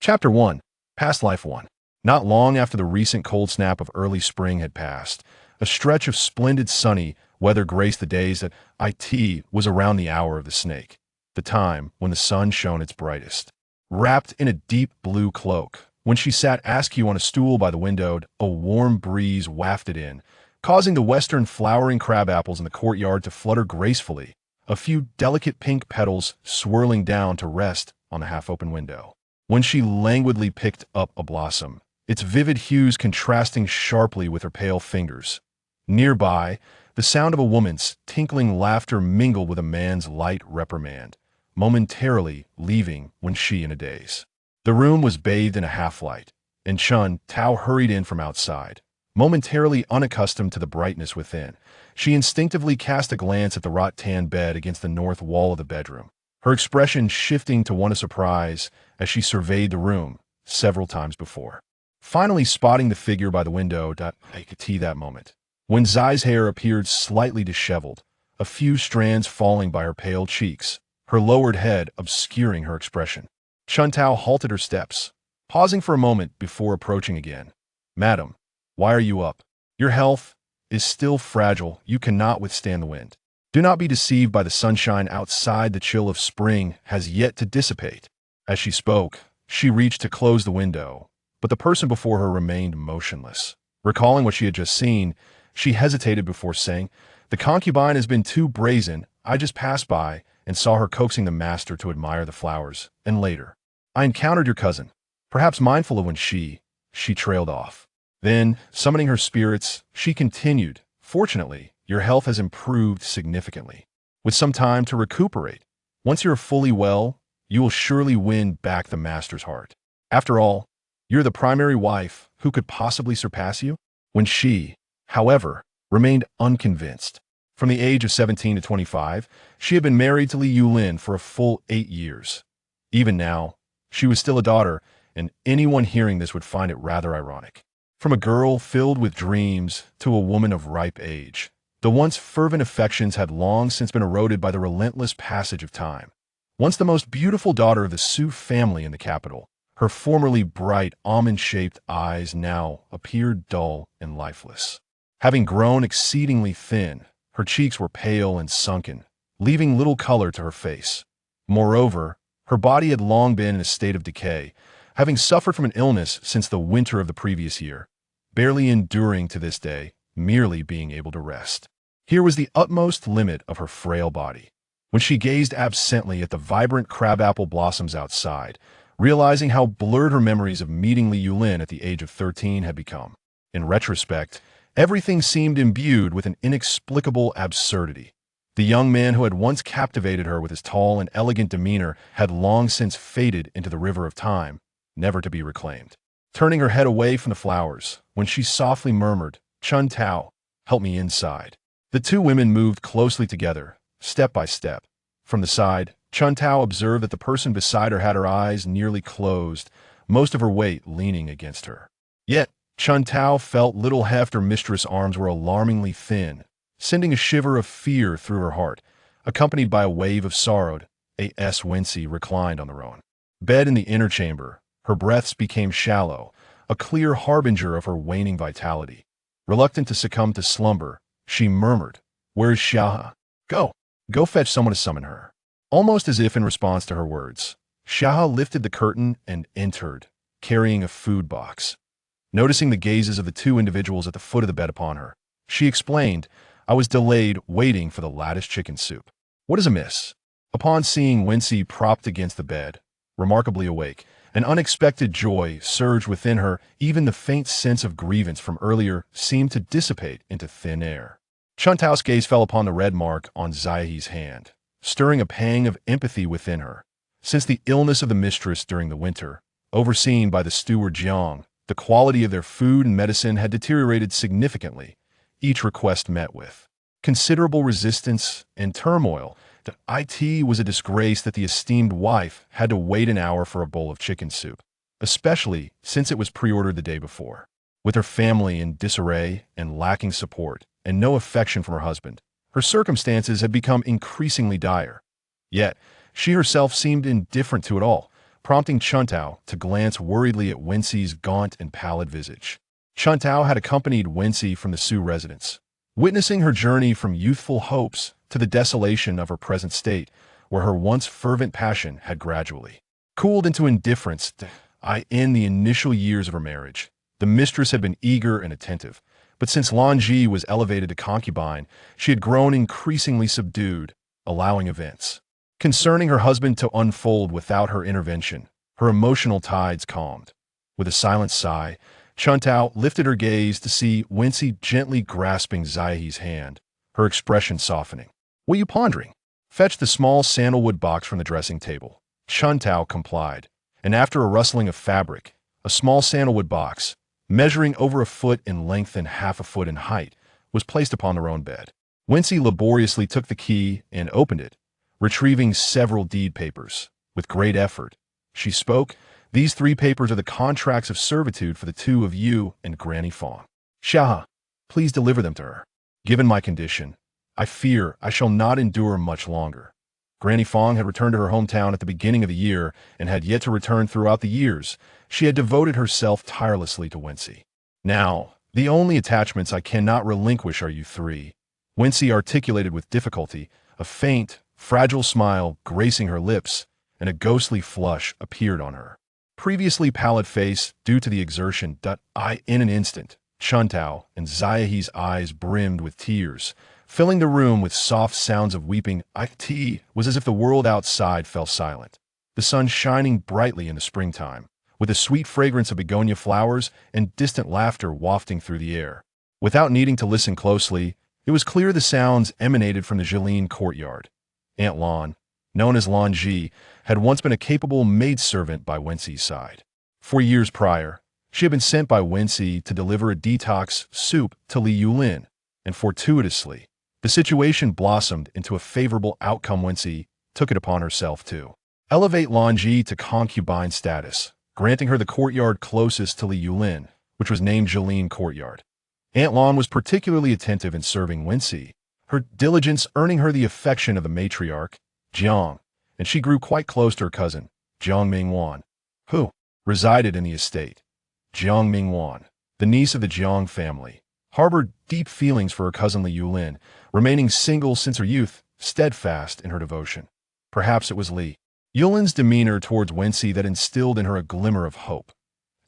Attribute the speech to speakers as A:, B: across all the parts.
A: Chapter 1. Past Life 1. Not long after the recent cold snap of early spring had passed, a stretch of splendid sunny weather graced the days that it was around the hour of the snake, the time when the sun shone its brightest. Wrapped in a deep blue cloak, when she sat askew on a stool by the window, a warm breeze wafted in, causing the western flowering crabapples in the courtyard to flutter gracefully, a few delicate pink petals swirling down to rest on the half-open window. When she languidly picked up a blossom, its vivid hues contrasting sharply with her pale fingers. Nearby, the sound of a woman's tinkling laughter mingled with a man's light reprimand, momentarily leaving Wenxi in a daze. The room was bathed in a half-light, and Chun Tao hurried in from outside. Momentarily unaccustomed to the brightness within, she instinctively cast a glance at the wrought-tan bed against the north wall of the bedroom, her expression shifting to one of surprise as she surveyed the room several times before. Finally spotting the figure by the window, I could see that moment, when Zai's hair appeared slightly disheveled, a few strands falling by her pale cheeks, her lowered head obscuring her expression. Chun Tao halted her steps, pausing for a moment before approaching again. "Madam, why are you up? Your health is still fragile. You cannot withstand the wind. Do not be deceived by the sunshine outside. The chill of spring has yet to dissipate." As she spoke, she reached to close the window, but the person before her remained motionless. Recalling what she had just seen, she hesitated before saying, "The concubine has been too brazen. I just passed by and saw her coaxing the master to admire the flowers, and later, I encountered your cousin." Perhaps mindful of when she trailed off. Then, summoning her spirits, she continued, "Fortunately, your health has improved significantly. With some time to recuperate, once you're fully well, you will surely win back the master's heart. After all, you're the primary wife. Who could possibly surpass you?" When she, however, remained unconvinced. From the age of 17 to 25, she had been married to Li Yulin for a full 8 years. Even now, she was still a daughter, and anyone hearing this would find it rather ironic. From a girl filled with dreams to a woman of ripe age, the once fervent affections had long since been eroded by the relentless passage of time. Once the most beautiful daughter of the Su family in the capital, her formerly bright, almond-shaped eyes now appeared dull and lifeless. Having grown exceedingly thin, her cheeks were pale and sunken, leaving little color to her face. Moreover, her body had long been in a state of decay, having suffered from an illness since the winter of the previous year, barely enduring to this day, merely being able to rest. Here was the utmost limit of her frail body. When she gazed absently at the vibrant crabapple blossoms outside, realizing how blurred her memories of meeting Li Yulin at the age of 13 had become. In retrospect, everything seemed imbued with an inexplicable absurdity. The young man who had once captivated her with his tall and elegant demeanor had long since faded into the river of time, never to be reclaimed. Turning her head away from the flowers, when she softly murmured, "Chun Tao, help me inside." The two women moved closely together, step by step. From the side, Chun Tao observed that the person beside her had her eyes nearly closed, most of her weight leaning against her. Yet, Chun Tao felt little heft her mistress' arms were alarmingly thin, sending a shiver of fear through her heart, accompanied by a wave of sorrow. As Wenxi reclined on the roan bed in the inner chamber, her breaths became shallow, a clear harbinger of her waning vitality. Reluctant to succumb to slumber, she murmured, "Where's Shaha? Go fetch someone to summon her." Almost as if in response to her words, Shaha lifted the curtain and entered, carrying a food box. Noticing the gazes of the two individuals at the foot of the bed upon her, she explained, "I was delayed waiting for the lattice chicken soup." "What is amiss?" Upon seeing Wenxi propped against the bed, remarkably awake, an unexpected joy surged within her. Even the faint sense of grievance from earlier seemed to dissipate into thin air. Chun Tao's gaze fell upon the red mark on Zai's hand, stirring a pang of empathy within her. Since the illness of the mistress during the winter, overseen by the steward Jiang, the quality of their food and medicine had deteriorated significantly, each request met with considerable resistance and turmoil. It was a disgrace that the esteemed wife had to wait an hour for a bowl of chicken soup, especially since it was pre-ordered the day before. With her family in disarray and lacking support, and no affection from her husband, her circumstances had become increasingly dire. Yet, she herself seemed indifferent to it all, prompting Chuntao to glance worriedly at Wenxi's gaunt and pallid visage. Chuntao had accompanied Wenxi from the Su residence, witnessing her journey from youthful hopes to the desolation of her present state, where her once fervent passion had gradually cooled into indifference. In the initial years of her marriage, the mistress had been eager and attentive, but since Wenxi was elevated to concubine, she had grown increasingly subdued, allowing events concerning her husband to unfold without her intervention. Her emotional tides calmed. With a silent sigh, Chuntao lifted her gaze to see Wenxi gently grasping Zaihe's hand, her expression softening. "What are you pondering?" "Fetch the small sandalwood box from the dressing table." Chuntao complied, and after a rustling of fabric, a small sandalwood box, measuring over a foot in length and half a foot in height, was placed upon their own bed. Wenxi laboriously took the key and opened it, retrieving several deed papers. With great effort, she spoke, "These 3 papers are the contracts of servitude for the 2 of you and Granny Fong. Shaha, please deliver them to her. Given my condition, I fear I shall not endure much longer." Granny Fong had returned to her hometown at the beginning of the year and had yet to return throughout the years. She had devoted herself tirelessly to Wenxi. "Now, the only attachments I cannot relinquish are you 3. Wenxi articulated with difficulty, a faint, fragile smile gracing her lips, and a ghostly flush appeared on her previously pallid face due to the exertion. In an instant, Chuntao and Zaihe's eyes brimmed with tears, filling the room with soft sounds of weeping. It was as if the world outside fell silent, the sun shining brightly in the springtime, with the sweet fragrance of begonia flowers and distant laughter wafting through the air. Without needing to listen closely, it was clear the sounds emanated from the Jilin courtyard. Aunt Lan, known as Wenxi, had once been a capable maidservant by Wenxi's side. 4 years prior, she had been sent by Wenxi to deliver a detox soup to Li Yulin, and fortuitously, the situation blossomed into a favorable outcome. Wenxi took it upon herself to elevate Wenxi to concubine status, granting her the courtyard closest to Li Yulin, which was named Jilin Courtyard. Aunt Lan was particularly attentive in serving Wenxi, her diligence earning her the affection of the matriarch, Jiang, and she grew quite close to her cousin, Jiang Mingwan, who resided in the estate. Jiang Mingwan, the niece of the Jiang family, harbored deep feelings for her cousin Li Yulin, remaining single since her youth, steadfast in her devotion. Perhaps it was Li Yulin's demeanor towards Wenxi that instilled in her a glimmer of hope.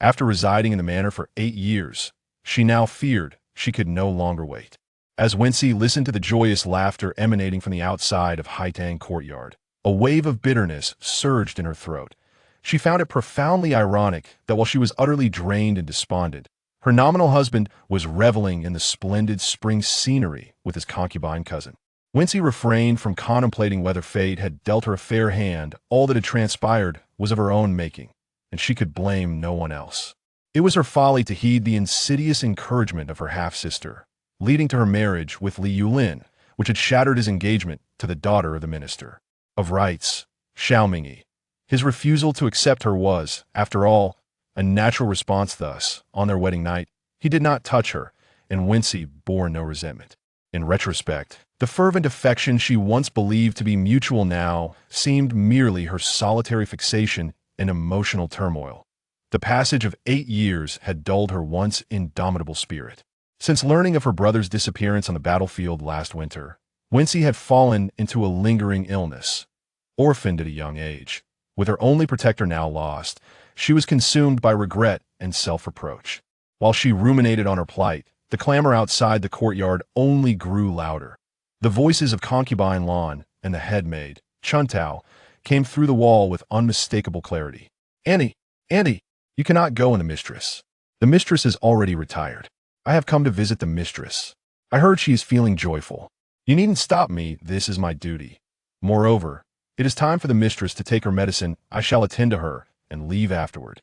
A: After residing in the manor for 8 years, she now feared she could no longer wait. As Wenxi listened to the joyous laughter emanating from the outside of Haitang Courtyard, a wave of bitterness surged in her throat. She found it profoundly ironic that while she was utterly drained and despondent, her nominal husband was reveling in the splendid spring scenery with his concubine cousin. Wenxi refrained from contemplating whether fate had dealt her a fair hand. All that had transpired was of her own making, and she could blame no one else. It was her folly to heed the insidious encouragement of her half-sister, leading to her marriage with Li Yulin, which had shattered his engagement to the daughter of the minister of rights, Xiaomingyi. His refusal to accept her was, after all, a natural response. Thus, on their wedding night, he did not touch her, and Wenxi bore no resentment. In retrospect, the fervent affection she once believed to be mutual now seemed merely her solitary fixation and emotional turmoil. The passage of 8 years had dulled her once indomitable spirit. Since learning of her brother's disappearance on the battlefield last winter, Wenxi had fallen into a lingering illness. Orphaned at a young age, with her only protector now lost, she was consumed by regret and self-reproach. While she ruminated on her plight, the clamor outside the courtyard only grew louder. The voices of concubine Lan and the head maid, Chuntao, came through the wall with unmistakable clarity. Annie, you cannot go in the mistress. The mistress is already retired. I have come to visit the mistress. I heard she is feeling joyful. You needn't stop me, this is my duty. Moreover, it is time for the mistress to take her medicine. I shall attend to her and leave afterward.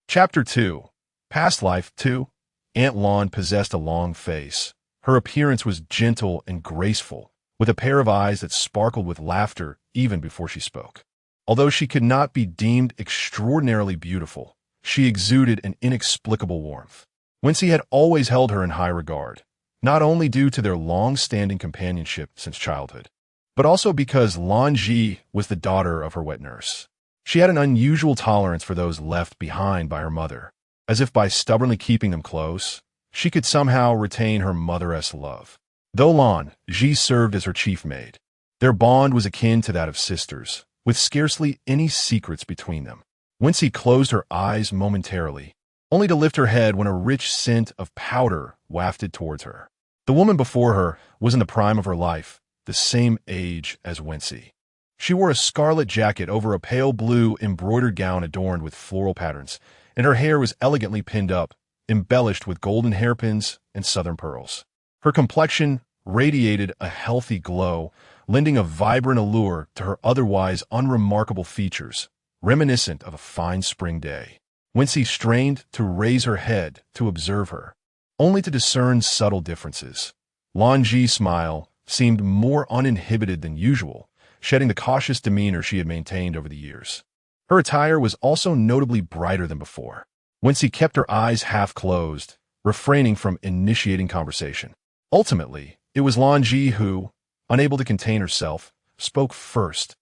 A: Chapter 2. Past Life 2. Aunt Lan possessed a long face. Her appearance was gentle and graceful, with a pair of eyes that sparkled with laughter even before she spoke. Although she could not be deemed extraordinarily beautiful, she exuded an inexplicable warmth. Wenxi had always held her in high regard, not only due to their long-standing companionship since childhood, but also because Wenxi was the daughter of her wet nurse. She had an unusual tolerance for those left behind by her mother, as if by stubbornly keeping them close, she could somehow retain her motheress love. Though Lan Ji served as her chief maid, their bond was akin to that of sisters, with scarcely any secrets between them. Wenxi closed her eyes momentarily, only to lift her head when a rich scent of powder wafted towards her. The woman before her was in the prime of her life, the same age as Wenxi. She wore a scarlet jacket over a pale blue embroidered gown adorned with floral patterns, and her hair was elegantly pinned up, embellished with golden hairpins and southern pearls. Her complexion radiated a healthy glow, lending a vibrant allure to her otherwise unremarkable features, reminiscent of a fine spring day. Wenxi strained to raise her head to observe her, only to discern subtle differences. Lan Ji's smile seemed more uninhibited than usual, shedding the cautious demeanor she had maintained over the years. Her attire was also notably brighter than before. Wenxi kept her eyes half closed, refraining from initiating conversation. Ultimately, it was Lan Ji who, unable to contain herself, spoke first.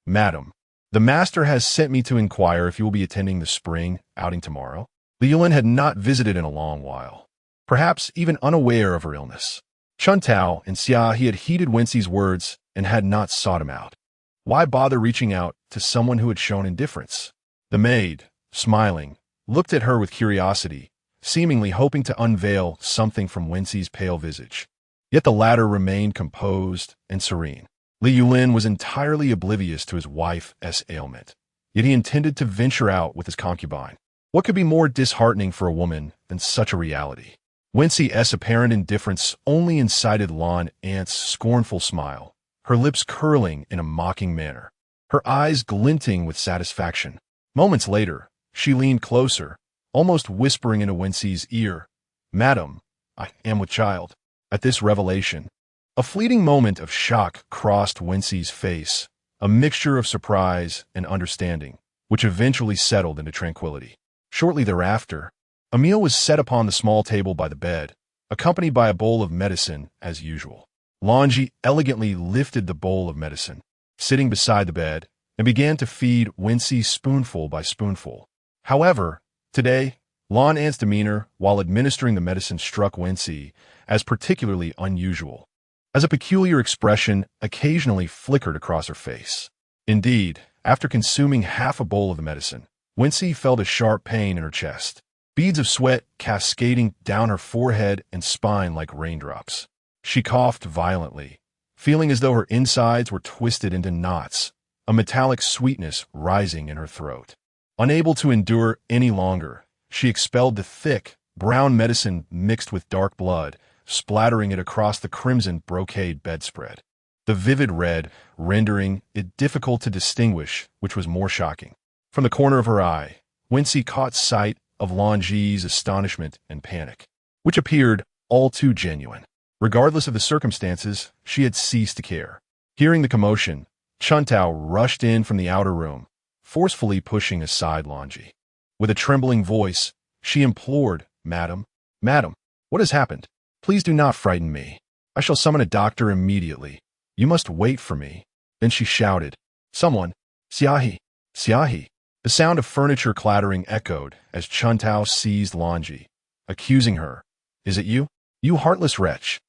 A: "Madam, the master has sent me to inquire if you will be attending the spring outing tomorrow." Li Yulin had not visited in a long while, perhaps even unaware of her illness. Chun Tao and Xia He had heeded Wenxi's words and had not sought him out. Why bother reaching out to someone who had shown indifference? The maid, smiling, looked at her with curiosity, seemingly hoping to unveil something from Wenxi's pale visage. Yet the latter remained composed and serene. Li Yulin was entirely oblivious to his wife's ailment, yet he intended to venture out with his concubine. What could be more disheartening for a woman than such a reality? Wenxi's apparent indifference only incited Lan Ant's scornful smile, her lips curling in a mocking manner, her eyes glinting with satisfaction. Moments later, she leaned closer, almost whispering into Wenxi's ear, "Madam, I am with child." At this revelation, a fleeting moment of shock crossed Wenxi's face, a mixture of surprise and understanding, which eventually settled into tranquility. Shortly thereafter, a meal was set upon the small table by the bed, accompanied by a bowl of medicine as usual. Lan Ji elegantly lifted the bowl of medicine, sitting beside the bed, and began to feed Wenxi spoonful by spoonful. However, today, Lan Ant's demeanor while administering the medicine struck Wenxi as particularly unusual, as a peculiar expression occasionally flickered across her face. Indeed, after consuming half a bowl of the medicine, Wenxi felt a sharp pain in her chest, beads of sweat cascading down her forehead and spine like raindrops. She coughed violently, feeling as though her insides were twisted into knots, a metallic sweetness rising in her throat. Unable to endure any longer, she expelled the thick, brown medicine mixed with dark blood, splattering it across the crimson brocade bedspread. The vivid red rendering it difficult to distinguish which was more shocking. From the corner of her eye, Wenxi caught sight of Lan Ji's astonishment and panic, which appeared all too genuine. Regardless of the circumstances, she had ceased to care. Hearing the commotion, Chun Tao rushed in from the outer room, forcefully pushing aside Lan Ji. With a trembling voice, she implored, "Madam, madam, what has happened? Please do not frighten me. I shall summon a doctor immediately. You must wait for me." Then she shouted, "Someone! Xia He!" The sound of furniture clattering echoed as Chun Tao seized Lan Ji, accusing her, "Is it you? You heartless wretch!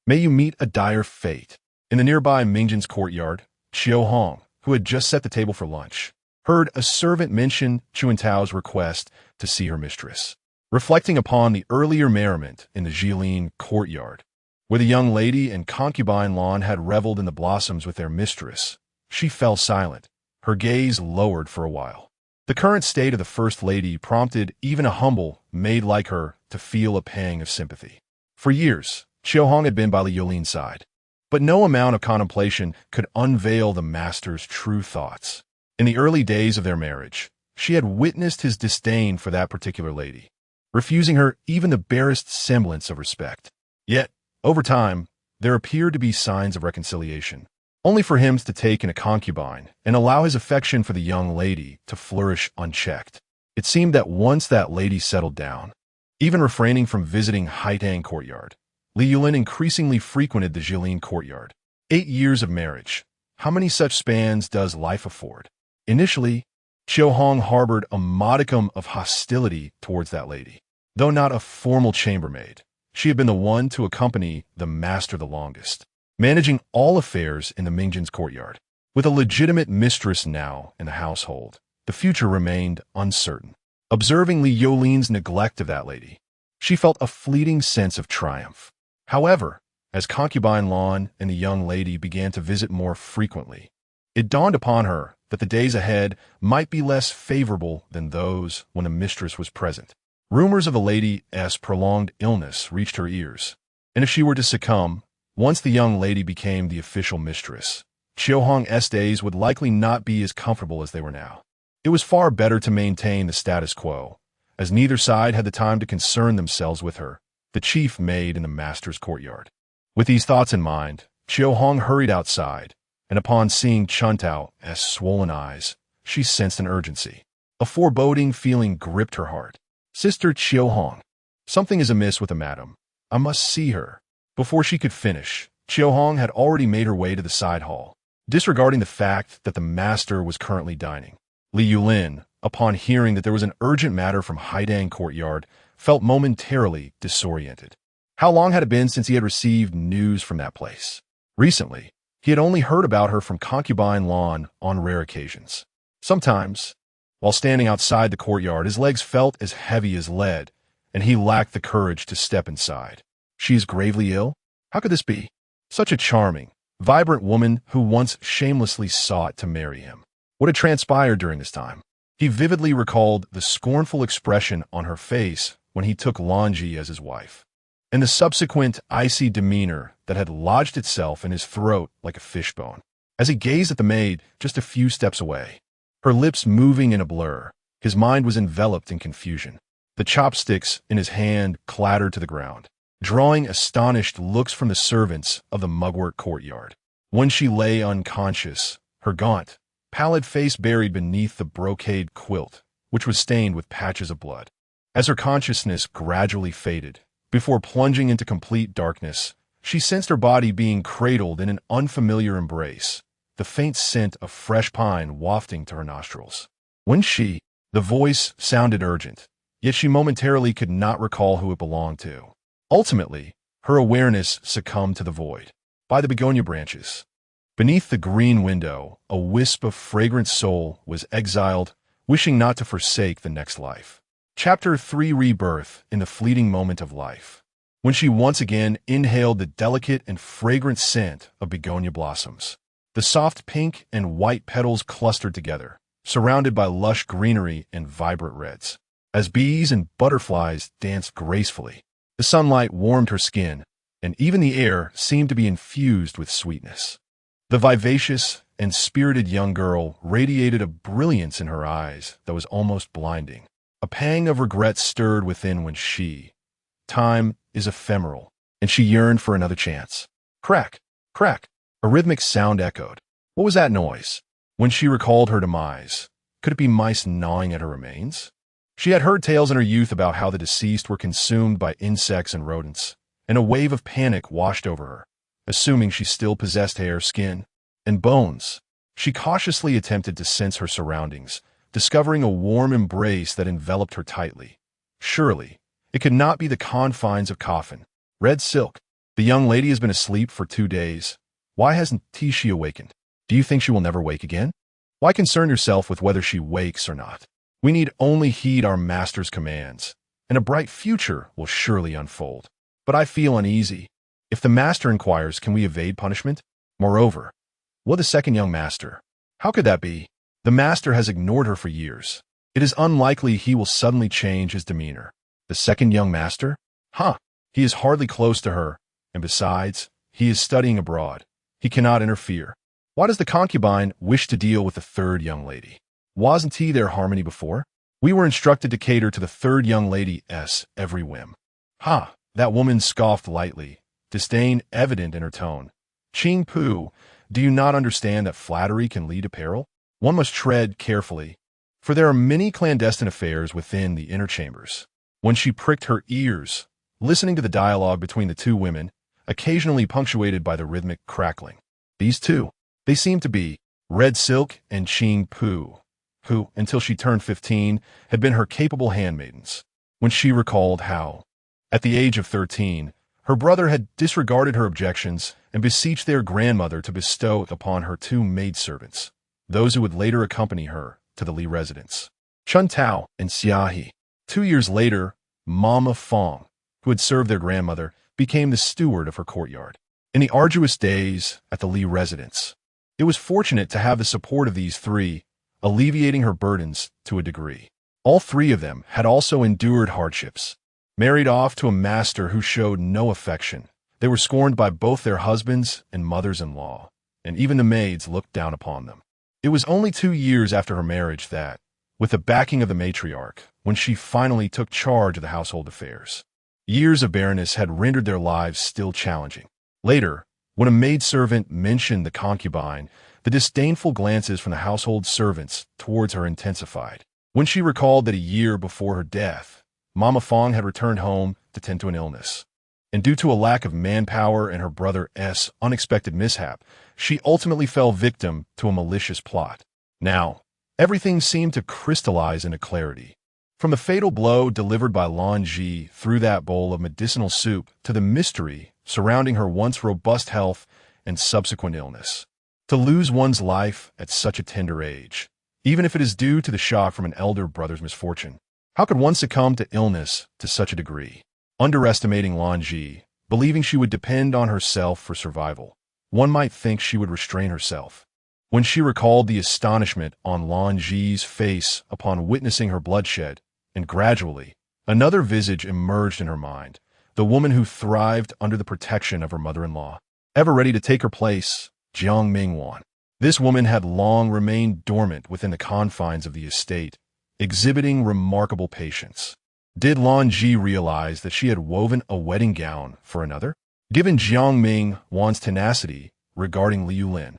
A: May you meet a dire fate." In the nearby Mingjin's courtyard, Xiao Hong, who had just set the table for lunch, heard a servant mention Chun Tao's request to see her mistress. Reflecting upon the earlier merriment in the Jilin courtyard, where the young lady and concubine Lan had reveled in the blossoms with their mistress, she fell silent, her gaze lowered for a while. The current state of the First Lady prompted even a humble maid like her to feel a pang of sympathy. For years, Xiao Hong had been by Li Yulin's side, but no amount of contemplation could unveil the master's true thoughts. In the early days of their marriage, she had witnessed his disdain for that particular lady, refusing her even the barest semblance of respect. Yet, over time, there appeared to be signs of reconciliation, only for him to take in a concubine and allow his affection for the young lady to flourish unchecked. It seemed that once that lady settled down, even refraining from visiting Haitang courtyard, Li Yulin increasingly frequented the Jilin courtyard. 8 years of marriage. How many such spans does life afford? Initially, Qiu Hong harbored a modicum of hostility towards that lady. Though not a formal chambermaid, she had been the one to accompany the master the longest, managing all affairs in the Mingjin's courtyard. With a legitimate mistress now in the household, the future remained uncertain. Observing Li Yolin's neglect of that lady, she felt a fleeting sense of triumph. However, as Concubine Lan and the young lady began to visit more frequently, it dawned upon her that the days ahead might be less favorable than those when a mistress was present. Rumors of the lady's prolonged illness reached her ears, and if she were to succumb, once the young lady became the official mistress, Qiu Hong's days would likely not be as comfortable as they were now. It was far better to maintain the status quo, as neither side had the time to concern themselves with her, the chief maid in the master's courtyard. With these thoughts in mind, Qiu Hong hurried outside, and upon seeing Chuntao's swollen eyes, she sensed an urgency. A foreboding feeling gripped her heart. "Sister Qiu Hong, something is amiss with the madam. I must see her." Before she could finish, Qiu Hong had already made her way to the side hall, disregarding the fact that the master was currently dining. Li Yulin, upon hearing that there was an urgent matter from Haidang Courtyard, felt momentarily disoriented. How long had it been since he had received news from that place? Recently, he had only heard about her from Concubine Lan on rare occasions. Sometimes, while standing outside the courtyard, his legs felt as heavy as lead, and he lacked the courage to step inside. She is gravely ill? How could this be? Such a charming, vibrant woman who once shamelessly sought to marry him. What had transpired during this time? He vividly recalled the scornful expression on her face when he took Lanji as his wife, and the subsequent icy demeanor that had lodged itself in his throat like a fishbone. As he gazed at the maid just a few steps away, her lips moving in a blur, his mind was enveloped in confusion. The chopsticks in his hand clattered to the ground, drawing astonished looks from the servants of the mugwort courtyard. When she lay unconscious, her gaunt, pallid face buried beneath the brocade quilt, which was stained with patches of blood. As her consciousness gradually faded, before plunging into complete darkness, she sensed her body being cradled in an unfamiliar embrace, the faint scent of fresh pine wafting to her nostrils. Wenxi, the voice sounded urgent, yet she momentarily could not recall who it belonged to. Ultimately, her awareness succumbed to the void. By the begonia branches, beneath the green window, a wisp of fragrant soul was exiled, wishing not to forsake the next life. Chapter 3: Rebirth. In the fleeting moment of life, when she once again inhaled the delicate and fragrant scent of begonia blossoms. The soft pink and white petals clustered together, surrounded by lush greenery and vibrant reds. As bees and butterflies danced gracefully, the sunlight warmed her skin, and even the air seemed to be infused with sweetness. The vivacious and spirited young girl radiated a brilliance in her eyes that was almost blinding. A pang of regret stirred within when time is ephemeral, and she yearned for another chance. Crack, crack, a rhythmic sound echoed. What was that noise? When she recalled her demise, could it be mice gnawing at her remains? She had heard tales in her youth about how the deceased were consumed by insects and rodents, and a wave of panic washed over her. Assuming she still possessed hair, skin, and bones, she cautiously attempted to sense her surroundings, discovering a warm embrace that enveloped her tightly. Surely, it could not be the confines of coffin. Red silk. The young lady has been asleep for 2 days. Why hasn't she awakened? Do you think she will never wake again? Why concern yourself with whether she wakes or not? We need only heed our master's commands, and a bright future will surely unfold. But I feel uneasy. If the master inquires, can we evade punishment? Moreover, will the second young master? How could that be? The master has ignored her for years. It is unlikely he will suddenly change his demeanor. The second young master? He is hardly close to her, and besides, he is studying abroad. He cannot interfere. Why does the concubine wish to deal with the third young lady? Wasn't he their harmony before? We were instructed to cater to the third young lady's every whim. That woman scoffed lightly, disdain evident in her tone. Ching Pu, do you not understand that flattery can lead to peril? One must tread carefully, for there are many clandestine affairs within the inner chambers. When she pricked her ears, listening to the dialogue between the two women, occasionally punctuated by the rhythmic crackling. These two, they seemed to be Red Silk and Ching Pu. who, until she turned 15, had been her capable handmaidens. When she recalled how, at the age of 13, her brother had disregarded her objections and beseeched their grandmother to bestow upon her 2 maidservants, those who would later accompany her to the Li residence, Chun Tao and Xiaohe. 2 years later, Mama Fong, who had served their grandmother, became the steward of her courtyard. In the arduous days at the Li residence, it was fortunate to have the support of these 3, alleviating her burdens to a degree. All 3 of them had also endured hardships. Married off to a master who showed no affection, they were scorned by both their husbands and mothers-in-law, and even the maids looked down upon them. It was only 2 years after her marriage that, with the backing of the matriarch, when she finally took charge of the household affairs. Years of barrenness had rendered their lives still challenging. Later, when a maidservant mentioned the concubine, the disdainful glances from the household servants towards her intensified. When she recalled that a year before her death, Mama Fong had returned home to tend to an illness, and due to a lack of manpower and her brother's unexpected mishap, she ultimately fell victim to a malicious plot. Now, everything seemed to crystallize into clarity. From the fatal blow delivered by Wenxi through that bowl of medicinal soup to the mystery surrounding her once robust health and subsequent illness. To lose one's life at such a tender age, even if it is due to the shock from an elder brother's misfortune, how could one succumb to illness to such a degree? Underestimating Wenxi, believing she would depend on herself for survival, one might think she would restrain herself. When she recalled the astonishment on Wenxi's face upon witnessing her bloodshed, and gradually, another visage emerged in her mind, the woman who thrived under the protection of her mother-in-law, ever ready to take her place, Jiang Mingwan. This woman had long remained dormant within the confines of the estate, exhibiting remarkable patience. Did Wenxi realize that she had woven a wedding gown for another? Given Jiang Mingwan's tenacity regarding Liu Lin,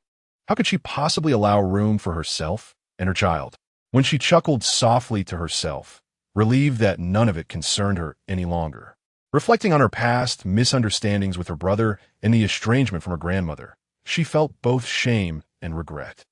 A: how could she possibly allow room for herself and her child? When she chuckled softly to herself, relieved that none of it concerned her any longer. Reflecting on her past misunderstandings with her brother and the estrangement from her grandmother, she felt both shame and regret.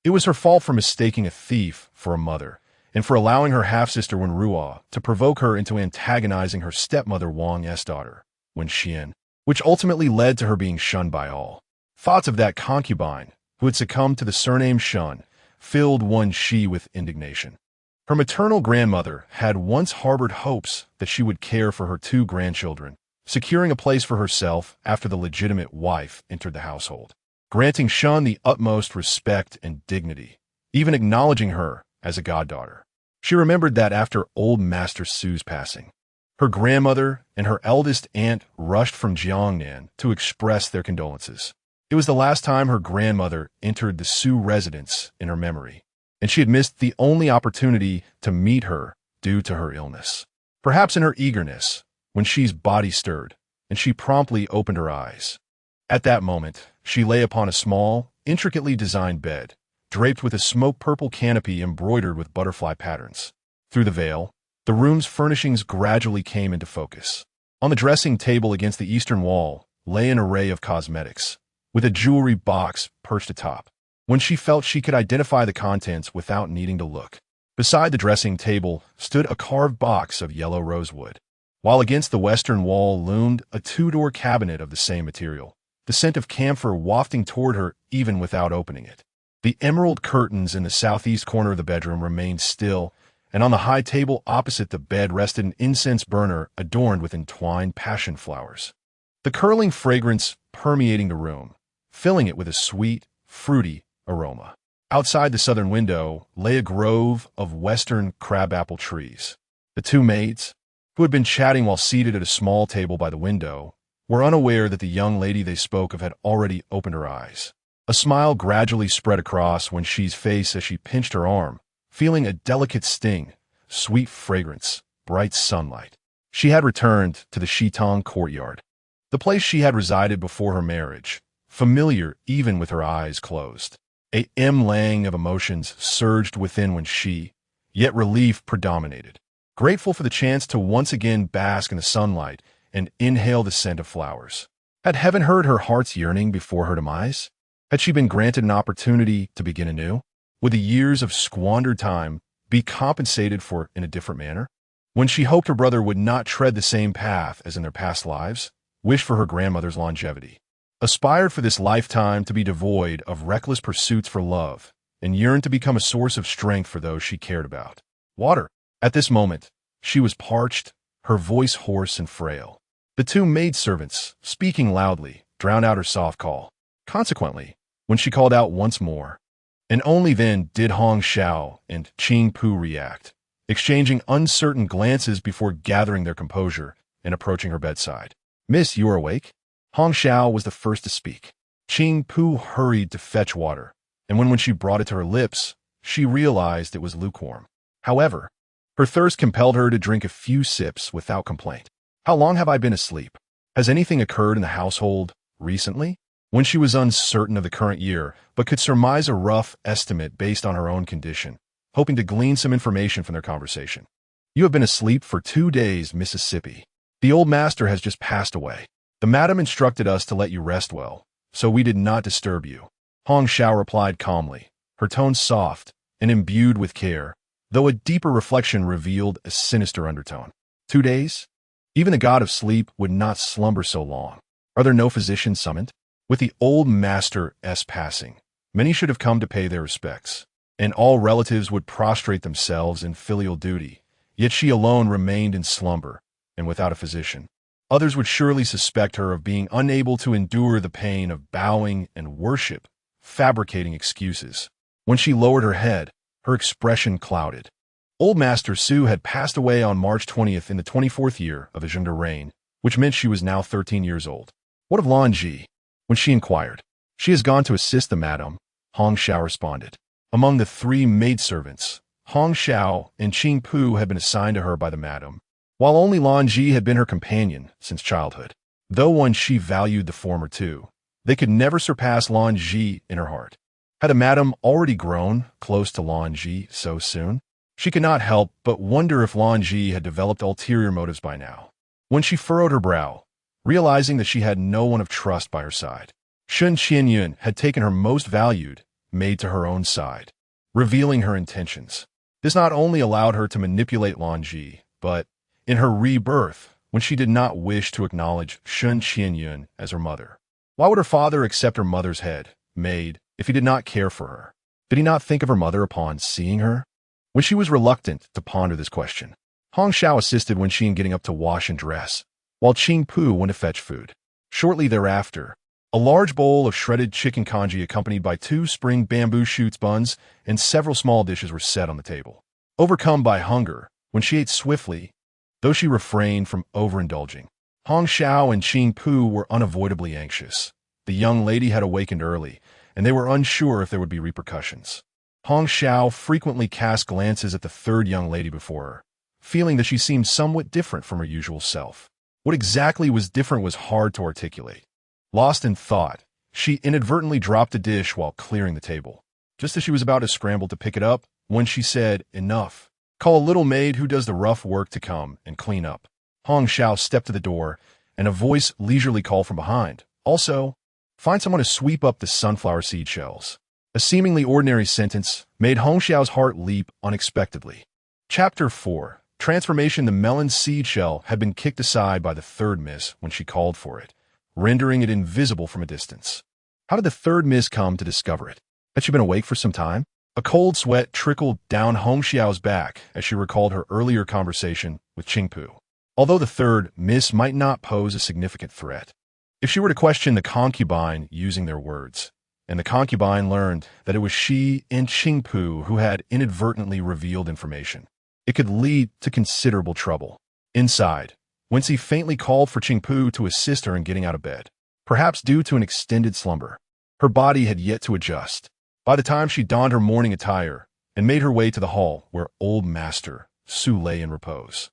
A: It was her fault for mistaking a thief for a mother, and for allowing her half-sister Wenruo to provoke her into antagonizing her stepmother Wang's daughter, Wenxian, which ultimately led to her being shunned by all. Thoughts of that concubine, who had succumbed to the surname Shun, filled Wenxi with indignation. Her maternal grandmother had once harbored hopes that she would care for her 2 grandchildren, securing a place for herself after the legitimate wife entered the household, granting Shun the utmost respect and dignity, even acknowledging her as a goddaughter. She remembered that after old Master Su's passing, her grandmother and her eldest aunt rushed from Jiangnan to express their condolences. It was the last time her grandmother entered the Su residence in her memory, and she had missed the only opportunity to meet her due to her illness. Perhaps in her eagerness, Wenxi's body stirred, and she promptly opened her eyes. At that moment, she lay upon a small, intricately designed bed, draped with a smoke-purple canopy embroidered with butterfly patterns. Through the veil, the room's furnishings gradually came into focus. On the dressing table against the eastern wall lay an array of cosmetics, with a jewelry box perched atop. When she felt she could identify the contents without needing to look. Beside the dressing table stood a carved box of yellow rosewood, while against the western wall loomed a 2-door cabinet of the same material, the scent of camphor wafting toward her even without opening it. The emerald curtains in the southeast corner of the bedroom remained still, and on the high table opposite the bed rested an incense burner adorned with entwined passion flowers, the curling fragrance permeating the room, filling it with a sweet, fruity aroma. Outside the southern window lay a grove of western crabapple trees. The 2 maids, who had been chatting while seated at a small table by the window, were unaware that the young lady they spoke of had already opened her eyes. A smile gradually spread across Wenxi's face as she pinched her arm, feeling a delicate sting, sweet fragrance, bright sunlight. She had returned to the Shitong courtyard, the place she had resided before her marriage, familiar even with her eyes closed. A lang of emotions surged within Wenxi, yet relief predominated. Grateful for the chance to once again bask in the sunlight and inhale the scent of flowers. Had heaven heard her heart's yearning before her demise? Had she been granted an opportunity to begin anew? Would the years of squandered time be compensated for in a different manner? When she hoped her brother would not tread the same path as in their past lives, wished for her grandmother's longevity, aspired for this lifetime to be devoid of reckless pursuits for love, and yearned to become a source of strength for those she cared about. Water. At this moment, she was parched, her voice hoarse and frail. The two maidservants, speaking loudly, drowned out her soft call. Consequently, when she called out once more, and only then did Hong Xiao and Qing Pu react, exchanging uncertain glances before gathering their composure and approaching her bedside. "Miss, you are awake?" Hong Xiao was the first to speak. Qing Pu hurried to fetch water, and when she brought it to her lips, she realized it was lukewarm. However, her thirst compelled her to drink a few sips without complaint. "How long have I been asleep? Has anything occurred in the household recently?" When she was uncertain of the current year, but could surmise a rough estimate based on her own condition, hoping to glean some information from their conversation. "You have been asleep for 2 days, Mississippi. The old master has just passed away. The madam instructed us to let you rest well, so we did not disturb you." Hong Xiao replied calmly, her tone soft and imbued with care, though a deeper reflection revealed a sinister undertone. 2 days? Even the god of sleep would not slumber so long. Are there no physicians summoned? With the old master's passing, many should have come to pay their respects, and all relatives would prostrate themselves in filial duty, yet she alone remained in slumber, and without a physician. Others would surely suspect her of being unable to endure the pain of bowing and worship, fabricating excuses. When she lowered her head, her expression clouded. Old Master Su had passed away on March 20th in the 24th year of his Zhengde reign, which meant she was now 13 years old. "What of Lanji?" When she inquired. "She has gone to assist the madam," Hong Xiao responded. Among the 3 maidservants, Hong Xiao and Qing Pu had been assigned to her by the madam, while only Lanji had been her companion since childhood. Though Wenxi valued the former two, they could never surpass Lanji in her heart. Had the madam already grown close to Lanji so soon? She could not help but wonder if Lanji had developed ulterior motives by now. When she furrowed her brow, realizing that she had no one of trust by her side, Shun Qianyun had taken her most valued maid to her own side, revealing her intentions. This not only allowed her to manipulate Lanji, but, in her rebirth, when she did not wish to acknowledge Shun Qianyun as her mother. Why would her father accept her mother's head, maid, if he did not care for her? Did he not think of her mother upon seeing her? When she was reluctant to ponder this question, Hong Xiao assisted Wenxi in getting up to wash and dress, while Qing Pu went to fetch food. Shortly thereafter, a large bowl of shredded chicken congee accompanied by 2 spring bamboo shoots buns and several small dishes were set on the table. Overcome by hunger, when she ate swiftly, though she refrained from overindulging, Hong Xiao and Qing Pu were unavoidably anxious. The young lady had awakened early, and they were unsure if there would be repercussions. Hong Xiao frequently cast glances at the 3rd young lady before her, feeling that she seemed somewhat different from her usual self. What exactly was different was hard to articulate. Lost in thought, she inadvertently dropped a dish while clearing the table. Just as she was about to scramble to pick it up, when she said, "Enough. Call a little maid who does the rough work to come and clean up." Hong Xiao stepped to the door, and a voice leisurely called from behind. "Also, find someone to sweep up the sunflower seed shells." A seemingly ordinary sentence made Hong Xiao's heart leap unexpectedly. Chapter 4. Transformation. The melon seed shell had been kicked aside by the 3rd miss when she called for it, rendering it invisible from a distance. How did the 3rd miss come to discover it? Had she been awake for some time? A cold sweat trickled down Hong Xiao's back as she recalled her earlier conversation with Qing Pu. Although the 3rd miss might not pose a significant threat, if she were to question the concubine using their words, and the concubine learned that it was she and Qing Pu who had inadvertently revealed information, it could lead to considerable trouble. Inside, Wenxi faintly called for Qing Pu to assist her in getting out of bed, perhaps due to an extended slumber. Her body had yet to adjust. By the time she donned her morning attire and made her way to the hall where old Master Su lay in repose,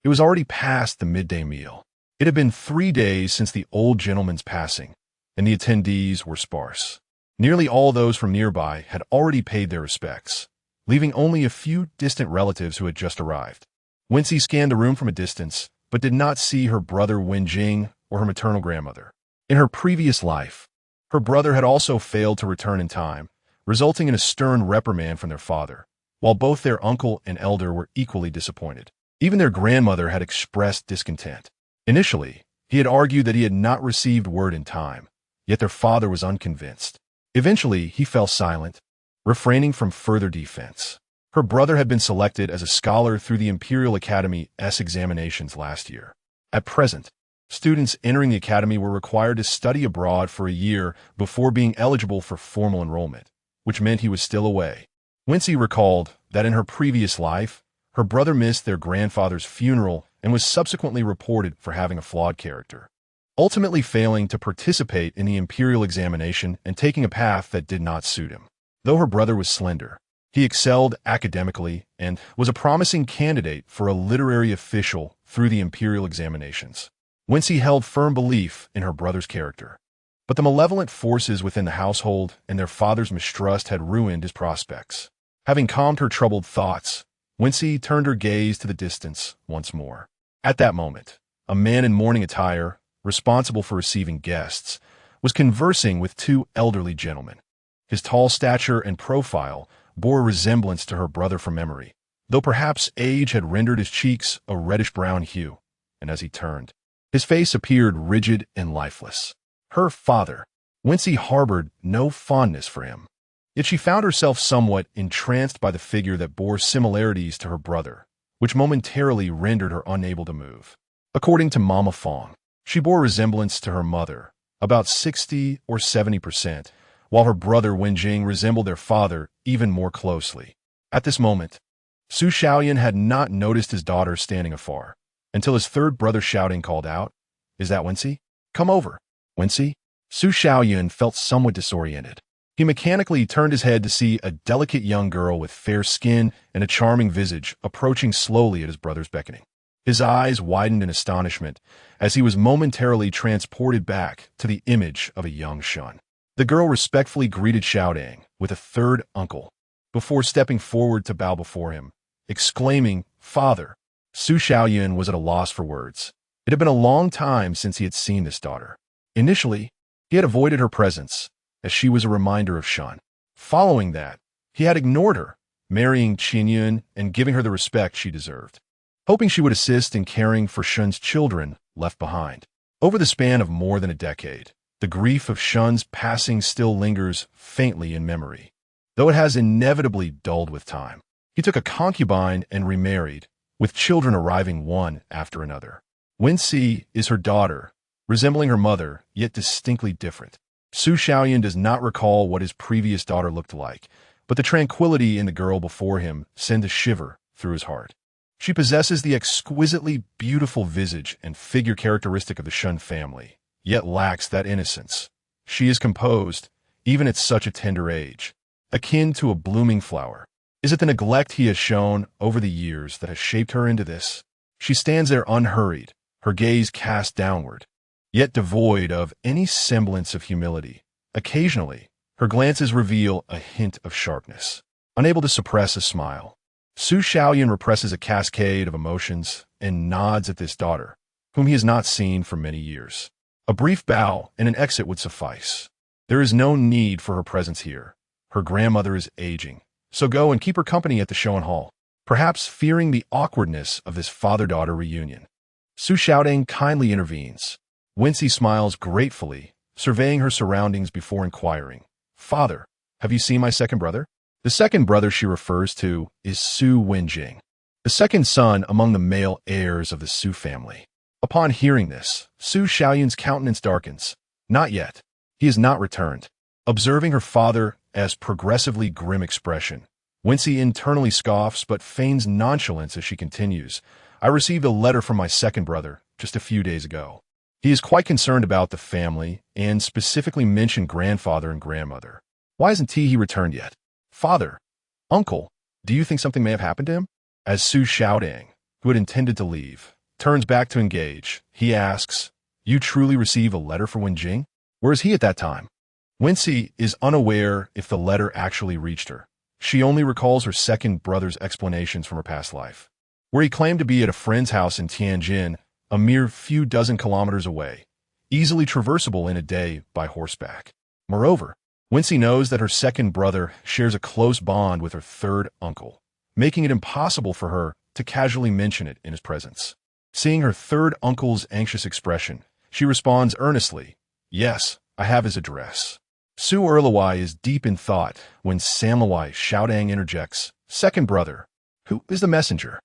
A: it was already past the midday meal. It had been 3 days since the old gentleman's passing, and the attendees were sparse. Nearly all those from nearby had already paid their respects, leaving only a few distant relatives who had just arrived. Wenxi scanned the room from a distance, but did not see her brother Wenjing or her maternal grandmother. In her previous life, her brother had also failed to return in time, resulting in a stern reprimand from their father, while both their uncle and elder were equally disappointed. Even their grandmother had expressed discontent. Initially, he had argued that he had not received word in time, yet their father was unconvinced. Eventually, he fell silent, refraining from further defense. Her brother had been selected as a scholar through the Imperial Academy's examinations last year. At present, students entering the academy were required to study abroad for a year before being eligible for formal enrollment, which meant he was still away. Wenxi recalled that in her previous life, her brother missed their grandfather's funeral and was subsequently reported for having a flawed character, ultimately failing to participate in the imperial examination and taking a path that did not suit him. Though her brother was slender, he excelled academically and was a promising candidate for a literary official through the imperial examinations. Wenxi held firm belief in her brother's character, but the malevolent forces within the household and their father's mistrust had ruined his prospects. Having calmed her troubled thoughts, Wenxi turned her gaze to the distance once more. At that moment, a man in mourning attire, responsible for receiving guests, was conversing with two elderly gentlemen. His tall stature and profile bore a resemblance to her brother from memory, though perhaps age had rendered his cheeks a reddish-brown hue, and as he turned, his face appeared rigid and lifeless. Her father. Wenxi harbored no fondness for him, yet she found herself somewhat entranced by the figure that bore similarities to her brother, which momentarily rendered her unable to move. According to Mama Fong, she bore resemblance to her mother, about 60 or 70%, while her brother Wenjing resembled their father even more closely. At this moment, Su Shaoyan had not noticed his daughter standing afar, until his third brother shouting called out, "Is that Wenxi? Come over." Wenxi? Su Shaoyan felt somewhat disoriented. He mechanically turned his head to see a delicate young girl with fair skin and a charming visage approaching slowly at his brother's beckoning. His eyes widened in astonishment as he was momentarily transported back to the image of a young Shun. The girl respectfully greeted Xiaodang with a third uncle, before stepping forward to bow before him, exclaiming, "Father." Su Shaoyan was at a loss for words. It had been a long time since he had seen this daughter. Initially, he had avoided her presence, as she was a reminder of Shun. Following that, he had ignored her, marrying Qinyun and giving her the respect she deserved, hoping she would assist in caring for Shun's children left behind. Over the span of more than a decade, the grief of Shun's passing still lingers faintly in memory, though it has inevitably dulled with time. He took a concubine and remarried, with children arriving one after another. Wenxi is her daughter, resembling her mother, yet distinctly different. Su Shaoyan does not recall what his previous daughter looked like, but the tranquility in the girl before him sent a shiver through his heart. She possesses the exquisitely beautiful visage and figure characteristic of the Shun family, yet lacks that innocence. She is composed, even at such a tender age, akin to a blooming flower. Is it the neglect he has shown over the years that has shaped her into this? She stands there unhurried, her gaze cast downward, yet devoid of any semblance of humility. Occasionally, her glances reveal a hint of sharpness. Unable to suppress a smile, Su Shaoyan represses a cascade of emotions and nods at this daughter, whom he has not seen for many years. A brief bow and an exit would suffice. There is no need for her presence here. Her grandmother is aging, so go and keep her company at the Showan Hall, perhaps fearing the awkwardness of this father-daughter reunion. Su Shaodang kindly intervenes. Wenxi smiles gratefully, surveying her surroundings before inquiring, "Father, have you seen my second brother?" The second brother she refers to is Su Wenjing, the second son among the male heirs of the Su family. Upon hearing this, Su Shaoyan's countenance darkens. Not yet. He has not returned. Observing her father as progressively grim expression, Wenxi internally scoffs but feigns nonchalance as she continues. "I received a letter from my second brother just a few days ago. He is quite concerned about the family and specifically mentioned grandfather and grandmother. Why hasn't he returned yet?" "Father, uncle, do you think something may have happened to him?" As Su Shaodang, who had intended to leave, turns back to engage, he asks, "You truly receive a letter for Wenjing? Where is he at that time?" Wenxi is unaware if the letter actually reached her. She only recalls her second brother's explanations from her past life, where he claimed to be at a friend's house in Tianjin, a mere few dozen kilometers away, easily traversable in a day by horseback. Moreover, Wenxi knows that her second brother shares a close bond with her third uncle, making it impossible for her to casually mention it in his presence. Seeing her third uncle's anxious expression, she responds earnestly, "Yes, I have his address." Su Erlawai is deep in thought when Samlawai Shoutang interjects, "Second brother, who is the messenger?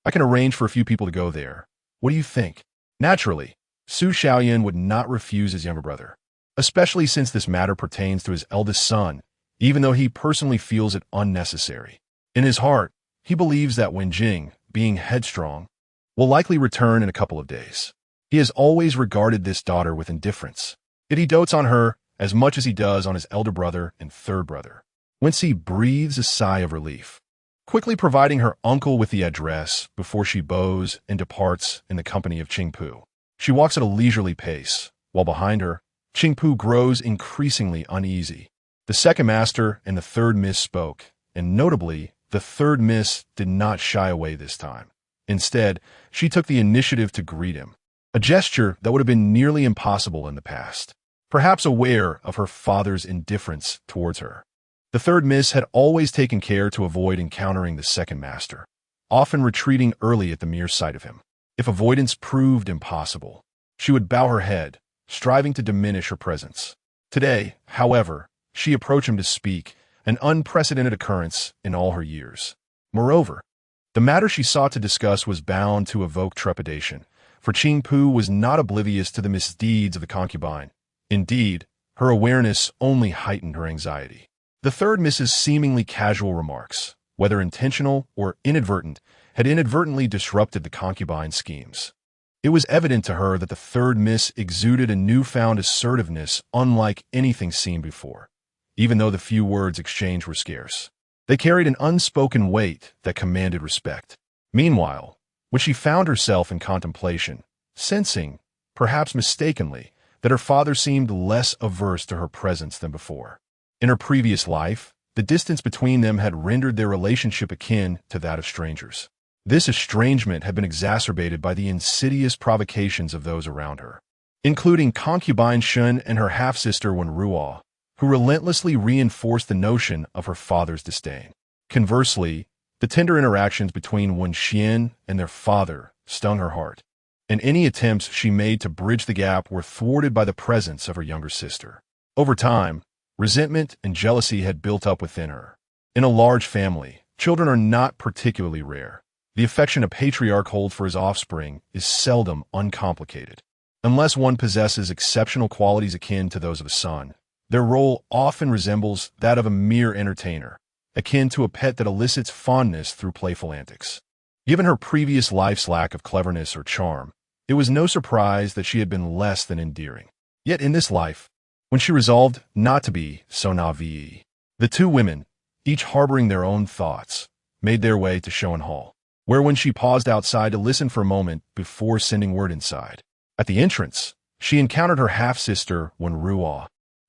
A: I can arrange for a few people to go there. What do you think?" Naturally, Su Xiaoyan would not refuse his younger brother, especially since this matter pertains to his eldest son, even though he personally feels it unnecessary. In his heart, he believes that Wenjing, being headstrong, will likely return in a couple of days. He has always regarded this daughter with indifference, yet he dotes on her as much as he does on his elder brother and third brother. Wenxi breathes a sigh of relief, quickly providing her uncle with the address before she bows and departs in the company of Qingpu. She walks at a leisurely pace, while behind her, Qingpu grows increasingly uneasy. The second master and the third miss spoke, and notably, the third miss did not shy away this time. Instead, she took the initiative to greet him, a gesture that would have been nearly impossible in the past, perhaps aware of her father's indifference towards her. The third miss had always taken care to avoid encountering the second master, often retreating early at the mere sight of him. If avoidance proved impossible, she would bow her head, striving to diminish her presence. Today, however, she approached him to speak, an unprecedented occurrence in all her years. Moreover, the matter she sought to discuss was bound to evoke trepidation, for Qingpu was not oblivious to the misdeeds of the concubine. Indeed, her awareness only heightened her anxiety. The third miss's seemingly casual remarks, whether intentional or inadvertent, had inadvertently disrupted the concubine's schemes. It was evident to her that the third miss exuded a newfound assertiveness unlike anything seen before, even though the few words exchanged were scarce. They carried an unspoken weight that commanded respect. Meanwhile, when she found herself in contemplation, sensing, perhaps mistakenly, that her father seemed less averse to her presence than before. In her previous life, the distance between them had rendered their relationship akin to that of strangers. This estrangement had been exacerbated by the insidious provocations of those around her, including concubine Shun and her half-sister Wenruo, who relentlessly reinforced the notion of her father's disdain. Conversely, the tender interactions between Wenxian and their father stung her heart, and any attempts she made to bridge the gap were thwarted by the presence of her younger sister. Over time, resentment and jealousy had built up within her. In a large family, children are not particularly rare. The affection a patriarch holds for his offspring is seldom uncomplicated. Unless one possesses exceptional qualities akin to those of a son, their role often resembles that of a mere entertainer, akin to a pet that elicits fondness through playful antics. Given her previous life's lack of cleverness or charm, it was no surprise that she had been less than endearing. Yet in this life, when she resolved not to be so naive, the two women, each harboring their own thoughts, made their way to Shoan Hall, where when she paused outside to listen for a moment before sending word inside. At the entrance, she encountered her half-sister Wenruo.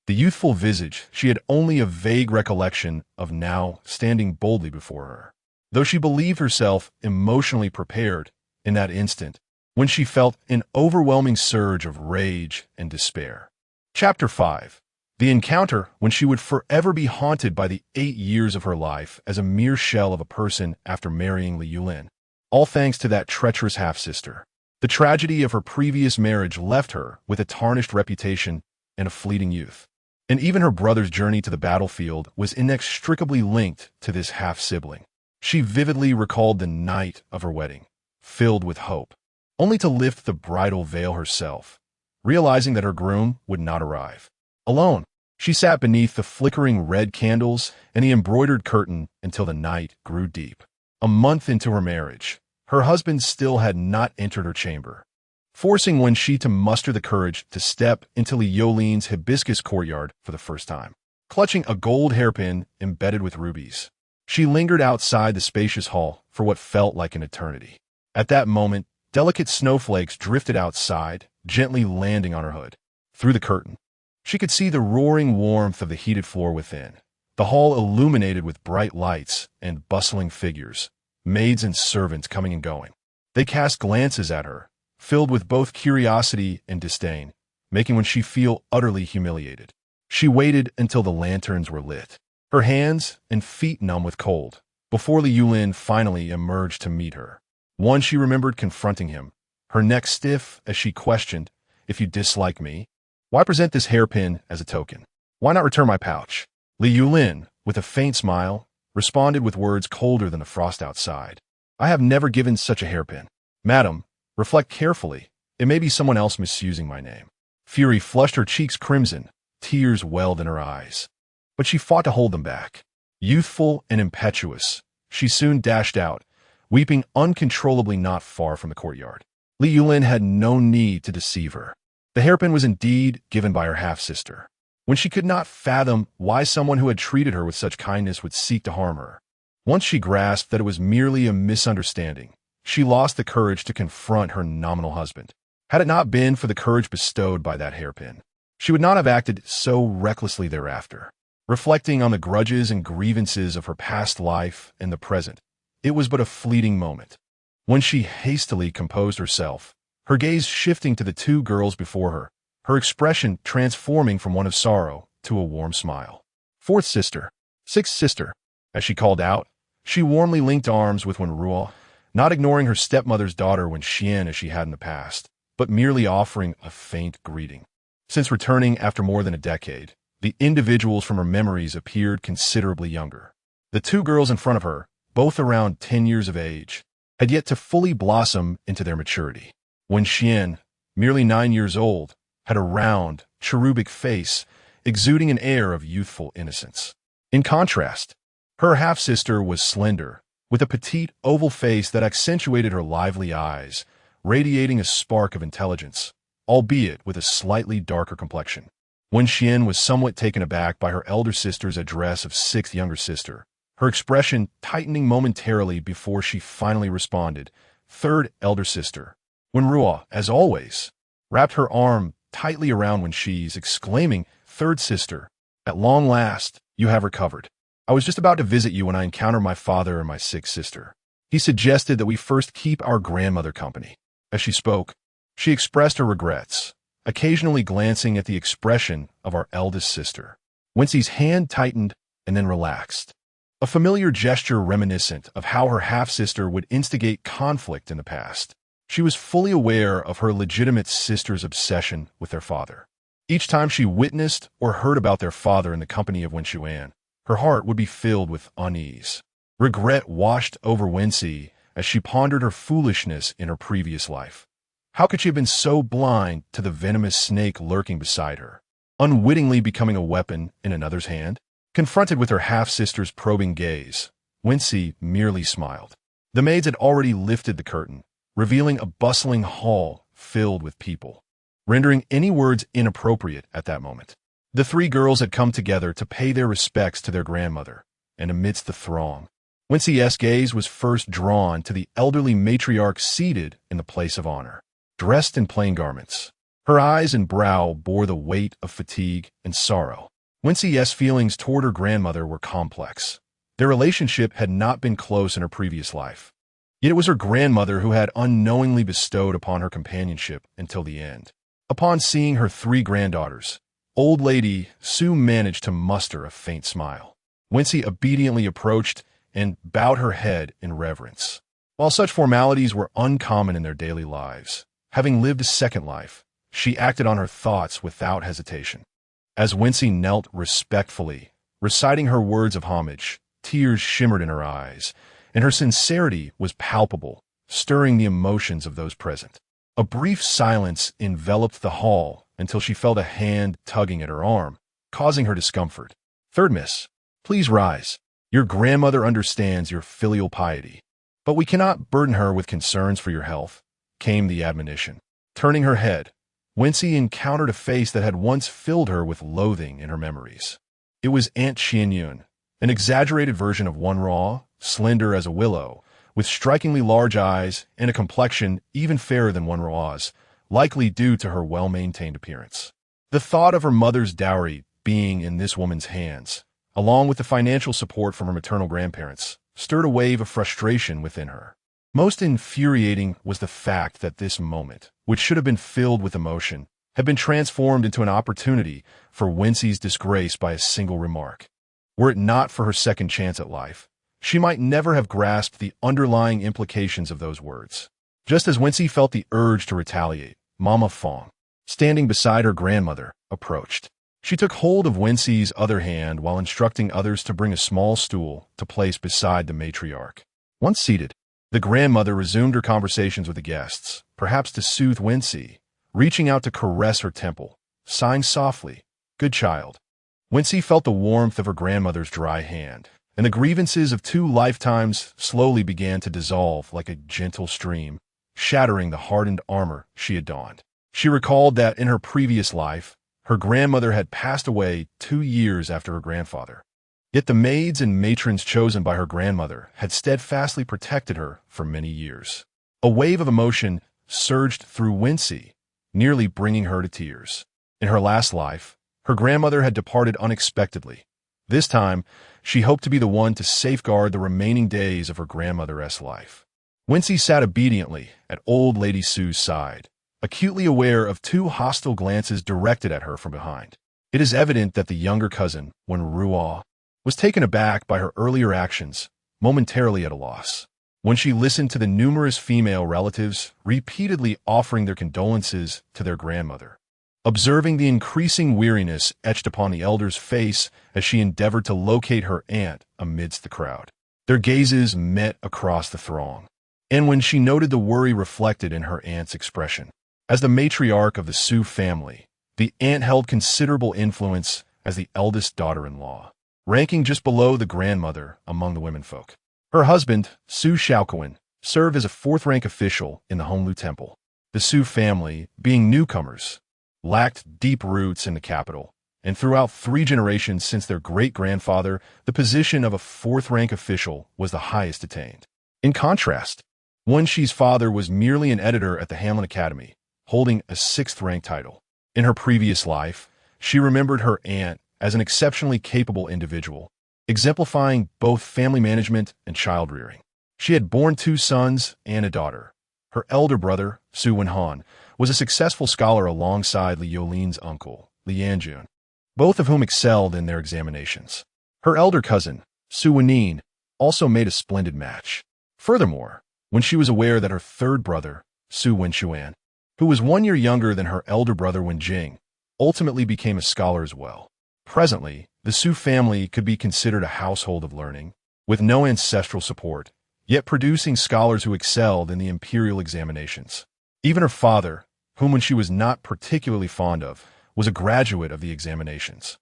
A: The youthful visage she had only a vague recollection of now standing boldly before her, though she believed herself emotionally prepared in that instant when she felt an overwhelming surge of rage and despair. Chapter 5. The encounter when she would forever be haunted by the 8 years of her life as a mere shell of a person after marrying Li Yulin, all thanks to that treacherous half-sister. The tragedy of her previous marriage left her with a tarnished reputation and a fleeting youth. And even her brother's journey to the battlefield was inextricably linked to this half-sibling. She vividly recalled the night of her wedding, filled with hope, only to lift the bridal veil herself, realizing that her groom would not arrive. Alone, she sat beneath the flickering red candles and the embroidered curtain until the night grew deep. A month into her marriage, her husband still had not entered her chamber, forcing Wenxi to muster the courage to step into Li Yulin's hibiscus courtyard for the first time. Clutching a gold hairpin embedded with rubies, she lingered outside the spacious hall for what felt like an eternity. At that moment, delicate snowflakes drifted outside, gently landing on her hood. Through the curtain, she could see the roaring warmth of the heated floor within, the hall illuminated with bright lights and bustling figures, maids and servants coming and going. They cast glances at her, filled with both curiosity and disdain, making Wenxi feel utterly humiliated. She waited until the lanterns were lit, her hands and feet numb with cold, before Li Yulin finally emerged to meet her. One she remembered confronting him, her neck stiff as she questioned, "If you dislike me, why present this hairpin as a token? Why not return my pouch?" Li Yulin, with a faint smile, responded with words colder than the frost outside. "I have never given such a hairpin. Madam, reflect carefully. It may be someone else misusing my name." Fury flushed her cheeks crimson, tears welled in her eyes. But she fought to hold them back. Youthful and impetuous, she soon dashed out, weeping uncontrollably not far from the courtyard. Li Yulin had no need to deceive her. The hairpin was indeed given by her half-sister. When she could not fathom why someone who had treated her with such kindness would seek to harm her. Once she grasped that it was merely a misunderstanding, she lost the courage to confront her nominal husband. Had it not been for the courage bestowed by that hairpin, she would not have acted so recklessly thereafter. Reflecting on the grudges and grievances of her past life and the present, it was but a fleeting moment. When she hastily composed herself, her gaze shifting to the two girls before her, her expression transforming from one of sorrow to a warm smile. "Fourth sister, sixth sister," as she called out, she warmly linked arms with Wenruo, not ignoring her stepmother's daughter Wenxian as she had in the past, but merely offering a faint greeting. Since returning after more than a decade, the individuals from her memories appeared considerably younger. The two girls in front of her, both around 10 years of age, had yet to fully blossom into their maturity. Wenxian, merely 9 years old, had a round, cherubic face, exuding an air of youthful innocence. In contrast, her half-sister was slender, with a petite, oval face that accentuated her lively eyes, radiating a spark of intelligence, albeit with a slightly darker complexion. Wenxian was somewhat taken aback by her elder sister's address of sixth younger sister, her expression tightening momentarily before she finally responded, "Third elder sister." Wenruo, as always, wrapped her arm tightly around Wenxi's, exclaiming, "Third sister, at long last, you have recovered. I was just about to visit you when I encountered my father and my sixth sister. He suggested that we first keep our grandmother company." As she spoke, she expressed her regrets, occasionally glancing at the expression of our eldest sister. Wenxi's hand tightened and then relaxed, a familiar gesture reminiscent of how her half-sister would instigate conflict in the past. She was fully aware of her legitimate sister's obsession with their father. Each time she witnessed or heard about their father in the company of Wenxuan, her heart would be filled with unease. Regret washed over Wenxi as she pondered her foolishness in her previous life. How could she have been so blind to the venomous snake lurking beside her, unwittingly becoming a weapon in another's hand? Confronted with her half-sister's probing gaze, Wenxi merely smiled. The maids had already lifted the curtain, revealing a bustling hall filled with people, rendering any words inappropriate at that moment. The three girls had come together to pay their respects to their grandmother, and amidst the throng, Wenxi's gaze was first drawn to the elderly matriarch seated in the place of honor, dressed in plain garments. Her eyes and brow bore the weight of fatigue and sorrow. Wenxi's feelings toward her grandmother were complex. Their relationship had not been close in her previous life. Yet it was her grandmother who had unknowingly bestowed upon her companionship until the end. Upon seeing her three granddaughters, old lady Su managed to muster a faint smile. Wenxi obediently approached and bowed her head in reverence. While such formalities were uncommon in their daily lives, having lived a second life, she acted on her thoughts without hesitation. As Wenxi knelt respectfully, reciting her words of homage, tears shimmered in her eyes, and her sincerity was palpable, stirring the emotions of those present. A brief silence enveloped the hall until she felt a hand tugging at her arm, causing her discomfort. "Third miss, please rise. Your grandmother understands your filial piety, but we cannot burden her with concerns for your health," came the admonition. Turning her head, Wenxi encountered a face that had once filled her with loathing in her memories. It was Aunt Xianyun, an exaggerated version of Wenruo, slender as a willow, with strikingly large eyes and a complexion even fairer than Wenruo's, likely due to her well-maintained appearance. The thought of her mother's dowry being in this woman's hands, along with the financial support from her maternal grandparents, stirred a wave of frustration within her. Most infuriating was the fact that this moment, which should have been filled with emotion, had been transformed into an opportunity for Wenxi's disgrace by a single remark. Were it not for her second chance at life, she might never have grasped the underlying implications of those words. Just as Wenxi felt the urge to retaliate, Mama Fong, standing beside her grandmother, approached. She took hold of Wenxi's other hand while instructing others to bring a small stool to place beside the matriarch. Once seated, the grandmother resumed her conversations with the guests, perhaps to soothe Wenxi, reaching out to caress her temple, sighing softly, "Good child." Wenxi felt the warmth of her grandmother's dry hand, and the grievances of 2 lifetimes slowly began to dissolve like a gentle stream, shattering the hardened armor she had donned. She recalled that in her previous life, her grandmother had passed away 2 years after her grandfather. Yet the maids and matrons chosen by her grandmother had steadfastly protected her for many years. A wave of emotion surged through Wenxi, nearly bringing her to tears. In her last life, her grandmother had departed unexpectedly. This time, she hoped to be the one to safeguard the remaining days of her grandmother's life. Wenxi sat obediently at Old Lady Su's side, acutely aware of 2 hostile glances directed at her from behind. It is evident that the younger cousin, Wenruo, was taken aback by her earlier actions, momentarily at a loss. When she listened to the numerous female relatives repeatedly offering their condolences to their grandmother, observing the increasing weariness etched upon the elder's face as she endeavored to locate her aunt amidst the crowd. Their gazes met across the throng, and when she noted the worry reflected in her aunt's expression. As the matriarch of the Su family, the aunt held considerable influence as the eldest daughter-in-law, ranking just below the grandmother among the womenfolk. Her husband, Su Shaoquan, served as a 4th-rank official in the Honglu Temple. The Su family, being newcomers, lacked deep roots in the capital, and throughout 3 generations since their great-grandfather, the position of a 4th-rank official was the highest attained. In contrast, Wenxi's father was merely an editor at the Hamlin Academy, holding a 6th-rank title. In her previous life, she remembered her aunt as an exceptionally capable individual, exemplifying both family management and child-rearing. She had borne 2 sons and a daughter. Her elder brother, Su Wenhan, was a successful scholar alongside Li Yolin's uncle, Li Yanjun, both of whom excelled in their examinations. Her elder cousin, Su Wenin, also made a splendid match. Furthermore, when she was aware that her 3rd brother, Su Wenxuan, who was 1 year younger than her elder brother Wenjing, ultimately became a scholar as well. Presently, the Su family could be considered a household of learning, with no ancestral support, yet producing scholars who excelled in the imperial examinations. Even her father, whom when she was not particularly fond of, was a graduate of the examinations.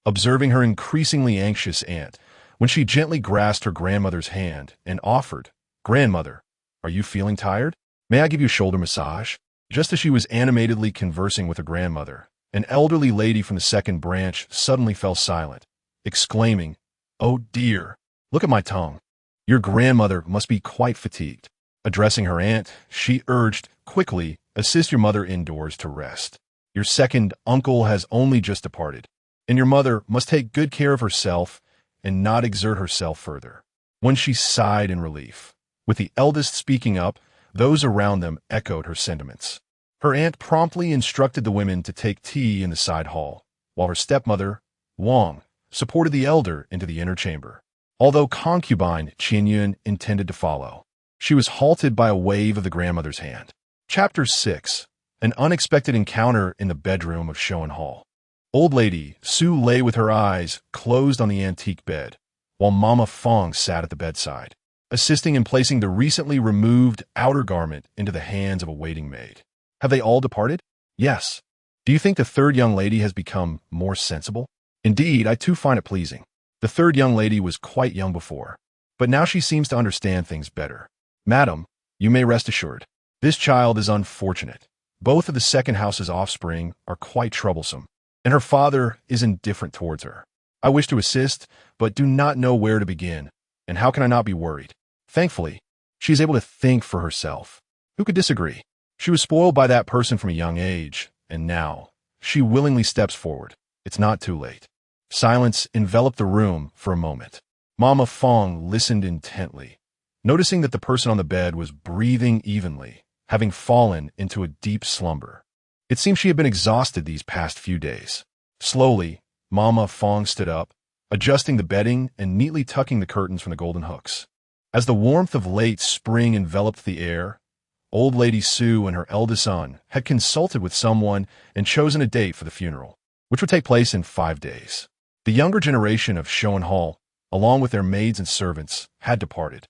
A: Observing her increasingly anxious aunt, when she gently grasped her grandmother's hand and offered, "Grandmother, are you feeling tired? May I give you a shoulder massage?" Just as she was animatedly conversing with her grandmother, an elderly lady from the 2nd branch suddenly fell silent, exclaiming, "Oh dear, look at my tongue. Your grandmother must be quite fatigued." Addressing her aunt, she urged, "Quickly, assist your mother indoors to rest. Your 2nd uncle has only just departed, and your mother must take good care of herself and not exert herself further." When she sighed in relief, with the eldest speaking up, those around them echoed her sentiments. Her aunt promptly instructed the women to take tea in the side hall, while her stepmother, Wang, supported the elder into the inner chamber. Although Concubine Qianyun intended to follow, she was halted by a wave of the grandmother's hand. Chapter 6. An unexpected encounter in the bedroom of Shoan Hall. Old Lady Su lay with her eyes closed on the antique bed, while Mama Fong sat at the bedside, assisting in placing the recently removed outer garment into the hands of a waiting maid. "Have they all departed?" "Yes." "Do you think the 3rd young lady has become more sensible?" "Indeed, I too find it pleasing. The 3rd young lady was quite young before, but now she seems to understand things better. Madam, you may rest assured. This child is unfortunate. Both of the 2nd house's offspring are quite troublesome, and her father is indifferent towards her. I wish to assist, but do not know where to begin, and how can I not be worried? Thankfully, she is able to think for herself. Who could disagree? She was spoiled by that person from a young age, and now she willingly steps forward. It's not too late." Silence enveloped the room for a moment. Mama Fong listened intently, noticing that the person on the bed was breathing evenly, having fallen into a deep slumber. It seemed she had been exhausted these past few days. Slowly, Mama Fong stood up, adjusting the bedding and neatly tucking the curtains from the golden hooks. As the warmth of late spring enveloped the air, old lady Sue and her eldest son had consulted with someone and chosen a date for the funeral, which would take place in 5 days. The younger generation of Shoan Hall, along with their maids and servants, had departed.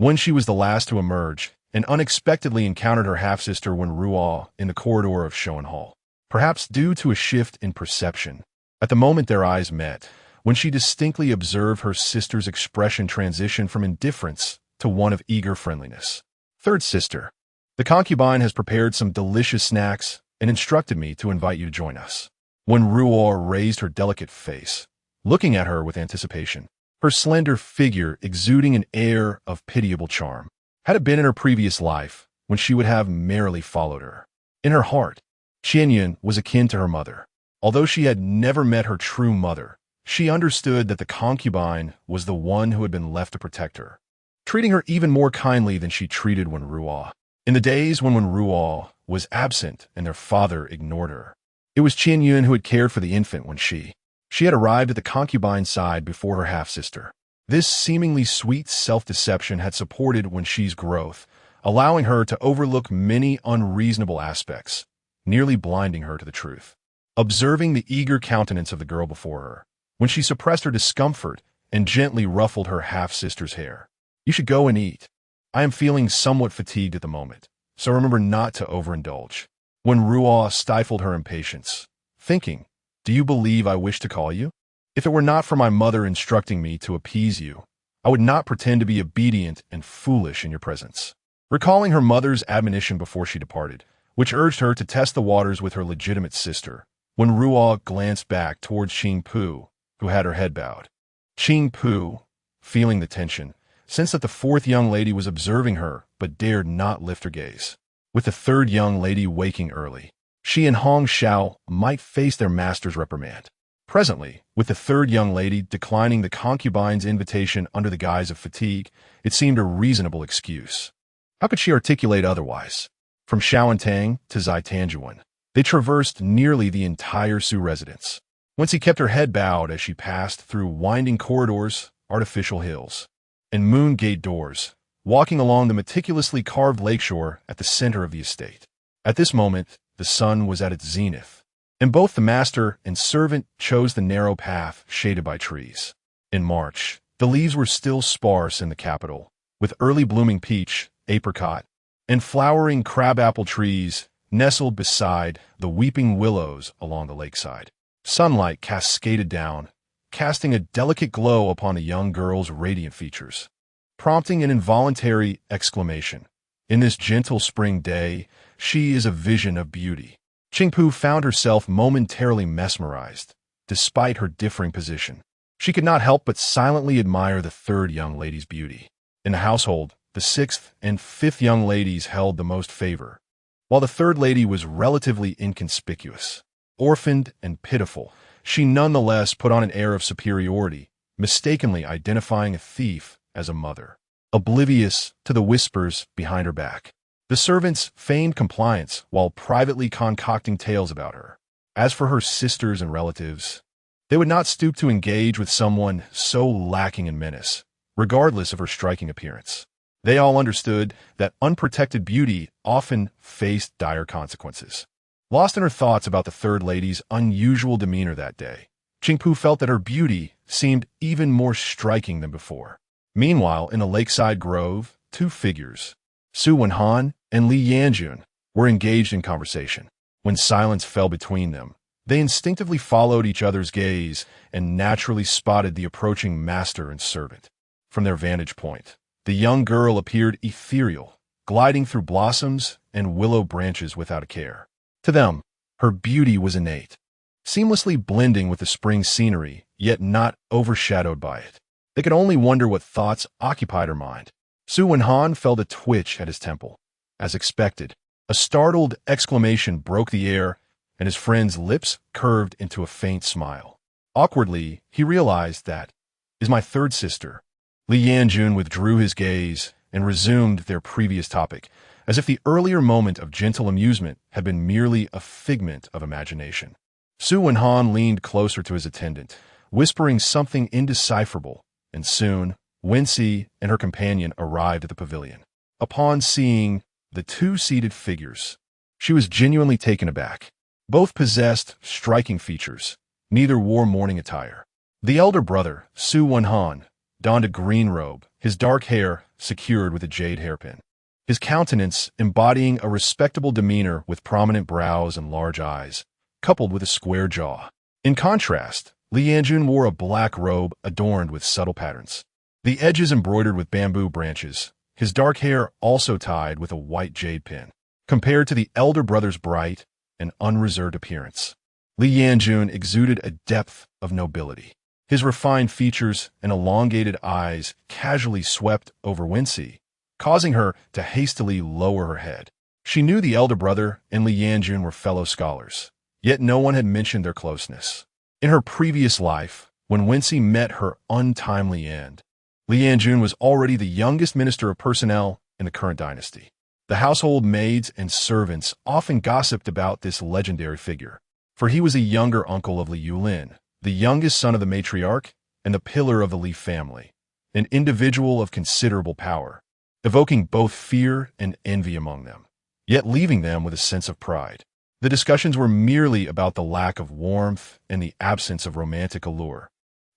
A: Wenxi was the last to emerge and unexpectedly encountered her half-sister Wenruo in the corridor of Shoan Hall. Perhaps due to a shift in perception, at the moment their eyes met, when she distinctly observed her sister's expression transition from indifference to one of eager friendliness. Third sister, the concubine has prepared some delicious snacks and instructed me to invite you to join us. When Ruor raised her delicate face, looking at her with anticipation, her slender figure exuding an air of pitiable charm. Had it been in her previous life, when she would have merrily followed her. In her heart, Qianyun was akin to her mother. Although she had never met her true mother, she understood that the concubine was the one who had been left to protect her, treating her even more kindly than she treated Wenruo. In the days when Wenruo was absent and their father ignored her, it was Qianyun who had cared for the infant when she had arrived at the concubine's side before her half-sister. This seemingly sweet self-deception had supported Wenxi's growth, allowing her to overlook many unreasonable aspects, nearly blinding her to the truth. Observing the eager countenance of the girl before her, when she suppressed her discomfort and gently ruffled her half-sister's hair. You should go and eat. I am feeling somewhat fatigued at the moment, so remember not to overindulge. When Ruo stifled her impatience, thinking, do you believe I wish to call you? If it were not for my mother instructing me to appease you, I would not pretend to be obedient and foolish in your presence. Recalling her mother's admonition before she departed, which urged her to test the waters with her legitimate sister, when Ruo glanced back towards Qing Pu, who had her head bowed. Qing Pu, feeling the tension, sensed that the fourth young lady was observing her but dared not lift her gaze. With the third young lady waking early, she and Hong Xiao might face their master's reprimand. Presently, with the third young lady declining the concubine's invitation under the guise of fatigue, it seemed a reasonable excuse. How could she articulate otherwise? From Shaoantang to Zaitanjuan, they traversed nearly the entire Su residence, whence he kept her head bowed as she passed through winding corridors, artificial hills, and moon gate doors, walking along the meticulously carved lakeshore at the center of the estate. At this moment, the sun was at its zenith, and both the master and servant chose the narrow path shaded by trees. In March, the leaves were still sparse in the capital, with early blooming peach, apricot, and flowering crabapple trees nestled beside the weeping willows along the lakeside. Sunlight cascaded down, casting a delicate glow upon the young girl's radiant features, prompting an involuntary exclamation. In this gentle spring day, she is a vision of beauty. Qingpu found herself momentarily mesmerized, despite her differing position. She could not help but silently admire the third young lady's beauty. In the household, the sixth and fifth young ladies held the most favor, while the third lady was relatively inconspicuous. Orphaned and pitiful, she nonetheless put on an air of superiority, mistakenly identifying a thief as a mother, oblivious to the whispers behind her back. The servants feigned compliance while privately concocting tales about her. As for her sisters and relatives, they would not stoop to engage with someone so lacking in menace, regardless of her striking appearance. They all understood that unprotected beauty often faced dire consequences. Lost in her thoughts about the third lady's unusual demeanor that day, Qingpu felt that her beauty seemed even more striking than before. Meanwhile, in a lakeside grove, two figures, Su Wenhan and Li Yanjun, were engaged in conversation. When silence fell between them, they instinctively followed each other's gaze and naturally spotted the approaching master and servant. From their vantage point, the young girl appeared ethereal, gliding through blossoms and willow branches without a care. To them, her beauty was innate, seamlessly blending with the spring scenery, yet not overshadowed by it. They could only wonder what thoughts occupied her mind. Su Wenhan felt a twitch at his temple. As expected, a startled exclamation broke the air, and his friend's lips curved into a faint smile. Awkwardly, he realized that, is my third sister. Li Yanjun withdrew his gaze and resumed their previous topic, as if the earlier moment of gentle amusement had been merely a figment of imagination. Su Wenhan leaned closer to his attendant, whispering something indecipherable, and soon Wenxi and her companion arrived at the pavilion. Upon seeing the two seated figures, she was genuinely taken aback. Both possessed striking features. Neither wore mourning attire. The elder brother, Su Wenhan, donned a green robe, his dark hair secured with a jade hairpin. His countenance embodying a respectable demeanor with prominent brows and large eyes, coupled with a square jaw. In contrast, Li Yanjun wore a black robe adorned with subtle patterns, the edges embroidered with bamboo branches, his dark hair also tied with a white jade pin. Compared to the elder brother's bright and unreserved appearance, Li Yanjun exuded a depth of nobility. His refined features and elongated eyes casually swept over Wenxi, causing her to hastily lower her head. She knew the elder brother and Li Yanjun were fellow scholars, yet no one had mentioned their closeness. In her previous life, when Wenxi met her untimely end, Li Yanjun was already the youngest minister of personnel in the current dynasty. The household maids and servants often gossiped about this legendary figure, for he was a younger uncle of Li Yulin, the youngest son of the matriarch and the pillar of the Li family, an individual of considerable power, evoking both fear and envy among them, yet leaving them with a sense of pride. The discussions were merely about the lack of warmth and the absence of romantic allure.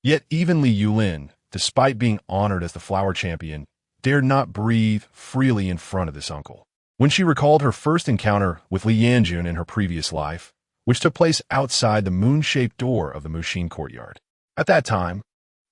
A: Yet even Li Yulin, despite being honored as the flower champion, dared not breathe freely in front of this uncle. When she recalled her first encounter with Li Yanjun in her previous life, which took place outside the moon-shaped door of the Mushin courtyard. At that time,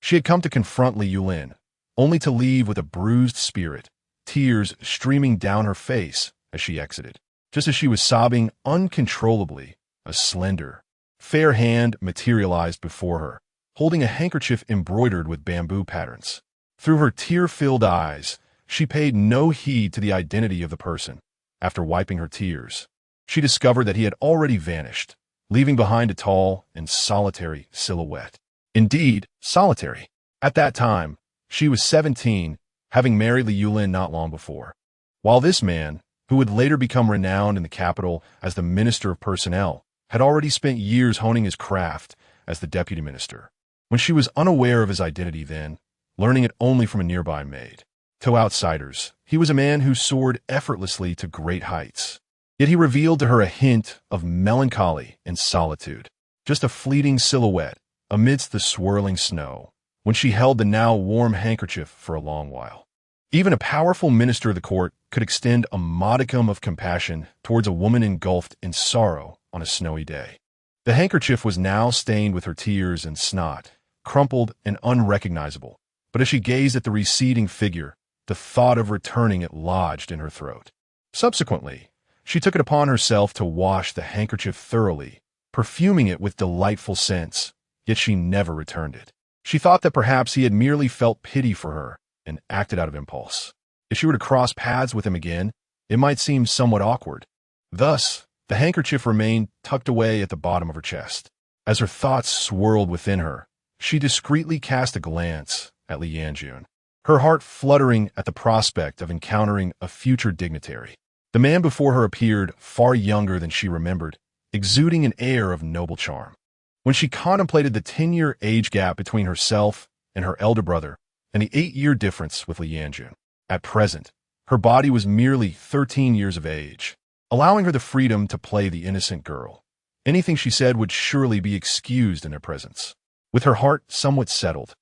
A: she had come to confront Li Yulin, only to leave with a bruised spirit, tears streaming down her face as she exited. Just as she was sobbing uncontrollably, a slender, fair hand materialized before her, holding a handkerchief embroidered with bamboo patterns. Through her tear-filled eyes, she paid no heed to the identity of the person. After wiping her tears, she discovered that he had already vanished, leaving behind a tall and solitary silhouette. Indeed, solitary. At that time, she was 17, having married Li Yulin not long before. While this man, who would later become renowned in the capital as the Minister of Personnel, had already spent years honing his craft as the deputy minister. When she was unaware of his identity then, learning it only from a nearby maid. To outsiders, he was a man who soared effortlessly to great heights. Yet he revealed to her a hint of melancholy and solitude, just a fleeting silhouette amidst the swirling snow, when she held the now warm handkerchief for a long while. Even a powerful minister of the court could extend a modicum of compassion towards a woman engulfed in sorrow on a snowy day. The handkerchief was now stained with her tears and snot, crumpled and unrecognizable, but as she gazed at the receding figure, the thought of returning it lodged in her throat. Subsequently, she took it upon herself to wash the handkerchief thoroughly, perfuming it with delightful scents, yet she never returned it. She thought that perhaps he had merely felt pity for her and acted out of impulse. If she were to cross paths with him again, it might seem somewhat awkward. Thus, the handkerchief remained tucked away at the bottom of her chest. As her thoughts swirled within her, she discreetly cast a glance at Li Yanjun, her heart fluttering at the prospect of encountering a future dignitary. The man before her appeared far younger than she remembered, exuding an air of noble charm. When she contemplated the 10-year age gap between herself and her elder brother, and the 8-year difference with Li Yanjun, at present, her body was merely 13 years of age, allowing her the freedom to play the innocent girl. Anything she said would surely be excused in their presence. With her heart somewhat settled,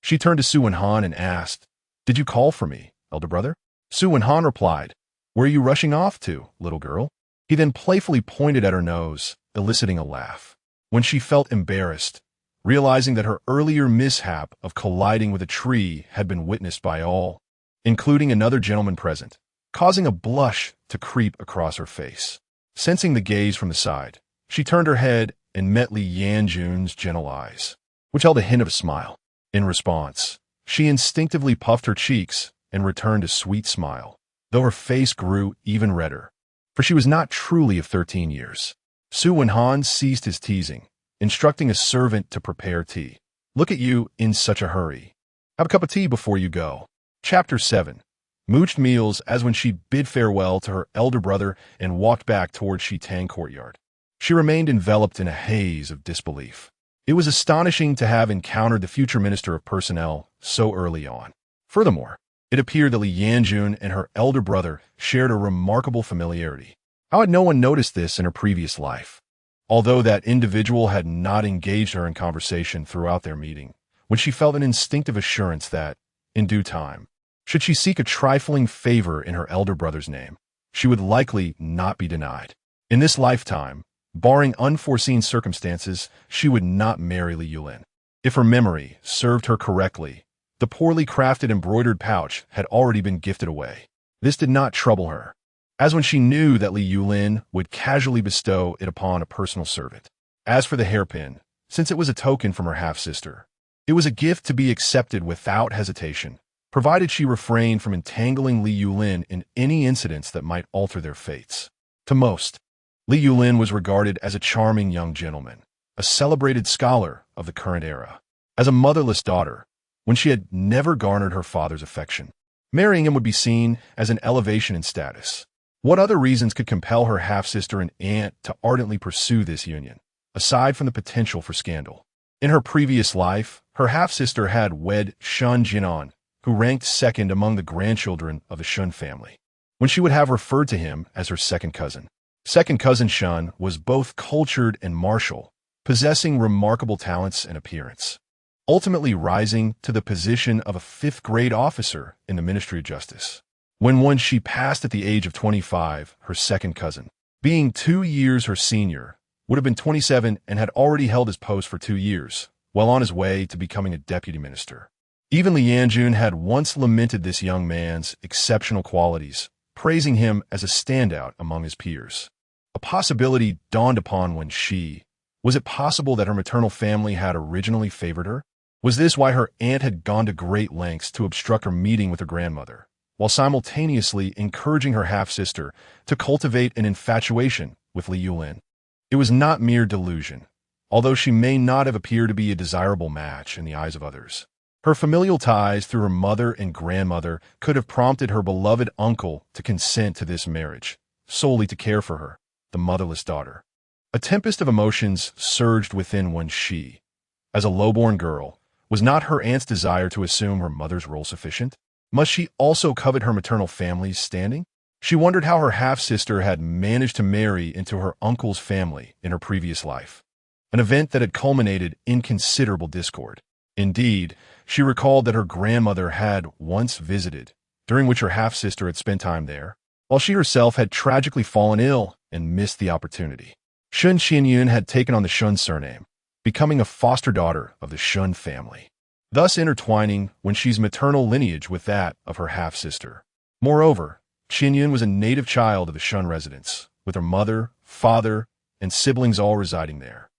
A: she turned to Su Wenhan and asked, "Did you call for me, elder brother?" Su Wenhan replied, "Where are you rushing off to, little girl?" He then playfully pointed at her nose, eliciting a laugh. When she felt embarrassed, realizing that her earlier mishap of colliding with a tree had been witnessed by all, including another gentleman present, causing a blush to creep across her face. Sensing the gaze from the side, she turned her head and met Li Yanjun's gentle eyes, which held a hint of a smile. In response, she instinctively puffed her cheeks and returned a sweet smile, though her face grew even redder, for she was not truly of 13 years. Su Wenhan ceased his teasing, instructing a servant to prepare tea. "Look at you in such a hurry. Have a cup of tea before you go." Chapter 7. mooched meals as when she bid farewell to her elder brother and walked back towards Shitang courtyard. She remained enveloped in a haze of disbelief. It was astonishing to have encountered the future Minister of Personnel so early on. Furthermore, it appeared that Li Yanjun and her elder brother shared a remarkable familiarity. How had no one noticed this in her previous life? Although that individual had not engaged her in conversation throughout their meeting, when she felt an instinctive assurance that, in due time, should she seek a trifling favor in her elder brother's name, she would likely not be denied. In this lifetime, barring unforeseen circumstances, she would not marry Li Yulin. If her memory served her correctly, the poorly crafted embroidered pouch had already been gifted away. This did not trouble her, as when she knew that Li Yulin would casually bestow it upon a personal servant. As for the hairpin, since it was a token from her half-sister, it was a gift to be accepted without hesitation, provided she refrained from entangling Li Yulin in any incidents that might alter their fates. To most, Li Yulin was regarded as a charming young gentleman, a celebrated scholar of the current era. As a motherless daughter, when she had never garnered her father's affection, marrying him would be seen as an elevation in status. What other reasons could compel her half-sister and aunt to ardently pursue this union, aside from the potential for scandal? In her previous life, her half-sister had wed Shun Jinan, who ranked second among the grandchildren of the Shun family, when she would have referred to him as her second cousin. Second cousin Shun was both cultured and martial, possessing remarkable talents and appearance, ultimately rising to the position of a fifth-grade officer in the Ministry of Justice. When Wenxi passed at the age of 25, her second cousin, being 2 years her senior, would have been 27 and had already held his post for 2 years, while on his way to becoming a deputy minister. Even Li Yanjun had once lamented this young man's exceptional qualities, praising him as a standout among his peers. A possibility dawned upon Wenxi. Was it possible that her maternal family had originally favored her? Was this why her aunt had gone to great lengths to obstruct her meeting with her grandmother, while simultaneously encouraging her half-sister to cultivate an infatuation with Li Yulin? It was not mere delusion, although she may not have appeared to be a desirable match in the eyes of others. Her familial ties through her mother and grandmother could have prompted her beloved uncle to consent to this marriage, solely to care for her, the motherless daughter. A tempest of emotions surged within Wenxi. As a lowborn girl, was not her aunt's desire to assume her mother's role sufficient? Must she also covet her maternal family's standing? She wondered how her half-sister had managed to marry into her uncle's family in her previous life, an event that had culminated in considerable discord. Indeed, she recalled that her grandmother had once visited, during which her half-sister had spent time there, while she herself had tragically fallen ill and missed the opportunity. Shun Qianyun had taken on the Shun surname, becoming a foster daughter of the Shun family, thus intertwining Wenxi's maternal lineage with that of her half-sister. Moreover, Qianyun was a native child of the Shun residence, with her mother, father, and siblings all residing there,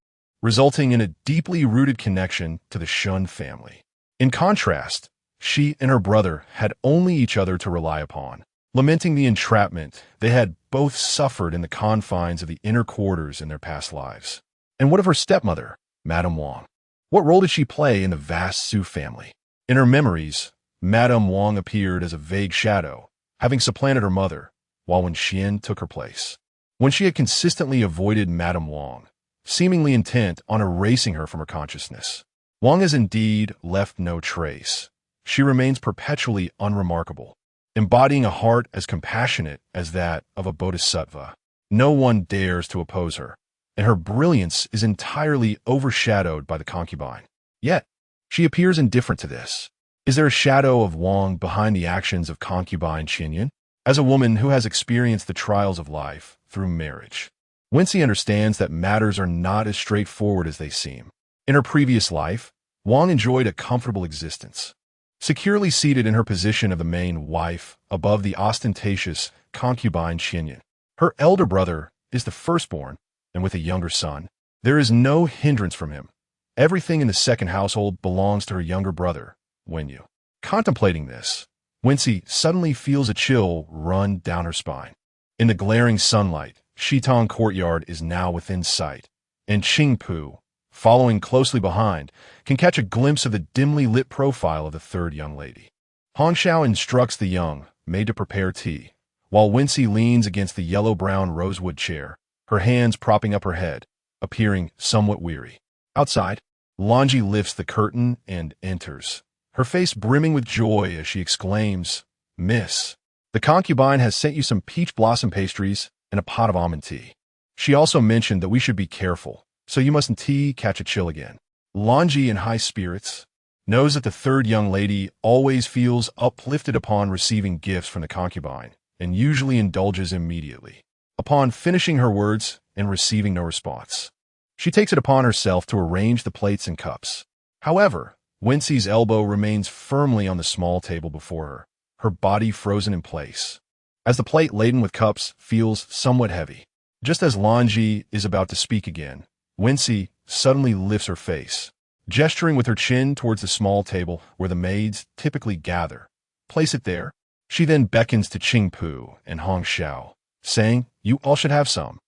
A: resulting in a deeply rooted connection to the Shun family. In contrast, she and her brother had only each other to rely upon, lamenting the entrapment they had both suffered in the confines of the inner quarters in their past lives. And what of her stepmother, Madame Wang? What role did she play in the vast Su family? In her memories, Madame Wang appeared as a vague shadow, having supplanted her mother, while Wenxian took her place. When she had consistently avoided Madame Wang, seemingly intent on erasing her from her consciousness, Wang has indeed left no trace. She remains perpetually unremarkable, embodying a heart as compassionate as that of a bodhisattva. No one dares to oppose her, and her brilliance is entirely overshadowed by the concubine. Yet, she appears indifferent to this. Is there a shadow of Wang behind the actions of concubine Qianyun? As a woman who has experienced the trials of life through marriage, Wenxi understands that matters are not as straightforward as they seem. In her previous life, Wang enjoyed a comfortable existence, securely seated in her position of the main wife above the ostentatious concubine Qianyun. Her elder brother is the firstborn, and with a younger son, there is no hindrance from him. Everything in the second household belongs to her younger brother, Wenyu. Contemplating this, Wenxi suddenly feels a chill run down her spine. In the glaring sunlight, Shitang courtyard is now within sight, and Qingpu, following closely behind, can catch a glimpse of the dimly lit profile of the third young lady. Hongxiao instructs the young, made to prepare tea, while Wenxi leans against the yellow-brown rosewood chair, her hands propping up her head, appearing somewhat weary. Outside, Longi lifts the curtain and enters, her face brimming with joy as she exclaims, "Miss, the concubine has sent you some peach blossom pastries and a pot of almond tea. She also mentioned that we should be careful, so you mustn't catch a chill again." Longi, in high spirits, knows that the third young lady always feels uplifted upon receiving gifts from the concubine, and usually indulges immediately, upon finishing her words and receiving no response. She takes it upon herself to arrange the plates and cups. However, Wenxi's elbow remains firmly on the small table before her, her body frozen in place, as the plate laden with cups feels somewhat heavy. Just as Longi is about to speak again, Wenxi suddenly lifts her face, gesturing with her chin towards the small table where the maids typically gather. "Place it there." She then beckons to Qingpu and Hong Xiao, saying, "You all should have some.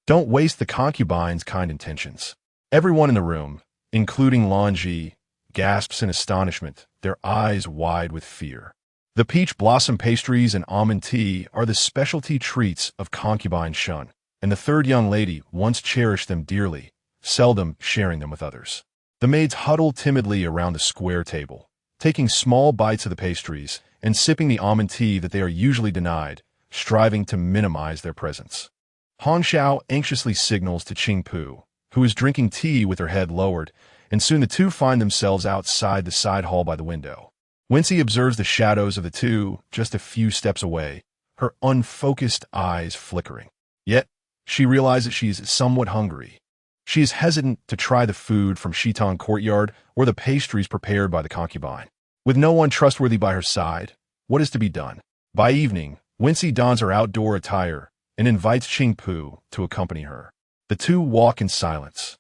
A: Don't waste the concubine's kind intentions." Everyone in the room, including Longi, gasps in astonishment, their eyes wide with fear. The peach blossom pastries and almond tea are the specialty treats of concubine Shun, and the third young lady once cherished them dearly, seldom sharing them with others. The maids huddle timidly around the square table, taking small bites of the pastries and sipping the almond tea that they are usually denied, striving to minimize their presence. Hong Xiao anxiously signals to Qingpu, who is drinking tea with her head lowered, and soon the two find themselves outside the side hall by the window. Wenxi observes the shadows of the two just a few steps away, her unfocused eyes flickering. Yet, she realizes she is somewhat hungry. She is hesitant to try the food from Shitong courtyard or the pastries prepared by the concubine. With no one trustworthy by her side, what is to be done? By evening, Wenxi dons her outdoor attire and invites Qingpu to accompany her. The two walk in silence,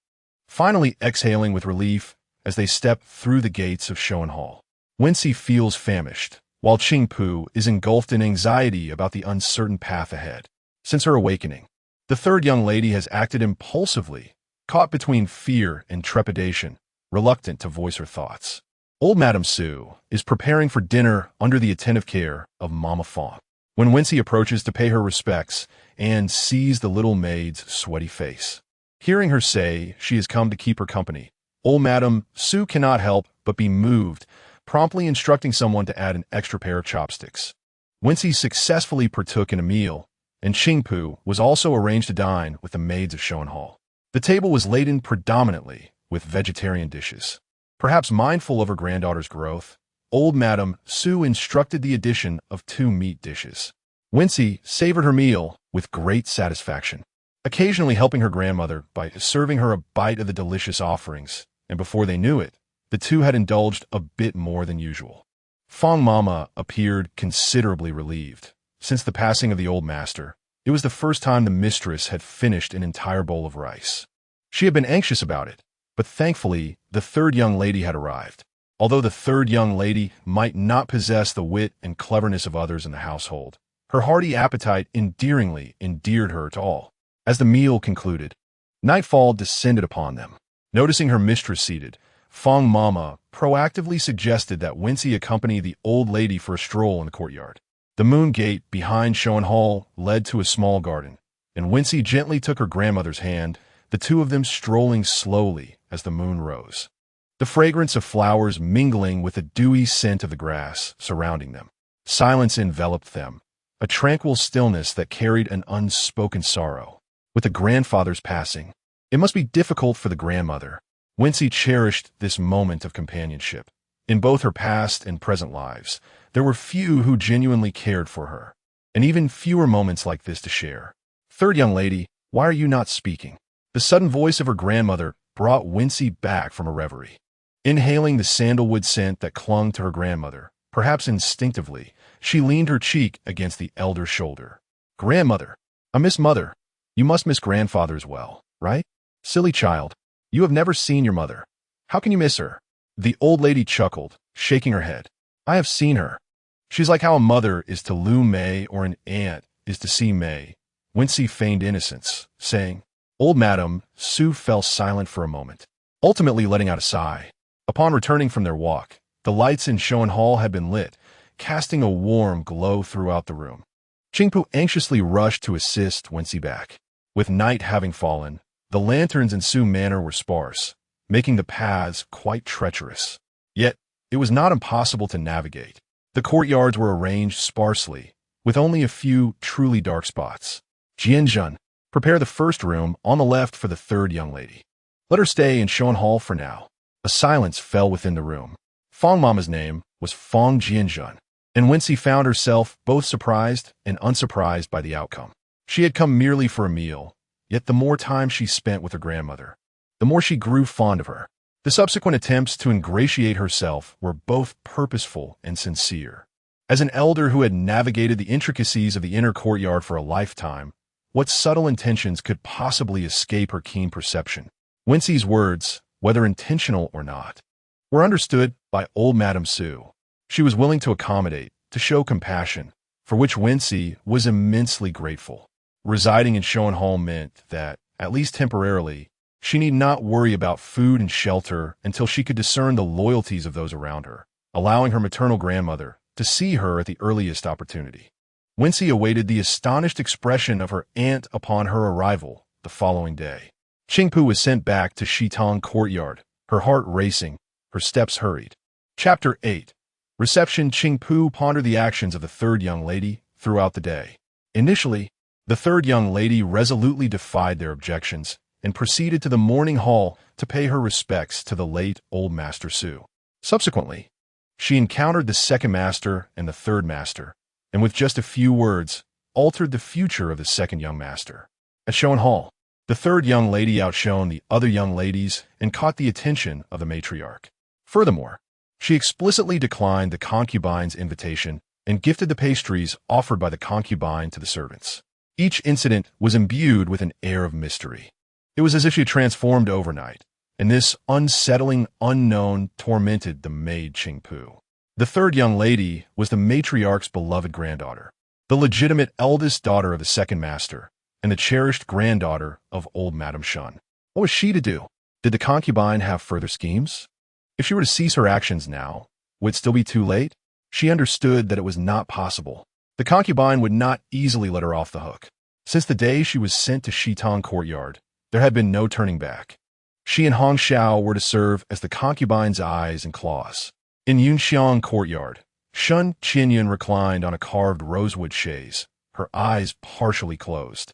A: finally exhaling with relief as they step through the gates of Shoan Hall. Wenxi feels famished, while Qingpu is engulfed in anxiety about the uncertain path ahead. Since her awakening, the third young lady has acted impulsively, caught between fear and trepidation, reluctant to voice her thoughts. Old Madame Su is preparing for dinner under the attentive care of Mama Fong. When Wenxi approaches to pay her respects and sees the little maid's sweaty face, hearing her say she has come to keep her company, old Madame Su cannot help but be moved, promptly instructing someone to add an extra pair of chopsticks. Wenxi successfully partook in a meal, and Qingpu was also arranged to dine with the maids of Shoan Hall. The table was laden predominantly with vegetarian dishes. Perhaps mindful of her granddaughter's growth, old Madame Su instructed the addition of 2 meat dishes. Wenxi savored her meal with great satisfaction, occasionally helping her grandmother by serving her a bite of the delicious offerings, and before they knew it, the two had indulged a bit more than usual. Fong Mama appeared considerably relieved. Since the passing of the old master, it was the first time the mistress had finished an entire bowl of rice. She had been anxious about it, but thankfully the third young lady had arrived. Although the third young lady might not possess the wit and cleverness of others in the household, her hearty appetite endearingly endeared her to all. As the meal concluded, nightfall descended upon them. Noticing her mistress seated, Fong Mama proactively suggested that Wenxi accompany the old lady for a stroll in the courtyard. The moon gate behind Shoan Hall led to a small garden, and Wenxi gently took her grandmother's hand, the two of them strolling slowly as the moon rose, the fragrance of flowers mingling with the dewy scent of the grass surrounding them. Silence enveloped them, a tranquil stillness that carried an unspoken sorrow. With the grandfather's passing, it must be difficult for the grandmother. Wenxi cherished this moment of companionship. In both her past and present lives, there were few who genuinely cared for her, and even fewer moments like this to share. "Third young lady, why are you not speaking?" The sudden voice of her grandmother brought Wenxi back from a reverie. Inhaling the sandalwood scent that clung to her grandmother, perhaps instinctively, she leaned her cheek against the elder's shoulder. "Grandmother, I miss mother. You must miss grandfather as well, right? Silly child, you have never seen your mother. How can you miss her?" The old lady chuckled, shaking her head. "I have seen her. She's like how a mother is to Lu Mei or an aunt is to Si Mei." Wenxi feigned innocence, saying. Old Madame Su fell silent for a moment, ultimately letting out a sigh. Upon returning from their walk, the lights in Shoan Hall had been lit, casting a warm glow throughout the room. Qingpu anxiously rushed to assist Wenxi back. With night having fallen, the lanterns in Su Manor were sparse, making the paths quite treacherous. Yet, it was not impossible to navigate. The courtyards were arranged sparsely, with only a few truly dark spots. Jianzhen, prepare the first room on the left for the third young lady. Let her stay in Shuan Hall for now. A silence fell within the room. Fong Mama's name was Fong Jianzhen, and Wenxi found herself both surprised and unsurprised by the outcome. She had come merely for a meal, yet the more time she spent with her grandmother, the more she grew fond of her. The subsequent attempts to ingratiate herself were both purposeful and sincere. As an elder who had navigated the intricacies of the inner courtyard for a lifetime, what subtle intentions could possibly escape her keen perception? Wenxi's words, whether intentional or not, were understood by old Madame Su. She was willing to accommodate, to show compassion, for which Wenxi was immensely grateful. Residing in Shuan Hall meant that, at least temporarily, she need not worry about food and shelter until she could discern the loyalties of those around her, allowing her maternal grandmother to see her at the earliest opportunity. Wenxi awaited the astonished expression of her aunt upon her arrival the following day. Qingpu was sent back to Shitong Courtyard, her heart racing, her steps hurried. Chapter 8. Reception. Qingpu pondered the actions of the third young lady throughout the day. Initially, the third young lady resolutely defied their objections and proceeded to the morning hall to pay her respects to the late old Master Su. Subsequently, she encountered the second master and the third master, and with just a few words, altered the future of the second young master. At Shuan Hall, the third young lady outshone the other young ladies and caught the attention of the matriarch. Furthermore, she explicitly declined the concubine's invitation and gifted the pastries offered by the concubine to the servants. Each incident was imbued with an air of mystery. It was as if she had transformed overnight, and this unsettling unknown tormented the maid Qingpu. The third young lady was the matriarch's beloved granddaughter, the legitimate eldest daughter of the second master, and the cherished granddaughter of old Madame Shun. What was she to do? Did the concubine have further schemes? If she were to cease her actions now, would it still be too late? She understood that it was not possible. The concubine would not easily let her off the hook. Since the day she was sent to Shitong Courtyard, there had been no turning back. She and Hong Xiao were to serve as the concubine's eyes and claws. In Yunxiang Courtyard, Shun Qinyun reclined on a carved rosewood chaise, her eyes partially closed,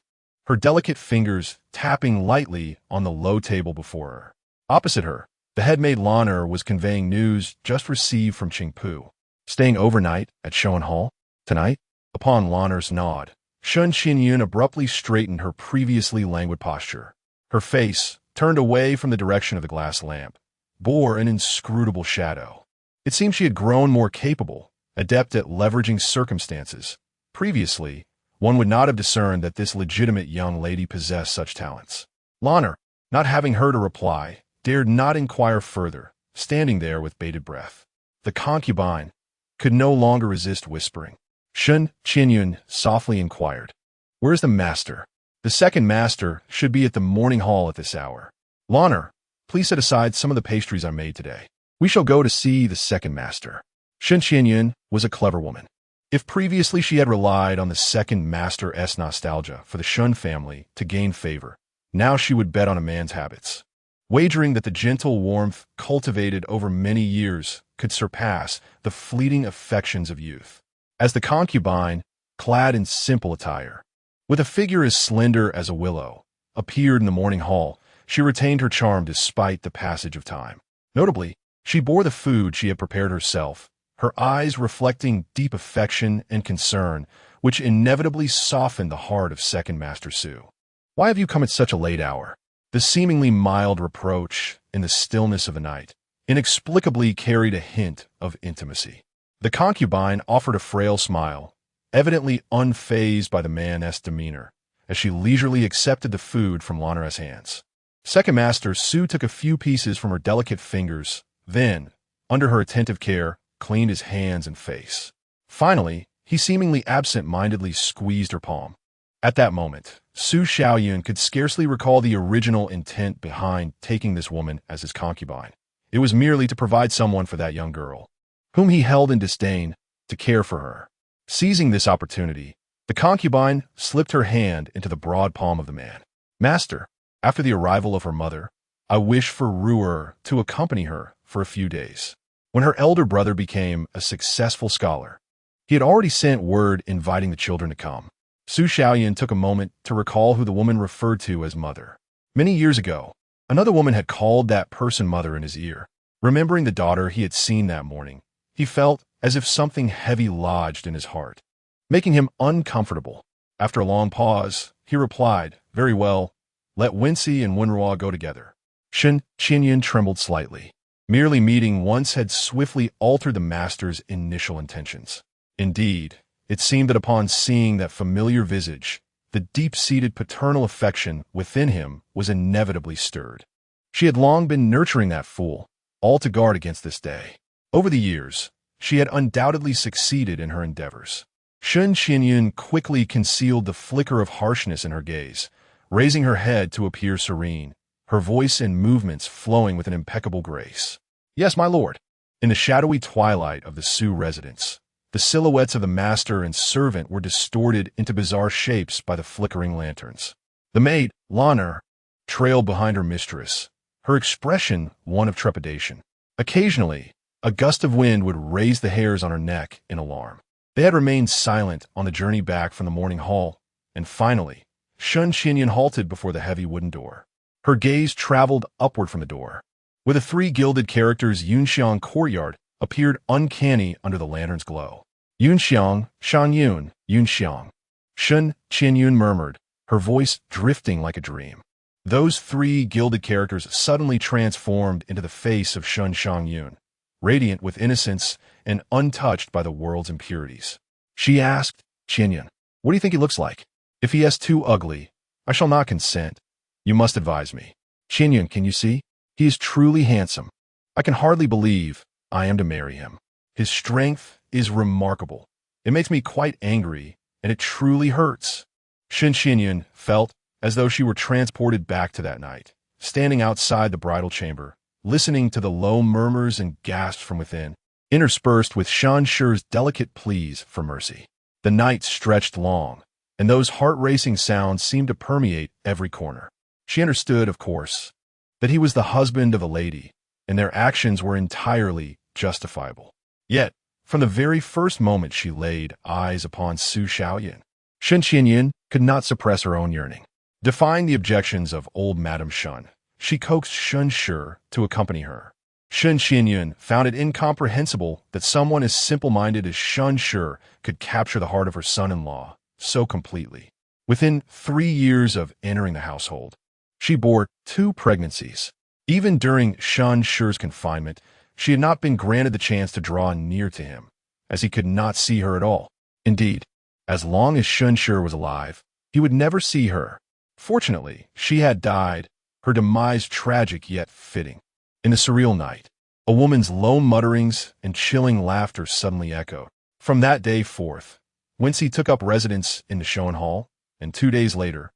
A: her delicate fingers tapping lightly on the low table before her. Opposite her, the headmaid Lan'er was conveying news just received from Qingpu. Staying overnight at Shuan Hall? Tonight? Upon Lan'er's nod, Shun Qinyun abruptly straightened her previously languid posture. Her face, turned away from the direction of the glass lamp, bore an inscrutable shadow. It seemed she had grown more capable, adept at leveraging circumstances. Previously, one would not have discerned that this legitimate young lady possessed such talents. Lan'er, not having heard a reply, dared not inquire further, standing there with bated breath. The concubine could no longer resist whispering. Shun Qinyun softly inquired, "Where is the master?" "The second master should be at the morning hall at this hour." "Lan'er, please set aside some of the pastries I made today. We shall go to see the second master." Shun Qinyun was a clever woman. If previously she had relied on the second master's nostalgia for the Shun family to gain favor, now she would bet on a man's habits, wagering that the gentle warmth cultivated over many years could surpass the fleeting affections of youth. As the concubine, clad in simple attire, with a figure as slender as a willow, appeared in the morning hall, she retained her charm despite the passage of time. Notably, she bore the food she had prepared herself, her eyes reflecting deep affection and concern, which inevitably softened the heart of second Master Su. "Why have you come at such a late hour?" The seemingly mild reproach in the stillness of the night inexplicably carried a hint of intimacy. The concubine offered a frail smile, evidently unfazed by the man's demeanor, as she leisurely accepted the food from Lan'er's hands. Second Master Su took a few pieces from her delicate fingers, then, under her attentive care, cleaned his hands and face. Finally, he seemingly absent-mindedly squeezed her palm. At that moment, Su Xiaoyun could scarcely recall the original intent behind taking this woman as his concubine. It was merely to provide someone for that young girl, whom he held in disdain, to care for her. Seizing this opportunity, the concubine slipped her hand into the broad palm of the man. Master, after the arrival of her mother, I wish for Ruer to accompany her for a few days. When her elder brother became a successful scholar, he had already sent word inviting the children to come. Su Xiaoyan took a moment to recall who the woman referred to as mother. Many years ago, another woman had called that person mother in his ear. Remembering the daughter he had seen that morning, he felt as if something heavy lodged in his heart, making him uncomfortable. After a long pause, he replied, "Very well, let Wenxi and Wenhua go together." Shen Qinyan trembled slightly. Merely meeting once had swiftly altered the master's initial intentions. Indeed, it seemed that upon seeing that familiar visage, the deep-seated paternal affection within him was inevitably stirred. She had long been nurturing that fool, all to guard against this day. Over the years, she had undoubtedly succeeded in her endeavors. Shen Xinyun quickly concealed the flicker of harshness in her gaze, raising her head to appear serene, her voice and movements flowing with an impeccable grace. "Yes, my lord." In the shadowy twilight of the Su residence, the silhouettes of the master and servant were distorted into bizarre shapes by the flickering lanterns. The maid, Lanner, trailed behind her mistress, her expression one of trepidation. Occasionally, a gust of wind would raise the hairs on her neck in alarm. They had remained silent on the journey back from the morning hall, and finally, Shen Xinyun halted before the heavy wooden door. Her gaze traveled upward from the door, where the three gilded characters Yunxiang courtyard appeared uncanny under the lantern's glow. "Yunxiang, Shanyun, Yunxiang," Shen Qinyun murmured, her voice drifting like a dream. Those three gilded characters suddenly transformed into the face of Shen Shangyun, radiant with innocence and untouched by the world's impurities. She asked, "Qinyun, what do you think he looks like? If he is too ugly, I shall not consent. You must advise me." "Qinyun, can you see? He is truly handsome. I can hardly believe I am to marry him. His strength is remarkable. It makes me quite angry, and it truly hurts." Shen Qinyun felt as though she were transported back to that night, standing outside the bridal chamber, listening to the low murmurs and gasps from within, interspersed with Shan Shi's delicate pleas for mercy. The night stretched long, and those heart-racing sounds seemed to permeate every corner. She understood, of course, that he was the husband of a lady, and their actions were entirely justifiable. Yet, from the very first moment she laid eyes upon Su Xiaoyan, Shen Qinyun could not suppress her own yearning. Defying the objections of old Madame Shen, she coaxed Shen Shi to accompany her. Shen Qinyun found it incomprehensible that someone as simple-minded as Shen Shi could capture the heart of her son-in-law so completely. Within 3 years of entering the household, she bore 2 pregnancies. Even during Shen Shi's confinement, she had not been granted the chance to draw near to him, as he could not see her at all. Indeed, as long as Shen Shi was alive, he would never see her. Fortunately, she had died, her demise tragic yet fitting. In the surreal night, a woman's low mutterings and chilling laughter suddenly echoed. From that day forth, Wenxi took up residence in the Shoan Hall, and 2 days later,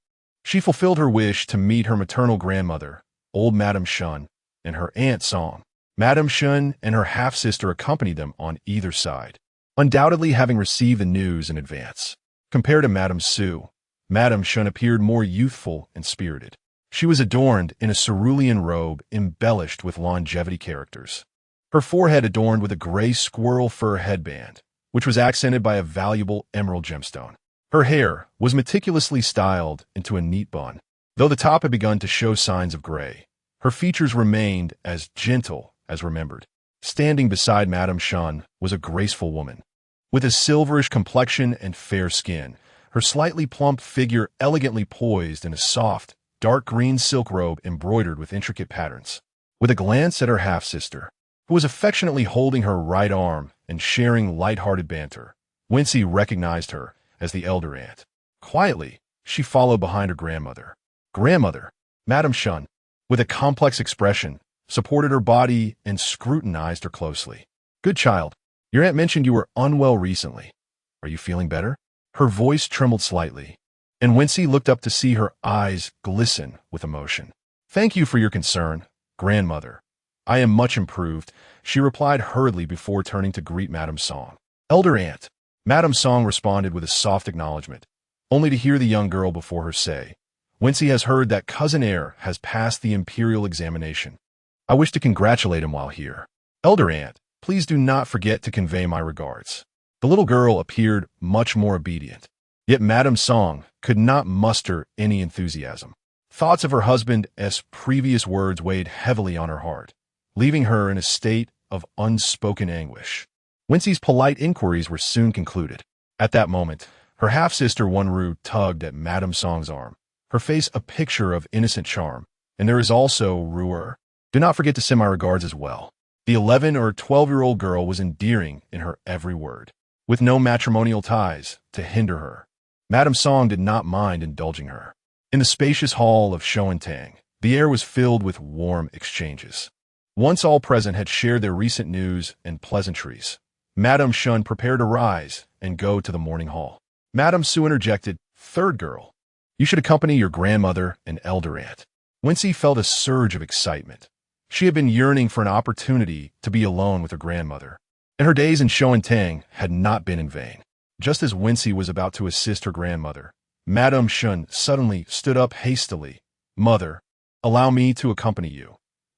A: she fulfilled her wish to meet her maternal grandmother, old Madame Shen, and her aunt Song. Madame Shen and her half-sister accompanied them on either side, undoubtedly having received the news in advance. Compared to Madame Su, Madame Shen appeared more youthful and spirited. She was adorned in a cerulean robe embellished with longevity characters. Her forehead adorned with a gray squirrel fur headband, which was accented by a valuable emerald gemstone. Her hair was meticulously styled into a neat bun. Though the top had begun to show signs of gray, her features remained as gentle as remembered. Standing beside Madame Shen was a graceful woman. With a silverish complexion and fair skin, her slightly plump figure elegantly poised in a soft, dark green silk robe embroidered with intricate patterns. With a glance at her half-sister, who was affectionately holding her right arm and sharing light-hearted banter, Wenxi recognized her as the elder aunt. Quietly, she followed behind her grandmother. Grandmother, Madame Shen, with a complex expression, supported her body and scrutinized her closely. "Good child, your aunt mentioned you were unwell recently. Are you feeling better?" Her voice trembled slightly, and Wenxi looked up to see her eyes glisten with emotion. "Thank you for your concern, grandmother. I am much improved," she replied hurriedly before turning to greet Madame Song. Elder aunt. Madame Song responded with a soft acknowledgement, only to hear the young girl before her say, Wenxi has heard that cousin heir has passed the imperial examination. I wish to congratulate him while here. Elder aunt, please do not forget to convey my regards. The little girl appeared much more obedient, yet Madame Song could not muster any enthusiasm. Thoughts of her husband's previous words weighed heavily on her heart, leaving her in a state of unspoken anguish. Wenxi's polite inquiries were soon concluded. At that moment, her half-sister Wenru tugged at Madame Song's arm, her face a picture of innocent charm. And there is also Ruer. Do not forget to send my regards as well. The 11 or 12-year-old girl was endearing in her every word, with no matrimonial ties to hinder her. Madame Song did not mind indulging her. In the spacious hall of Shoentang, the air was filled with warm exchanges. Once all present had shared their recent news and pleasantries, Madame Shun prepared to rise and go to the morning hall. Madame Su interjected, Third girl, you should accompany your grandmother and elder aunt. Wenxi felt a surge of excitement. She had been yearning for an opportunity to be alone with her grandmother, and her days in Shoentang had not been in vain. Just as Wenxi was about to assist her grandmother, Madame Shun suddenly stood up hastily. Mother, allow me to accompany you.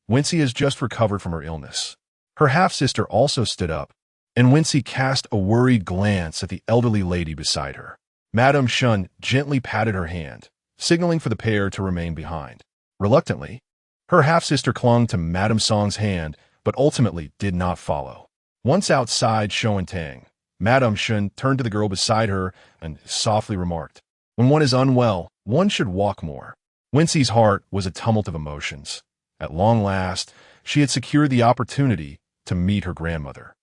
A: Wenxi has just recovered from her illness. Her half-sister also stood up, and Wenxi cast a worried glance at the elderly lady beside her. Madame Shun gently patted her hand, signaling for the pair to remain behind. Reluctantly, her half-sister clung to Madame Song's hand, but ultimately did not follow. Once outside Shoentang, Madame Shun turned to the girl beside her and softly remarked, When one is unwell, one should walk more. Wenxi's heart was a tumult of emotions. At long last, she had secured the opportunity to meet her grandmother.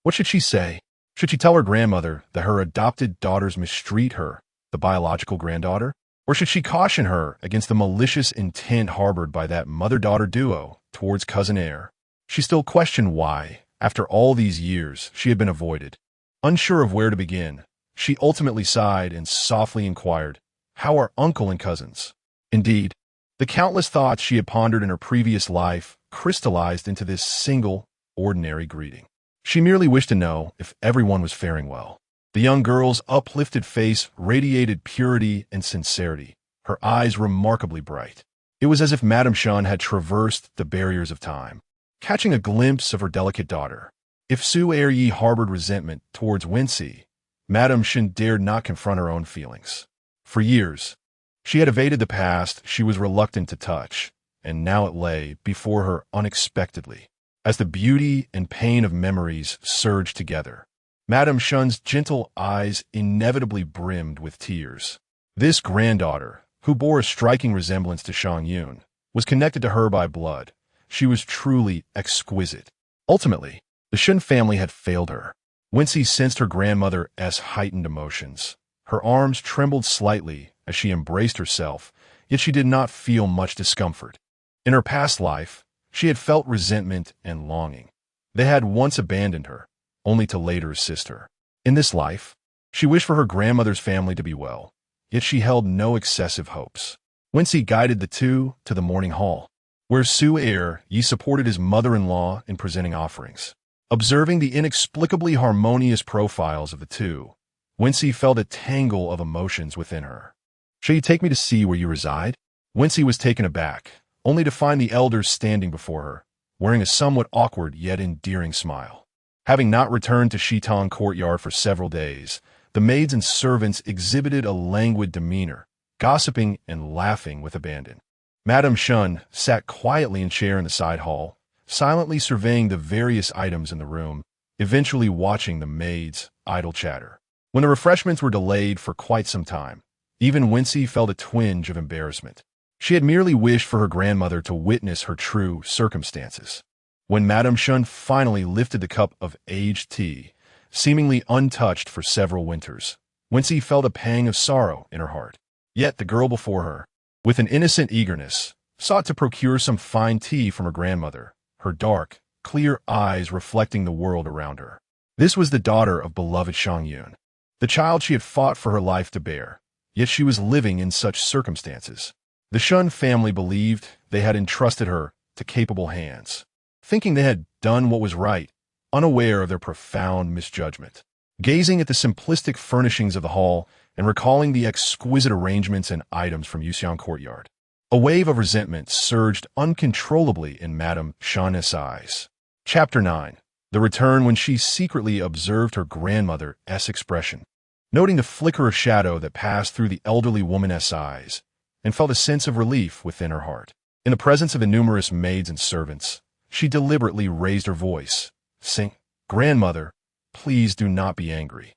A: What should she say? Should she tell her grandmother that her adopted daughters mistreat her, the biological granddaughter? Or should she caution her against the malicious intent harbored by that mother-daughter duo towards cousin heir? She still questioned why, after all these years, she had been avoided. Unsure of where to begin, she ultimately sighed and softly inquired, How are uncle and cousins? Indeed, the countless thoughts she had pondered in her previous life crystallized into this single, ordinary greeting. She merely wished to know if everyone was faring well. The young girl's uplifted face radiated purity and sincerity, her eyes remarkably bright. It was as if Madame Shun had traversed the barriers of time, catching a glimpse of her delicate daughter. If Su Eryi harbored resentment towards Wenxi, Madame Shun dared not confront her own feelings. For years, she had evaded the past she was reluctant to touch, and now it lay before her unexpectedly. As the beauty and pain of memories surged together, Madame Shun's gentle eyes inevitably brimmed with tears. This granddaughter, who bore a striking resemblance to Shang Yun, was connected to her by blood. She was truly exquisite. Ultimately, the Shun family had failed her. Wenxi sensed her grandmother's heightened emotions. Her arms trembled slightly as she embraced herself, yet she did not feel much discomfort. In her past life, she had felt resentment and longing. They had once abandoned her, only to later assist her. In this life, she wished for her grandmother's family to be well, yet she held no excessive hopes. Wenxi guided the two to the morning hall, where Su Eryi supported his mother-in-law in presenting offerings. Observing the inexplicably harmonious profiles of the two, Wenxi felt a tangle of emotions within her. Shall you take me to see where you reside? Wenxi was taken aback, only to find the elders standing before her, wearing a somewhat awkward yet endearing smile. Having not returned to Shitong courtyard for several days, the maids and servants exhibited a languid demeanor, gossiping and laughing with abandon. Madame Shun sat quietly in a chair in the side hall, silently surveying the various items in the room, eventually watching the maids' idle chatter. When the refreshments were delayed for quite some time, even Wenxi felt a twinge of embarrassment. She had merely wished for her grandmother to witness her true circumstances. When Madame Shun finally lifted the cup of aged tea, seemingly untouched for several winters, Wenxi felt a pang of sorrow in her heart. Yet the girl before her, with an innocent eagerness, sought to procure some fine tea from her grandmother, her dark, clear eyes reflecting the world around her. This was the daughter of beloved Shang Yun, the child she had fought for her life to bear, yet she was living in such circumstances. The Shun family believed they had entrusted her to capable hands, thinking they had done what was right, unaware of their profound misjudgment. gazing at the simplistic furnishings of the hall and recalling the exquisite arrangements and items from Yuxiang courtyard. A wave of resentment surged uncontrollably in Madame Shan's eyes. Chapter 9. The return when she secretly observed her grandmother's expression, noting the flicker of shadow that passed through the elderly woman's eyes, and felt a sense of relief within her heart. In the presence of the numerous maids and servants, she deliberately raised her voice, saying, "Grandmother, please do not be angry.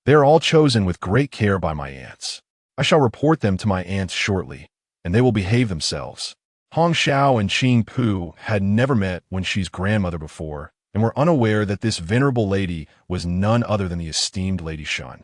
A: They are all chosen with great care by my aunts. I shall report them to my aunts shortly, and they will behave themselves." Hong Xiao and Qing Pu had never met Wenxi's grandmother before, and were unaware that this venerable lady was none other than the esteemed Lady Shan,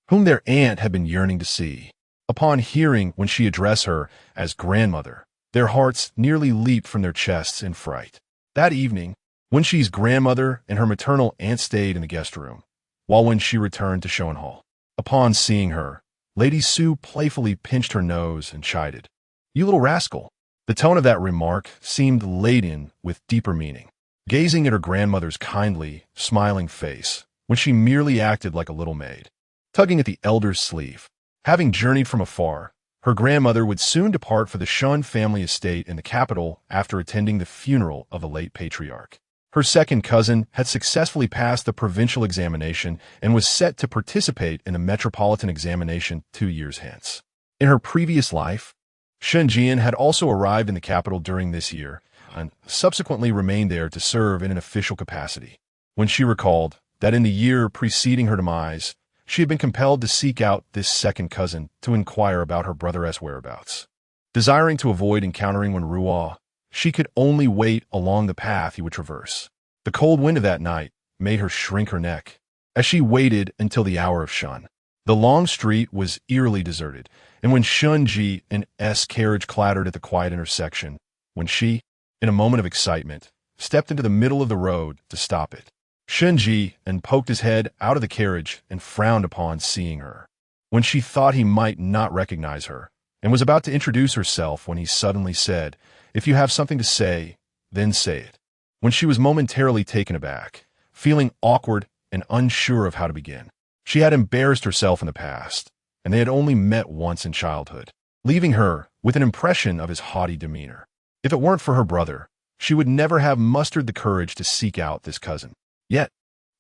A: whom their aunt had been yearning to see. Upon hearing Wenxi address her as grandmother, their hearts nearly leaped from their chests in fright. That evening, Wenxi's grandmother and her maternal aunt stayed in the guest room, while Wenxi returned to Shoan Hall. Upon seeing her, Lady Su playfully pinched her nose and chided, "You little rascal." The tone of that remark seemed laden with deeper meaning. Gazing at her grandmother's kindly, smiling face, Wenxi merely acted like a little maid, tugging at the elder's sleeve. Having journeyed from afar, her grandmother would soon depart for the Shun family estate in the capital after attending the funeral of the late patriarch. Her second cousin had successfully passed the provincial examination and was set to participate in the metropolitan examination 2 years hence. In her previous life, Shenzhen had also arrived in the capital during this year and subsequently remained there to serve in an official capacity. When she recalled that in the year preceding her demise, she had been compelled to seek out this second cousin to inquire about her brother's whereabouts. Desiring to avoid encountering Wenruo, she could only wait along the path he would traverse. The cold wind of that night made her shrink her neck as she waited until the hour of Shun. The long street was eerily deserted, and when Shunji and S carriage clattered at the quiet intersection, when she, in a moment of excitement, stepped into the middle of the road to stop it, Shunji and poked his head out of the carriage and frowned upon seeing her. When she thought he might not recognize her, and was about to introduce herself when he suddenly said, "If you have something to say, then say it." When she was momentarily taken aback, feeling awkward and unsure of how to begin. She had embarrassed herself in the past, and they had only met once in childhood, leaving her with an impression of his haughty demeanor. If it weren't for her brother, she would never have mustered the courage to seek out this cousin. Yet,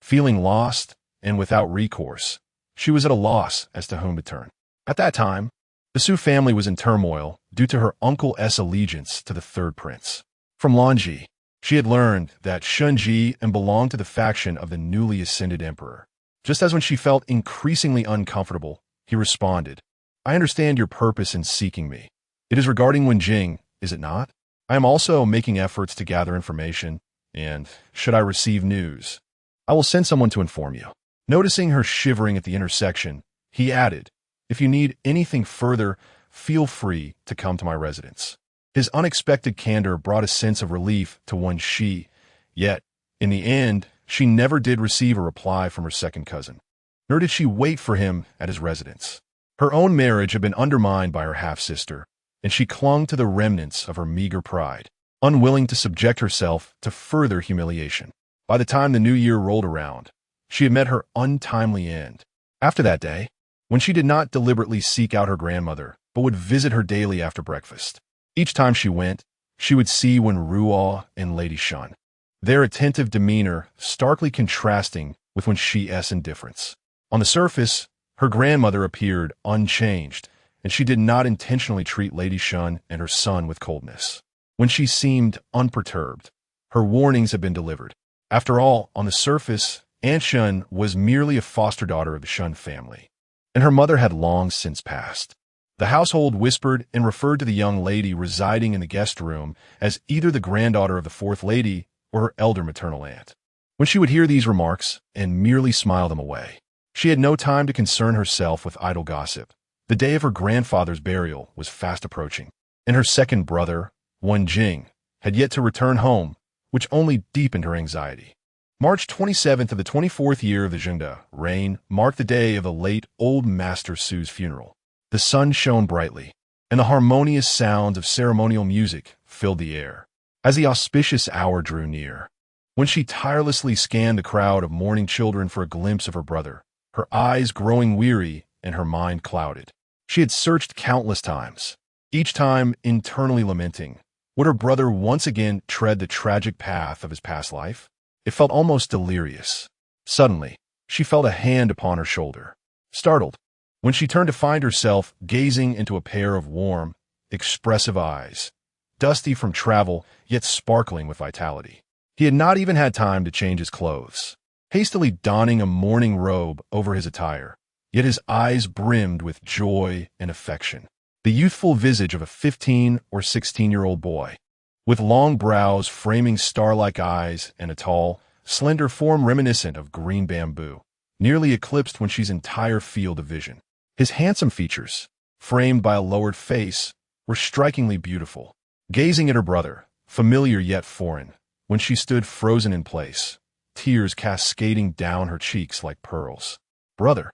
A: feeling lost and without recourse, she was at a loss as to whom to turn. At that time, the Su family was in turmoil due to her uncle's allegiance to the third prince. From Lanji, she had learned that Shunji and belonged to the faction of the newly ascended emperor. Just as when she felt increasingly uncomfortable, he responded, "I understand your purpose in seeking me. It is regarding Wenjing, is it not? I am also making efforts to gather information, and, should I receive news, I will send someone to inform you." Noticing her shivering at the intersection, he added, "If you need anything further, feel free to come to my residence." His unexpected candor brought a sense of relief to Wenxi, yet, in the end, she never did receive a reply from her second cousin, nor did she wait for him at his residence. Her own marriage had been undermined by her half-sister, and she clung to the remnants of her meager pride, unwilling to subject herself to further humiliation. By the time the new year rolled around, she had met her untimely end. After that day, when she did not deliberately seek out her grandmother, but would visit her daily after breakfast, each time she went, she would see Wenruo and Lady Shan, their attentive demeanor starkly contrasting with Wenxi's indifference. On the surface, her grandmother appeared unchanged, and she did not intentionally treat Lady Shan and her son with coldness. When she seemed unperturbed, her warnings had been delivered. After all, on the surface, Aunt Shun was merely a foster daughter of the Shun family, and her mother had long since passed. The household whispered and referred to the young lady residing in the guest room as either the granddaughter of the fourth lady or her elder maternal aunt. When she would hear these remarks and merely smile them away, she had no time to concern herself with idle gossip. The day of her grandfather's burial was fast approaching, and her second brother, Wenjing, had yet to return home, which only deepened her anxiety. March 27th of the 24th year of the Zhengde reign marked the day of the late old Master Su's funeral. The sun shone brightly, and the harmonious sounds of ceremonial music filled the air. As the auspicious hour drew near, when she tirelessly scanned the crowd of mourning children for a glimpse of her brother, her eyes growing weary and her mind clouded. She had searched countless times, each time internally lamenting, would her brother once again tread the tragic path of his past life? It felt almost delirious. Suddenly, she felt a hand upon her shoulder. Startled, when she turned to find herself gazing into a pair of warm, expressive eyes, dusty from travel, yet sparkling with vitality. He had not even had time to change his clothes, hastily donning a morning robe over his attire, yet his eyes brimmed with joy and affection. The youthful visage of a 15 or 16-year-old boy, with long brows framing star-like eyes and a tall, slender form reminiscent of green bamboo, nearly eclipsed Wenxi's entire field of vision. His handsome features, framed by a lowered face, were strikingly beautiful. Gazing at her brother, familiar yet foreign, Wenxi stood frozen in place, tears cascading down her cheeks like pearls. Brother.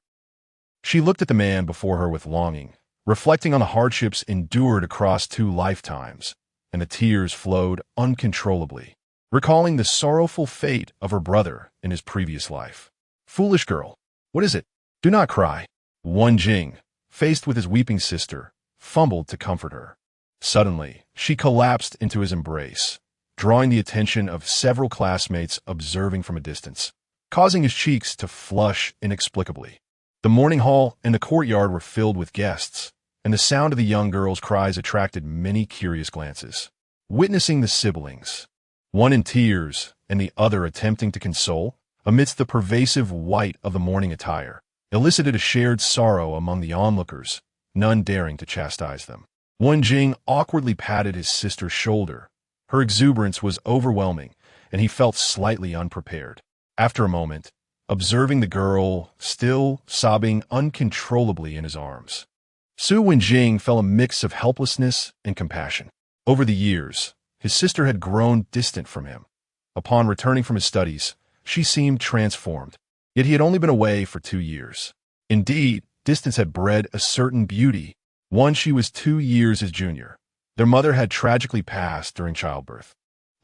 A: She looked at the man before her with longing, reflecting on the hardships endured across 2 lifetimes, and the tears flowed uncontrollably, recalling the sorrowful fate of her brother in his previous life. Foolish girl, what is it? Do not cry. Wenjing, faced with his weeping sister, fumbled to comfort her. Suddenly, she collapsed into his embrace, drawing the attention of several classmates observing from a distance, causing his cheeks to flush inexplicably. The morning hall and the courtyard were filled with guests, and the sound of the young girl's cries attracted many curious glances. Witnessing the siblings, one in tears and the other attempting to console, amidst the pervasive white of the morning attire, elicited a shared sorrow among the onlookers, none daring to chastise them. Wenjing awkwardly patted his sister's shoulder. Her exuberance was overwhelming, and he felt slightly unprepared. After a moment, observing the girl still sobbing uncontrollably in his arms, Su Wenjing felt a mix of helplessness and compassion. Over the years, his sister had grown distant from him. Upon returning from his studies, she seemed transformed, yet he had only been away for 2 years. Indeed, distance had bred a certain beauty. She was 2 years his junior. Their mother had tragically passed during childbirth,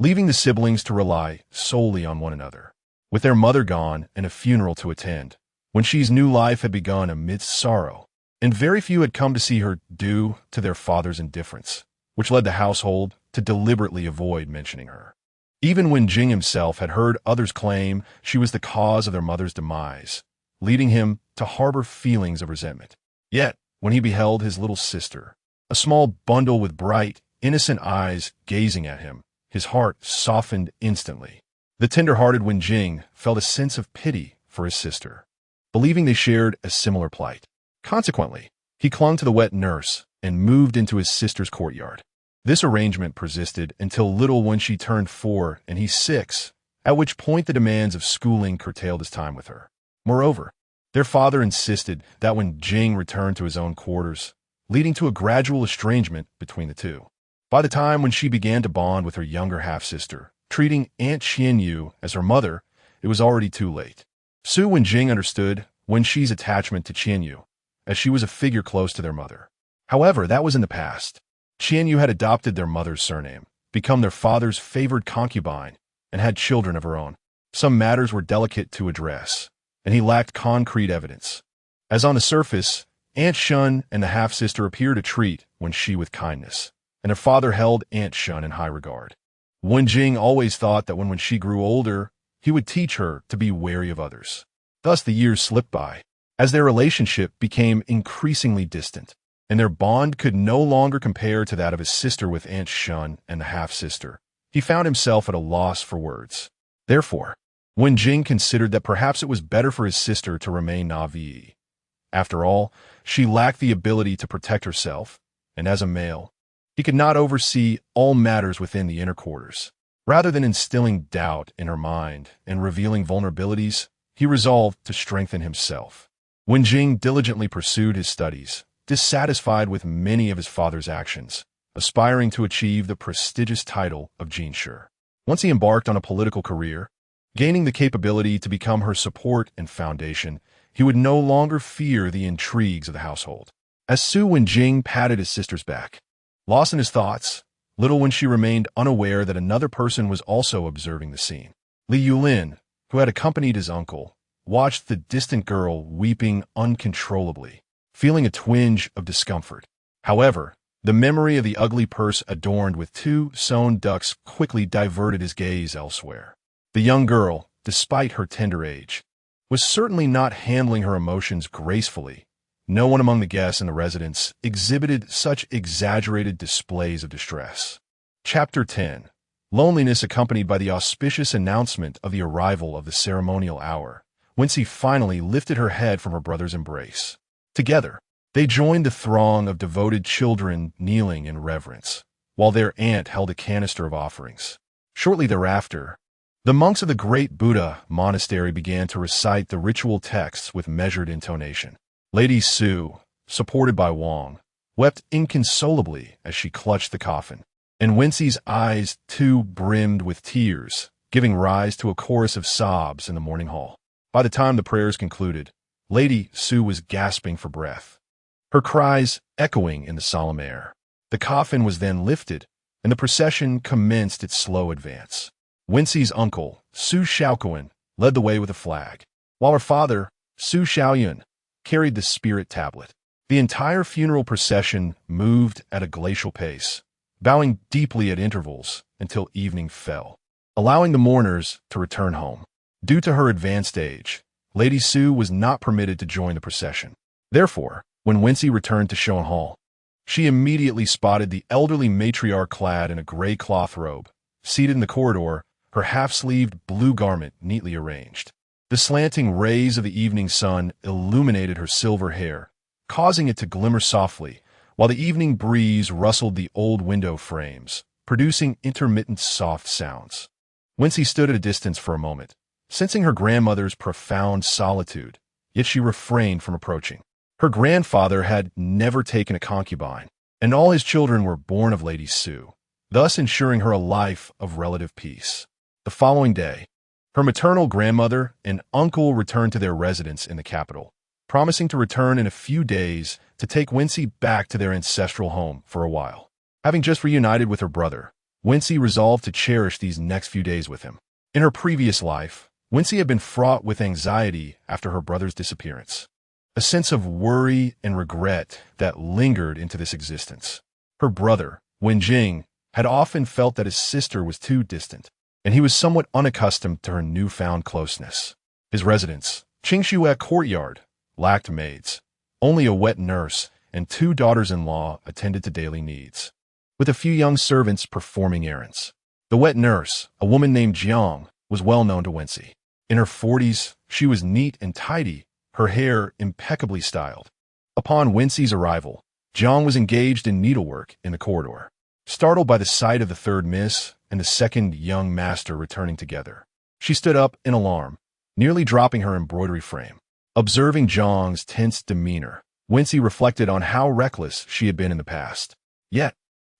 A: leaving the siblings to rely solely on one another. With their mother gone and a funeral to attend, Wenxi's new life had begun amidst sorrow, and very few had come to see her due to their father's indifference, which led the household to deliberately avoid mentioning her. Even Wenjing himself had heard others claim she was the cause of their mother's demise, leading him to harbor feelings of resentment. Yet, when he beheld his little sister, a small bundle with bright, innocent eyes gazing at him, his heart softened instantly. The tender-hearted Wenjing felt a sense of pity for his sister, believing they shared a similar plight. Consequently, he clung to the wet nurse and moved into his sister's courtyard. This arrangement persisted until little Wenxi turned 4 and he 6, at which point the demands of schooling curtailed his time with her. Moreover, their father insisted that Wenjing return to his own quarters, leading to a gradual estrangement between the two. By the time when she began to bond with her younger half-sister, treating Aunt Qianyu as her mother, it was already too late. Su Wenjing understood Wenxi's attachment to Qianyu, as she was a figure close to their mother. However, that was in the past. Qianyu had adopted their mother's surname, become their father's favored concubine, and had children of her own. Some matters were delicate to address, and he lacked concrete evidence. As on the surface, Aunt Shun and the half-sister appeared to treat Wenxi with kindness, and her father held Aunt Shun in high regard. Wenjing always thought that when she grew older, he would teach her to be wary of others. Thus the years slipped by, as their relationship became increasingly distant, and their bond could no longer compare to that of his sister with Aunt Shun and the half-sister. He found himself at a loss for words. Therefore, Wenjing considered that perhaps it was better for his sister to remain naive. After all, she lacked the ability to protect herself, and as a male, he could not oversee all matters within the inner quarters. Rather than instilling doubt in her mind and revealing vulnerabilities, he resolved to strengthen himself. Wenjing diligently pursued his studies, dissatisfied with many of his father's actions, aspiring to achieve the prestigious title of Jinshi. Once he embarked on a political career, gaining the capability to become her support and foundation, he would no longer fear the intrigues of the household. As Su Wenjing patted his sister's back, lost in his thoughts, little Wenxi remained unaware that another person was also observing the scene. Li Yulin, who had accompanied his uncle, watched the distant girl weeping uncontrollably, feeling a twinge of discomfort. However, the memory of the ugly purse adorned with 2 sewn ducks quickly diverted his gaze elsewhere. The young girl, despite her tender age, was certainly not handling her emotions gracefully. No one among the guests in the residence exhibited such exaggerated displays of distress. Chapter 10. Loneliness accompanied by the auspicious announcement of the arrival of the ceremonial hour, Wenxi finally lifted her head from her brother's embrace. Together, they joined the throng of devoted children kneeling in reverence, while their aunt held a canister of offerings. Shortly thereafter, the monks of the Great Buddha Monastery began to recite the ritual texts with measured intonation. Lady Su, supported by Wang, wept inconsolably as she clutched the coffin, and Wenxi's eyes too brimmed with tears, giving rise to a chorus of sobs in the morning hall. By the time the prayers concluded, Lady Su was gasping for breath, her cries echoing in the solemn air. The coffin was then lifted, and the procession commenced its slow advance. Wenxi's uncle, Su Shaoquan, led the way with a flag, while her father, Su Shaoyun, carried the spirit tablet. The entire funeral procession moved at a glacial pace, bowing deeply at intervals until evening fell, allowing the mourners to return home. Due to her advanced age, Lady Su was not permitted to join the procession. Therefore, when Wenxi returned to Shoan Hall, she immediately spotted the elderly matriarch clad in a gray cloth robe, seated in the corridor, her half-sleeved blue garment neatly arranged. The slanting rays of the evening sun illuminated her silver hair, causing it to glimmer softly, while the evening breeze rustled the old window frames, producing intermittent soft sounds. Wenxi stood at a distance for a moment, sensing her grandmother's profound solitude, yet she refrained from approaching. Her grandfather had never taken a concubine, and all his children were born of Lady Su, thus ensuring her a life of relative peace. The following day, her maternal grandmother and uncle returned to their residence in the capital, promising to return in a few days to take Wenxi back to their ancestral home for a while. Having just reunited with her brother, Wenxi resolved to cherish these next few days with him. In her previous life, Wenxi had been fraught with anxiety after her brother's disappearance, a sense of worry and regret that lingered into this existence. Her brother, Wenjing, had often felt that his sister was too distant, and he was somewhat unaccustomed to her newfound closeness. His residence, Qingshuo Courtyard, lacked maids. Only a wet nurse and 2 daughters-in-law attended to daily needs, with a few young servants performing errands. The wet nurse, a woman named Jiang, was well known to Wenxi. In her 40s, she was neat and tidy, her hair impeccably styled. Upon Wenxi's arrival, Jiang was engaged in needlework in the corridor. Startled by the sight of the third miss and the second young master returning together, she stood up in alarm, nearly dropping her embroidery frame. Observing Jiang's tense demeanor, Wenxi reflected on how reckless she had been in the past. Yet,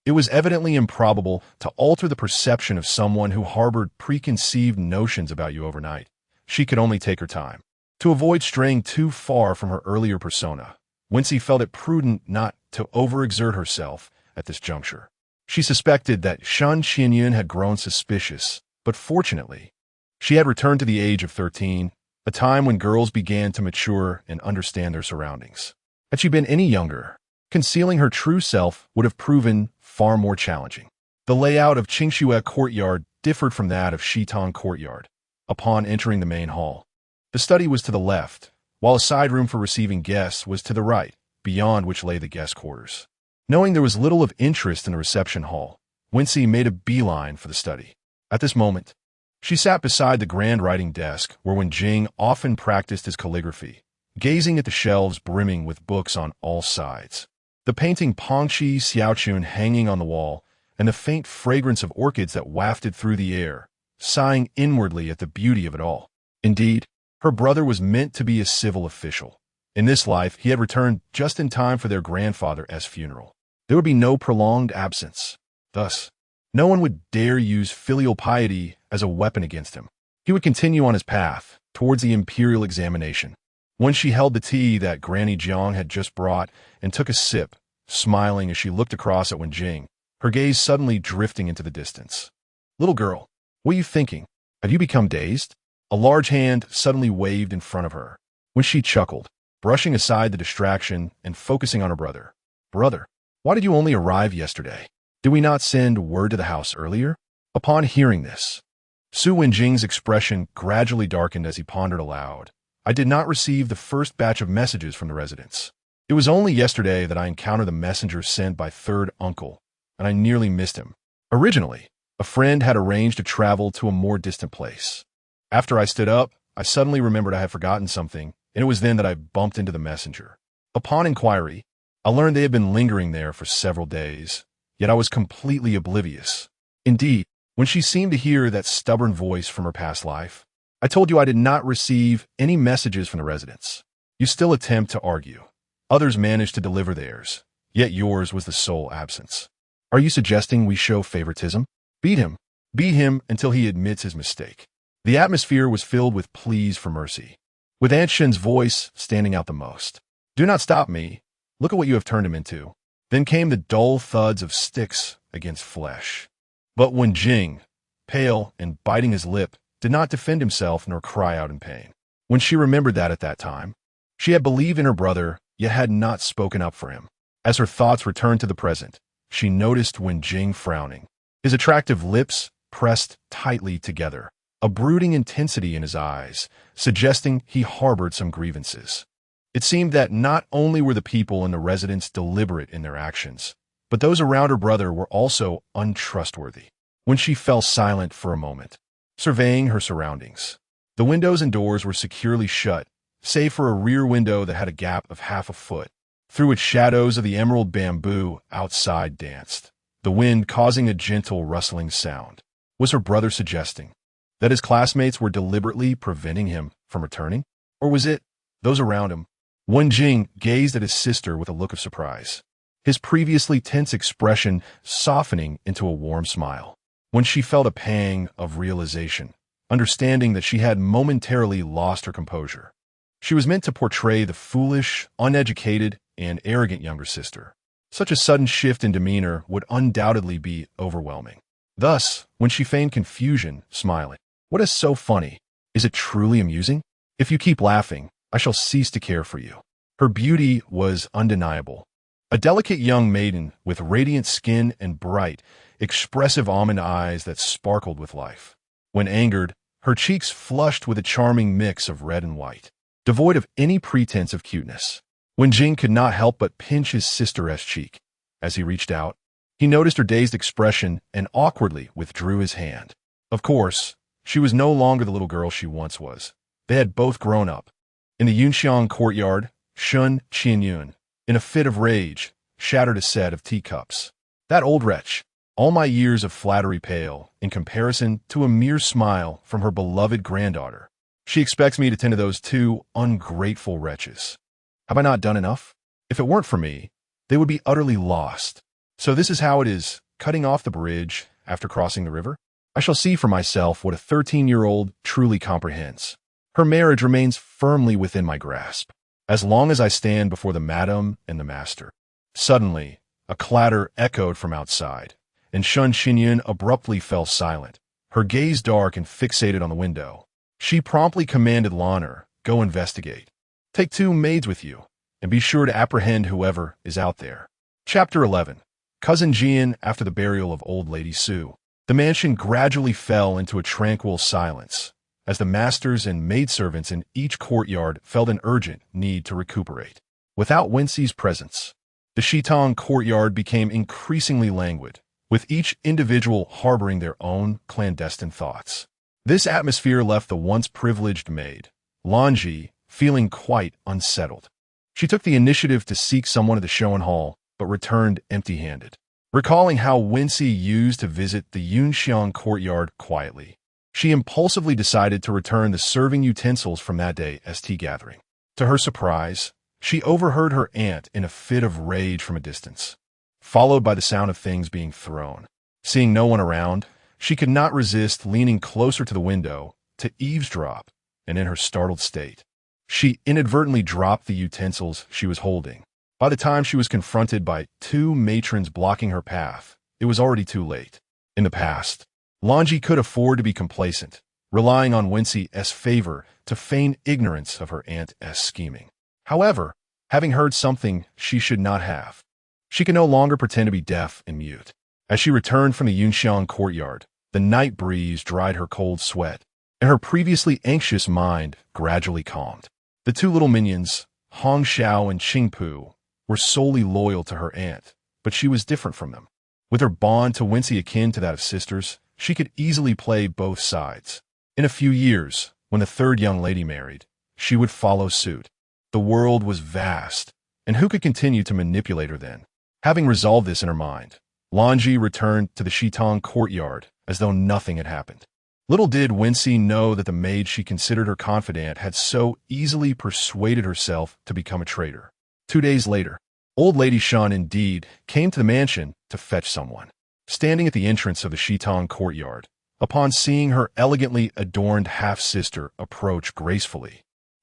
A: it was evidently improbable to alter the perception of someone who harbored preconceived notions about you overnight. She could only take her time. To avoid straying too far from her earlier persona, Wenxi felt it prudent not to overexert herself at this juncture. She suspected that Shan Qianyun had grown suspicious, but fortunately, she had returned to the age of 13, a time when girls began to mature and understand their surroundings. Had she been any younger, concealing her true self would have proven far more challenging. The layout of Qingshuo Courtyard differed from that of Shitong Courtyard. Upon entering the main hall, the study was to the left, while a side room for receiving guests was to the right, beyond which lay the guest quarters. Knowing there was little of interest in the reception hall, Wenxi made a beeline for the study. At this moment, she sat beside the grand writing desk where Wenjing often practiced his calligraphy, gazing at the shelves brimming with books on all sides. The painting Pongxi Xiaochun hanging on the wall, and the faint fragrance of orchids that wafted through the air, sighing inwardly at the beauty of it all. Indeed, her brother was meant to be a civil official. In this life, he had returned just in time for their grandfather's funeral. There would be no prolonged absence. Thus, no one would dare use filial piety as a weapon against him. He would continue on his path towards the imperial examination. When she held the tea that Granny Jiang had just brought and took a sip, smiling as she looked across at Wenjing, her gaze suddenly drifting into the distance. "Little girl, what are you thinking? Have you become dazed?" A large hand suddenly waved in front of her. Wenxi chuckled, brushing aside the distraction and focusing on her brother. Brother, why did you only arrive yesterday? Did we not send word to the house earlier? Upon hearing this, Su Wenjing's expression gradually darkened as he pondered aloud. I did not receive the first batch of messages from the residents. It was only yesterday that I encountered the messenger sent by third uncle, and I nearly missed him. Originally, a friend had arranged to travel to a more distant place. After I stood up, I suddenly remembered I had forgotten something, and it was then that I bumped into the messenger. Upon inquiry, I learned they had been lingering there for several days, yet I was completely oblivious. Indeed, when she seemed to hear that stubborn voice from her past life, I told you I did not receive any messages from the residents. You still attempt to argue. Others managed to deliver theirs, yet yours was the sole absence. Are you suggesting we show favoritism? Beat him. Beat him until he admits his mistake. The atmosphere was filled with pleas for mercy, with Aunt Shen's voice standing out the most. Do not stop me. Look at what you have turned him into. Then came the dull thuds of sticks against flesh. But when Jing, pale and biting his lip, did not defend himself nor cry out in pain. When she remembered that at that time, she had believed in her brother, yet had not spoken up for him. As her thoughts returned to the present, she noticed Wenjing frowning, his attractive lips pressed tightly together, a brooding intensity in his eyes, suggesting he harbored some grievances. It seemed that not only were the people in the residence deliberate in their actions, but those around her brother were also untrustworthy. When she fell silent for a moment, surveying her surroundings, the windows and doors were securely shut, save for a rear window that had a gap of half a foot. Through its shadows of the emerald bamboo outside danced, the wind causing a gentle rustling sound. Was her brother suggesting that his classmates were deliberately preventing him from returning? Or was it those around him? Wenjing gazed at his sister with a look of surprise, his previously tense expression softening into a warm smile. When she felt a pang of realization, understanding that she had momentarily lost her composure. She was meant to portray the foolish, uneducated, and arrogant younger sister. Such a sudden shift in demeanor would undoubtedly be overwhelming. Thus, when she feigned confusion, smiling, "What is so funny? Is it truly amusing? If you keep laughing, I shall cease to care for you." Her beauty was undeniable. A delicate young maiden with radiant skin and bright, expressive almond eyes that sparkled with life. When angered, her cheeks flushed with a charming mix of red and white, devoid of any pretense of cuteness. When Jing could not help but pinch his sister's cheek. As he reached out, he noticed her dazed expression and awkwardly withdrew his hand. Of course, she was no longer the little girl she once was. They had both grown up. In the Yunxiang courtyard, Shun Qianyun, in a fit of rage, shattered a set of teacups. That old wretch, all my years of flattery pale, in comparison to a mere smile from her beloved granddaughter. She expects me to tend to those two ungrateful wretches. Have I not done enough? If it weren't for me, they would be utterly lost. So this is how it is, cutting off the bridge after crossing the river? I shall see for myself what a 13-year-old truly comprehends. Her marriage remains firmly within my grasp, as long as I stand before the madam and the master. Suddenly, a clatter echoed from outside, and Shun Xinyun abruptly fell silent, her gaze dark and fixated on the window. She promptly commanded Lanner, "Go investigate. Take 2 maids with you, and be sure to apprehend whoever is out there." Chapter 11. Cousin Jian after the burial of Old Lady Su. The mansion gradually fell into a tranquil silence, as the masters and maidservants in each courtyard felt an urgent need to recuperate. Without Wenxi's presence, the Shitong courtyard became increasingly languid, with each individual harboring their own clandestine thoughts. This atmosphere left the once privileged maid, Lanji, feeling quite unsettled. She took the initiative to seek someone at the Showan Hall, but returned empty-handed. Recalling how Wenxi used to visit the Yunxiang courtyard quietly, she impulsively decided to return the serving utensils from that day as tea gathering. To her surprise, she overheard her aunt in a fit of rage from a distance, followed by the sound of things being thrown. Seeing no one around, she could not resist leaning closer to the window to eavesdrop, and in her startled state, she inadvertently dropped the utensils she was holding. By the time she was confronted by 2 matrons blocking her path, it was already too late. In the past, Lanji could afford to be complacent, relying on Wenxi's favor to feign ignorance of her aunt's scheming. However, having heard something she should not have, she could no longer pretend to be deaf and mute. As she returned from the Yunxiang courtyard, the night breeze dried her cold sweat, and her previously anxious mind gradually calmed. The two little minions, Hong Xiao and Qingpu, were solely loyal to her aunt, but she was different from them. With her bond to Wenxi akin to that of sisters, she could easily play both sides. In a few years, when the third young lady married, she would follow suit. The world was vast, and who could continue to manipulate her then? Having resolved this in her mind, Longji returned to the Shitong courtyard as though nothing had happened. Little did Wenxi know that the maid she considered her confidant had so easily persuaded herself to become a traitor. 2 days later, old Lady Shun indeed came to the mansion to fetch someone. Standing at the entrance of the Shitong courtyard, upon seeing her elegantly adorned half-sister approach gracefully,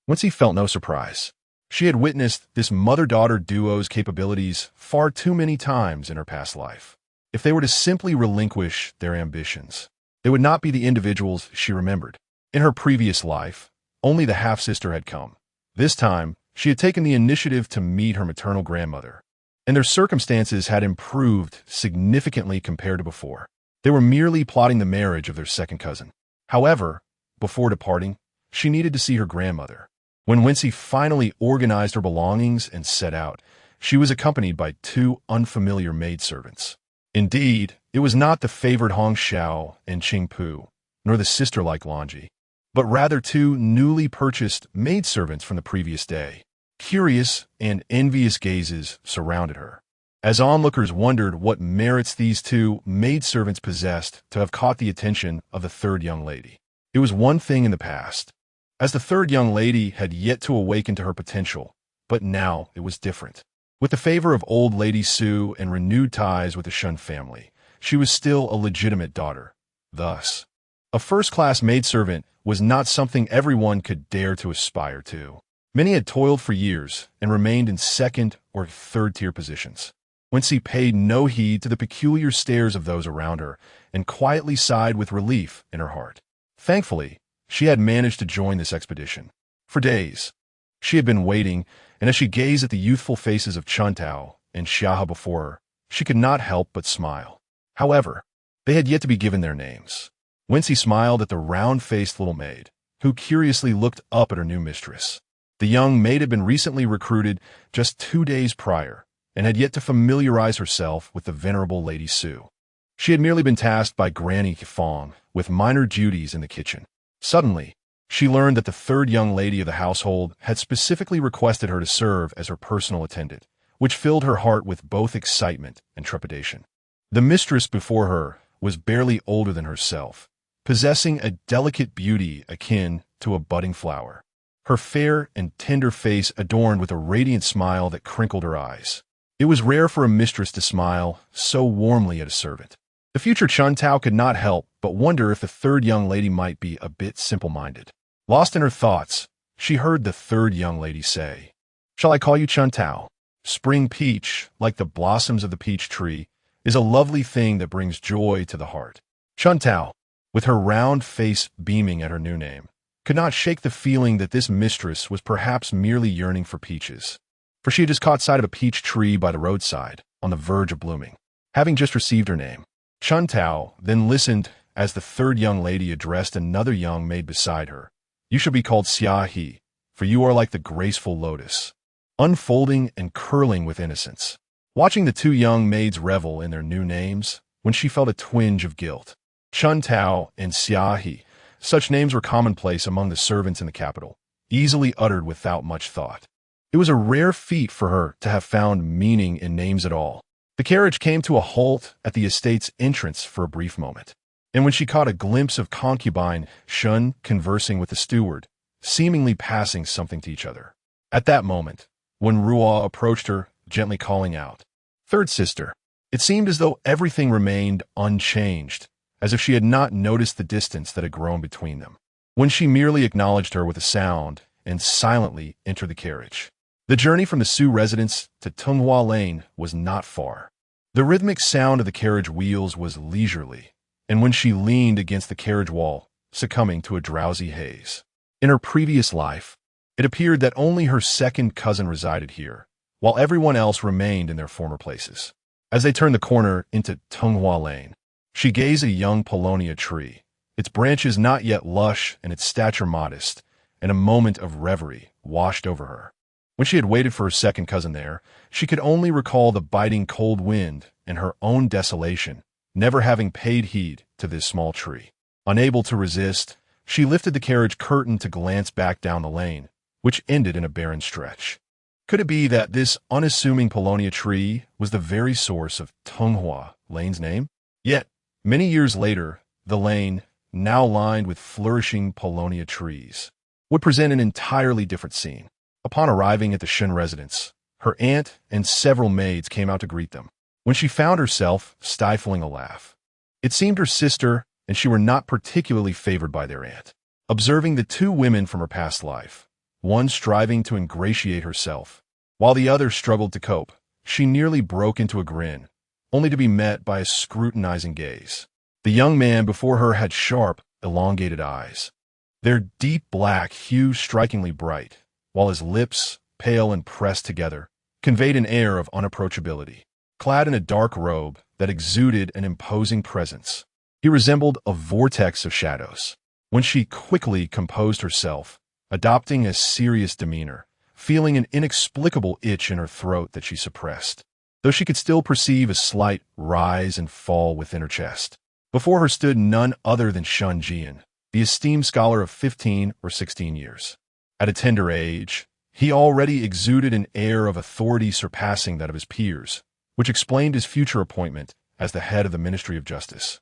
A: Wenxi felt no surprise. She had witnessed this mother-daughter duo's capabilities far too many times in her past life. If they were to simply relinquish their ambitions, they would not be the individuals she remembered. In her previous life, only the half-sister had come. This time, she had taken the initiative to meet her maternal grandmother, and their circumstances had improved significantly compared to before. They were merely plotting the marriage of their second cousin. However, before departing, she needed to see her grandmother. When Wenxi finally organized her belongings and set out, she was accompanied by 2 unfamiliar maidservants. Indeed, it was not the favored Hong Xiao and Qingpu, nor the sister-like Longji, but rather 2 newly purchased maidservants from the previous day. Curious and envious gazes surrounded her, as onlookers wondered what merits these 2 maidservants possessed to have caught the attention of the third young lady. It was one thing in the past, as the third young lady had yet to awaken to her potential, but now it was different. With the favor of old Lady Su and renewed ties with the Shun family, she was still a legitimate daughter. Thus, a first-class maidservant was not something everyone could dare to aspire to. Many had toiled for years and remained in second or third-tier positions. Wenxi paid no heed to the peculiar stares of those around her and quietly sighed with relief in her heart. Thankfully, she had managed to join this expedition. For days, she had been waiting, and as she gazed at the youthful faces of Chuntao and Xiahe before her, she could not help but smile. However, they had yet to be given their names. Wenxi smiled at the round-faced little maid, who curiously looked up at her new mistress. The young maid had been recently recruited just 2 days prior, and had yet to familiarize herself with the venerable Lady Su. She had merely been tasked by Granny Fong with minor duties in the kitchen. Suddenly, she learned that the third young lady of the household had specifically requested her to serve as her personal attendant, which filled her heart with both excitement and trepidation. The mistress before her was barely older than herself, possessing a delicate beauty akin to a budding flower. Her fair and tender face adorned with a radiant smile that crinkled her eyes. It was rare for a mistress to smile so warmly at a servant. The future Chuntao could not help but wonder if the third young lady might be a bit simple-minded. Lost in her thoughts, she heard the third young lady say, "Shall I call you Chuntao? Spring peach, like the blossoms of the peach tree, is a lovely thing that brings joy to the heart." Chuntao, with her round face beaming at her new name, could not shake the feeling that this mistress was perhaps merely yearning for peaches, for she had just caught sight of a peach tree by the roadside, on the verge of blooming. Having just received her name, Chuntao then listened as the third young lady addressed another young maid beside her. "You shall be called Xiahe, for you are like the graceful lotus, unfolding and curling with innocence." Watching the 2 young maids revel in their new names, when she felt a twinge of guilt. Chuntao and Xiahe, such names were commonplace among the servants in the capital, easily uttered without much thought. It was a rare feat for her to have found meaning in names at all. The carriage came to a halt at the estate's entrance for a brief moment, and when she caught a glimpse of Concubine Shun conversing with the steward, seemingly passing something to each other. At that moment, when Ruo approached her, gently calling out, "Third sister," it seemed as though everything remained unchanged, as if she had not noticed the distance that had grown between them. When she merely acknowledged her with a sound and silently entered the carriage. The journey from the Su residence to Tunghua Lane was not far. The rhythmic sound of the carriage wheels was leisurely, and when she leaned against the carriage wall, succumbing to a drowsy haze. In her previous life, it appeared that only her second cousin resided here, while everyone else remained in their former places. As they turned the corner into Tonghua Lane, she gazed at a young paulownia tree, its branches not yet lush and its stature modest, and a moment of reverie washed over her. When she had waited for her second cousin there, she could only recall the biting cold wind and her own desolation, never having paid heed to this small tree. Unable to resist, she lifted the carriage curtain to glance back down the lane, which ended in a barren stretch. Could it be that this unassuming paulownia tree was the very source of Tonghua Lane's name? Yet, many years later, the lane, now lined with flourishing paulownia trees, would present an entirely different scene. Upon arriving at the Shun residence, her aunt and several maids came out to greet them. When she found herself stifling a laugh, it seemed her sister and she were not particularly favored by their aunt. Observing the two women from her past life, one striving to ingratiate herself, while the other struggled to cope, she nearly broke into a grin, only to be met by a scrutinizing gaze. The young man before her had sharp, elongated eyes, their deep black hue strikingly bright, while his lips, pale and pressed together, conveyed an air of unapproachability. Clad in a dark robe that exuded an imposing presence, he resembled a vortex of shadows. When she quickly composed herself, adopting a serious demeanor, feeling an inexplicable itch in her throat that she suppressed, though she could still perceive a slight rise and fall within her chest. Before her stood none other than Shun Jian, the esteemed scholar of 15 or 16 years. At a tender age, he already exuded an air of authority surpassing that of his peers, which explained his future appointment as the head of the Ministry of Justice,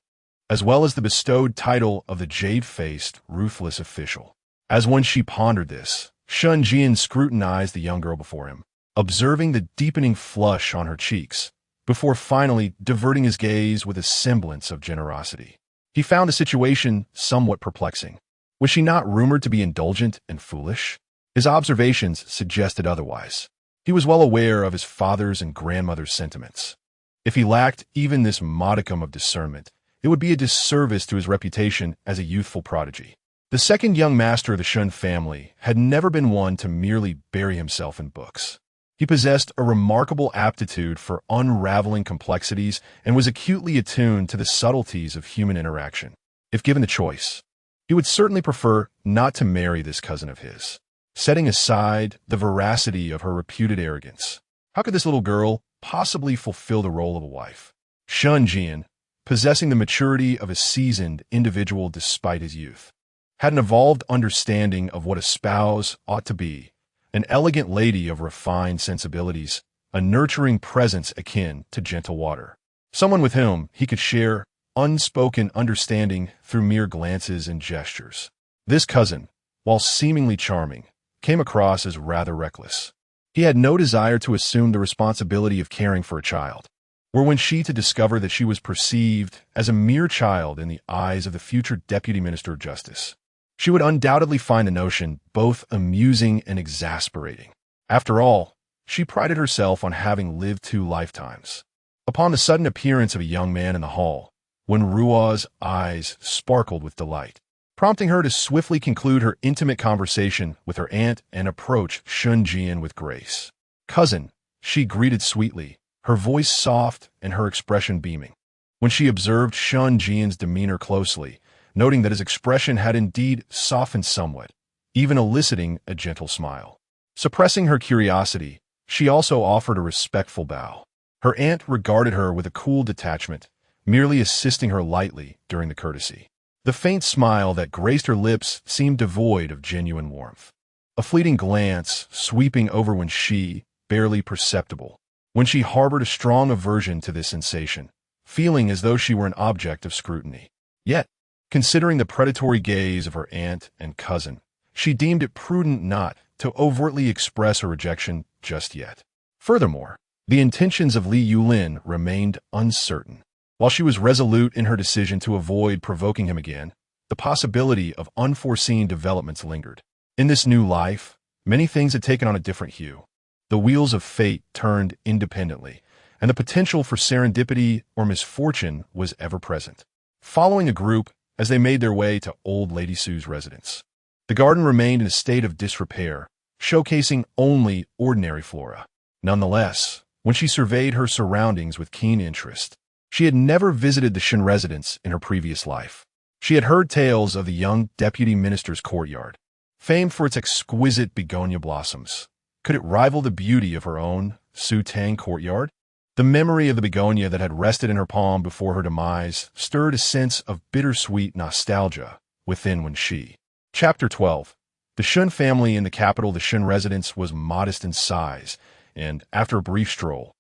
A: as well as the bestowed title of the jade-faced, ruthless official. As when she pondered this, Shun Jian scrutinized the young girl before him, observing the deepening flush on her cheeks, before finally diverting his gaze with a semblance of generosity. He found the situation somewhat perplexing. Was she not rumored to be indulgent and foolish? His observations suggested otherwise. He was well aware of his father's and grandmother's sentiments. If he lacked even this modicum of discernment, it would be a disservice to his reputation as a youthful prodigy. The second young master of the Shun family had never been one to merely bury himself in books. He possessed a remarkable aptitude for unraveling complexities and was acutely attuned to the subtleties of human interaction. If given the choice, he would certainly prefer not to marry this cousin of his. Setting aside the veracity of her reputed arrogance, how could this little girl possibly fulfill the role of a wife? Shun Jian, possessing the maturity of a seasoned individual despite his youth, had an evolved understanding of what a spouse ought to be, an elegant lady of refined sensibilities, a nurturing presence akin to gentle water, someone with whom he could share unspoken understanding through mere glances and gestures. This cousin, while seemingly charming, came across as rather reckless. He had no desire to assume the responsibility of caring for a child. Were Wenxi to discover that she was perceived as a mere child in the eyes of the future Deputy Minister of Justice, she would undoubtedly find the notion both amusing and exasperating. After all, she prided herself on having lived 2 lifetimes. Upon the sudden appearance of a young man in the hall, Wen Ruo's eyes sparkled with delight, prompting her to swiftly conclude her intimate conversation with her aunt and approach Shun Jian with grace. "Cousin," she greeted sweetly, her voice soft and her expression beaming. When she observed Shun Jian's demeanor closely, noting that his expression had indeed softened somewhat, even eliciting a gentle smile. Suppressing her curiosity, she also offered a respectful bow. Her aunt regarded her with a cool detachment, merely assisting her lightly during the courtesy. The faint smile that graced her lips seemed devoid of genuine warmth. A fleeting glance sweeping over Wenxi, barely perceptible, when she harbored a strong aversion to this sensation, feeling as though she were an object of scrutiny. Yet, considering the predatory gaze of her aunt and cousin, she deemed it prudent not to overtly express her rejection just yet. Furthermore, the intentions of Li Yulin remained uncertain. While she was resolute in her decision to avoid provoking him again, the possibility of unforeseen developments lingered. In this new life, many things had taken on a different hue. The wheels of fate turned independently, and the potential for serendipity or misfortune was ever present. Following a group as they made their way to Old Lady Sue's residence. The garden remained in a state of disrepair, showcasing only ordinary flora. Nonetheless, when she surveyed her surroundings with keen interest, she had never visited the Shen residence in her previous life. She had heard tales of the young deputy minister's courtyard, famed for its exquisite begonia blossoms. Could it rival the beauty of her own Su Tang courtyard? The memory of the begonia that had rested in her palm before her demise stirred a sense of bittersweet nostalgia within Wenxi. Chapter 12. The Shun family in the capital, the Shun residence, was modest in size, and after a brief stroll,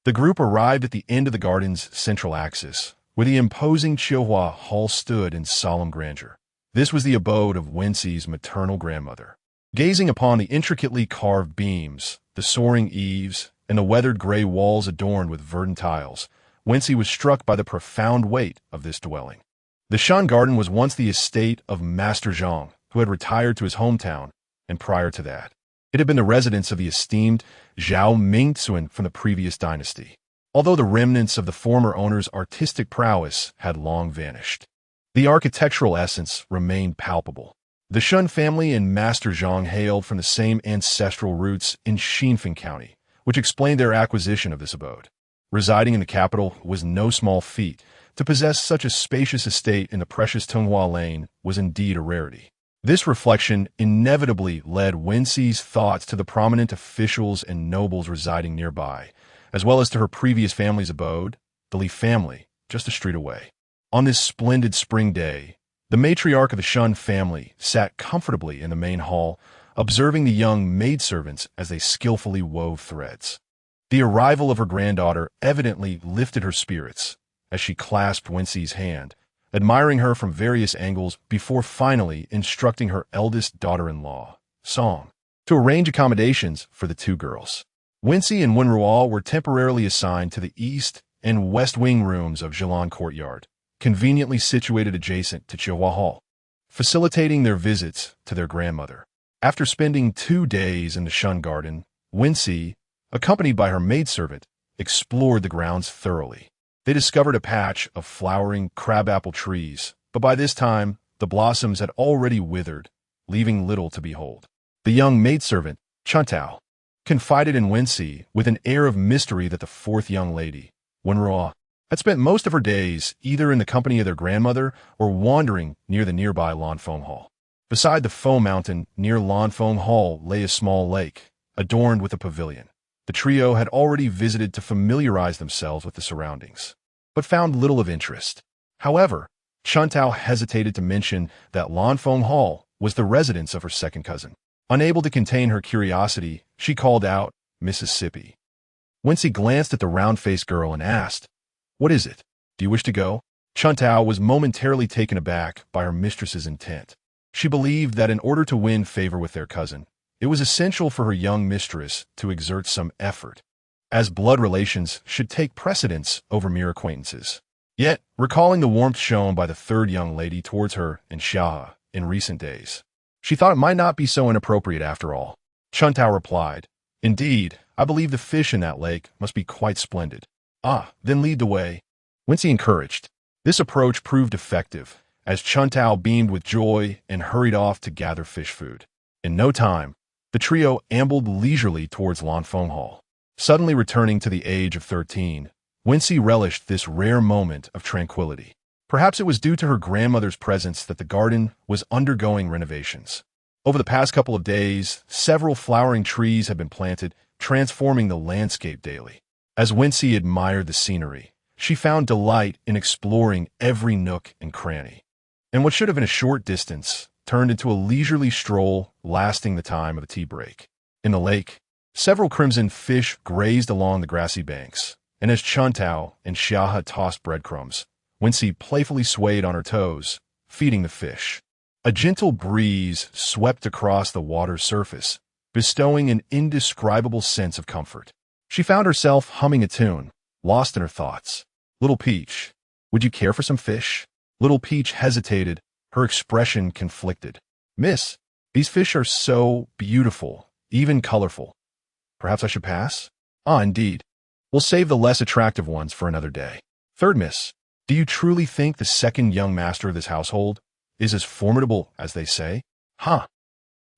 A: the group arrived at the end of the garden's central axis, where the imposing Qiuhua Hall stood in solemn grandeur. This was the abode of Wenxi's maternal grandmother. Gazing upon the intricately carved beams, the soaring eaves, and the weathered gray walls adorned with verdant tiles, Wenxi was struck by the profound weight of this dwelling. The Shan garden was once the estate of Master Zhang, who had retired to his hometown, and prior to that, it had been the residence of the esteemed Zhao Mingxuan from the previous dynasty, although the remnants of the former owner's artistic prowess had long vanished. The architectural essence remained palpable. The Shun family and Master Zhang hailed from the same ancestral roots in Xinfeng County, which explained their acquisition of this abode. Residing in the capital was no small feat. To possess such a spacious estate in the precious Tunghua Lane was indeed a rarity. This reflection inevitably led Wenxi's thoughts to the prominent officials and nobles residing nearby, as well as to her previous family's abode, the Li family, just a street away. On this splendid spring day, the matriarch of the Shun family sat comfortably in the main hall, observing the young maidservants as they skillfully wove threads. The arrival of her granddaughter evidently lifted her spirits as she clasped Wenxi's hand, admiring her from various angles before finally instructing her eldest daughter-in-law, Song, to arrange accommodations for the two girls. Wenxi and Wenruo were temporarily assigned to the east and west wing rooms of Zhilan Courtyard, conveniently situated adjacent to Qiuhua Hall, facilitating their visits to their grandmother. After spending 2 days in the Shun garden, Wenxi, accompanied by her maidservant, explored the grounds thoroughly. They discovered a patch of flowering crabapple trees, but by this time, the blossoms had already withered, leaving little to behold. The young maidservant, Chuntao, confided in Wenxi with an air of mystery that the fourth young lady, Wenruo, had spent most of her days either in the company of their grandmother or wandering near the nearby Lanfeng Hall. Beside the Fo Mountain near Lanfeng Hall lay a small lake, adorned with a pavilion. The trio had already visited to familiarize themselves with the surroundings, but found little of interest. However, Chuntao hesitated to mention that Lanfeng Hall was the residence of her second cousin. Unable to contain her curiosity, she called out, "Mississippi." Wenxi glanced at the round-faced girl and asked, "What is it? Do you wish to go?" Chuntao was momentarily taken aback by her mistress's intent. She believed that in order to win favor with their cousin, it was essential for her young mistress to exert some effort, as blood relations should take precedence over mere acquaintances. Yet, recalling the warmth shown by the third young lady towards her and Xia in recent days, she thought it might not be so inappropriate after all. Chuntao replied, "Indeed, I believe the fish in that lake must be quite splendid." "Ah, then lead the way," Wenxi encouraged. This approach proved effective, as Chuntao beamed with joy and hurried off to gather fish food. In no time, the trio ambled leisurely towards Lanfeng Hall. Suddenly returning to the age of 13, Wenxi relished this rare moment of tranquility. Perhaps it was due to her grandmother's presence that the garden was undergoing renovations. Over the past couple of days, several flowering trees had been planted, transforming the landscape daily. As Wenxi admired the scenery, she found delight in exploring every nook and cranny. And what should have been a short distance turned into a leisurely stroll lasting the time of a tea break. In the lake, several crimson fish grazed along the grassy banks, and as Chuntao and Xia tossed breadcrumbs, Wenxi playfully swayed on her toes, feeding the fish. A gentle breeze swept across the water's surface, bestowing an indescribable sense of comfort. She found herself humming a tune, lost in her thoughts. "Little Peach, would you care for some fish?" Little Peach hesitated, her expression conflicted. "Miss, these fish are so beautiful, even colorful. Perhaps I should pass?" "Ah, indeed. We'll save the less attractive ones for another day." "Third Miss, Do you truly think the second young master of this household is as formidable as they say? Huh.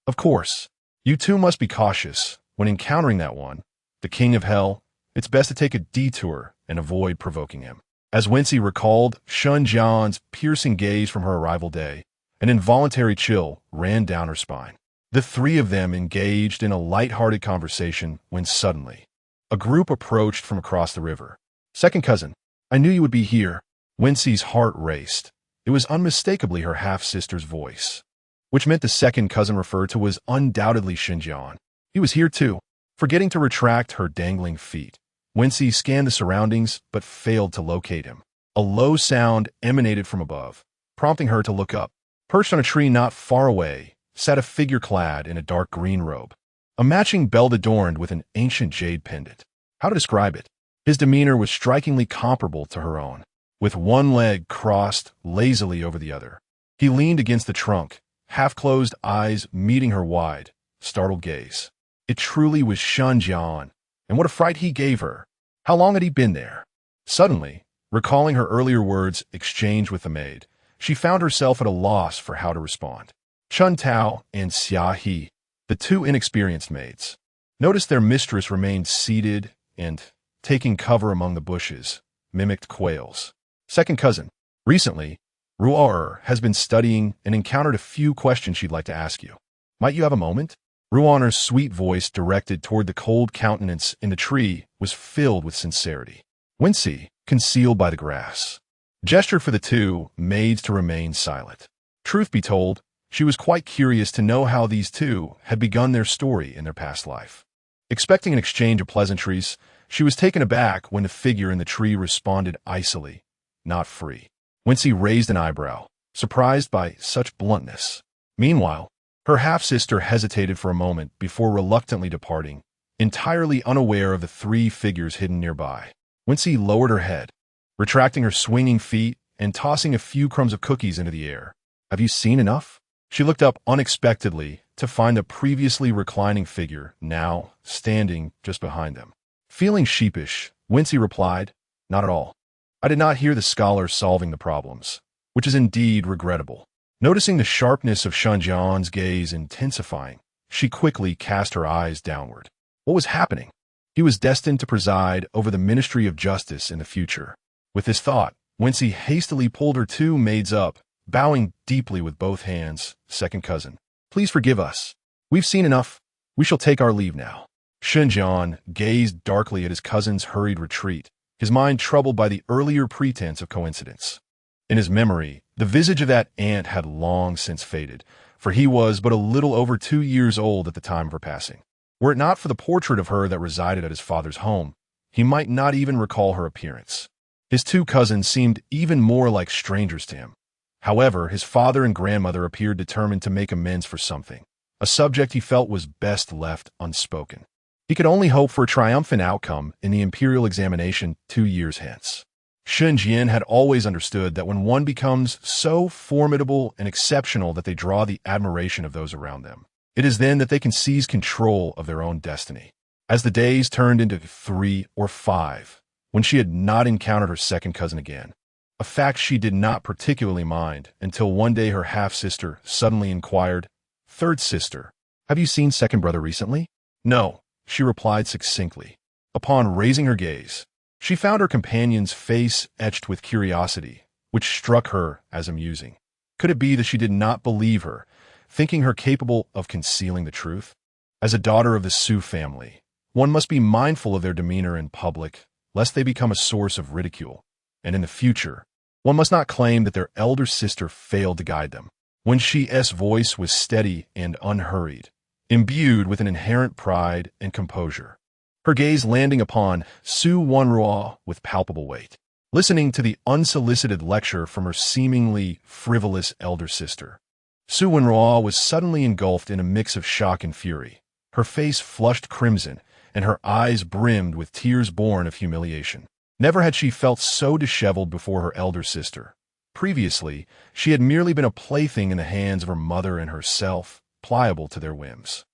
A: Of course. You too must be cautious when encountering that one, the king of hell. It's best to take a detour and avoid provoking him. As Wenxi recalled Shun Jian's piercing gaze from her arrival day, an involuntary chill ran down her spine. The three of them engaged in a light-hearted conversation when suddenly a group approached from across the river. Second cousin, I knew you would be here. Wenxi's heart raced. It was unmistakably her half-sister's voice, which meant the second cousin referred to was undoubtedly Xinjiang. He was here too. Forgetting to retract her dangling feet, Wenxi scanned the surroundings but failed to locate him. A low sound emanated from above, prompting her to look up. Perched on a tree not far away sat a figure clad in a dark green robe, a matching belt adorned with an ancient jade pendant. How to describe it? His demeanor was strikingly comparable to her own, with one leg crossed lazily over the other. He leaned against the trunk, half-closed eyes meeting her wide, startled gaze. It truly was Shun Jian, and what a fright he gave her. How long had he been there? Suddenly, recalling her earlier words exchanged with the maid, she found herself at a loss for how to respond. Chun Tao and Xia He, the two inexperienced maids, noticed their mistress remained seated and, taking cover among the bushes, mimicked quails. Second cousin, recently, Ru'er has been studying and encountered a few questions she'd like to ask you. Might you have a moment? Ru'er's sweet voice directed toward the cold countenance in the tree was filled with sincerity. Wenxi, concealed by the grass, gestured for the two maids to remain silent. Truth be told, she was quite curious to know how these two had begun their story in their past life. Expecting an exchange of pleasantries, she was taken aback when the figure in the tree responded icily, not free. Wenxi raised an eyebrow, surprised by such bluntness. Meanwhile, her half-sister hesitated for a moment before reluctantly departing, entirely unaware of the three figures hidden nearby. Wenxi lowered her head, retracting her swinging feet and tossing a few crumbs of cookies into the air. Have you seen enough? She looked up unexpectedly to find the previously reclining figure now standing just behind them. Feeling sheepish, Wenxi replied, Not at all. I did not hear the scholar solving the problems, which is indeed regrettable. Noticing the sharpness of Shunjian's gaze intensifying, she quickly cast her eyes downward. What was happening? He was destined to preside over the Ministry of Justice in the future. With this thought, Wenxi hastily pulled her two maids up, bowing deeply with both hands. Second cousin, please forgive us. We've seen enough. We shall take our leave now. Xinjiang gazed darkly at his cousin's hurried retreat, his mind troubled by the earlier pretense of coincidence. In his memory, the visage of that aunt had long since faded, for he was but a little over 2 years old at the time of her passing. Were it not for the portrait of her that resided at his father's home, he might not even recall her appearance. His two cousins seemed even more like strangers to him. However, his father and grandmother appeared determined to make amends for something, a subject he felt was best left unspoken. He could only hope for a triumphant outcome in the imperial examination 2 years hence. Xinjian had always understood that when one becomes so formidable and exceptional that they draw the admiration of those around them, it is then that they can seize control of their own destiny. As the days turned into 3 or 5, when she had not encountered her second cousin again, a fact she did not particularly mind until one day her half-sister suddenly inquired, Third sister, have you seen second brother recently? No, she replied succinctly. Upon raising her gaze, she found her companion's face etched with curiosity, which struck her as amusing. Could it be that she did not believe her, thinking her capable of concealing the truth? As a daughter of the Su family, one must be mindful of their demeanor in public, lest they become a source of ridicule. And in the future, one must not claim that their elder sister failed to guide them. Wenxi's voice was steady and unhurried, imbued with an inherent pride and composure, her gaze landing upon Su Wenruo with palpable weight. Listening to the unsolicited lecture from her seemingly frivolous elder sister, Su Wenruo was suddenly engulfed in a mix of shock and fury. Her face flushed crimson, and her eyes brimmed with tears born of humiliation. Never had she felt so disheveled before her elder sister. Previously, she had merely been a plaything in the hands of her mother and herself, pliable to their whims.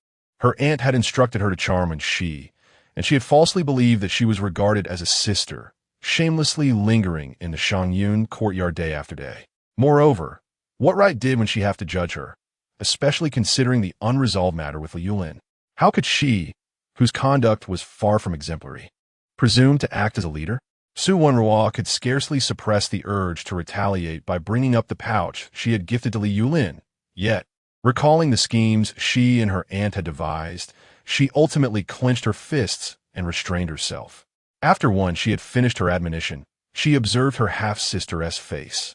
A: Her aunt had instructed her to charm Wenxi, and she had falsely believed that she was regarded as a sister. shamelessly lingering in the Shangyun courtyard day after day. Moreover, what right did when she have to judge her, especially considering the unresolved matter with Liu Lin? How could she, whose conduct was far from exemplary, presume to act as a leader? Su Wenruo could scarcely suppress the urge to retaliate by bringing up the pouch she had gifted to Liu Lin. Yet, recalling the schemes she and her aunt had devised, she ultimately clenched her fists and restrained herself. After once she had finished her admonition, she observed her half-sister's face,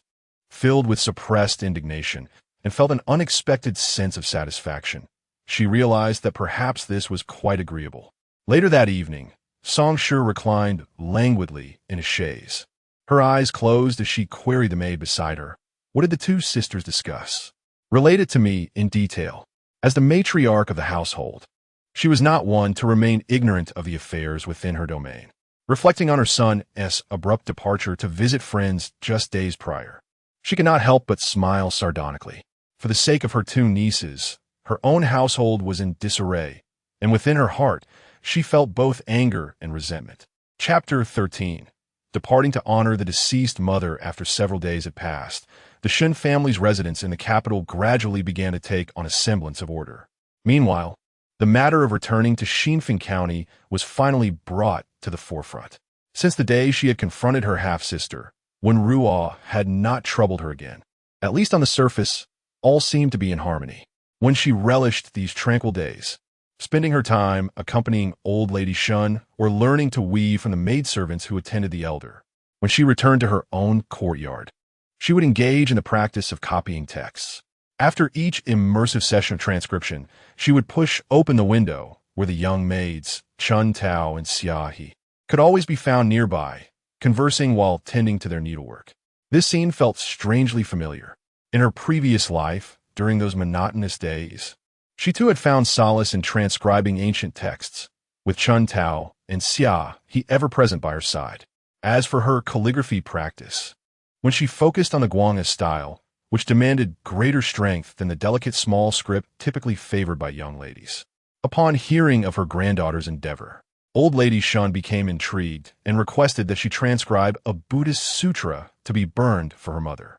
A: filled with suppressed indignation, and felt an unexpected sense of satisfaction. She realized that perhaps this was quite agreeable. Later that evening, Song Shi reclined languidly in a chaise. Her eyes closed as she queried the maid beside her. What did the two sisters discuss? Relate it to me in detail. As the matriarch of the household, she was not one to remain ignorant of the affairs within her domain. Reflecting on her son's abrupt departure to visit friends just days prior, she could not help but smile sardonically. For the sake of her two nieces, her own household was in disarray, and within her heart, she felt both anger and resentment. Chapter 13. Departing to honor the deceased mother after several days had passed, the Shen family's residence in the capital gradually began to take on a semblance of order. Meanwhile, the matter of returning to Xinfeng County was finally brought to the forefront. Since the day she had confronted her half-sister, Wenruo had not troubled her again. At least on the surface, all seemed to be in harmony. When she relished these tranquil days, spending her time accompanying old lady Shun or learning to weave from the maidservants who attended the elder. When she returned to her own courtyard, she would engage in the practice of copying texts. After each immersive session of transcription, she would push open the window where the young maids, Chun Tao and Xiaohe, could always be found nearby, conversing while tending to their needlework. This scene felt strangely familiar. In her previous life, during those monotonous days, she too had found solace in transcribing ancient texts, with Chun Tao and Xiaohe ever present by her side. As for her calligraphy practice, when she focused on the Guangha style, which demanded greater strength than the delicate small script typically favored by young ladies. Upon hearing of her granddaughter's endeavor, old lady Shun became intrigued and requested that she transcribe a Buddhist sutra to be burned for her mother.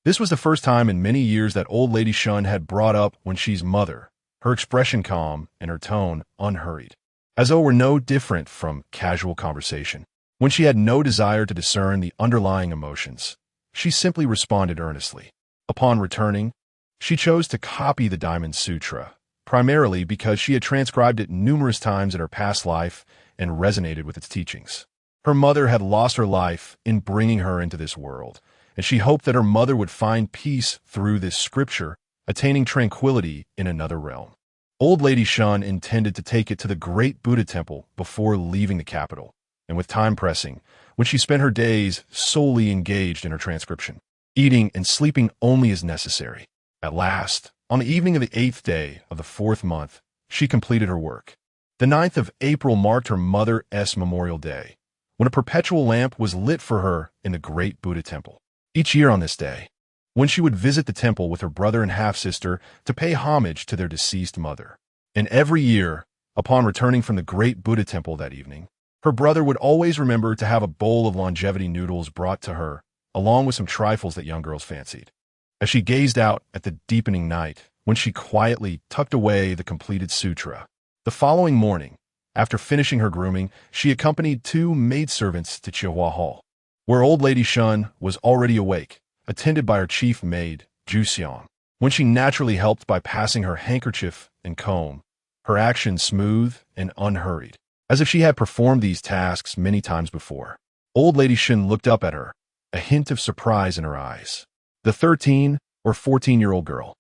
A: This was the first time in many years that old lady Shun had brought up Wenxi's mother, her expression calm and her tone unhurried, as though it were no different from casual conversation. When she had no desire to discern the underlying emotions, she simply responded earnestly. Upon returning, she chose to copy the Diamond Sutra, primarily because she had transcribed it numerous times in her past life and resonated with its teachings. Her mother had lost her life in bringing her into this world, and she hoped that her mother would find peace through this scripture, attaining tranquility in another realm. Old Lady Shun intended to take it to the great Buddha temple before leaving the capital, and with time pressing, when she spent her days solely engaged in her transcription, eating and sleeping only as necessary. At last, on the evening of the 8th day of the 4th month, she completed her work. The 9th of April marked her mother's Memorial Day, when a perpetual lamp was lit for her in the great Buddha temple. Each year on this day, when she would visit the temple with her brother and half-sister to pay homage to their deceased mother. And every year, upon returning from the great Buddha temple that evening, her brother would always remember to have a bowl of longevity noodles brought to her, along with some trifles that young girls fancied. As she gazed out at the deepening night, when she quietly tucked away the completed sutra, the following morning, after finishing her grooming, she accompanied 2 maidservants to Chihuahua Hall, where old lady Shun was already awake, attended by her chief maid, Juxiang. When she naturally helped by passing her handkerchief and comb, her action smooth and unhurried, as if she had performed these tasks many times before. Old lady Shun looked up at her, a hint of surprise in her eyes. The 13 or 14-year-old girl,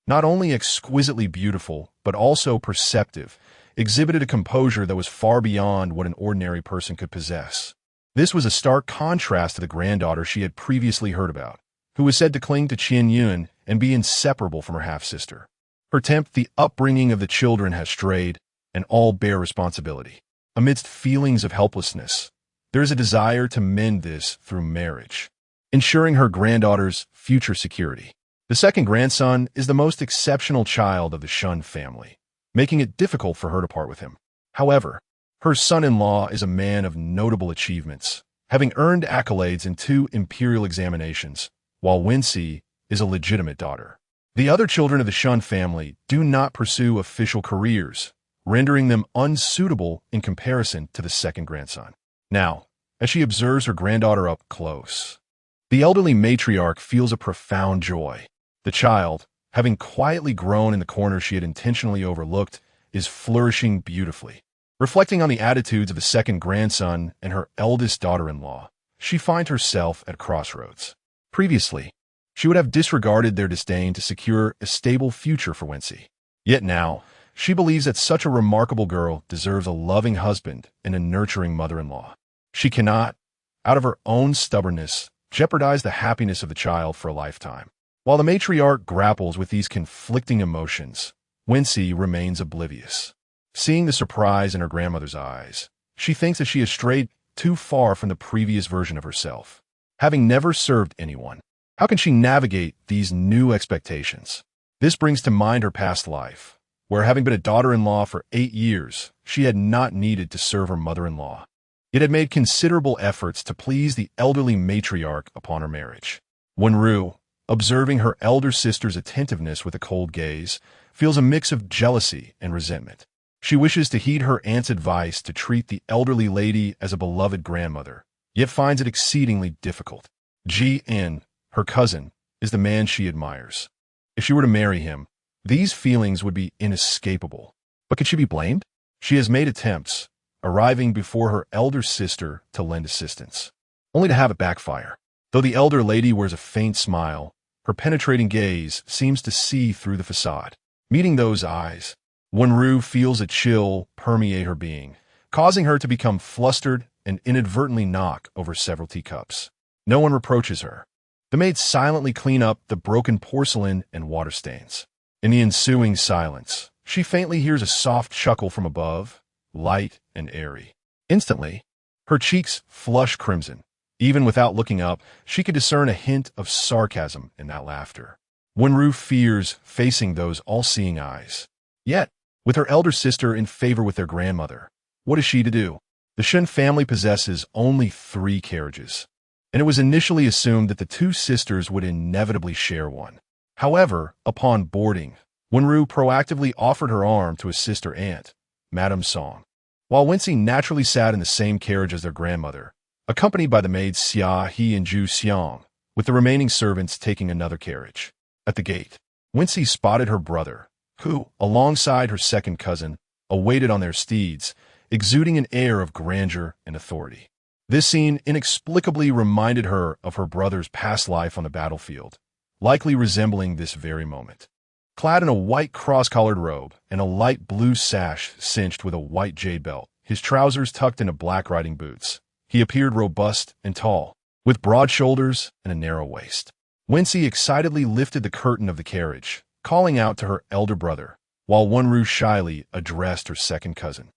A: not only exquisitely beautiful, but also perceptive, exhibited a composure that was far beyond what an ordinary person could possess. This was a stark contrast to the granddaughter she had previously heard about, who was said to cling to Qian Yun and be inseparable from her half-sister. Her tempt the upbringing of the children has strayed, and all bear responsibility. Amidst feelings of helplessness, there is a desire to mend this through marriage, ensuring her granddaughter's future security. The second grandson is the most exceptional child of the Shun family, making it difficult for her to part with him. However, her son-in-law is a man of notable achievements, having earned accolades in 2 imperial examinations, while Wenxi is a legitimate daughter. The other children of the Shun family do not pursue official careers, rendering them unsuitable in comparison to the second grandson. Now, as she observes her granddaughter up close, the elderly matriarch feels a profound joy. The child, having quietly grown in the corner she had intentionally overlooked, is flourishing beautifully. Reflecting on the attitudes of the second grandson and her eldest daughter-in-law, she finds herself at a crossroads. Previously, she would have disregarded their disdain to secure a stable future for Wenxi. Yet now, she believes that such a remarkable girl deserves a loving husband and a nurturing mother-in-law. She cannot, out of her own stubbornness, jeopardize the happiness of the child for a lifetime. While the matriarch grapples with these conflicting emotions, Wenxi remains oblivious. Seeing the surprise in her grandmother's eyes, she thinks that she has strayed too far from the previous version of herself. Having never served anyone, how can she navigate these new expectations? This brings to mind her past life, where having been a daughter-in-law for 8 years, she had not needed to serve her mother-in-law, yet had made considerable efforts to please the elderly matriarch upon her marriage. Wenru, observing her elder sister's attentiveness with a cold gaze, feels a mix of jealousy and resentment. She wishes to heed her aunt's advice to treat the elderly lady as a beloved grandmother, yet finds it exceedingly difficult. Ji-in, her cousin, is the man she admires. If she were to marry him, these feelings would be inescapable. But could she be blamed? She has made attempts, arriving before her elder sister to lend assistance, only to have it backfire. Though the elder lady wears a faint smile, her penetrating gaze seems to see through the facade. Meeting those eyes, Wenru feels a chill permeate her being, causing her to become flustered and inadvertently knock over several teacups. No one reproaches her. The maids silently clean up the broken porcelain and water stains. In the ensuing silence, she faintly hears a soft chuckle from above, light and airy. Instantly, her cheeks flush crimson. Even without looking up, she could discern a hint of sarcasm in that laughter. Wenru fears facing those all-seeing eyes. Yet, with her elder sister in favor with their grandmother, what is she to do? The Shun family possesses only 3 carriages, and it was initially assumed that the 2 sisters would inevitably share one. However, upon boarding, Wenru proactively offered her arm to his sister aunt, Madame Song. While Wenxi naturally sat in the same carriage as their grandmother, accompanied by the maids Xia He and Zhu Xiang, with the remaining servants taking another carriage. At the gate, Wenxi spotted her brother, who, alongside her second cousin, awaited on their steeds, exuding an air of grandeur and authority. This scene inexplicably reminded her of her brother's past life on the battlefield, likely resembling this very moment. Clad in a white cross-collared robe and a light blue sash cinched with a white jade belt, his trousers tucked into black riding boots, he appeared robust and tall, with broad shoulders and a narrow waist. Wenxi excitedly lifted the curtain of the carriage, calling out to her elder brother, while Wenru shyly addressed her second cousin.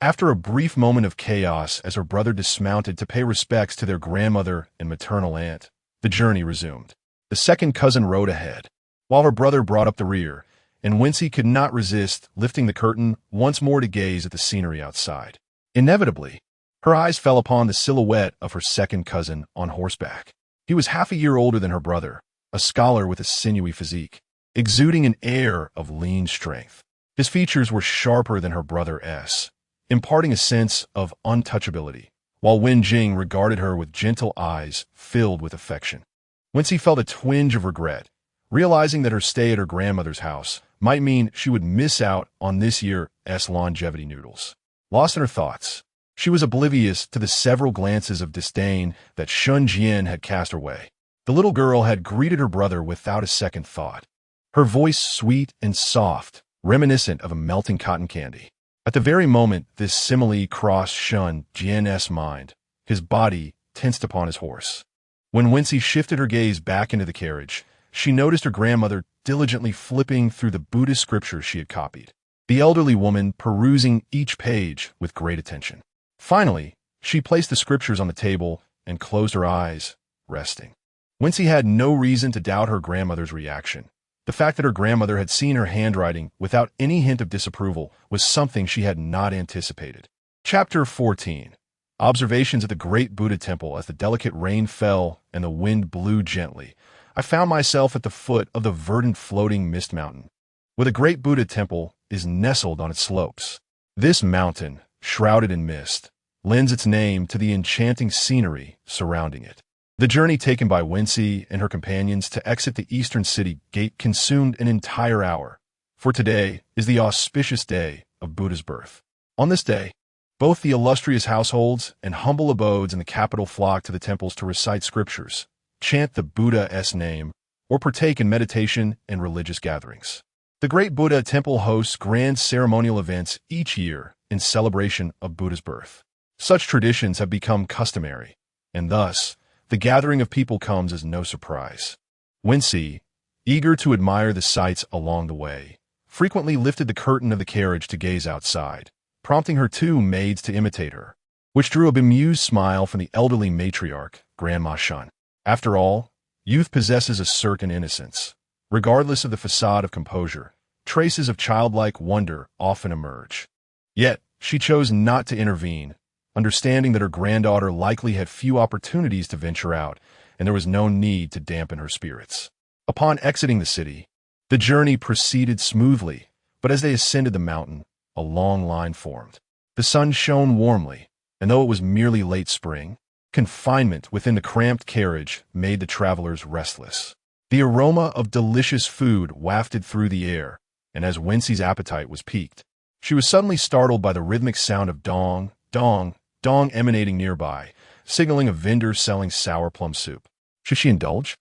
A: After a brief moment of chaos as her brother dismounted to pay respects to their grandmother and maternal aunt, the journey resumed. The second cousin rode ahead, while her brother brought up the rear, and Wenxi could not resist lifting the curtain once more to gaze at the scenery outside. Inevitably, her eyes fell upon the silhouette of her second cousin on horseback. He was half a year older than her brother, a scholar with a sinewy physique, exuding an air of lean strength. His features were sharper than her brother's, imparting a sense of untouchability, while Wen Jing regarded her with gentle eyes filled with affection. Wenxi felt a twinge of regret, realizing that her stay at her grandmother's house might mean she would miss out on this year's longevity noodles. Lost in her thoughts, she was oblivious to the several glances of disdain that Shun Jian had cast her way. The little girl had greeted her brother without a second thought, her voice sweet and soft, reminiscent of a melting cotton candy. At the very moment this simile crossed Shun Jian's mind, his body tensed upon his horse. When Wenxi shifted her gaze back into the carriage, she noticed her grandmother diligently flipping through the Buddhist scriptures she had copied, the elderly woman perusing each page with great attention. Finally, she placed the scriptures on the table and closed her eyes, resting. Wenxi had no reason to doubt her grandmother's reaction. The fact that her grandmother had seen her handwriting without any hint of disapproval was something she had not anticipated. Chapter 14. Observations of the great Buddha temple as the delicate rain fell and the wind blew gently. I found myself at the foot of the verdant floating mist mountain, where the great Buddha temple is nestled on its slopes. This mountain, shrouded in mist, lends its name to the enchanting scenery surrounding it. The journey taken by Wenxi and her companions to exit the eastern city gate consumed an entire hour, for today is the auspicious day of Buddha's birth. On this day, both the illustrious households and humble abodes in the capital flock to the temples to recite scriptures, chant the Buddha's name, or partake in meditation and religious gatherings. The great Buddha temple hosts grand ceremonial events each year in celebration of Buddha's birth. Such traditions have become customary, and thus, the gathering of people comes as no surprise. Wenxi, eager to admire the sights along the way, frequently lifted the curtain of the carriage to gaze outside, prompting her two maids to imitate her, which drew a bemused smile from the elderly matriarch, Grandma Shun. After all, youth possesses a certain innocence. Regardless of the facade of composure, traces of childlike wonder often emerge. Yet, she chose not to intervene, understanding that her granddaughter likely had few opportunities to venture out, and there was no need to dampen her spirits. Upon exiting the city, the journey proceeded smoothly, but as they ascended the mountain, a long line formed. The sun shone warmly, and though it was merely late spring, confinement within the cramped carriage made the travelers restless. The aroma of delicious food wafted through the air, and as Wenxi's appetite was piqued, she was suddenly startled by the rhythmic sound of dong, dong, dong emanating nearby, signaling a vendor selling sour plum soup. Should she indulge?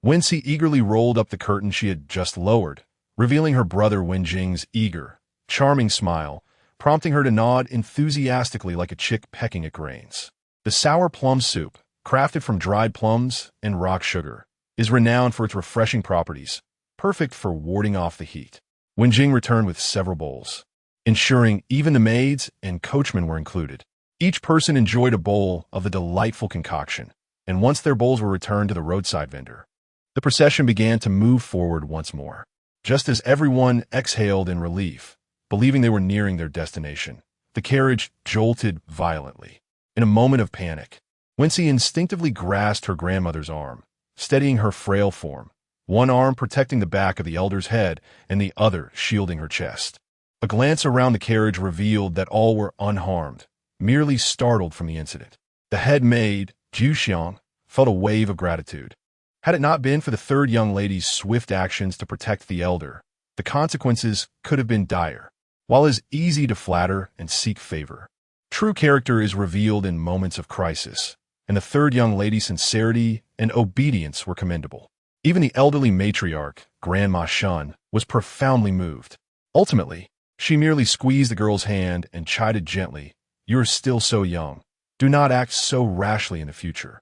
A: Wenxi eagerly rolled up the curtain she had just lowered, revealing her brother Wenjing's eager, charming smile, prompting her to nod enthusiastically like a chick pecking at grains. The sour plum soup, crafted from dried plums and rock sugar, is renowned for its refreshing properties, perfect for warding off the heat. Wenjing returned with several bowls, ensuring even the maids and coachmen were included. Each person enjoyed a bowl of the delightful concoction, and once their bowls were returned to the roadside vendor, the procession began to move forward once more. Just as everyone exhaled in relief, believing they were nearing their destination, the carriage jolted violently. In a moment of panic, Wenxi instinctively grasped her grandmother's arm, steadying her frail form, one arm protecting the back of the elder's head and the other shielding her chest. A glance around the carriage revealed that all were unharmed, merely startled from the incident. The head maid, Ju Xiang, felt a wave of gratitude. Had it not been for the third young lady's swift actions to protect the elder, the consequences could have been dire. While it is easy to flatter and seek favor, true character is revealed in moments of crisis, and the third young lady's sincerity and obedience were commendable. Even the elderly matriarch, Grandma Shun, was profoundly moved. Ultimately, she merely squeezed the girl's hand and chided gently, "You are still so young. Do not act so rashly in the future.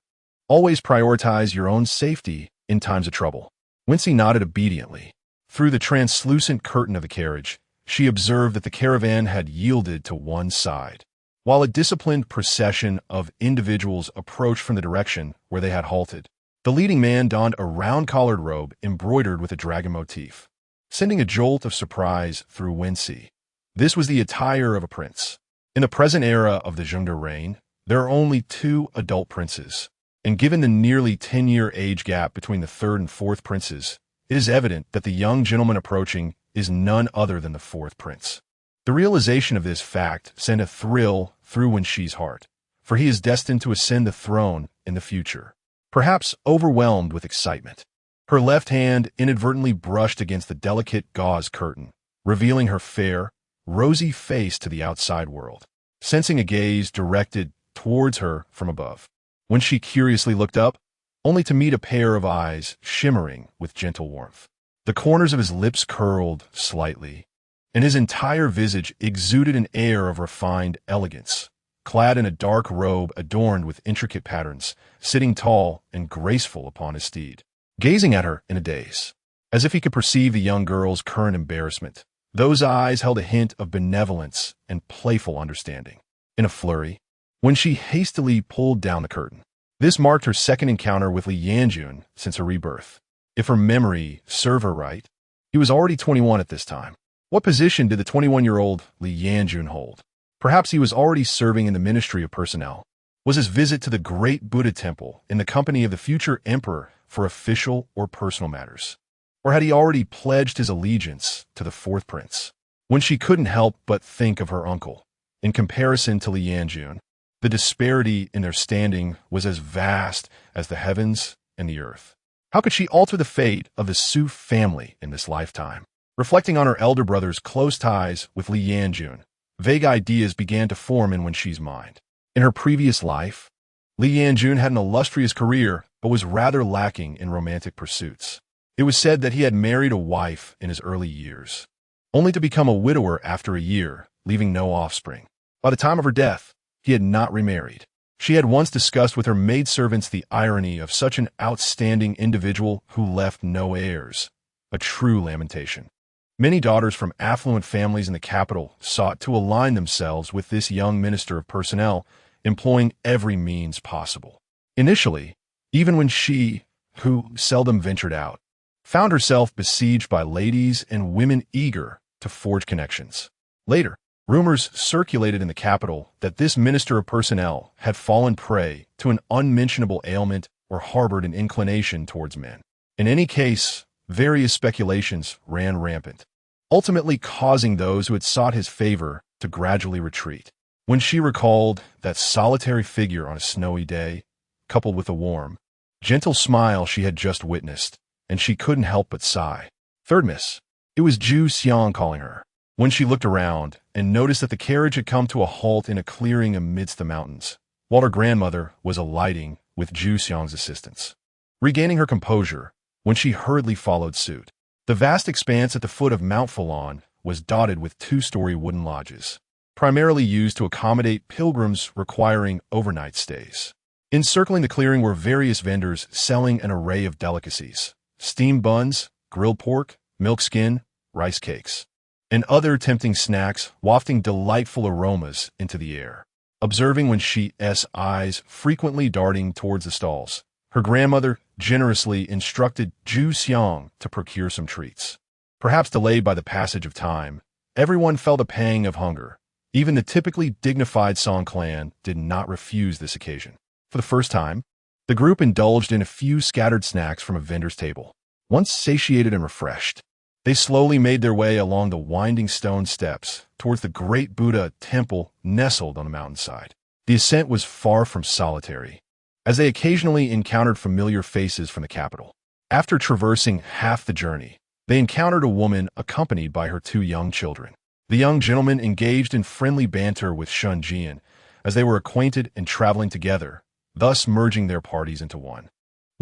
A: Always prioritize your own safety in times of trouble." Wenxi nodded obediently. Through the translucent curtain of the carriage, she observed that the caravan had yielded to one side, while a disciplined procession of individuals approached from the direction where they had halted. The leading man donned a round-collared robe embroidered with a dragon motif, sending a jolt of surprise through Wenxi. This was the attire of a prince. In the present era of the Zhengde reign, there are only 2 adult princes, and given the nearly 10-year age gap between the third and fourth princes, it is evident that the young gentleman approaching is none other than the 4th prince. The realization of this fact sent a thrill through Wenxi's heart, for he is destined to ascend the throne in the future. Perhaps overwhelmed with excitement, her left hand inadvertently brushed against the delicate gauze curtain, revealing her fair, rosy face to the outside world. Sensing a gaze directed towards her from above, when she curiously looked up, only to meet a pair of eyes shimmering with gentle warmth. The corners of his lips curled slightly, and his entire visage exuded an air of refined elegance. Clad in a dark robe adorned with intricate patterns, sitting tall and graceful upon his steed, gazing at her in a daze, as if he could perceive the young girl's current embarrassment. Those eyes held a hint of benevolence and playful understanding. In a flurry, when she hastily pulled down the curtain, this marked her second encounter with Li Yanjun since her rebirth. If her memory served her right, he was already 21 at this time. What position did the 21-year-old Li Yanjun hold? Perhaps he was already serving in the Ministry of Personnel. Was his visit to the great Buddha temple in the company of the future emperor for official or personal matters? Or had he already pledged his allegiance to the fourth prince? When she couldn't help but think of her uncle, in comparison to Li Yanjun, the disparity in their standing was as vast as the heavens and the earth. How could she alter the fate of the Su family in this lifetime? Reflecting on her elder brother's close ties with Li Yanjun, vague ideas began to form in Wenxi's mind. In her previous life, Li Yanjun had an illustrious career but was rather lacking in romantic pursuits. It was said that he had married a wife in his early years, only to become a widower after a year, leaving no offspring. By the time of her death, he had not remarried. She had once discussed with her maidservants the irony of such an outstanding individual who left no heirs, a true lamentation. Many daughters from affluent families in the capital sought to align themselves with this young minister of personnel, employing every means possible. Initially, even when she, who seldom ventured out, found herself besieged by ladies and women eager to forge connections. Later, rumors circulated in the capital that this minister of personnel had fallen prey to an unmentionable ailment or harbored an inclination towards men. In any case, various speculations ran rampant, ultimately causing those who had sought his favor to gradually retreat. When she recalled that solitary figure on a snowy day, coupled with the warm, gentle smile she had just witnessed, and she couldn't help but sigh. Third miss. It was Zhu Xiang calling her. When she looked around and noticed that the carriage had come to a halt in a clearing amidst the mountains, while her grandmother was alighting with Zhu Xiang's assistance. Regaining her composure, when she hurriedly followed suit. The vast expanse at the foot of Mount Falon was dotted with two-story wooden lodges, primarily used to accommodate pilgrims requiring overnight stays. Encircling the clearing were various vendors selling an array of delicacies: steamed buns, grilled pork, milk skin, rice cakes, and other tempting snacks wafting delightful aromas into the air. Observing Wenxi's eyes frequently darting towards the stalls, her grandmother generously instructed Zhu Xiang to procure some treats. Perhaps delayed by the passage of time, everyone felt a pang of hunger. Even the typically dignified Song clan did not refuse this occasion. For the first time, the group indulged in a few scattered snacks from a vendor's table. Once satiated and refreshed, they slowly made their way along the winding stone steps towards the great Buddha temple nestled on a mountainside. The ascent was far from solitary, as they occasionally encountered familiar faces from the capital. After traversing half the journey, they encountered a woman accompanied by her two young children. The young gentleman engaged in friendly banter with Shun Jian, as they were acquainted and traveling together, thus merging their parties into one.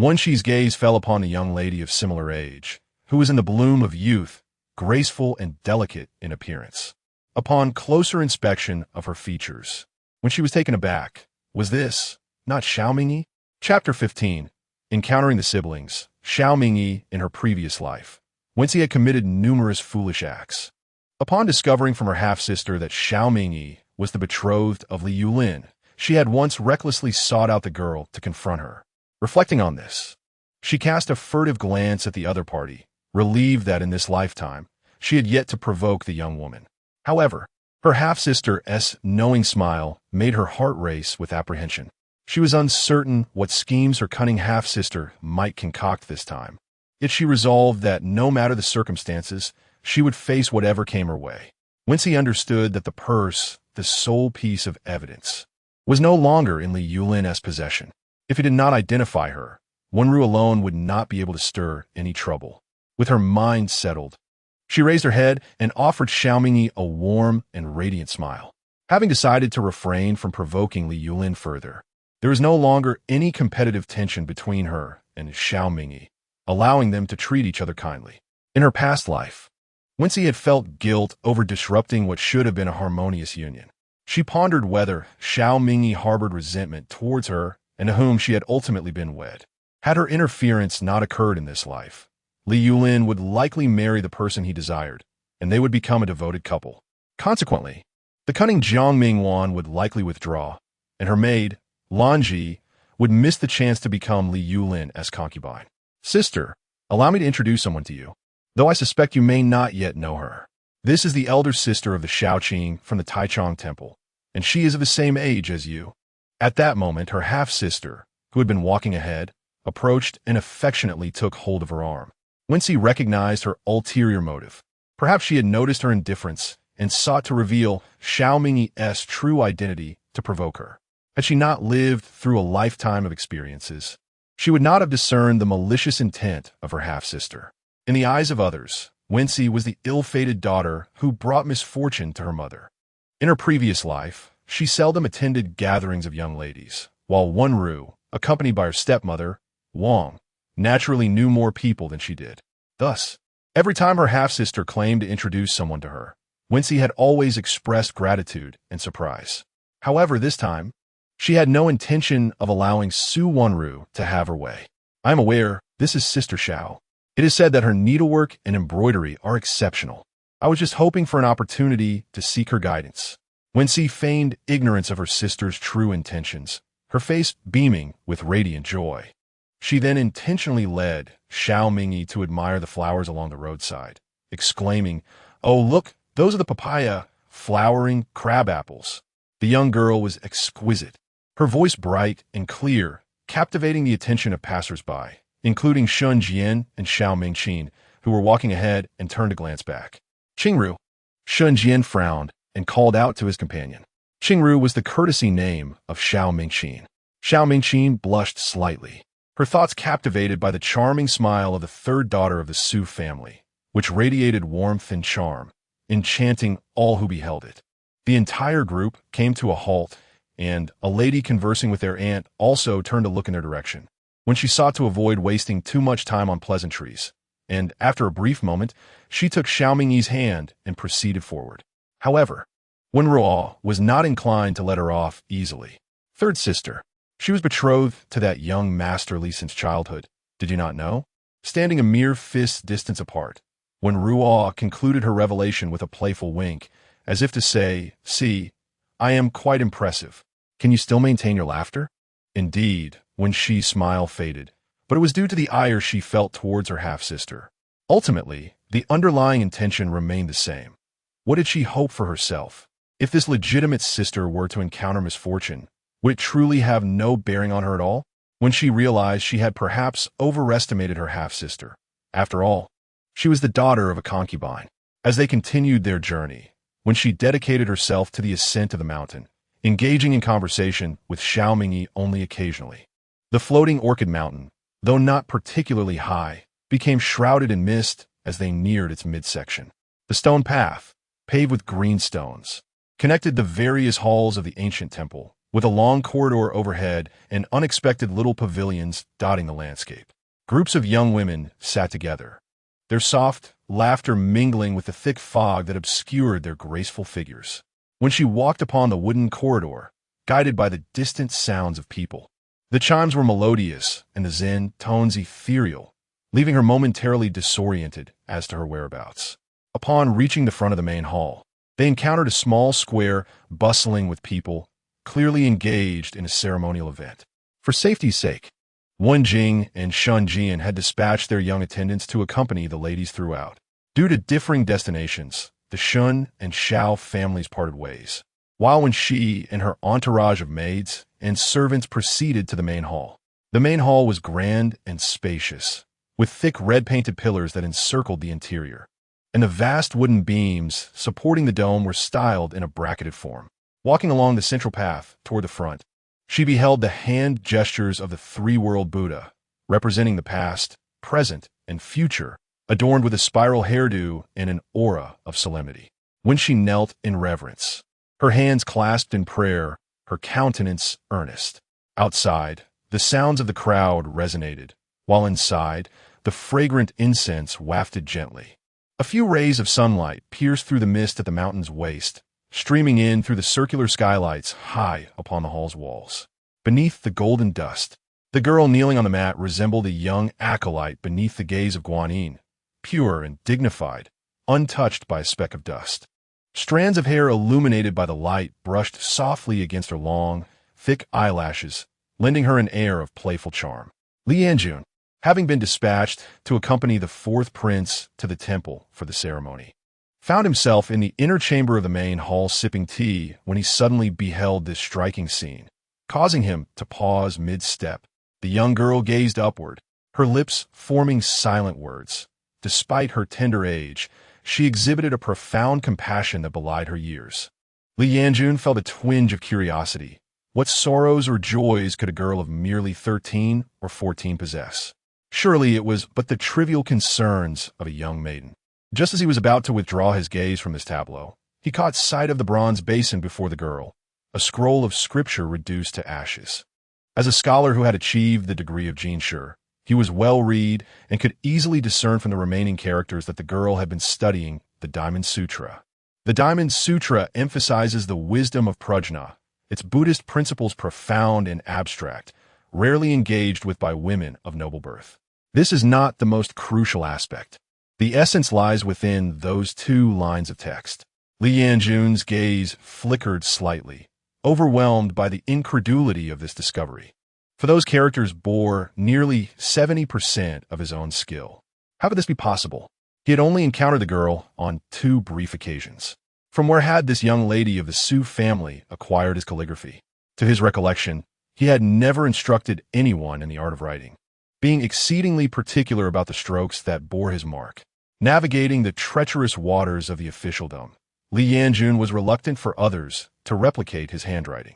A: Wenxi's gaze fell upon a young lady of similar age, who was in the bloom of youth, graceful and delicate in appearance. Upon closer inspection of her features, when she was taken aback, was this not Xiao Mingyi? Chapter 15. Encountering the siblings. Xiao Mingyi, in her previous life, Wenxi had committed numerous foolish acts. Upon discovering from her half-sister that Xiao Mingyi was the betrothed of Li Yulin, she had once recklessly sought out the girl to confront her. Reflecting on this, she cast a furtive glance at the other party, relieved that in this lifetime she had yet to provoke the young woman. However, her half-sister's knowing smile made her heart race with apprehension. She was uncertain what schemes her cunning half-sister might concoct this time, yet she resolved that no matter the circumstances, she would face whatever came her way. Wenxi understood that the purse, the sole piece of evidence, was no longer in Li Yulin's possession. If he did not identify her, Wenru alone would not be able to stir any trouble. With her mind settled, she raised her head and offered Xiao Mingyi a warm and radiant smile. Having decided to refrain from provoking Li Yulin further, there was no longer any competitive tension between her and Xiao Mingyi, allowing them to treat each other kindly. In her past life, Wenxi had felt guilt over disrupting what should have been a harmonious union. She pondered whether Xiao Mingyi harbored resentment towards her and to whom she had ultimately been wed. Had her interference not occurred in this life, Li Yulin would likely marry the person he desired, and they would become a devoted couple. Consequently, the cunning Jiang Mingwan would likely withdraw, and her maid, Lanji, would miss the chance to become Li Yulin's concubine. Sister, allow me to introduce someone to you, though I suspect you may not yet know her. This is the elder sister of the Shaoqing from the Taichung Temple, and she is of the same age as you. At that moment, her half-sister, who had been walking ahead, approached and affectionately took hold of her arm. Wenxi recognized her ulterior motive. Perhaps she had noticed her indifference and sought to reveal Xiaoming's true identity to provoke her. Had she not lived through a lifetime of experiences, she would not have discerned the malicious intent of her half-sister. In the eyes of others, Wenxi was the ill-fated daughter who brought misfortune to her mother. In her previous life, she seldom attended gatherings of young ladies, while Wenru, accompanied by her stepmother, Wang, naturally knew more people than she did. Thus, every time her half-sister claimed to introduce someone to her, Wenxi had always expressed gratitude and surprise. However, this time, she had no intention of allowing Su Wenru to have her way. I am aware this is Sister Xiao. It is said that her needlework and embroidery are exceptional. I was just hoping for an opportunity to seek her guidance. Wenxi feigned ignorance of her sister's true intentions, her face beaming with radiant joy. She then intentionally led Xiaomingyi to admire the flowers along the roadside, exclaiming, "Oh, look, those are the papaya, flowering crab apples." The young girl was exquisite, her voice bright and clear, captivating the attention of passers-by, including Shun Jian and Xiao Mingqin, who were walking ahead and turned to glance back. "Qingru." Shun Jian frowned and called out to his companion. Qingru was the courtesy name of Xiao Mingqin. Xiao Mingqin blushed slightly, her thoughts captivated by the charming smile of the third daughter of the Su family, which radiated warmth and charm, enchanting all who beheld it. The entire group came to a halt, and a lady conversing with their aunt also turned to look in their direction, when she sought to avoid wasting too much time on pleasantries, and after a brief moment, she took Xiaomingyi's hand and proceeded forward. However, Wenruo was not inclined to let her off easily. "Third sister, she was betrothed to that young masterly since childhood. Did you not know?" Standing a mere fist's distance apart, Wenruo concluded her revelation with a playful wink, as if to say, "See, I am quite impressive. Can you still maintain your laughter?" Indeed, Wenxi's smile faded, but it was due to the ire she felt towards her half-sister. Ultimately, the underlying intention remained the same. What did she hope for herself? If this legitimate sister were to encounter misfortune, would it truly have no bearing on her at all? When she realized she had perhaps overestimated her half-sister. After all, she was the daughter of a concubine. As they continued their journey, when she dedicated herself to the ascent of the mountain, engaging in conversation with Xiaomingyi only occasionally. The floating orchid mountain, though not particularly high, became shrouded in mist as they neared its midsection. The stone path, paved with green stones, connected the various halls of the ancient temple, with a long corridor overhead and unexpected little pavilions dotting the landscape. Groups of young women sat together, their soft laughter mingling with the thick fog that obscured their graceful figures. When she walked upon the wooden corridor, guided by the distant sounds of people, the chimes were melodious and the Zen tones ethereal, leaving her momentarily disoriented as to her whereabouts. Upon reaching the front of the main hall, they encountered a small square bustling with people, clearly engaged in a ceremonial event. For safety's sake, Wen Jing and Shun Jian had dispatched their young attendants to accompany the ladies throughout. Due to differing destinations, the Shun and Xiao families parted ways, while Wenxi and her entourage of maids and servants proceeded to the main hall. The main hall was grand and spacious, with thick red-painted pillars that encircled the interior, and the vast wooden beams supporting the dome were styled in a bracketed form. Walking along the central path toward the front, she beheld the hand gestures of the three-world Buddha, representing the past, present, and future, adorned with a spiral hairdo and an aura of solemnity. When she knelt in reverence, her hands clasped in prayer, her countenance earnest. Outside, the sounds of the crowd resonated, while inside, the fragrant incense wafted gently. A few rays of sunlight pierced through the mist at the mountain's waist, streaming in through the circular skylights high upon the hall's walls. Beneath the golden dust, the girl kneeling on the mat resembled a young acolyte beneath the gaze of Guanyin, pure and dignified, untouched by a speck of dust. Strands of hair illuminated by the light brushed softly against her long, thick eyelashes, lending her an air of playful charm. Li Yanjun, having been dispatched to accompany the fourth prince to the temple for the ceremony, found himself in the inner chamber of the main hall sipping tea when he suddenly beheld this striking scene. causing him to pause mid-step. The young girl gazed upward, her lips forming silent words. Despite her tender age, she exhibited a profound compassion that belied her years. Li Yanjun felt a twinge of curiosity. What sorrows or joys could a girl of merely 13 or 14 possess? Surely it was but the trivial concerns of a young maiden. Just as he was about to withdraw his gaze from this tableau, he caught sight of the bronze basin before the girl, a scroll of scripture reduced to ashes. As a scholar who had achieved the degree of Jinshe, he was well-read and could easily discern from the remaining characters that the girl had been studying the Diamond Sutra. The Diamond Sutra emphasizes the wisdom of prajna, its Buddhist principles profound and abstract, rarely engaged with by women of noble birth. This is not the most crucial aspect. The essence lies within those 2 lines of text. Li Yanjun's gaze flickered slightly, overwhelmed by the incredulity of this discovery. For those characters bore nearly 70% of his own skill. How could this be possible? He had only encountered the girl on 2 brief occasions. From where had this young lady of the Su family acquired his calligraphy? To his recollection, he had never instructed anyone in the art of writing, being exceedingly particular about the strokes that bore his mark. Navigating the treacherous waters of the officialdom, Li Yanjun was reluctant for others to replicate his handwriting.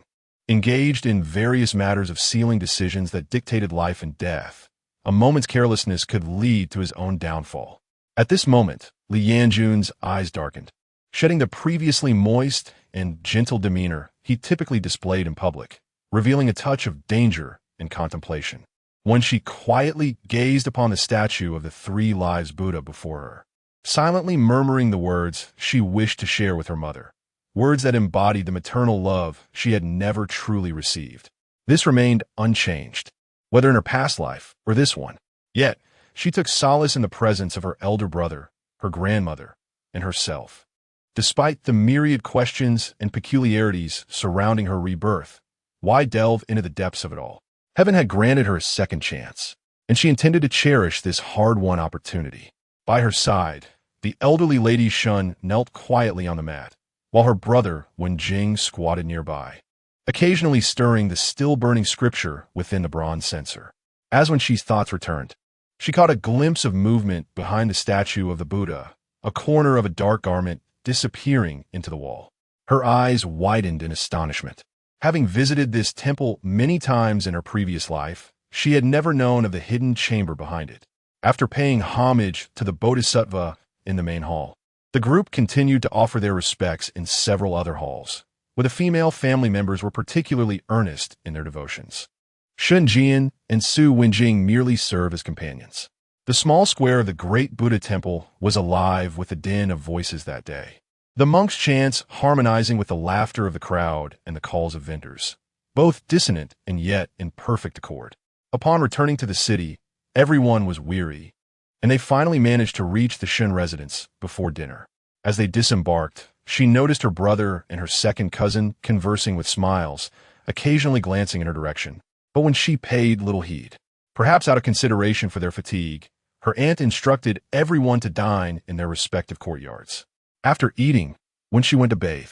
A: Engaged in various matters of sealing decisions that dictated life and death, a moment's carelessness could lead to his own downfall. At this moment, Li Yanjun's eyes darkened, shedding the previously moist and gentle demeanor he typically displayed in public, revealing a touch of danger and contemplation. When she quietly gazed upon the statue of the 3 Lives Buddha before her, silently murmuring the words she wished to share with her mother, words that embodied the maternal love she had never truly received. This remained unchanged, whether in her past life or this one. Yet, she took solace in the presence of her elder brother, her grandmother, and herself. Despite the myriad questions and peculiarities surrounding her rebirth, why delve into the depths of it all? Heaven had granted her a second chance, and she intended to cherish this hard-won opportunity. By her side, the elderly Lady Shun knelt quietly on the mat, while her brother Wenjing squatted nearby, occasionally stirring the still-burning scripture within the bronze censer. As Wenxi's thoughts returned, she caught a glimpse of movement behind the statue of the Buddha, a corner of a dark garment disappearing into the wall. Her eyes widened in astonishment. Having visited this temple many times in her previous life, she had never known of the hidden chamber behind it. After paying homage to the Bodhisattva in the main hall, the group continued to offer their respects in several other halls, where the female family members were particularly earnest in their devotions. Shun Jian and Su Wenjing merely served as companions. The small square of the great Buddha temple was alive with the din of voices that day. The monks' chants harmonizing with the laughter of the crowd and the calls of vendors, both dissonant and yet in perfect accord. Upon returning to the city, everyone was weary, and they finally managed to reach the Shun residence before dinner. As they disembarked, she noticed her brother and her second cousin conversing with smiles, occasionally glancing in her direction. But when she paid little heed, perhaps out of consideration for their fatigue, her aunt instructed everyone to dine in their respective courtyards. After eating, when she went to bathe,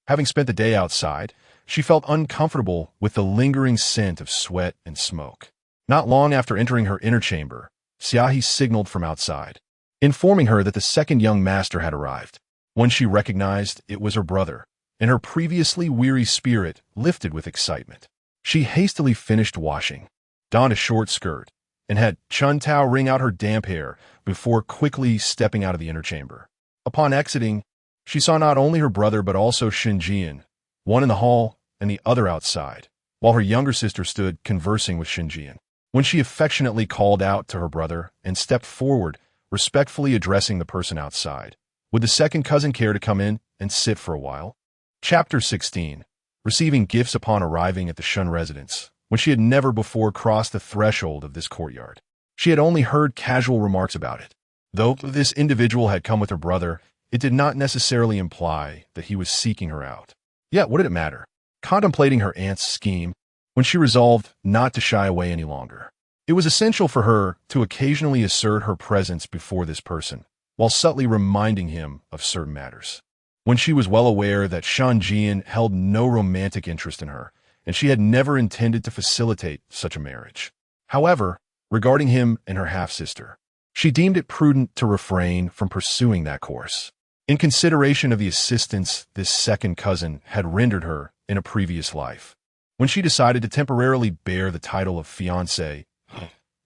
A: having spent the day outside, she felt uncomfortable with the lingering scent of sweat and smoke. Not long after entering her inner chamber, Xiaohi signaled from outside, informing her that the second young master had arrived. When she recognized it was her brother, and her previously weary spirit lifted with excitement. She hastily finished washing, donned a short skirt, and had Chun Tao wring out her damp hair before quickly stepping out of the inner chamber. Upon exiting, she saw not only her brother but also Shin Jian, one in the hall and the other outside, while her younger sister stood conversing with Shin Jian. When she affectionately called out to her brother and stepped forward, respectfully addressing the person outside, would the second cousin care to come in and sit for a while? Chapter 16. Receiving gifts upon arriving at the Shun residence, when she had never before crossed the threshold of this courtyard. She had only heard casual remarks about it. Though this individual had come with her brother, it did not necessarily imply that he was seeking her out. Yet, what did it matter? Contemplating her aunt's scheme, when she resolved not to shy away any longer, it was essential for her to occasionally assert her presence before this person, while subtly reminding him of certain matters. When she was well aware that Shan Jian held no romantic interest in her, and she had never intended to facilitate such a marriage. However, regarding him and her half-sister, she deemed it prudent to refrain from pursuing that course, in consideration of the assistance this second cousin had rendered her in a previous life. When she decided to temporarily bear the title of fiancé,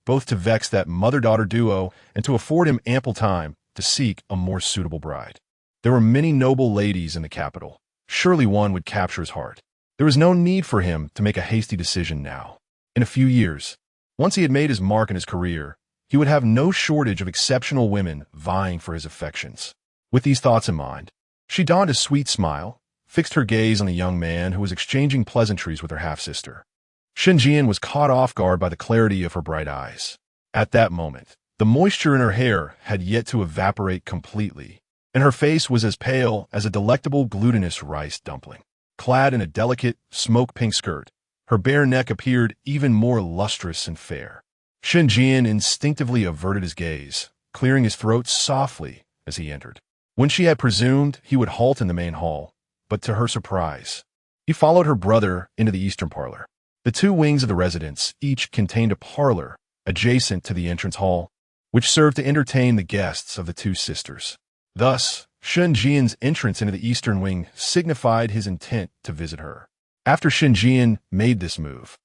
A: both to vex that mother-daughter duo and to afford him ample time to seek a more suitable bride. There were many noble ladies in the capital. Surely one would capture his heart. There was no need for him to make a hasty decision now. In a few years, once he had made his mark in his career, he would have no shortage of exceptional women vying for his affections. With these thoughts in mind, she donned a sweet smile, fixed her gaze on the young man who was exchanging pleasantries with her half-sister. Shenjian was caught off guard by the clarity of her bright eyes. At that moment, the moisture in her hair had yet to evaporate completely, and her face was as pale as a delectable glutinous rice dumpling. Clad in a delicate, smoke-pink skirt, her bare neck appeared even more lustrous and fair. Shenjian instinctively averted his gaze, clearing his throat softly as he entered. When she had presumed he would halt in the main hall, but to her surprise, he followed her brother into the eastern parlor. The two wings of the residence each contained a parlor adjacent to the entrance hall, which served to entertain the guests of the two sisters. Thus, Shenjian's entrance into the eastern wing signified his intent to visit her. After Shenjian made this move,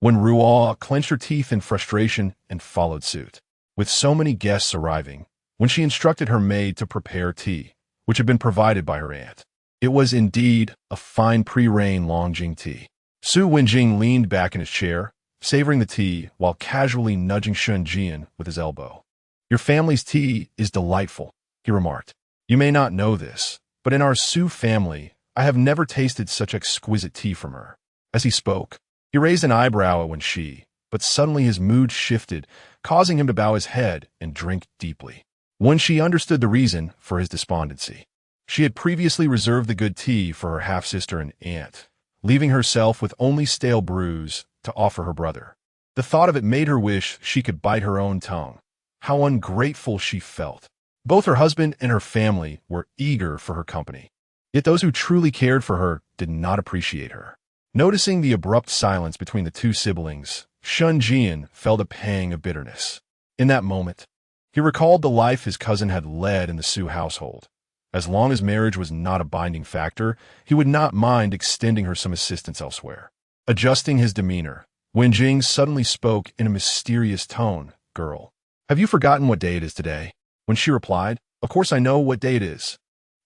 A: when Ruo clenched her teeth in frustration and followed suit. With so many guests arriving, when she instructed her maid to prepare tea, which had been provided by her aunt. It was indeed a fine pre-rain Longjing tea. Su Wenjing leaned back in his chair, savoring the tea while casually nudging Shenjian with his elbow. "Your family's tea is delightful," he remarked. "You may not know this, but in our Su family, I have never tasted such exquisite tea from her." As he spoke, he raised an eyebrow at Wenxi, but suddenly his mood shifted, causing him to bow his head and drink deeply. Wenxi understood the reason for his despondency. She had previously reserved the good tea for her half-sister and aunt, leaving herself with only stale brews to offer her brother. The thought of it made her wish she could bite her own tongue. How ungrateful she felt. Both her husband and her family were eager for her company, yet those who truly cared for her did not appreciate her. Noticing the abrupt silence between the two siblings, Shenjian felt a pang of bitterness. In that moment, he recalled the life his cousin had led in the Su household. As long as marriage was not a binding factor, he would not mind extending her some assistance elsewhere. Adjusting his demeanor, Wenjing suddenly spoke in a mysterious tone. "Girl, have you forgotten what day it is today?" When she replied, "Of course I know what day it is.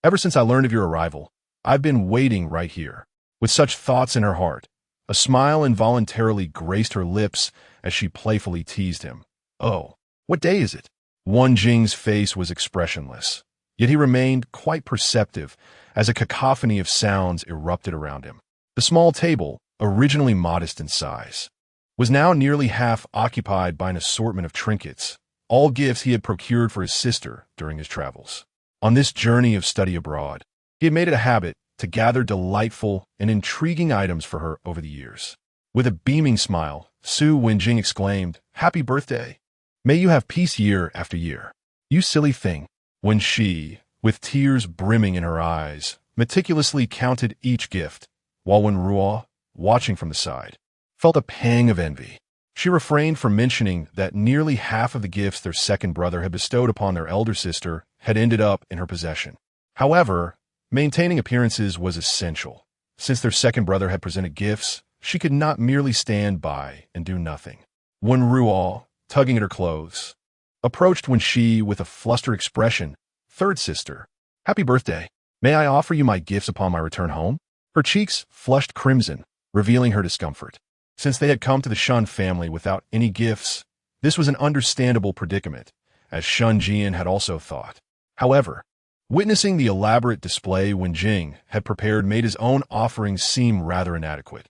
A: Ever since I learned of your arrival, I've been waiting right here." With such thoughts in her heart, a smile involuntarily graced her lips as she playfully teased him. "Oh, what day is it?" Wenjing's face was expressionless, yet he remained quite perceptive as a cacophony of sounds erupted around him. The small table, originally modest in size, was now nearly half occupied by an assortment of trinkets, all gifts he had procured for his sister during his travels. On this journey of study abroad, he had made it a habit to gather delightful and intriguing items for her over the years. With a beaming smile, Su Wenjing exclaimed, "Happy birthday! May you have peace year after year." "You silly thing." When she, with tears brimming in her eyes, meticulously counted each gift, while Wenruo, watching from the side, felt a pang of envy. She refrained from mentioning that nearly half of the gifts their second brother had bestowed upon their elder sister had ended up in her possession. However, maintaining appearances was essential. Since their second brother had presented gifts, she could not merely stand by and do nothing. Wenruo, tugging at her clothes, approached Wenxi with a flustered expression. "Third sister, happy birthday. May I offer you my gifts upon my return home?" Her cheeks flushed crimson, revealing her discomfort. Since they had come to the Shun family without any gifts, this was an understandable predicament, as Shun Jian had also thought. However, witnessing the elaborate display Wenjing had prepared made his own offerings seem rather inadequate.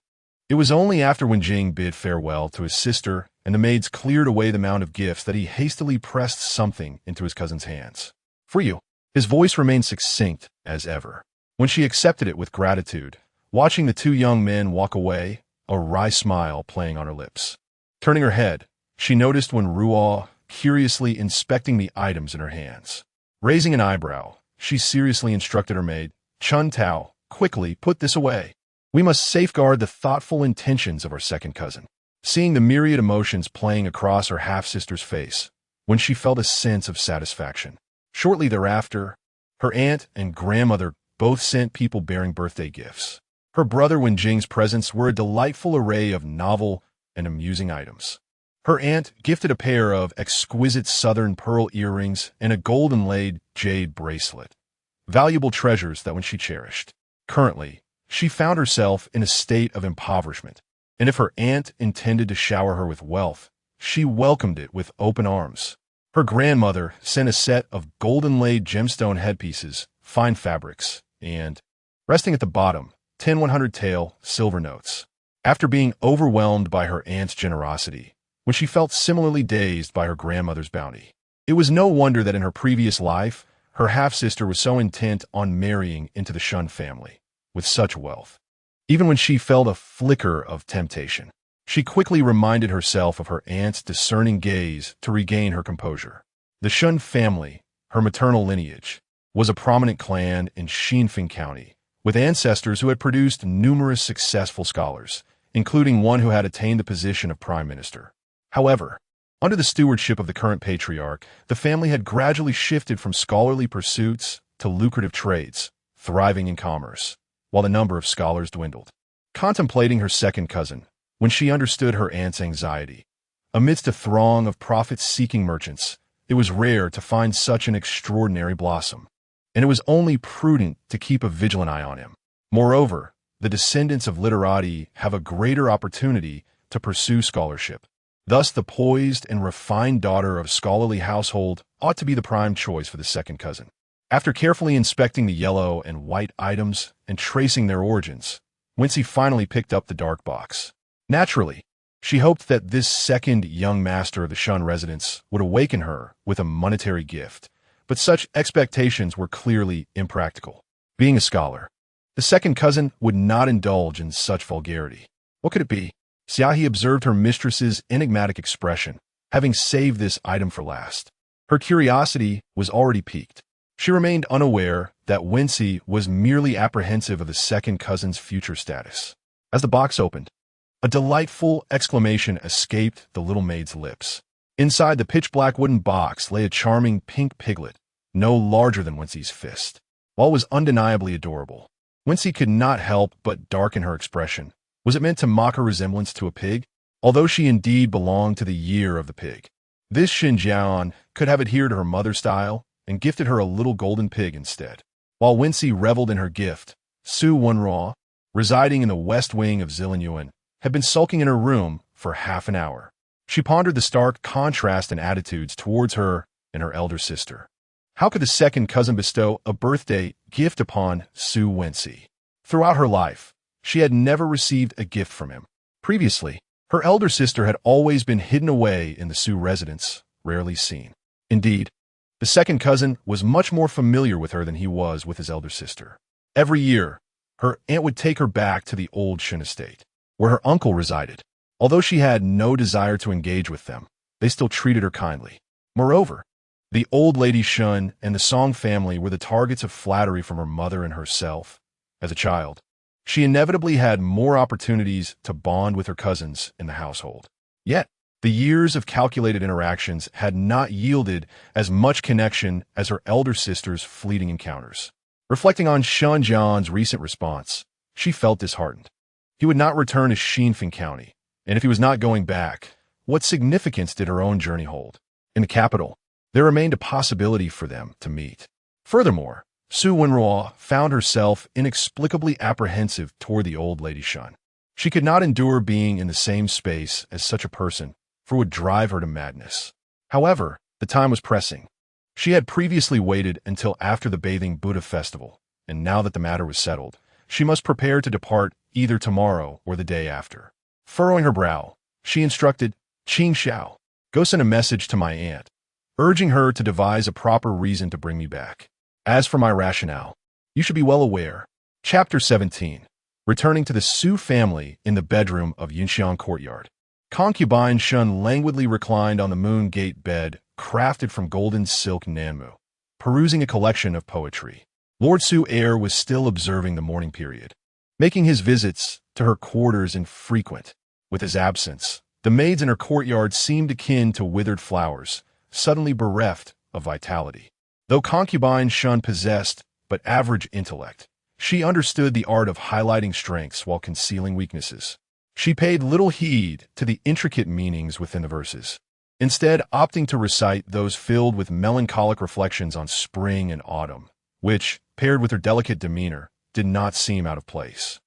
A: It was only after Wenjing bid farewell to his sister and the maids cleared away the mound of gifts that he hastily pressed something into his cousin's hands. "For you." His voice remained succinct as ever. When she accepted it with gratitude, watching the two young men walk away, a wry smile playing on her lips. Turning her head, she noticed Wenruo curiously inspecting the items in her hands. Raising an eyebrow, she seriously instructed her maid, "Chun Tao, quickly put this away." We must safeguard the thoughtful intentions of our second cousin. Seeing the myriad emotions playing across her half-sister's face, Wenxi felt a sense of satisfaction. Shortly thereafter, her aunt and grandmother both sent people bearing birthday gifts. Her brother Wenjing's presents were a delightful array of novel and amusing items. Her aunt gifted a pair of exquisite southern pearl earrings and a gold-inlaid jade bracelet, valuable treasures that Wenxi cherished. Currently, she found herself in a state of impoverishment, and if her aunt intended to shower her with wealth, she welcomed it with open arms. Her grandmother sent a set of gold-inlaid gemstone headpieces, fine fabrics, and, resting at the bottom, 10 100-tael silver notes. After being overwhelmed by her aunt's generosity, when she felt similarly dazed by her grandmother's bounty, it was no wonder that in her previous life, her half-sister was so intent on marrying into the Shun family, with such wealth. Even when she felt a flicker of temptation, she quickly reminded herself of her aunt's discerning gaze to regain her composure. The Shun family, her maternal lineage, was a prominent clan in Xinfeng County, with ancestors who had produced numerous successful scholars, including one who had attained the position of prime minister. However, under the stewardship of the current patriarch, the family had gradually shifted from scholarly pursuits to lucrative trades, thriving in commerce, while the number of scholars dwindled. Contemplating her second cousin, when she understood her aunt's anxiety, amidst a throng of profit-seeking merchants, it was rare to find such an extraordinary blossom, and it was only prudent to keep a vigilant eye on him. Moreover, the descendants of literati have a greater opportunity to pursue scholarship. Thus, the poised and refined daughter of a scholarly household ought to be the prime choice for the second cousin. After carefully inspecting the yellow and white items and tracing their origins, Wenxi finally picked up the dark box. Naturally, she hoped that this second young master of the Shun residence would awaken her with a monetary gift, but such expectations were clearly impractical. Being a scholar, the second cousin would not indulge in such vulgarity. What could it be? Xiaohe observed her mistress's enigmatic expression, having saved this item for last. Her curiosity was already piqued. She remained unaware that Wenxi was merely apprehensive of the second cousin's future status. As the box opened, a delightful exclamation escaped the little maid's lips. Inside the pitch-black wooden box lay a charming pink piglet, no larger than Wenxi's fist. While it was undeniably adorable, Wenxi could not help but darken her expression. Was it meant to mock her resemblance to a pig? Although she indeed belonged to the year of the pig, this Xinjiang could have adhered to her mother's style and gifted her a little golden pig instead. While Wenxi reveled in her gift, Su Wenruo, residing in the west wing of Zilinyuan, had been sulking in her room for half an hour. She pondered the stark contrast in attitudes towards her and her elder sister. How could the second cousin bestow a birthday gift upon Su Wenxi? Throughout her life, she had never received a gift from him. Previously, her elder sister had always been hidden away in the Su residence, rarely seen. Indeed, the second cousin was much more familiar with her than he was with his elder sister. Every year, her aunt would take her back to the old Shin estate, where her uncle resided. Although she had no desire to engage with them, they still treated her kindly. Moreover, the old lady Shun and the Song family were the targets of flattery from her mother and herself. As a child, she inevitably had more opportunities to bond with her cousins in the household. Yet, the years of calculated interactions had not yielded as much connection as her elder sister's fleeting encounters. Reflecting on Shun Jian's recent response, she felt disheartened. He would not return to Xinfeng County, and if he was not going back, what significance did her own journey hold? In the capital, there remained a possibility for them to meet. Furthermore, Su Wenruo found herself inexplicably apprehensive toward the old lady Shun. She could not endure being in the same space as such a person, for it would drive her to madness. However, the time was pressing. She had previously waited until after the bathing Buddha festival, and now that the matter was settled, she must prepare to depart either tomorrow or the day after. Furrowing her brow, she instructed Qing Xiao, "Go send a message to my aunt, urging her to devise a proper reason to bring me back. As for my rationale, you should be well aware." Chapter 17. Returning to the Su family in the bedroom of Yunxiang courtyard. Concubine Shun languidly reclined on the moon gate bed crafted from golden silk nanmu, perusing a collection of poetry. Lord Su Air was still observing the morning period. making his visits to her quarters infrequent. With his absence, the maids in her courtyard seemed akin to withered flowers, suddenly bereft of vitality. Though Concubine shunned possessed but average intellect, she understood the art of highlighting strengths while concealing weaknesses. She paid little heed to the intricate meanings within the verses, instead opting to recite those filled with melancholic reflections on spring and autumn, which, paired with her delicate demeanor, did not seem out of place.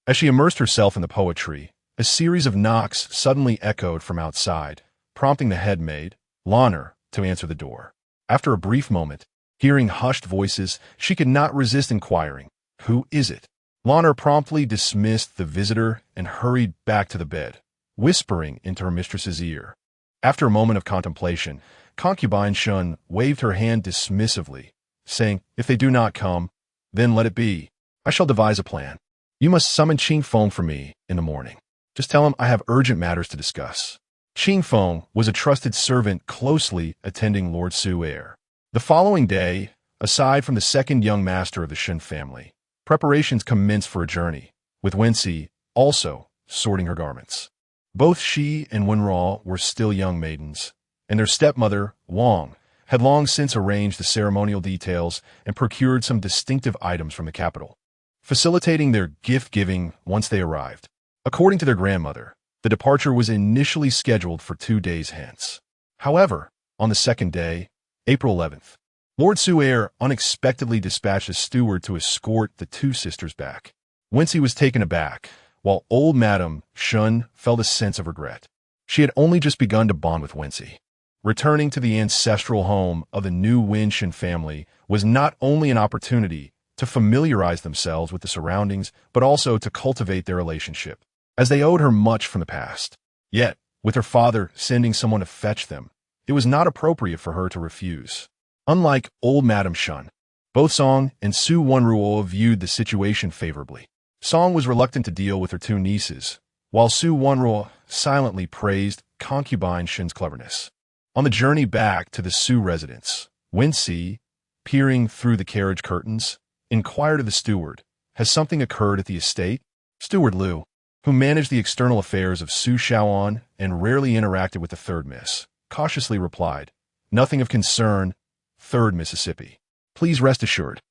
A: As she immersed herself in the poetry, a series of knocks suddenly echoed from outside, prompting the head maid, Lanner, to answer the door. After a brief moment, hearing hushed voices, she could not resist inquiring, "Who is it?" Lanner promptly dismissed the visitor and hurried back to the bed, whispering into her mistress's ear. After a moment of contemplation, Concubine Shun waved her hand dismissively, saying, "If they do not come, then let it be. I shall devise a plan. You must summon Ching Feng for me in the morning. Just tell him I have urgent matters to discuss." Ching Feng was a trusted servant closely attending Lord Su Air. The following day, aside from the second young master of the Shun family, preparations commenced for a journey, with Wenxi also sorting her garments. Both she and Wenruo were still young maidens, and their stepmother, Wang, had long since arranged the ceremonial details and procured some distinctive items from the capital, facilitating their gift-giving once they arrived. According to their grandmother, the departure was initially scheduled for 2 days hence. However, on the second day, April 11th, Lord Su Air unexpectedly dispatched a steward to escort the two sisters back. Wenxi was taken aback, while old Madame Shun felt a sense of regret. She had only just begun to bond with Wenxi. Returning to the ancestral home of the new Wenxi family was not only an opportunity to familiarize themselves with the surroundings, but also to cultivate their relationship, as they owed her much from the past. Yet, with her father sending someone to fetch them, it was not appropriate for her to refuse. Unlike old Madame Shun, both Song and Su Wenruo viewed the situation favorably. Song was reluctant to deal with her two nieces, while Su Wenruo silently praised Concubine Shun's cleverness. On the journey back to the Su residence, Wenxi, peering through the carriage curtains, inquired of the steward, "Has something occurred at the estate?" Steward Liu, who managed the external affairs of Su Shaoan and rarely interacted with the third miss, cautiously replied, "Nothing of concern, third Mississippi. Please rest assured.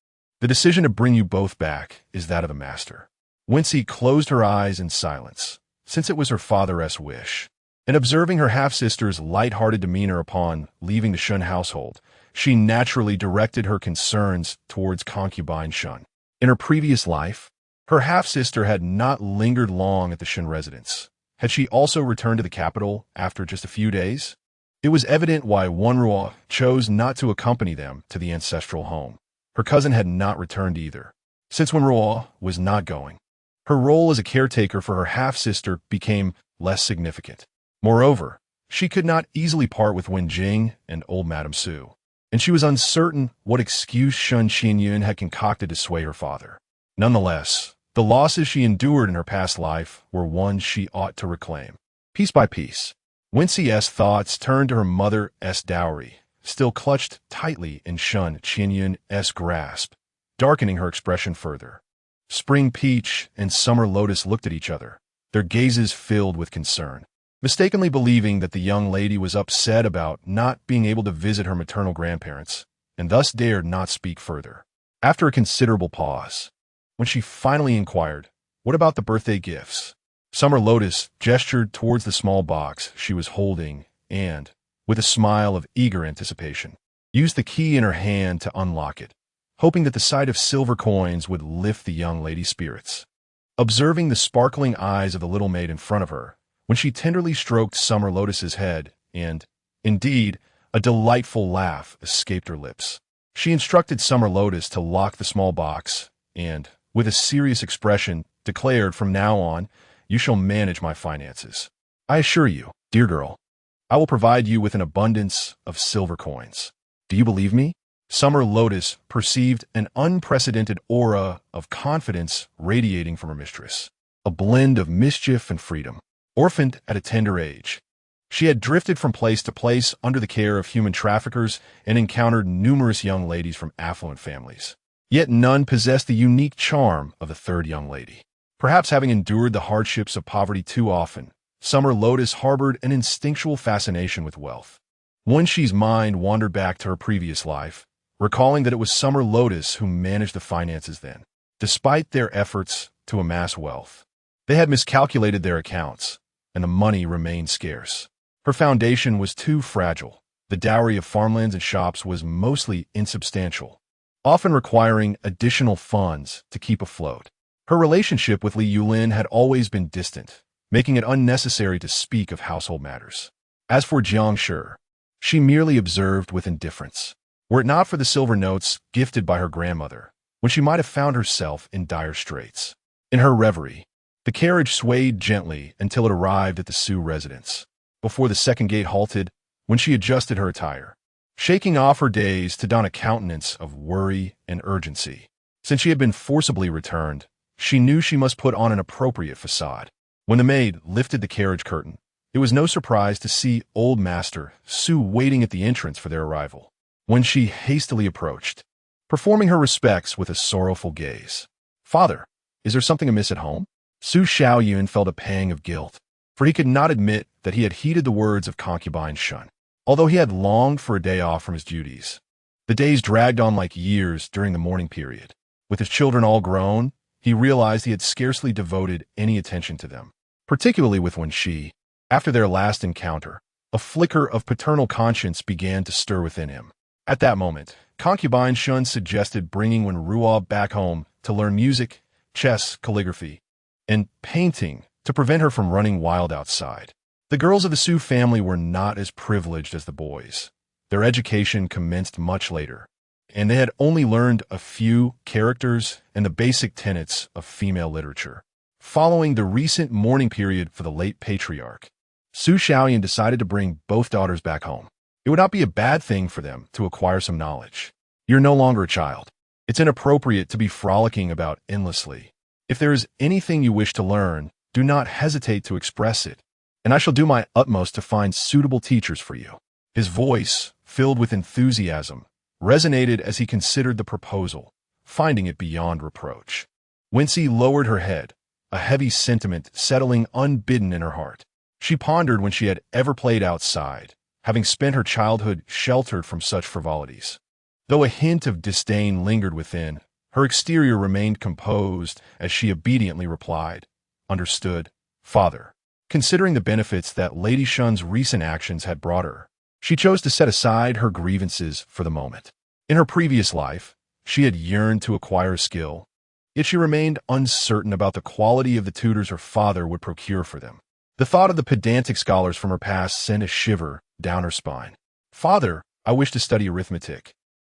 A: The decision to bring you both back is that of the master." Wenxi closed her eyes in silence, since it was her father's wish. And observing her half-sister's light-hearted demeanor upon leaving the Shun household, she naturally directed her concerns towards Concubine Shun. In her previous life, her half-sister had not lingered long at the Shun residence. Had she also returned to the capital after just a few days? It was evident why Wenruo chose not to accompany them to the ancestral home. Her cousin had not returned either. Since Wenruo was not going, her role as a caretaker for her half-sister became less significant. Moreover, she could not easily part with Wen Jing and old Madame Su, and she was uncertain what excuse Shun Qinyun had concocted to sway her father. Nonetheless, the losses she endured in her past life were ones she ought to reclaim. Piece by piece, Wenxi's thoughts turned to her mother's dowry, still clutched tightly in Shun Qinyun's grasp, darkening her expression further. Spring Peach and Summer Lotus looked at each other, their gazes filled with concern, mistakenly believing that the young lady was upset about not being able to visit her maternal grandparents, and thus dared not speak further. After a considerable pause, when she finally inquired, "What about the birthday gifts?" Summer Lotus gestured towards the small box she was holding and, with a smile of eager anticipation, used the key in her hand to unlock it, hoping that the sight of silver coins would lift the young lady's spirits. Observing the sparkling eyes of the little maid in front of her, when she tenderly stroked Summer Lotus's head, and, indeed, a delightful laugh escaped her lips, she instructed Summer Lotus to lock the small box and, with a serious expression, declared, "From now on, you shall manage my finances. I assure you, dear girl, I will provide you with an abundance of silver coins. Do you believe me?" Summer Lotus perceived an unprecedented aura of confidence radiating from her mistress, a blend of mischief and freedom. Orphaned at a tender age, she had drifted from place to place under the care of human traffickers and encountered numerous young ladies from affluent families. Yet none possessed the unique charm of the third young lady. Perhaps having endured the hardships of poverty too often, Summer Lotus harbored an instinctual fascination with wealth. Wenxi's mind wandered back to her previous life, recalling that it was Summer Lotus who managed the finances then. Despite their efforts to amass wealth, they had miscalculated their accounts, and the money remained scarce. Her foundation was too fragile. The dowry of farmlands and shops was mostly insubstantial, often requiring additional funds to keep afloat. Her relationship with Li Yulin had always been distant, making it unnecessary to speak of household matters. As for Jiang Shi, she merely observed with indifference. Were it not for the silver notes gifted by her grandmother, when she might have found herself in dire straits. In her reverie, the carriage swayed gently until it arrived at the Su residence. Before the second gate halted, when she adjusted her attire, shaking off her daze to don a countenance of worry and urgency. Since she had been forcibly returned, she knew she must put on an appropriate facade. When the maid lifted the carriage curtain, it was no surprise to see old Master Su waiting at the entrance for their arrival. When she hastily approached, performing her respects with a sorrowful gaze. "Father, is there something amiss at home?" Su Xiaoyun felt a pang of guilt, for he could not admit that he had heeded the words of Concubine Shun. Although he had longed for a day off from his duties, the days dragged on like years during the mourning period. With his children all grown, he realized he had scarcely devoted any attention to them, particularly with Wenxi. After their last encounter, a flicker of paternal conscience began to stir within him. At that moment, Concubine Shun suggested bringing Wenruo back home to learn music, chess, calligraphy, and painting to prevent her from running wild outside. The girls of the Su family were not as privileged as the boys. Their education commenced much later, and they had only learned a few characters and the basic tenets of female literature. Following the recent mourning period for the late patriarch, Su Xiaoyan decided to bring both daughters back home. It would not be a bad thing for them to acquire some knowledge. You're no longer a child. It's inappropriate to be frolicking about endlessly. If there is anything you wish to learn, do not hesitate to express it, and I shall do my utmost to find suitable teachers for you. His voice, filled with enthusiasm, resonated as he considered the proposal, finding it beyond reproach. Wenxi lowered her head, a heavy sentiment settling unbidden in her heart. She pondered when she had ever played outside, having spent her childhood sheltered from such frivolities. Though a hint of disdain lingered within, her exterior remained composed as she obediently replied, "Understood, father." Considering the benefits that Lady Shun's recent actions had brought her, she chose to set aside her grievances for the moment. In her previous life, she had yearned to acquire skill, yet she remained uncertain about the quality of the tutors her father would procure for them. The thought of the pedantic scholars from her past sent a shiver down her spine. "Father, I wish to study arithmetic,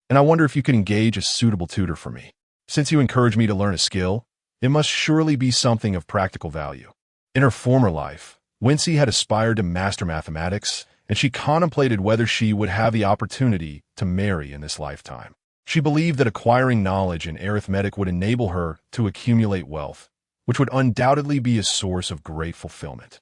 A: and I wonder if you could engage a suitable tutor for me. Since you encourage me to learn a skill, it must surely be something of practical value." In her former life, Wenxi had aspired to master mathematics, and she contemplated whether she would have the opportunity to marry in this lifetime. She believed that acquiring knowledge in arithmetic would enable her to accumulate wealth, which would undoubtedly be a source of great fulfillment.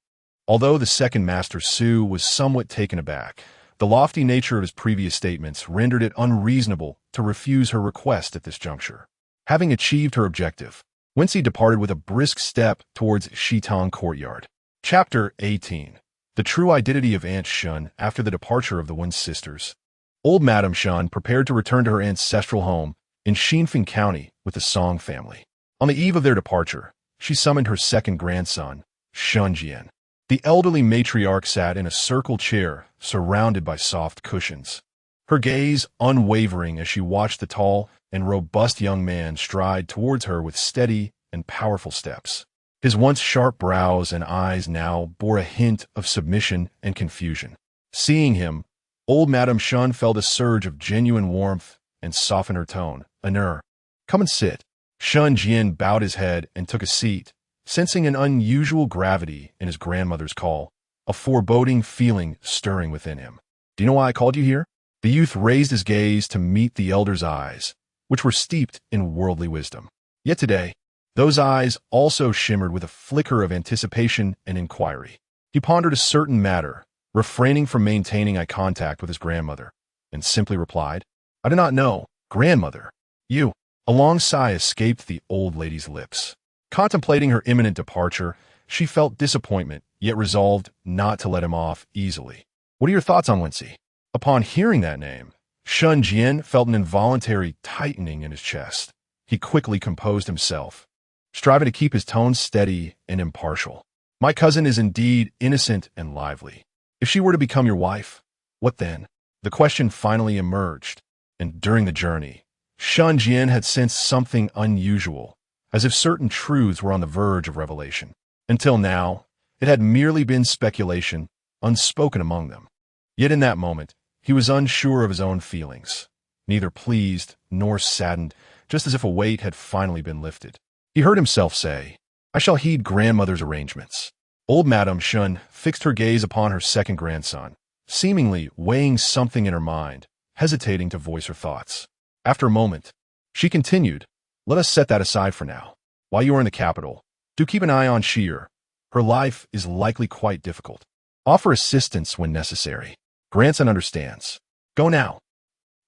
A: Although the second Master Su was somewhat taken aback, the lofty nature of his previous statements rendered it unreasonable to refuse her request at this juncture. Having achieved her objective, Wenxi departed with a brisk step towards Shitang Courtyard. Chapter 18. The True Identity of Aunt Shun After the Departure of the Wen Sisters. Old Madame Shun prepared to return to her ancestral home in Xinfeng County with the Song family. On the eve of their departure, she summoned her second grandson, Shun Jian. The elderly matriarch sat in a circle chair surrounded by soft cushions, her gaze unwavering as she watched the tall and robust young man stride towards her with steady and powerful steps. His once sharp brows and eyes now bore a hint of submission and confusion. Seeing him, old Madame Shun felt a surge of genuine warmth and softened her tone. "Honor, come and sit." Shun Jian bowed his head and took a seat, sensing an unusual gravity in his grandmother's call, a foreboding feeling stirring within him. "Do you know why I called you here?" The youth raised his gaze to meet the elder's eyes, which were steeped in worldly wisdom. Yet today, those eyes also shimmered with a flicker of anticipation and inquiry. He pondered a certain matter, refraining from maintaining eye contact with his grandmother, and simply replied, "I do not know, grandmother." "You." A long sigh escaped the old lady's lips. Contemplating her imminent departure, she felt disappointment, yet resolved not to let him off easily. What are your thoughts on Wenxi? Upon hearing that name, Shun Jian felt an involuntary tightening in his chest. He quickly composed himself, striving to keep his tone steady and impartial. My cousin is indeed innocent and lively. If she were to become your wife, what then? The question finally emerged, and during the journey, Shun Jian had sensed something unusual, as if certain truths were on the verge of revelation. Until now, it had merely been speculation, unspoken among them. Yet in that moment, he was unsure of his own feelings, neither pleased nor saddened, just as if a weight had finally been lifted. He heard himself say, I shall heed grandmother's arrangements. Old Madame Shun fixed her gaze upon her second grandson, seemingly weighing something in her mind, hesitating to voice her thoughts. After a moment, she continued, let us set that aside for now. While you are in the capital, do keep an eye on Sheer. Her life is likely quite difficult. Offer assistance when necessary. Grandson understands. Go now.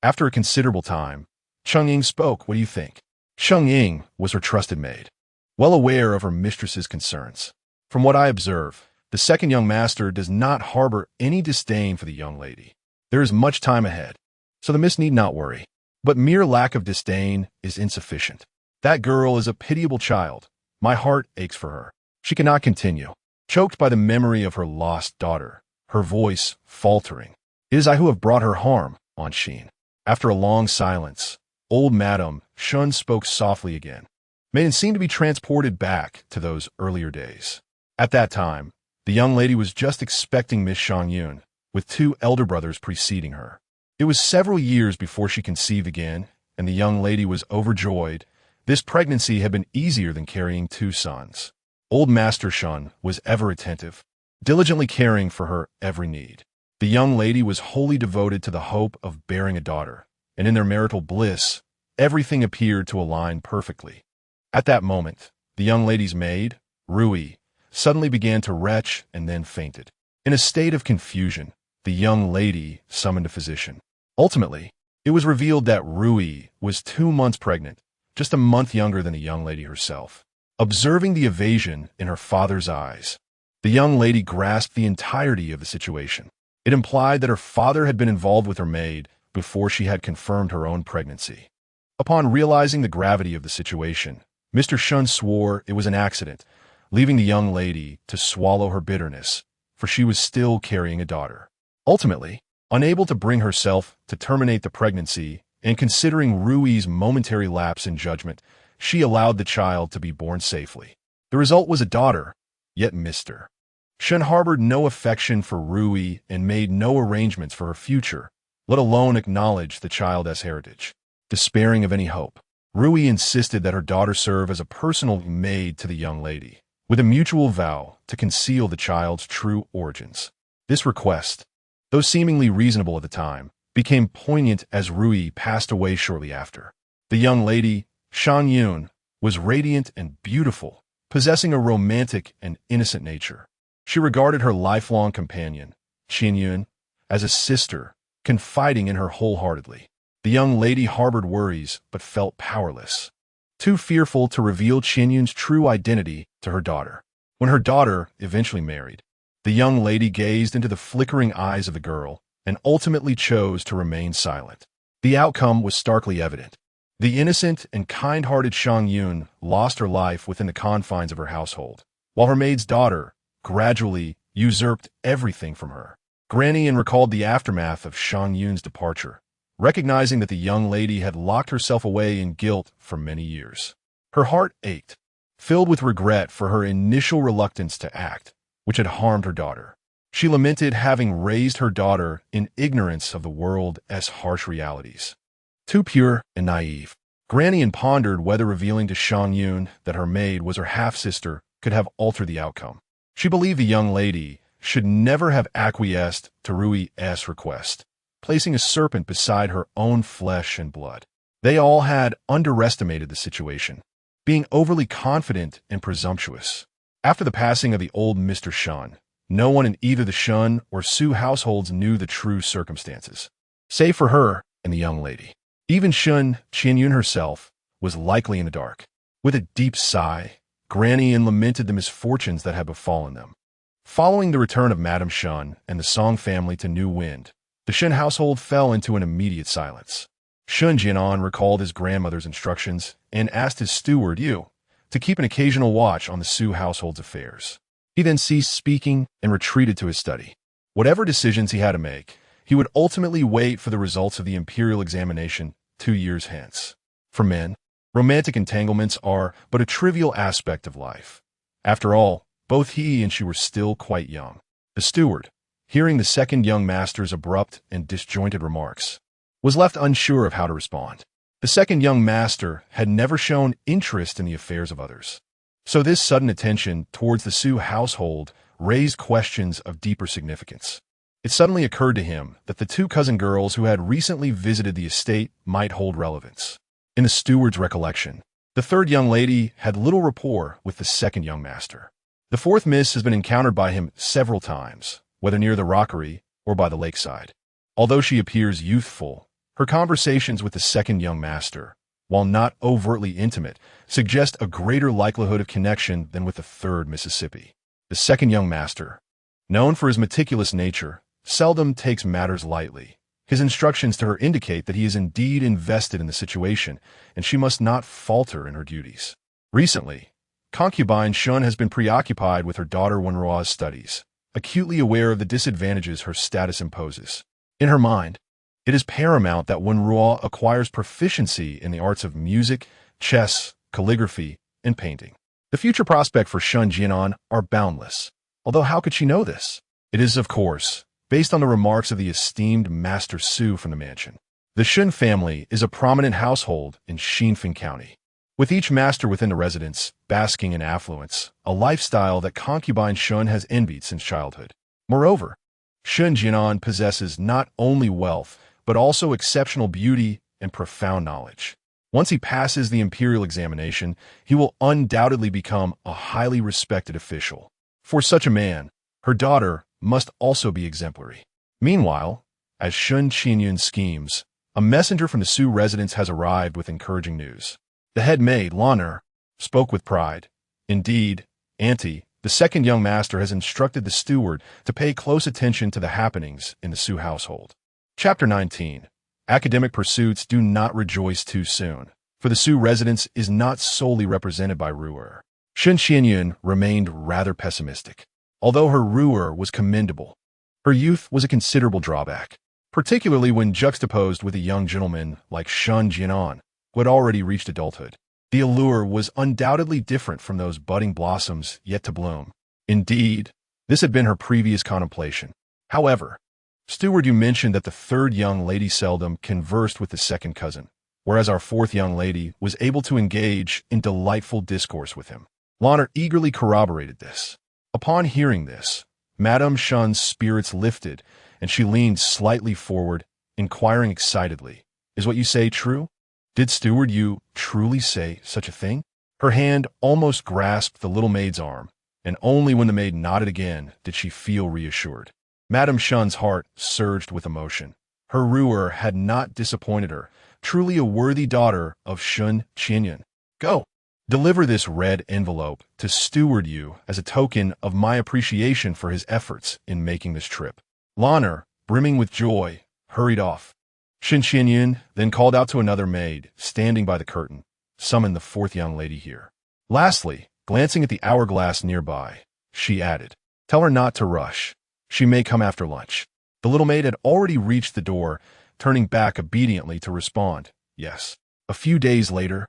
A: After a considerable time, Cheng Ying spoke. What do you think? Cheng Ying was her trusted maid, well aware of her mistress's concerns. From what I observe, the second young master does not harbor any disdain for the young lady. There is much time ahead, so the miss need not worry. But mere lack of disdain is insufficient. That girl is a pitiable child. My heart aches for her. She cannot continue. Choked by the memory of her lost daughter, her voice faltering. It is I who have brought her harm, Aunt Sheen. After a long silence, old Madame Shun spoke softly again. Maiden seemed to be transported back to those earlier days. At that time, the young lady was just expecting Miss Shangyun, with 2 elder brothers preceding her. It was several years before she conceived again, and the young lady was overjoyed. This pregnancy had been easier than carrying 2 sons. Old Master Shun was ever attentive, diligently caring for her every need. The young lady was wholly devoted to the hope of bearing a daughter, and in their marital bliss, everything appeared to align perfectly. At that moment, the young lady's maid, Rui, suddenly began to retch and then fainted. In a state of confusion, the young lady summoned a physician. Ultimately, it was revealed that Rui was 2 months pregnant, just a month younger than the young lady herself. Observing the evasion in her father's eyes, the young lady grasped the entirety of the situation. It implied that her father had been involved with her maid before she had confirmed her own pregnancy. Upon realizing the gravity of the situation, Mr. Shun swore it was an accident, leaving the young lady to swallow her bitterness, for she was still carrying a daughter. Ultimately, unable to bring herself to terminate the pregnancy, and considering Rui's momentary lapse in judgment, she allowed the child to be born safely. The result was a daughter, yet missed her. Shun harbored no affection for Rui and made no arrangements for her future, let alone acknowledge the child as heritage. Despairing of any hope, Rui insisted that her daughter serve as a personal maid to the young lady, with a mutual vow to conceal the child's true origins. This request, though seemingly reasonable at the time, became poignant as Rui passed away shortly after. The young lady, Shan Yun, was radiant and beautiful, possessing a romantic and innocent nature. She regarded her lifelong companion, Qin Yun, as a sister, confiding in her wholeheartedly. The young lady harbored worries but felt powerless, too fearful to reveal Qin Yun's true identity to her daughter. When her daughter eventually married, the young lady gazed into the flickering eyes of the girl and ultimately chose to remain silent. The outcome was starkly evident. The innocent and kind-hearted Shang Yun lost her life within the confines of her household, while her maid's daughter gradually usurped everything from her. Granny Yin recalled the aftermath of Shang Yun's departure, recognizing that the young lady had locked herself away in guilt for many years. Her heart ached, filled with regret for her initial reluctance to act, which had harmed her daughter. She lamented having raised her daughter in ignorance of the world's harsh realities. Too pure and naive, Granny Yin pondered whether revealing to Shang Yun that her maid was her half-sister could have altered the outcome. She believed the young lady should never have acquiesced to Rui's request, placing a serpent beside her own flesh and blood. They all had underestimated the situation, being overly confident and presumptuous. After the passing of the old Mr. Shun, no one in either the Shun or Su households knew the true circumstances, save for her and the young lady. Even Shun Qianyun herself was likely in the dark. With a deep sigh, Granny and lamented the misfortunes that had befallen them. Following the return of Madame Shun and the Song family to New Wind, the Shun household fell into an immediate silence. Shun Jianan recalled his grandmother's instructions and asked his steward, Yu, to keep an occasional watch on the Su household's affairs. He then ceased speaking and retreated to his study. Whatever decisions he had to make, he would ultimately wait for the results of the imperial examination 2 years hence. For men, romantic entanglements are but a trivial aspect of life. After all, both he and she were still quite young. The steward, hearing the second young master's abrupt and disjointed remarks, was left unsure of how to respond. The second young master had never shown interest in the affairs of others. So this sudden attention towards the Su household raised questions of deeper significance. It suddenly occurred to him that the 2 cousin girls who had recently visited the estate might hold relevance. In the steward's recollection, the third young lady had little rapport with the second young master. The fourth miss has been encountered by him several times, whether near the rockery or by the lakeside. Although she appears youthful, her conversations with the second young master, while not overtly intimate, suggest a greater likelihood of connection than with the third Mississippi. The second young master, known for his meticulous nature, seldom takes matters lightly. His instructions to her indicate that he is indeed invested in the situation, and she must not falter in her duties. Recently, Concubine Shun has been preoccupied with her daughter Wenrua's studies, acutely aware of the disadvantages her status imposes. In her mind, it is paramount that Wenrua acquires proficiency in the arts of music, chess, calligraphy, and painting. The future prospects for Shun Jianan are boundless. Although how could she know this? It is, of course, based on the remarks of the esteemed Master Su from the mansion. The Shun family is a prominent household in Xinfeng County, with each master within the residence basking in affluence, a lifestyle that Concubine Shun has envied since childhood. Moreover, Shun Jianan possesses not only wealth, but also exceptional beauty and profound knowledge. Once he passes the imperial examination, he will undoubtedly become a highly respected official. For such a man, her daughter must also be exemplary. Meanwhile, as Shun Qinyun schemes, a messenger from the Su residence has arrived with encouraging news. The head maid, Lan'er, spoke with pride. Indeed, Auntie, the second young master, has instructed the steward to pay close attention to the happenings in the Su household. Chapter 19. Academic pursuits do not rejoice too soon, for the Su residence is not solely represented by Ru'er. Shun Qinyun remained rather pessimistic. Although her Ru'er was commendable, her youth was a considerable drawback, particularly when juxtaposed with a young gentleman like Shun Jianan, who had already reached adulthood. The allure was undoubtedly different from those budding blossoms yet to bloom. Indeed, this had been her previous contemplation. However, Steward, you mentioned that the third young lady seldom conversed with the second cousin, whereas our fourth young lady was able to engage in delightful discourse with him. Lan'er eagerly corroborated this. Upon hearing this, Madame Shun's spirits lifted, and she leaned slightly forward, inquiring excitedly, "Is what you say true? Did Steward you truly say such a thing?" Her hand almost grasped the little maid's arm, and only when the maid nodded again did she feel reassured. Madame Shun's heart surged with emotion. Her Ru'er had not disappointed her, truly a worthy daughter of Shun Qinyun. "Go, deliver this red envelope to Steward Yu as a token of my appreciation for his efforts in making this trip." Lan'er, brimming with joy, hurried off. Shun Qinyun then called out to another maid, standing by the curtain, "Summon the fourth young lady here." Lastly, glancing at the hourglass nearby, she added, "Tell her not to rush. She may come after lunch." The little maid had already reached the door, turning back obediently to respond, "Yes." A few days later,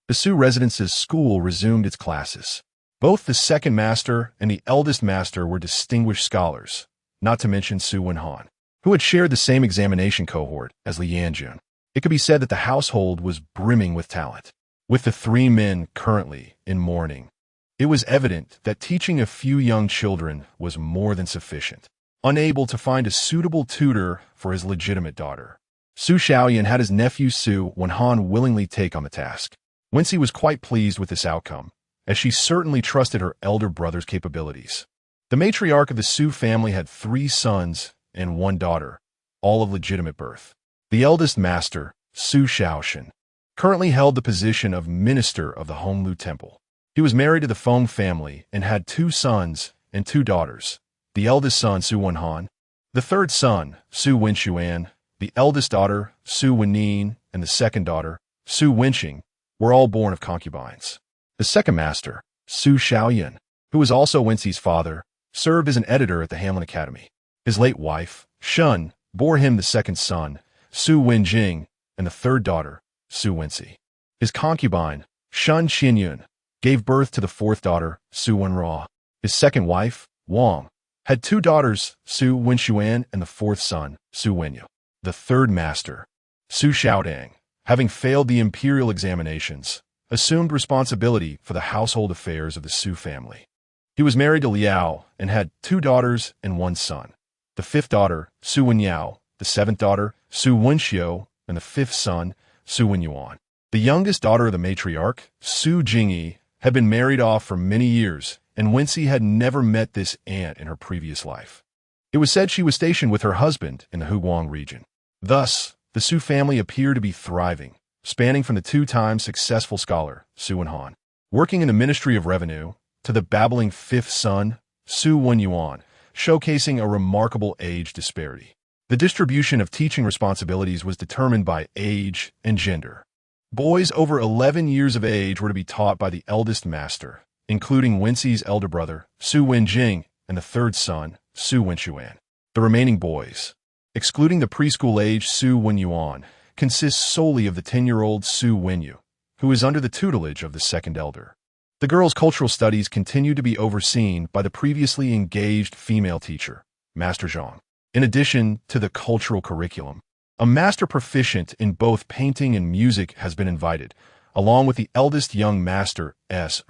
A: the Su residence's school resumed its classes. Both the second master and the eldest master were distinguished scholars, not to mention Su Wenhan, who had shared the same examination cohort as Li Yanjun. It could be said that the household was brimming with talent. With the 3 men currently in mourning, it was evident that teaching a few young children was more than sufficient. Unable to find a suitable tutor for his legitimate daughter, Su Shaoyan had his nephew Su Wenhan willingly take on the task. Wenxi was quite pleased with this outcome, as she certainly trusted her elder brother's capabilities. The matriarch of the Su family had 3 sons and 1 daughter, all of legitimate birth. The eldest master, Su Shaoshan, currently held the position of minister of the Honglu Temple. He was married to the Feng family and had 2 sons and 2 daughters. The eldest son, Su Wenhan, the third son, Su Wenxuan, the eldest daughter, Su Wenin, and the second daughter, Su Wenxing, were all born of concubines. The second master, Su Shaoyan, who was also Wenxi's father, served as an editor at the Hamlin Academy. His late wife, Shun, bore him the second son, Su Wenjing, and the third daughter, Su Wenxi. His concubine, Shun Xinyun, gave birth to the fourth daughter, Su Wenra. His second wife, Wang, had 2 daughters, Su Wenxuan, and the fourth son, Su Wenyu. The third master, Su Xiaodang, having failed the imperial examinations, assumed responsibility for the household affairs of the Su family. He was married to Liao and had 2 daughters and 1 son. The fifth daughter, Su Wenyao, the seventh daughter, Su Wenxiu, and the fifth son, Su Wenyuan. The youngest daughter of the matriarch, Su Jingyi, had been married off for many years, and Wenxi had never met this aunt in her previous life. It was said she was stationed with her husband in the Huguang region. Thus, the Su family appeared to be thriving, spanning from the 2-time successful scholar, Su Wenhan, working in the Ministry of Revenue, to the babbling fifth son, Su Wenyuan, showcasing a remarkable age disparity. The distribution of teaching responsibilities was determined by age and gender. Boys over 11 years of age were to be taught by the eldest master, including Wenxi's elder brother, Su Wenjing, and the third son, Su Wenxuan. The remaining boys, excluding the preschool-age Su Wenyuan, consist solely of the 10-year-old Su Wenyu, who is under the tutelage of the second elder. The girls' cultural studies continued to be overseen by the previously engaged female teacher, Master Zhang. In addition to the cultural curriculum, a master proficient in both painting and music has been invited, along with the eldest young master's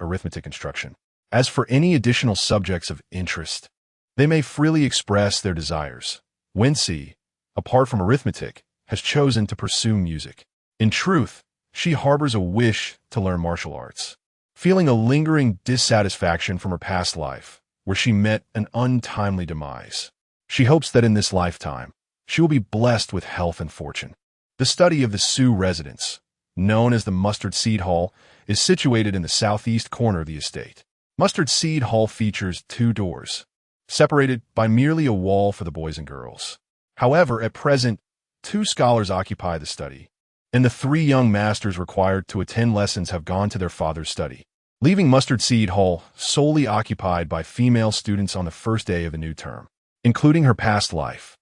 A: arithmetic instruction. As for any additional subjects of interest, they may freely express their desires. Wenxi, apart from arithmetic, has chosen to pursue music. In truth, she harbors a wish to learn martial arts, feeling a lingering dissatisfaction from her past life, where she met an untimely demise. She hopes that in this lifetime, she will be blessed with health and fortune. The study of the Su residence, known as the Mustard Seed Hall, is situated in the southeast corner of the estate. Mustard Seed Hall features 2 doors, separated by merely a wall for the boys and girls. However, at present, 2 scholars occupy the study, and the 3 young masters required to attend lessons have gone to their father's study, leaving Mustard Seed Hall solely occupied by female students on the first day of the new term. Including her past life,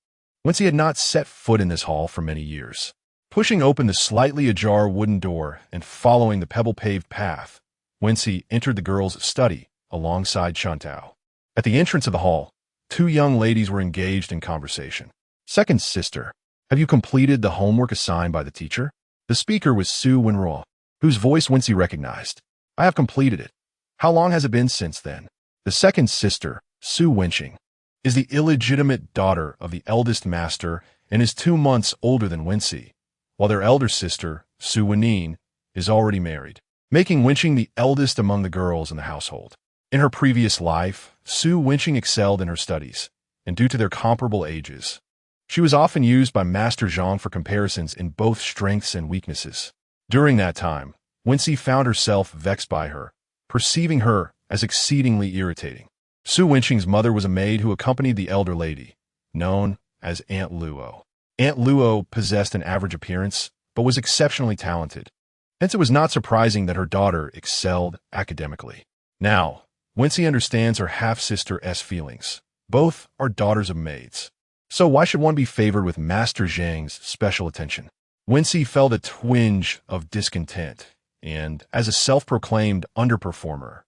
A: Wenxi had not set foot in this hall for many years. Pushing open the slightly ajar wooden door and following the pebble-paved path, Wenxi entered the girls' study alongside Chuntao. At the entrance of the hall, 2 young ladies were engaged in conversation. Second sister, have you completed the homework assigned by the teacher? The speaker was Su Wenra, whose voice Wenxi recognized. I have completed it. How long has it been since then? The second sister, Su Wenxing, is the illegitimate daughter of the eldest master and is 2 months older than Wenxi, while their elder sister, Su Wenin, is already married, making Wenxing the eldest among the girls in the household. In her previous life, Su Wenxing excelled in her studies, and due to their comparable ages, she was often used by Master Zhang for comparisons in both strengths and weaknesses. During that time, Wenxi found herself vexed by her, perceiving her as exceedingly irritating. Su Wenxing's mother was a maid who accompanied the elder lady, known as Aunt Luo. Aunt Luo possessed an average appearance, but was exceptionally talented. Hence it was not surprising that her daughter excelled academically. Now, Wenxi understands her half-sister's feelings. Both are daughters of maids. So why should one be favored with Master Zhang's special attention? Wenxi felt a twinge of discontent, and, as a self-proclaimed underperformer,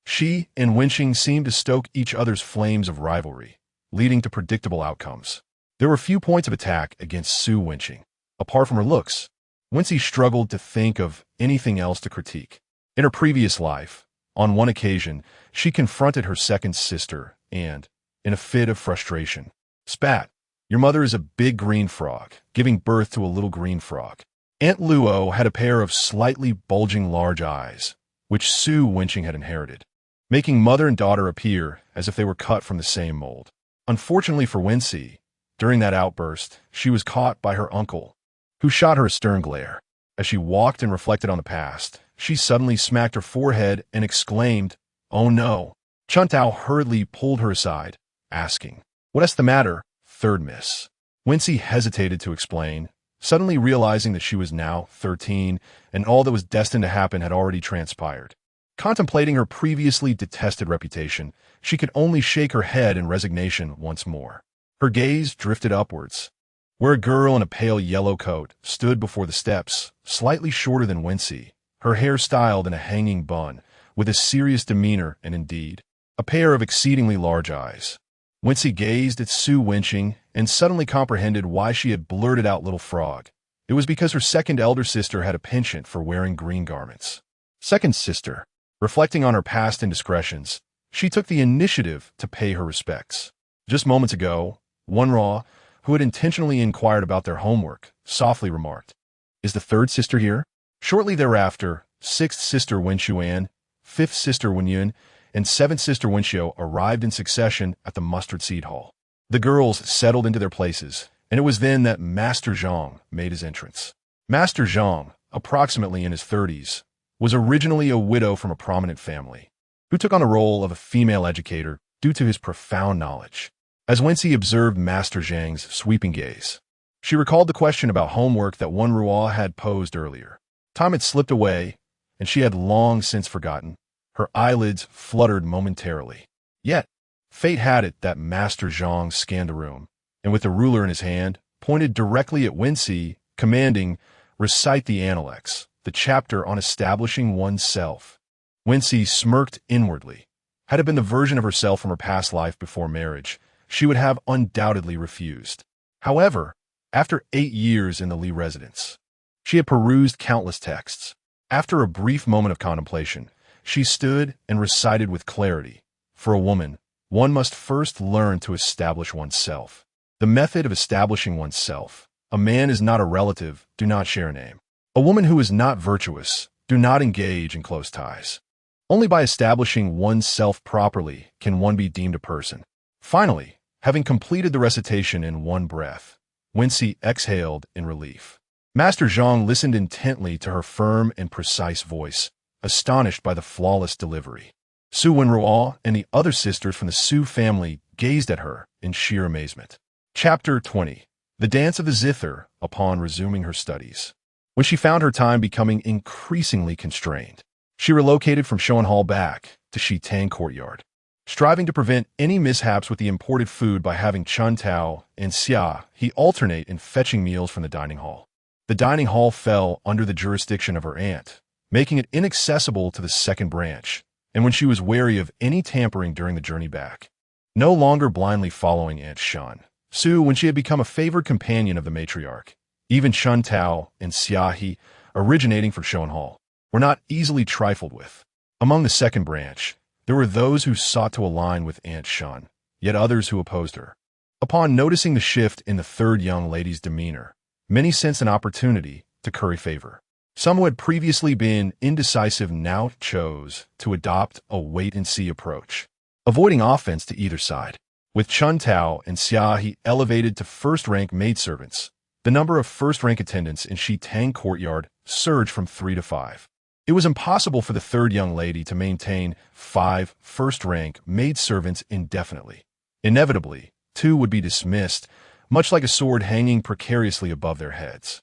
A: she and Wenxing seemed to stoke each other's flames of rivalry, leading to predictable outcomes. There were few points of attack against Su Wenxing. Apart from her looks, Wenxi struggled to think of anything else to critique. In her previous life, on one occasion, she confronted her second sister and, in a fit of frustration, spat, "Your mother is a big green frog, giving birth to a little green frog." Aunt Luo had a pair of slightly bulging large eyes, which Su Wenxing had inherited, making mother and daughter appear as if they were cut from the same mold. Unfortunately for Wenxi, during that outburst, she was caught by her uncle, who shot her a stern glare. As she walked and reflected on the past, she suddenly smacked her forehead and exclaimed, "Oh no." Chuntao hurriedly pulled her aside, asking, "What's the matter, third miss?" Wenxi hesitated to explain, suddenly realizing that she was now 13 and all that was destined to happen had already transpired. Contemplating her previously detested reputation, she could only shake her head in resignation once more. Her gaze drifted upwards, where a girl in a pale yellow coat stood before the steps, slightly shorter than Wenxi, her hair styled in a hanging bun, with a serious demeanor and indeed, a pair of exceedingly large eyes. Wenxi gazed at Su Wenxing and suddenly comprehended why she had blurted out "little frog." It was because her second elder sister had a penchant for wearing green garments. Second sister, reflecting on her past indiscretions, she took the initiative to pay her respects. Just moments ago, Wenra, who had intentionally inquired about their homework, softly remarked, "Is the third sister here?" Shortly thereafter, sixth sister Wenshuan, fifth sister Wenyun, and seventh sister Wenxiu arrived in succession at the mustard seed hall. The girls settled into their places, and it was then that Master Zhang made his entrance. Master Zhang, approximately in his 30s, was originally a widow from a prominent family, who took on the role of a female educator due to his profound knowledge. As Wenxi observed Master Zhang's sweeping gaze, she recalled the question about homework that Wenruo had posed earlier. Time had slipped away, and she had long since forgotten. Her eyelids fluttered momentarily. Yet, fate had it that Master Zhang scanned the room, and with the ruler in his hand, pointed directly at Wenxi, commanding, "Recite the Analects, the chapter on establishing oneself." Wenxi smirked inwardly. Had it been the version of herself from her past life before marriage, she would have undoubtedly refused. However, after 8 years in the Li residence, she had perused countless texts. After a brief moment of contemplation, she stood and recited with clarity, "For a woman, one must first learn to establish oneself. The method of establishing oneself. A man is not a relative, do not share a name. A woman who is not virtuous, do not engage in close ties. Only by establishing oneself properly can one be deemed a person." Finally, having completed the recitation in one breath, Wenxi exhaled in relief. Master Zhang listened intently to her firm and precise voice, astonished by the flawless delivery. Su Wenruo and the other sisters from the Su family gazed at her in sheer amazement. Chapter 20. The Dance of the Zither upon resuming her studies. When she found her time becoming increasingly constrained, she relocated from Shoan Hall back to Shitang Courtyard, striving to prevent any mishaps with the imported food by having Chun Tao and Xia He alternate in fetching meals from the dining hall. The dining hall fell under the jurisdiction of her aunt, making it inaccessible to the second branch, and when she was wary of any tampering during the journey back. No longer blindly following Aunt Shun, Su, when she had become a favored companion of the matriarch, even Chun Tao and Xia He, originating from Shoan Hall, were not easily trifled with. Among the second branch, there were those who sought to align with Aunt Shun, yet others who opposed her. Upon noticing the shift in the third young lady's demeanor, many sensed an opportunity to curry favor. Some who had previously been indecisive now chose to adopt a wait-and-see approach, avoiding offense to either side. With Chun Tao and Xia He elevated to first-rank maidservants, the number of first-rank attendants in Shitang Courtyard surged from 3 to 5. It was impossible for the third young lady to maintain 5 first-rank maidservants indefinitely. Inevitably, 2 would be dismissed, much like a sword hanging precariously above their heads.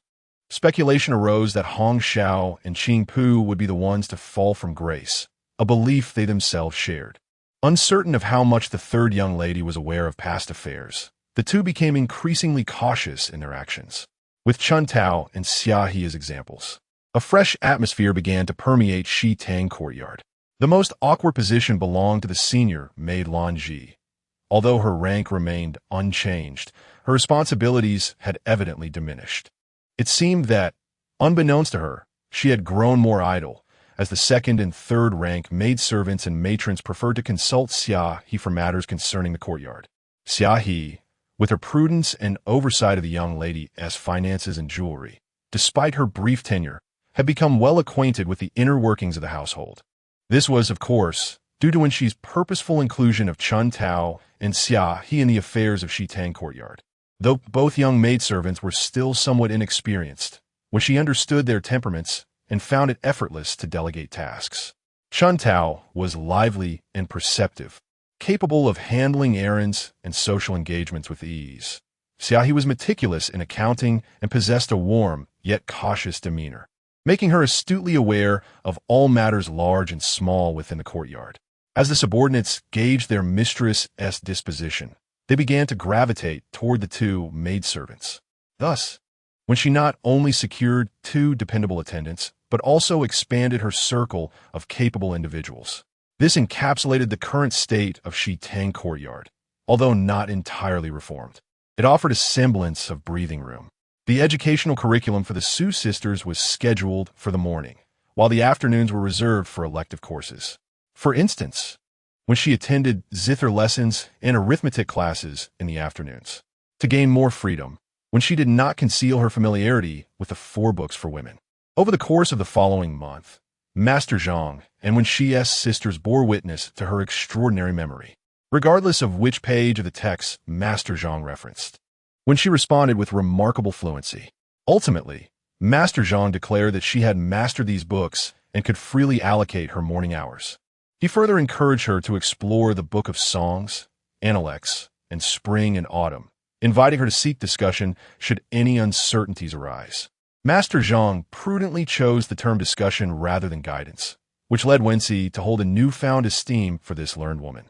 A: Speculation arose that Hong Xiao and Qing Pu would be the ones to fall from grace, a belief they themselves shared. Uncertain of how much the third young lady was aware of past affairs, the two became increasingly cautious in their actions. With Chun Tao and Xia He as examples, a fresh atmosphere began to permeate Shitang Courtyard. The most awkward position belonged to the senior maid Lan Ji. Although her rank remained unchanged, her responsibilities had evidently diminished. It seemed that, unbeknownst to her, she had grown more idle, as the second and third rank maidservants and matrons preferred to consult Xia He for matters concerning the courtyard. Xia He, with her prudence and oversight of the young lady's finances and jewelry, despite her brief tenure, had become well acquainted with the inner workings of the household. This was, of course, due to Wenxi's purposeful inclusion of Chun Tao and Xia He in the affairs of Shitang Courtyard. Though both young maidservants were still somewhat inexperienced, when she understood their temperaments and found it effortless to delegate tasks. Chun Tao was lively and perceptive, capable of handling errands and social engagements with ease. Xiaohe was meticulous in accounting and possessed a warm, yet cautious demeanor, making her astutely aware of all matters large and small within the courtyard. As the subordinates gauged their mistress's disposition, they began to gravitate toward the two maidservants. Thus, when she not only secured two dependable attendants, but also expanded her circle of capable individuals. This encapsulated the current state of Shitang courtyard, although not entirely reformed. It offered a semblance of breathing room. The educational curriculum for the Su sisters was scheduled for the morning, while the afternoons were reserved for elective courses. For instance, when she attended zither lessons and arithmetic classes in the afternoons. To gain more freedom, when she did not conceal her familiarity with the 4 books for women. Over the course of the following month, Master Zhang and Wenxi's sisters bore witness to her extraordinary memory, regardless of which page of the text Master Zhang referenced. When she responded with remarkable fluency. Ultimately, Master Zhang declared that she had mastered these books and could freely allocate her morning hours. He further encouraged her to explore the Book of Songs, Analects, and Spring and Autumn, inviting her to seek discussion should any uncertainties arise. Master Zhang prudently chose the term discussion rather than guidance, which led Wenxi to hold a newfound esteem for this learned woman.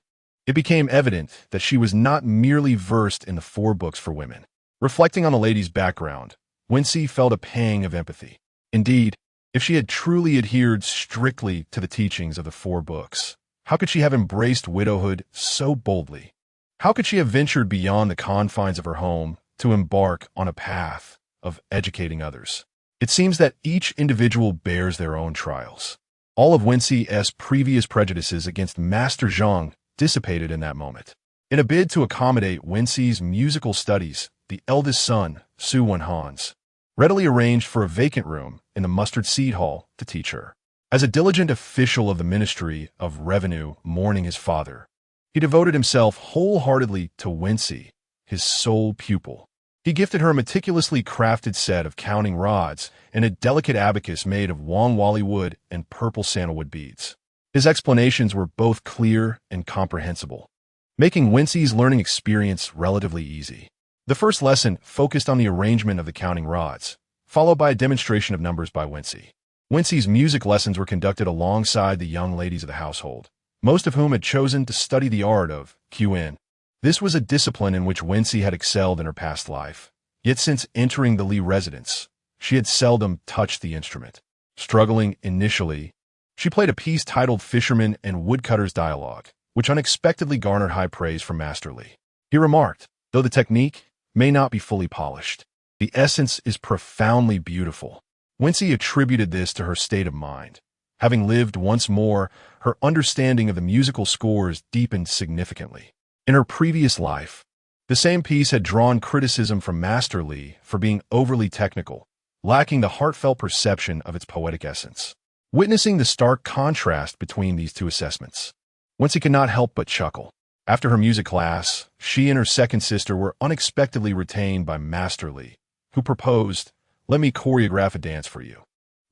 A: It became evident that she was not merely versed in the 4 books for women. Reflecting on the lady's background, Wenxi felt a pang of empathy. Indeed, if she had truly adhered strictly to the teachings of the 4 books, how could she have embraced widowhood so boldly? How could she have ventured beyond the confines of her home to embark on a path of educating others? It seems that each individual bears their own trials. All of Wenxi's previous prejudices against Master Zhang dissipated in that moment. In a bid to accommodate Wenxi's musical studies, the eldest son, Su Wenhan's, readily arranged for a vacant room in the mustard seed hall to teach her. As a diligent official of the Ministry of Revenue mourning his father, he devoted himself wholeheartedly to Wenxi, his sole pupil. He gifted her a meticulously crafted set of counting rods and a delicate abacus made of Wangwali wood and purple sandalwood beads. His explanations were both clear and comprehensible, making Wenxi's learning experience relatively easy. The first lesson focused on the arrangement of the counting rods, followed by a demonstration of numbers by Wenxi. Wenxi's music lessons were conducted alongside the young ladies of the household, most of whom had chosen to study the art of qin. This was a discipline in which Wenxi had excelled in her past life, yet since entering the Li residence, she had seldom touched the instrument. Struggling initially, she played a piece titled Fisherman and Woodcutter's Dialogue, which unexpectedly garnered high praise from Master Li. He remarked, though the technique may not be fully polished, the essence is profoundly beautiful. Wenxi attributed this to her state of mind. Having lived once more, her understanding of the musical scores deepened significantly. In her previous life, the same piece had drawn criticism from Master Li for being overly technical, lacking the heartfelt perception of its poetic essence. Witnessing the stark contrast between these two assessments, Wenxi could not help but chuckle. After her music class, she and her second sister were unexpectedly retained by Master Li, who proposed, "Let me choreograph a dance for you."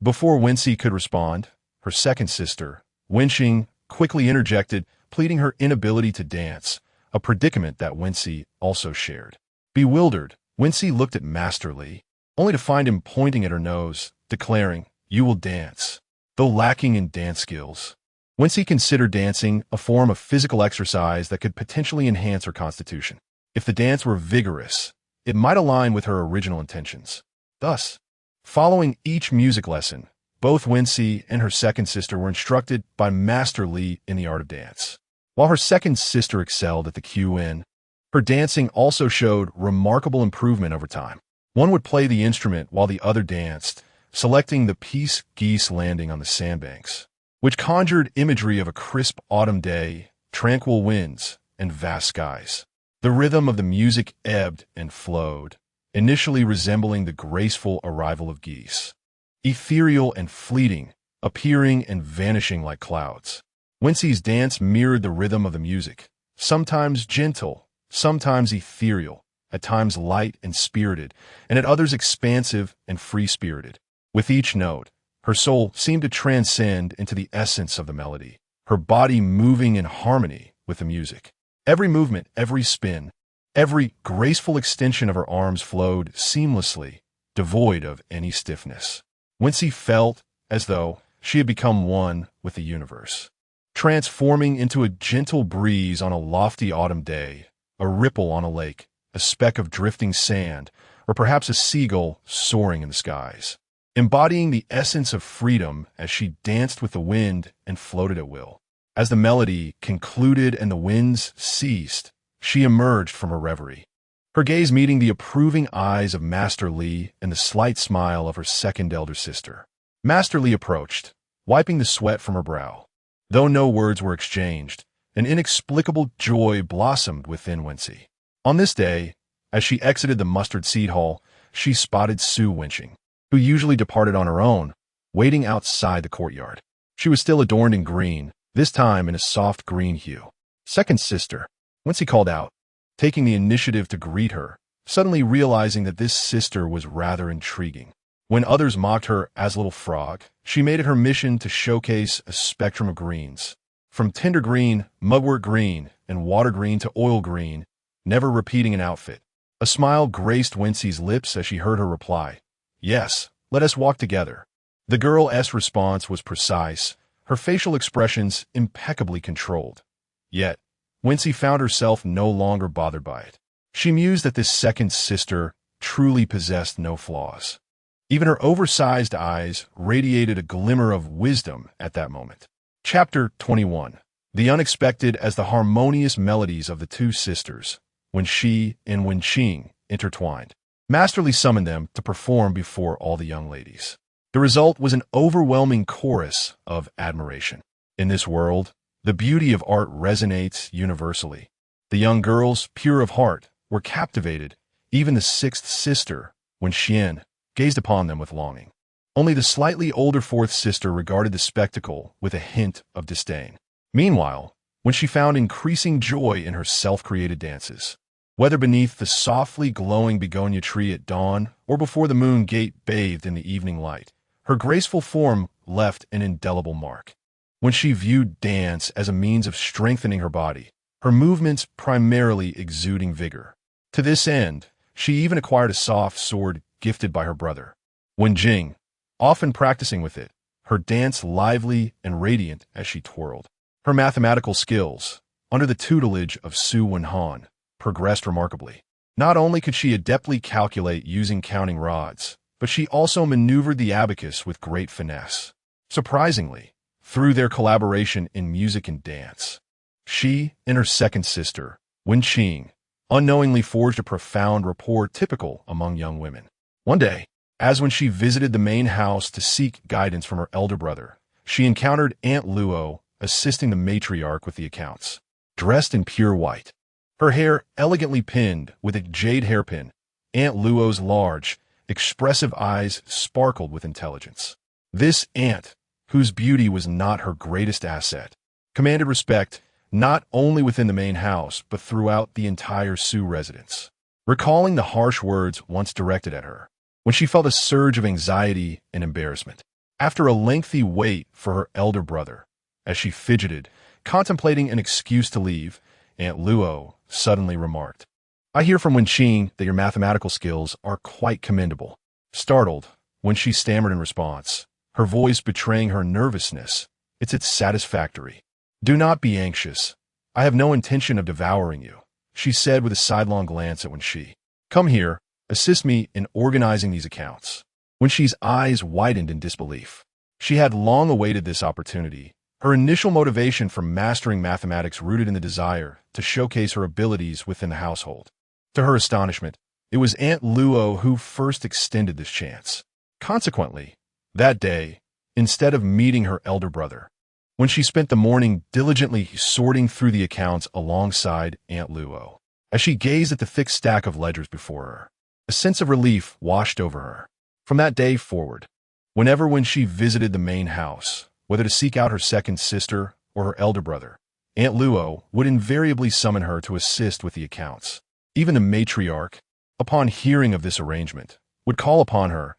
A: Before Wenxi could respond, her second sister, Wenxi, quickly interjected, pleading her inability to dance, a predicament that Wenxi also shared. Bewildered, Wenxi looked at Master Li, only to find him pointing at her nose, declaring, "You will dance." Though lacking in dance skills, Wenxi considered dancing a form of physical exercise that could potentially enhance her constitution. If the dance were vigorous, it might align with her original intentions. Thus, following each music lesson, both Wenxi and her second sister were instructed by Master Li in the art of dance. While her second sister excelled at the qin, her dancing also showed remarkable improvement over time. One would play the instrument while the other danced, selecting the piece Geese Landing on the Sandbanks, which conjured imagery of a crisp autumn day, tranquil winds, and vast skies. The rhythm of the music ebbed and flowed, initially resembling the graceful arrival of geese, ethereal and fleeting, appearing and vanishing like clouds. Wenxi's dance mirrored the rhythm of the music, sometimes gentle, sometimes ethereal, at times light and spirited, and at others expansive and free-spirited. With each note, Her soul seemed to transcend into the essence of the melody, her body moving in harmony with the music. Every movement, every spin, every graceful extension of her arms flowed seamlessly, devoid of any stiffness. Wenxi felt as though she had become one with the universe, transforming into a gentle breeze on a lofty autumn day, a ripple on a lake, a speck of drifting sand, or perhaps a seagull soaring in the skies, embodying the essence of freedom as she danced with the wind and floated at will. As the melody concluded and the winds ceased, she emerged from her reverie, her gaze meeting the approving eyes of Master Li and the slight smile of her second elder sister. Master Li approached, wiping the sweat from her brow. Though no words were exchanged, an inexplicable joy blossomed within Wenxi. On this day, as she exited the mustard seed hall, she spotted Su Wenxing, who usually departed on her own, waiting outside the courtyard. She was still adorned in green, this time in a soft green hue. "Second sister," Wenxi called out, taking the initiative to greet her, suddenly realizing that this sister was rather intriguing. When others mocked her as Little Frog, she made it her mission to showcase a spectrum of greens, from tender green, mugwort green, and water green to oil green, never repeating an outfit. A smile graced Wenxi's lips as she heard her reply. "Yes, let us walk together." The girl's response was precise, her facial expressions impeccably controlled. Yet, Wenxi found herself no longer bothered by it. She mused that this second sister truly possessed no flaws. Even her oversized eyes radiated a glimmer of wisdom at that moment. Chapter 21. The unexpected as the harmonious melodies of the two sisters, Wenxi and Wenxing, intertwined. Master Li summoned them to perform before all the young ladies. The result was an overwhelming chorus of admiration. In this world, the beauty of art resonates universally. The young girls, pure of heart, were captivated. Even the sixth sister, Wenxian, gazed upon them with longing. Only the slightly older fourth sister regarded the spectacle with a hint of disdain. Meanwhile, when she found increasing joy in her self-created dances, whether beneath the softly glowing begonia tree at dawn or before the moon gate bathed in the evening light, her graceful form left an indelible mark. When she viewed dance as a means of strengthening her body, her movements primarily exuding vigor. To this end, she even acquired a soft sword gifted by her brother, Wenjing, often practicing with it, her dance lively and radiant as she twirled. Her mathematical skills, under the tutelage of Su Wenhan, progressed remarkably. Not only could she adeptly calculate using counting rods, but she also maneuvered the abacus with great finesse. Surprisingly, through their collaboration in music and dance, she and her second sister, Wenxing, unknowingly forged a profound rapport typical among young women. One day, as when she visited the main house to seek guidance from her elder brother, she encountered Aunt Luo assisting the matriarch with the accounts. Dressed in pure white, her hair elegantly pinned with a jade hairpin, Aunt Luo's large, expressive eyes sparkled with intelligence. This aunt, whose beauty was not her greatest asset, commanded respect not only within the main house but throughout the entire Su residence. Recalling the harsh words once directed at her, when she felt a surge of anxiety and embarrassment, after a lengthy wait for her elder brother, as she fidgeted, contemplating an excuse to leave, Aunt Luo suddenly remarked, "I hear from Wenxing that your mathematical skills are quite commendable." Startled, when she stammered in response, her voice betraying her nervousness, "It's satisfactory. Do not be anxious. I have no intention of devouring you," she said with a sidelong glance at Wenxi. "Come here, assist me in organizing these accounts." Wenxi's eyes widened in disbelief. She had long awaited this opportunity, her initial motivation for mastering mathematics rooted in the desire to showcase her abilities within the household. To her astonishment, it was Aunt Luo who first extended this chance. Consequently, that day, instead of meeting her elder brother, when she spent the morning diligently sorting through the accounts alongside Aunt Luo, as she gazed at the thick stack of ledgers before her, a sense of relief washed over her. From that day forward, when she visited the main house, whether to seek out her second sister or her elder brother, Aunt Luo would invariably summon her to assist with the accounts. Even the matriarch, upon hearing of this arrangement, would call upon her,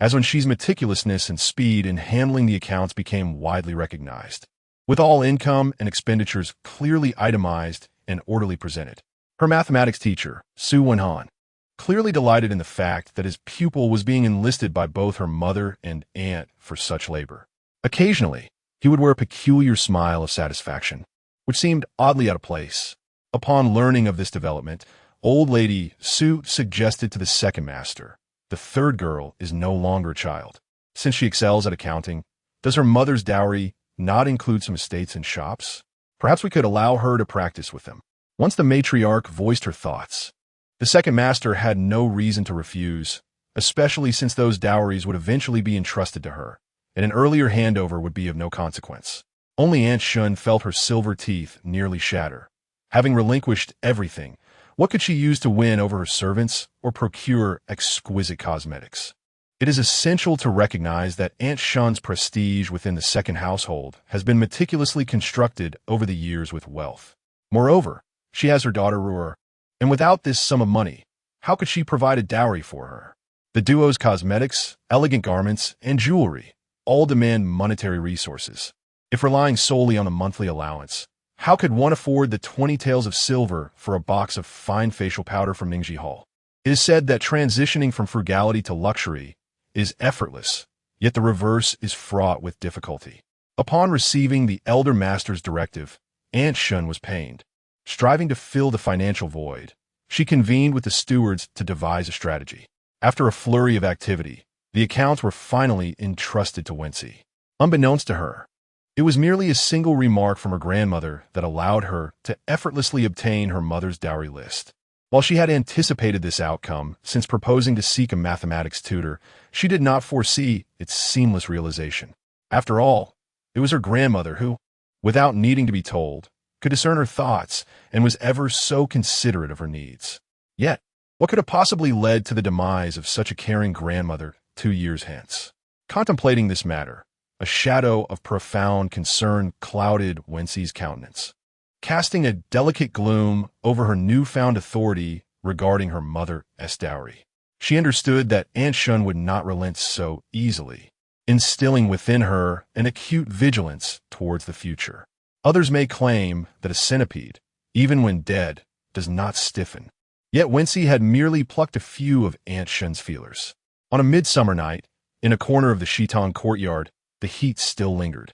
A: as Wenxi's meticulousness and speed in handling the accounts became widely recognized, with all income and expenditures clearly itemized and orderly presented. Her mathematics teacher, Su Wenhan, clearly delighted in the fact that his pupil was being enlisted by both her mother and aunt for such labor. Occasionally, he would wear a peculiar smile of satisfaction, which seemed oddly out of place. Upon learning of this development, old lady Su suggested to the second master, the third girl is no longer a child. Since she excels at accounting, does her mother's dowry not include some estates and shops? Perhaps we could allow her to practice with them. Once the matriarch voiced her thoughts, the second master had no reason to refuse, especially since those dowries would eventually be entrusted to her, and an earlier handover would be of no consequence. Only Aunt Shun felt her silver teeth nearly shatter. Having relinquished everything, what could she use to win over her servants or procure exquisite cosmetics? It is essential to recognize that Aunt Shun's prestige within the second household has been meticulously constructed over the years with wealth. Moreover, she has her daughter Ruer, and without this sum of money, how could she provide a dowry for her? The duo's cosmetics, elegant garments, and jewelry all demand monetary resources. If relying solely on the monthly allowance, how could one afford the 20 taels of silver for a box of fine facial powder from Ningji Hall? It is said that transitioning from frugality to luxury is effortless, yet the reverse is fraught with difficulty. Upon receiving the elder master's directive, Aunt Shun was pained. Striving to fill the financial void, she convened with the stewards to devise a strategy. After a flurry of activity, the accounts were finally entrusted to Wenxi. Unbeknownst to her, it was merely a single remark from her grandmother that allowed her to effortlessly obtain her mother's dowry list. While she had anticipated this outcome since proposing to seek a mathematics tutor, she did not foresee its seamless realization. After all, it was her grandmother who, without needing to be told, could discern her thoughts and was ever so considerate of her needs. Yet, what could have possibly led to the demise of such a caring grandmother 2 years hence? Contemplating this matter, a shadow of profound concern clouded Wenxi's countenance, casting a delicate gloom over her newfound authority regarding her mother's dowry. She understood that Aunt Shun would not relent so easily, instilling within her an acute vigilance towards the future. Others may claim that a centipede, even when dead, does not stiffen. Yet Wenxi had merely plucked a few of Aunt Shun's feelers. On a midsummer night, in a corner of the Shitong courtyard, the heat still lingered.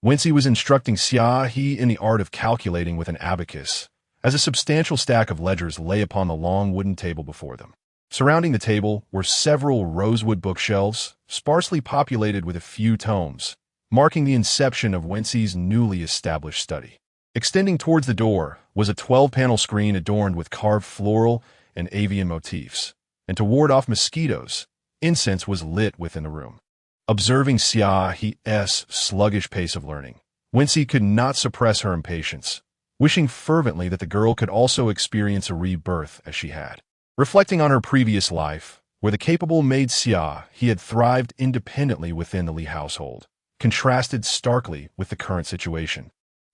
A: Wenxi was instructing Xia He in the art of calculating with an abacus, as a substantial stack of ledgers lay upon the long wooden table before them. Surrounding the table were several rosewood bookshelves, sparsely populated with a few tomes, marking the inception of Wenxi's newly established study. Extending towards the door was a 12-panel screen adorned with carved floral and avian motifs, and to ward off mosquitoes, incense was lit within the room. Observing Xia He's sluggish pace of learning, Wenxi could not suppress her impatience, wishing fervently that the girl could also experience a rebirth as she had. Reflecting on her previous life, where the capable maid Xia He had thrived independently within the Li household, contrasted starkly with the current situation,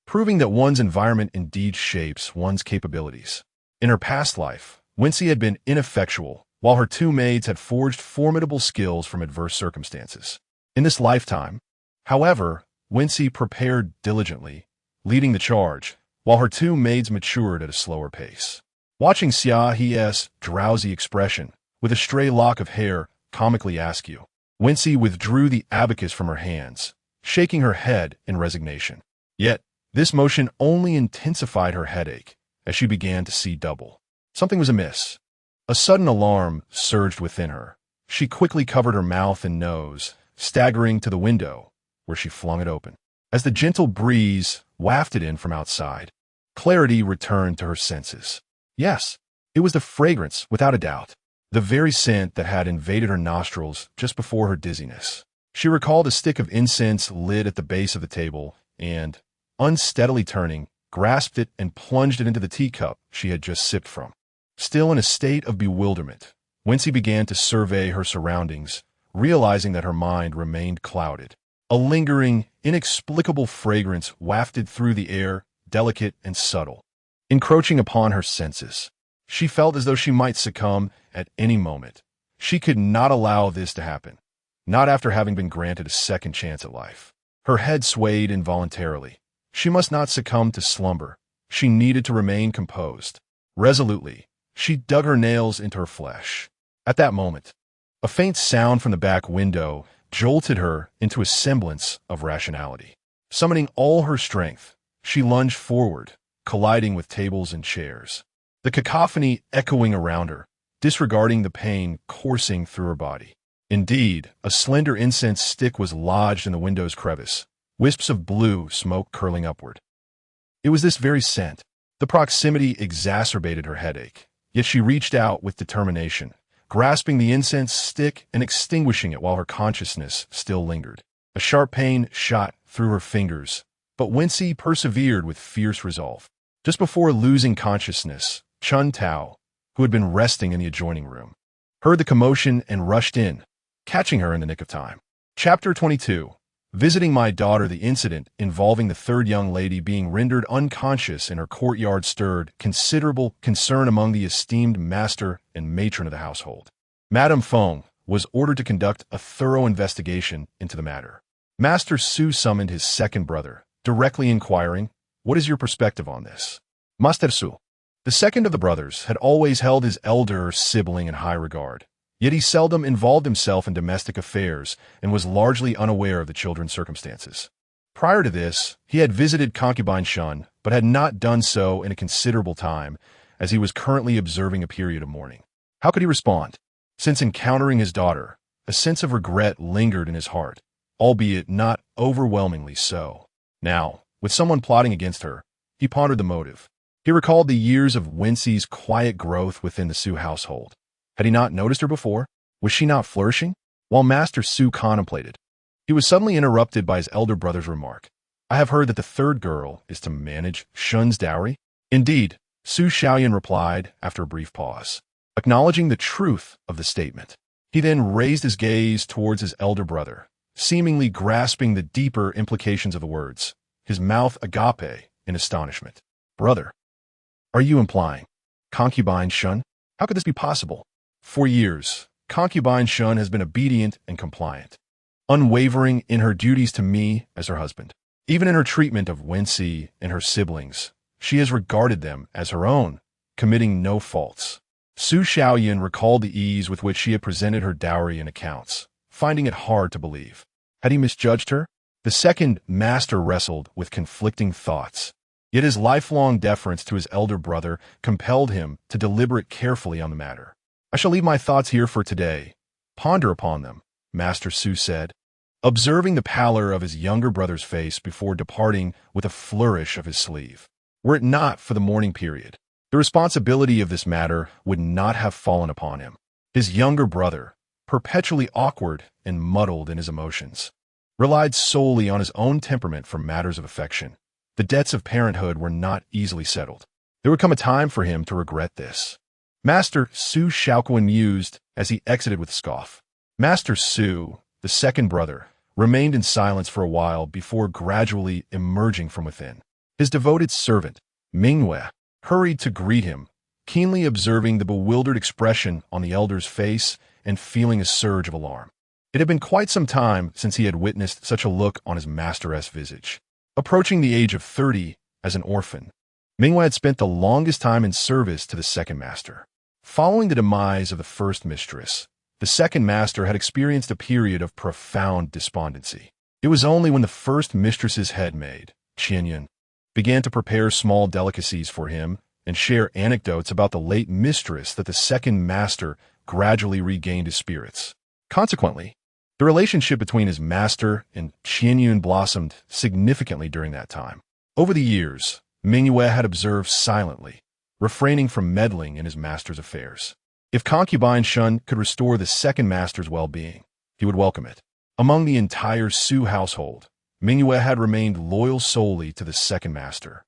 A: proving that one's environment indeed shapes one's capabilities. In her past life, Wenxi had been ineffectual, while her two maids had forged formidable skills from adverse circumstances. In this lifetime, however, Wenxi prepared diligently, leading the charge, while her two maids matured at a slower pace. Watching Xia He's drowsy expression, with a stray lock of hair comically askew, Wenxi withdrew the abacus from her hands, shaking her head in resignation. Yet, this motion only intensified her headache as she began to see double. Something was amiss. A sudden alarm surged within her. She quickly covered her mouth and nose, staggering to the window, where she flung it open. As the gentle breeze wafted in from outside, clarity returned to her senses. Yes, it was the fragrance, without a doubt, the very scent that had invaded her nostrils just before her dizziness. She recalled a stick of incense lit at the base of the table and, unsteadily turning, grasped it and plunged it into the teacup she had just sipped from. Still in a state of bewilderment, Wenxi began to survey her surroundings, realizing that her mind remained clouded. A lingering, inexplicable fragrance wafted through the air, delicate and subtle, encroaching upon her senses. She felt as though she might succumb at any moment. She could not allow this to happen. not after having been granted a second chance at life. Her head swayed involuntarily. She must not succumb to slumber. She needed to remain composed. Resolutely, she dug her nails into her flesh. At that moment, a faint sound from the back window jolted her into a semblance of rationality. Summoning all her strength, she lunged forward, colliding with tables and chairs. The cacophony echoing around her, disregarding the pain coursing through her body. Indeed, a slender incense stick was lodged in the window's crevice, wisps of blue smoke curling upward. It was this very scent. The proximity exacerbated her headache, yet she reached out with determination, grasping the incense stick and extinguishing it while her consciousness still lingered. A sharp pain shot through her fingers, but Wenxi persevered with fierce resolve. Just before losing consciousness, Chun Tao, who had been resting in the adjoining room, heard the commotion and rushed in, catching her in the nick of time. Chapter 22. Visiting my daughter. The incident involving the third young lady being rendered unconscious in her courtyard stirred considerable concern among the esteemed master and matron of the household. Madame Feng was ordered to conduct a thorough investigation into the matter. Master Su summoned his second brother, directly inquiring, "What is your perspective on this?" Master Su, the second of the brothers, had always held his elder sibling in high regard. Yet he seldom involved himself in domestic affairs and was largely unaware of the children's circumstances. Prior to this, he had visited Concubine Shun, but had not done so in a considerable time, as he was currently observing a period of mourning. How could he respond? Since encountering his daughter, a sense of regret lingered in his heart, albeit not overwhelmingly so. Now, with someone plotting against her, he pondered the motive. He recalled the years of Wenxi's quiet growth within the Su household. Had he not noticed her before? Was she not flourishing? While Master Su contemplated, he was suddenly interrupted by his elder brother's remark. "I have heard that the third girl is to manage Shun's dowry." "Indeed," Su Shaoyan replied after a brief pause, acknowledging the truth of the statement. He then raised his gaze towards his elder brother, seemingly grasping the deeper implications of the words, his mouth agape in astonishment. "Brother, are you implying Concubine Shun? How could this be possible?" "For years, Concubine Shun has been obedient and compliant, unwavering in her duties to me as her husband. Even in her treatment of Wenxi and her siblings, she has regarded them as her own, committing no faults." Su Shaoyan recalled the ease with which she had presented her dowry and accounts, finding it hard to believe. Had he misjudged her? The second master wrestled with conflicting thoughts. Yet his lifelong deference to his elder brother compelled him to deliberate carefully on the matter. "I shall leave my thoughts here for today. Ponder upon them," Master Su said, observing the pallor of his younger brother's face before departing with a flourish of his sleeve. Were it not for the mourning period, the responsibility of this matter would not have fallen upon him. His younger brother, perpetually awkward and muddled in his emotions, relied solely on his own temperament for matters of affection. The debts of parenthood were not easily settled. There would come a time for him to regret this. Master Su Shaokuan mused as he exited with a scoff. Master Su, the second brother, remained in silence for a while before gradually emerging from within. His devoted servant, Mingyue, hurried to greet him, keenly observing the bewildered expression on the elder's face and feeling a surge of alarm. It had been quite some time since he had witnessed such a look on his master's visage. Approaching the age of 30 as an orphan, Mingyue had spent the longest time in service to the second master. Following the demise of the first mistress, the second master had experienced a period of profound despondency. It was only when the first mistress's head maid, Qianyan, began to prepare small delicacies for him and share anecdotes about the late mistress that the second master gradually regained his spirits. Consequently, the relationship between his master and Qianyan blossomed significantly during that time. Over the years, Mingyue had observed silently, refraining from meddling in his master's affairs. If Concubine Shun could restore the second master's well-being, he would welcome it. Among the entire Su household, Mingyue had remained loyal solely to the second master,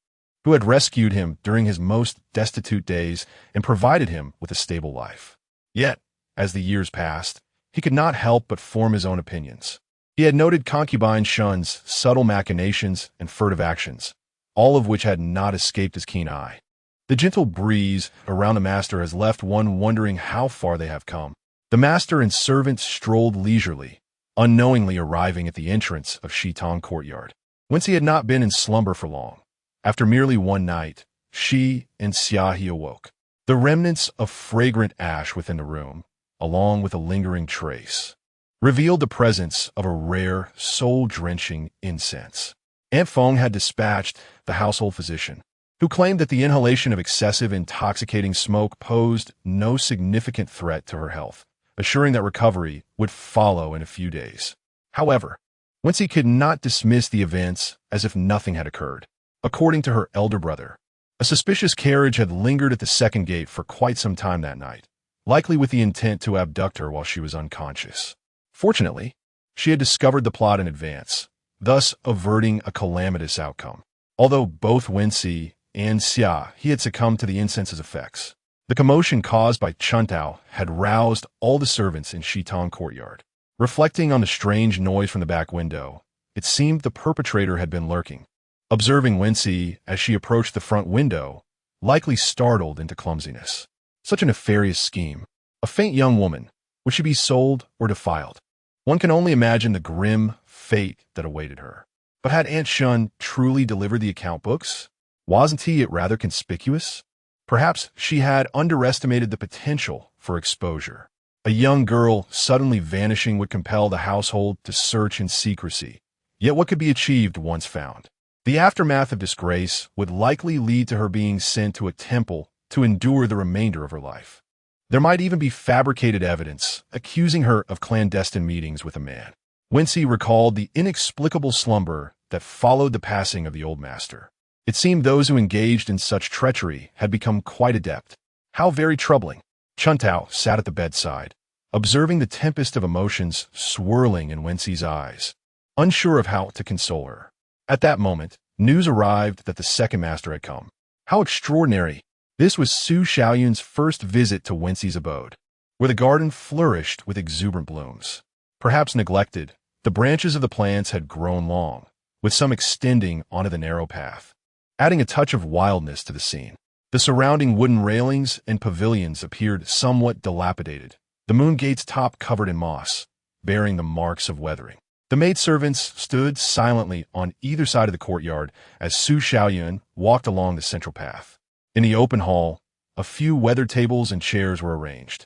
A: who had rescued him during his most destitute days and provided him with a stable life. Yet, as the years passed, he could not help but form his own opinions. He had noted Concubine Shun's subtle machinations and furtive actions, all of which had not escaped his keen eye. The gentle breeze around the master has left one wondering how far they have come. The master and servant strolled leisurely, unknowingly arriving at the entrance of Shitong courtyard. Wenxi had not been in slumber for long. After merely one night, she and Xiaohe awoke. The remnants of fragrant ash within the room, along with a lingering trace, revealed the presence of a rare, soul-drenching incense. Aunt Feng had dispatched the household physician, who claimed that the inhalation of excessive intoxicating smoke posed no significant threat to her health, assuring that recovery would follow in a few days. However, Wenxi could not dismiss the events as if nothing had occurred. According to her elder brother, a suspicious carriage had lingered at the second gate for quite some time that night, likely with the intent to abduct her while she was unconscious. Fortunately, she had discovered the plot in advance, thus averting a calamitous outcome. Although both Wenxi and Xiaohe had succumbed to the incense's effects, the commotion caused by Chuntao had roused all the servants in Shitong courtyard. Reflecting on the strange noise from the back window, it seemed the perpetrator had been lurking. Observing Wenxi as she approached the front window, likely startled into clumsiness. Such a nefarious scheme. A faint young woman. Would she be sold or defiled? One can only imagine the grim fate that awaited her. But had Aunt Shun truly delivered the account books? Wasn't he rather conspicuous? Perhaps she had underestimated the potential for exposure. A young girl suddenly vanishing would compel the household to search in secrecy. Yet what could be achieved once found? The aftermath of disgrace would likely lead to her being sent to a temple to endure the remainder of her life. There might even be fabricated evidence accusing her of clandestine meetings with a man. Wenxi recalled the inexplicable slumber that followed the passing of the old master. It seemed those who engaged in such treachery had become quite adept. How very troubling. Chuntao sat at the bedside, observing the tempest of emotions swirling in Wenxi's eyes, unsure of how to console her. At that moment, news arrived that the second master had come. How extraordinary! This was Su Xiaoyun's first visit to Wenxi's abode, where the garden flourished with exuberant blooms. Perhaps neglected, the branches of the plants had grown long, with some extending onto the narrow path, adding a touch of wildness to the scene. The surrounding wooden railings and pavilions appeared somewhat dilapidated, the moon gate's top covered in moss, bearing the marks of weathering. The maidservants stood silently on either side of the courtyard as Su Xiaoyun walked along the central path. In the open hall, a few weathered tables and chairs were arranged,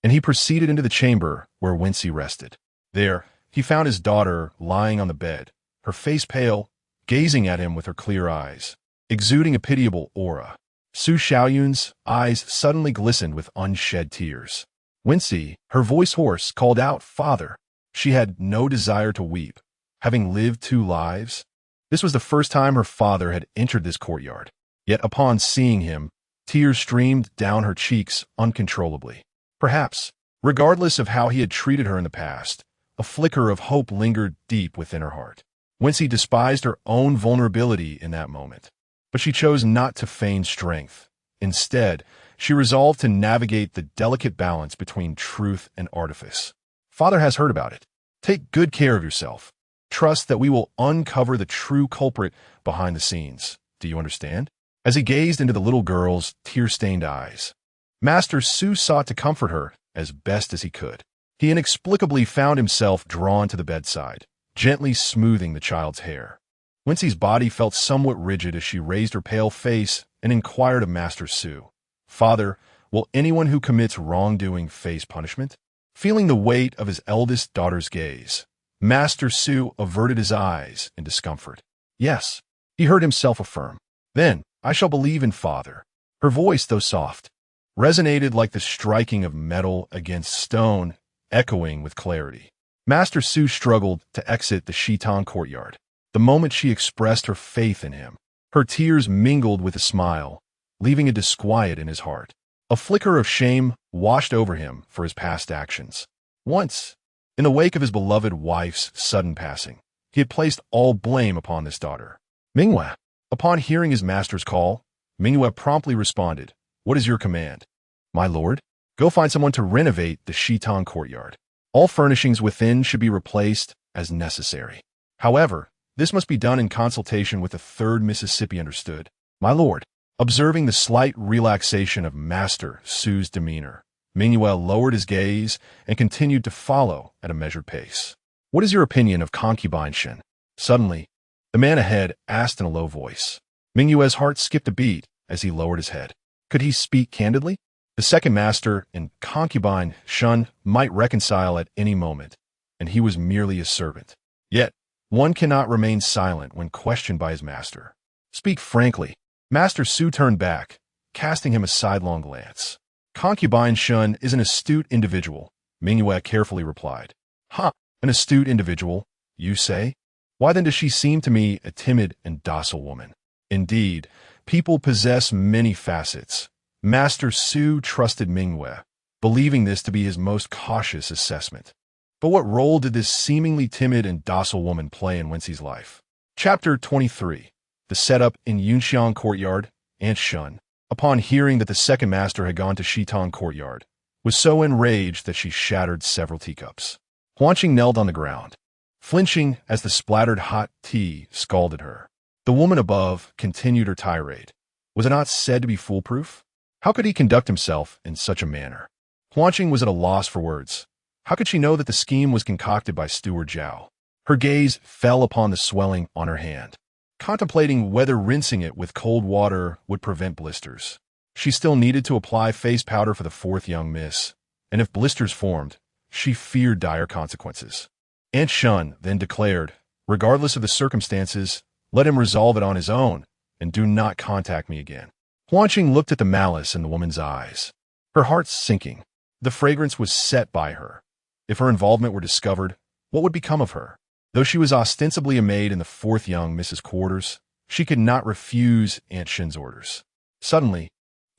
A: and he proceeded into the chamber where Wenxi rested. There, he found his daughter lying on the bed, her face pale, gazing at him with her clear eyes, exuding a pitiable aura. Su Xiaoyun's eyes suddenly glistened with unshed tears. Wenxi, her voice hoarse, called out, "Father." She had no desire to weep, having lived 2 lives. This was the first time her father had entered this courtyard. Yet upon seeing him, tears streamed down her cheeks uncontrollably. Perhaps, regardless of how he had treated her in the past, a flicker of hope lingered deep within her heart. Wenxi despised her own vulnerability in that moment, but she chose not to feign strength. Instead, she resolved to navigate the delicate balance between truth and artifice. Father has heard about it. Take good care of yourself. Trust that we will uncover the true culprit behind the scenes. Do you understand? As he gazed into the little girl's tear-stained eyes, Master Su sought to comfort her as best as he could. He inexplicably found himself drawn to the bedside, gently smoothing the child's hair. Wenxi's body felt somewhat rigid as she raised her pale face and inquired of Master Su, "Father, will anyone who commits wrongdoing face punishment?" Feeling the weight of his eldest daughter's gaze, Master Su averted his eyes in discomfort. "Yes," he heard himself affirm. "Then I shall believe in Father." Her voice, though soft, resonated like the striking of metal against stone, echoing with clarity. Master Su struggled to exit the Shitong courtyard. The moment she expressed her faith in him, her tears mingled with a smile, leaving a disquiet in his heart. A flicker of shame washed over him for his past actions. Once, in the wake of his beloved wife's sudden passing, he had placed all blame upon this daughter. Mingyue. Upon hearing his master's call, Mingyue promptly responded, "What is your command?" "My lord, go find someone to renovate the Shitong courtyard. All furnishings within should be replaced as necessary. However, this must be done in consultation with the 3rd Mississippi, understood?" "My lord." Observing the slight relaxation of Master Su's demeanor, Mingyue lowered his gaze and continued to follow at a measured pace. What is your opinion of concubine Shen? Suddenly, the man ahead asked in a low voice. Mingyue's heart skipped a beat as he lowered his head. Could he speak candidly? The second master and concubine Shun might reconcile at any moment, and he was merely a servant. Yet, one cannot remain silent when questioned by his master. Speak frankly. Master Su turned back, casting him a sidelong glance. Concubine Shun is an astute individual, Mingyue carefully replied. Huh, an astute individual, you say? Why then does she seem to me a timid and docile woman? Indeed, people possess many facets. Master Su trusted Mingyue, believing this to be his most cautious assessment. But what role did this seemingly timid and docile woman play in Wenxi's life? Chapter 23. The setup in Yunxiang Courtyard. Aunt Shun, upon hearing that the second master had gone to Shitong Courtyard, was so enraged that she shattered several teacups. Huanqing knelt on the ground, flinching as the splattered hot tea scalded her. The woman above continued her tirade. Was it not said to be foolproof? How could he conduct himself in such a manner? Huanqing was at a loss for words. How could she know that the scheme was concocted by Steward Zhao? Her gaze fell upon the swelling on her hand, contemplating whether rinsing it with cold water would prevent blisters. She still needed to apply face powder for the fourth young miss, and if blisters formed, she feared dire consequences. Aunt Shun then declared, regardless of the circumstances, let him resolve it on his own, and do not contact me again. Huanqing looked at the malice in the woman's eyes, her heart sinking. The fragrance was set by her. If her involvement were discovered, what would become of her? Though she was ostensibly a maid in the fourth young Mrs. quarters, she could not refuse Aunt Shun's orders. Suddenly,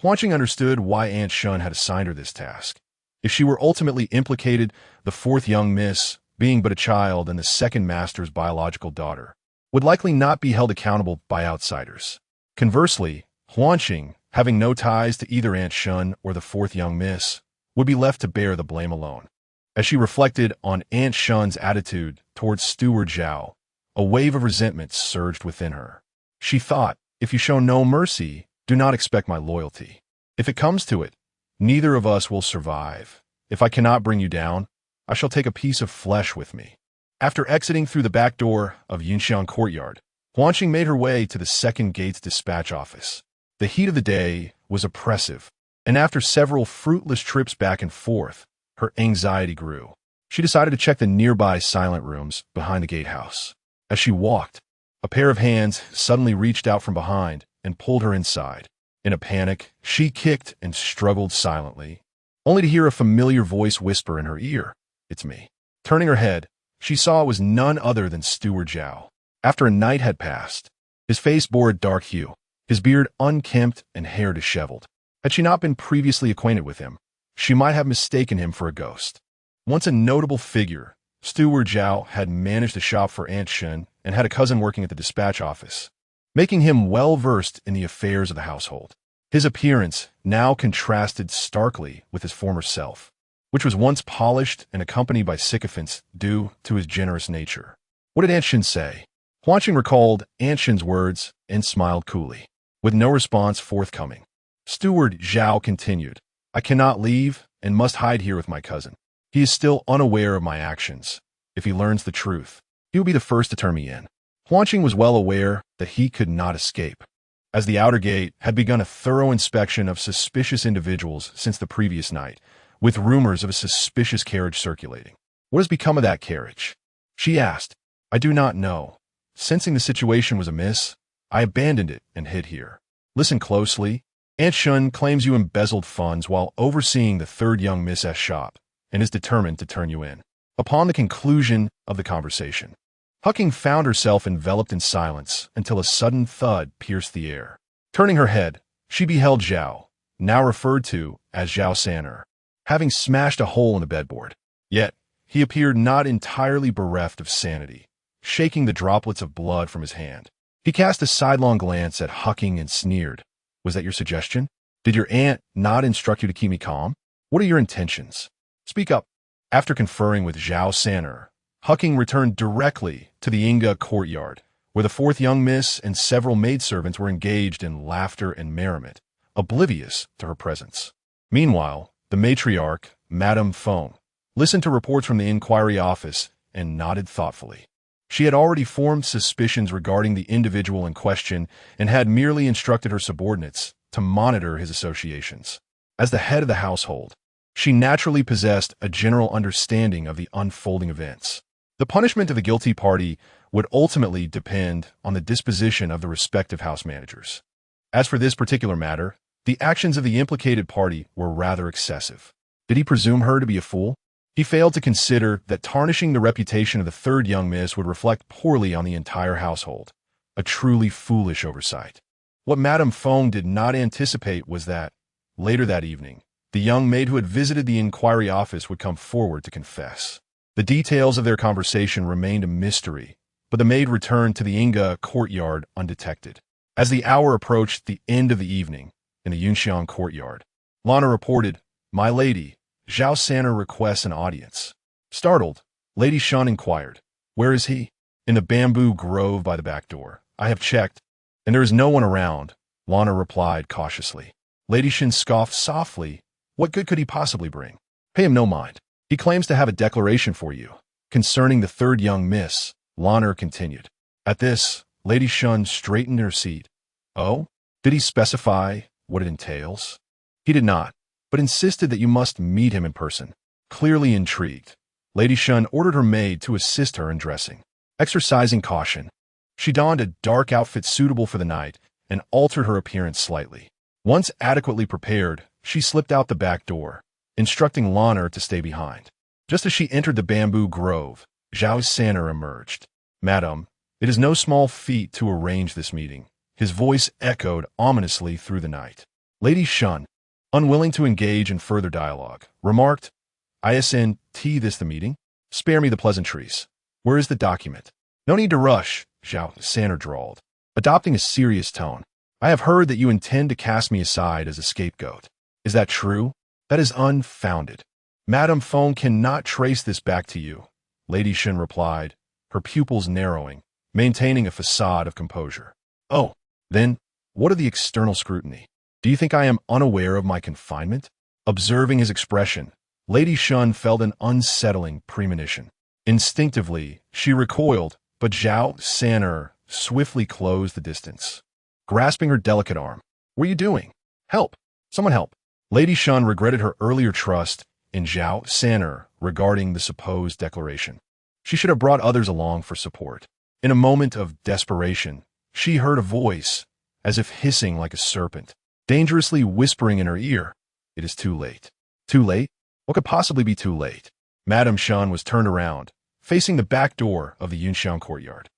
A: Huanqing understood why Aunt Shun had assigned her this task. If she were ultimately implicated, the fourth young miss, being but a child and the second master's biological daughter, would likely not be held accountable by outsiders. Conversely, Huanqing, having no ties to either Aunt Shun or the fourth young miss, would be left to bear the blame alone. As she reflected on Aunt Shun's attitude towards Steward Zhao, a wave of resentment surged within her. She thought, if you show no mercy, do not expect my loyalty. If it comes to it, neither of us will survive. If I cannot bring you down, I shall take a piece of flesh with me. After exiting through the back door of Yunxiang Courtyard, Huanqing made her way to the second gate's dispatch office. The heat of the day was oppressive, and after several fruitless trips back and forth, her anxiety grew. She decided to check the nearby silent rooms behind the gatehouse. As she walked, a pair of hands suddenly reached out from behind and pulled her inside. In a panic, she kicked and struggled silently, only to hear a familiar voice whisper in her ear, "It's me." Turning her head, she saw it was none other than Steward Zhao. After a night had passed, his face bore a dark hue, his beard unkempt and hair disheveled. Had she not been previously acquainted with him, she might have mistaken him for a ghost. Once a notable figure, Steward Zhao had managed to shop for Aunt Shun and had a cousin working at the dispatch office, making him well-versed in the affairs of the household. His appearance now contrasted starkly with his former self, which was once polished and accompanied by sycophants due to his generous nature. What did Aunt Shun say? Huanqing recalled Aunt Shun's words and smiled coolly, with no response forthcoming. Steward Zhao continued, I cannot leave and must hide here with my cousin. He is still unaware of my actions. If he learns the truth, he will be the first to turn me in. Huanqing was well aware that he could not escape, as the outer gate had begun a thorough inspection of suspicious individuals since the previous night, with rumors of a suspicious carriage circulating. What has become of that carriage? She asked. I do not know. Sensing the situation was amiss, I abandoned it and hid here. Listen closely. Aunt Shun claims you embezzled funds while overseeing the third young Miss S shop and is determined to turn you in. Upon the conclusion of the conversation, Hucking found herself enveloped in silence until a sudden thud pierced the air. Turning her head, she beheld Zhao, now referred to as Zhao San'er, having smashed a hole in the bedboard. Yet, he appeared not entirely bereft of sanity, shaking the droplets of blood from his hand. He cast a sidelong glance at Hucking and sneered. Was that your suggestion? Did your aunt not instruct you to keep me calm? What are your intentions? Speak up. After conferring with Zhao San'er, Hucking returned directly to the Inga courtyard, where the fourth young miss and several maidservants were engaged in laughter and merriment, oblivious to her presence. Meanwhile, the matriarch, Madame Feng, listened to reports from the inquiry office and nodded thoughtfully. She had already formed suspicions regarding the individual in question and had merely instructed her subordinates to monitor his associations. As the head of the household, she naturally possessed a general understanding of the unfolding events. The punishment of the guilty party would ultimately depend on the disposition of the respective house managers. As for this particular matter, the actions of the implicated party were rather excessive. Did he presume her to be a fool? He failed to consider that tarnishing the reputation of the third young miss would reflect poorly on the entire household, a truly foolish oversight. What Madame Fong did not anticipate was that, later that evening, the young maid who had visited the inquiry office would come forward to confess. The details of their conversation remained a mystery, but the maid returned to the Inga courtyard undetected. As the hour approached the end of the evening, in the Yunxiang courtyard, Lana reported, "My lady, Zhao Sanner requests an audience." Startled, Lady Shun inquired, "Where is he?" "In the bamboo grove by the back door. I have checked, and there is no one around," Lana replied cautiously. Lady Shun scoffed softly. "What good could he possibly bring? Pay him no mind. He claims to have a declaration for you." Concerning the third young miss, Lana continued. At this, Lady Shun straightened in her seat. "Oh? Did he specify what it entails?" "He did not, but insisted that you must meet him in person." Clearly intrigued, Lady Shun ordered her maid to assist her in dressing. Exercising caution, she donned a dark outfit suitable for the night and altered her appearance slightly. Once adequately prepared, she slipped out the back door, instructing Lana to stay behind. Just as she entered the bamboo grove, Zhao Sanner emerged. "Madam, it is no small feat to arrange this meeting." His voice echoed ominously through the night. Lady Shun, unwilling to engage in further dialogue, remarked, "Isn't this the meeting? Spare me the pleasantries. Where is the document?" "No need to rush," Zhao Sanner drawled, adopting a serious tone. "I have heard that you intend to cast me aside as a scapegoat. Is that true?" "That is unfounded. Madame Fong cannot trace this back to you," Lady Shun replied, her pupils narrowing, maintaining a facade of composure. "Oh, then, what of the external scrutiny? Do you think I am unaware of my confinement?" Observing his expression, Lady Shun felt an unsettling premonition. Instinctively, she recoiled, but Zhao Sanner swiftly closed the distance. Grasping her delicate arm, "What are you doing? Help! Someone help!" Lady Shun regretted her earlier trust in Zhao Sanner regarding the supposed declaration. She should have brought others along for support. In a moment of desperation, she heard a voice, as if hissing like a serpent, dangerously whispering in her ear, "It is too late." Too late? What could possibly be too late? Madame Shun was turned around, facing the back door of the Yunxiang courtyard.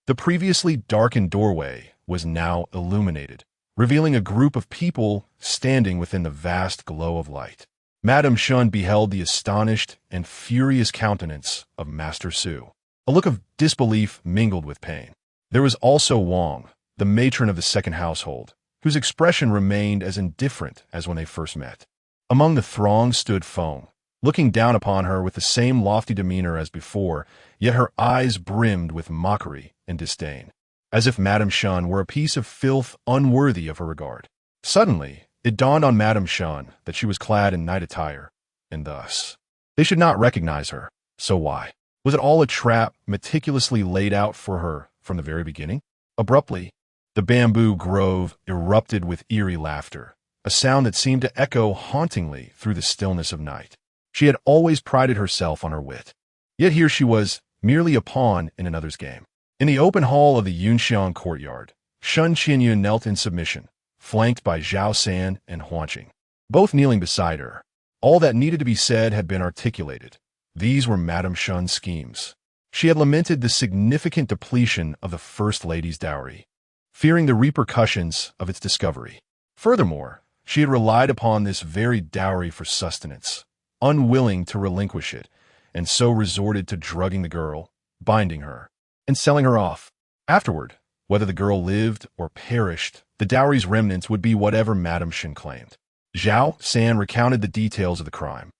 A: The previously darkened doorway was now illuminated, revealing a group of people standing within the vast glow of light. Madame Shun beheld the astonished and furious countenance of Master Su. A look of disbelief mingled with pain. There was also Wang, the matron of the second household, whose expression remained as indifferent as when they first met. Among the throng stood Feng, looking down upon her with the same lofty demeanor as before, yet her eyes brimmed with mockery and disdain, as if Madame Shun were a piece of filth unworthy of her regard. Suddenly, it dawned on Madame Shun that she was clad in night attire, and thus they should not recognize her. So why? Was it all a trap meticulously laid out for her from the very beginning? Abruptly, the bamboo grove erupted with eerie laughter, a sound that seemed to echo hauntingly through the stillness of night. She had always prided herself on her wit, yet here she was, merely a pawn in another's game. In the open hall of the Yunxiang courtyard, Shun Qinyun knelt in submission, flanked by Zhao San and Huanqing, both kneeling beside her. All that needed to be said had been articulated. These were Madame Shun's schemes. She had lamented the significant depletion of the First Lady's dowry, fearing the repercussions of its discovery. Furthermore, she had relied upon this very dowry for sustenance, unwilling to relinquish it, and so resorted to drugging the girl, binding her, and selling her off. Afterward, whether the girl lived or perished, the dowry's remnants would be whatever Madame Shun claimed. Zhao San recounted the details of the crime,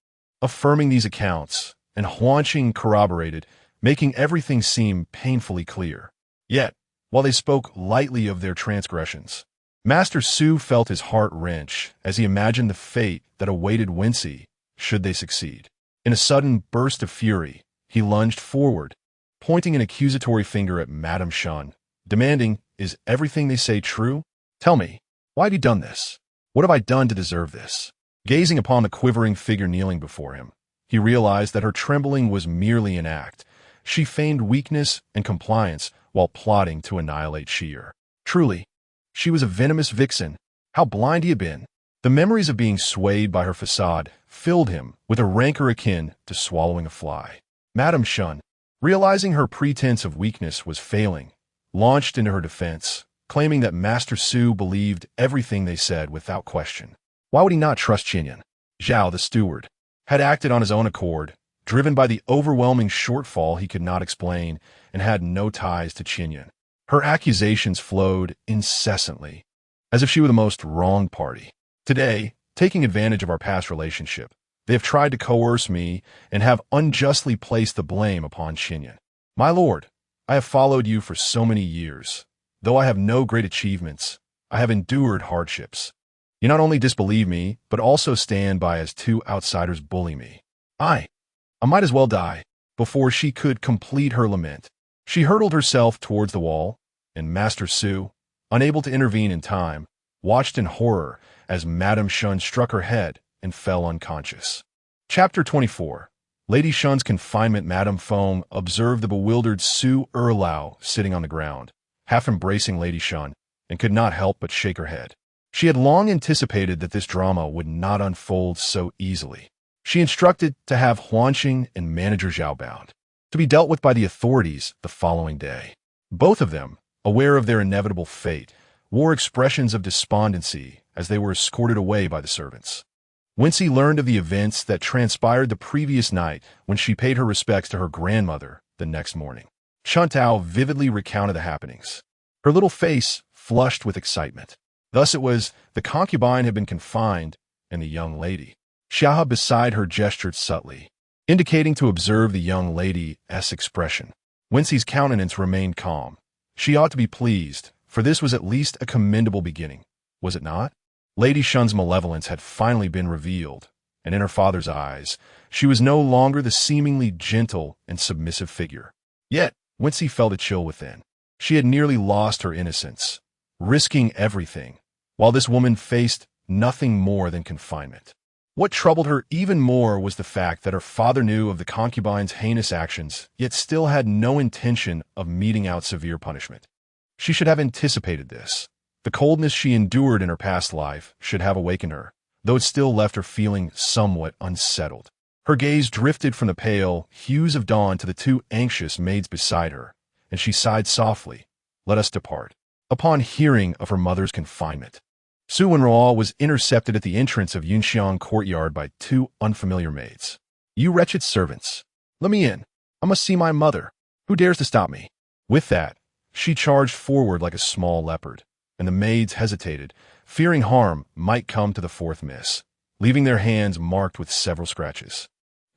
A: affirming these accounts, and Huanqing corroborated, making everything seem painfully clear. Yet, while they spoke lightly of their transgressions, Master Su felt his heart wrench as he imagined the fate that awaited Wenxi should they succeed. In a sudden burst of fury, He lunged forward, pointing an accusatory finger at Madame Shun, demanding, "Is everything they say true? Tell me, why have you done this? What have I done to deserve this?" Gazing upon the quivering figure kneeling before him, he realized that her trembling was merely an act. She feigned weakness and compliance while plotting to annihilate Sheer. Truly, she was a venomous vixen. How blind he had been. The memories of being swayed by her facade filled him with a rancor akin to swallowing a fly. Madame Shun, realizing her pretense of weakness was failing, launched into her defense, claiming that Master Su believed everything they said without question. Why would he not trust Qinyan? Zhao, the steward, had acted on his own accord, driven by the overwhelming shortfall he could not explain, and had no ties to Qinyan. Her accusations flowed incessantly, as if she were the most wronged party. Today, taking advantage of our past relationship, they have tried to coerce me and have unjustly placed the blame upon Qinyan. My lord, I have followed you for so many years. Though I have no great achievements, I have endured hardships. You not only disbelieve me, but also stand by as two outsiders bully me. I might as well die. Before she could complete her lament, she hurtled herself towards the wall, and Master Su, unable to intervene in time, watched in horror as Madame Shun struck her head and fell unconscious. Chapter 24. Lady Shun's confinement. Madame Fong observed the bewildered Su Erlao sitting on the ground, half embracing Lady Shun, and could not help but shake her head. She had long anticipated that this drama would not unfold so easily. She instructed to have Huanqing and Manager Zhao bound, to be dealt with by the authorities the following day. Both of them, aware of their inevitable fate, wore expressions of despondency as they were escorted away by the servants. Wenxi learned of the events that transpired the previous night when she paid her respects to her grandmother the next morning. Chuntao vividly recounted the happenings, her little face flushed with excitement. Thus it was the concubine had been confined, and the young lady. Xiaohe beside her gestured subtly, indicating to observe the young lady's expression. Wenxi's countenance remained calm. She ought to be pleased, for this was at least a commendable beginning, was it not? Lady Shun's malevolence had finally been revealed, and in her father's eyes, she was no longer the seemingly gentle and submissive figure. Yet, Wenxi felt a chill within. She had nearly lost her innocence, risking everything, while this woman faced nothing more than confinement. What troubled her even more was the fact that her father knew of the concubine's heinous actions, yet still had no intention of meting out severe punishment. She should have anticipated this. The coldness she endured in her past life should have awakened her, though it still left her feeling somewhat unsettled. Her gaze drifted from the pale hues of dawn to the two anxious maids beside her, and she sighed softly, "Let us depart." Upon hearing of her mother's confinement, Su Wenruo was intercepted at the entrance of Yunxiang courtyard by two unfamiliar maids. "You wretched servants, let me in. I must see my mother. Who dares to stop me?" With that, she charged forward like a small leopard, and the maids hesitated, fearing harm might come to the fourth miss, leaving their hands marked with several scratches.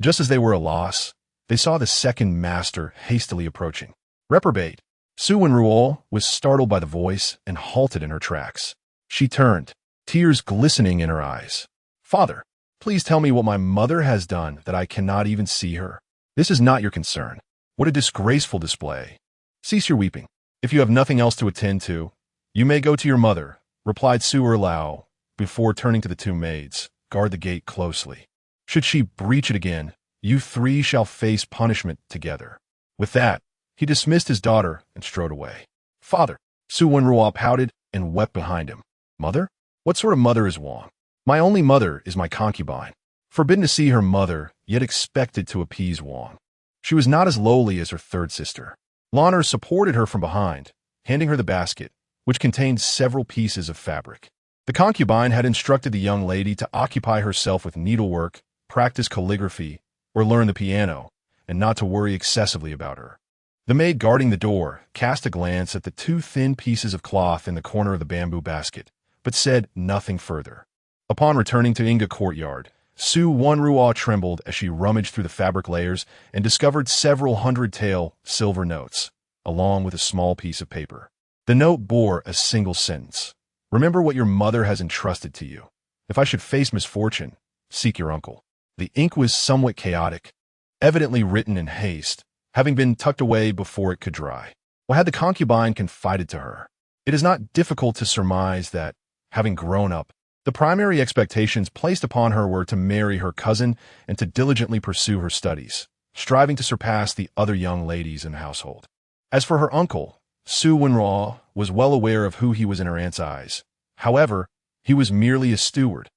A: Just as they were a loss, they saw the second master hastily approaching. Reprobate! Su Wenruo was startled by the voice and halted in her tracks. She turned, tears glistening in her eyes. "Father, please tell me what my mother has done that I cannot even see her. This is not your concern. What a disgraceful display. Cease your weeping. If you have nothing else to attend to, you may go to your mother," replied Su Erlao, before turning to the two maids. "Guard the gate closely. Should she breach it again, you three shall face punishment together." With that, he dismissed his daughter and strode away. "Father," Su Wenruo pouted and wept behind him. "Mother? What sort of mother is Wang? My only mother is my concubine." Forbidden to see her mother, yet expected to appease Wang. She was not as lowly as her third sister. Lanner supported her from behind, handing her the basket, which contained several pieces of fabric. The concubine had instructed the young lady to occupy herself with needlework, practice calligraphy, or learn the piano, and not to worry excessively about her. The maid guarding the door cast a glance at the two thin pieces of cloth in the corner of the bamboo basket, but said nothing further. Upon returning to Inga courtyard, Su Wenruo trembled as she rummaged through the fabric layers and discovered several hundred-tael silver notes, along with a small piece of paper. The note bore a single sentence. "Remember what your mother has entrusted to you. If I should face misfortune, seek your uncle." The ink was somewhat chaotic, evidently written in haste, having been tucked away before it could dry. What had the concubine confided to her? It is not difficult to surmise that, having grown up, the primary expectations placed upon her were to marry her cousin and to diligently pursue her studies, striving to surpass the other young ladies in the household. As for her uncle, Su Wenraw was well aware of who he was in her aunt's eyes. However, he was merely a steward.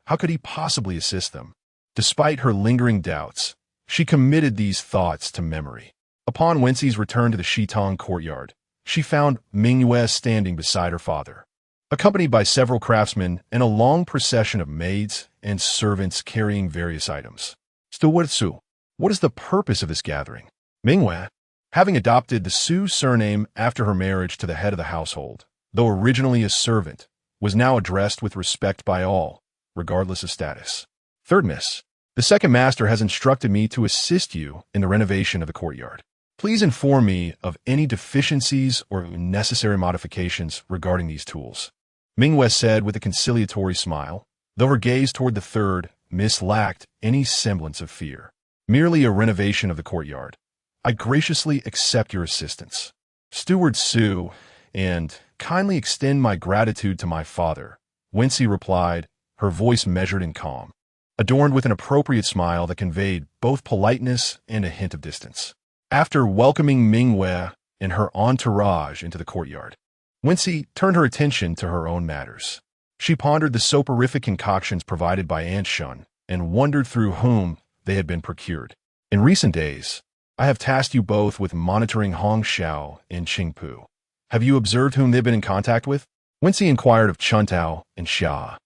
A: How could he possibly assist them? Despite her lingering doubts, she committed these thoughts to memory. Upon Wenxi's return to the Shitong courtyard, she found Mingyue standing beside her father, accompanied by several craftsmen and a long procession of maids and servants carrying various items. Steward Su, what is the purpose of this gathering? Mingyue, having adopted the Su surname after her marriage to the head of the household, though originally a servant, was now addressed with respect by all, regardless of status. Third Miss, the second master has instructed me to assist you in the renovation of the courtyard. Please inform me of any deficiencies or necessary modifications regarding these tools. Mingyue said with a conciliatory smile, though her gaze toward the third Miss lacked any semblance of fear. Merely a renovation of the courtyard. I graciously accept your assistance. Steward Su, and kindly extend my gratitude to my father, Wenxi replied, her voice measured and calm, adorned with an appropriate smile that conveyed both politeness and a hint of distance. After welcoming Mingyue and her entourage into the courtyard, Wenxi turned her attention to her own matters. She pondered the soporific concoctions provided by Aunt Shun and wondered through whom they had been procured. In recent days, I have tasked you both with monitoring Hong Xiao and Qingpu. Have you observed whom they've been in contact with? Wenxi inquired of Chuntao and Xia.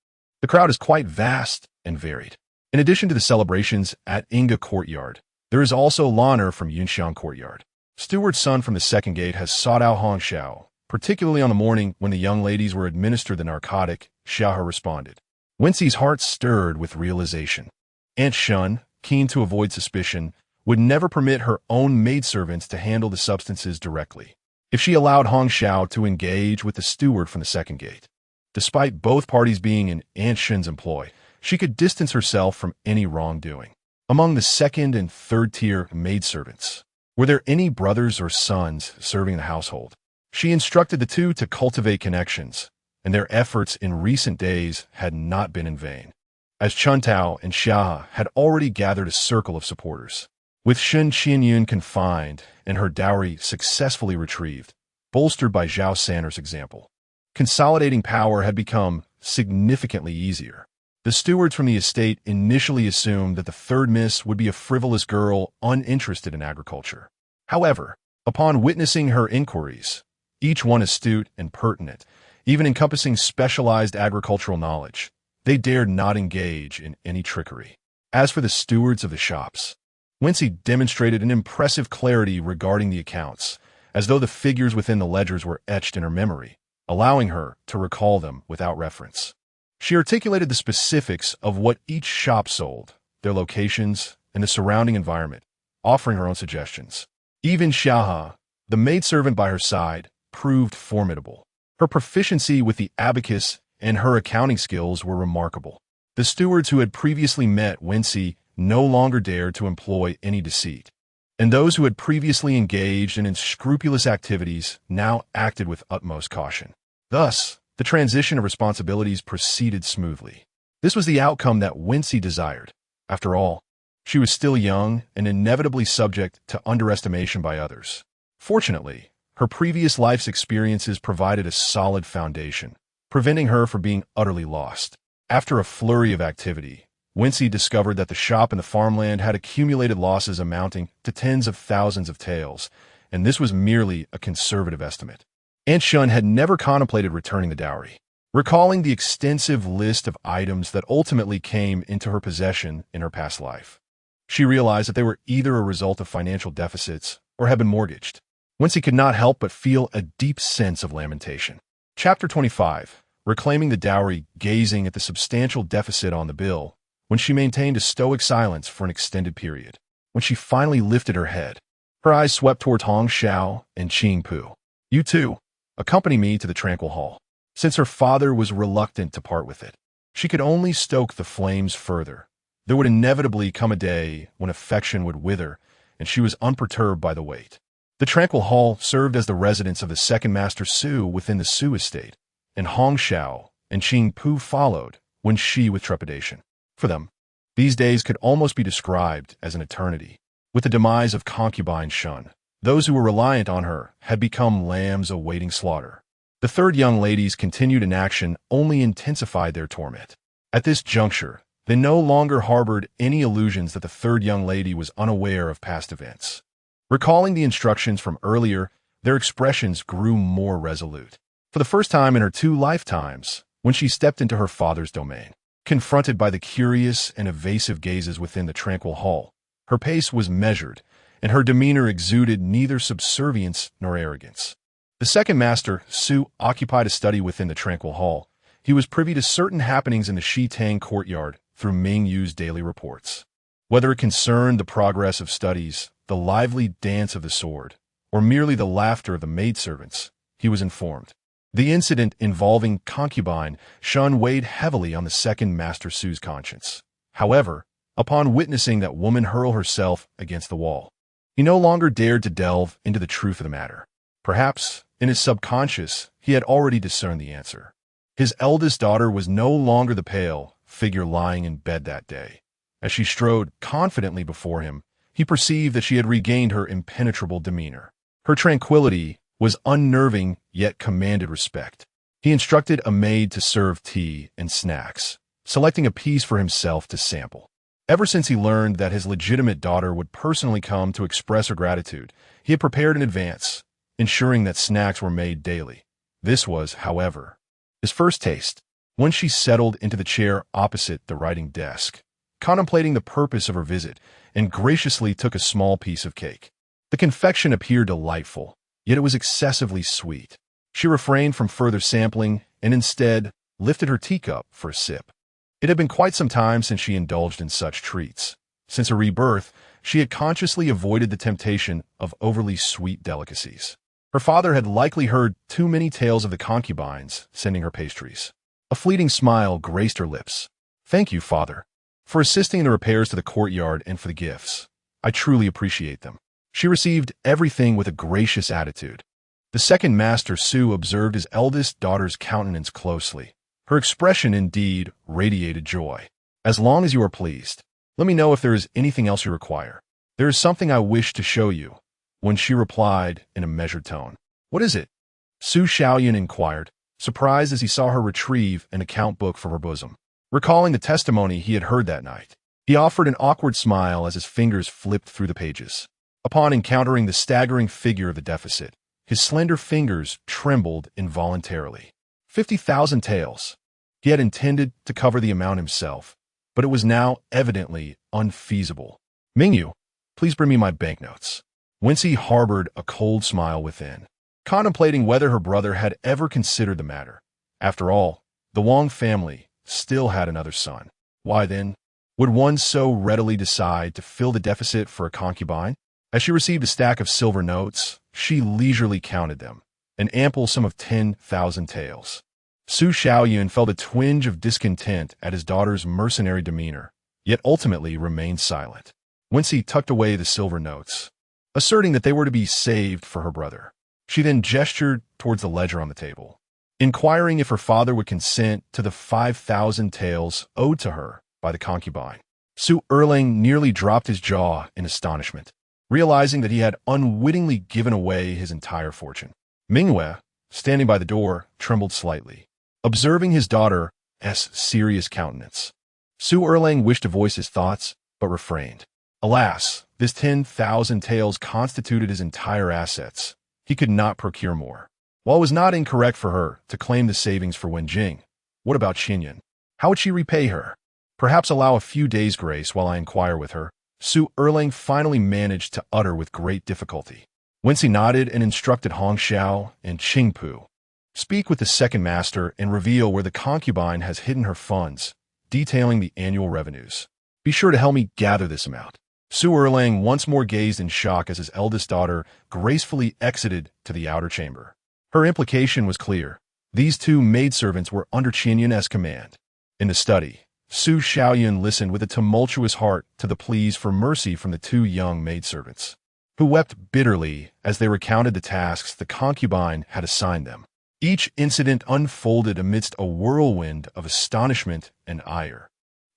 A: The crowd is quite vast and varied. In addition to the celebrations at Inga Courtyard, there is also Lanner from Yunxiang Courtyard. Steward Sun from the second gate has sought out Hong Xiao, particularly on the morning when the young ladies were administered the narcotic, Xiao responded. Wenxi's heart stirred with realization. Aunt Shun, keen to avoid suspicion, would never permit her own maidservants to handle the substances directly, if she allowed Hong Xiao to engage with the steward from the second gate. Despite both parties being in Aunt Shun's employ, she could distance herself from any wrongdoing. Among the second and third-tier maidservants, were there any brothers or sons serving the household? She instructed the two to cultivate connections, and their efforts in recent days had not been in vain, as Chuntao and Xia had already gathered a circle of supporters. With Shen Qianyun confined and her dowry successfully retrieved, bolstered by Zhao Sanner's example, consolidating power had become significantly easier. The stewards from the estate initially assumed that the third miss would be a frivolous girl uninterested in agriculture. However, upon witnessing her inquiries, each one astute and pertinent, even encompassing specialized agricultural knowledge, they dared not engage in any trickery. As for the stewards of the shops, Wenxi demonstrated an impressive clarity regarding the accounts, as though the figures within the ledgers were etched in her memory, allowing her to recall them without reference. She articulated the specifics of what each shop sold, their locations, and the surrounding environment, offering her own suggestions. Even Xiaha, the maidservant by her side, proved formidable. Her proficiency with the abacus and her accounting skills were remarkable. The stewards who had previously met Wenxi no longer dared to employ any deceit, and those who had previously engaged in unscrupulous activities now acted with utmost caution. Thus, the transition of responsibilities proceeded smoothly. This was the outcome that Wenxi desired. After all, she was still young and inevitably subject to underestimation by others. Fortunately, her previous life's experiences provided a solid foundation, preventing her from being utterly lost. After a flurry of activity, Wenxi discovered that the shop and the farmland had accumulated losses amounting to tens of thousands of taels, and this was merely a conservative estimate. Aunt Shun had never contemplated returning the dowry. Recalling the extensive list of items that ultimately came into her possession in her past life, she realized that they were either a result of financial deficits or had been mortgaged. Wenxi could not help but feel a deep sense of lamentation. Chapter 25. Reclaiming the dowry, gazing at the substantial deficit on the bill, when she maintained a stoic silence for an extended period. When she finally lifted her head, her eyes swept towards Hong Xiao and Qingpu. You two, accompany me to the tranquil hall. Since her father was reluctant to part with it, she could only stoke the flames further. There would inevitably come a day when affection would wither, and she was unperturbed by the wait. The tranquil hall served as the residence of the second master Su within the Su estate, and Hong Xiao and Qing Pu followed, Wenxi with trepidation. For them, these days could almost be described as an eternity. With the demise of Concubine Shun, those who were reliant on her had become lambs awaiting slaughter. The third young lady's continued inaction only intensified their torment. At this juncture, they no longer harbored any illusions that the third young lady was unaware of past events. Recalling the instructions from earlier, their expressions grew more resolute. For the first time in her 2 lifetimes, when she stepped into her father's domain, confronted by the curious and evasive gazes within the tranquil hall, her pace was measured, and her demeanor exuded neither subservience nor arrogance. The second master, Su, occupied a study within the tranquil hall. He was privy to certain happenings in the Shitang courtyard through Ming Yu's daily reports. Whether it concerned the progress of studies, the lively dance of the sword, or merely the laughter of the maidservants, he was informed. The incident involving Concubine Shun weighed heavily on the second master Su's conscience. However, upon witnessing that woman hurl herself against the wall, he no longer dared to delve into the truth of the matter. Perhaps, in his subconscious, he had already discerned the answer. His eldest daughter was no longer the pale figure lying in bed that day. As she strode confidently before him, he perceived that she had regained her impenetrable demeanor. Her tranquility was unnerving yet commanded respect. He instructed a maid to serve tea and snacks, selecting a piece for himself to sample. Ever since he learned that his legitimate daughter would personally come to express her gratitude, he had prepared in advance, ensuring that snacks were made daily. This was, however, his first taste. When she settled into the chair opposite the writing desk, contemplating the purpose of her visit, and graciously took a small piece of cake. The confection appeared delightful, yet it was excessively sweet. She refrained from further sampling and instead lifted her teacup for a sip. It had been quite some time since she indulged in such treats. Since her rebirth, she had consciously avoided the temptation of overly sweet delicacies. Her father had likely heard too many tales of the concubines sending her pastries. A fleeting smile graced her lips. "Thank you, father, for assisting in the repairs to the courtyard and for the gifts. I truly appreciate them." She received everything with a gracious attitude. The second master Su observed his eldest daughter's countenance closely. Her expression indeed radiated joy. "As long as you are pleased, let me know if there is anything else you require. There is something I wish to show you," when she replied in a measured tone. "What is it?" Su Xiaoyan inquired, surprised as he saw her retrieve an account book from her bosom. Recalling the testimony he had heard that night, he offered an awkward smile as his fingers flipped through the pages. Upon encountering the staggering figure of the deficit, his slender fingers trembled involuntarily. 50,000 taels. He had intended to cover the amount himself, but it was now evidently unfeasible. "Mingyu, please bring me my banknotes." Wenxi harbored a cold smile within, contemplating whether her brother had ever considered the matter. After all, the Wang family still had another son. Why then would one so readily decide to fill the deficit for a concubine? As she received a stack of silver notes, she leisurely counted them, an ample sum of 10,000 taels. Su Xiaoyan felt a twinge of discontent at his daughter's mercenary demeanor, yet ultimately remained silent. Wenxi tucked away the silver notes, asserting that they were to be saved for her brother. She then gestured towards the ledger on the table, inquiring if her father would consent to the 5,000 taels owed to her by the concubine. Su Erlang nearly dropped his jaw in astonishment, realizing that he had unwittingly given away his entire fortune. Mingwei, standing by the door, trembled slightly, observing his daughter's serious countenance. Su Erlang wished to voice his thoughts, but refrained. Alas, this 10,000 taels constituted his entire assets. He could not procure more. While it was not incorrect for her to claim the savings for Wenjing, what about Xinyan? How would she repay her? Perhaps allow a few days' grace while I inquire with her, Su Erlang finally managed to utter with great difficulty. Wenxi nodded and instructed Hong Xiao and Qing Pu. "Speak with the second master and reveal where the concubine has hidden her funds, detailing the annual revenues. Be sure to help me gather this amount." Su Erlang once more gazed in shock as his eldest daughter gracefully exited to the outer chamber. Her implication was clear. These two maidservants were under Qianyan's command. In the study, Su Xiaoyun listened with a tumultuous heart to the pleas for mercy from the two young maidservants, who wept bitterly as they recounted the tasks the concubine had assigned them. Each incident unfolded amidst a whirlwind of astonishment and ire,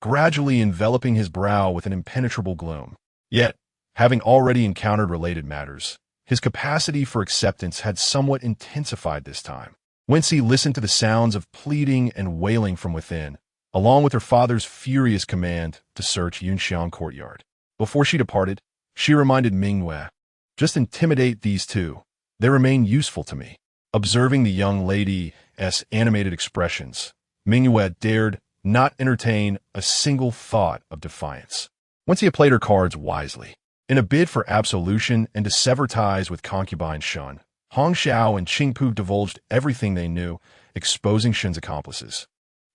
A: gradually enveloping his brow with an impenetrable gloom. Yet, having already encountered related matters, his capacity for acceptance had somewhat intensified this time. Wenxi listened to the sounds of pleading and wailing from within, along with her father's furious command to search Yunxiang courtyard. Before she departed, she reminded Mingyue, "Just intimidate these two. They remain useful to me." Observing the young lady's animated expressions, Mingyue dared not entertain a single thought of defiance. Wenxi had played her cards wisely. In a bid for absolution and to sever ties with concubine Shun, Hong Xiao and Qingpu divulged everything they knew, exposing Shun's accomplices.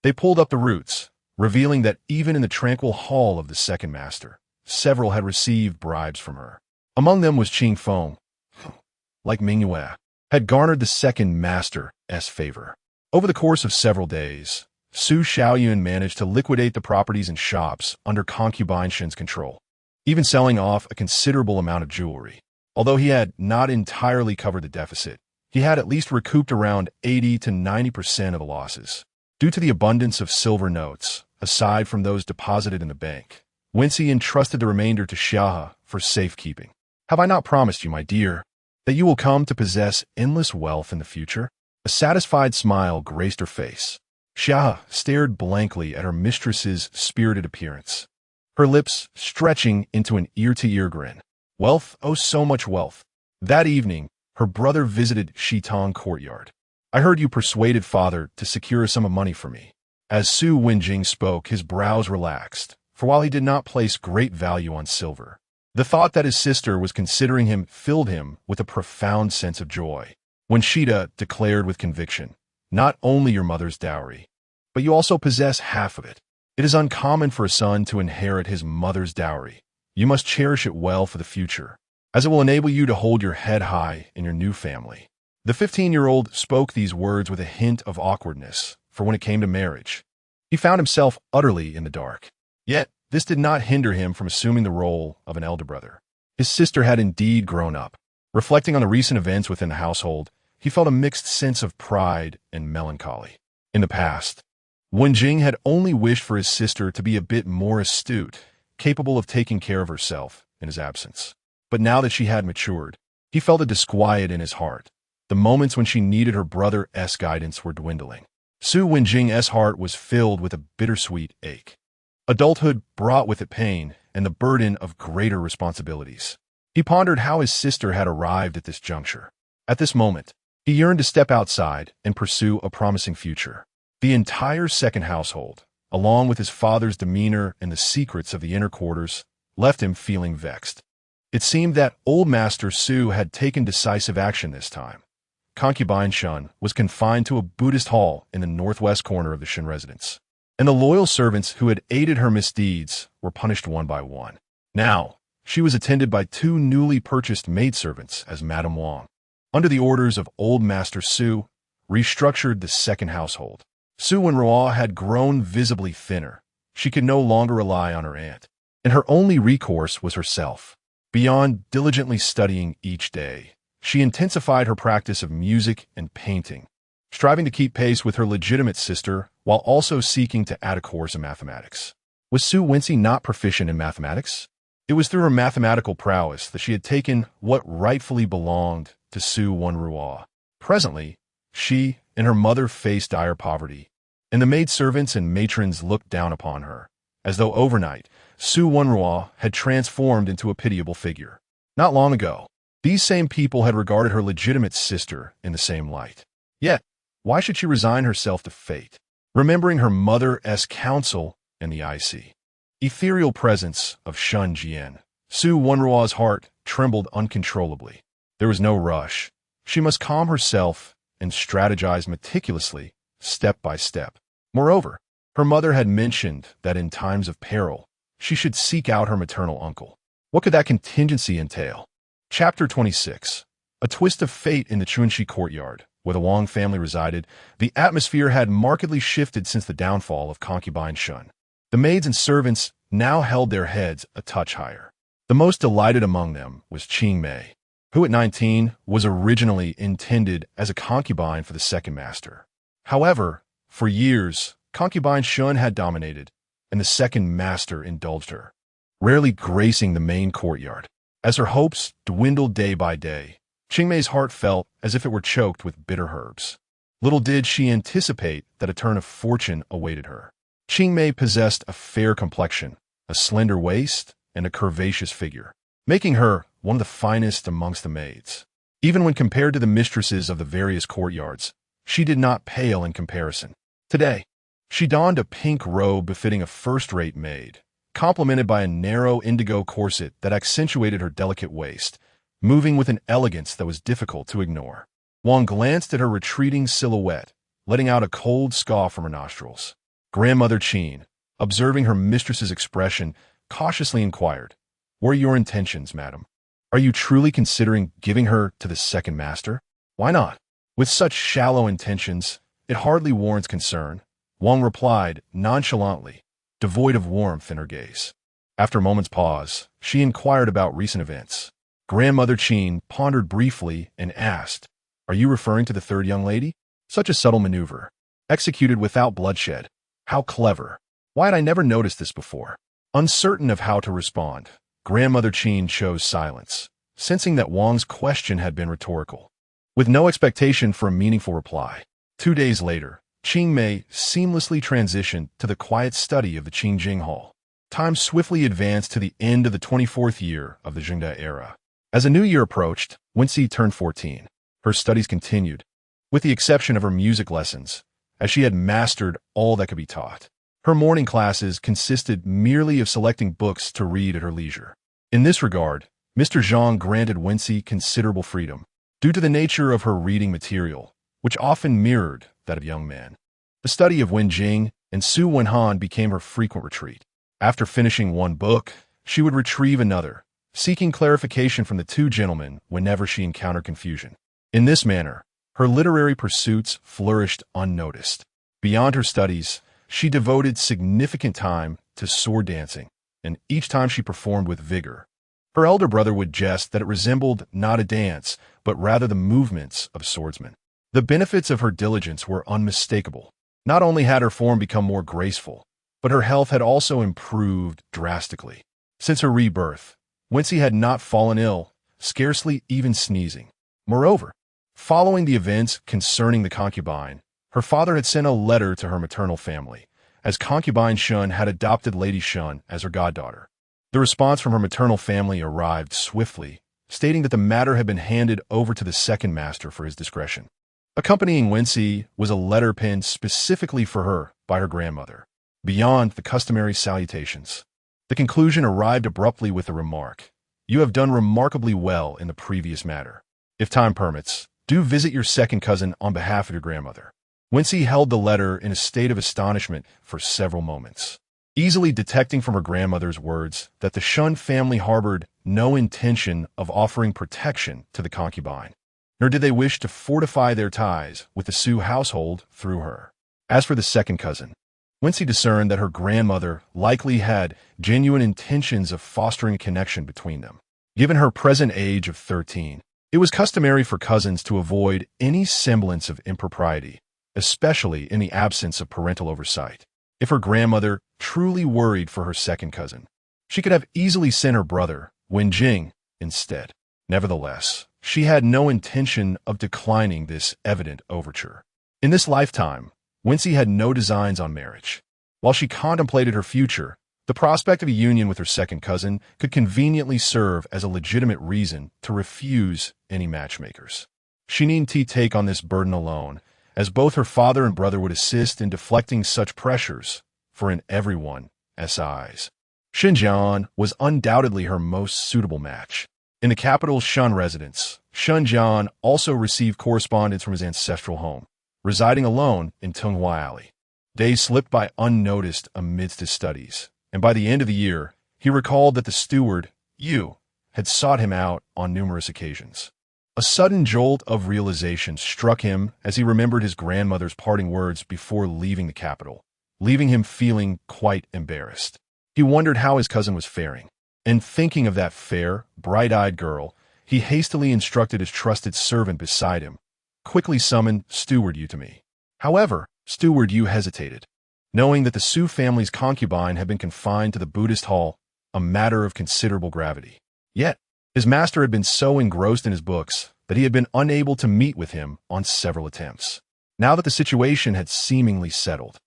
A: They pulled up the roots, revealing that even in the tranquil hall of the second master, several had received bribes from her. Among them was Qing Feng, like Mingyue, had garnered the second master's favor. Over the course of several days, Su Xiaoyun managed to liquidate the properties and shops under concubine Shin's control, even selling off a considerable amount of jewelry. Although he had not entirely covered the deficit, he had at least recouped around 80 to 90% of the losses. Due to the abundance of silver notes, aside from those deposited in the bank, Wenxi entrusted the remainder to Xia for safekeeping. "Have I not promised you, my dear, that you will come to possess endless wealth in the future?" A satisfied smile graced her face. Xia stared blankly at her mistress's spirited appearance, her lips stretching into an ear-to-ear grin. Wealth, oh so much wealth. That evening, her brother visited Shitong courtyard. "I heard you persuaded father to secure a sum of money for me." As Su Wenjing spoke, his brows relaxed, for while he did not place great value on silver, the thought that his sister was considering him filled him with a profound sense of joy. When Shida declared with conviction, "Not only your mother's dowry, but you also possess half of it. It is uncommon for a son to inherit his mother's dowry. You must cherish it well for the future, as it will enable you to hold your head high in your new family." The 15-year-old spoke these words with a hint of awkwardness, for when it came to marriage, he found himself utterly in the dark. Yet, this did not hinder him from assuming the role of an elder brother. His sister had indeed grown up. Reflecting on the recent events within the household, he felt a mixed sense of pride and melancholy. In the past, Wenjing had only wished for his sister to be a bit more astute, capable of taking care of herself in his absence. But now that she had matured, he felt a disquiet in his heart. The moments when she needed her brother's guidance were dwindling. Su Wenjing's heart was filled with a bittersweet ache. Adulthood brought with it pain and the burden of greater responsibilities. He pondered how his sister had arrived at this juncture. At this moment, he yearned to step outside and pursue a promising future. The entire second household, along with his father's demeanor and the secrets of the inner quarters, left him feeling vexed. It seemed that old Master Su had taken decisive action this time. Concubine Shun was confined to a Buddhist hall in the northwest corner of the Shin residence, and the loyal servants who had aided her misdeeds were punished one by one. Now, she was attended by two newly purchased maidservants as Madame Wang. Under the orders of old Master Su, restructured the second household. Su Wenruo had grown visibly thinner. She could no longer rely on her aunt, and her only recourse was herself. Beyond diligently studying each day, she intensified her practice of music and painting, striving to keep pace with her legitimate sister while also seeking to add a course in mathematics. Was Su Wenxi not proficient in mathematics? It was through her mathematical prowess that she had taken what rightfully belonged to Su Wenruo. Presently, she and her mother faced dire poverty, and the maidservants and matrons looked down upon her, as though overnight, Su Wenruo had transformed into a pitiable figure. Not long ago, these same people had regarded her legitimate sister in the same light. Yet, why should she resign herself to fate? Remembering her mother's counsel and the icy, ethereal presence of Shun Jian, Su Wenruo's heart trembled uncontrollably. There was no rush. She must calm herself and strategize meticulously, step by step. Moreover, her mother had mentioned that in times of peril, she should seek out her maternal uncle. What could that contingency entail? Chapter 26. A twist of fate in the Chunxi courtyard, where the Wang family resided. The atmosphere had markedly shifted since the downfall of concubine Shun. The maids and servants now held their heads a touch higher. The most delighted among them was Qingmei, who at 19 was originally intended as a concubine for the second master. However, for years, concubine Shun had dominated, and the second master indulged her, rarely gracing the main courtyard. As her hopes dwindled day by day, Qingmei's heart felt as if it were choked with bitter herbs. Little did she anticipate that a turn of fortune awaited her. Qingmei possessed a fair complexion, a slender waist, and a curvaceous figure, making her one of the finest amongst the maids. Even when compared to the mistresses of the various courtyards, she did not pale in comparison. Today, she donned a pink robe befitting a first-rate maid, complemented by a narrow indigo corset that accentuated her delicate waist, moving with an elegance that was difficult to ignore. Wang glanced at her retreating silhouette, letting out a cold scoff from her nostrils. Grandmother Qin, observing her mistress's expression, cautiously inquired, "What are your intentions, madam? Are you truly considering giving her to the second master? Why not? With such shallow intentions, it hardly warrants concern," Wang replied nonchalantly, devoid of warmth in her gaze. After a moment's pause, she inquired about recent events. Grandmother Qin pondered briefly and asked, "Are you referring to the third young lady? Such a subtle maneuver, executed without bloodshed. How clever. Why had I never noticed this before?" Uncertain of how to respond, Grandmother Qin chose silence, sensing that Wang's question had been rhetorical. With no expectation for a meaningful reply, 2 days later, Qingmei seamlessly transitioned to the quiet study of the Qingjing Hall. Time swiftly advanced to the end of the 24th year of the Zhengde era. As a new year approached, Wenxi turned 14. Her studies continued, with the exception of her music lessons, as she had mastered all that could be taught. Her morning classes consisted merely of selecting books to read at her leisure. In this regard, Mr. Zhang granted Wenxi considerable freedom, due to the nature of her reading material, which often mirrored that of young men. The study of Wenjing and Su Wenhan became her frequent retreat. After finishing one book, she would retrieve another, seeking clarification from the two gentlemen whenever she encountered confusion. In this manner, her literary pursuits flourished unnoticed. Beyond her studies, she devoted significant time to sword dancing, and each time she performed with vigor. Her elder brother would jest that it resembled not a dance, but rather the movements of swordsmen. The benefits of her diligence were unmistakable. Not only had her form become more graceful, but her health had also improved drastically. Since her rebirth, Wenxi had not fallen ill, scarcely even sneezing. Moreover, following the events concerning the concubine, her father had sent a letter to her maternal family, as concubine Shun had adopted Lady Shun as her goddaughter. The response from her maternal family arrived swiftly, stating that the matter had been handed over to the second master for his discretion. Accompanying Wenxi was a letter penned specifically for her by her grandmother, beyond the customary salutations. The conclusion arrived abruptly with the remark, "You have done remarkably well in the previous matter. If time permits, do visit your second cousin on behalf of your grandmother." Wenxi held the letter in a state of astonishment for several moments, easily detecting from her grandmother's words that the Shun family harbored no intention of offering protection to the concubine, nor did they wish to fortify their ties with the Su household through her. As for the second cousin, Wenxi discerned that her grandmother likely had genuine intentions of fostering a connection between them. Given her present age of 13, it was customary for cousins to avoid any semblance of impropriety, especially in the absence of parental oversight. If her grandmother truly worried for her second cousin, she could have easily sent her brother, Wenjing, instead. Nevertheless, she had no intention of declining this evident overture. In this lifetime, Wenxi had no designs on marriage. While she contemplated her future, the prospect of a union with her second cousin could conveniently serve as a legitimate reason to refuse any matchmakers. She needn't take on this burden alone, as both her father and brother would assist in deflecting such pressures, for in everyone's eyes, Xinjiang was undoubtedly her most suitable match. In the capital's Shun residence, Xinjiang also received correspondence from his ancestral home, residing alone in Tunghua Alley. Days slipped by unnoticed amidst his studies, and by the end of the year, he recalled that the steward, Yu, had sought him out on numerous occasions. A sudden jolt of realization struck him as he remembered his grandmother's parting words before leaving the capital. leaving him feeling quite embarrassed. He wondered how his cousin was faring. And thinking of that fair, bright-eyed girl, he hastily instructed his trusted servant beside him, "Quickly summon Steward Yu to me." However, Steward Yu hesitated, knowing that the Su family's concubine had been confined to the Buddhist hall, a matter of considerable gravity. Yet, his master had been so engrossed in his books that he had been unable to meet with him on several attempts. Now that the situation had seemingly settled,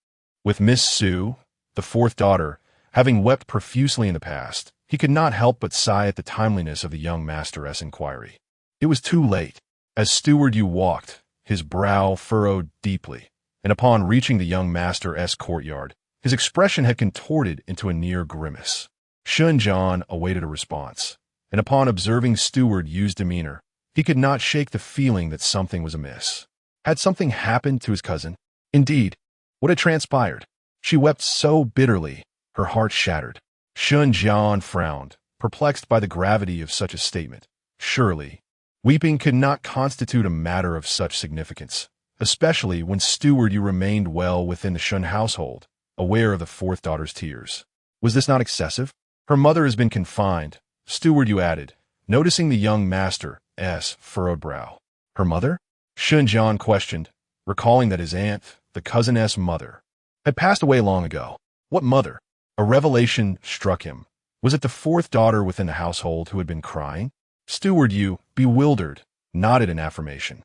A: with Miss Su, the fourth daughter, having wept profusely in the past, he could not help but sigh at the timeliness of the young master's inquiry. It was too late. As Steward Yu walked, his brow furrowed deeply, and upon reaching the young master's courtyard, his expression had contorted into a near grimace. Shunjian awaited a response, and upon observing Steward Yu's demeanor, he could not shake the feeling that something was amiss. Had something happened to his cousin? Indeed, what had transpired? She wept so bitterly, her heart shattered. Shunjian frowned, perplexed by the gravity of such a statement. Surely, weeping could not constitute a matter of such significance, especially when Steward Yu remained well within the Shun household, aware of the fourth daughter's tears. Was this not excessive? Her mother has been confined, Steward Yu added, noticing the young master's furrowed brow. Her mother? Shunjian questioned, recalling that his aunt, the cousin's mother, had passed away long ago. What mother? A revelation struck him. Was it the fourth daughter within the household who had been crying? Steward Yu, bewildered, nodded in affirmation.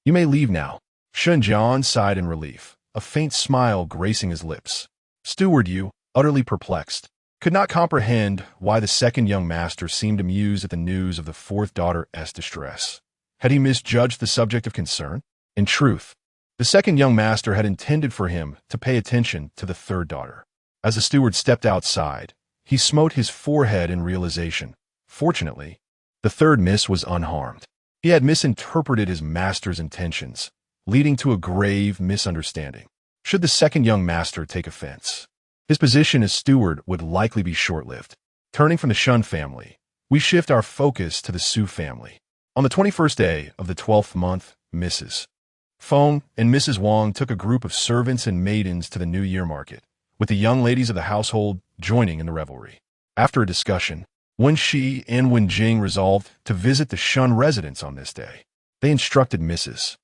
A: You may leave now. Shunjian sighed in relief, a faint smile gracing his lips. Steward Yu, utterly perplexed, could not comprehend why the second young master seemed amused at the news of the fourth daughter's distress. Had he misjudged the subject of concern? In truth, the second young master had intended for him to pay attention to the third daughter. As the steward stepped outside, he smote his forehead in realization. Fortunately, the third miss was unharmed. He had misinterpreted his master's intentions, leading to a grave misunderstanding. Should the second young master take offense, his position as steward would likely be short-lived. Turning from the Shun family, we shift our focus to the Su family. On the 21st day of the 12th month, Mrs. Feng and Mrs. Wang took a group of servants and maidens to the New Year market, with the young ladies of the household joining in the revelry. After a discussion, Wenxi and Wenjing resolved to visit the Shun residence on this day. They instructed Mrs.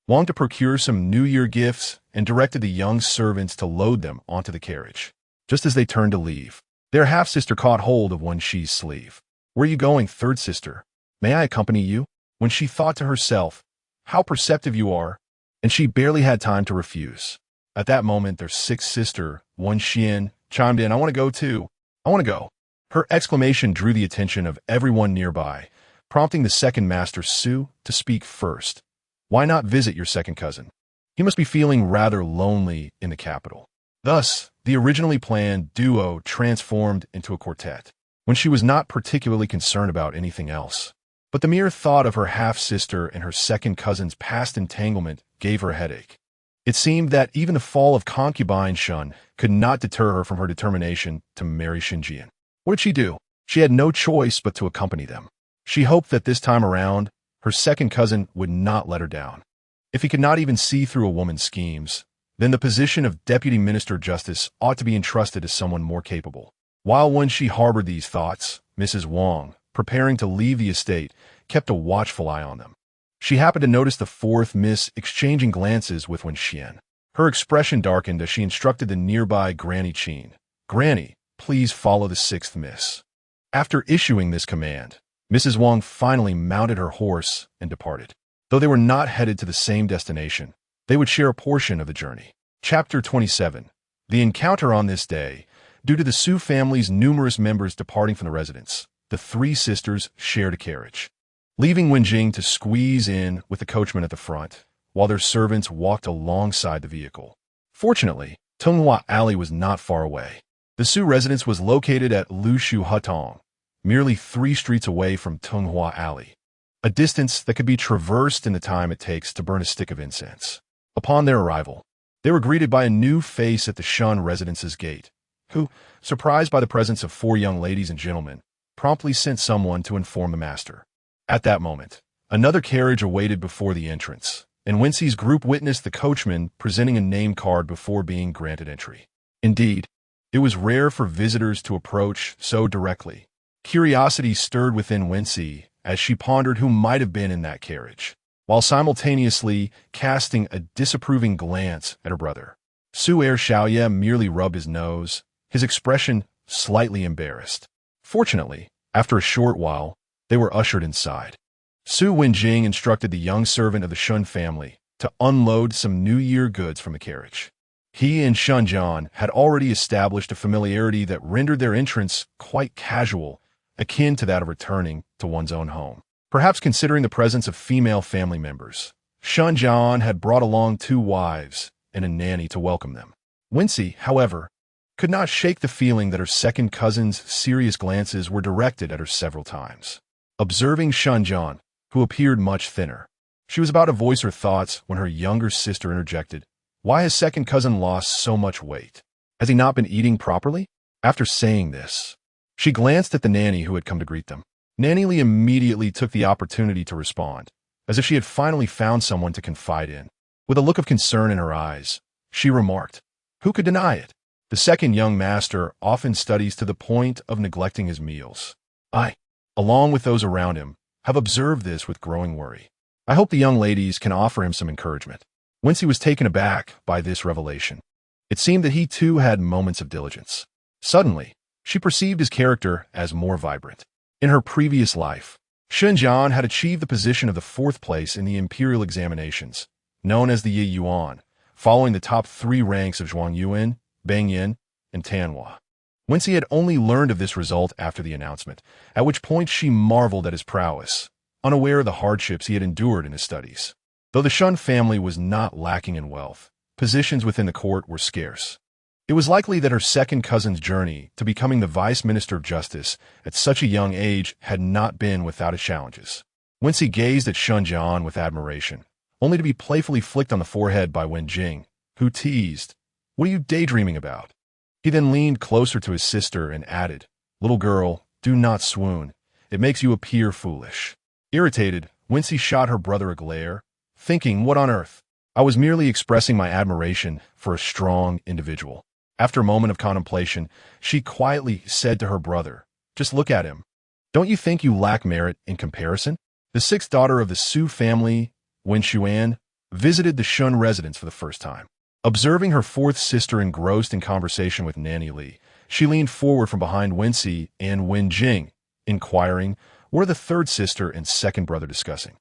A: Wang to procure some New Year gifts and directed the young servants to load them onto the carriage. Just as they turned to leave, their half-sister caught hold of Wenxi's sleeve. "Where are you going, third sister? May I accompany you?" When she thought to herself, "How perceptive you are," and she barely had time to refuse. At that moment, their sixth sister, Wenxian, chimed in, "I want to go too. I want to go." Her exclamation drew the attention of everyone nearby, prompting the second master, Su, to speak first. "Why not visit your second cousin? He must be feeling rather lonely in the capital." Thus, the originally planned duo transformed into a quartet, when she was not particularly concerned about anything else. But the mere thought of her half-sister and her second cousin's past entanglement gave her a headache. It seemed that even the fall of Concubine Shun could not deter her from her determination to marry Xinjian. What did she do? She had no choice but to accompany them. She hoped that this time around, her second cousin would not let her down. If he could not even see through a woman's schemes, then the position of Deputy Minister of Justice ought to be entrusted to someone more capable. While when she harbored these thoughts, Mrs. Wang, preparing to leave the estate, kept a watchful eye on them. She happened to notice the fourth miss exchanging glances with Wenxian. Her expression darkened as she instructed the nearby Granny Qin. "Granny, please follow the sixth miss." After issuing this command, Mrs. Wang finally mounted her horse and departed. Though they were not headed to the same destination, they would share a portion of the journey. Chapter 27. The encounter on this day. Due to the Su family's numerous members departing from the residence, the three sisters shared a carriage, leaving Wenjing to squeeze in with the coachman at the front, while their servants walked alongside the vehicle. Fortunately, Tunghua Alley was not far away. The Su residence was located at Lushu Hutong, merely 3 streets away from Tunghua Alley, a distance that could be traversed in the time it takes to burn a stick of incense. Upon their arrival, they were greeted by a new face at the Shun residence's gate, who, surprised by the presence of 4 young ladies and gentlemen, promptly sent someone to inform the master. At that moment, another carriage awaited before the entrance, and Wenxi's group witnessed the coachman presenting a name card before being granted entry. Indeed, it was rare for visitors to approach so directly. Curiosity stirred within Wenxi as she pondered who might have been in that carriage, while simultaneously casting a disapproving glance at her brother. Su Er Xiaoye merely rubbed his nose, his expression slightly embarrassed. Fortunately, after a short while, they were ushered inside. Su Wenjing instructed the young servant of the Shun family to unload some New Year goods from the carriage. He and Shunjian had already established a familiarity that rendered their entrance quite casual, akin to that of returning to one's own home. Perhaps considering the presence of female family members, Shunjian had brought along 2 wives and a nanny to welcome them. Wenxi, however, could not shake the feeling that her second cousin's serious glances were directed at her several times. Observing Shunjian, who appeared much thinner, she was about to voice her thoughts when her younger sister interjected, "Why has second cousin lost so much weight? Has he not been eating properly?" After saying this, she glanced at the nanny who had come to greet them. Nanny Li immediately took the opportunity to respond, as if she had finally found someone to confide in. With a look of concern in her eyes, she remarked, "Who could deny it? The second young master often studies to the point of neglecting his meals. I, along with those around him, have observed this with growing worry. I hope the young ladies can offer him some encouragement." Wenxi was taken aback by this revelation. It seemed that he too had moments of diligence. Suddenly, she perceived his character as more vibrant. In her previous life, Shunjian had achieved the position of the 4th place in the imperial examinations, known as the Yi Yuan, following the top 3 ranks of Zhuangyuan, Bangyan, and Tanhua. Wenxi had only learned of this result after the announcement, at which point she marveled at his prowess, unaware of the hardships he had endured in his studies. Though the Shun family was not lacking in wealth, positions within the court were scarce. It was likely that her second cousin's journey to becoming the Vice Minister of Justice at such a young age had not been without its challenges. Wenxi gazed at Shunjian with admiration, only to be playfully flicked on the forehead by Wenjing, who teased, "What are you daydreaming about?" He then leaned closer to his sister and added, "Little girl, do not swoon. It makes you appear foolish." Irritated, Wenxi shot her brother a glare, thinking, "What on earth? I was merely expressing my admiration for a strong individual." After a moment of contemplation, she quietly said to her brother, "Just look at him. Don't you think you lack merit in comparison?" The 6th daughter of the Su family, Wenxuan, visited the Shun residence for the first time. Observing her 4th sister engrossed in conversation with Nanny Li, she leaned forward from behind Wenxi and Wenjing, inquiring, "What are the 3rd sister and 2nd brother discussing?"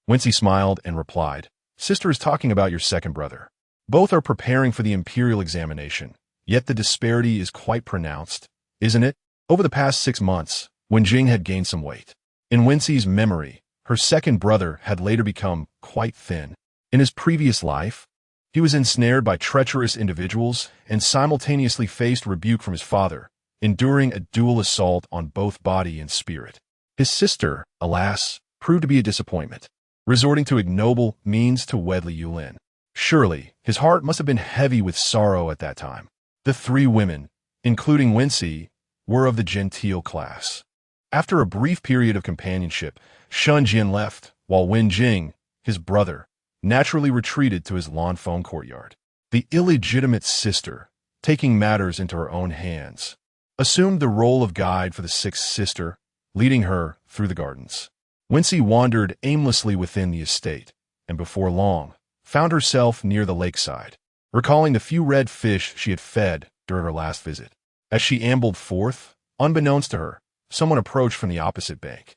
A: Wenxi smiled and replied, "Sister is talking about your 2nd brother. Both are preparing for the imperial examination, yet the disparity is quite pronounced, isn't it?" Over the past 6 months, Wenjing had gained some weight. In Wenxi's memory, her 2nd brother had later become quite thin. In his previous life, he was ensnared by treacherous individuals and simultaneously faced rebuke from his father, enduring a dual assault on both body and spirit. His sister, alas, proved to be a disappointment, resorting to ignoble means to wed Li Yulin. Surely, his heart must have been heavy with sorrow at that time. The 3 women, including Wenxi, were of the genteel class. After a brief period of companionship, Shunjian left, while Wenjing, his brother, naturally retreated to his lawn-phone courtyard. The illegitimate sister, taking matters into her own hands, assumed the role of guide for the 6th sister, leading her through the gardens. Wenxi wandered aimlessly within the estate, and before long, found herself near the lakeside, recalling the few red fish she had fed during her last visit. As she ambled forth, unbeknownst to her, someone approached from the opposite bank.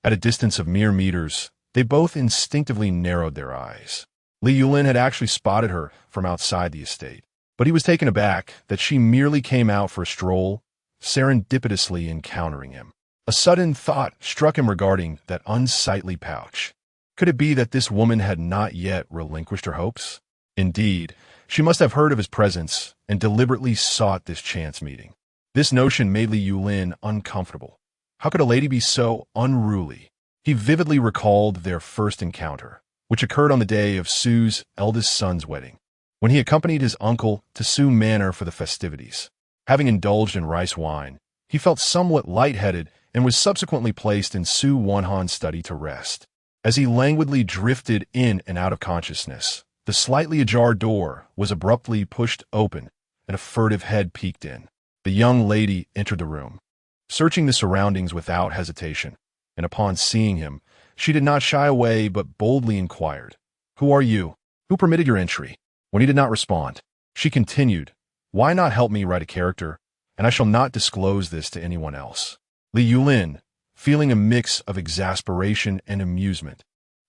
A: At a distance of mere meters, they both instinctively narrowed their eyes. Li Yulin had actually spotted her from outside the estate, but he was taken aback that she merely came out for a stroll, serendipitously encountering him. A sudden thought struck him regarding that unsightly pouch. Could it be that this woman had not yet relinquished her hopes? Indeed, she must have heard of his presence and deliberately sought this chance meeting. This notion made Li Yulin uncomfortable. How could a lady be so unruly? He vividly recalled their first encounter, which occurred on the day of Su's eldest son's wedding, when he accompanied his uncle to Su Manor for the festivities. Having indulged in rice wine, he felt somewhat lightheaded and was subsequently placed in Su Wanhan's study to rest. As he languidly drifted in and out of consciousness, the slightly ajar door was abruptly pushed open, and a furtive head peeked in. The young lady entered the room, searching the surroundings without hesitation, and upon seeing him, she did not shy away but boldly inquired, "Who are you? Who permitted your entry?" When he did not respond, she continued, "Why not help me write a character, and I shall not disclose this to anyone else." Li Yulin, feeling a mix of exasperation and amusement,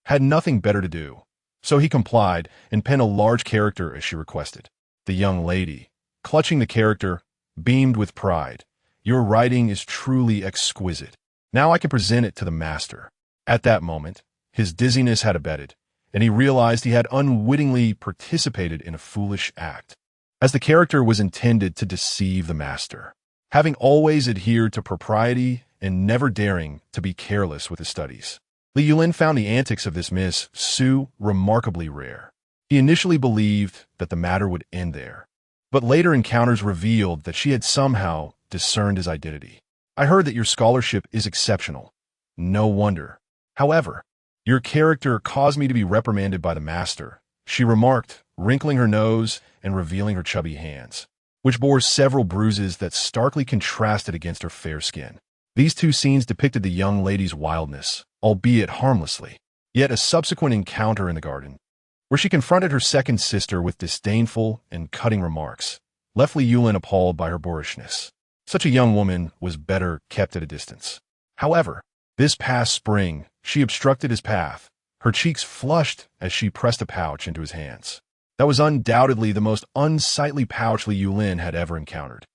A: had nothing better to do, so he complied and penned a large character as she requested. The young lady, clutching the character, beamed with pride. "Your writing is truly exquisite. Now I can present it to the master." At that moment, his dizziness had abated, and he realized he had unwittingly participated in a foolish act, as the character was intended to deceive the master. Having always adhered to propriety and never daring to be careless with his studies, Li Yulin found the antics of this Miss Su remarkably rare. He initially believed that the matter would end there, but later encounters revealed that she had somehow discerned his identity. "I heard that your scholarship is exceptional. No wonder. However, your character caused me to be reprimanded by the master," she remarked, wrinkling her nose and revealing her chubby hands, which bore several bruises that starkly contrasted against her fair skin. These two scenes depicted the young lady's wildness, albeit harmlessly. Yet a subsequent encounter in the garden, where she confronted her second sister with disdainful and cutting remarks, left Li Yulin appalled by her boorishness. Such a young woman was better kept at a distance. However, this past spring, she obstructed his path, her cheeks flushed as she pressed a pouch into his hands. That was undoubtedly the most unsightly pouch Li Yulin had ever encountered.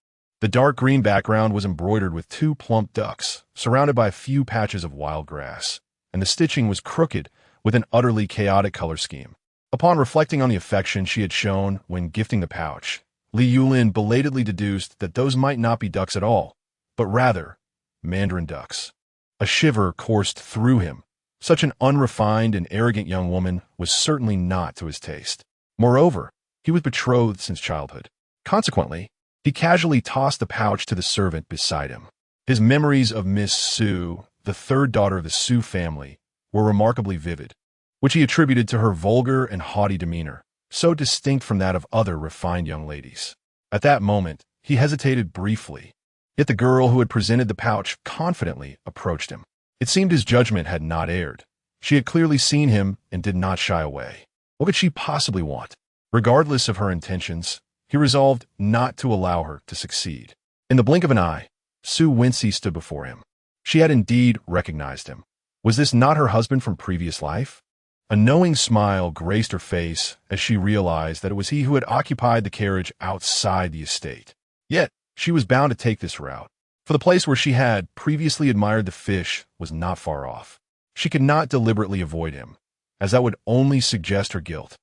A: The dark green background was embroidered with two plump ducks, surrounded by a few patches of wild grass, and the stitching was crooked with an utterly chaotic color scheme. Upon reflecting on the affection she had shown when gifting the pouch, Li Yulin belatedly deduced that those might not be ducks at all, but rather mandarin ducks. A shiver coursed through him. Such an unrefined and arrogant young woman was certainly not to his taste. Moreover, he was betrothed since childhood. Consequently, he casually tossed the pouch to the servant beside him. His memories of Miss Su, the third daughter of the Su family, were remarkably vivid, which he attributed to her vulgar and haughty demeanor, so distinct from that of other refined young ladies. At that moment, he hesitated briefly, yet the girl who had presented the pouch confidently approached him. It seemed his judgment had not erred. She had clearly seen him and did not shy away. What could she possibly want? Regardless of her intentions, he resolved not to allow her to succeed. In the blink of an eye, Su Wenxi stood before him. She had indeed recognized him. Was this not her husband from previous life? A knowing smile graced her face as she realized that it was he who had occupied the carriage outside the estate. Yet, she was bound to take this route, for the place where she had previously admired the fish was not far off. She could not deliberately avoid him, as that would only suggest her guilt.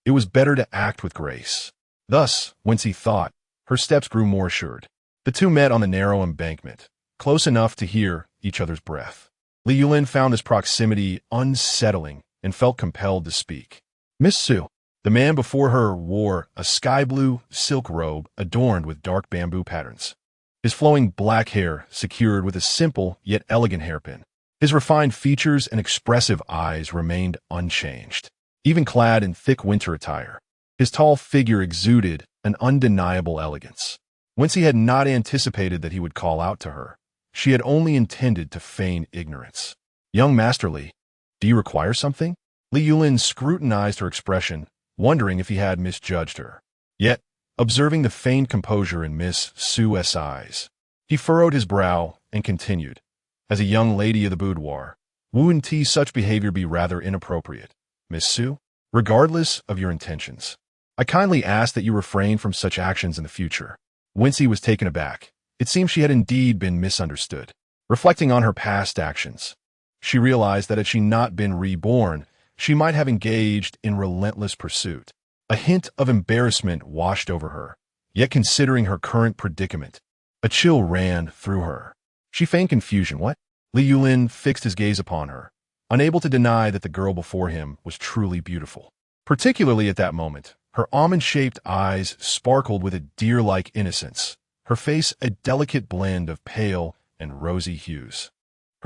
A: It was better to act with grace. Thus, Wenxi thought, her steps grew more assured. The two met on the narrow embankment, close enough to hear each other's breath. Li Yulin found this proximity unsettling and felt compelled to speak. "Miss Su." The man before her wore a sky-blue silk robe adorned with dark bamboo patterns, his flowing black hair secured with a simple yet elegant hairpin. His refined features and expressive eyes remained unchanged. Even clad in thick winter attire, his tall figure exuded an undeniable elegance. Wenxi had not anticipated that he would call out to her. She had only intended to feign ignorance. "Young Master Li, do you require something?" Li Yulin scrutinized her expression, wondering if he had misjudged her. Yet, observing the feigned composure in Miss Su's eyes, he furrowed his brow and continued, "As a young lady of the boudoir, wouldn't such behavior be rather inappropriate, Miss Su? Regardless of your intentions, I kindly ask that you refrain from such actions in the future." Wenxi was taken aback. It seemed she had indeed been misunderstood. Reflecting on her past actions, she realized that had she not been reborn, she might have engaged in relentless pursuit. A hint of embarrassment washed over her, yet considering her current predicament, a chill ran through her. She feigned confusion. What? Li Yulin fixed his gaze upon her, unable to deny that the girl before him was truly beautiful. Particularly at that moment, her almond-shaped eyes sparkled with a deer-like innocence, her face a delicate blend of pale and rosy hues.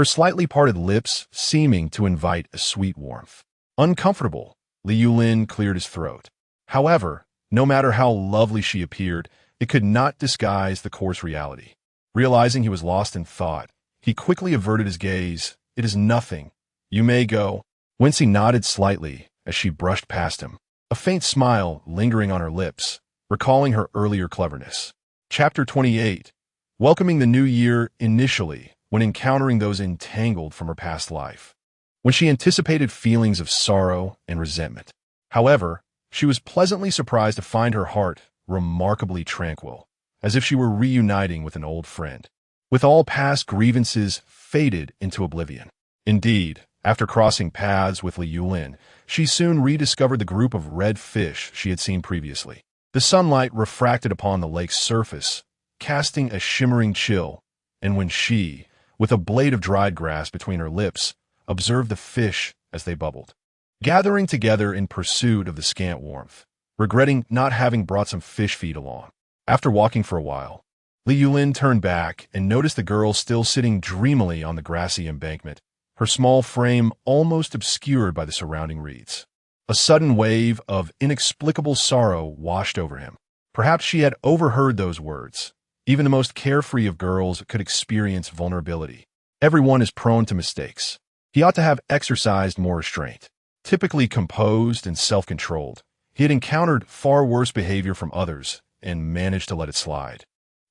A: her slightly parted lips seeming to invite a sweet warmth. Uncomfortable, Li Yulin cleared his throat. However, no matter how lovely she appeared, it could not disguise the coarse reality. Realizing he was lost in thought, he quickly averted his gaze. "It is nothing. You may go." Wenxi nodded slightly as she brushed past him, a faint smile lingering on her lips, recalling her earlier cleverness. Chapter 28. Welcoming the new year initially when encountering those entangled from her past life. When she anticipated feelings of sorrow and resentment. However, she was pleasantly surprised to find her heart remarkably tranquil, as if she were reuniting with an old friend, with all past grievances faded into oblivion. Indeed, after crossing paths with Li Yulin, she soon rediscovered the group of red fish she had seen previously. The sunlight refracted upon the lake's surface, casting a shimmering chill, and when she, with a blade of dried grass between her lips, observed the fish as they bubbled, gathering together in pursuit of the scant warmth, regretting not having brought some fish feed along. After walking for a while, Li Yulin turned back and noticed the girl still sitting dreamily on the grassy embankment, her small frame almost obscured by the surrounding reeds. A sudden wave of inexplicable sorrow washed over him. Perhaps she had overheard those words. Even the most carefree of girls could experience vulnerability. Everyone is prone to mistakes. He ought to have exercised more restraint. Typically composed and self-controlled, he had encountered far worse behavior from others and managed to let it slide,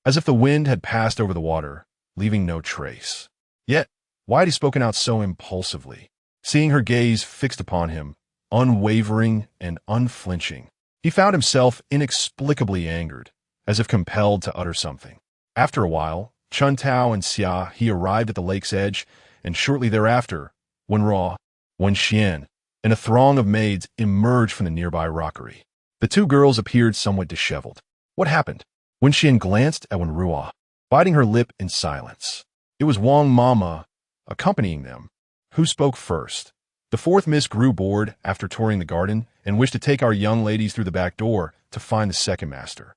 A: as if the wind had passed over the water, leaving no trace. Yet, why had he spoken out so impulsively? Seeing her gaze fixed upon him, unwavering and unflinching, he found himself inexplicably angered, as if compelled to utter something. After a while, Chun Tao and Xia He arrived at the lake's edge, and shortly thereafter, Wenxian, and a throng of maids emerged from the nearby rockery. The two girls appeared somewhat disheveled. What happened? Wenxian glanced at Wenruo, biting her lip in silence. It was Wang Mama, accompanying them, who spoke first. The fourth miss grew bored after touring the garden and wished to take our young ladies through the back door to find the second master.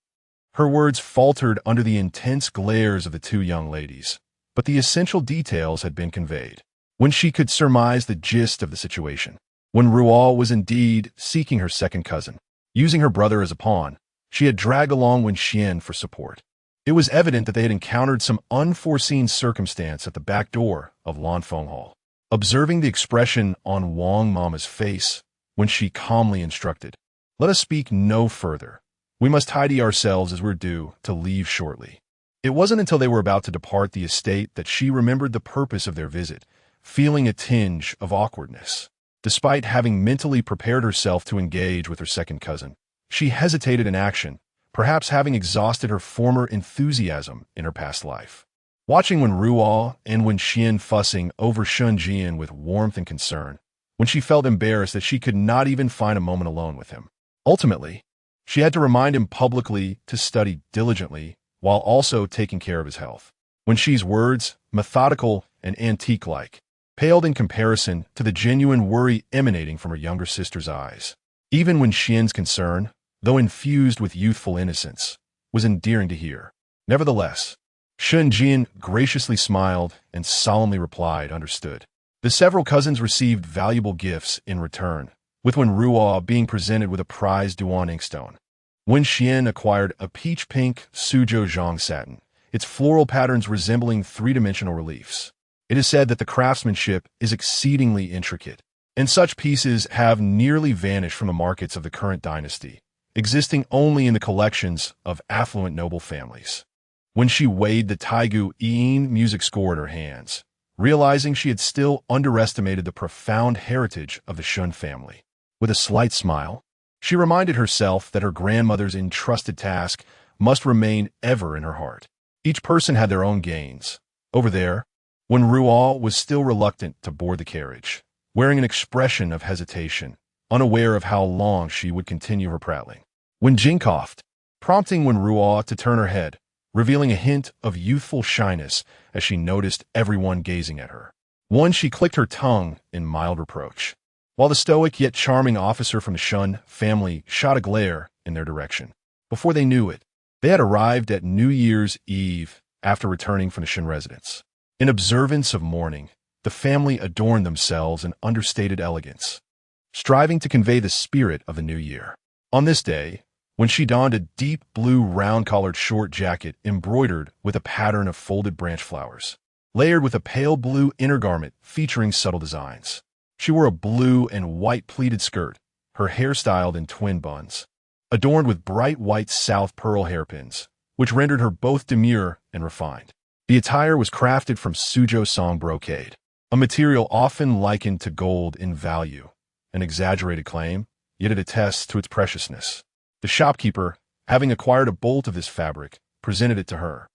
A: Her words faltered under the intense glares of the two young ladies, but the essential details had been conveyed. When she could surmise the gist of the situation, when Rual was indeed seeking her second cousin, using her brother as a pawn, she had dragged along Wenxian for support. It was evident that they had encountered some unforeseen circumstance at the back door of Lanfeng Hall. Observing the expression on Wang Mama's face, when she calmly instructed, "Let us speak no further. We must tidy ourselves as we're due to leave shortly." It wasn't until they were about to depart the estate that she remembered the purpose of their visit, feeling a tinge of awkwardness. Despite having mentally prepared herself to engage with her second cousin, she hesitated in action, perhaps having exhausted her former enthusiasm in her past life. Watching Wenruo and Wenxian fussing over Shunjian with warmth and concern, when she felt embarrassed that she could not even find a moment alone with him. Ultimately, she had to remind him publicly to study diligently while also taking care of his health. Wenxi's words, methodical and antique-like, paled in comparison to the genuine worry emanating from her younger sister's eyes. Even Wenxian's concern, though infused with youthful innocence, was endearing to hear. Nevertheless, Shunjian graciously smiled and solemnly replied, "Understood." The several cousins received valuable gifts in return, with Wenruo being presented with a prized Duan inkstone. Wenxian acquired a peach-pink Suzhou Zhang satin, its floral patterns resembling three-dimensional reliefs. It is said that the craftsmanship is exceedingly intricate, and such pieces have nearly vanished from the markets of the current dynasty, existing only in the collections of affluent noble families. When she weighed the Taigu Yin music score in her hands, realizing she had still underestimated the profound heritage of the Shun family. With a slight smile, she reminded herself that her grandmother's entrusted task must remain ever in her heart. Each person had their own gains. Over there, when Rual was still reluctant to board the carriage, wearing an expression of hesitation, unaware of how long she would continue her prattling. When Jing coughed, prompting Wenruo to turn her head, revealing a hint of youthful shyness as she noticed everyone gazing at her. Once she clicked her tongue in mild reproach, while the stoic yet charming officer from the Shun family shot a glare in their direction. Before they knew it, they had arrived at New Year's Eve after returning from the Shun residence. In observance of mourning, the family adorned themselves in understated elegance, striving to convey the spirit of the new year. On this day, when she donned a deep blue round-collared short jacket embroidered with a pattern of folded branch flowers, layered with a pale blue inner garment featuring subtle designs. She wore a blue and white pleated skirt, her hair styled in twin buns, adorned with bright white South pearl hairpins, which rendered her both demure and refined. The attire was crafted from Suzhou song brocade, a material often likened to gold in value, an exaggerated claim, yet it attests to its preciousness. The shopkeeper, having acquired a bolt of this fabric, presented it to her,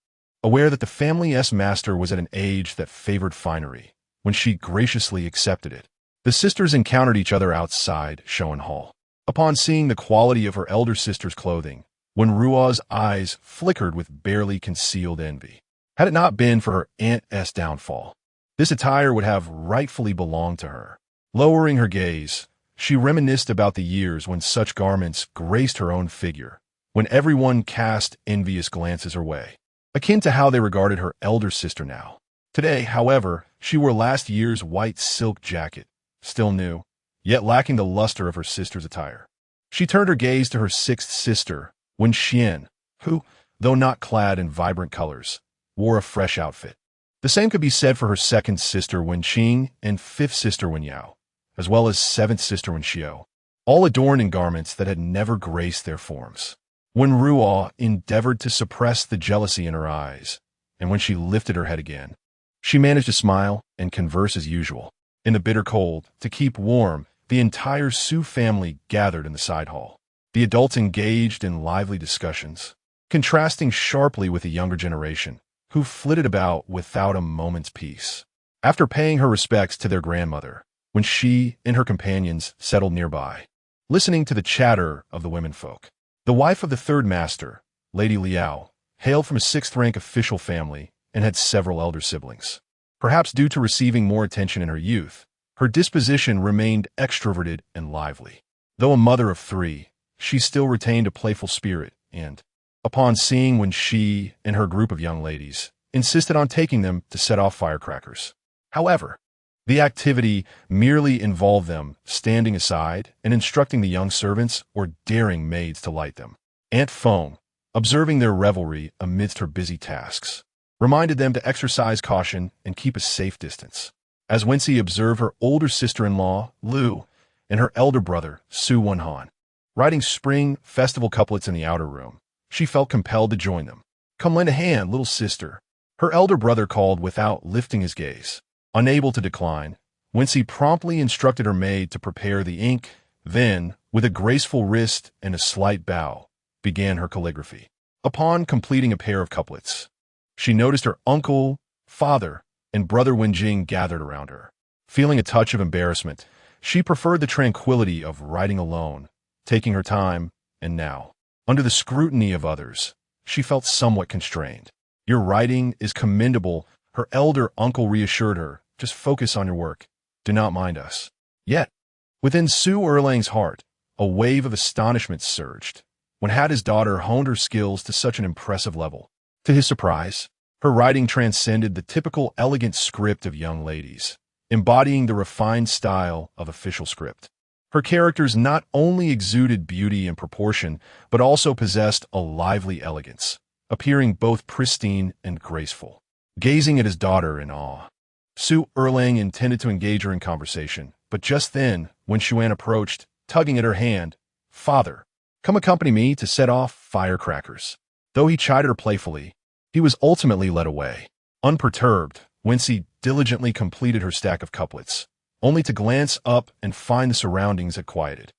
A: aware that the family's master was at an age that favored finery, when she graciously accepted it. The sisters encountered each other outside Showen Hall. Upon seeing the quality of her elder sister's clothing, Wenruo's eyes flickered with barely concealed envy. Had it not been for her aunt's downfall, this attire would have rightfully belonged to her. Lowering her gaze, she reminisced about the years when such garments graced her own figure, when everyone cast envious glances her way, akin to how they regarded her elder sister now. Today, however, she wore last year's white silk jacket, still new, yet lacking the luster of her sister's attire. She turned her gaze to her sixth sister, Wenxi, who, though not clad in vibrant colors, wore a fresh outfit. The same could be said for her second sister Wenqing and fifth sister Wenyao, as well as seventh sister Wenxiao, all adorned in garments that had never graced their forms. Wenruo endeavored to suppress the jealousy in her eyes, and when she lifted her head again, she managed to smile and converse as usual. In the bitter cold, to keep warm, the entire Su family gathered in the side hall. The adults engaged in lively discussions, contrasting sharply with the younger generation, who flitted about without a moment's peace. After paying her respects to their grandmother, when she and her companions settled nearby, listening to the chatter of the womenfolk, the wife of the third master, Lady Liao, hailed from a sixth-rank official family and had several elder siblings. Perhaps due to receiving more attention in her youth, her disposition remained extroverted and lively. Though a mother of three, she still retained a playful spirit and, upon seeing when she and her group of young ladies, insisted on taking them to set off firecrackers. However, the activity merely involved them standing aside and instructing the young servants or daring maids to light them. Aunt Feng, observing their revelry amidst her busy tasks, reminded them to exercise caution and keep a safe distance. As Wenxi observed her older sister-in-law, Lu, and her elder brother, Su Wenhan, writing spring festival couplets in the outer room, she felt compelled to join them. "Come lend a hand, little sister," her elder brother called without lifting his gaze. Unable to decline, Wenxi promptly instructed her maid to prepare the ink, then, with a graceful wrist and a slight bow, began her calligraphy. Upon completing a pair of couplets, she noticed her uncle, father, and brother Wenjing gathered around her. Feeling a touch of embarrassment, she preferred the tranquility of writing alone, taking her time, and now, under the scrutiny of others, she felt somewhat constrained. "Your writing is commendable," her elder uncle reassured her. "Just focus on your work. Do not mind us." Yet, within Su Erlang's heart, a wave of astonishment surged when had his daughter honed her skills to such an impressive level. To his surprise, her writing transcended the typical elegant script of young ladies, embodying the refined style of official script. Her characters not only exuded beauty and proportion, but also possessed a lively elegance, appearing both pristine and graceful. Gazing at his daughter in awe, Su Erlang intended to engage her in conversation, but just then, when Xuan approached, tugging at her hand, "Father, come accompany me to set off firecrackers." Though he chided her playfully, he was ultimately led away. Unperturbed, Wenxi diligently completed her stack of couplets, only to glance up and find the surroundings had quieted.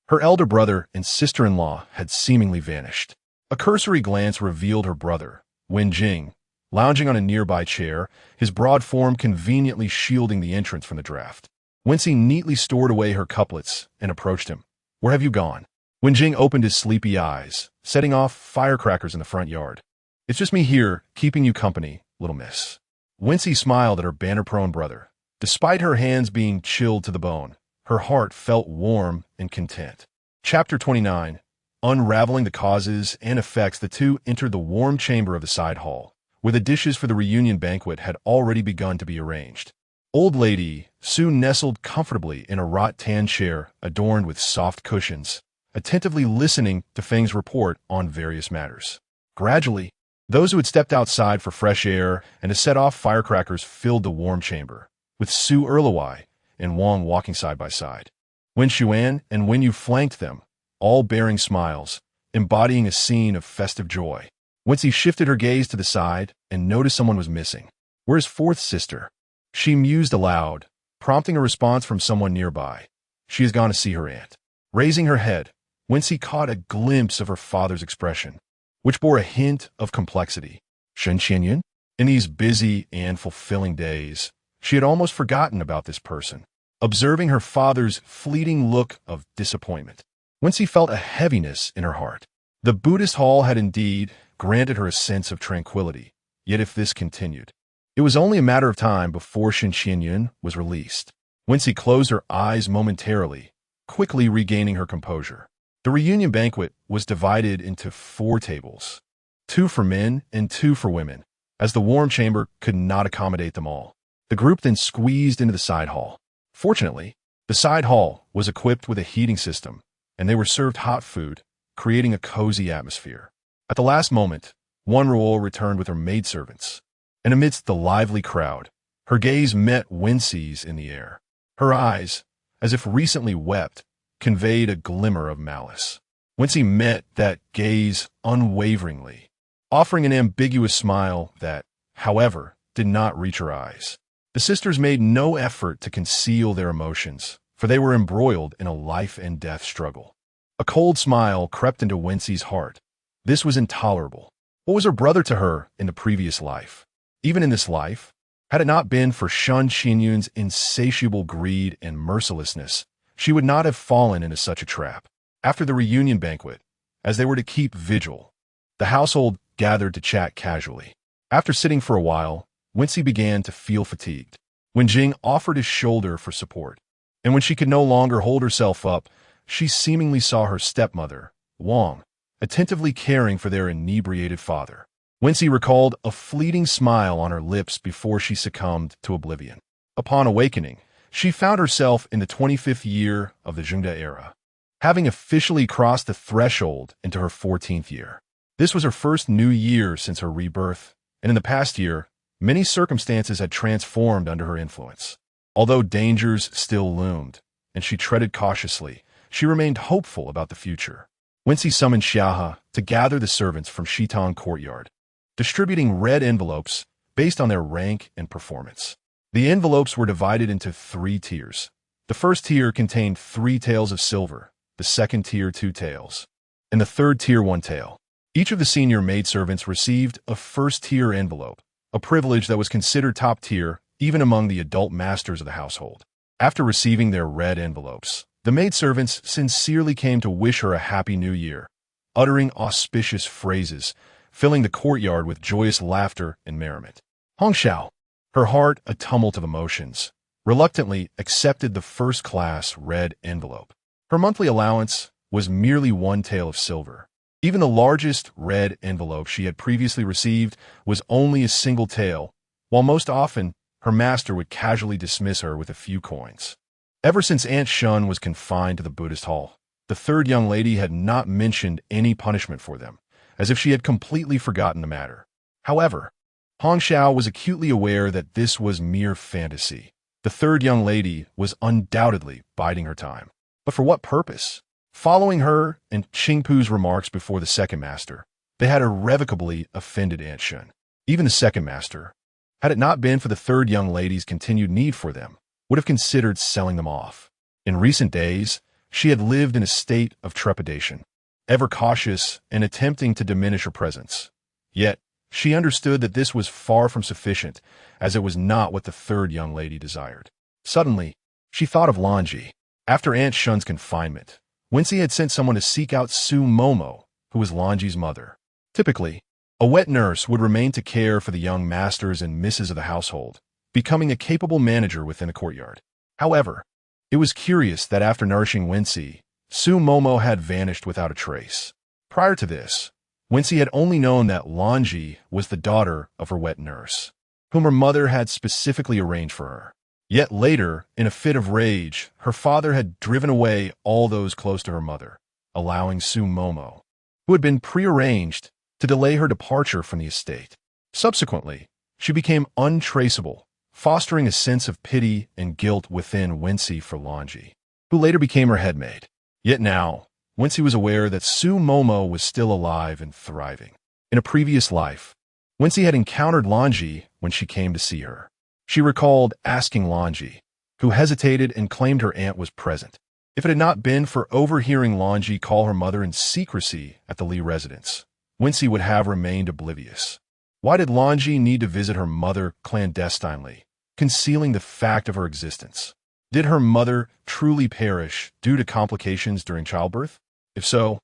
A: Her elder brother and sister-in-law had seemingly vanished. A cursory glance revealed her brother, Wenjing, lounging on a nearby chair, his broad form conveniently shielding the entrance from the draft. Wenxi neatly stored away her couplets and approached him. "Where have you gone?" Wenjing opened his sleepy eyes, setting off firecrackers in the front yard. "It's just me here, keeping you company, little miss." Wenxi smiled at her banner-prone brother. Despite her hands being chilled to the bone, her heart felt warm and content. Chapter 29. Unraveling the causes and effects, the two entered the warm chamber of the side hall, where the dishes for the reunion banquet had already begun to be arranged. Old lady Su nestled comfortably in a wrought-tan chair adorned with soft cushions, attentively listening to Feng's report on various matters. Gradually, those who had stepped outside for fresh air and to set off firecrackers filled the warm chamber, with Su Erlewai and Wang walking side by side. Wen Xuan and Wen Yu flanked them, all bearing smiles, embodying a scene of festive joy. Wenxi shifted her gaze to the side and noticed someone was missing. Where's fourth sister? She mused aloud, prompting a response from someone nearby. She has gone to see her aunt. Raising her head, Wenxi caught a glimpse of her father's expression, which bore a hint of complexity. Shen Qianyun? In these busy and fulfilling days, she had almost forgotten about this person, observing her father's fleeting look of disappointment. Wenxi felt a heaviness in her heart. The Buddhist hall had indeed granted her a sense of tranquility, yet if this continued, it was only a matter of time before Shen Qianyun was released. Wenxi closed her eyes momentarily, quickly regaining her composure. The reunion banquet was divided into 4 tables, 2 for men and 2 for women, as the warm chamber could not accommodate them all. The group then squeezed into the side hall. Fortunately, the side hall was equipped with a heating system, and they were served hot food, creating a cozy atmosphere. At the last moment, Wan Ruo returned with her maidservants, and amidst the lively crowd, her gaze met Wenxi's in the air. Her eyes, as if recently wept, conveyed a glimmer of malice. Wenxi met that gaze unwaveringly, offering an ambiguous smile that, however, did not reach her eyes. The sisters made no effort to conceal their emotions, for they were embroiled in a life-and-death struggle. A cold smile crept into Wenxi's heart. This was intolerable. What was her brother to her in the previous life? Even in this life, had it not been for Shen Qianyun's insatiable greed and mercilessness, she would not have fallen into such a trap. After the reunion banquet, as they were to keep vigil, the household gathered to chat casually. After sitting for a while, Wenxi began to feel fatigued. When Jing offered his shoulder for support, and when she could no longer hold herself up, she seemingly saw her stepmother, Wang, attentively caring for their inebriated father. Wenxi recalled a fleeting smile on her lips before she succumbed to oblivion. Upon awakening, she found herself in the 25th year of the Zhengde era, having officially crossed the threshold into her 14th year. This was her first new year since her rebirth, and in the past year, many circumstances had transformed under her influence. Although dangers still loomed, and she treaded cautiously, she remained hopeful about the future. Wenxi summoned Xiahe to gather the servants from Shitong courtyard, distributing red envelopes based on their rank and performance. The envelopes were divided into 3 tiers. The first tier contained 3 taels of silver, the second tier 2 taels, and the third tier 1 tael. Each of the senior maidservants received a first-tier envelope, a privilege that was considered top tier even among the adult masters of the household. After receiving their red envelopes, the maidservants sincerely came to wish her a happy new year, uttering auspicious phrases, filling the courtyard with joyous laughter and merriment. Hong Xiao, her heart a tumult of emotions, reluctantly accepted the first-class red envelope. Her monthly allowance was merely 1 tael of silver. Even the largest red envelope she had previously received was only a single tael, while most often her master would casually dismiss her with a few coins. Ever since Aunt Shun was confined to the Buddhist hall, the third young lady had not mentioned any punishment for them, as if she had completely forgotten the matter. However, Hong Xiao was acutely aware that this was mere fantasy. The third young lady was undoubtedly biding her time. But for what purpose? Following her and Qingpu's remarks before the second master, they had irrevocably offended Aunt Shun. Even the second master, had it not been for the third young lady's continued need for them, would have considered selling them off. In recent days, she had lived in a state of trepidation, ever cautious and attempting to diminish her presence. Yet, she understood that this was far from sufficient, as it was not what the third young lady desired. Suddenly, she thought of Lanji. After Aunt Shun's confinement, Wenxi had sent someone to seek out Su Momo, who was Lanji's mother. Typically, a wet nurse would remain to care for the young masters and misses of the household, becoming a capable manager within a courtyard. However, it was curious that after nourishing Wenxi, Su Momo had vanished without a trace. Prior to this, Wenxi had only known that Lanji was the daughter of her wet nurse, whom her mother had specifically arranged for her. Yet later, in a fit of rage, her father had driven away all those close to her mother, allowing Su Momo, who had been prearranged, to delay her departure from the estate. Subsequently, she became untraceable, fostering a sense of pity and guilt within Wenxi for Longi, who later became her headmaid. Yet now, Wenxi was aware that Su Momo was still alive and thriving. In a previous life, Wenxi had encountered Longi when she came to see her. She recalled asking Longi, who hesitated and claimed her aunt was present. If it had not been for overhearing Longi call her mother in secrecy at the Li residence, Wenxi would have remained oblivious. Why did Longi need to visit her mother clandestinely, concealing the fact of her existence? Did her mother truly perish due to complications during childbirth? If so,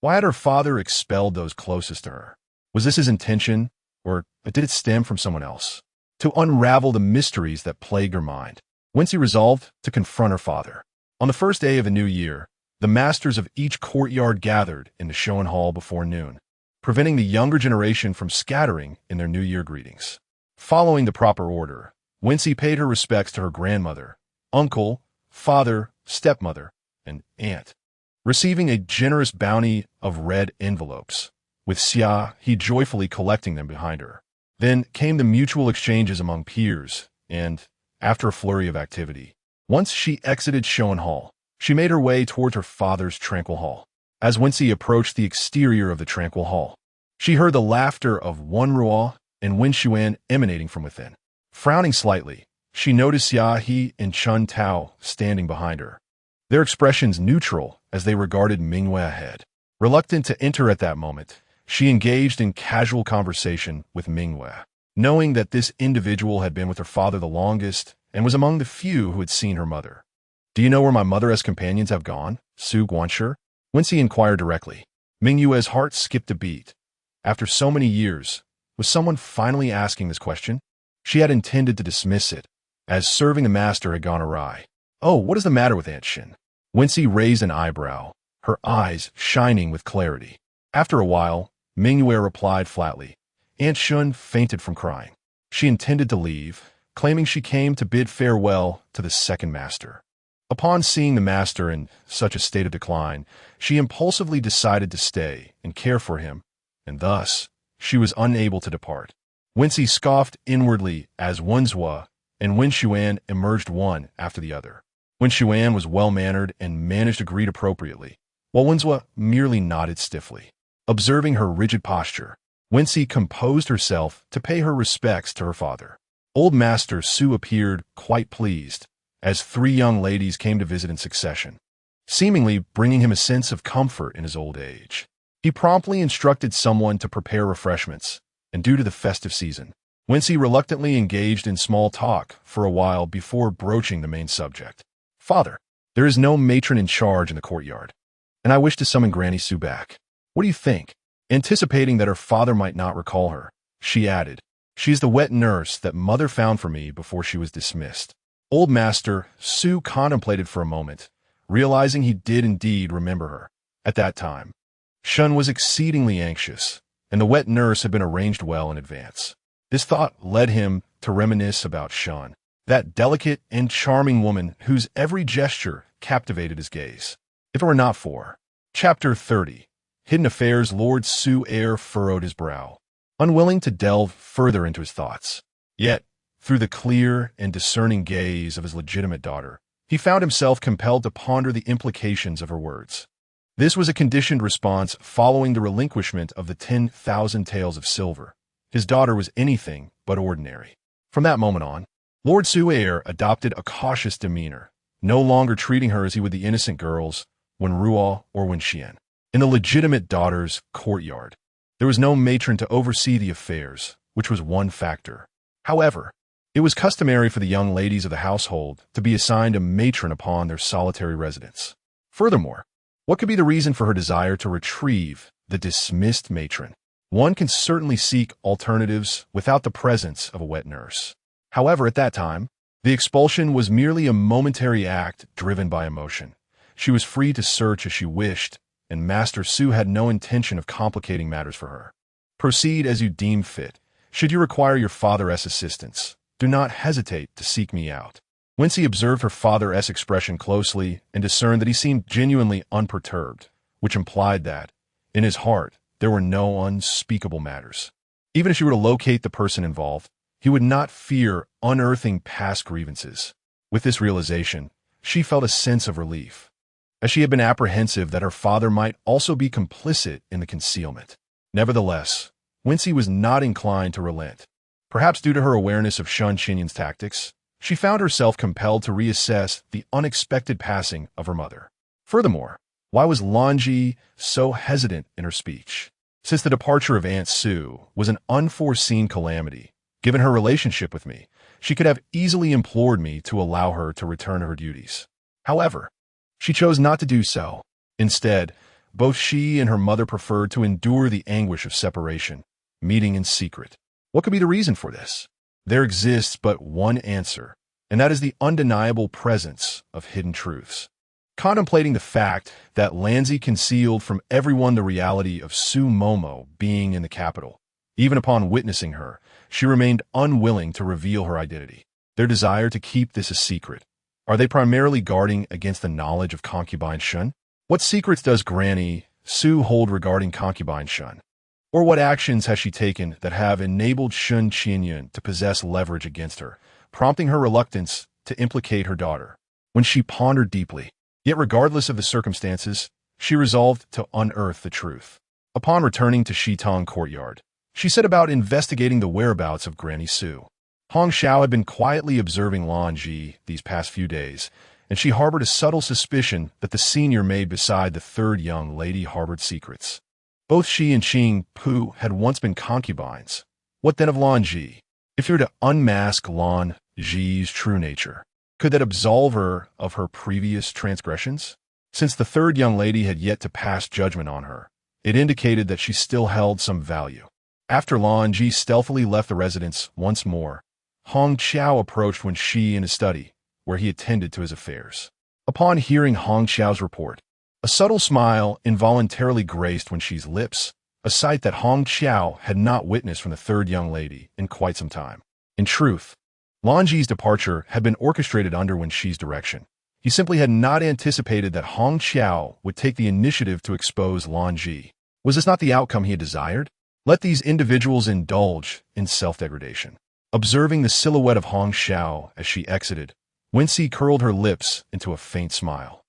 A: why had her father expelled those closest to her? Was this his intention, or did it stem from someone else? To unravel the mysteries that plagued her mind, Wenxi resolved to confront her father. On the first day of the new year, the masters of each courtyard gathered in the Showan Hall before noon, preventing the younger generation from scattering in their New Year greetings. Following the proper order, Wenxi paid her respects to her grandmother, uncle, father, stepmother, and aunt, receiving a generous bounty of red envelopes, with Xia He joyfully collecting them behind her. Then came the mutual exchanges among peers, and, after a flurry of activity, once she exited Showan Hall, she made her way towards her father's tranquil hall. As Wenxi approached the exterior of the tranquil hall, she heard the laughter of Wen Ruo and Wen Xuan emanating from within. Frowning slightly, she noticed Xia He and Chun Tao standing behind her, their expressions neutral as they regarded Mingyue ahead. Reluctant to enter at that moment, she engaged in casual conversation with Mingyue, knowing that this individual had been with her father the longest and was among the few who had seen her mother. "Do you know where my mother as companions have gone, Su Guanshi?" Wenxi inquired directly. Mingyue's heart skipped a beat. After so many years, was someone finally asking this question? She had intended to dismiss it, as serving the master had gone awry. "Oh, what is the matter with Aunt Shin?" Wenxi raised an eyebrow, her eyes shining with clarity. After a while, Mingyue replied flatly. Aunt Shun fainted from crying. She intended to leave, claiming she came to bid farewell to the second master. Upon seeing the master in such a state of decline, she impulsively decided to stay and care for him, and thus she was unable to depart. Wenxi scoffed inwardly as Wenzhua and Wen Xuan emerged one after the other. Wen Xuan was well-mannered and managed to greet appropriately, while Wenzhua merely nodded stiffly. Observing her rigid posture, Wenxi composed herself to pay her respects to her father. Old Master Su appeared quite pleased, as three young ladies came to visit in succession, seemingly bringing him a sense of comfort in his old age. He promptly instructed someone to prepare refreshments, and due to the festive season, Wenxi reluctantly engaged in small talk for a while before broaching the main subject. "Father, there is no matron in charge in the courtyard, and I wish to summon Granny Su back. What do you think?" Anticipating that her father might not recall her, she added, "She's the wet nurse that mother found for me before she was dismissed." Old Master Su contemplated for a moment, realizing he did indeed remember her. At that time, Shun was exceedingly anxious, and the wet nurse had been arranged well in advance. This thought led him to reminisce about Shun, that delicate and charming woman whose every gesture captivated his gaze. If it were not for Chapter 30, Hidden Affairs, Lord Su Air furrowed his brow, unwilling to delve further into his thoughts. Yet, through the clear and discerning gaze of his legitimate daughter, he found himself compelled to ponder the implications of her words. This was a conditioned response following the relinquishment of the 10,000 taels of silver. His daughter was anything but ordinary. From that moment on, Lord Su Air adopted a cautious demeanor, no longer treating her as he would the innocent girls, Wen Ruo or Wen Xian. In the legitimate daughter's courtyard, there was no matron to oversee the affairs, which was one factor. However, it was customary for the young ladies of the household to be assigned a matron upon their solitary residence. Furthermore, what could be the reason for her desire to retrieve the dismissed matron? One can certainly seek alternatives without the presence of a wet nurse. However, at that time, the expulsion was merely a momentary act driven by emotion. She was free to search as she wished, and Master Su had no intention of complicating matters for her. "Proceed as you deem fit. Should you require your father's assistance, do not hesitate to seek me out." Wenxi observed her father's expression closely and discerned that he seemed genuinely unperturbed, which implied that, in his heart, there were no unspeakable matters. Even if she were to locate the person involved, he would not fear unearthing past grievances. With this realization, she felt a sense of relief, as she had been apprehensive that her father might also be complicit in the concealment. Nevertheless, Wenxi was not inclined to relent. Perhaps due to her awareness of Shun Qinyan's tactics, she found herself compelled to reassess the unexpected passing of her mother. Furthermore, why was Lanji so hesitant in her speech? Since the departure of Aunt Sue was an unforeseen calamity, given her relationship with me, she could have easily implored me to allow her to return to her duties. However, she chose not to do so. Instead, both she and her mother preferred to endure the anguish of separation, meeting in secret. What could be the reason for this? There exists but one answer, and that is the undeniable presence of hidden truths. Contemplating the fact that Lanzi concealed from everyone the reality of Su Momo being in the capital, even upon witnessing her, she remained unwilling to reveal her identity. Their desire to keep this a secret. Are they primarily guarding against the knowledge of Concubine Shun? What secrets does Granny Su hold regarding Concubine Shun? Or what actions has she taken that have enabled Shun Qinyan to possess leverage against her, prompting her reluctance to implicate her daughter? When she pondered deeply, yet regardless of the circumstances, she resolved to unearth the truth. Upon returning to Shitong courtyard, she set about investigating the whereabouts of Granny Su. Hong Xiao had been quietly observing Lan Ji these past few days, and she harbored a subtle suspicion that the senior maid beside the third young lady harbored secrets. Both she and Qing Pu had once been concubines. What then of Lan Ji? If she were to unmask Lan Ji's true nature, could that absolve her of her previous transgressions? Since the third young lady had yet to pass judgment on her, it indicated that she still held some value. After Lan Ji stealthily left the residence once more, Hong Xiao approached Wenxi in his study, where he attended to his affairs. Upon hearing Hong Xiao's report, a subtle smile involuntarily graced Wenxi's lips, a sight that Hong Xiao had not witnessed from the third young lady in quite some time. In truth, Lan Ji's departure had been orchestrated under Wenxi's direction. He simply had not anticipated that Hong Xiao would take the initiative to expose Lan Ji. Was this not the outcome he had desired? Let these individuals indulge in self-degradation. Observing the silhouette of Hong Xiao as she exited, Wenxi curled her lips into a faint smile.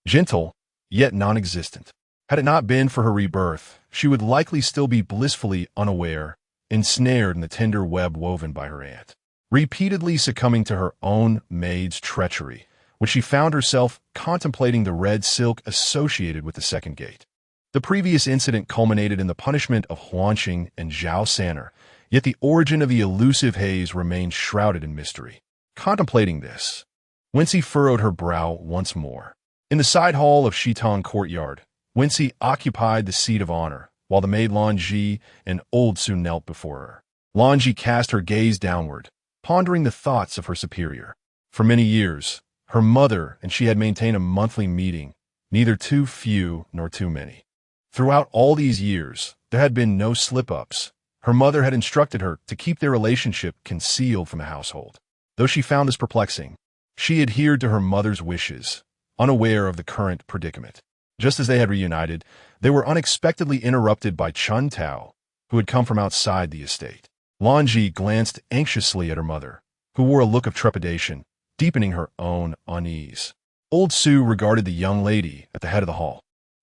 A: Gentle, yet non-existent. Had it not been for her rebirth, she would likely still be blissfully unaware, ensnared in the tender web woven by her aunt, repeatedly succumbing to her own maid's treachery, when she found herself contemplating the red silk associated with the second gate. The previous incident culminated in the punishment of Huanqing and Zhao Sanner, yet the origin of the elusive haze remained shrouded in mystery. Contemplating this, Wenxi furrowed her brow once more. In the side hall of Shitong courtyard, Wenxi occupied the seat of honor, while the maid Lan Ji and Old Su knelt before her. Lan Ji cast her gaze downward, pondering the thoughts of her superior. For many years, her mother and she had maintained a monthly meeting, neither too few nor too many. Throughout all these years, there had been no slip-ups. Her mother had instructed her to keep their relationship concealed from the household. Though she found this perplexing, she adhered to her mother's wishes, unaware of the current predicament. Just as they had reunited, they were unexpectedly interrupted by Chun Tao, who had come from outside the estate. Lan Ji glanced anxiously at her mother, who wore a look of trepidation, deepening her own unease. Old Su regarded the young lady at the head of the hall.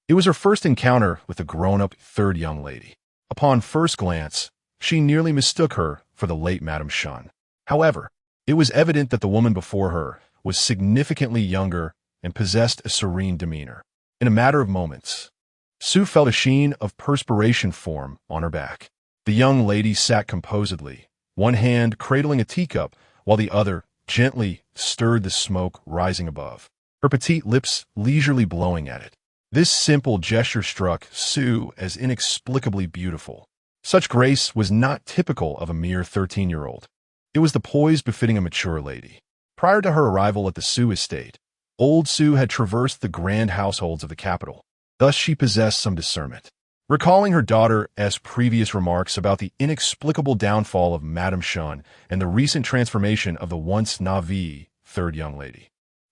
A: It was her first encounter with the grown-up third young lady. Upon first glance, she nearly mistook her for the late Madame Shun. However, it was evident that the woman before her was significantly younger and possessed a serene demeanor. In a matter of moments, Su felt a sheen of perspiration form on her back. The young lady sat composedly, one hand cradling a teacup while the other gently stirred the smoke rising above, her petite lips leisurely blowing at it. This simple gesture struck Su as inexplicably beautiful. Such grace was not typical of a mere 13-year-old. It was the poise befitting a mature lady. Prior to her arrival at the Su estate, Old Su had traversed the grand households of the capital. Thus she possessed some discernment. Recalling her daughter's previous remarks about the inexplicable downfall of Madame Shun and the recent transformation of the once Navi third young lady,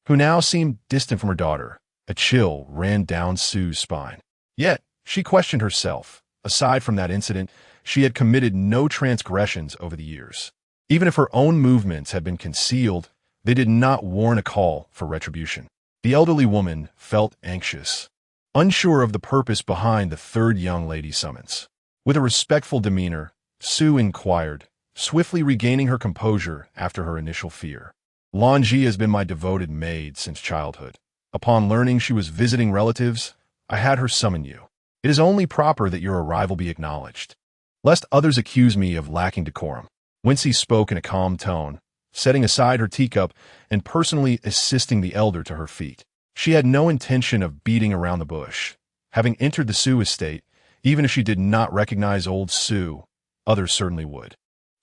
A: who now seemed distant from her daughter. A chill ran down Sue's spine. Yet, she questioned herself. Aside from that incident, she had committed no transgressions over the years. Even if her own movements had been concealed, they did not warrant a call for retribution. The elderly woman felt anxious, unsure of the purpose behind the third young lady's summons. With a respectful demeanor, Sue inquired, swiftly regaining her composure after her initial fear. Wenxi has been my devoted maid since childhood. Upon learning she was visiting relatives, I had her summon you. It is only proper that your arrival be acknowledged, lest others accuse me of lacking decorum. Wenxi spoke in a calm tone, setting aside her teacup and personally assisting the elder to her feet. She had no intention of beating around the bush. Having entered the Sue estate, even if she did not recognize old Sue, others certainly would.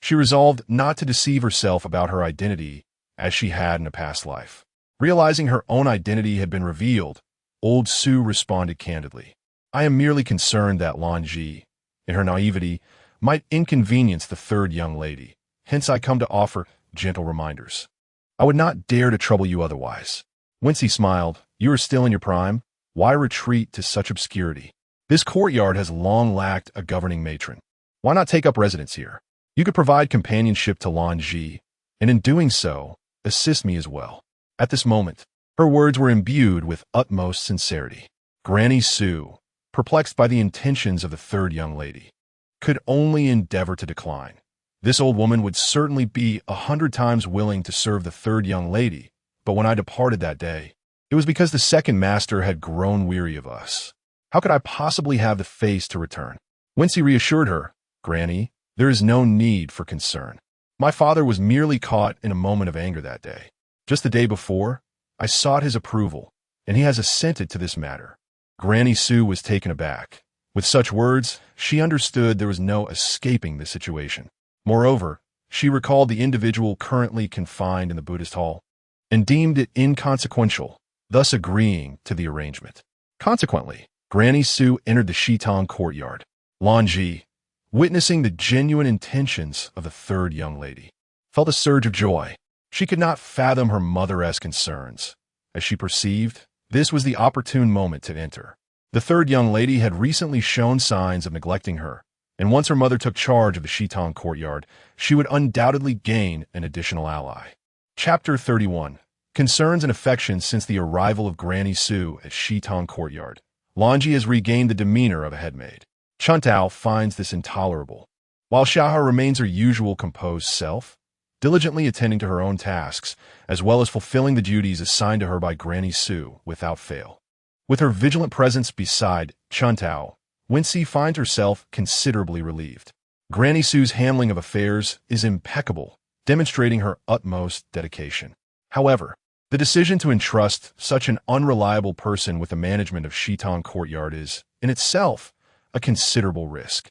A: She resolved not to deceive herself about her identity as she had in a past life. Realizing her own identity had been revealed, old Sue responded candidly. I am merely concerned that Wenxi, in her naivety, might inconvenience the third young lady. Hence I come to offer gentle reminders. I would not dare to trouble you otherwise. Wenxi smiled. You are still in your prime. Why retreat to such obscurity? This courtyard has long lacked a governing matron. Why not take up residence here? You could provide companionship to Wenxi, and in doing so, assist me as well. At this moment, her words were imbued with utmost sincerity. Granny Sue, perplexed by the intentions of the third young lady, could only endeavor to decline. This old woman would certainly be 100 times willing to serve the third young lady, but when I departed that day, it was because the second master had grown weary of us. How could I possibly have the face to return? Wenxi reassured her, Granny, there is no need for concern. My father was merely caught in a moment of anger that day. Just the day before, I sought his approval, and he has assented to this matter. Granny Sue was taken aback. With such words, she understood there was no escaping the situation. Moreover, she recalled the individual currently confined in the Buddhist hall, and deemed it inconsequential, thus agreeing to the arrangement. Consequently, Granny Sue entered the Shitong courtyard. Wenxi, witnessing the genuine intentions of the third young lady, felt a surge of joy. She could not fathom her mother-esque concerns. As she perceived, this was the opportune moment to enter. The third young lady had recently shown signs of neglecting her, and once her mother took charge of the Shitong courtyard, she would undoubtedly gain an additional ally. Chapter 31. Concerns and affections since the arrival of Granny Sue at Shitong courtyard. Wenxi has regained the demeanor of a headmaid. Chuntao finds this intolerable. While Xiaohao remains her usual composed self, diligently attending to her own tasks, as well as fulfilling the duties assigned to her by Granny Sue without fail. With her vigilant presence beside Chuntao, Wenxi finds herself considerably relieved. Granny Sue's handling of affairs is impeccable, demonstrating her utmost dedication. However, the decision to entrust such an unreliable person with the management of Shitong courtyard is, in itself, a considerable risk.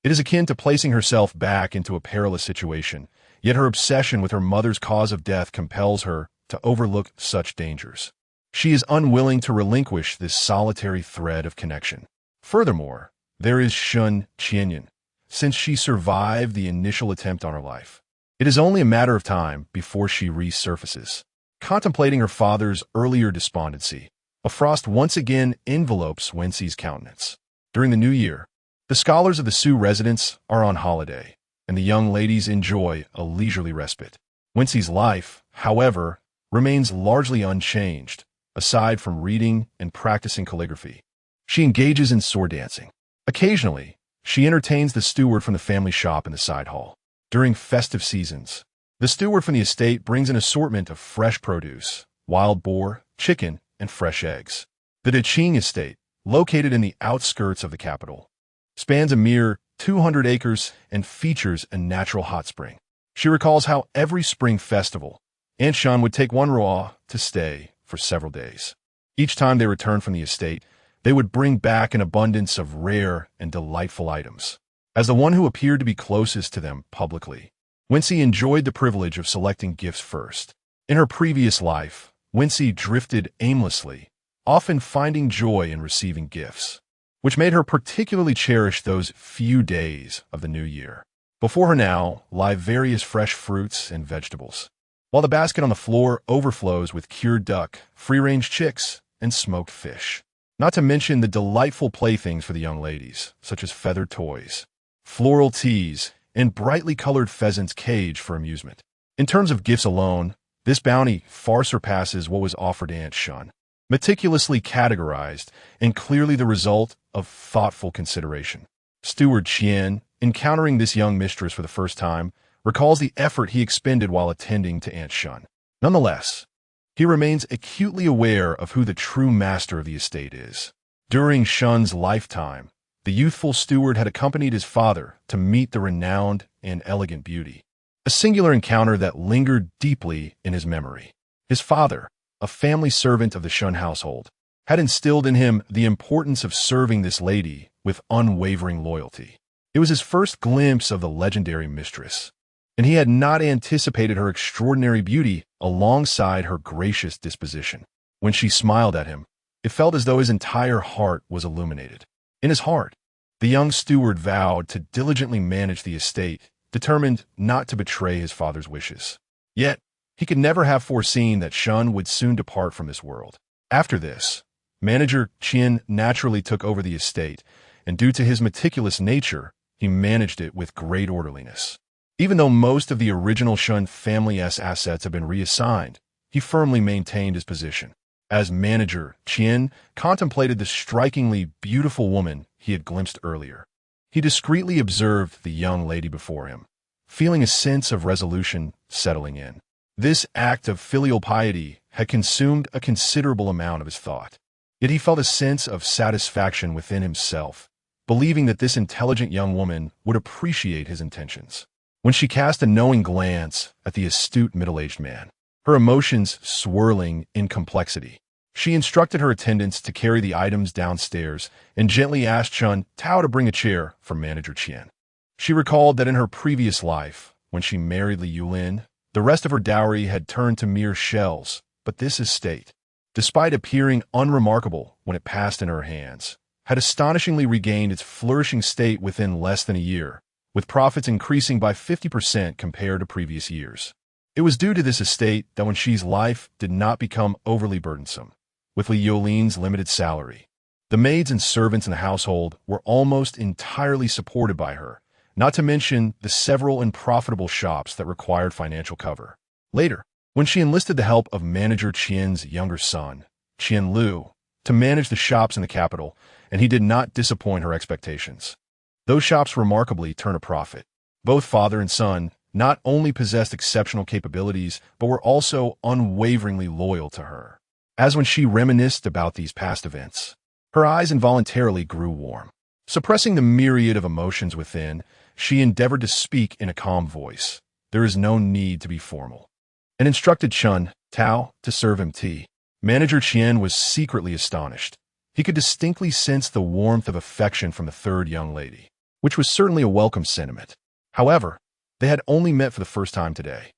A: It is akin to placing herself back into a perilous situation, yet her obsession with her mother's cause of death compels her to overlook such dangers. She is unwilling to relinquish this solitary thread of connection. Furthermore, there is Shun Qianyan. Since she survived the initial attempt on her life, it is only a matter of time before she resurfaces. Contemplating her father's earlier despondency, a frost once again envelopes Wenxi's countenance. During the new year, the scholars of the Sue residence are on holiday, and the young ladies enjoy a leisurely respite. Wenxi's life, however, remains largely unchanged, aside from reading and practicing calligraphy. She engages in sword dancing. Occasionally, she entertains the steward from the family shop in the side hall. During festive seasons, the steward from the estate brings an assortment of fresh produce, wild boar, chicken, and fresh eggs. The Deqing estate, located in the outskirts of the capital, spans a mere 200 acres and features a natural hot spring. She recalls how every spring festival, Aunt Shan would take one Roa to stay for several days. Each time they returned from the estate, they would bring back an abundance of rare and delightful items. As the one who appeared to be closest to them publicly, Wenxi enjoyed the privilege of selecting gifts first. In her previous life, Wenxi drifted aimlessly, often finding joy in receiving gifts, which made her particularly cherish those few days of the new year. Before her now lie various fresh fruits and vegetables. while the basket on the floor overflows with cured duck, free-range chicks, and smoked fish. Not to mention the delightful playthings for the young ladies, such as feathered toys, floral teas, and brightly colored pheasants caged for amusement. In terms of gifts alone, this bounty far surpasses what was offered to Aunt Shun. Meticulously categorized and clearly the result of thoughtful consideration. Steward Qian, encountering this young mistress for the first time, recalls the effort he expended while attending to Aunt Shun. Nonetheless, he remains acutely aware of who the true master of the estate is. During Shun's lifetime, the youthful steward had accompanied his father to meet the renowned and elegant beauty, a singular encounter that lingered deeply in his memory. His father, a family servant of the Shun household, had instilled in him the importance of serving this lady with unwavering loyalty. It was his first glimpse of the legendary mistress, and he had not anticipated her extraordinary beauty alongside her gracious disposition. When she smiled at him, it felt as though his entire heart was illuminated. In his heart, the young steward vowed to diligently manage the estate, determined not to betray his father's wishes. Yet, he could never have foreseen that Shun would soon depart from this world. After this, manager Qian naturally took over the estate, and due to his meticulous nature, he managed it with great orderliness. Even though most of the original Shun family's assets have been reassigned, he firmly maintained his position. As manager, Qian contemplated the strikingly beautiful woman he had glimpsed earlier. He discreetly observed the young lady before him, feeling a sense of resolution settling in. This act of filial piety had consumed a considerable amount of his thought. Yet he felt a sense of satisfaction within himself, believing that this intelligent young woman would appreciate his intentions. When she cast a knowing glance at the astute middle-aged man, her emotions swirling in complexity, she instructed her attendants to carry the items downstairs and gently asked Chun Tao to bring a chair for manager Qian. She recalled that in her previous life, when she married Li Yulin, the rest of her dowry had turned to mere shells, but this estate, despite appearing unremarkable when it passed in her hands, had astonishingly regained its flourishing state within less than a year, with profits increasing by 50% compared to previous years. It was due to this estate that Wenxi's life did not become overly burdensome. With Li Yulin's limited salary, the maids and servants in the household were almost entirely supported by her, not to mention the several and profitable shops that required financial cover. Later, when she enlisted the help of manager Qian's younger son, Qian Lu, to manage the shops in the capital, and he did not disappoint her expectations. Those shops remarkably turned a profit. Both father and son not only possessed exceptional capabilities, but were also unwaveringly loyal to her. As when she reminisced about these past events, her eyes involuntarily grew warm. Suppressing the myriad of emotions within, she endeavored to speak in a calm voice. There is no need to be formal. And instructed Chun Tao to serve him tea. Manager Qian was secretly astonished. He could distinctly sense the warmth of affection from the third young lady, which was certainly a welcome sentiment. However, they had only met for the first time today.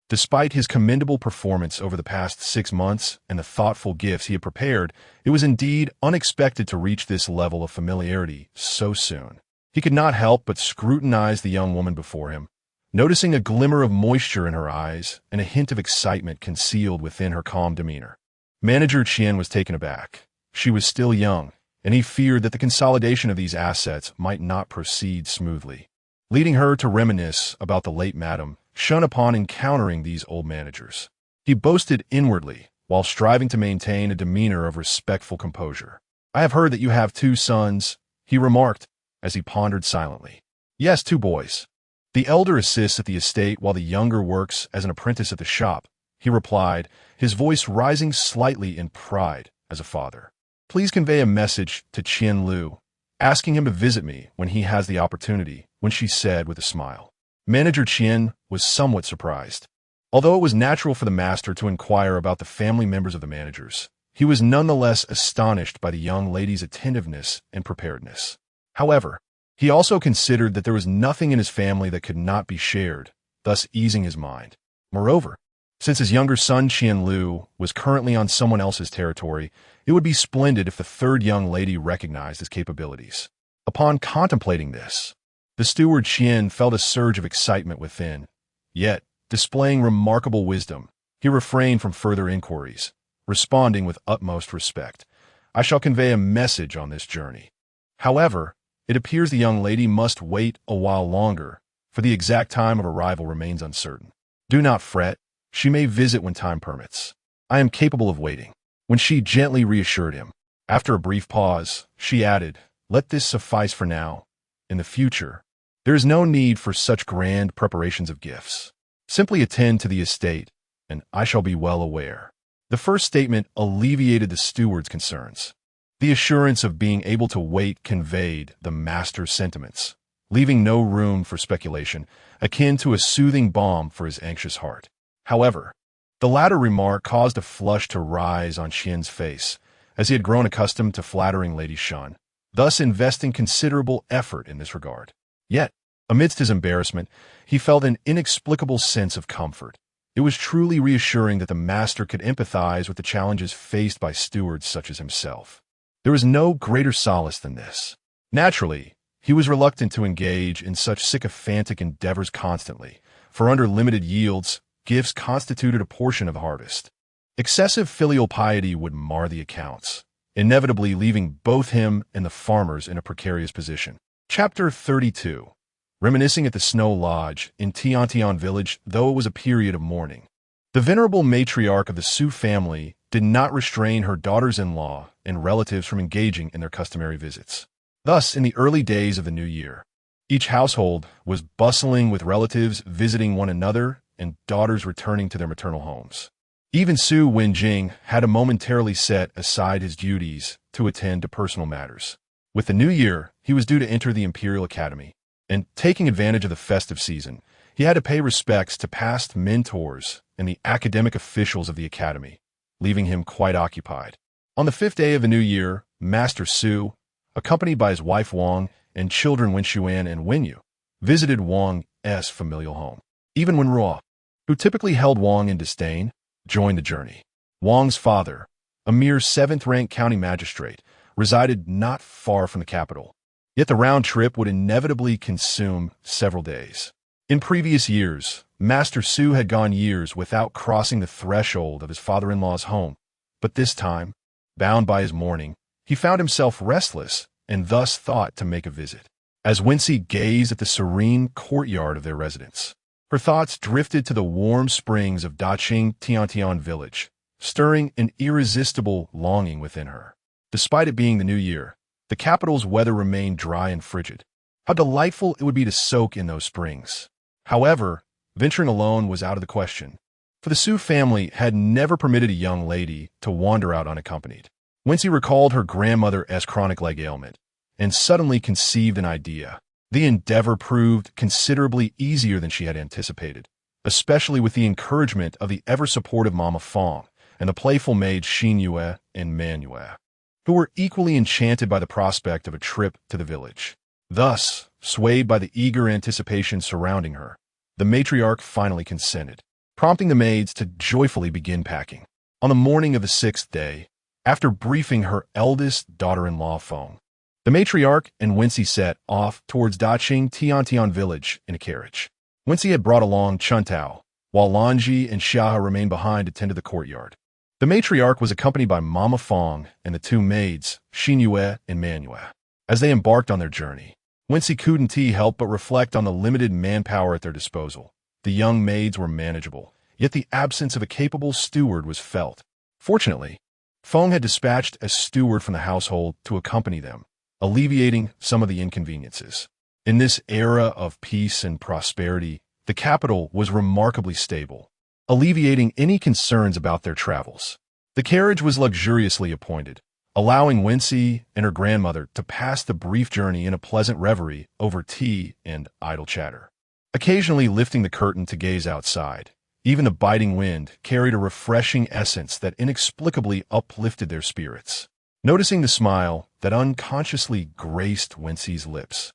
A: Despite his commendable performance over the past 6 months and the thoughtful gifts he had prepared, it was indeed unexpected to reach this level of familiarity so soon. He could not help but scrutinize the young woman before him, noticing a glimmer of moisture in her eyes and a hint of excitement concealed within her calm demeanor. Manager Qian was taken aback. She was still young, and he feared that the consolidation of these assets might not proceed smoothly, leading her to reminisce about the late madam Shun upon encountering these old managers. He boasted inwardly while striving to maintain a demeanor of respectful composure. "I have heard that you have 2 sons," he remarked as he pondered silently. "Yes, 2 boys. The elder assists at the estate while the younger works as an apprentice at the shop," he replied, his voice rising slightly in pride as a father. "Please convey a message to Qian Lu, asking him to visit me when he has the opportunity," Wenxi said with a smile. Manager Qian was somewhat surprised. Although it was natural for the master to inquire about the family members of the managers, he was nonetheless astonished by the young lady's attentiveness and preparedness. However, he also considered that there was nothing in his family that could not be shared, thus easing his mind. Moreover, since his younger son Qian Lu was currently on someone else's territory, it would be splendid if the third young lady recognized his capabilities. Upon contemplating this, the steward Qian felt a surge of excitement within. Yet, displaying remarkable wisdom, He refrained from further inquiries, responding with utmost respect. I shall convey a message on this journey. However, it appears the young lady must wait a while longer, for the exact time of arrival remains uncertain. Do not fret. She may visit when time permits. I am capable of waiting. Wenxi gently reassured him. After a brief pause, she added, let this suffice for now. In the future, there is no need for such grand preparations of gifts. Simply attend to the estate, and I shall be well aware. The first statement alleviated the steward's concerns. The assurance of being able to wait conveyed the master's sentiments, leaving no room for speculation, akin to a soothing balm for his anxious heart. However, the latter remark caused a flush to rise on Xian's face, as he had grown accustomed to flattering Lady Shan, thus investing considerable effort in this regard. Yet, amidst his embarrassment, he felt an inexplicable sense of comfort. It was truly reassuring that the master could empathize with the challenges faced by stewards such as himself. There was no greater solace than this. Naturally, he was reluctant to engage in such sycophantic endeavors constantly, for under limited yields, gifts constituted a portion of the harvest. Excessive filial piety would mar the accounts, inevitably leaving both him and the farmers in a precarious position. Chapter 32. Reminiscing at the Snow Lodge in Tiantian village, though it was a period of mourning. The venerable matriarch of the Su family did not restrain her daughters-in-law and relatives from engaging in their customary visits. Thus, in the early days of the new year, each household was bustling with relatives visiting one another and daughters returning to their maternal homes. Even Su Wenjing had to momentarily set aside his duties to attend to personal matters. With the new year, he was due to enter the Imperial Academy, and taking advantage of the festive season, he had to pay respects to past mentors and the academic officials of the academy, leaving him quite occupied. On the 5th day of the new year, Master Su, accompanied by his wife Wang and children Wenxuan and Wenyu, visited Wang's familial home. Even Wenruo, who typically held Wang in disdain, joined the journey. Wang's father, a mere 7th-rank county magistrate, resided not far from the capital. Yet the round trip would inevitably consume several days. In previous years, Master Su had gone years without crossing the threshold of his father-in-law's home, but this time, bound by his mourning, he found himself restless and thus thought to make a visit. As Wenxi gazed at the serene courtyard of their residence, her thoughts drifted to the warm springs of Daqing Tiantian village, stirring an irresistible longing within her. Despite it being the new year, the capital's weather remained dry and frigid. How delightful it would be to soak in those springs. However, venturing alone was out of the question, for the Su family had never permitted a young lady to wander out unaccompanied. Wenxi recalled her grandmother's chronic leg ailment, and suddenly conceived an idea. The endeavor proved considerably easier than she had anticipated, especially with the encouragement of the ever-supportive Mama Fong and the playful maids Xin Yue and Man Yue, who were equally enchanted by the prospect of a trip to the village. Thus, swayed by the eager anticipation surrounding her, the matriarch finally consented, prompting the maids to joyfully begin packing. On the morning of the 6th day, after briefing her eldest daughter-in-law Feng, the matriarch and Wenxi set off towards Daqing Tiantian village in a carriage. Wenxi had brought along Chuntao, while Lanji and Xia remained behind to tend to the courtyard. The matriarch was accompanied by Mama Fong and the 2 maids, Xin Yue and Man Yue. As they embarked on their journey, Wenxi couldn't help but reflect on the limited manpower at their disposal. The young maids were manageable, yet the absence of a capable steward was felt. Fortunately, Fong had dispatched a steward from the household to accompany them, alleviating some of the inconveniences. In this era of peace and prosperity, the capital was remarkably stable, alleviating any concerns about their travels. The carriage was luxuriously appointed, allowing Wenxi and her grandmother to pass the brief journey in a pleasant reverie over tea and idle chatter. Occasionally lifting the curtain to gaze outside, even the biting wind carried a refreshing essence that inexplicably uplifted their spirits. Noticing the smile that unconsciously graced Wenxi's lips,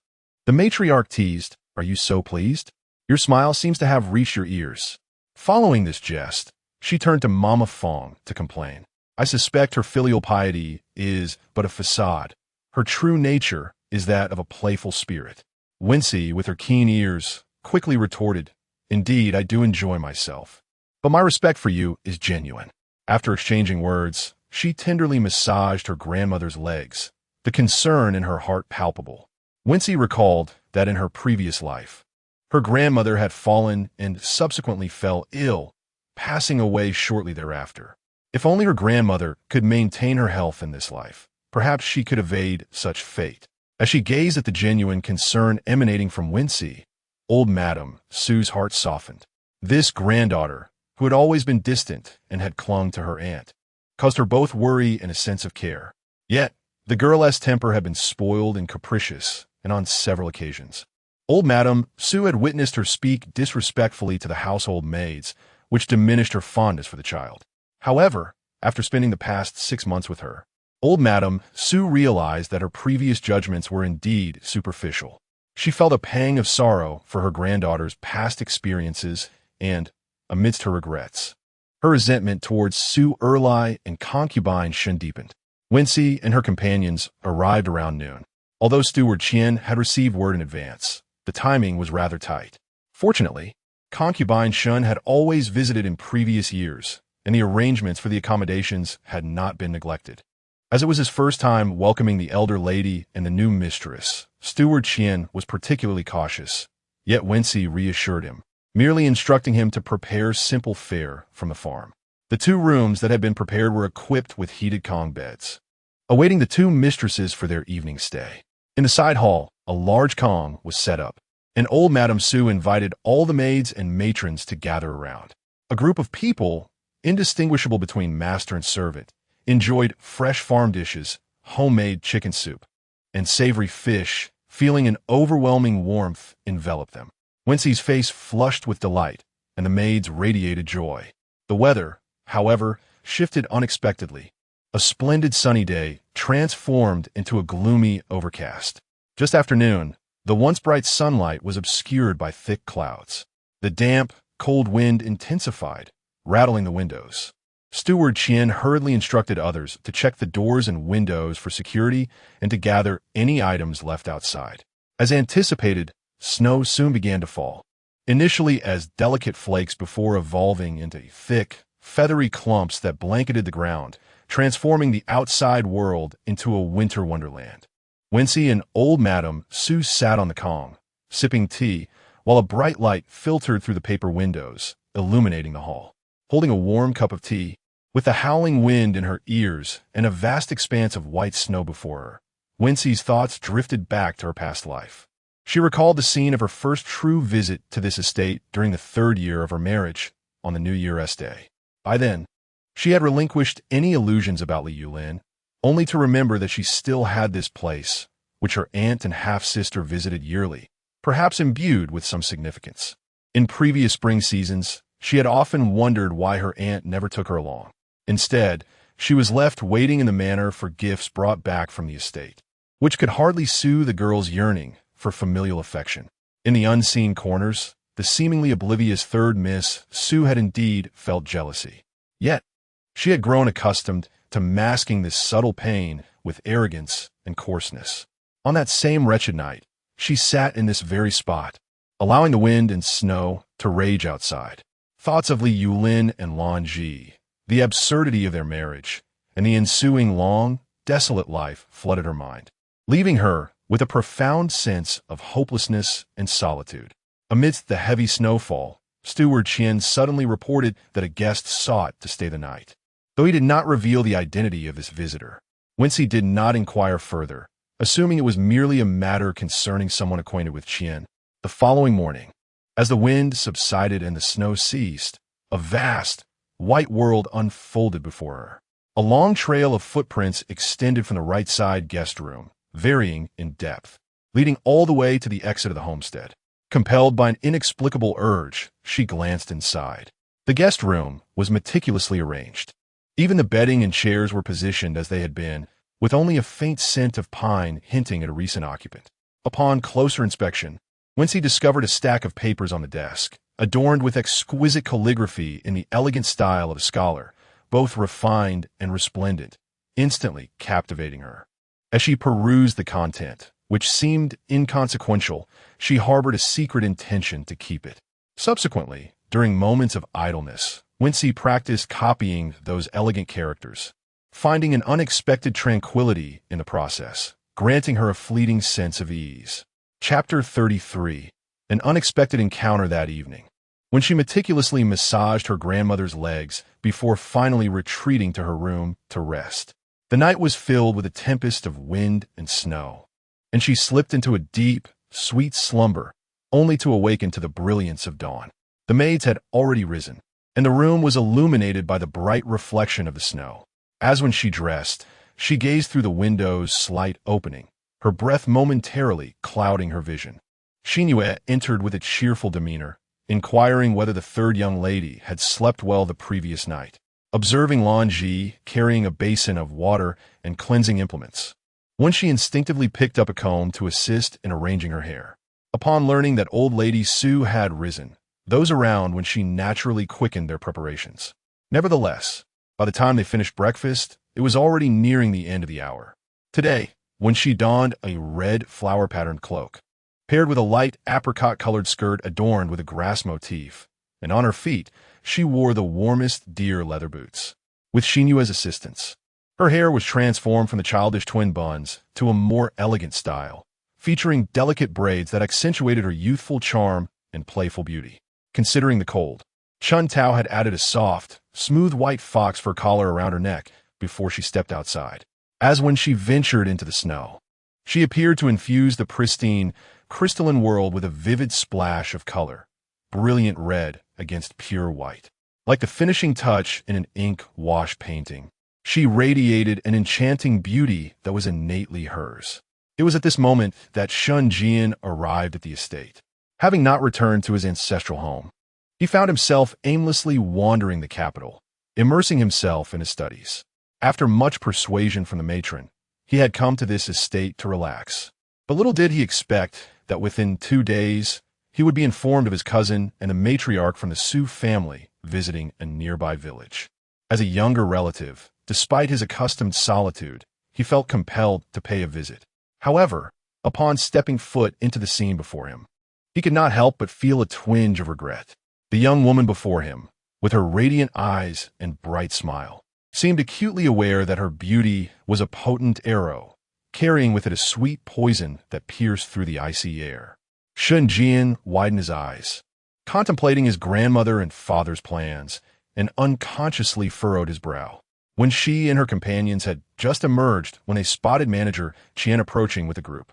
A: the matriarch teased, "Are you so pleased? Your smile seems to have reached your ears." Following this jest, she turned to Mama Fong to complain. "I suspect her filial piety is but a facade. Her true nature is that of a playful spirit." Wenxi, with her keen ears, quickly retorted, "Indeed, I do enjoy myself. but my respect for you is genuine." After exchanging words, she tenderly massaged her grandmother's legs, the concern in her heart palpable. Wenxi recalled that in her previous life, her grandmother had fallen and subsequently fell ill, passing away shortly thereafter. If only her grandmother could maintain her health in this life, perhaps she could evade such fate. As she gazed at the genuine concern emanating from Wenxi, old Madame Su's heart softened. This granddaughter, who had always been distant and had clung to her aunt, caused her both worry and a sense of care. Yet, the girl's temper had been spoiled and capricious, and on several occasions. Old Madame Su had witnessed her speak disrespectfully to the household maids, which diminished her fondness for the child. However, after spending the past 6 months with her, old Madame Su realized that her previous judgments were indeed superficial. She felt a pang of sorrow for her granddaughter's past experiences and, amidst her regrets, her resentment towards Su Erlai and Concubine Shen deepened. Wenxi and her companions arrived around noon. Although Steward Qian had received word in advance, the timing was rather tight. Fortunately, Concubine Shen had always visited in previous years, and the arrangements for the accommodations had not been neglected. As it was his first time welcoming the elder lady and the new mistress, Steward Qian was particularly cautious, yet Wenxi reassured him, merely instructing him to prepare simple fare from the farm. The 2 rooms that had been prepared were equipped with heated Kong beds, awaiting the 2 mistresses for their evening stay. In the side hall, a large Kong was set up, and old Madame Su invited all the maids and matrons to gather around. A group of people, indistinguishable between master and servant, enjoyed fresh farm dishes, homemade chicken soup, and savory fish, feeling an overwhelming warmth envelop them. Wenxi's face flushed with delight, and the maids radiated joy. The weather, however, shifted unexpectedly. A splendid sunny day transformed into a gloomy overcast. Just after noon, the once bright sunlight was obscured by thick clouds. The damp, cold wind intensified, rattling the windows. Steward Qian hurriedly instructed others to check the doors and windows for security and to gather any items left outside. As anticipated, snow soon began to fall, initially as delicate flakes before evolving into thick, feathery clumps that blanketed the ground, transforming the outside world into a winter wonderland. Wenxi and old Madame Su sat on the Kong, sipping tea, while a bright light filtered through the paper windows, illuminating the hall. Holding a warm cup of tea, with the howling wind in her ears and a vast expanse of white snow before her, Wenxi's thoughts drifted back to her past life. She recalled the scene of her first true visit to this estate during the 3rd year of her marriage on the New Year's Day. By then, she had relinquished any illusions about Li Yulin, only to remember that she still had this place, which her aunt and half-sister visited yearly, perhaps imbued with some significance. In previous spring seasons, she had often wondered why her aunt never took her along. Instead, she was left waiting in the manor for gifts brought back from the estate, which could hardly soothe the girl's yearning for familial affection. In the unseen corners, the seemingly oblivious 3rd Miss Su had indeed felt jealousy. Yet, she had grown accustomed to masking this subtle pain with arrogance and coarseness. On that same wretched night, she sat in this very spot, allowing the wind and snow to rage outside. Thoughts of Li Yulin and Lan Ji, the absurdity of their marriage, and the ensuing long, desolate life flooded her mind, leaving her with a profound sense of hopelessness and solitude. Amidst the heavy snowfall, Steward Qian suddenly reported that a guest sought to stay the night. Though he did not reveal the identity of this visitor, Wenxi did not inquire further, assuming it was merely a matter concerning someone acquainted with Qian. The following morning, as the wind subsided and the snow ceased, a vast, white world unfolded before her. A long trail of footprints extended from the right side guest room, varying in depth, leading all the way to the exit of the homestead. Compelled by an inexplicable urge, she glanced inside. The guest room was meticulously arranged. Even the bedding and chairs were positioned as they had been, with only a faint scent of pine hinting at a recent occupant. Upon closer inspection, Wenxi discovered a stack of papers on the desk, adorned with exquisite calligraphy in the elegant style of a scholar, both refined and resplendent, instantly captivating her. As she perused the content, which seemed inconsequential, she harbored a secret intention to keep it. Subsequently, during moments of idleness, Wenxi practiced copying those elegant characters, finding an unexpected tranquility in the process, granting her a fleeting sense of ease. Chapter 33. An unexpected encounter that evening. When she meticulously massaged her grandmother's legs before finally retreating to her room to rest. The night was filled with a tempest of wind and snow, and she slipped into a deep, sweet slumber, only to awaken to the brilliance of dawn. The maids had already risen, and the room was illuminated by the bright reflection of the snow. As when she dressed, she gazed through the window's slight opening, her breath momentarily clouding her vision. Xinyue entered with a cheerful demeanor, inquiring whether the third young lady had slept well the previous night. Observing Wenxi carrying a basin of water and cleansing implements, Wenxi instinctively picked up a comb to assist in arranging her hair. Upon learning that old lady Su had risen, those around Wenxi naturally quickened their preparations. Nevertheless, by the time they finished breakfast, it was already nearing the end of the hour. Today, Wenxi donned a red flower-patterned cloak, paired with a light apricot-colored skirt adorned with a grass motif, and on her feet, she wore the warmest deer leather boots. With Xinyue's assistance, her hair was transformed from the childish twin buns to a more elegant style, featuring delicate braids that accentuated her youthful charm and playful beauty. Considering the cold, Chun Tao had added a soft, smooth white fox fur collar around her neck before she stepped outside. As when she ventured into the snow, she appeared to infuse the pristine, crystalline world with a vivid splash of color, brilliant red against pure white. Like the finishing touch in an ink-wash painting, she radiated an enchanting beauty that was innately hers. It was at this moment that Shun Jian arrived at the estate. Having not returned to his ancestral home, he found himself aimlessly wandering the capital, immersing himself in his studies. After much persuasion from the matron, he had come to this estate to relax. But little did he expect that within 2 days, he would be informed of his cousin and a matriarch from the Su family visiting a nearby village. As a younger relative, despite his accustomed solitude, he felt compelled to pay a visit. However, upon stepping foot into the scene before him, he could not help but feel a twinge of regret. The young woman before him, with her radiant eyes and bright smile, seemed acutely aware that her beauty was a potent arrow, carrying with it a sweet poison that pierced through the icy air. Shun Jian widened his eyes, contemplating his grandmother and father's plans, and unconsciously furrowed his brow. When she and her companions had just emerged when they spotted manager Qian approaching with the group.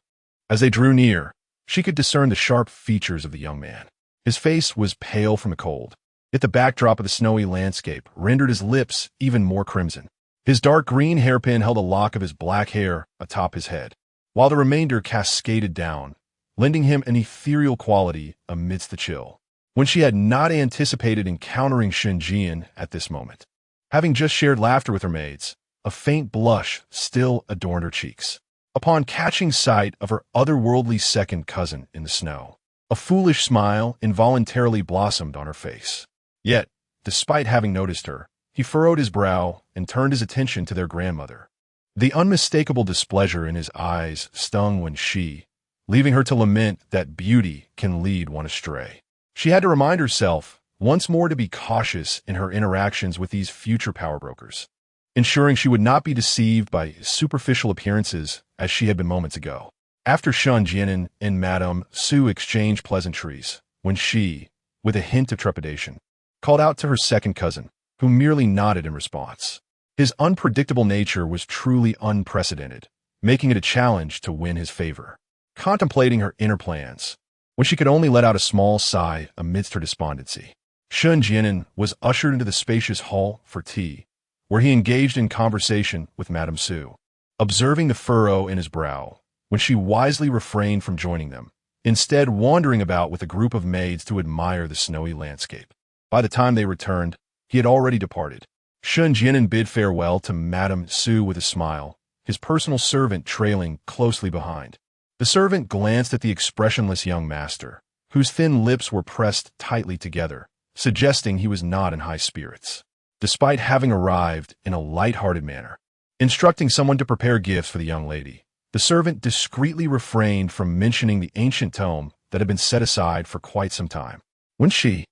A: As they drew near, she could discern the sharp features of the young man. His face was pale from the cold, yet the backdrop of the snowy landscape rendered his lips even more crimson. His dark green hairpin held a lock of his black hair atop his head, while the remainder cascaded down, lending him an ethereal quality amidst the chill. When she had not anticipated encountering Shun Jian at this moment, having just shared laughter with her maids, a faint blush still adorned her cheeks. Upon catching sight of her otherworldly second cousin in the snow, a foolish smile involuntarily blossomed on her face. Yet, despite having noticed her, he furrowed his brow and turned his attention to their grandmother. The unmistakable displeasure in his eyes stung Wenxi, leaving her to lament that beauty can lead one astray. She had to remind herself once more to be cautious in her interactions with these future power brokers, ensuring she would not be deceived by superficial appearances as she had been moments ago. After Shun Jian and Madame Su exchanged pleasantries, when she, with a hint of trepidation, called out to her second cousin, who merely nodded in response. His unpredictable nature was truly unprecedented, making it a challenge to win his favor. Contemplating her inner plans, when she could only let out a small sigh amidst her despondency, Shun Jian was ushered into the spacious hall for tea, where he engaged in conversation with Madame Su. Observing the furrow in his brow, when she wisely refrained from joining them, instead wandering about with a group of maids to admire the snowy landscape. By the time they returned, he had already departed. Shun Jian bid farewell to Madame Su with a smile, his personal servant trailing closely behind. The servant glanced at the expressionless young master, whose thin lips were pressed tightly together, suggesting he was not in high spirits. Despite having arrived in a light-hearted manner, instructing someone to prepare gifts for the young lady, the servant discreetly refrained from mentioning the ancient tome that had been set aside for quite some time. Wenxi,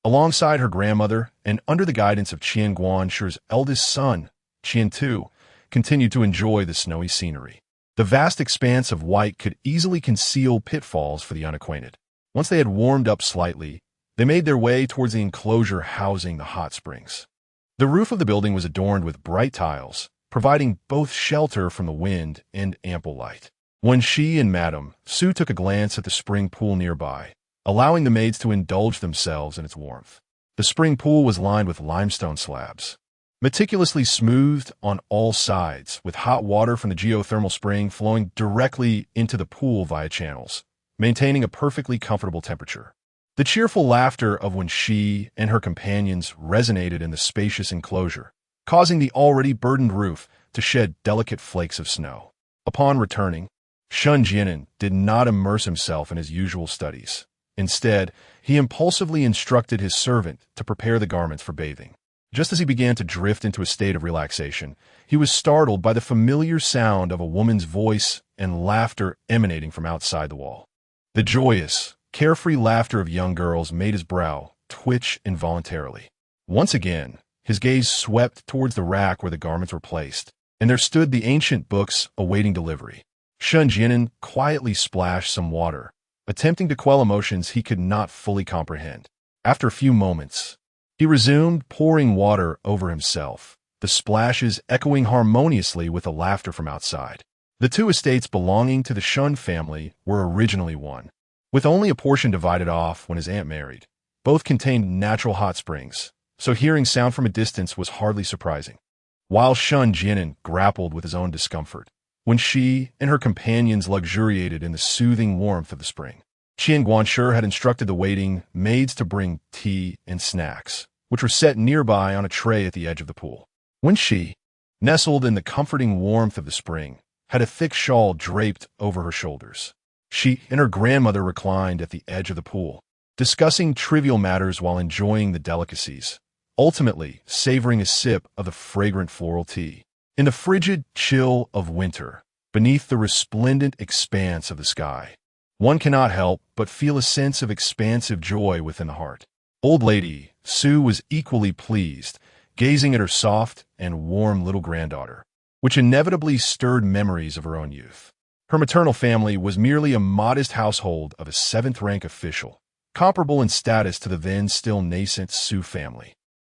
A: alongside her grandmother and under the guidance of Qian Guanshi's eldest son, Qian Tu, continued to enjoy the snowy scenery. The vast expanse of white could easily conceal pitfalls for the unacquainted. Once they had warmed up slightly, they made their way towards the enclosure housing the hot springs. The roof of the building was adorned with bright tiles, providing both shelter from the wind and ample light. Wenxi and Madame Su took a glance at the spring pool nearby, allowing the maids to indulge themselves in its warmth. The spring pool was lined with limestone slabs, meticulously smoothed on all sides, with hot water from the geothermal spring flowing directly into the pool via channels, maintaining a perfectly comfortable temperature. The cheerful laughter of Wenxi and her companions resonated in the spacious enclosure, causing the already burdened roof to shed delicate flakes of snow. Upon returning, Shun Jianan did not immerse himself in his usual studies. Instead, he impulsively instructed his servant to prepare the garments for bathing. Just as he began to drift into a state of relaxation, he was startled by the familiar sound of a woman's voice and laughter emanating from outside the wall. The joyous, carefree laughter of young girls made his brow twitch involuntarily. Once again, his gaze swept towards the rack where the garments were placed, and there stood the ancient books awaiting delivery. Shun Jianan quietly splashed some water, attempting to quell emotions he could not fully comprehend. After a few moments, he resumed pouring water over himself, the splashes echoing harmoniously with the laughter from outside. The two estates belonging to the Shun family were originally one, with only a portion divided off when his aunt married. Both contained natural hot springs, so hearing sound from a distance was hardly surprising. While Shun Jianan grappled with his own discomfort, when she and her companions luxuriated in the soothing warmth of the spring, Qian Guanshi had instructed the waiting maids to bring tea and snacks, which were set nearby on a tray at the edge of the pool. When she, nestled in the comforting warmth of the spring, had a thick shawl draped over her shoulders. She and her grandmother reclined at the edge of the pool, discussing trivial matters while enjoying the delicacies, ultimately savoring a sip of the fragrant floral tea. In the frigid chill of winter, beneath the resplendent expanse of the sky, one cannot help but feel a sense of expansive joy within the heart. Old Lady Su was equally pleased, gazing at her soft and warm little granddaughter, which inevitably stirred memories of her own youth. Her maternal family was merely a modest household of a seventh-rank official, comparable in status to the then still nascent Su family.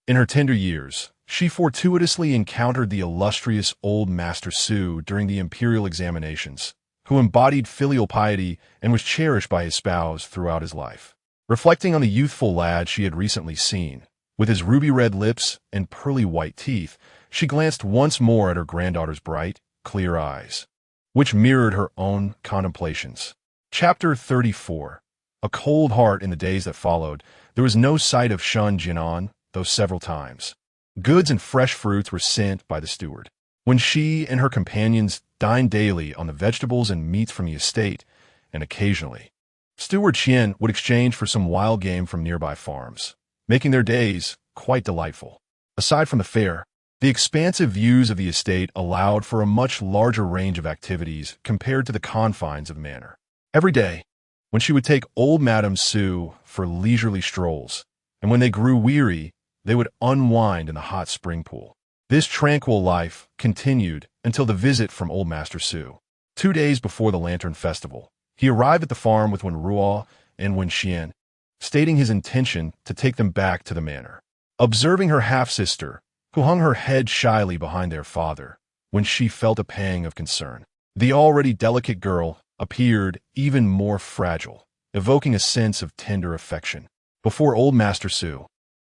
A: In her tender years, she fortuitously encountered the illustrious old Master Su during the imperial examinations, who embodied filial piety and was cherished by his spouse throughout his life. Reflecting on the youthful lad she had recently seen, with his ruby-red lips and pearly white teeth, she glanced once more at her granddaughter's bright, clear eyes, which mirrored her own contemplations. Chapter 34. A cold heart. In the days that followed, there was no sight of Shun Jianan, though several times goods and fresh fruits were sent by the steward. When she and her companions dined daily on the vegetables and meats from the estate, and occasionally, Steward Qian would exchange for some wild game from nearby farms, making their days quite delightful. Aside from the fare, the expansive views of the estate allowed for a much larger range of activities compared to the confines of the manor. Every day, when she would take old Madame Su for leisurely strolls, and when they grew weary, they would unwind in the hot spring pool. This tranquil life continued until the visit from old Master Su. 2 days before the Lantern Festival, he arrived at the farm with Wen Ruo and Wen Xian, stating his intention to take them back to the manor. Observing her half-sister, who hung her head shyly behind their father, when she felt a pang of concern, the already delicate girl appeared even more fragile, evoking a sense of tender affection. Before old Master Su,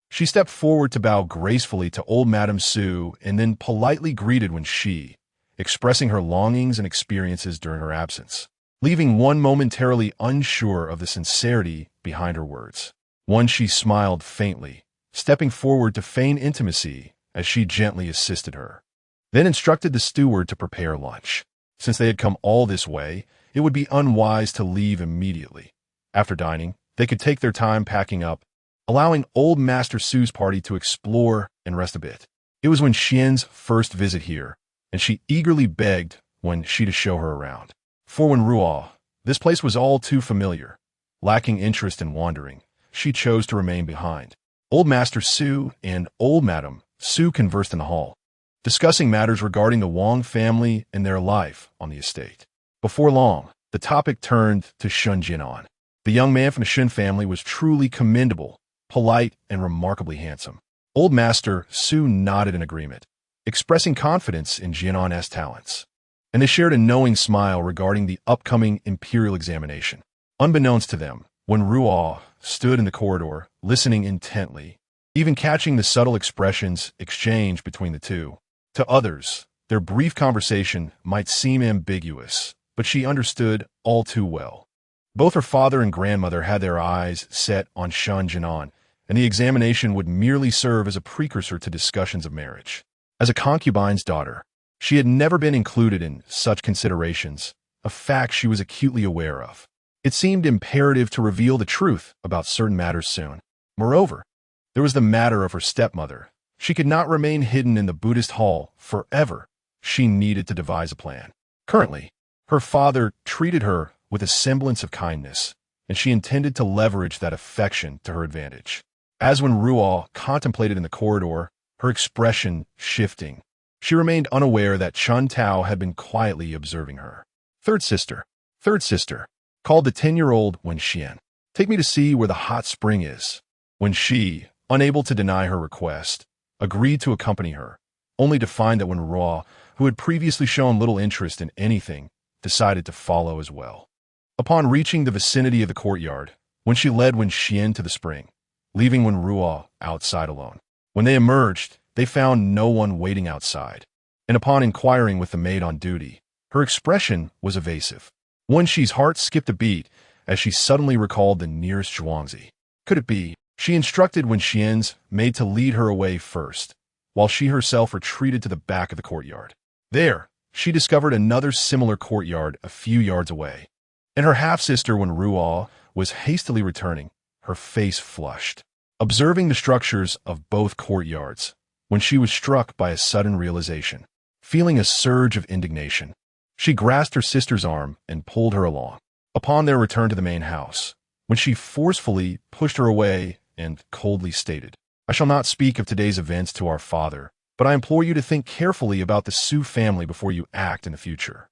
A: she stepped forward to bow gracefully to old Madame Su and then politely greeted Wenxi, expressing her longings and experiences during her absence, leaving one momentarily unsure of the sincerity behind her words. Wenxi smiled faintly, stepping forward to feign intimacy as she gently assisted her, then instructed the steward to prepare lunch. Since they had come all this way, it would be unwise to leave immediately. After dining, they could take their time packing up, allowing old Master Su's party to explore and rest a bit. It was Wen Xian's first visit here, and she eagerly begged Wenxi to show her around. For Wen Ruo, this place was all too familiar. Lacking interest in wandering, she chose to remain behind. Old Master Su and Old Madam Su conversed in the hall, discussing matters regarding the Wang family and their life on the estate. Before long, the topic turned to Shun Jinan. The young man from the Shun family was truly commendable, polite, and remarkably handsome. Old Master Su nodded in agreement, expressing confidence in Jianan's talents, and they shared a knowing smile regarding the upcoming imperial examination. Unbeknownst to them, when Ruo stood in the corridor, listening intently, even catching the subtle expressions exchanged between the two. To others, their brief conversation might seem ambiguous, but she understood all too well. Both her father and grandmother had their eyes set on Shun Jinan, and the examination would merely serve as a precursor to discussions of marriage. As a concubine's daughter, she had never been included in such considerations, a fact she was acutely aware of. It seemed imperative to reveal the truth about certain matters soon. Moreover, there was the matter of her stepmother. She could not remain hidden in the Buddhist hall forever. She needed to devise a plan. Currently, her father treated her with a semblance of kindness, and she intended to leverage that affection to her advantage. As when Ruo contemplated in the corridor, her expression shifting, she remained unaware that Chun Tao had been quietly observing her. Third sister, called the 10-year-old Wenxi. Take me to see where the hot spring is. Wenxi, unable to deny her request, agreed to accompany her, only to find that when Ruo, who had previously shown little interest in anything, decided to follow as well. Upon reaching the vicinity of the courtyard, Wenxi led Wenxi to the spring, leaving Ruo outside alone. When they emerged, they found no one waiting outside, and upon inquiring with the maid on duty, her expression was evasive. Wenxi's heart skipped a beat as she suddenly recalled the nearest zhuangzi. Could it be? She instructed Wenxi's maid to lead her away first, while she herself retreated to the back of the courtyard. There, she discovered another similar courtyard a few yards away, and her half-sister, when Ruo was hastily returning, her face flushed. Observing the structures of both courtyards, when she was struck by a sudden realization, feeling a surge of indignation, she grasped her sister's arm and pulled her along. Upon their return to the main house, when she forcefully pushed her away and coldly stated, "I shall not speak of today's events to our father, but I implore you to think carefully about the Su family before you act in the future.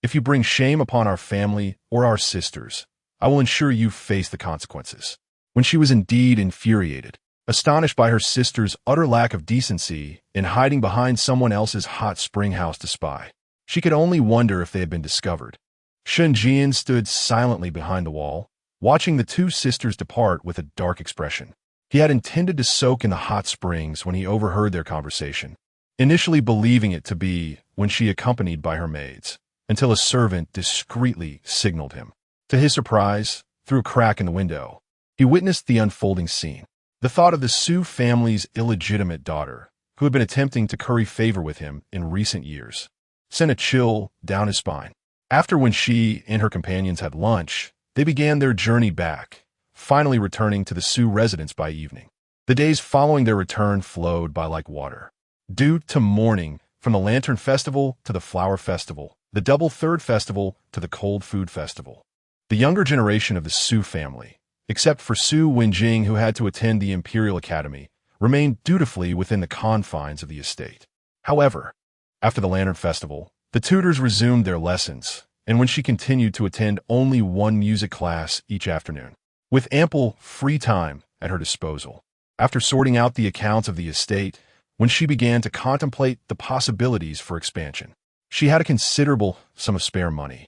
A: If you bring shame upon our family or our sisters, I will ensure you face the consequences." When she was indeed infuriated, astonished by her sister's utter lack of decency in hiding behind someone else's hot spring house to spy, she could only wonder if they had been discovered. Shun Jian stood silently behind the wall, watching the two sisters depart with a dark expression. He had intended to soak in the hot springs when he overheard their conversation, initially believing it to be when she accompanied by her maids, until a servant discreetly signaled him. To his surprise, through a crack in the window, he witnessed the unfolding scene. The thought of the Su family's illegitimate daughter, who had been attempting to curry favor with him in recent years, sent a chill down his spine. After when she and her companions had lunch, they began their journey back, finally returning to the Su residence by evening. The days following their return flowed by like water. Due to mourning, from the Lantern Festival to the Flower Festival, the Double Third Festival to the Cold Food Festival, the younger generation of the Su family, except for Su Wenjing, who had to attend the Imperial Academy, remained dutifully within the confines of the estate. However, after the Lantern Festival, the tutors resumed their lessons, and when she continued to attend only one music class each afternoon, with ample free time at her disposal. After sorting out the accounts of the estate, when she began to contemplate the possibilities for expansion, she had a considerable sum of spare money,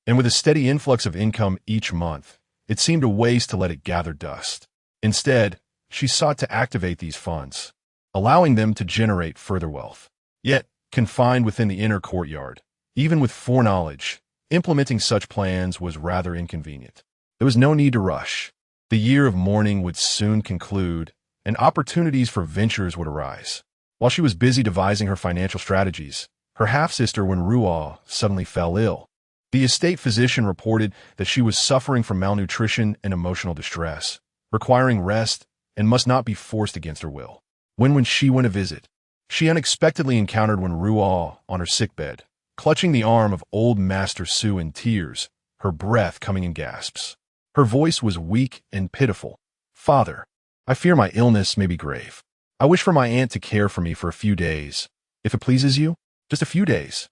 A: and with a steady influx of income each month, it seemed a waste to let it gather dust. Instead, she sought to activate these funds, allowing them to generate further wealth. Yet, confined within the inner courtyard, even with foreknowledge, implementing such plans was rather inconvenient. There was no need to rush. The year of mourning would soon conclude, and opportunities for ventures would arise. While she was busy devising her financial strategies, her half-sister, when Ruo, suddenly fell ill. The estate physician reported that she was suffering from malnutrition and emotional distress, requiring rest and must not be forced against her will. When she went to visit, she unexpectedly encountered Ruo on her sickbed, clutching the arm of old Master Su in tears, her breath coming in gasps. Her voice was weak and pitiful. "Father, I fear my illness may be grave. I wish for my aunt to care for me for a few days. If it pleases you, just a few days.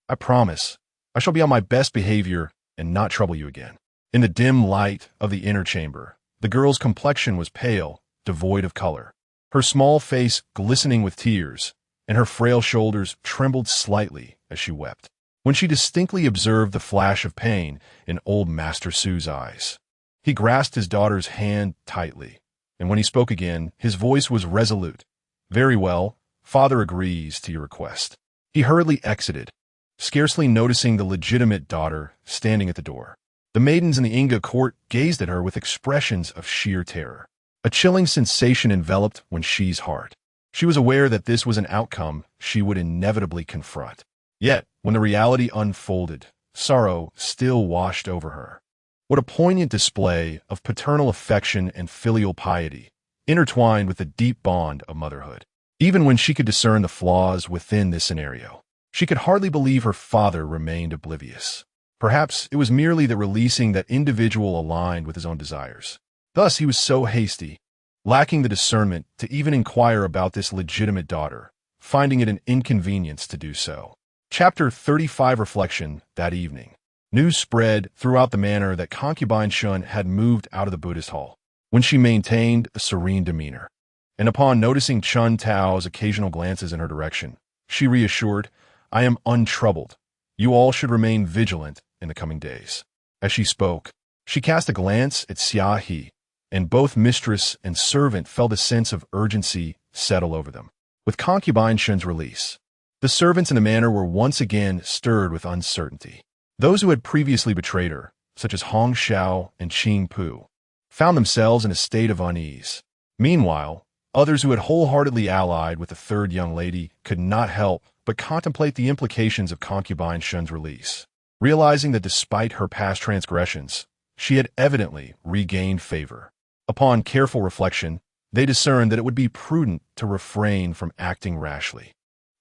A: I promise, I shall be on my best behavior and not trouble you again." In the dim light of the inner chamber, the girl's complexion was pale, devoid of color. Her small face glistening with tears, and her frail shoulders trembled slightly as she wept. When she distinctly observed the flash of pain in old Master Su's eyes, he grasped his daughter's hand tightly, and when he spoke again, his voice was resolute. "Very well, father agrees to your request." He hurriedly exited, scarcely noticing the legitimate daughter standing at the door. The maidens in the Inga court gazed at her with expressions of sheer terror. A chilling sensation enveloped Wenxi's heart. She was aware that this was an outcome she would inevitably confront. Yet, when the reality unfolded, sorrow still washed over her. What a poignant display of paternal affection and filial piety, intertwined with the deep bond of motherhood. Even when she could discern the flaws within this scenario, she could hardly believe her father remained oblivious. Perhaps it was merely that releasing that individual aligned with his own desires. Thus he was so hasty, lacking the discernment to even inquire about this legitimate daughter, finding it an inconvenience to do so. Chapter 35 Reflection. That evening, news spread throughout the manor that Concubine Shun had moved out of the Buddhist hall, when she maintained a serene demeanor. And upon noticing Chun Tao's occasional glances in her direction, she reassured, "I am untroubled. You all should remain vigilant in the coming days." As she spoke, she cast a glance at Xia He, and both mistress and servant felt a sense of urgency settle over them. With Concubine Shun's release, the servants in the manor were once again stirred with uncertainty. Those who had previously betrayed her, such as Hong Xiao and Qing Pu, found themselves in a state of unease. Meanwhile, others who had wholeheartedly allied with the third young lady could not help but contemplate the implications of Concubine Shun's release, realizing that despite her past transgressions, she had evidently regained favor. Upon careful reflection, they discerned that it would be prudent to refrain from acting rashly.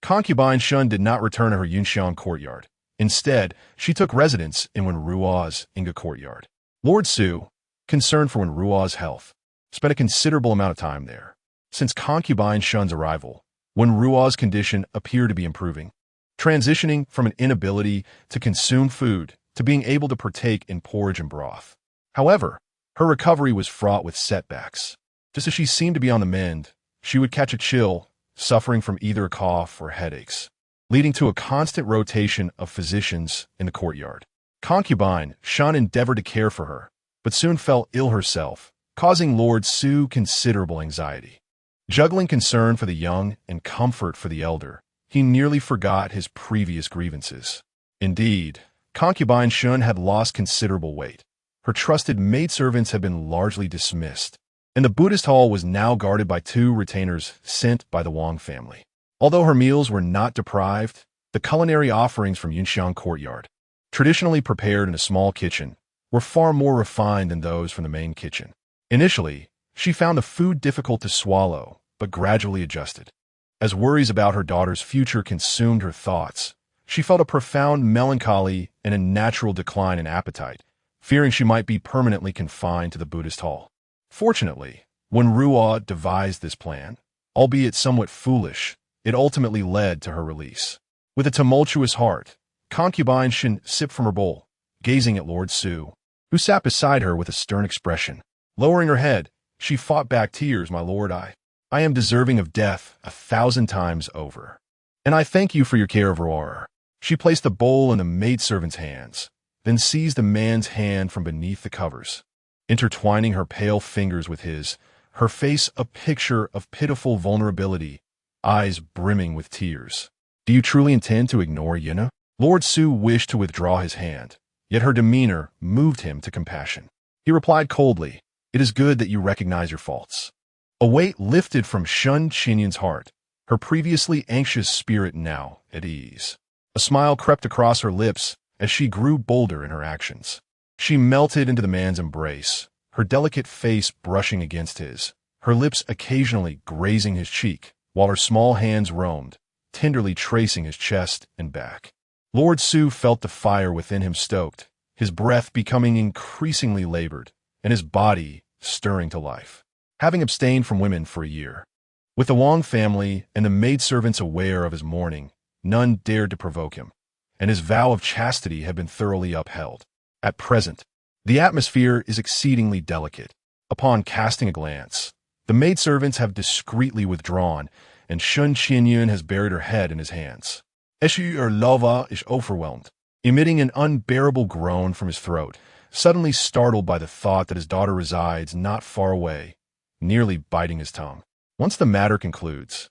A: Concubine Shun did not return to her Yunxiang courtyard. Instead, she took residence in Wenruo's Inga courtyard. Lord Su, concerned for Wenruo's health, spent a considerable amount of time there. Since Concubine Shun's arrival, Wenruo's condition appeared to be improving, transitioning from an inability to consume food to being able to partake in porridge and broth. However, her recovery was fraught with setbacks. Just as she seemed to be on the mend, she would catch a chill, suffering from either a cough or headaches, leading to a constant rotation of physicians in the courtyard. Concubine Shun endeavored to care for her, but soon fell ill herself, causing Lord Su considerable anxiety. Juggling concern for the young and comfort for the elder, he nearly forgot his previous grievances. Indeed, Concubine Shun had lost considerable weight. Her trusted maidservants had been largely dismissed, and the Buddhist hall was now guarded by 2 retainers sent by the Wang family. Although her meals were not deprived, the culinary offerings from Yunxiang courtyard, traditionally prepared in a small kitchen, were far more refined than those from the main kitchen. Initially, she found the food difficult to swallow, but gradually adjusted. As worries about her daughter's future consumed her thoughts, she felt a profound melancholy and a natural decline in appetite, fearing she might be permanently confined to the Buddhist hall. Fortunately, when Ruo devised this plan, albeit somewhat foolish, it ultimately led to her release. With a tumultuous heart, Concubine Shun sipped from her bowl, gazing at Lord Su, who sat beside her with a stern expression. Lowering her head, she fought back tears. "My lord, I am deserving of death 1,000 times over. And I thank you for your care of Roar." She placed the bowl in the maidservant's hands, then seized the man's hand from beneath the covers, intertwining her pale fingers with his, her face a picture of pitiful vulnerability, eyes brimming with tears. "Do you truly intend to ignore Yuna?" Lord Su wished to withdraw his hand, yet her demeanor moved him to compassion. He replied coldly, "It is good that you recognize your faults." A weight lifted from Shun Qinyan's heart, her previously anxious spirit now at ease. A smile crept across her lips as she grew bolder in her actions. She melted into the man's embrace, her delicate face brushing against his, her lips occasionally grazing his cheek, while her small hands roamed, tenderly tracing his chest and back. Lord Su felt the fire within him stoked, his breath becoming increasingly labored, and his body stirring to life. having abstained from women for a year. With the Wang family and the maidservants aware of his mourning, none dared to provoke him, and his vow of chastity had been thoroughly upheld. At present, the atmosphere is exceedingly delicate. Upon casting a glance, the maidservants have discreetly withdrawn, and Shun Qianyun has buried her head in his hands. Eshu Lova is overwhelmed, emitting an unbearable groan from his throat, suddenly startled by the thought that his daughter resides not far away, nearly biting his tongue. Once the matter concludes,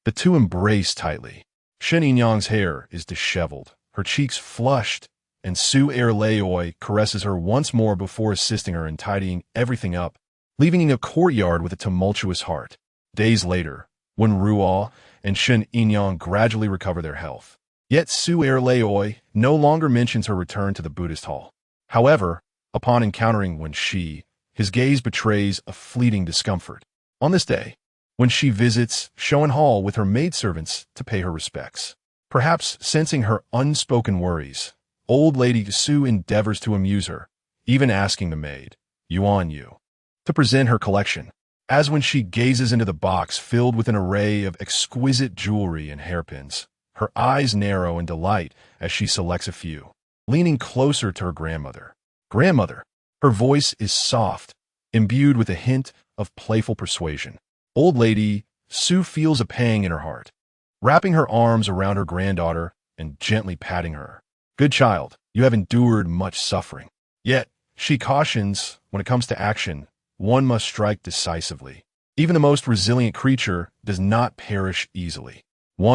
A: the two embrace tightly. Shen Yinyang's hair is disheveled, her cheeks flushed, and Su Erleoi caresses her once more before assisting her in tidying everything up, leaving in a courtyard with a tumultuous heart. Days later, when Ruo and Shen Yinyang gradually recover their health, yet Su Erleoi no longer mentions her return to the Buddhist hall. However, upon encountering Wenxi, his gaze betrays a fleeting discomfort. On this day, when she visits Shoan Hall with her maidservants to pay her respects, perhaps sensing her unspoken worries, old lady Su endeavors to amuse her, even asking the maid, Yuan Yu, to present her collection. As when she gazes into the box filled with an array of exquisite jewelry and hairpins, her eyes narrow in delight as she selects a few, leaning closer to her grandmother. Grandmother, her voice is soft, imbued with a hint of playful persuasion. Old lady Su feels a pang in her heart, wrapping her arms around her granddaughter and gently patting her. Good child, you have endured much suffering. Yet, she cautions, when it comes to action, one must strike decisively. Even the most resilient creature does not perish easily.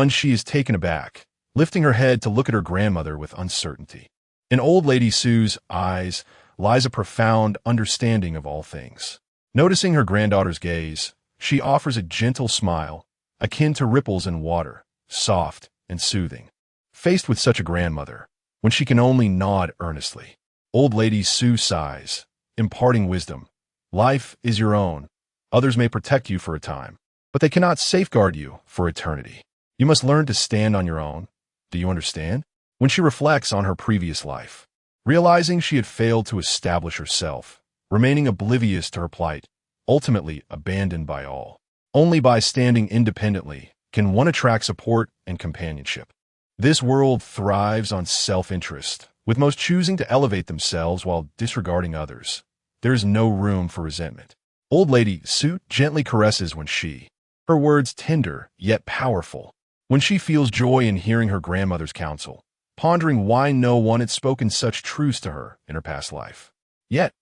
A: She is taken aback, lifting her head to look at her grandmother with uncertainty. In old lady Su's eyes lies a profound understanding of all things. Noticing her granddaughter's gaze, she offers a gentle smile, akin to ripples in water, soft and soothing. Faced with such a grandmother, when she can only nod earnestly, old lady Su sighs, imparting wisdom. Life is your own. Others may protect you for a time, but they cannot safeguard you for eternity. You must learn to stand on your own. Do you understand? When she reflects on her previous life, realizing she had failed to establish herself, remaining oblivious to her plight, ultimately abandoned by all. Only by standing independently can one attract support and companionship. This world thrives on self-interest, with most choosing to elevate themselves while disregarding others. There is no room for resentment. Old lady Su gently caresses Wenxi, her words tender yet powerful. When she feels joy in hearing her grandmother's counsel, pondering why no one had spoken such truths to her in her past life. Yet,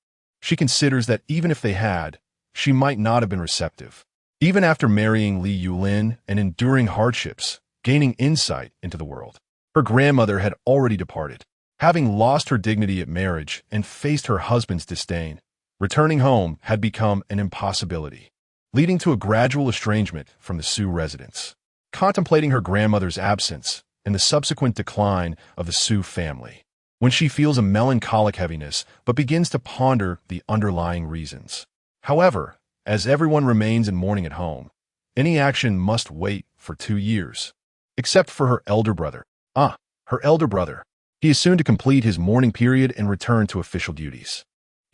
A: she considers that even if they had, she might not have been receptive. Even after marrying Li Yulin and enduring hardships, gaining insight into the world, her grandmother had already departed. Having lost her dignity at marriage and faced her husband's disdain, returning home had become an impossibility, leading to a gradual estrangement from the Su residents. Contemplating her grandmother's absence and the subsequent decline of the Su family, when she feels a melancholic heaviness but begins to ponder the underlying reasons. However, as everyone remains in mourning at home, any action must wait for 2 years. Except for her elder brother. Her elder brother. He is soon to complete his mourning period and return to official duties.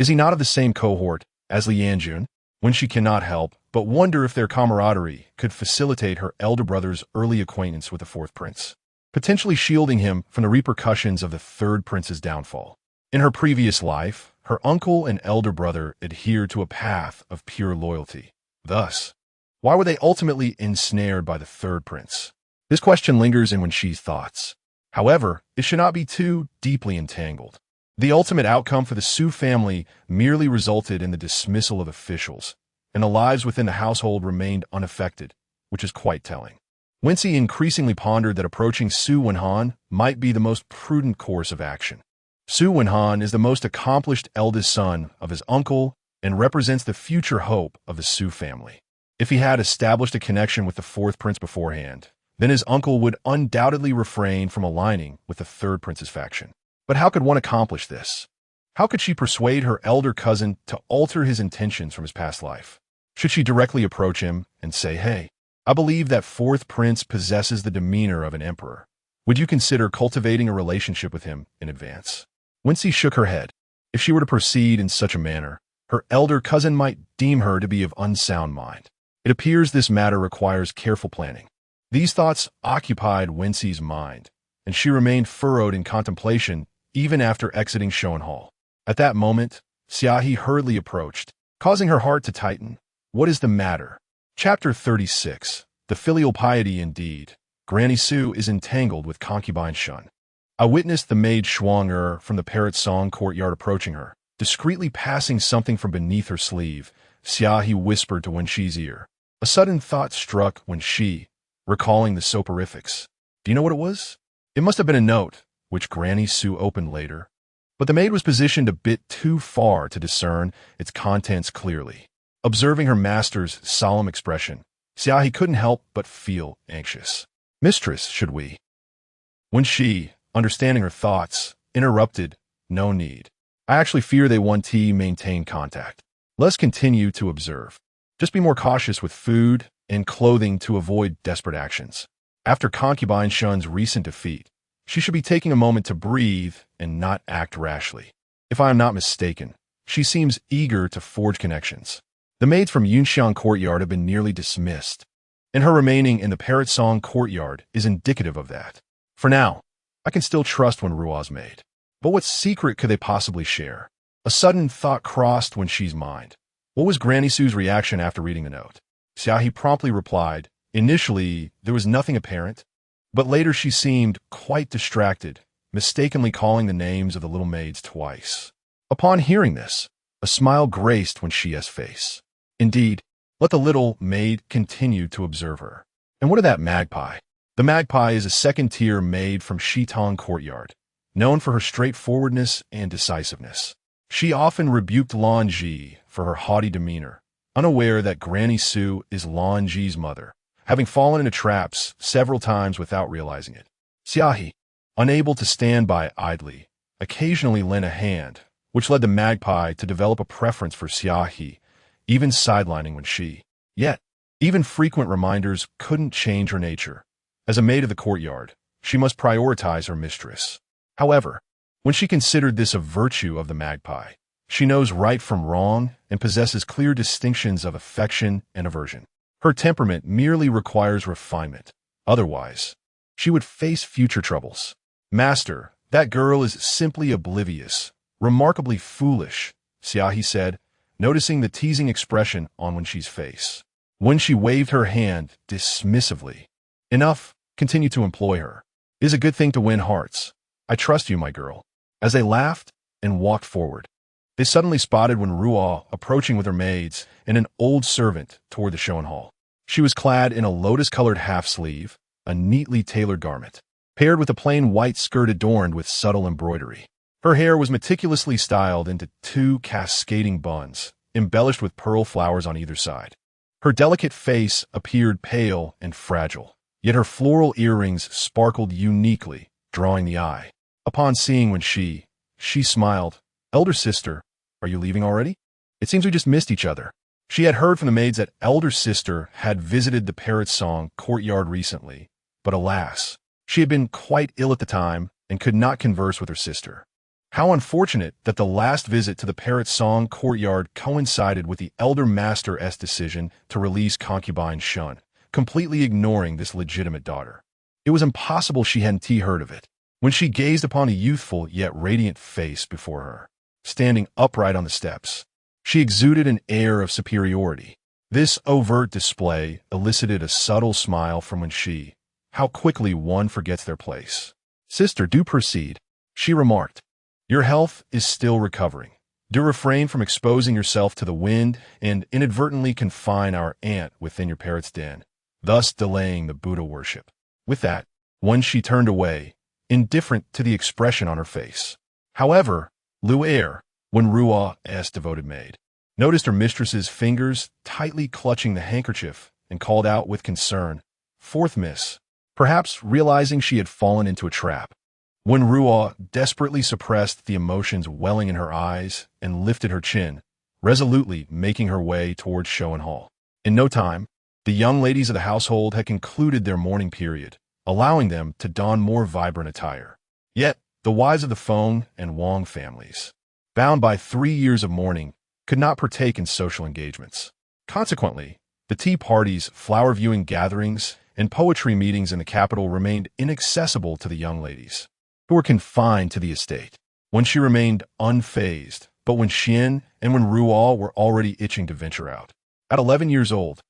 A: Is he not of the same cohort as Li Yanjun? When she cannot help but wonder if their camaraderie could facilitate her elder brother's early acquaintance with the fourth prince, potentially shielding him from the repercussions of the third prince's downfall. In her previous life, her uncle and elder brother adhered to a path of pure loyalty. Thus, why were they ultimately ensnared by the third prince? This question lingers in Wenxi's thoughts. However, it should not be too deeply entangled. The ultimate outcome for the Su family merely resulted in the dismissal of officials, and the lives within the household remained unaffected, which is quite telling. Wenxi increasingly pondered that approaching Su Wenhan might be the most prudent course of action. Su Wenhan is the most accomplished eldest son of his uncle and represents the future hope of the Su family. If he had established a connection with the fourth prince beforehand, then his uncle would undoubtedly refrain from aligning with the third prince's faction. But how could one accomplish this? How could she persuade her elder cousin to alter his intentions from his past life? Should she directly approach him and say, "Hey, I believe that fourth prince possesses the demeanor of an emperor. Would you consider cultivating a relationship with him in advance?" Wenxi shook her head. If she were to proceed in such a manner, Her elder cousin might deem her to be of unsound mind. It appears this matter requires careful planning. These thoughts occupied Wenxi's mind, and she remained furrowed in contemplation even after exiting Showen Hall. At that moment, Xiaohi hurriedly approached, causing her heart to tighten. What is the matter? Chapter 36. The filial piety indeed. Granny Su is entangled with Concubine Shun. I witnessed the maid Shuang from the Parrot Song courtyard approaching her, discreetly passing something from beneath her sleeve. Xiaohi whispered to Wenxi's ear. A sudden thought struck Wenxi, recalling the soporifics. Do you know what it was? It must have been a note, which Granny Su opened later. But the maid was positioned a bit too far to discern its contents clearly. Observing her master's solemn expression, Xiaohi couldn't help but feel anxious. Mistress, should we? Wenxi, understanding her thoughts, interrupted. No need. I actually fear they want to maintain contact. Let's continue to observe. Just be more cautious with food and clothing to avoid desperate actions. After Concubine Shun's recent defeat, she should be taking a moment to breathe and not act rashly. If I am not mistaken, she seems eager to forge connections. The maids from Yunxiang courtyard have been nearly dismissed, and her remaining in the Parrot Song courtyard is indicative of that. For now, I can still trust Wenruo's maid. But what secret could they possibly share? A sudden thought crossed Wenxi's mind. What was Granny Su's reaction after reading the note? Xiaohi promptly replied. Initially, there was nothing apparent, but later she seemed quite distracted, mistakenly calling the names of the little maids twice. Upon hearing this, a smile graced Wenxi's face. Indeed, let the little maid continue to observe her. And what of that magpie? The magpie is a second-tier maid from Shitong courtyard, known for her straightforwardness and decisiveness. She often rebuked Lan Ji for her haughty demeanor, unaware that Granny Su is Lan Ji's mother, having fallen into traps several times without realizing it. Xiaohi, unable to stand by idly, occasionally lent a hand, which led the magpie to develop a preference for Xiaohi, even sidelining Wenxi. Yet, even frequent reminders couldn't change her nature. As a maid of the courtyard, she must prioritize her mistress. However, when she considered this a virtue of the magpie, she knows right from wrong and possesses clear distinctions of affection and aversion. Her temperament merely requires refinement. Otherwise, she would face future troubles. Master, that girl is simply oblivious, remarkably foolish, Xiaohi said, noticing the teasing expression on Wenxi's face. Wenxi waved her hand dismissively. Enough, continue to employ her. It is a good thing to win hearts. I trust you, my girl. As they laughed and walked forward, they suddenly spotted Wenruo approaching with her maids and an old servant toward the Showen Hall. She was clad in a lotus-colored half-sleeve, a neatly tailored garment, paired with a plain white skirt adorned with subtle embroidery. Her hair was meticulously styled into 2 cascading buns, embellished with pearl flowers on either side. Her delicate face appeared pale and fragile, yet her floral earrings sparkled uniquely, drawing the eye. Upon seeing Wenxi, she smiled. Elder sister, are you leaving already? It seems we just missed each other. She had heard from the maids that elder sister had visited the Parrot Song courtyard recently, but alas, she had been quite ill at the time and could not converse with her sister. How unfortunate that the last visit to the Parrot Song courtyard coincided with the elder master's decision to release Concubine Shun, completely ignoring this legitimate daughter. It was impossible she hadn't heard of it. When she gazed upon a youthful yet radiant face before her, standing upright on the steps, she exuded an air of superiority. This overt display elicited a subtle smile from Wenxi. How quickly one forgets their place. Sister, do proceed, she remarked. Your health is still recovering. Do refrain from exposing yourself to the wind and inadvertently confine our aunt within your parrot's den, thus delaying the Buddha worship. With that, Wenxi turned away, indifferent to the expression on her face. However, Lu'er, Wenruo's devoted maid, noticed her mistress's fingers tightly clutching the handkerchief and called out with concern, "Fourth miss," perhaps realizing she had fallen into a trap. Wenruo desperately suppressed the emotions welling in her eyes and lifted her chin, resolutely making her way towards Showen Hall. In no time, the young ladies of the household had concluded their mourning period, allowing them to don more vibrant attire. Yet, the wives of the Feng and Wang families, bound by 3 years of mourning, could not partake in social engagements. Consequently, the tea parties, flower-viewing gatherings, and poetry meetings in the capital remained inaccessible to the young ladies, who were confined to the estate. Wenxi remained unfazed, but Wenxian and Wenruo were already itching to venture out. At 11 years old,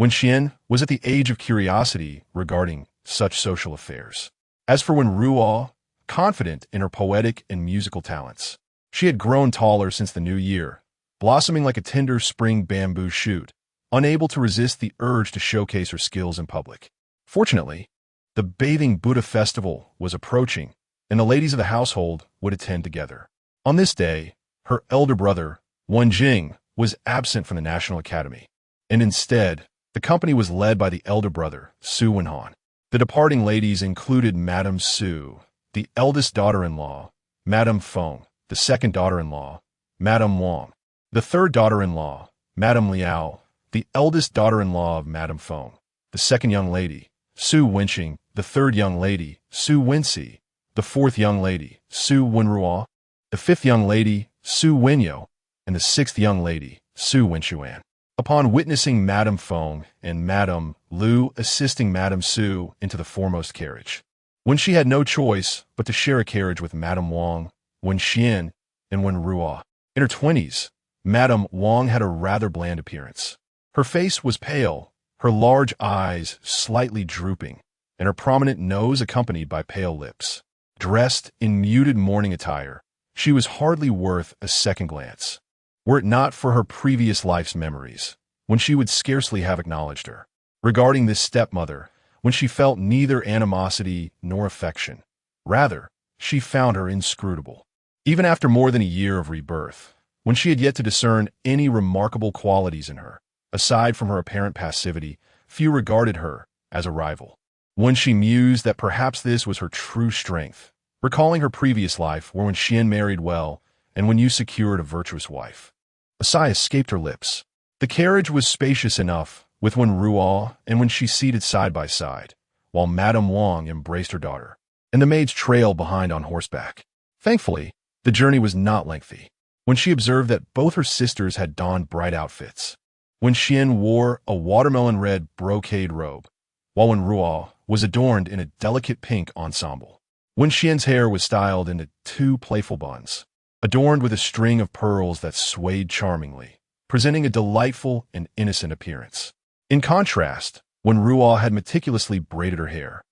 A: Wenxian was at the age of curiosity regarding such social affairs. As for Wenruo, confident in her poetic and musical talents, she had grown taller since the new year, blossoming like a tender spring bamboo shoot, unable to resist the urge to showcase her skills in public. Fortunately, the bathing Buddha festival was approaching, and the ladies of the household would attend together. On this day, her elder brother, Wenjing, was absent from the National Academy, and instead, the company was led by the elder brother, Su Wenhan. The departing ladies included Madame Su, the eldest daughter-in-law, Madame Feng, the second daughter-in-law, Madame Wang, the third daughter-in-law, Madame Liao, the eldest daughter-in-law of Madame Feng, the second young lady, Su Wenxing, the third young lady, Su Wenxi, the fourth young lady, Su Wenruo, the fifth young lady, Su Wenyo, and the sixth young lady, Su Wenxuan. Upon witnessing Madame Feng and Madame Lu assisting Madame Su into the foremost carriage, when she had no choice but to share a carriage with Madame Wang, Wenxian, and Wenruo. In her 20s, Madame Wang had a rather bland appearance. Her face was pale, her large eyes slightly drooping, and her prominent nose accompanied by pale lips. Dressed in muted mourning attire, she was hardly worth a second glance, were it not for her previous life's memories, when she would scarcely have acknowledged her. Regarding this stepmother, when she felt neither animosity nor affection, rather, she found her inscrutable. Even after more than a year of rebirth, when she had yet to discern any remarkable qualities in her, aside from her apparent passivity, few regarded her as a rival. When she mused that perhaps this was her true strength, recalling her previous life where when Xian married well and when you secured a virtuous wife. A sigh escaped her lips. The carriage was spacious enough, with when Ruo and when she seated side by side, while Madame Wang embraced her daughter, and the maids trailed behind on horseback. Thankfully, the journey was not lengthy, when she observed that both her sisters had donned bright outfits. When Xian wore a watermelon-red brocade robe, while when Ruo was adorned in a delicate pink ensemble. When Xian's hair was styled into two playful buns, adorned with a string of pearls that swayed charmingly, presenting a delightful and innocent appearance. In contrast, when Ruo had meticulously braided her hair,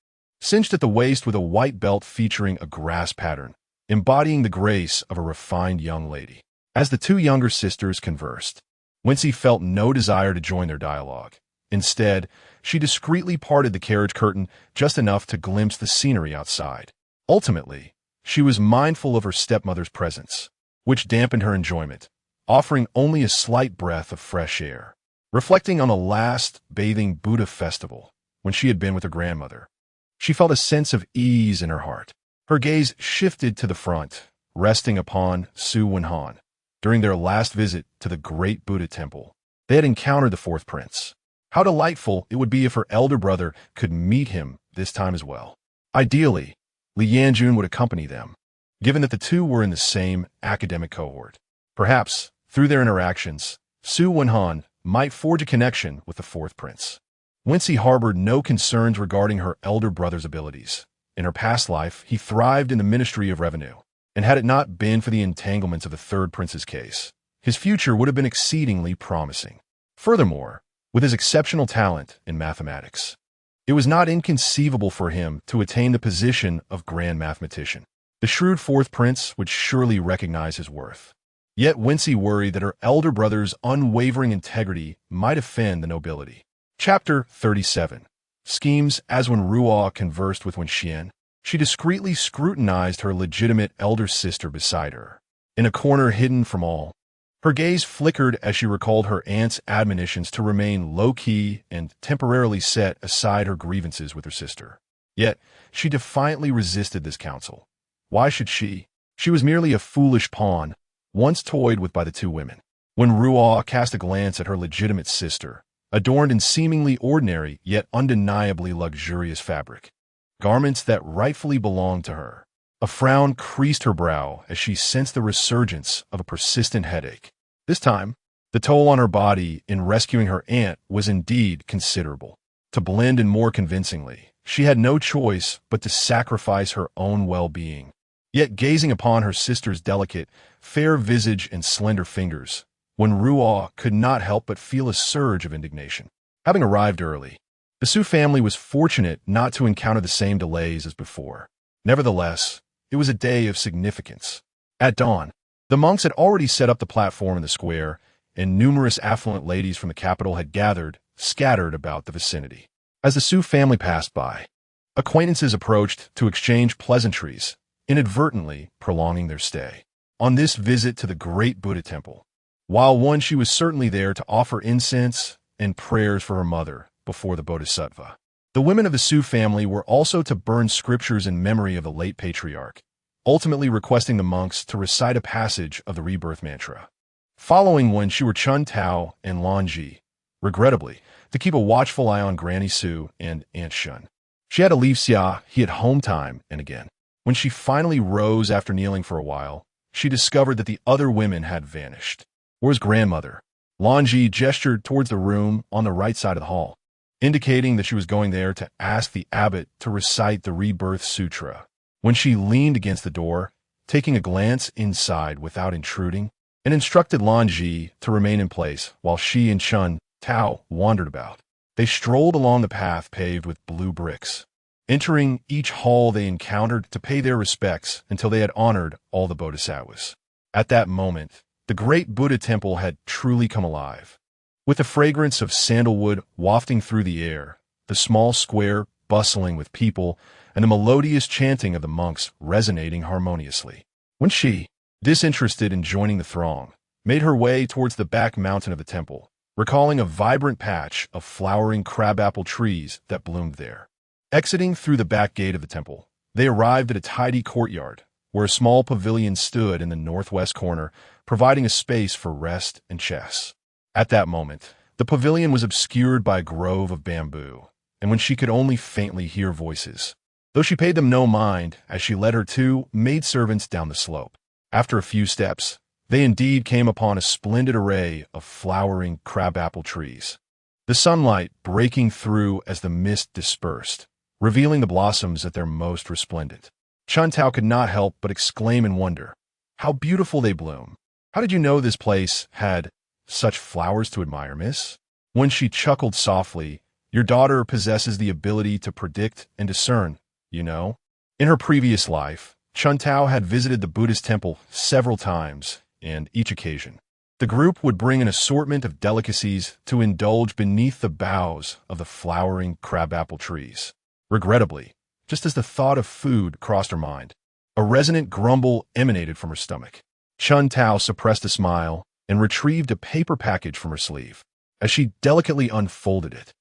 A: cinched at the waist with a white belt featuring a grass pattern, embodying the grace of a refined young lady. As the two younger sisters conversed, Wenxi felt no desire to join their dialogue. Instead, she discreetly parted the carriage curtain just enough to glimpse the scenery outside. Ultimately, she was mindful of her stepmother's presence, which dampened her enjoyment, offering only a slight breath of fresh air. Reflecting on the last bathing Buddha festival, when she had been with her grandmother, she felt a sense of ease in her heart. Her gaze shifted to the front, resting upon Su Wenhan. During their last visit to the great Buddha temple, they had encountered the fourth prince. How delightful it would be if her elder brother could meet him this time as well. Ideally, Li Yanjun would accompany them, given that the two were in the same academic cohort. Perhaps, through their interactions, Su Wenhan might forge a connection with the fourth prince. Wenxi harbored no concerns regarding her elder brother's abilities. In her past life, he thrived in the Ministry of Revenue, and had it not been for the entanglements of the third prince's case, his future would have been exceedingly promising. Furthermore, with his exceptional talent in mathematics, it was not inconceivable for him to attain the position of grand mathematician. The shrewd fourth prince would surely recognize his worth. Yet Wenxi worried that her elder brother's unwavering integrity might offend the nobility. Chapter 37. Schemes. As when Ruo conversed with Wenxian, she discreetly scrutinized her legitimate elder sister beside her. In a corner hidden from all, her gaze flickered as she recalled her aunt's admonitions to remain low-key and temporarily set aside her grievances with her sister. Yet, she defiantly resisted this counsel. Why should she? She was merely a foolish pawn, once toyed with by the two women. When Ruo cast a glance at her legitimate sister, adorned in seemingly ordinary yet undeniably luxurious fabric, garments that rightfully belonged to her, a frown creased her brow as she sensed the resurgence of a persistent headache. This time, the toll on her body in rescuing her aunt was indeed considerable. To blend in more convincingly, she had no choice but to sacrifice her own well-being. Yet gazing upon her sister's delicate, fair visage and slender fingers, Wenruo could not help but feel a surge of indignation. Having arrived early, the Su family was fortunate not to encounter the same delays as before. Nevertheless, it was a day of significance. At dawn, the monks had already set up the platform in the square, and numerous affluent ladies from the capital had gathered, scattered about the vicinity. As the Su family passed by, acquaintances approached to exchange pleasantries, inadvertently prolonging their stay. On this visit to the great Buddha temple, while Wenxi was certainly there to offer incense and prayers for her mother before the Bodhisattva, the women of the Su family were also to burn scriptures in memory of the late patriarch, ultimately requesting the monks to recite a passage of the Rebirth mantra. Following Wenxi were Chun Tao and Lan Ji, regrettably, to keep a watchful eye on Granny Su and Aunt Shun. She had to leave Xia He at home time and again. When she finally rose after kneeling for a while, she discovered that the other women had vanished. Where's grandmother? Lan Ji gestured towards the room on the right side of the hall, indicating that she was going there to ask the abbot to recite the Rebirth Sutra. When she leaned against the door, taking a glance inside without intruding, and instructed Lan Ji to remain in place while she and Chun Tao wandered about. They strolled along the path paved with blue bricks, entering each hall they encountered to pay their respects until they had honored all the bodhisattvas. At that moment, the great Buddha temple had truly come alive. With the fragrance of sandalwood wafting through the air, the small square bustling with people, and the melodious chanting of the monks resonating harmoniously. When she, disinterested in joining the throng, made her way towards the back mountain of the temple, recalling a vibrant patch of flowering crabapple trees that bloomed there. Exiting through the back gate of the temple, they arrived at a tidy courtyard, where a small pavilion stood in the northwest corner, providing a space for rest and chess. At that moment, the pavilion was obscured by a grove of bamboo, and when she could only faintly hear voices, though she paid them no mind as she led her two maidservants down the slope. After a few steps, they indeed came upon a splendid array of flowering crabapple trees, the sunlight breaking through as the mist dispersed, revealing the blossoms at their most resplendent. Chun Tao could not help but exclaim in wonder, "How beautiful they bloom! How did you know this place had such flowers to admire, miss?" When she chuckled softly, "Your daughter possesses the ability to predict and discern, you know." In her previous life, Chun Tao had visited the Buddhist temple several times, and each occasion, the group would bring an assortment of delicacies to indulge beneath the boughs of the flowering crabapple trees. Regrettably, just as the thought of food crossed her mind, a resonant grumble emanated from her stomach. Chun Tao suppressed a smile and retrieved a paper package from her sleeve. As she delicately unfolded it,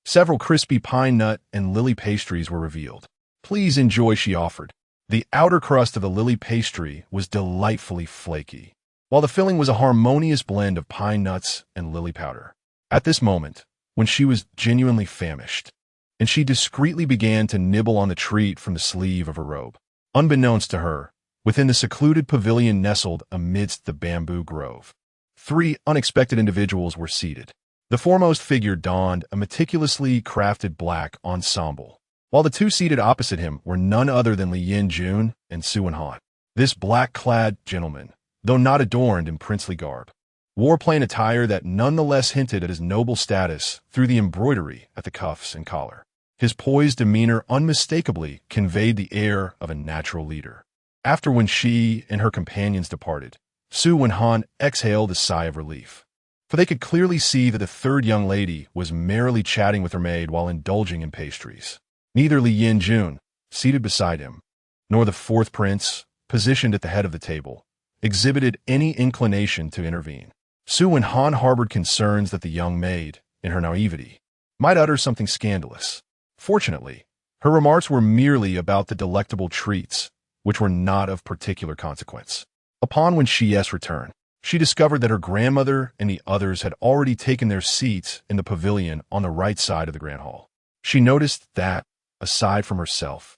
A: several crispy pine nut and lily pastries were revealed. "Please enjoy," she offered. The outer crust of the lily pastry was delightfully flaky, while the filling was a harmonious blend of pine nuts and lily powder. At this moment, when she was genuinely famished, and she discreetly began to nibble on the treat from the sleeve of her robe, unbeknownst to her, within the secluded pavilion nestled amidst the bamboo grove, 3 unexpected individuals were seated. The foremost figure donned a meticulously crafted black ensemble, while the 2 seated opposite him were none other than Li Yin-jun and Su Wenhan. This black-clad gentleman, though not adorned in princely garb, wore plain attire that nonetheless hinted at his noble status through the embroidery at the cuffs and collar. His poised demeanor unmistakably conveyed the air of a natural leader. After when she and her companions departed, Su Wenhan exhaled a sigh of relief, for they could clearly see that the third young lady was merrily chatting with her maid while indulging in pastries. Neither Li Yin-jun, seated beside him, nor the fourth prince, positioned at the head of the table, exhibited any inclination to intervene. Su Wenhan harbored concerns that the young maid, in her naivety, might utter something scandalous. Fortunately, her remarks were merely about the delectable treats, which were not of particular consequence. Upon Wenxi's return, she discovered that her grandmother and the others had already taken their seats in the pavilion on the right side of the grand hall. She noticed that, aside from herself,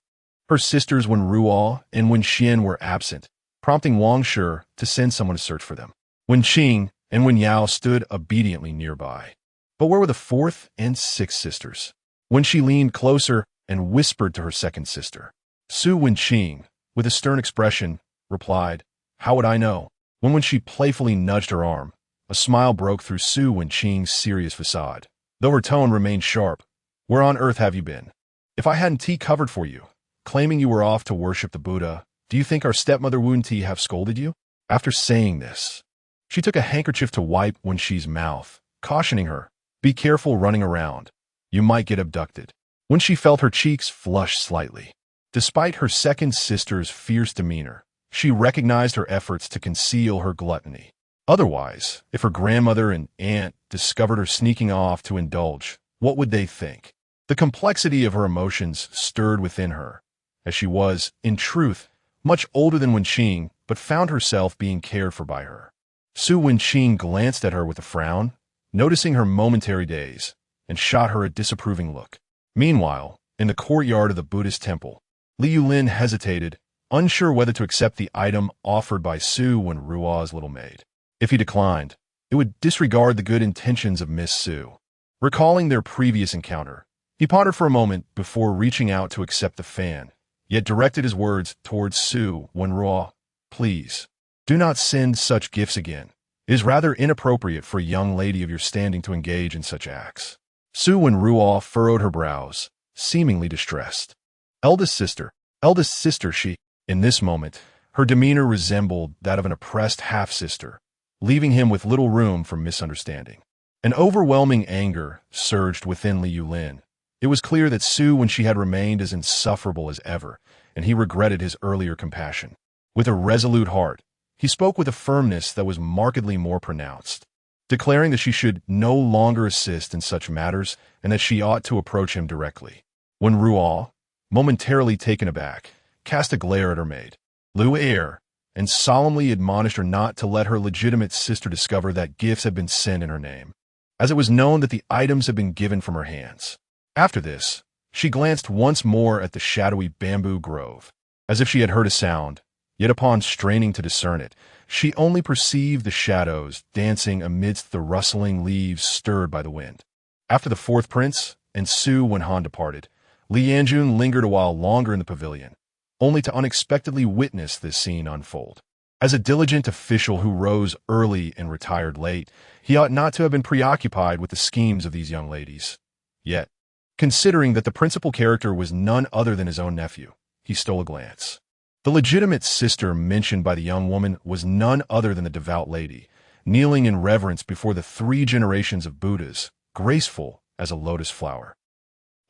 A: her sisters Wenruo and Wenxian were absent, prompting Wangshi to send someone to search for them. Wenqing, and Wen Yao stood obediently nearby. But where were the fourth and sixth sisters? When she leaned closer and whispered to her second sister, Su Wenqing, with a stern expression, replied, "How would I know?" When she playfully nudged her arm, a smile broke through Su Wenqing's serious facade, though her tone remained sharp. "Where on earth have you been? If I hadn't tea covered for you, claiming you were off to worship the Buddha, do you think our stepmother wouldn't have scolded you?" After saying this, she took a handkerchief to wipe Wenxi's mouth, cautioning her, "Be careful running around. You might get abducted." When she felt her cheeks flush slightly. Despite her second sister's fierce demeanor, she recognized her efforts to conceal her gluttony. Otherwise, if her grandmother and aunt discovered her sneaking off to indulge, what would they think? The complexity of her emotions stirred within her, as she was, in truth, much older than Wenqing, but found herself being cared for by her. Su Wenqing glanced at her with a frown, noticing her momentary daze, and shot her a disapproving look. Meanwhile, in the courtyard of the Buddhist temple, Li Yulin hesitated, unsure whether to accept the item offered by Su Wen Ruo's little maid. If he declined, it would disregard the good intentions of Miss Su. Recalling their previous encounter, he pondered for a moment before reaching out to accept the fan, yet directed his words towards Su Wen Ruo. "Please, do not send such gifts again. It is rather inappropriate for a young lady of your standing to engage in such acts." Su Wen Ruo furrowed her brows, seemingly distressed. Eldest sister, she. In this moment, her demeanor resembled that of an oppressed half-sister, leaving him with little room for misunderstanding. An overwhelming anger surged within Li Yulin. It was clear that Su Wenqi had remained as insufferable as ever, and he regretted his earlier compassion. With a resolute heart, he spoke with a firmness that was markedly more pronounced, declaring that she should no longer assist in such matters and that she ought to approach him directly. When Ruo, momentarily taken aback, cast a glare at her maid, Lu Er, and solemnly admonished her not to let her legitimate sister discover that gifts had been sent in her name, as it was known that the items had been given from her hands. After this, she glanced once more at the shadowy bamboo grove, as if she had heard a sound, yet upon straining to discern it, she only perceived the shadows dancing amidst the rustling leaves stirred by the wind. After the fourth prince and Su Wenhan departed, Li Yanjun lingered a while longer in the pavilion, only to unexpectedly witness this scene unfold. As a diligent official who rose early and retired late, he ought not to have been preoccupied with the schemes of these young ladies. Yet, considering that the principal character was none other than his own nephew, he stole a glance. The legitimate sister mentioned by the young woman was none other than the devout lady, kneeling in reverence before the 3 generations of Buddhas, graceful as a lotus flower.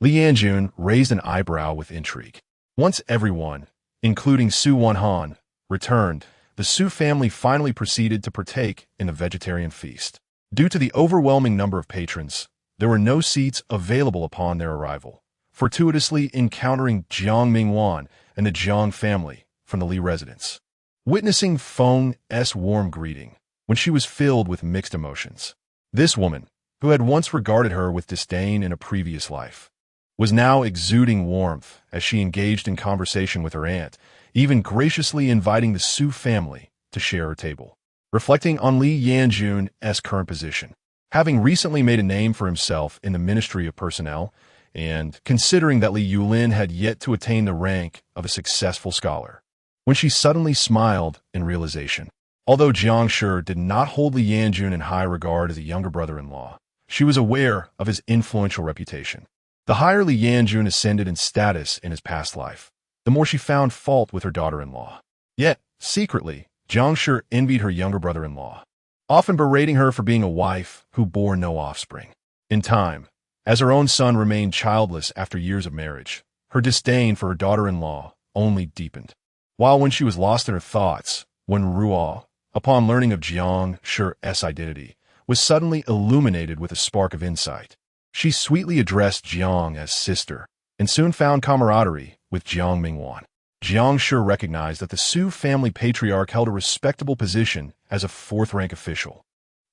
A: Li Yanjun raised an eyebrow with intrigue. Once everyone, including Su Wenhan, returned, the Su family finally proceeded to partake in the vegetarian feast. Due to the overwhelming number of patrons, there were no seats available upon their arrival, fortuitously encountering Jiang Mingwan and the Jiang family from the Li residence. Witnessing Feng's warm greeting, when she was filled with mixed emotions, this woman, who had once regarded her with disdain in a previous life, was now exuding warmth as she engaged in conversation with her aunt, even graciously inviting the Su family to share her table. Reflecting on Li Yanjun's current position, having recently made a name for himself in the Ministry of Personnel, and considering that Li Yulin had yet to attain the rank of a successful scholar, when she suddenly smiled in realization. Although Jiang Shi did not hold Li Yanjun in high regard as a younger brother-in-law, she was aware of his influential reputation. The higher Li Yanjun ascended in status in his past life, the more she found fault with her daughter-in-law. Yet, secretly, Jiang Shi envied her younger brother-in-law, often berating her for being a wife who bore no offspring. In time, as her own son remained childless after years of marriage, her disdain for her daughter-in-law only deepened. While when she was lost in her thoughts, when Ruo, upon learning of Jiang Shi's identity, was suddenly illuminated with a spark of insight, she sweetly addressed Jiang as sister, and soon found camaraderie with Jiang Mingwan. Jiang Shi recognized that the Su family patriarch held a respectable position as a 4th-rank official,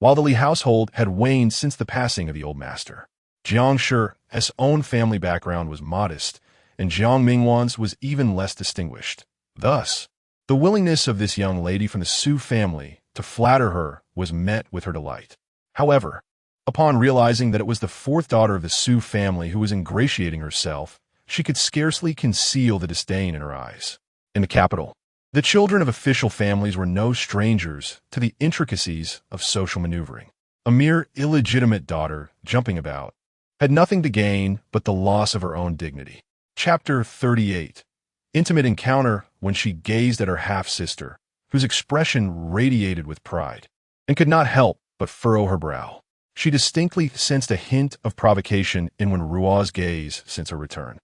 A: while the Li household had waned since the passing of the old master. Jiang Shi's own family background was modest, and Jiang Mingwan's was even less distinguished. Thus, the willingness of this young lady from the Su family to flatter her was met with her delight. However, upon realizing that it was the fourth daughter of the Su family who was ingratiating herself, she could scarcely conceal the disdain in her eyes. In the capital, the children of official families were no strangers to the intricacies of social maneuvering. A mere illegitimate daughter, jumping about, had nothing to gain but the loss of her own dignity. Chapter 38. Intimate encounter when she gazed at her half-sister, whose expression radiated with pride, and could not help but furrow her brow. She distinctly sensed a hint of provocation in Wenrua's gaze since her return.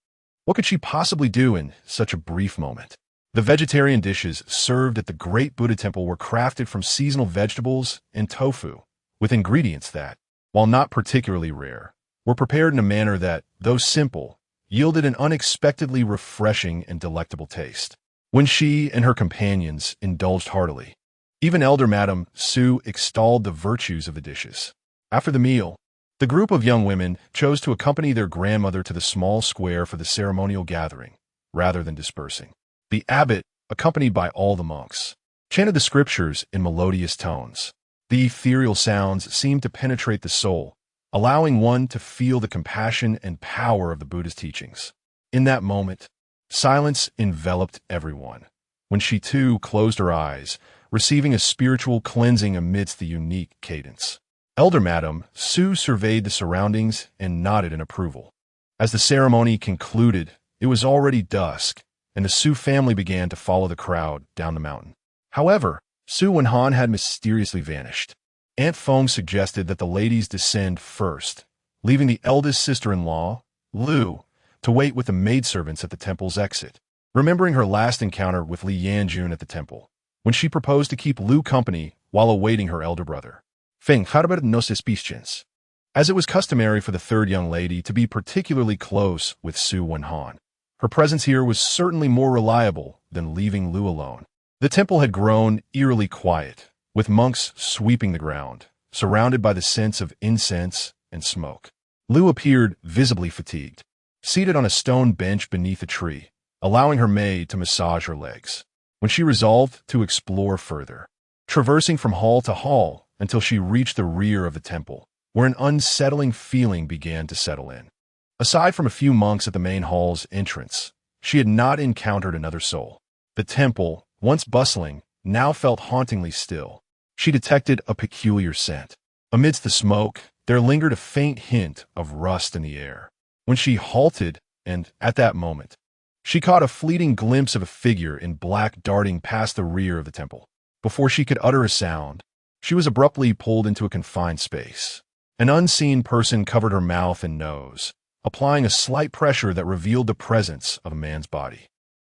A: What could she possibly do in such a brief moment? The vegetarian dishes served at the Great Buddha Temple were crafted from seasonal vegetables and tofu, with ingredients that, while not particularly rare, were prepared in a manner that, though simple, yielded an unexpectedly refreshing and delectable taste. When she and her companions indulged heartily, even elder Madame Su extolled the virtues of the dishes. After the meal, the group of young women chose to accompany their grandmother to the small square for the ceremonial gathering, rather than dispersing. The abbot, accompanied by all the monks, chanted the scriptures in melodious tones. The ethereal sounds seemed to penetrate the soul, allowing one to feel the compassion and power of the Buddha's teachings. In that moment, silence enveloped everyone, when she too closed her eyes, receiving a spiritual cleansing amidst the unique cadence. Elder Madame Su surveyed the surroundings and nodded in approval. As the ceremony concluded, it was already dusk, and the Su family began to follow the crowd down the mountain. However, Su Wenhan had mysteriously vanished. Aunt Feng suggested that the ladies descend first, leaving the eldest sister-in-law, Lu, to wait with the maidservants at the temple's exit. Remembering her last encounter with Li Yanjun at the temple, when she proposed to keep Lu company while awaiting her elder brother. Feng harbored no suspicions, as it was customary for the third young lady to be particularly close with Su Wenhan. Her presence here was certainly more reliable than leaving Lu alone. The temple had grown eerily quiet, with monks sweeping the ground, surrounded by the scents of incense and smoke. Lu appeared visibly fatigued, seated on a stone bench beneath a tree, allowing her maid to massage her legs, when she resolved to explore further, traversing from hall to hall until she reached the rear of the temple, where an unsettling feeling began to settle in. Aside from a few monks at the main hall's entrance, she had not encountered another soul. The temple, once bustling, now felt hauntingly still. She detected a peculiar scent. Amidst the smoke, there lingered a faint hint of rust in the air. When she halted, and at that moment, she caught a fleeting glimpse of a figure in black darting past the rear of the temple. Before she could utter a sound, she was abruptly pulled into a confined space. An unseen person covered her mouth and nose, applying a slight pressure that revealed the presence of a man's body.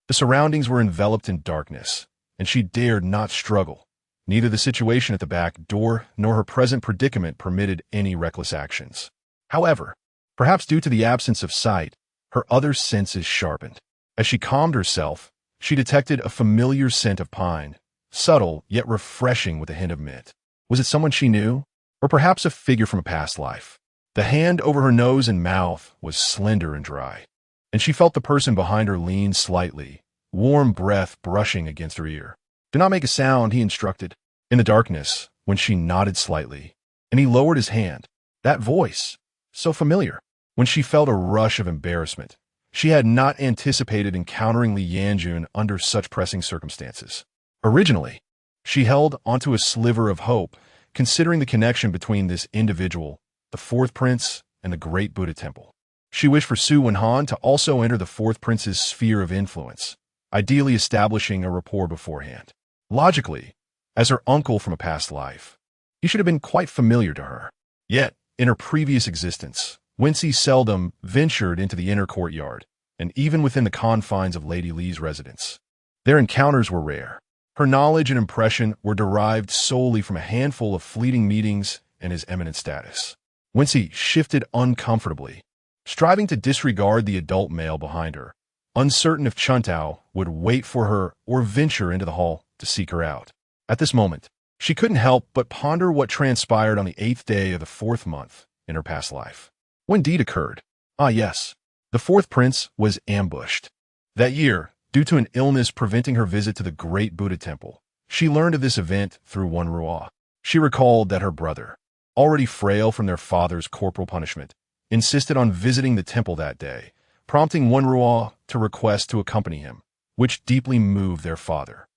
A: The surroundings were enveloped in darkness, and she dared not struggle. Neither the situation at the back door nor her present predicament permitted any reckless actions. However, perhaps due to the absence of sight, her other senses sharpened. As she calmed herself, she detected a familiar scent of pine, subtle yet refreshing with a hint of mint. Was it someone she knew? Or perhaps a figure from a past life? The hand over her nose and mouth was slender and dry, and she felt the person behind her lean slightly, warm breath brushing against her ear. "Do not make a sound," he instructed. In the darkness, when she nodded slightly, and he lowered his hand, that voice, so familiar. When she felt a rush of embarrassment, she had not anticipated encountering Li Yanjun under such pressing circumstances. Originally, she held onto a sliver of hope, considering the connection between this individual, the fourth prince, and the Great Buddha Temple. She wished for Su Wenhan to also enter the fourth prince's sphere of influence, ideally establishing a rapport beforehand. Logically, as her uncle from a past life, he should have been quite familiar to her. Yet, in her previous existence, Wenxi seldom ventured into the inner courtyard, and even within the confines of Lady Li's residence. Their encounters were rare. Her knowledge and impression were derived solely from a handful of fleeting meetings and his eminent status. Wenxi shifted uncomfortably, striving to disregard the adult male behind her, uncertain if Chuntao would wait for her or venture into the hall to seek her out. At this moment, she couldn't help but ponder what transpired on the 8th day of the 4th month in her past life. When deed occurred. Ah yes, the fourth prince was ambushed. That year, due to an illness preventing her visit to the Great Buddha Temple, she learned of this event through Wenrua. She recalled that her brother, already frail from their father's corporal punishment, insisted on visiting the temple that day, prompting Wenruo to request to accompany him, which deeply moved their father.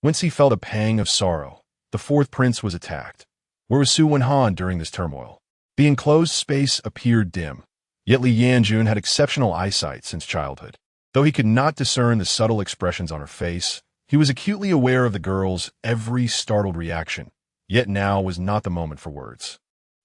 A: Wenxi felt a pang of sorrow. The fourth prince was attacked. Where was Su Wenhan during this turmoil? The enclosed space appeared dim, yet Li Yanjun had exceptional eyesight since childhood. Though he could not discern the subtle expressions on her face, he was acutely aware of the girl's every startled reaction, yet now was not the moment for words.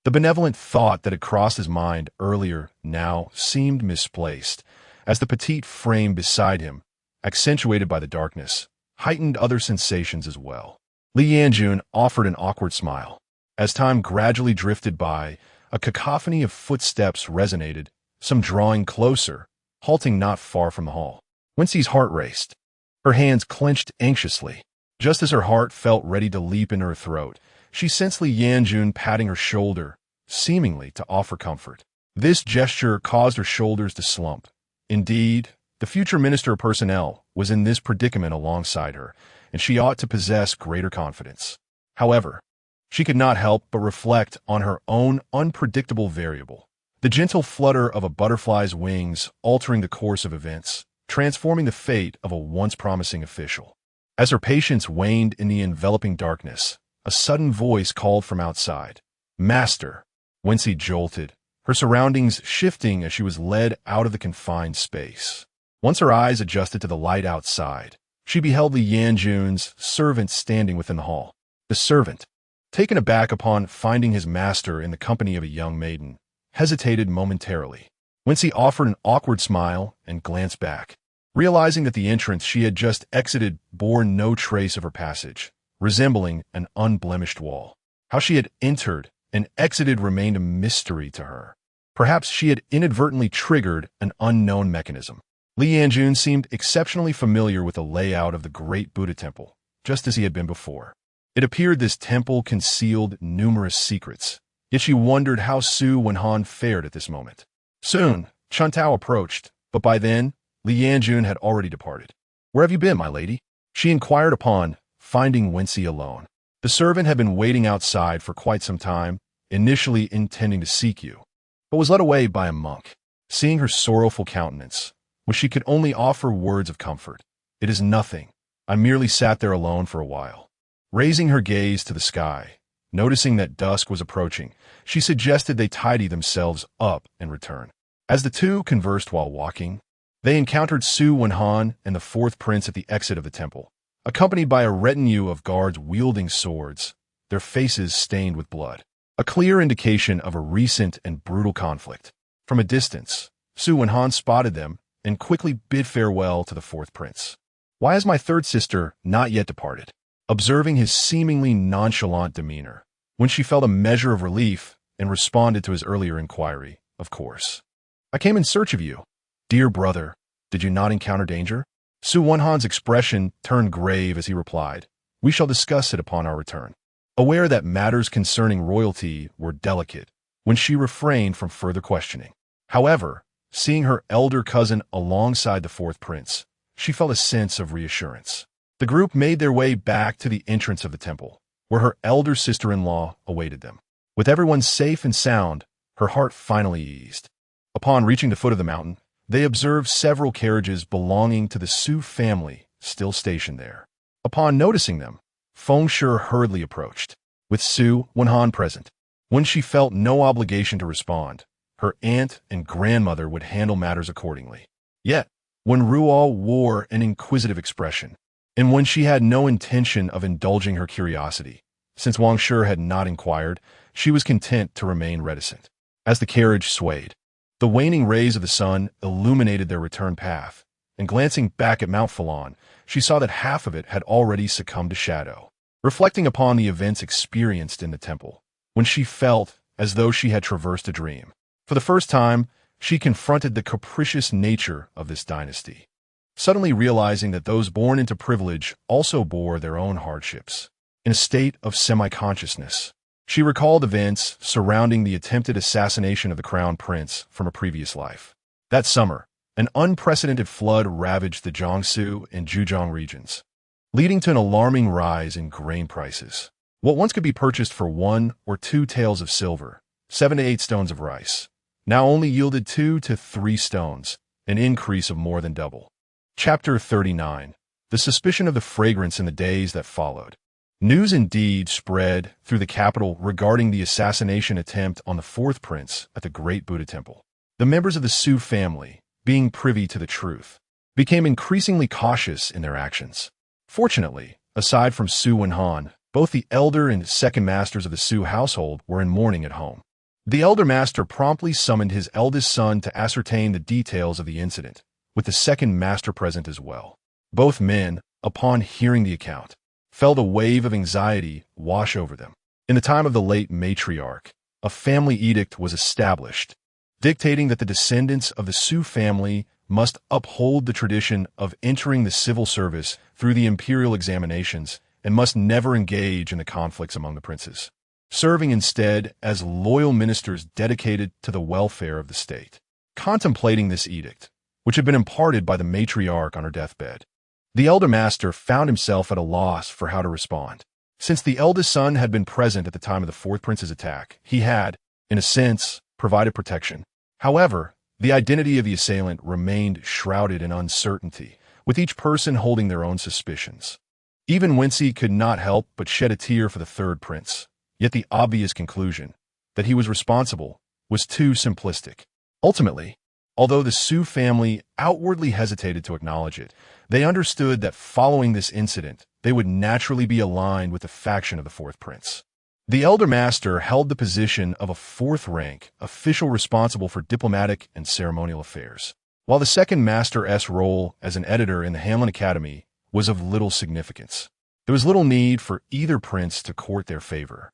A: The benevolent thought that had crossed his mind earlier now seemed misplaced, as the petite frame beside him, accentuated by the darkness, heightened other sensations as well. Li Yanjun offered an awkward smile. As time gradually drifted by, a cacophony of footsteps resonated, some drawing closer, halting not far from the hall. Wenxi's heart raced. Her hands clenched anxiously. Just as her heart felt ready to leap into her throat, she sensed Li Yanjun patting her shoulder, seemingly to offer comfort. This gesture caused her shoulders to slump. Indeed, the future Minister of Personnel was in this predicament alongside her, and she ought to possess greater confidence. However, she could not help but reflect on her own unpredictable variable. The gentle flutter of a butterfly's wings altering the course of events, transforming the fate of a once promising official. As her patience waned in the enveloping darkness, a sudden voice called from outside. "Master!" Wenxi jolted, her surroundings shifting as she was led out of the confined space. Once her eyes adjusted to the light outside, she beheld Li Yanjun's servant standing within the hall. The servant, taken aback upon finding his master in the company of a young maiden, hesitated momentarily. Wenxi offered an awkward smile and glanced back, realizing that the entrance she had just exited bore no trace of her passage, resembling an unblemished wall. How she had entered and exited remained a mystery to her. Perhaps she had inadvertently triggered an unknown mechanism. Li Yanjun seemed exceptionally familiar with the layout of the great Buddha temple, just as he had been before. It appeared this temple concealed numerous secrets, yet she wondered how Su Wenhan fared at this moment. Soon, Chuntao approached, but by then, Li Yanjun had already departed. "Where have you been, my lady?" she inquired upon finding Wenxi alone. The servant had been waiting outside for quite some time, initially intending to seek you, but was led away by a monk. Seeing her sorrowful countenance, which she could only offer words of comfort. "It is nothing. I merely sat there alone for a while." Raising her gaze to the sky, noticing that dusk was approaching, she suggested they tidy themselves up and return. As the two conversed while walking, they encountered Su Wenhan and the fourth prince at the exit of the temple, accompanied by a retinue of guards wielding swords, their faces stained with blood. A clear indication of a recent and brutal conflict. From a distance, Su Wenhan spotted them and quickly bid farewell to the fourth prince. "Why has my third sister not yet departed?" Observing his seemingly nonchalant demeanor, when she felt a measure of relief and responded to his earlier inquiry, "Of course. I came in search of you. Dear brother, did you not encounter danger?" Su Wenhan's expression turned grave as he replied, "We shall discuss it upon our return." Aware that matters concerning royalty were delicate, when she refrained from further questioning. However, seeing her elder cousin alongside the fourth prince, she felt a sense of reassurance. The group made their way back to the entrance of the temple, where her elder sister-in-law awaited them. With everyone safe and sound, her heart finally eased. Upon reaching the foot of the mountain, they observed several carriages belonging to the Su family still stationed there. Upon noticing them, Fengshe hurriedly approached, with Su Wenhan present. When she felt no obligation to respond, her aunt and grandmother would handle matters accordingly. Yet, when Ruo wore an inquisitive expression, and when she had no intention of indulging her curiosity, since Fengshe had not inquired, she was content to remain reticent. As the carriage swayed, the waning rays of the sun illuminated their return path, and glancing back at Mount Falon, she saw that half of it had already succumbed to shadow. Reflecting upon the events experienced in the temple, when she felt as though she had traversed a dream, for the first time, she confronted the capricious nature of this dynasty, suddenly realizing that those born into privilege also bore their own hardships. In a state of semi-consciousness, she recalled events surrounding the attempted assassination of the crown prince from a previous life. That summer, an unprecedented flood ravaged the Jiangsu and Zhejiang regions, leading to an alarming rise in grain prices. What once could be purchased for 1 or 2 taels of silver, 7 to 8 stones of rice, now only yielded 2 to 3 stones, an increase of more than double. Chapter 39. The suspicion of the fragrance in the days that followed. News indeed spread through the capital regarding the assassination attempt on the fourth prince at the Great Buddha Temple. The members of the Su family, being privy to the truth, became increasingly cautious in their actions. Fortunately, aside from Su Wenhan, both the elder and second masters of the Su household were in mourning at home. The elder master promptly summoned his eldest son to ascertain the details of the incident, with the second master present as well. Both men, upon hearing the account, felt a wave of anxiety wash over them. In the time of the late matriarch, a family edict was established, dictating that the descendants of the Su family must uphold the tradition of entering the civil service through the imperial examinations and must never engage in the conflicts among the princes, serving instead as loyal ministers dedicated to the welfare of the state. Contemplating this edict, which had been imparted by the matriarch on her deathbed, the elder master found himself at a loss for how to respond. Since the eldest son had been present at the time of the fourth prince's attack, he had, in a sense, provided protection. However, the identity of the assailant remained shrouded in uncertainty, with each person holding their own suspicions. Even Wenxi could not help but shed a tear for the third prince, yet the obvious conclusion, that he was responsible, was too simplistic. Ultimately, although the Su family outwardly hesitated to acknowledge it, they understood that following this incident, they would naturally be aligned with the faction of the fourth prince. The elder master held the position of a fourth-rank official responsible for diplomatic and ceremonial affairs, while the second master's role as an editor in the Hanlin Academy was of little significance. There was little need for either prince to court their favor.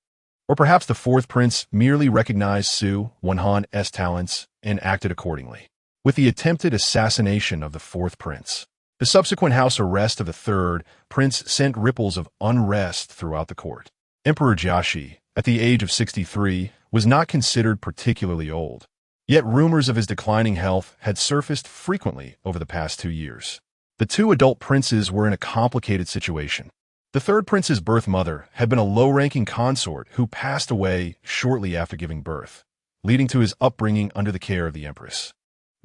A: Or perhaps the fourth prince merely recognized Su Wenhan's talents and acted accordingly. With the attempted assassination of the fourth prince, the subsequent house arrest of the third prince sent ripples of unrest throughout the court. Emperor Jiaxi, at the age of 63, was not considered particularly old, yet rumors of his declining health had surfaced frequently over the past 2 years. The two adult princes were in a complicated situation. The third prince's birth mother had been a low-ranking consort who passed away shortly after giving birth, leading to his upbringing under the care of the empress.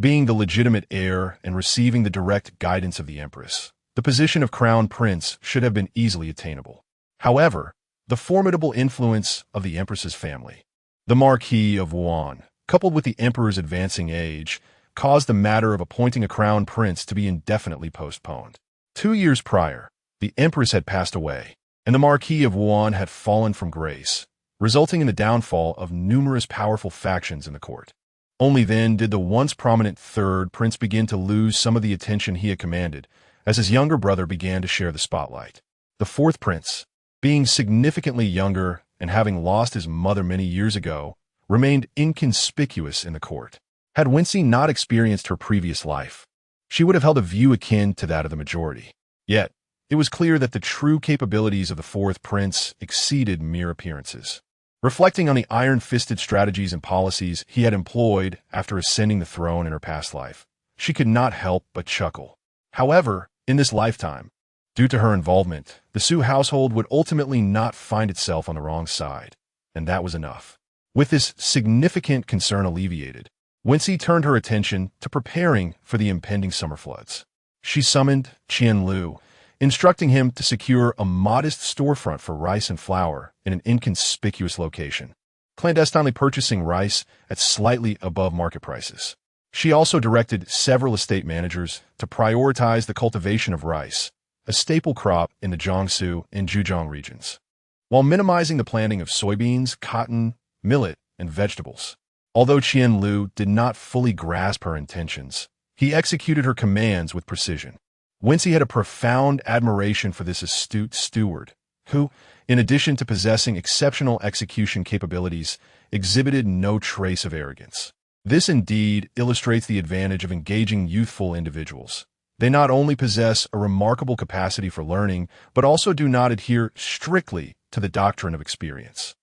A: Being the legitimate heir and receiving the direct guidance of the empress, the position of crown prince should have been easily attainable. However, the formidable influence of the empress's family, the Marquis of Wuan, coupled with the emperor's advancing age, caused the matter of appointing a crown prince to be indefinitely postponed. 2 years prior, the empress had passed away, and the Marquis of Wuan had fallen from grace, resulting in the downfall of numerous powerful factions in the court. Only then did the once prominent third prince begin to lose some of the attention he had commanded, as his younger brother began to share the spotlight. The fourth prince, being significantly younger and having lost his mother many years ago, remained inconspicuous in the court. Had Wenxi not experienced her previous life, she would have held a view akin to that of the majority. Yet, it was clear that the true capabilities of the fourth prince exceeded mere appearances. Reflecting on the iron-fisted strategies and policies he had employed after ascending the throne in her past life, she could not help but chuckle. However, in this lifetime, due to her involvement, the Su household would ultimately not find itself on the wrong side, and that was enough. With this significant concern alleviated, Wenxi turned her attention to preparing for the impending summer floods. She summoned Qianlu, instructing him to secure a modest storefront for rice and flour in an inconspicuous location, clandestinely purchasing rice at slightly above market prices. She also directed several estate managers to prioritize the cultivation of rice, a staple crop in the Jiangsu and Zhejiang regions, while minimizing the planting of soybeans, cotton, millet, and vegetables. Although Qianlu did not fully grasp her intentions, he executed her commands with precision. Wenxi had a profound admiration for this astute steward, who, in addition to possessing exceptional execution capabilities, exhibited no trace of arrogance. This indeed illustrates the advantage of engaging youthful individuals. They not only possess a remarkable capacity for learning, but also do not adhere strictly to the doctrine of experience.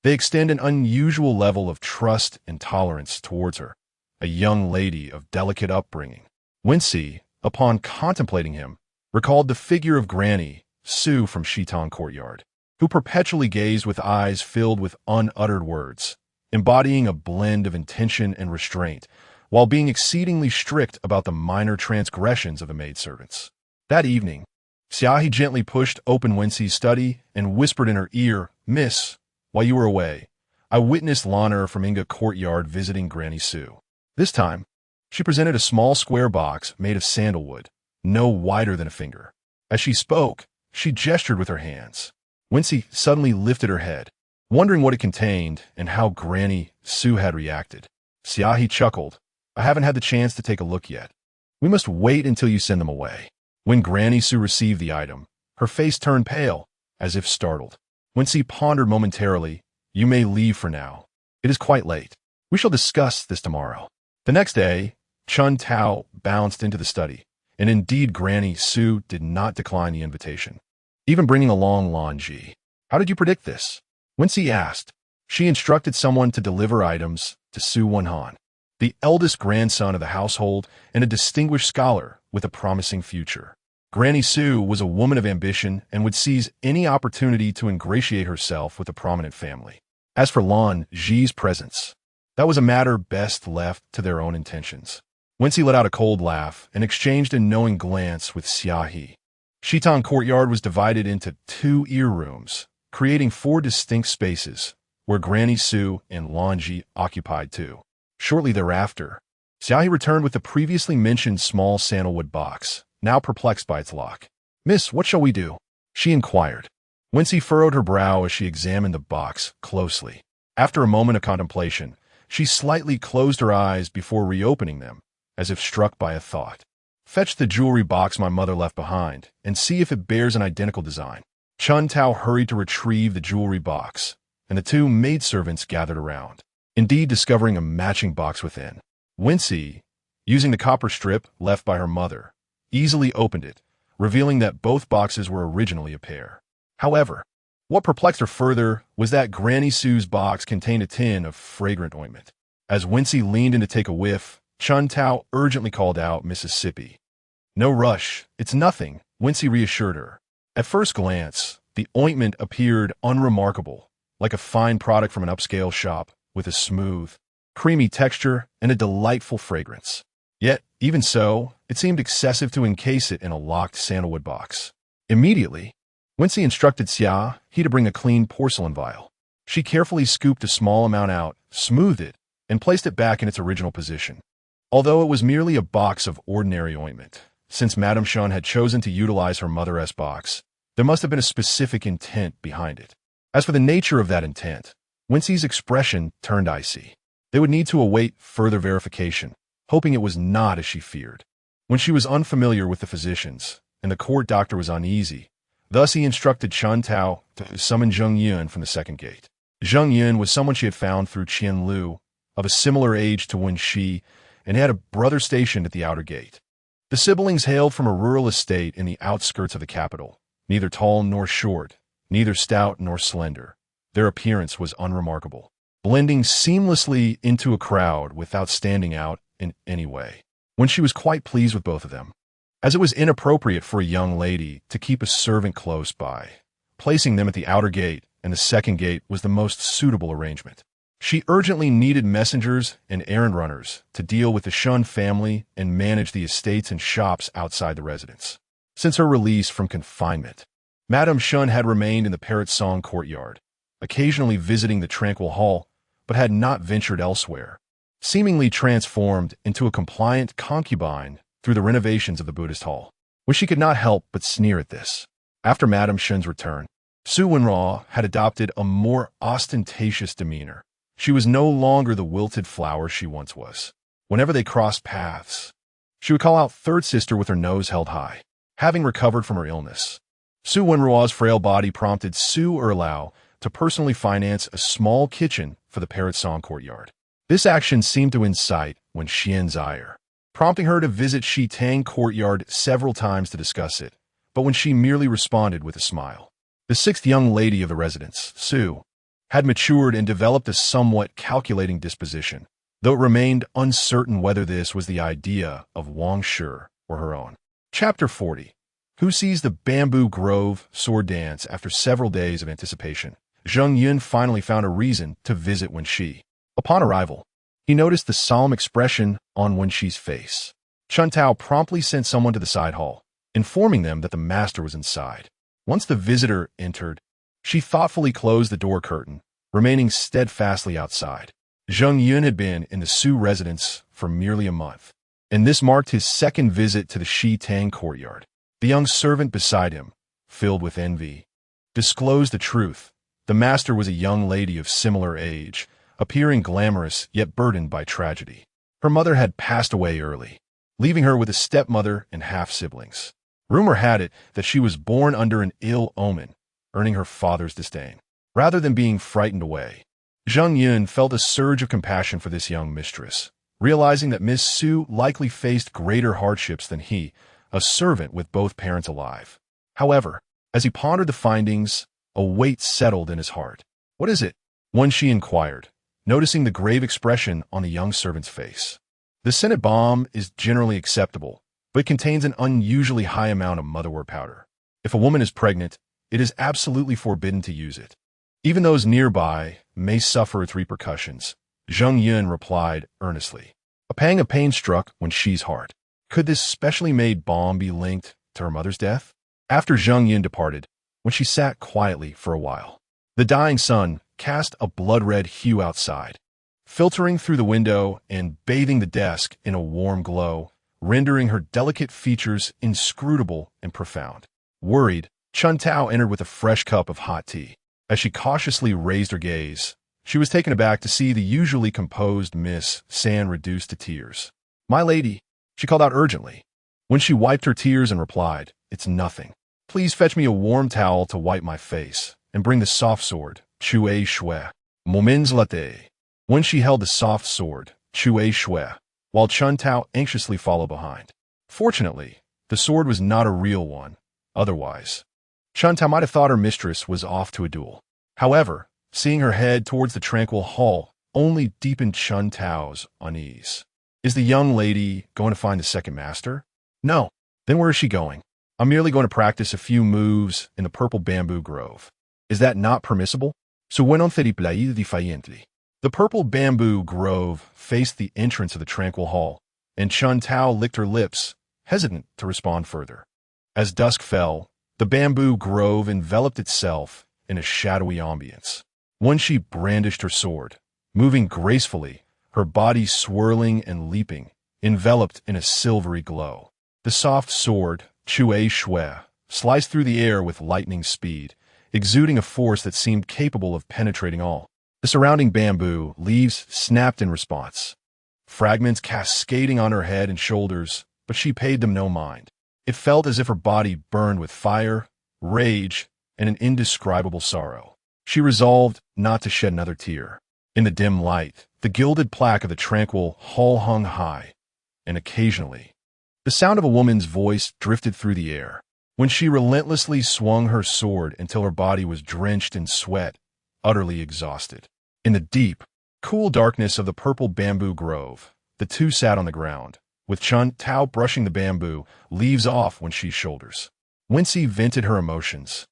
A: They extend an unusual level of trust and tolerance towards her, a young lady of delicate upbringing. Wenxi, upon contemplating him, recalled the figure of Granny Su from Shitong Courtyard, who perpetually gazed with eyes filled with unuttered words, embodying a blend of intention and restraint, while being exceedingly strict about the minor transgressions of the maidservants. That evening, Xiaohi gently pushed open Wenxi's study and whispered in her ear, "Miss, while you were away, I witnessed Lanner from Inga courtyard visiting Granny Su. This time, she presented a small square box made of sandalwood, no wider than a finger. As she spoke, she gestured with her hands. Wenxi suddenly lifted her head, wondering what it contained and how Granny Su had reacted. Xiaohi chuckled. "I haven't had the chance to take a look yet. We must wait until you send them away." When Granny Su received the item, her face turned pale, as if startled. Wenxi pondered momentarily. "You may leave for now. It is quite late. We shall discuss this tomorrow." The next day, Chun Tao bounced into the study, and indeed Granny Su did not decline the invitation, even bringing along Lan Ji. "How did you predict this?" Wenxi asked. She instructed someone to deliver items to Su Wenhan, the eldest grandson of the household and a distinguished scholar with a promising future. Granny Su was a woman of ambition and would seize any opportunity to ingratiate herself with a prominent family. As for Lan Ji's presence, that was a matter best left to their own intentions. Wenxi let out a cold laugh and exchanged a knowing glance with Xiaohi. Shitan courtyard was divided into 2 ear rooms, creating 4 distinct spaces, where Granny Su and Lan Ji occupied 2. Shortly thereafter, Xiaohi returned with the previously mentioned small sandalwood box, now perplexed by its lock. "Miss, what shall we do?" she inquired. Wenxi furrowed her brow as she examined the box closely. After a moment of contemplation, she slightly closed her eyes before reopening them, as if struck by a thought. "Fetch the jewelry box my mother left behind, and see if it bears an identical design." Chun Tao hurried to retrieve the jewelry box, and the 2 maidservants gathered around, indeed discovering a matching box within. Wenxi, using the copper strip left by her mother, easily opened it, revealing that both boxes were originally a pair. However, what perplexed her further was that Granny Su's box contained a tin of fragrant ointment. As Wenxi leaned in to take a whiff, Chun Tao urgently called out, "Mississippi." "No rush, it's nothing," Wenxi reassured her. At first glance, the ointment appeared unremarkable, like a fine product from an upscale shop, with a smooth, creamy texture and a delightful fragrance. Yet, even so, it seemed excessive to encase it in a locked sandalwood box. Immediately, Wenxi instructed Xiaohi to bring a clean porcelain vial. She carefully scooped a small amount out, smoothed it, and placed it back in its original position. Although it was merely a box of ordinary ointment, since Madame Shun had chosen to utilize her mother's box, there must have been a specific intent behind it. As for the nature of that intent, Wenxi's expression turned icy. They would need to await further verification, hoping it was not as she feared. When she was unfamiliar with the physicians, and the court doctor was uneasy, thus he instructed Chun Tao to summon Zheng Yun from the second gate. Zheng Yun was someone she had found through Qian Lu, of a similar age to Wenxi, and had a brother stationed at the outer gate. The siblings hailed from a rural estate in the outskirts of the capital, neither tall nor short, neither stout nor slender. Their appearance was unremarkable, blending seamlessly into a crowd without standing out in any way. Wenxi was quite pleased with both of them, as it was inappropriate for a young lady to keep a servant close by. Placing them at the outer gate and the second gate was the most suitable arrangement. She urgently needed messengers and errand runners to deal with the Shun family and manage the estates and shops outside the residence. Since her release from confinement, Madame Shun had remained in the Parrot Song courtyard, occasionally visiting the tranquil hall, but had not ventured elsewhere, seemingly transformed into a compliant concubine through the renovations of the Buddhist hall. Wenxi could not help but sneer at this. After Madame Shun's return, Su Wenra had adopted a more ostentatious demeanor. She was no longer the wilted flower she once was. Whenever they crossed paths, she would call out third sister with her nose held high. Having recovered from her illness, Su Wenrua's frail body prompted Su Erlao to personally finance a small kitchen for the Parrot Song courtyard. This action seemed to incite Wenxian's ire, prompting her to visit Shitang courtyard several times to discuss it, but when she merely responded with a smile. The 6th young lady of the residence, Su, had matured and developed a somewhat calculating disposition, though it remained uncertain whether this was the idea of Wang Shi or her own. Chapter 40. Who sees the Bamboo Grove sword dance after several days of anticipation? Zheng Yun finally found a reason to visit Wenxi. Upon arrival, he noticed the solemn expression on Wenxi's face. Chun Tao promptly sent someone to the side hall, informing them that the master was inside. Once the visitor entered, she thoughtfully closed the door curtain, remaining steadfastly outside. Zheng Yun had been in the Su residence for merely a month, and this marked his second visit to the Shi Tang courtyard. The young servant beside him, filled with envy, disclosed the truth. The master was a young lady of similar age, appearing glamorous yet burdened by tragedy. Her mother had passed away early, leaving her with a stepmother and half-siblings. Rumor had it that she was born under an ill omen, earning her father's disdain. Rather than being frightened away, Zheng Yun felt a surge of compassion for this young mistress, realizing that Miss Su likely faced greater hardships than he, a servant with both parents alive. However, as he pondered the findings, a weight settled in his heart. "What is it?" Wenxi inquired, noticing the grave expression on the young servant's face. "The scented balm is generally acceptable, but it contains an unusually high amount of motherwort powder. If a woman is pregnant, it is absolutely forbidden to use it. Even those nearby may suffer its repercussions," Zheng Yun replied earnestly. A pang of pain struck Wenxi's heart. Could this specially made balm be linked to her mother's death? After Zheng Yun departed, Wenxi sat quietly for a while. The dying sun cast a blood-red hue outside, filtering through the window and bathing the desk in a warm glow, rendering her delicate features inscrutable and profound. Worried, Chun Tao entered with a fresh cup of hot tea. As she cautiously raised her gaze, she was taken aback to see the usually composed Miss San reduced to tears. "My lady," she called out urgently. When she wiped her tears and replied, "It's nothing. Please fetch me a warm towel to wipe my face, and bring the soft sword, Chue Shui. Moments latte." When she held the soft sword, Chue Shui, while Chun Tao anxiously followed behind. Fortunately, the sword was not a real one. Otherwise, Chun Tao might have thought her mistress was off to a duel. However, seeing her head towards the tranquil hall only deepened Chun Tao's unease. Is the young lady going to find the second master? No. Then where is she going? "I'm merely going to practice a few moves in the purple bamboo grove." Is that not permissible? So went on defiantly. The purple bamboo grove faced the entrance of the tranquil hall, and Chun Tao licked her lips, hesitant to respond further. As dusk fell, the bamboo grove enveloped itself in a shadowy ambience. When she brandished her sword, moving gracefully, her body swirling and leaping, enveloped in a silvery glow. The soft sword, Chue Shui, sliced through the air with lightning speed, exuding a force that seemed capable of penetrating all. The surrounding bamboo leaves snapped in response, fragments cascading on her head and shoulders, but she paid them no mind. It felt as if her body burned with fire, rage, and an indescribable sorrow. She resolved not to shed another tear. In the dim light, the gilded plaque of the tranquil hall hung high, and occasionally, the sound of a woman's voice drifted through the air. When she relentlessly swung her sword until her body was drenched in sweat, utterly exhausted. In the deep, cool darkness of the purple bamboo grove, the two sat on the ground, with Chun Tao brushing the bamboo leaves off Wenxi's shoulders. Wenxi vented her emotions,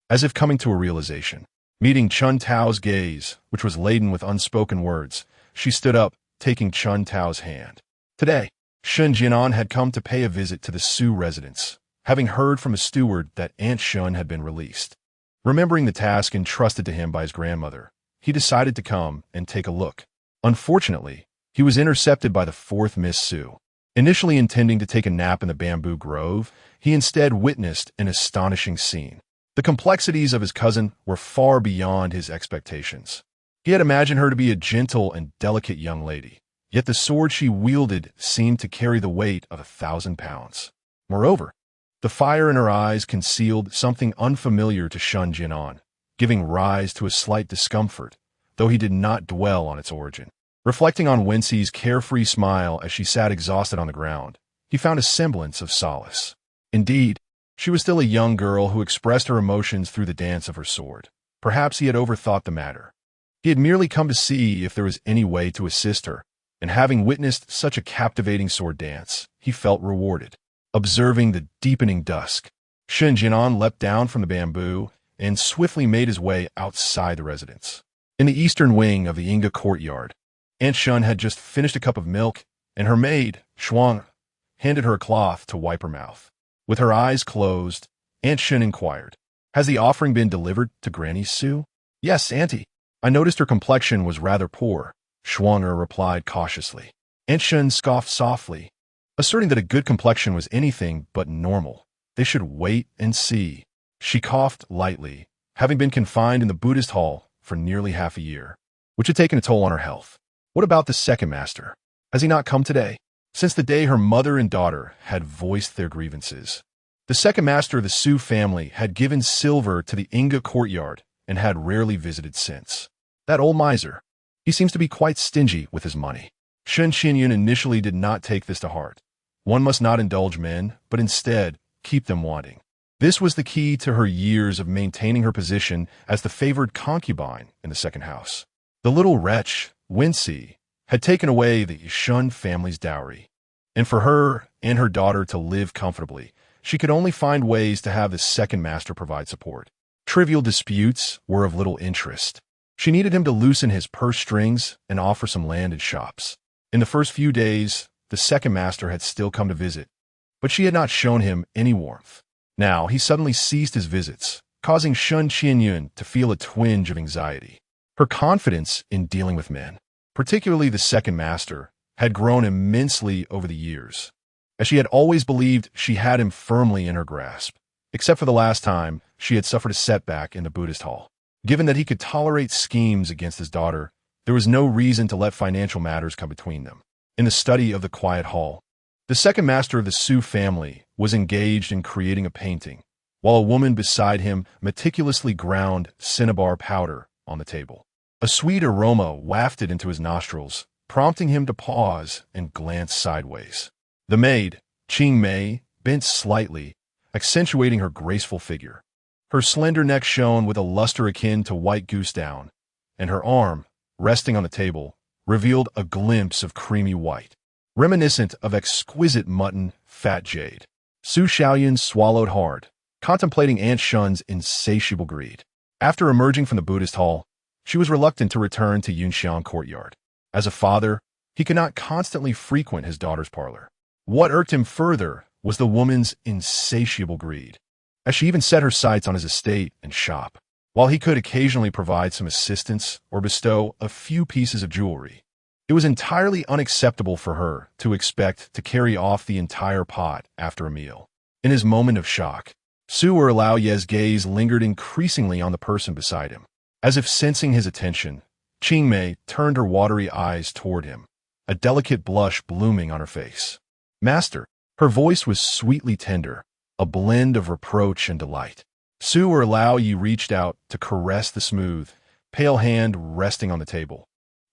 A: as if coming to a realization. Meeting Chun Tao's gaze, which was laden with unspoken words, she stood up, taking Chun Tao's hand. Today, Shun Jianan had come to pay a visit to the Su residence, having heard from a steward that Aunt Shun had been released. Remembering the task entrusted to him by his grandmother, he decided to come and take a look. Unfortunately, he was intercepted by the fourth Miss Su. Initially intending to take a nap in the bamboo grove, he instead witnessed an astonishing scene. The complexities of his cousin were far beyond his expectations. He had imagined her to be a gentle and delicate young lady, yet the sword she wielded seemed to carry the weight of 1,000 pounds. Moreover, the fire in her eyes concealed something unfamiliar to Shun Jianan, giving rise to a slight discomfort, though he did not dwell on its origin. Reflecting on Wenxi's carefree smile as she sat exhausted on the ground, he found a semblance of solace. Indeed, she was still a young girl who expressed her emotions through the dance of her sword. Perhaps he had overthought the matter. He had merely come to see if there was any way to assist her, and having witnessed such a captivating sword dance, he felt rewarded. Observing the deepening dusk, Shen Jinan leapt down from the bamboo and swiftly made his way outside the residence. In the eastern wing of the Inga courtyard, Aunt Shun had just finished a cup of milk, and her maid, Shuang, handed her a cloth to wipe her mouth. With her eyes closed, Aunt Shun inquired, "Has the offering been delivered to Granny Su?" "Yes, Auntie. I noticed her complexion was rather poor," Shuanger replied cautiously. Aunt Shun scoffed softly, asserting that a good complexion was anything but normal. They should wait and see. She coughed lightly, having been confined in the Buddhist hall for nearly half a year, which had taken a toll on her health. What about the second master? Has he not come today? Since the day her mother and daughter had voiced their grievances, the second master of the Su family had given silver to the Inga courtyard and had rarely visited since. That old miser. He seems to be quite stingy with his money. Shen Qinyun initially did not take this to heart. One must not indulge men, but instead keep them wanting. This was the key to her years of maintaining her position as the favored concubine in the second house. The little wretch, Wenxi, had taken away the Shun family's dowry, and for her and her daughter to live comfortably, she could only find ways to have the second master provide support. Trivial disputes were of little interest. She needed him to loosen his purse strings and offer some land and shops. In the first few days, the second master had still come to visit, but she had not shown him any warmth. Now he suddenly ceased his visits, causing Shun Qianyun to feel a twinge of anxiety. Her confidence in dealing with men, particularly the second master, had grown immensely over the years, as she had always believed she had him firmly in her grasp, except for the last time she had suffered a setback in the Buddhist hall. Given that he could tolerate schemes against his daughter, there was no reason to let financial matters come between them. In the study of the quiet hall, the second master of the Su family was engaged in creating a painting, while a woman beside him meticulously ground cinnabar powder on the table. A sweet aroma wafted into his nostrils, prompting him to pause and glance sideways. The maid, Qing Mei, bent slightly, accentuating her graceful figure. Her slender neck shone with a luster akin to white goose down, and her arm, resting on the table, revealed a glimpse of creamy white, reminiscent of exquisite mutton fat jade. Su Xiaoyun swallowed hard, contemplating Aunt Shun's insatiable greed. After emerging from the Buddhist hall, she was reluctant to return to Yunxiang courtyard. As a father, he could not constantly frequent his daughter's parlor. What irked him further was the woman's insatiable greed, as she even set her sights on his estate and shop. While he could occasionally provide some assistance or bestow a few pieces of jewelry, it was entirely unacceptable for her to expect to carry off the entire pot after a meal. In his moment of shock, Su Lao Ye's gaze lingered increasingly on the person beside him. As if sensing his attention, Qing Mei turned her watery eyes toward him, a delicate blush blooming on her face. "Master," her voice was sweetly tender, a blend of reproach and delight. Su Lao Ye reached out to caress the smooth, pale hand resting on the table,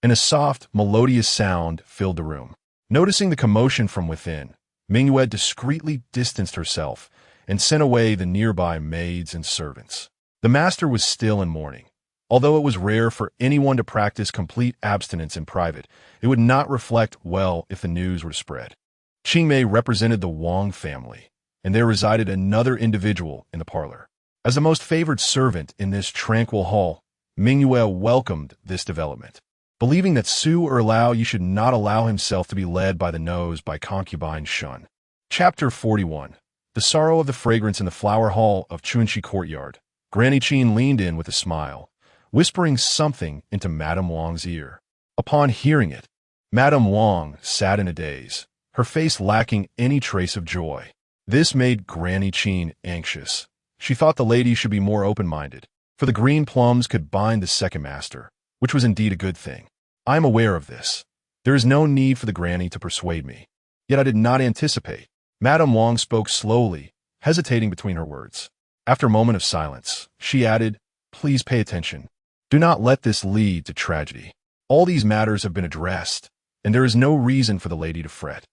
A: and a soft, melodious sound filled the room. Noticing the commotion from within, Mingyue discreetly distanced herself and sent away the nearby maids and servants. The master was still in mourning. Although it was rare for anyone to practice complete abstinence in private, it would not reflect well if the news were spread. Qing Mei represented the Wang family, and there resided another individual in the parlor. As the most favored servant in this tranquil hall, Mingyue welcomed this development, believing that Su Lao Yi should not allow himself to be led by the nose by concubine Shun. Chapter 41. The sorrow of the fragrance in the flower hall of Chunxi courtyard. Granny Qin leaned in with a smile, whispering something into Madame Wang's ear. Upon hearing it, Madame Wang sat in a daze, her face lacking any trace of joy. This made Granny Qin anxious. She thought the lady should be more open-minded, for the green plums could bind the second master, which was indeed a good thing. I am aware of this. There is no need for the granny to persuade me. Yet I did not anticipate. Madame Wang spoke slowly, hesitating between her words. After a moment of silence, she added, "Please pay attention. Do not let this lead to tragedy. All these matters have been addressed, and there is no reason for the lady to fret."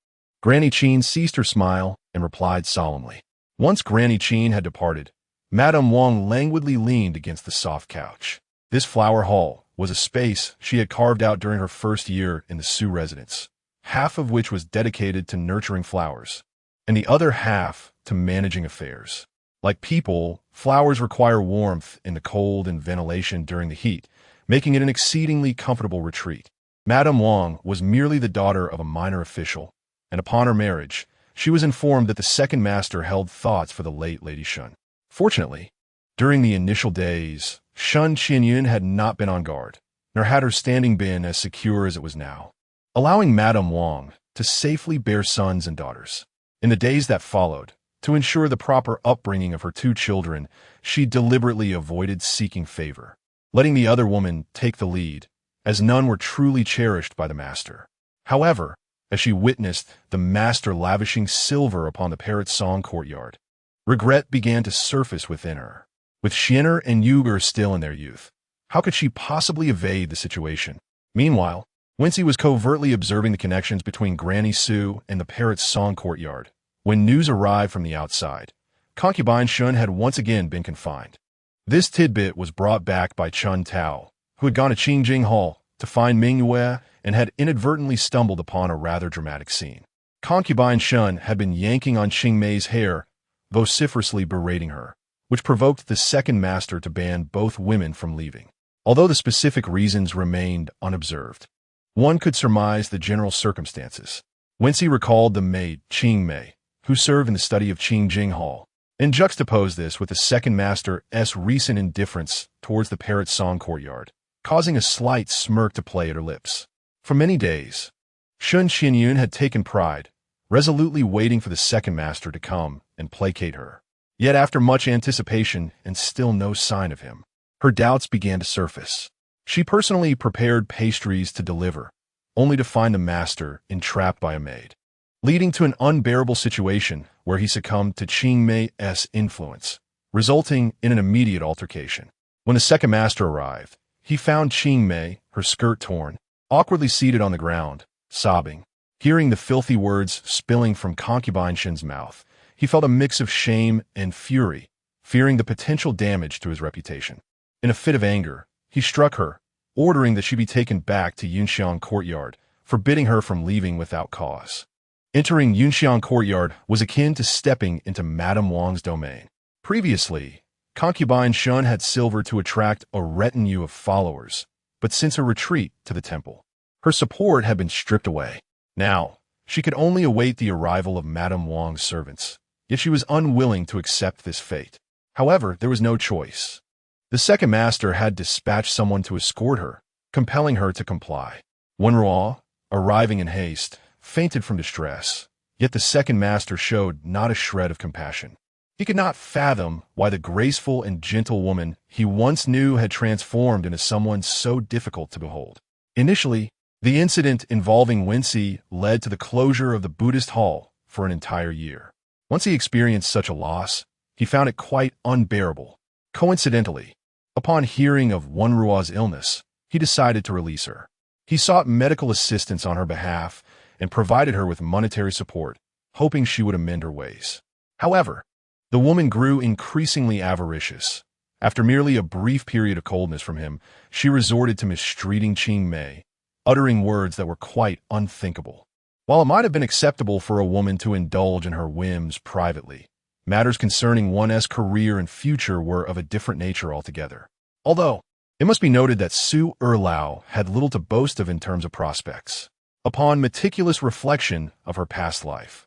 A: Granny Qin ceased her smile and replied solemnly. Once Granny Qin had departed, Madame Wang languidly leaned against the soft couch. This flower hall was a space she had carved out during her first year in the Su residence, half of which was dedicated to nurturing flowers, and the other half to managing affairs. Like people, flowers require warmth in the cold and ventilation during the heat, making it an exceedingly comfortable retreat. Madame Wang was merely the daughter of a minor official, and upon her marriage, she was informed that the second master held thoughts for the late Lady Shun. Fortunately, during the initial days, Shun Qianyun had not been on guard, nor had her standing been as secure as it was now, allowing Madame Wang to safely bear sons and daughters. In the days that followed, to ensure the proper upbringing of her two children, she deliberately avoided seeking favor, letting the other woman take the lead, as none were truly cherished by the master. However, as she witnessed the master lavishing silver upon the parrot song courtyard, regret began to surface within her. With Xian'er and Yuger still in their youth, how could she possibly evade the situation? Meanwhile, Wenxi was covertly observing the connections between Granny Su and the parrot's song courtyard. When news arrived from the outside, Concubine Shun had once again been confined. This tidbit was brought back by Chun Tao, who had gone to Qingjing Hall to find Ming Yue and had inadvertently stumbled upon a rather dramatic scene. Concubine Shun had been yanking on Qingmei's hair, vociferously berating her, which provoked the second master to ban both women from leaving. Although the specific reasons remained unobserved, one could surmise the general circumstances. Wenxi recalled the maid, Qingmei, who served in the study of Qingjing Hall, and juxtaposed this with the second master's recent indifference towards the parrot song courtyard, causing a slight smirk to play at her lips. For many days, Shun Qianyun had taken pride, resolutely waiting for the second master to come and placate her. Yet after much anticipation and still no sign of him, her doubts began to surface. She personally prepared pastries to deliver, only to find the master entrapped by a maid, leading to an unbearable situation where he succumbed to Qingmei's influence, resulting in an immediate altercation. When the second master arrived, he found Qingmei, her skirt torn, awkwardly seated on the ground, sobbing. Hearing the filthy words spilling from Concubine Shin's mouth, he felt a mix of shame and fury, fearing the potential damage to his reputation. In a fit of anger, he struck her, ordering that she be taken back to Yunxiang Courtyard, forbidding her from leaving without cause. Entering Yunxiang Courtyard was akin to stepping into Madame Wang's domain. Previously, Concubine Shun had silver to attract a retinue of followers, but since her retreat to the temple, her support had been stripped away. Now, she could only await the arrival of Madame Wang's servants, yet she was unwilling to accept this fate. However, there was no choice. The second master had dispatched someone to escort her, compelling her to comply. Wenruo, arriving in haste, fainted from distress, yet the second master showed not a shred of compassion. He could not fathom why the graceful and gentle woman he once knew had transformed into someone so difficult to behold. Initially, the incident involving Wenxi led to the closure of the Buddhist hall for an entire year. Once he experienced such a loss, he found it quite unbearable. Coincidentally, upon hearing of Wenruo's illness, he decided to release her. He sought medical assistance on her behalf and provided her with monetary support, hoping she would amend her ways. However, the woman grew increasingly avaricious. After merely a brief period of coldness from him, she resorted to mistreating Qingmei, uttering words that were quite unthinkable. While it might have been acceptable for a woman to indulge in her whims privately, matters concerning one's career and future were of a different nature altogether. Although, it must be noted that Su Erlao had little to boast of in terms of prospects. Upon meticulous reflection of her past life,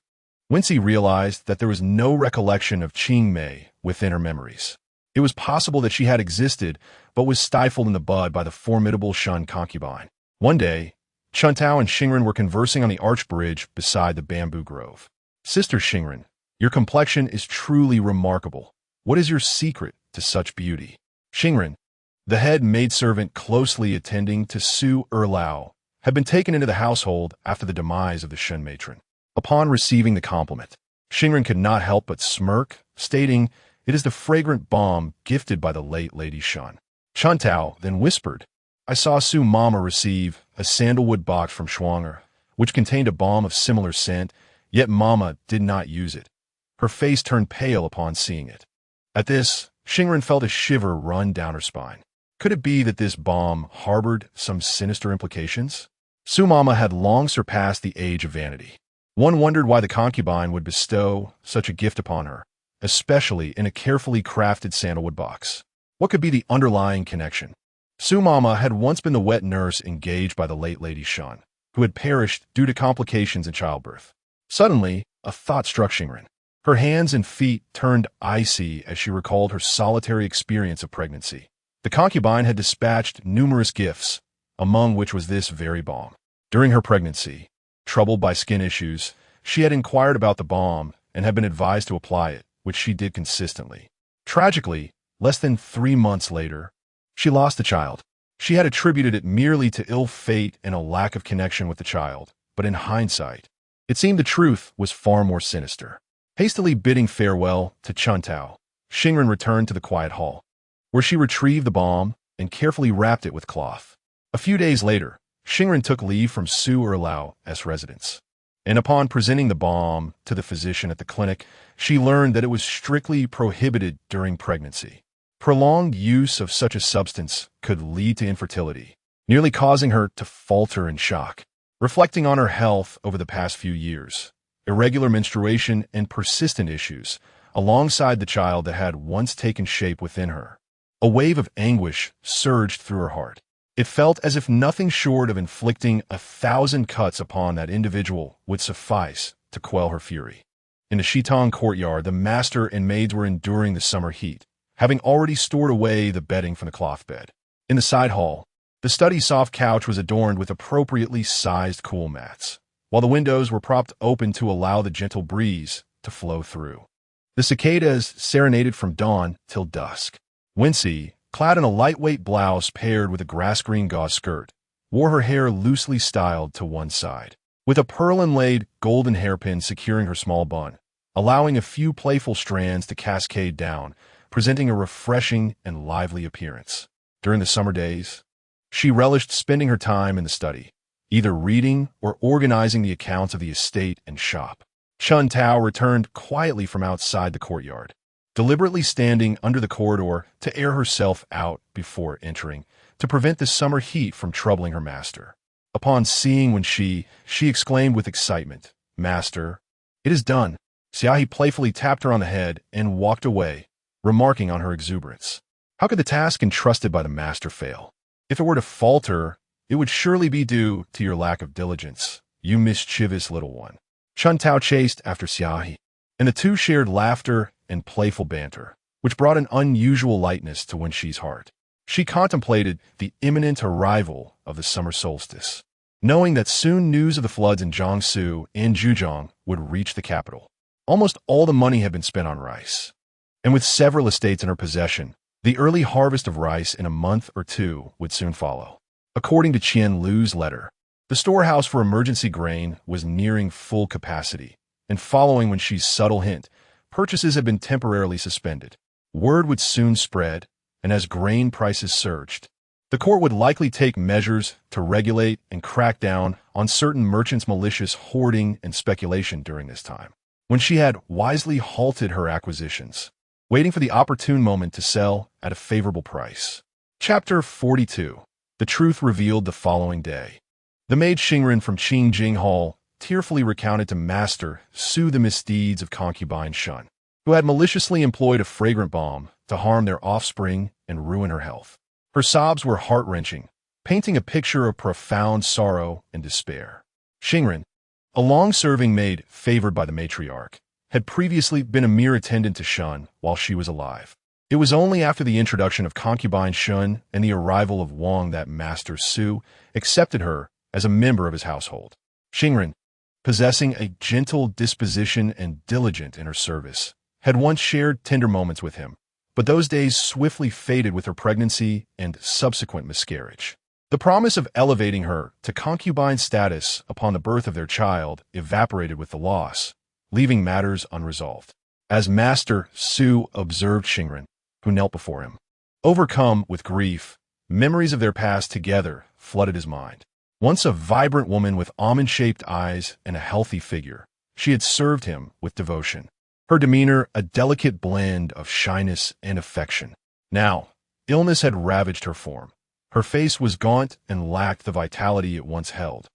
A: Wenxi realized that there was no recollection of Qingmei within her memories. It was possible that she had existed, but was stifled in the bud by the formidable Shun concubine. One day, Chun Tao and Xingren were conversing on the arch bridge beside the bamboo grove. "Sister Xingren, your complexion is truly remarkable. What is your secret to such beauty?" Xingren, the head maidservant closely attending to Su Erlao, had been taken into the household after the demise of the Shun matron. Upon receiving the compliment, Xingren could not help but smirk, stating, "It is the fragrant balm gifted by the late Lady Shun." Chun Tao then whispered, "I saw Su Mama receive a sandalwood box from Schwanger, which contained a balm of similar scent, yet Mama did not use it." Her face turned pale upon seeing it. At this, Xingren felt a shiver run down her spine. Could it be that this balm harbored some sinister implications? Su Mama had long surpassed the age of vanity. One wondered why the concubine would bestow such a gift upon her, especially in a carefully crafted sandalwood box. What could be the underlying connection? Su Mama had once been the wet nurse engaged by the late Lady Shun, who had perished due to complications in childbirth. Suddenly, a thought struck Xingren. Her hands and feet turned icy as she recalled her solitary experience of pregnancy. The concubine had dispatched numerous gifts, among which was this very balm. During her pregnancy, troubled by skin issues, she had inquired about the balm and had been advised to apply it, which she did consistently. Tragically, less than 3 months later, she lost the child. She had attributed it merely to ill fate and a lack of connection with the child, but in hindsight, it seemed the truth was far more sinister. Hastily bidding farewell to Chuntao, Xingren returned to the quiet hall, where she retrieved the balm and carefully wrapped it with cloth. A few days later, Xingren took leave from Su Erlao's residence, and upon presenting the balm to the physician at the clinic, she learned that it was strictly prohibited during pregnancy. Prolonged use of such a substance could lead to infertility, nearly causing her to falter in shock. Reflecting on her health over the past few years, irregular menstruation and persistent issues, alongside the child that had once taken shape within her, a wave of anguish surged through her heart. It felt as if nothing short of inflicting 1,000 cuts upon that individual would suffice to quell her fury. In the Shitong courtyard, the master and maids were enduring the summer heat, having already stored away the bedding from the cloth bed. In the side hall, the study's soft couch was adorned with appropriately sized cool mats, while the windows were propped open to allow the gentle breeze to flow through. The cicadas serenaded from dawn till dusk. Wenxi, clad in a lightweight blouse paired with a grass-green gauze skirt, wore her hair loosely styled to one side, with a pearl-inlaid golden hairpin securing her small bun, allowing a few playful strands to cascade down, presenting a refreshing and lively appearance. During the summer days, she relished spending her time in the study, either reading or organizing the accounts of the estate and shop. Chun Tao returned quietly from outside the courtyard, deliberately standing under the corridor to air herself out before entering, to prevent the summer heat from troubling her master. Upon seeing Wenxi, she exclaimed with excitement, "Master, it is done." Xiaohi playfully tapped her on the head and walked away, remarking on her exuberance. How could the task entrusted by the master fail? If it were to falter, it would surely be due to your lack of diligence, you mischievous little one. Chun Tao chased after Xiaohi, and the two shared laughter and playful banter, which brought an unusual lightness to Wenxi's heart. She contemplated the imminent arrival of the summer solstice, knowing that soon news of the floods in Jiangsu and Zhejiang would reach the capital. Almost all the money had been spent on rice, and with several estates in her possession, the early harvest of rice in a month or two would soon follow. According to Qian Lu's letter, the storehouse for emergency grain was nearing full capacity, and following Wenxi's subtle hint, purchases had been temporarily suspended. Word would soon spread, and as grain prices surged, the court would likely take measures to regulate and crack down on certain merchants' malicious hoarding and speculation during this time. When she had wisely halted her acquisitions, waiting for the opportune moment to sell at a favorable price. Chapter 42. The truth revealed the following day. The maid Xingren from Qingjing Hall tearfully recounted to Master Su the misdeeds of Concubine Shun, who had maliciously employed a fragrant balm to harm their offspring and ruin her health. Her sobs were heart-wrenching, painting a picture of profound sorrow and despair. Xingren, a long-serving maid favored by the matriarch, had previously been a mere attendant to Shun while she was alive. It was only after the introduction of Concubine Shun and the arrival of Wang that Master Su accepted her as a member of his household. Xingren, possessing a gentle disposition and diligent in her service, had once shared tender moments with him, but those days swiftly faded with her pregnancy and subsequent miscarriage. The promise of elevating her to concubine status upon the birth of their child evaporated with the loss, leaving matters unresolved. As Master Su observed Xingren, who knelt before him, overcome with grief, memories of their past together flooded his mind. Once a vibrant woman with almond-shaped eyes and a healthy figure, she had served him with devotion. Her demeanor a delicate blend of shyness and affection. Now, illness had ravaged her form. Her face was gaunt and lacked the vitality it once held,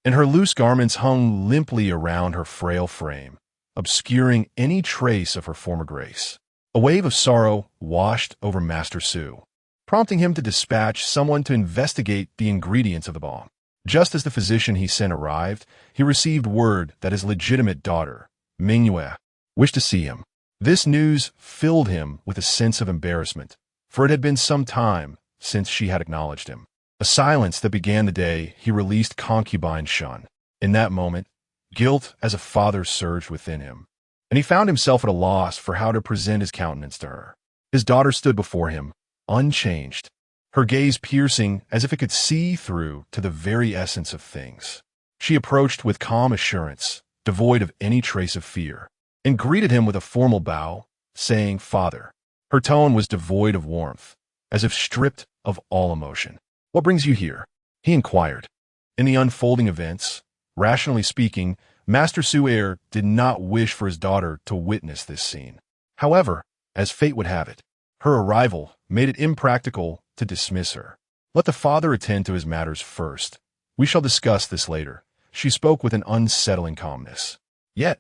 A: and her loose garments hung limply around her frail frame, obscuring any trace of her former grace. A wave of sorrow washed over Master Su, prompting him to dispatch someone to investigate the ingredients of the bomb. Just as the physician he sent arrived, he received word that his legitimate daughter, Mingyue, wished to see him. This news filled him with a sense of embarrassment, for it had been some time since she had acknowledged him. A silence that began the day he released Concubine Shun. In that moment, guilt as a father surged within him, and he found himself at a loss for how to present his countenance to her. His daughter stood before him, unchanged, her gaze piercing as if it could see through to the very essence of things. She approached with calm assurance, devoid of any trace of fear, and greeted him with a formal bow, saying, "Father." Her tone was devoid of warmth, as if stripped of all emotion. "What brings you here?" he inquired. In the unfolding events, rationally speaking, Master Su did not wish for his daughter to witness this scene. However, as fate would have it, her arrival made it impractical to dismiss her. "Let the father attend to his matters first. We shall discuss this later," she spoke with an unsettling calmness. Yet,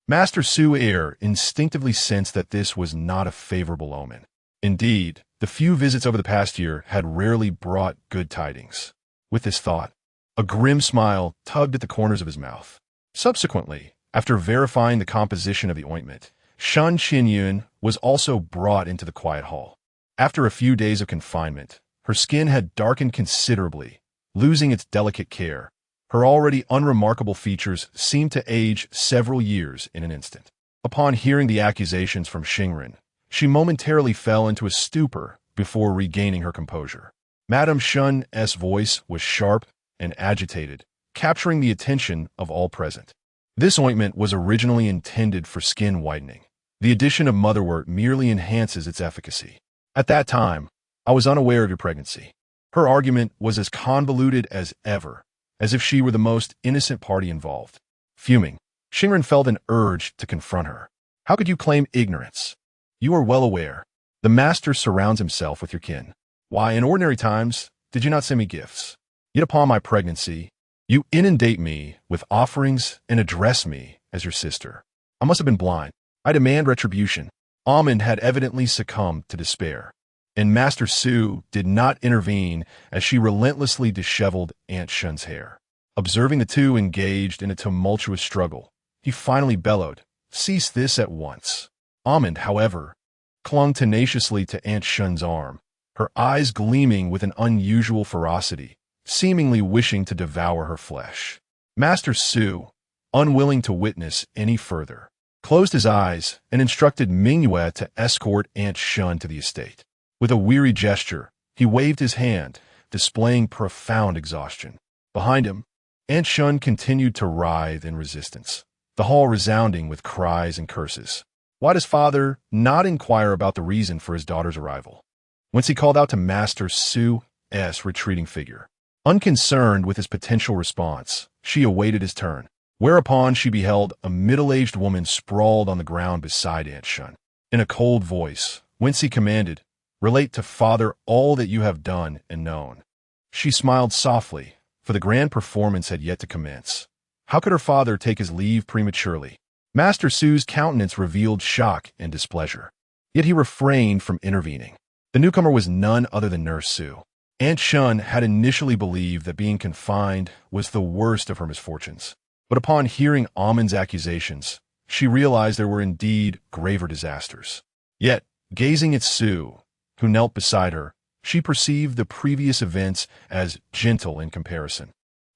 A: Master Su instinctively sensed that this was not a favorable omen. Indeed, the few visits over the past year had rarely brought good tidings. With this thought, a grim smile tugged at the corners of his mouth. Subsequently, after verifying the composition of the ointment, Shan Qinyun was also brought into the quiet hall. After a few days of confinement, her skin had darkened considerably, losing its delicate care. Her already unremarkable features seemed to age several years in an instant. Upon hearing the accusations from Xingren, she momentarily fell into a stupor before regaining her composure. Madame Shun's voice was sharp and agitated, capturing the attention of all present. This ointment was originally intended for skin whitening. The addition of motherwort merely enhances its efficacy. At that time, I was unaware of your pregnancy. Her argument was as convoluted as ever, as if she were the most innocent party involved. Fuming, Xingren felt an urge to confront her. "How could you claim ignorance? You are well aware. The master surrounds himself with your kin. Why, in ordinary times, did you not send me gifts? Yet upon my pregnancy, you inundate me with offerings and address me as your sister. I must have been blind. I demand retribution." Almond had evidently succumbed to despair, and Master Su did not intervene as she relentlessly disheveled Aunt Shun's hair. Observing the two engaged in a tumultuous struggle, he finally bellowed, "Cease this at once." Almond, however, clung tenaciously to Aunt Shun's arm, her eyes gleaming with an unusual ferocity, seemingly wishing to devour her flesh. Master Su, unwilling to witness any further, closed his eyes and instructed Mingyue to escort Aunt Shun to the estate. With a weary gesture, he waved his hand, displaying profound exhaustion. Behind him, Aunt Shun continued to writhe in resistance, the hall resounding with cries and curses. Why does father not inquire about the reason for his daughter's arrival? Wenxi called out to Master Su's retreating figure. Unconcerned with his potential response, she awaited his turn, whereupon she beheld a middle-aged woman sprawled on the ground beside Aunt Shun. In a cold voice, Wenxi commanded, "Relate to father all that you have done and known." She smiled softly, for the grand performance had yet to commence. How could her father take his leave prematurely? Master Su's countenance revealed shock and displeasure, yet he refrained from intervening. The newcomer was none other than Nurse Su. Aunt Shun had initially believed that being confined was the worst of her misfortunes, but upon hearing Almond's accusations, she realized there were indeed graver disasters. Yet, gazing at Su, who knelt beside her, she perceived the previous events as gentle in comparison.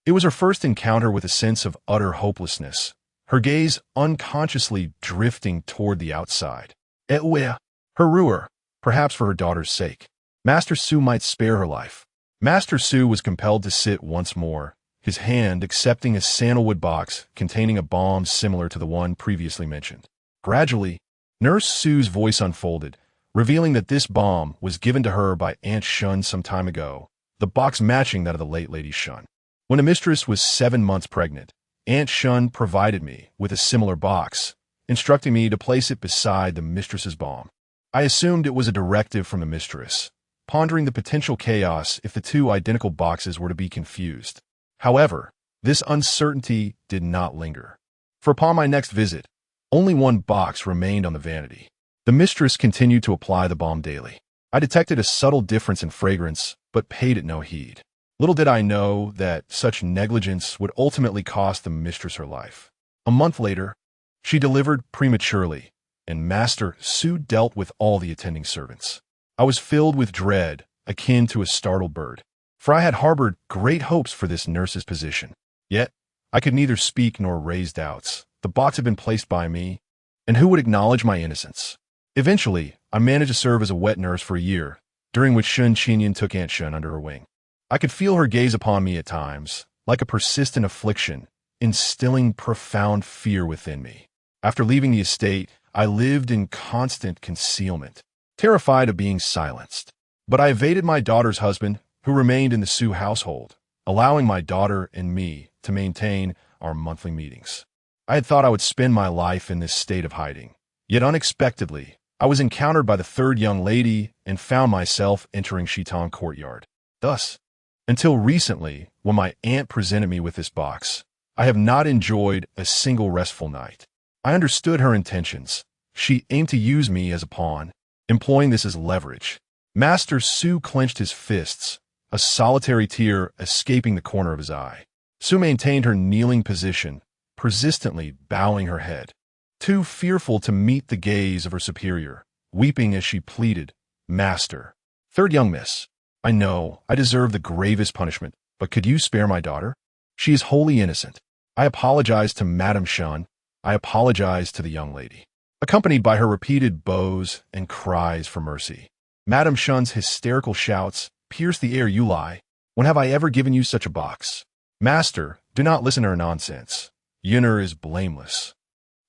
A: It was her first encounter with a sense of utter hopelessness, her gaze unconsciously drifting toward the outside. Her ruer, perhaps for her daughter's sake. Master Su might spare her life. Master Su was compelled to sit once more, his hand accepting a sandalwood box containing a bomb similar to the one previously mentioned. Gradually, Nurse Su's voice unfolded, revealing that this bomb was given to her by Aunt Shun some time ago, the box matching that of the late Lady Shun. When a mistress was 7 months pregnant, Aunt Shun provided me with a similar box, instructing me to place it beside the mistress's bomb. I assumed it was a directive from the mistress, pondering the potential chaos if the two identical boxes were to be confused. However, this uncertainty did not linger. For upon my next visit, Only one box remained on the vanity. The mistress continued to apply the balm daily. I detected a subtle difference in fragrance, but paid it no heed. Little did I know that such negligence would ultimately cost the mistress her life. A month later, she delivered prematurely, and Master Su dealt with all the attending servants. I was filled with dread, akin to a startled bird, for I had harbored great hopes for this nurse's position. Yet, I could neither speak nor raise doubts. The box had been placed by me, and who would acknowledge my innocence? Eventually, I managed to serve as a wet nurse for a year, during which Shun Qinyan took Aunt Shun under her wing. I could feel her gaze upon me at times, like a persistent affliction, instilling profound fear within me. After leaving the estate, I lived in constant concealment, terrified of being silenced. But I evaded my daughter's husband, who remained in the Su household, allowing my daughter and me to maintain our monthly meetings. I had thought I would spend my life in this state of hiding. Yet unexpectedly, I was encountered by the third young lady and found myself entering Shitong courtyard. Thus, until recently, when my aunt presented me with this box, I have not enjoyed a single restful night. I understood her intentions. She aimed to use me as a pawn, employing this as leverage. Master Su clenched his fists, a solitary tear escaping the corner of his eye. Su maintained her kneeling position, persistently bowing her head, too fearful to meet the gaze of her superior, weeping as she pleaded, "Master, third young miss, I know I deserve the gravest punishment, but could you spare my daughter? She is wholly innocent. I apologize to Madame Shun. I apologize to the young lady." Accompanied by her repeated bows and cries for mercy, Madame Shun's hysterical shouts pierced the air. "You lie. When have I ever given you such a box? Master, do not listen to her nonsense. Yunner is blameless."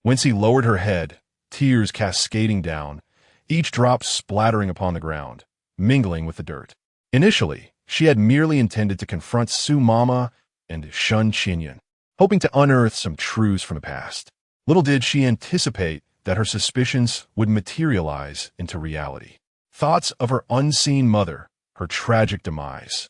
A: Wenxi lowered her head, tears cascading down, each drop splattering upon the ground, mingling with the dirt. Initially, she had merely intended to confront Su Mama and Shun Qinyan, hoping to unearth some truths from the past. Little did she anticipate that her suspicions would materialize into reality. Thoughts of her unseen mother, her tragic demise,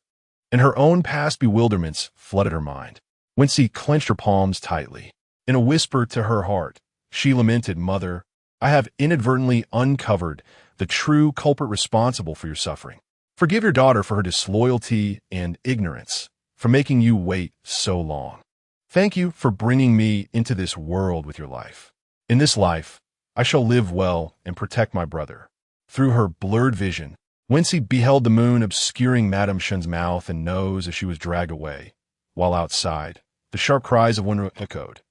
A: and her own past bewilderments flooded her mind. Wenxi clenched her palms tightly. In a whisper to her heart, she lamented, "Mother, I have inadvertently uncovered the true culprit responsible for your suffering. Forgive your daughter for her disloyalty and ignorance, for making you wait so long. Thank you for bringing me into this world with your life. In this life, I shall live well and protect my brother." Through her blurred vision, Wenxi beheld the moon obscuring Madame Shun's mouth and nose as she was dragged away, while outside, the sharp cries of Wenru echoed.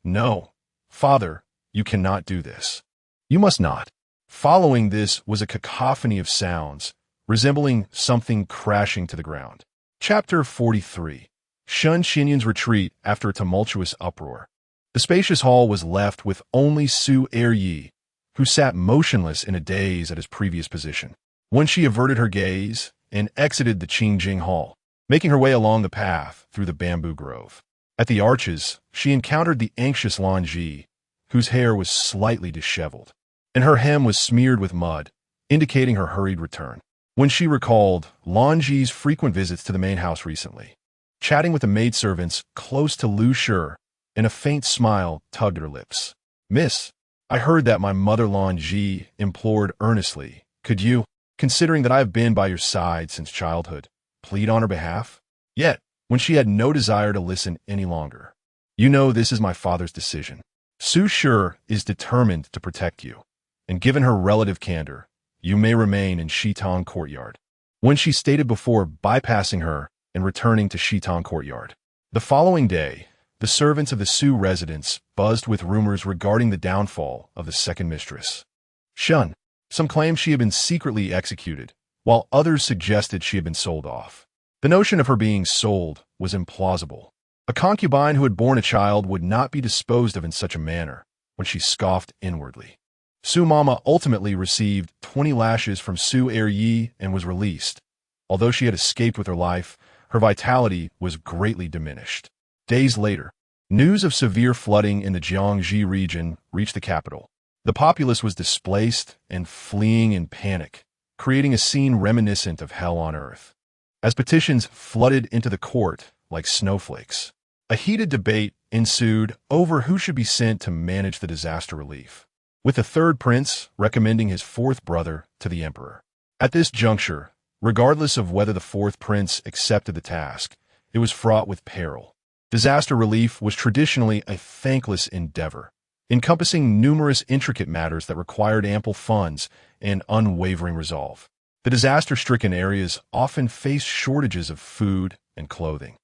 A: "No, father, you cannot do this. You must not." Following this was a cacophony of sounds, resembling something crashing to the ground. Chapter 43. Shun Xinyan's retreat after a tumultuous uproar. The spacious hall was left with only Su Eryi, who sat motionless in a daze at his previous position. When she averted her gaze and exited the Qingjing Hall, making her way along the path through the bamboo grove. At the arches, she encountered the anxious Lanji, whose hair was slightly disheveled, and her hem was smeared with mud, indicating her hurried return. When she recalled Lanji's frequent visits to the main house recently, chatting with the maidservants close to Lu Shi, and a faint smile tugged at her lips. "Miss, I heard that my mother Lanji implored earnestly. Could you, considering that I have been by your side since childhood, plead on her behalf?" Yet, when she had no desire to listen any longer, "You know this is my father's decision. Su Shi is determined to protect you, and given her relative candor, you may remain in Shitong courtyard." When she stated before bypassing her and returning to Shitong courtyard. The following day, the servants of the Su residence buzzed with rumors regarding the downfall of the second mistress, Shun. Some claimed she had been secretly executed, while others suggested she had been sold off. The notion of her being sold was implausible. A concubine who had borne a child would not be disposed of in such a manner, when she scoffed inwardly. Su Mama ultimately received 20 lashes from Su Eryi and was released. Although she had escaped with her life, her vitality was greatly diminished. Days later, news of severe flooding in the Jiangxi region reached the capital. The populace was displaced and fleeing in panic, creating a scene reminiscent of hell on earth. As petitions flooded into the court like snowflakes, a heated debate ensued over who should be sent to manage the disaster relief, with the third prince recommending his fourth brother to the emperor. At this juncture, regardless of whether the fourth prince accepted the task, it was fraught with peril. Disaster relief was traditionally a thankless endeavor, encompassing numerous intricate matters that required ample funds and unwavering resolve. The disaster-stricken areas often faced shortages of food and clothing,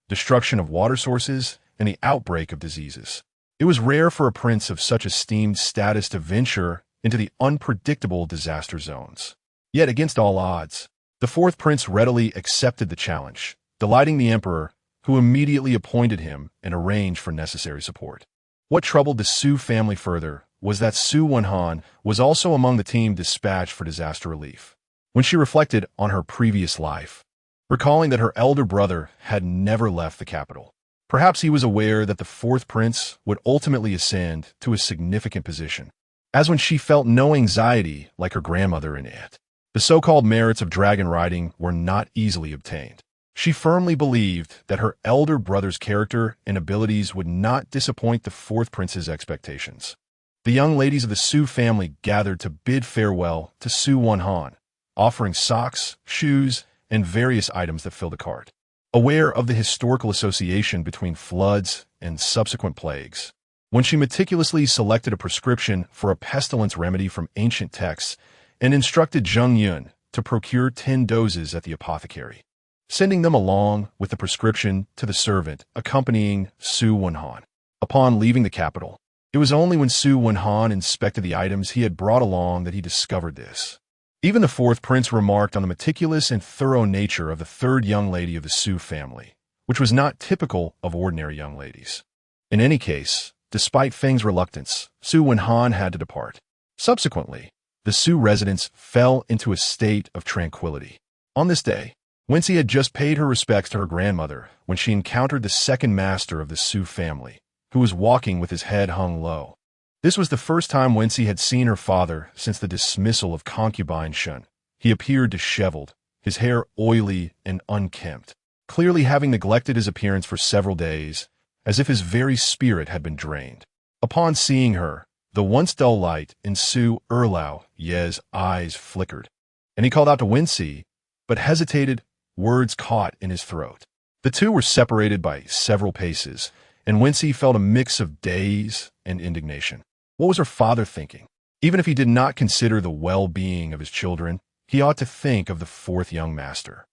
A: destruction of water sources, and the outbreak of diseases. It was rare for a prince of such esteemed status to venture into the unpredictable disaster zones. Yet against all odds, the fourth prince readily accepted the challenge, delighting the emperor, who immediately appointed him and arranged for necessary support. What troubled the Su family further was that Su Wenhan was also among the team dispatched for disaster relief. When she reflected on her previous life, recalling that her elder brother had never left the capital, perhaps he was aware that the fourth prince would ultimately ascend to a significant position, as when she felt no anxiety like her grandmother in it. The so-called merits of dragon riding were not easily obtained. She firmly believed that her elder brother's character and abilities would not disappoint the fourth prince's expectations. The young ladies of the Su family gathered to bid farewell to Su Wenhan, offering socks, shoes, and various items that filled the cart. Aware of the historical association between floods and subsequent plagues, when she meticulously selected a prescription for a pestilence remedy from ancient texts and instructed Zheng Yun to procure 10 doses at the apothecary, sending them along with the prescription to the servant accompanying Su Wenhan. Upon leaving the capital, it was only when Su Wenhan inspected the items he had brought along that he discovered this. Even the fourth prince remarked on the meticulous and thorough nature of the third young lady of the Su family, which was not typical of ordinary young ladies. In any case, despite Feng's reluctance, Su Wenhan had to depart. Subsequently, the Su residence fell into a state of tranquility. On this day, Wenxi had just paid her respects to her grandmother when she encountered the second master of the Su family, who was walking with his head hung low. This was the first time Wenxi had seen her father since the dismissal of Concubine Shun. He appeared disheveled, his hair oily and unkempt, clearly having neglected his appearance for several days, as if his very spirit had been drained. Upon seeing her, the once dull light in Su Erlao Ye's eyes flickered, and he called out to Wenxi, but hesitated, words caught in his throat. The two were separated by several paces, and Wenxi felt a mix of daze and indignation. What was her father thinking? Even if he did not consider the well-being of his children, he ought to think of the fourth young master.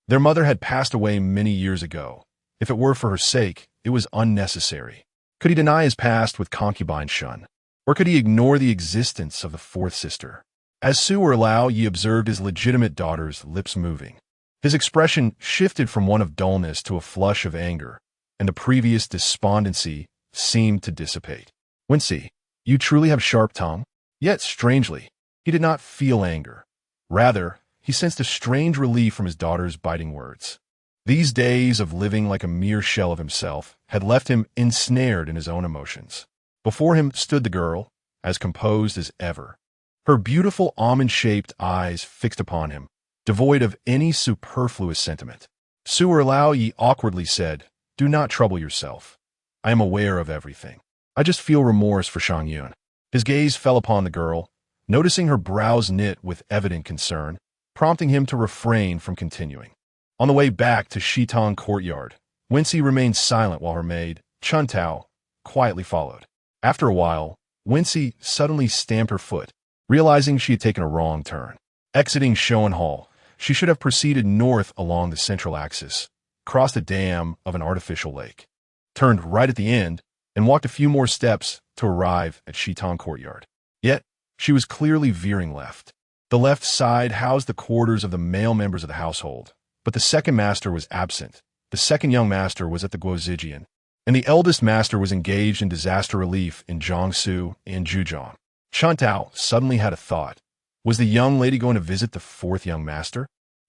A: Their mother had passed away many years ago. If it were for her sake, it was unnecessary. Could he deny his past with Concubine Shun? Or could he ignore the existence of the fourth sister? As Su Erlao Ye observed his legitimate daughter's lips moving, his expression shifted from one of dullness to a flush of anger, and the previous despondency seemed to dissipate. Wenxi, you truly have sharp tongue? Yet, strangely, he did not feel anger. Rather, he sensed a strange relief from his daughter's biting words. These days of living like a mere shell of himself had left him ensnared in his own emotions. Before him stood the girl, as composed as ever, her beautiful almond-shaped eyes fixed upon him, devoid of any superfluous sentiment. Su Erlao Ye awkwardly said, "Do not trouble yourself. I am aware of everything. I just feel remorse for Shang Yun." His gaze fell upon the girl, noticing her brows knit with evident concern, prompting him to refrain from continuing. On the way back to Shitong courtyard, Wenxi remained silent while her maid, Chun Tao, quietly followed. After a while, Wenxi suddenly stamped her foot, realizing she had taken a wrong turn. Exiting Shoan Hall, she should have proceeded north along the central axis, crossed a dam of an artificial lake, turned right at the end, and walked a few more steps to arrive at Shitong courtyard. Yet, she was clearly veering left. The left side housed the quarters of the male members of the household, but the second master was absent. The second young master was at the Guozijian, and the eldest master was engaged in disaster relief in Jiangsu and Zhujiang. Chun Tao suddenly had a thought. Was the young lady going to visit the fourth young master?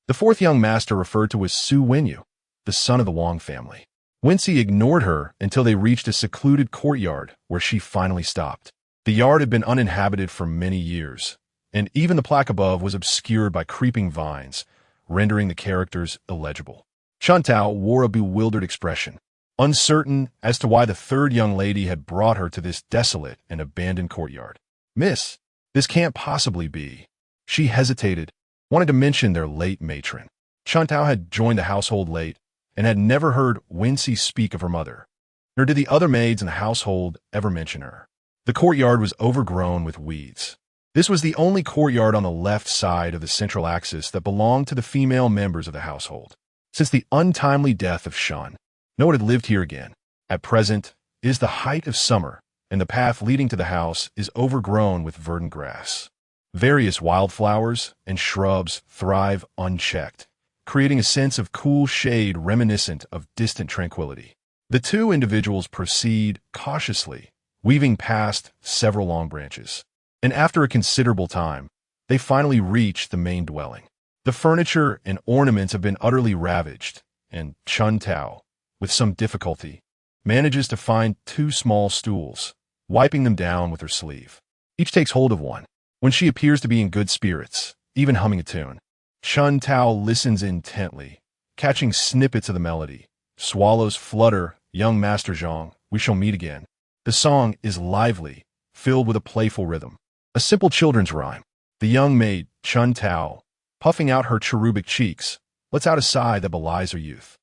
A: The fourth young master referred to as Su Wenyu, the son of the Wang family. Wenxi ignored her until they reached a secluded courtyard where she finally stopped. The yard had been uninhabited for many years, and even the plaque above was obscured by creeping vines, rendering the characters illegible. Chun Tao wore a bewildered expression. uncertain as to why the third young lady had brought her to this desolate and abandoned courtyard. "Miss, this can't possibly be." She hesitated, wanted to mention their late matron. Chuntao had joined the household late and had never heard Wenxi speak of her mother, nor did the other maids in the household ever mention her. The courtyard was overgrown with weeds. This was the only courtyard on the left side of the central axis that belonged to the female members of the household. Since the untimely death of Shun, no one had lived here again. At present, it is the height of summer, and the path leading to the house is overgrown with verdant grass. Various wildflowers and shrubs thrive unchecked, creating a sense of cool shade reminiscent of distant tranquility. The two individuals proceed cautiously, weaving past several long branches. And after a considerable time, they finally reach the main dwelling. The furniture and ornaments have been utterly ravaged, and Chuntao, with some difficulty, manages to find two small stools, wiping them down with her sleeve. Each takes hold of one. When she appears to be in good spirits, even humming a tune, Chuntao listens intently, catching snippets of the melody. "Swallows flutter, young Master Zhang, we shall meet again." The song is lively, filled with a playful rhythm. A simple children's rhyme. The young maid, Chuntao, puffing out her cherubic cheeks, lets out a sigh that belies her youth.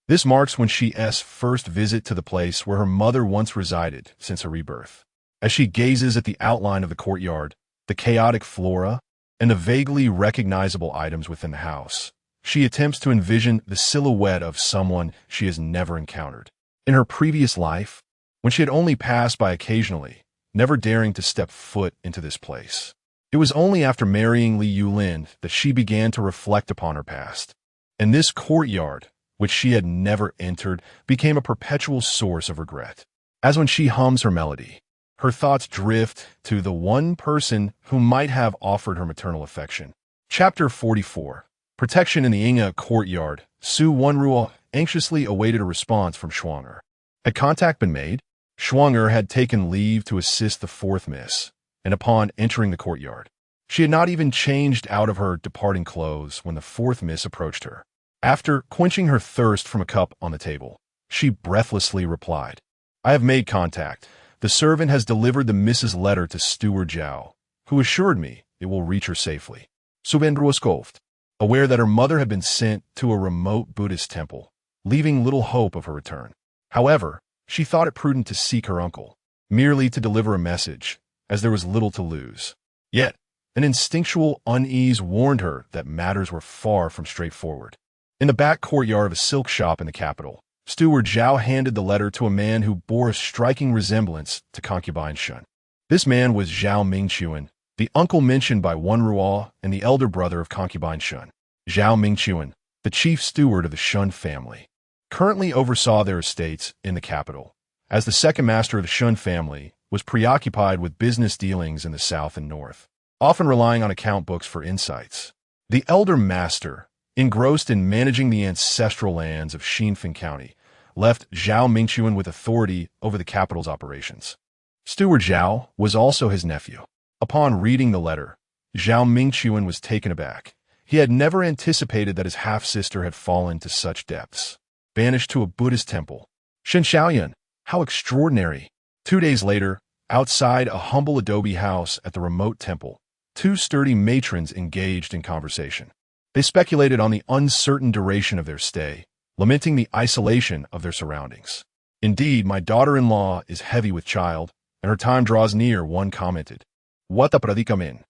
A: This marks Wenxi's first visit to the place where her mother once resided since her rebirth. As she gazes at the outline of the courtyard, the chaotic flora, and the vaguely recognizable items within the house, she attempts to envision the silhouette of someone she has never encountered. In her previous life, when she had only passed by occasionally, never daring to step foot into this place. It was only after marrying Li Yulin that she began to reflect upon her past. And this courtyard, which she had never entered, became a perpetual source of regret. As when she hums her melody, her thoughts drift to the one person who might have offered her maternal affection. Chapter 44. Protection in the Inga courtyard. Su Wenruo anxiously awaited a response from Shuang'er. Had contact been made? Shuang'er had taken leave to assist the fourth miss, and upon entering the courtyard, she had not even changed out of her departing clothes when the fourth miss approached her. After quenching her thirst from a cup on the table, she breathlessly replied, "I have made contact. The servant has delivered the miss's letter to Steward Zhao, who assured me it will reach her safely." Subendra scoffed, aware that her mother had been sent to a remote Buddhist temple, leaving little hope of her return. However, she thought it prudent to seek her uncle, merely to deliver a message, as there was little to lose. Yet, an instinctual unease warned her that matters were far from straightforward. In the back courtyard of a silk shop in the capital, Steward Zhao handed the letter to a man who bore a striking resemblance to Concubine Shun. This man was Zhao Mingchuan, the uncle mentioned by Wenruo and the elder brother of Concubine Shun. Zhao Mingchuan, the chief steward of the Shun family, currently oversaw their estates in the capital, as the second master of the Shun family was preoccupied with business dealings in the south and north, often relying on account books for insights. The elder master, engrossed in managing the ancestral lands of Xinfeng County, left Zhao Mingchuan with authority over the capital's operations. Steward Zhao was also his nephew. Upon reading the letter, Zhao Mingchuan was taken aback. He had never anticipated that his half-sister had fallen to such depths. Banished to a Buddhist temple. Shen Xiaoyan, how extraordinary. 2 days later, outside a humble adobe house at the remote temple, two sturdy matrons engaged in conversation. They speculated on the uncertain duration of their stay, lamenting the isolation of their surroundings. "Indeed, my daughter-in-law is heavy with child, and her time draws near," one commented. "What a predicament.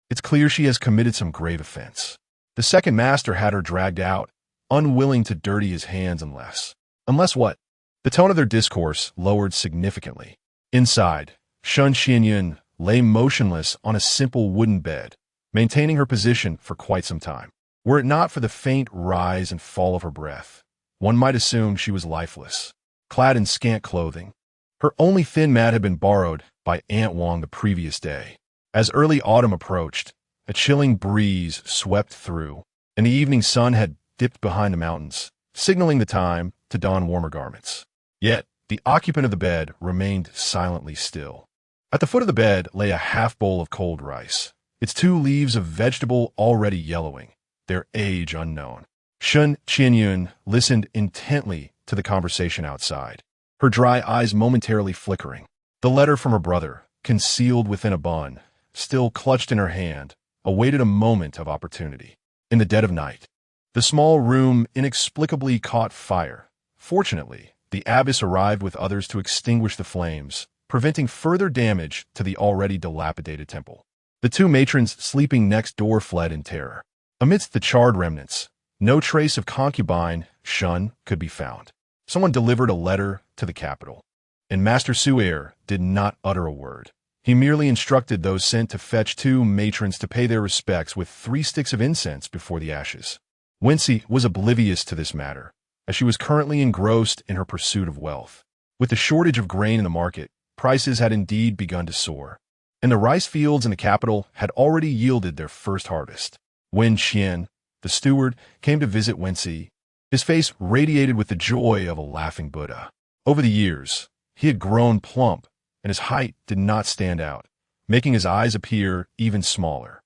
A: It's clear she has committed some grave offense." The second master had her dragged out, unwilling to dirty his hands unless what? The tone of their discourse lowered significantly. Inside, Shun Xianyun lay motionless on a simple wooden bed, maintaining her position for quite some time. Were it not for the faint rise and fall of her breath, one might assume she was lifeless, clad in scant clothing. Her only thin mat had been borrowed by Aunt Wang the previous day. As early autumn approached, a chilling breeze swept through, and the evening sun had dipped behind the mountains, signaling the time to don warmer garments. Yet, the occupant of the bed remained silently still. At the foot of the bed lay a half bowl of cold rice, its 2 leaves of vegetable already yellowing, their age unknown. Shun Qianyun listened intently to the conversation outside, her dry eyes momentarily flickering. The letter from her brother, concealed within a bun, still clutched in her hand, awaited a moment of opportunity. In the dead of night, the small room inexplicably caught fire. Fortunately, the abbess arrived with others to extinguish the flames, preventing further damage to the already dilapidated temple. The two matrons sleeping next door fled in terror. Amidst the charred remnants, no trace of Concubine, Shun, could be found. Someone delivered a letter to the capital, and Master Su'er did not utter a word. He merely instructed those sent to fetch two matrons to pay their respects with 3 sticks of incense before the ashes. Wenxi was oblivious to this matter, as she was currently engrossed in her pursuit of wealth. With the shortage of grain in the market, prices had indeed begun to soar, and the rice fields in the capital had already yielded their first harvest. When Qian, the steward, came to visit Wenxi, his face radiated with the joy of a laughing Buddha. Over the years, he had grown plump, and his height did not stand out, making his eyes appear even smaller.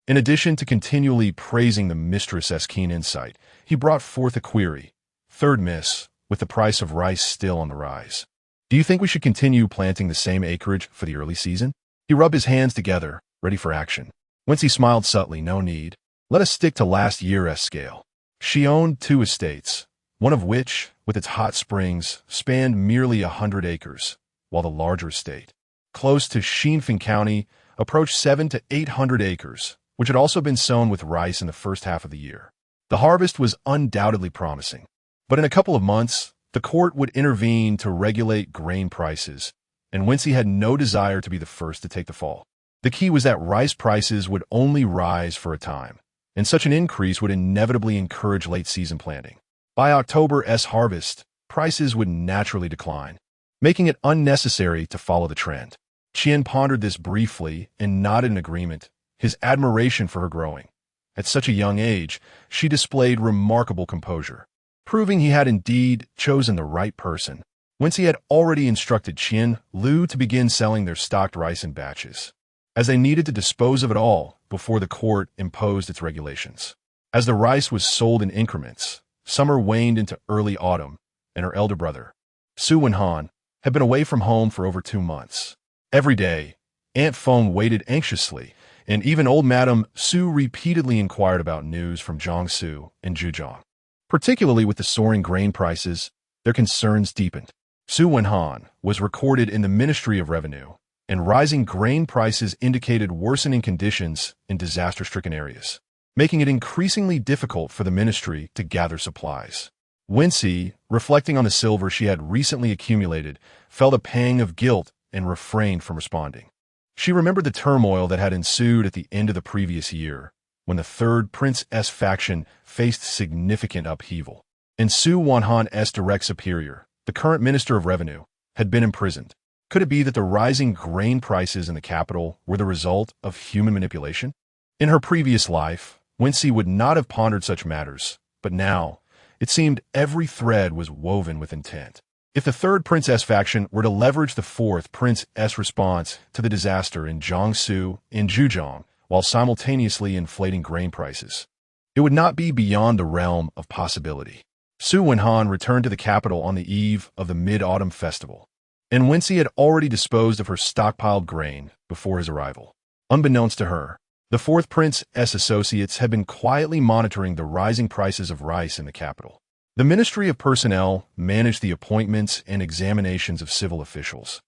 A: In addition to continually praising the mistress's keen insight, he brought forth a query. "Third miss, with the price of rice still on the rise, do you think we should continue planting the same acreage for the early season?" He rubbed his hands together, ready for action. Wenxi smiled subtly. "No need. Let us stick to last year's scale." She owned 2 estates, one of which, with its hot springs, spanned merely 100 acres, while the larger estate, close to Xinfeng County, approached 700 to 800 acres, which had also been sown with rice in the first half of the year. The harvest was undoubtedly promising, but in a couple of months, the court would intervene to regulate grain prices, and Wenxi had no desire to be the first to take the fall. The key was that rice prices would only rise for a time, and such an increase would inevitably encourage late-season planting. By October's harvest, prices would naturally decline, making it unnecessary to follow the trend. Qian pondered this briefly and nodded in agreement, his admiration for her growing. At such a young age, she displayed remarkable composure, proving he had indeed chosen the right person. Wenxi had already instructed Qian Lu to begin selling their stocked rice in batches, as they needed to dispose of it all before the court imposed its regulations. As the rice was sold in increments, summer waned into early autumn, and her elder brother, Su Wenhan, had been away from home for over 2 months. Every day, Aunt Feng waited anxiously, and even old Madame Su repeatedly inquired about news from Jiangsu and Zhejiang. Particularly with the soaring grain prices, their concerns deepened. Su Wenhan was recorded in the Ministry of Revenue, and rising grain prices indicated worsening conditions in disaster-stricken areas, making it increasingly difficult for the ministry to gather supplies. Wenxi, reflecting on the silver she had recently accumulated, felt a pang of guilt and refrained from responding. She remembered the turmoil that had ensued at the end of the previous year, when the third Prince-S faction faced significant upheaval, and Su Wenhan's direct superior, the current Minister of Revenue, had been imprisoned. Could it be that the rising grain prices in the capital were the result of human manipulation? In her previous life, Wenxi would not have pondered such matters, but now, it seemed every thread was woven with intent. If the third Prince-S faction were to leverage the fourth Prince-S response to the disaster in Jiangsu and Zhejiang while simultaneously inflating grain prices, it would not be beyond the realm of possibility. Su Wenhan returned to the capital on the eve of the Mid-Autumn Festival, and Wenxi had already disposed of her stockpiled grain before his arrival. Unbeknownst to her, the fourth Prince-S associates had been quietly monitoring the rising prices of rice in the capital. The Ministry of Personnel managed the appointments and examinations of civil officials,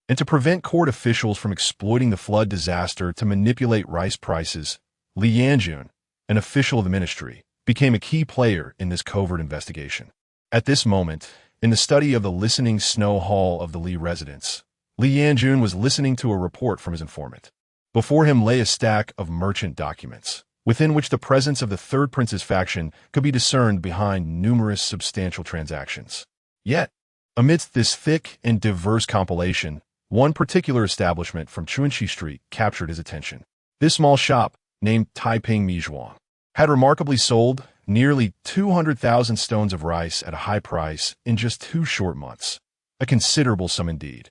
A: and to prevent court officials from exploiting the flood disaster to manipulate rice prices, Li Yanjun, an official of the ministry, became a key player in this covert investigation. At this moment, in the study of the listening snow hall of the Li residence, Li Yanjun was listening to a report from his informant. Before him lay a stack of merchant documents, within which the presence of the third prince's faction could be discerned behind numerous substantial transactions. Yet, amidst this thick and diverse compilation, one particular establishment from Chuanxi Street captured his attention. This small shop, named Taiping Mizhuang, had remarkably sold nearly 200,000 stones of rice at a high price in just 2 short months, a considerable sum indeed.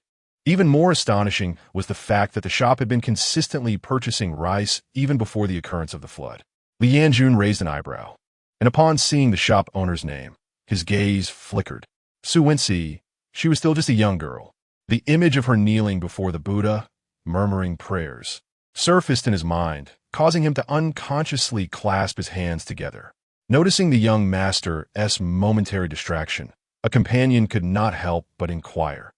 A: Even more astonishing was the fact that the shop had been consistently purchasing rice even before the occurrence of the flood. Li Yanjun raised an eyebrow, and upon seeing the shop owner's name, his gaze flickered. Su Wenxi, she was still just a young girl. The image of her kneeling before the Buddha, murmuring prayers, surfaced in his mind, causing him to unconsciously clasp his hands together. Noticing the young master's momentary distraction, a companion could not help but inquire,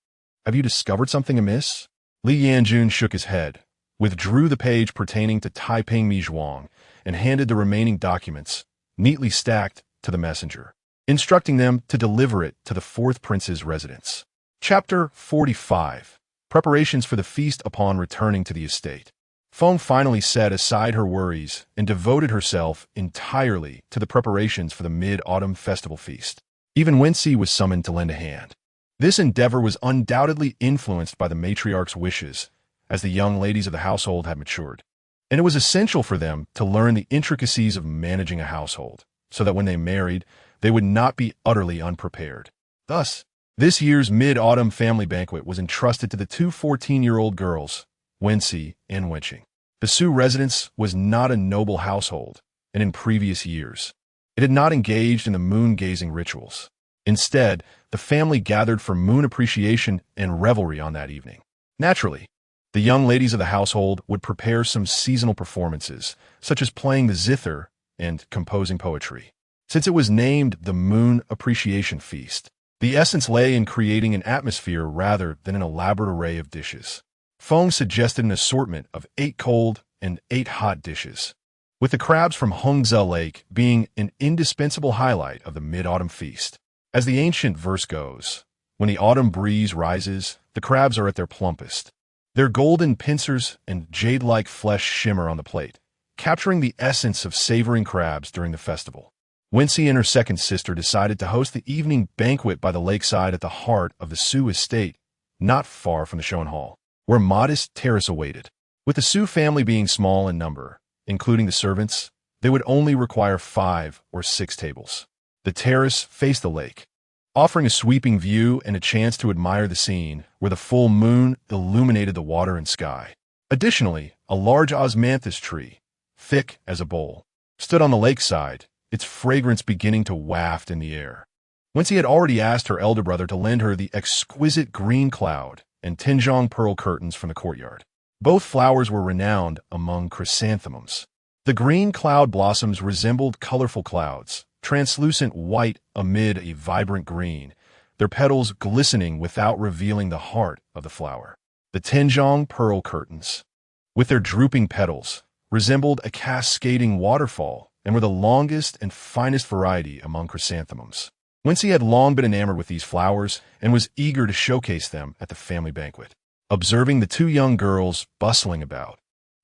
A: "Have you discovered something amiss?" Li Yanjun shook his head, withdrew the page pertaining to Taiping Mizhuang, and handed the remaining documents, neatly stacked, to the messenger, instructing them to deliver it to the fourth prince's residence. Chapter 45. Preparations for the feast upon returning to the estate. Feng finally set aside her worries and devoted herself entirely to the preparations for the mid-autumn festival feast. Even Wenxi was summoned to lend a hand. This endeavor was undoubtedly influenced by the matriarch's wishes, as the young ladies of the household had matured, and it was essential for them to learn the intricacies of managing a household, so that when they married, they would not be utterly unprepared. Thus, this year's mid-autumn family banquet was entrusted to the two 14-year-old girls, Wenxi and Wenxi. The Su residence was not a noble household, and in previous years, it had not engaged in the moon-gazing rituals. Instead, the family gathered for moon appreciation and revelry on that evening. Naturally, the young ladies of the household would prepare some seasonal performances, such as playing the zither and composing poetry. Since it was named the Moon Appreciation Feast, the essence lay in creating an atmosphere rather than an elaborate array of dishes. Feng suggested an assortment of 8 cold and 8 hot dishes, with the crabs from Hongze Lake being an indispensable highlight of the mid-autumn feast. As the ancient verse goes, when the autumn breeze rises, the crabs are at their plumpest. Their golden pincers and jade-like flesh shimmer on the plate, capturing the essence of savoring crabs during the festival. Wenxi and her second sister decided to host the evening banquet by the lakeside at the heart of the Su estate, not far from the Shoan Hall, where modest terrace awaited. With the Su family being small in number, including the servants, they would only require 5 or 6 tables. The terrace faced the lake, offering a sweeping view and a chance to admire the scene where the full moon illuminated the water and sky. Additionally, a large osmanthus tree, thick as a bowl, stood on the lakeside, its fragrance beginning to waft in the air. Wenxi had already asked her elder brother to lend her the exquisite green cloud and Tinjiang pearl curtains from the courtyard. Both flowers were renowned among chrysanthemums. The green cloud blossoms resembled colorful clouds, translucent white amid a vibrant green, their petals glistening without revealing the heart of the flower. The Tinjiang pearl curtains, with their drooping petals, resembled a cascading waterfall and were the longest and finest variety among chrysanthemums. Wenxi had long been enamored with these flowers and was eager to showcase them at the family banquet. Observing the 2 young girls bustling about,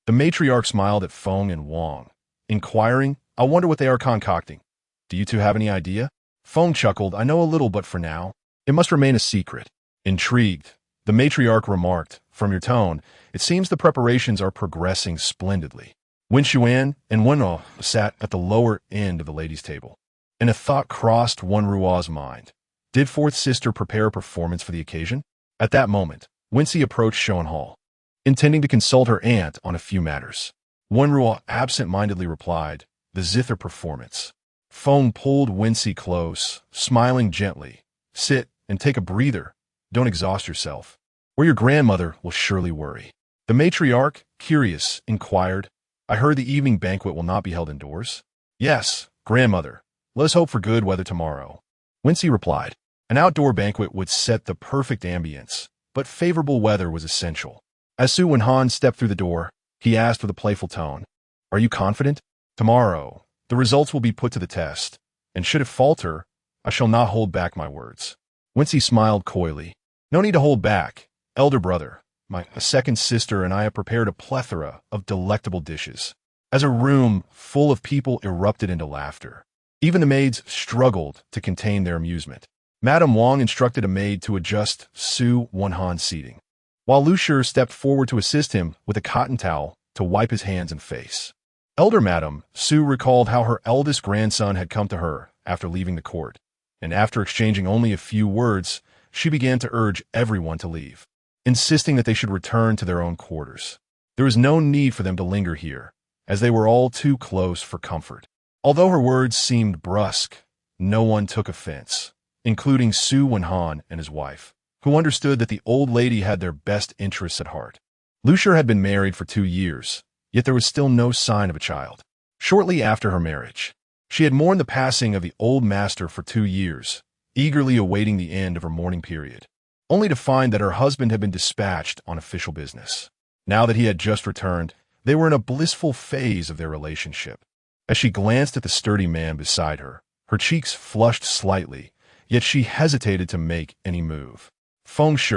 A: the matriarch smiled at Feng and Wang, inquiring, "I wonder what they are concocting. Do you two have any idea?" Feng chuckled, "I know a little, but for now, it must remain a secret." Intrigued, the matriarch remarked, "From your tone, it seems the preparations are progressing splendidly." Wenxuan and Wenruo sat at the lower end of the ladies' table, and a thought crossed Wenruo's mind. Did fourth sister prepare a performance for the occasion? At that moment, Wenxi approached Shoan Hall, intending to consult her aunt on a few matters. Wenruo absent-mindedly replied, "The zither performance." Feng pulled Wenxi close, smiling gently. "Sit and take a breather. Don't exhaust yourself, or your grandmother will surely worry." The matriarch, curious, inquired, "I heard the evening banquet will not be held indoors?" "Yes, grandmother. Let us hope for good weather tomorrow." Wenxi replied. An outdoor banquet would set the perfect ambience, but favorable weather was essential. As Su Wenhan stepped through the door, he asked with a playful tone, "Are you confident? Tomorrow, the results will be put to the test, and should it falter, I shall not hold back my words." Wenxi smiled coyly. "No need to hold back. Elder brother, my second sister and I have prepared a plethora of delectable dishes." As a room full of people erupted into laughter, even the maids struggled to contain their amusement. Madame Wang instructed a maid to adjust Su Wenhan's seating, while Lu Shi stepped forward to assist him with a cotton towel to wipe his hands and face. Elder Madame Su recalled how her eldest grandson had come to her after leaving the court, and after exchanging only a few words, she began to urge everyone to leave, insisting that they should return to their own quarters. There was no need for them to linger here, as they were all too close for comfort. Although her words seemed brusque, no one took offense. including Su Wenhan and his wife, who understood that the old lady had their best interests at heart. Lucia had been married for 2 years, yet there was still no sign of a child. Shortly after her marriage, she had mourned the passing of the old master for 2 years, eagerly awaiting the end of her mourning period, only to find that her husband had been dispatched on official business. Now that he had just returned, they were in a blissful phase of their relationship. As she glanced at the sturdy man beside her, her cheeks flushed slightly, yet she hesitated to make any move. Feng Shi,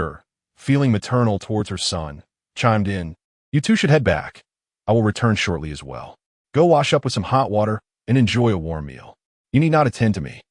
A: feeling maternal towards her son, chimed in, "You two should head back. I will return shortly as well. Go wash up with some hot water and enjoy a warm meal. You need not attend to me."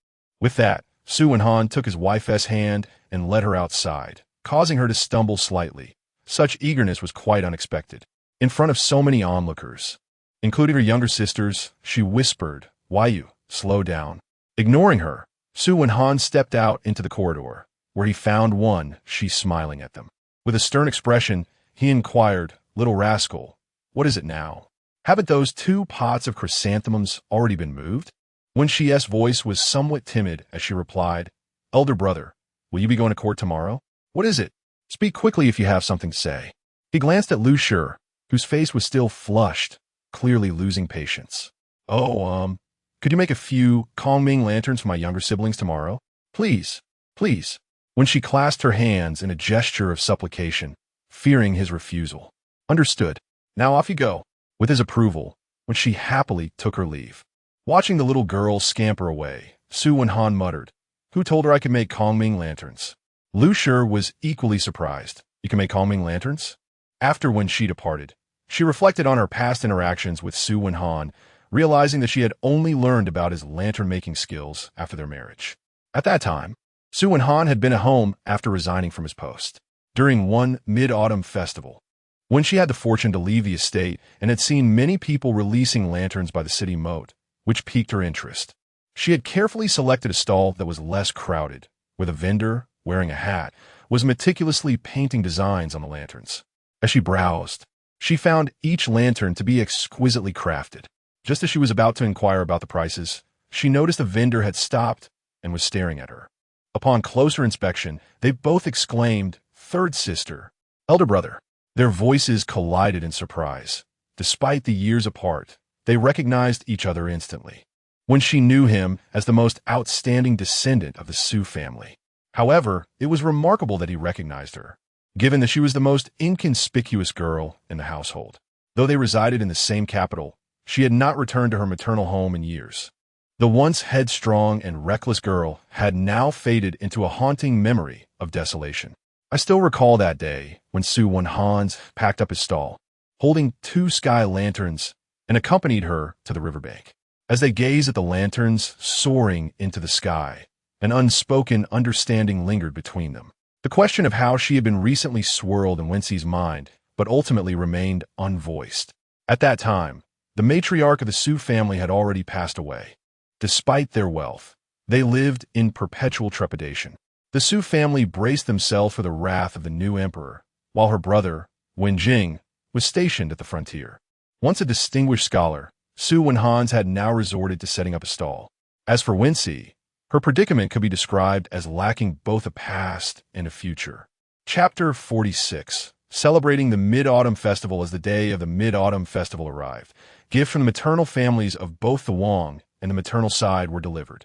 A: With that, Su Wenhan took his wife's hand and led her outside, causing her to stumble slightly. Such eagerness was quite unexpected. In front of so many onlookers, including her younger sisters, she whispered, "Why you? Slow down." Ignoring her, Su Wenhan stepped out into the corridor, where he found Wenxi smiling at them. With a stern expression, he inquired, "Little rascal, what is it now? Haven't those 2 pots of chrysanthemums already been moved?" Wenxi's voice was somewhat timid as she replied, "Elder brother, will you be going to court tomorrow? What is it? Speak quickly if you have something to say." He glanced at Lu Shi, whose face was still flushed, clearly losing patience. Could you make a few Confrontation lanterns for my younger siblings tomorrow? Please, please." When she clasped her hands in a gesture of supplication, fearing his refusal. "Understood. Now off you go." With his approval, when she happily took her leave. Watching the little girl scamper away, Su Wenhan muttered, "Who told her I could make Confrontation lanterns?" Lu Shi was equally surprised. "You can make Confrontation lanterns?" After when she departed, she reflected on her past interactions with Su Wenhan, realizing that she had only learned about his lantern-making skills after their marriage. At that time, Su Wenhan had been at home after resigning from his post. During one mid-autumn festival, when she had the fortune to leave the estate and had seen many people releasing lanterns by the city moat, which piqued her interest, she had carefully selected a stall that was less crowded, where the vendor, wearing a hat, was meticulously painting designs on the lanterns. As she browsed, she found each lantern to be exquisitely crafted. Just as she was about to inquire about the prices, she noticed the vendor had stopped and was staring at her. Upon closer inspection, they both exclaimed, "Third sister, elder brother." Their voices collided in surprise. Despite the years apart, they recognized each other instantly, when she knew him as the most outstanding descendant of the Su family. However, it was remarkable that he recognized her, given that she was the most inconspicuous girl in the household. Though they resided in the same capital, she had not returned to her maternal home in years. The once headstrong and reckless girl had now faded into a haunting memory of desolation. I still recall that day when Su Wenhan packed up his stall, holding 2 sky lanterns, and accompanied her to the riverbank. As they gazed at the lanterns soaring into the sky, an unspoken understanding lingered between them. The question of how she had been recently swirled in Wenxi's mind, but ultimately remained unvoiced. At that time, the matriarch of the Su family had already passed away. Despite their wealth, they lived in perpetual trepidation. The Su family braced themselves for the wrath of the new emperor, while her brother, Wenxi, was stationed at the frontier. Once a distinguished scholar, Su Wenhan had now resorted to setting up a stall. As for Wenxi, her predicament could be described as lacking both a past and a future. Chapter 46. Celebrating the Mid-Autumn Festival. As the day of the Mid-Autumn Festival arrived, gifts from the maternal families of both the Wang and the maternal side were delivered.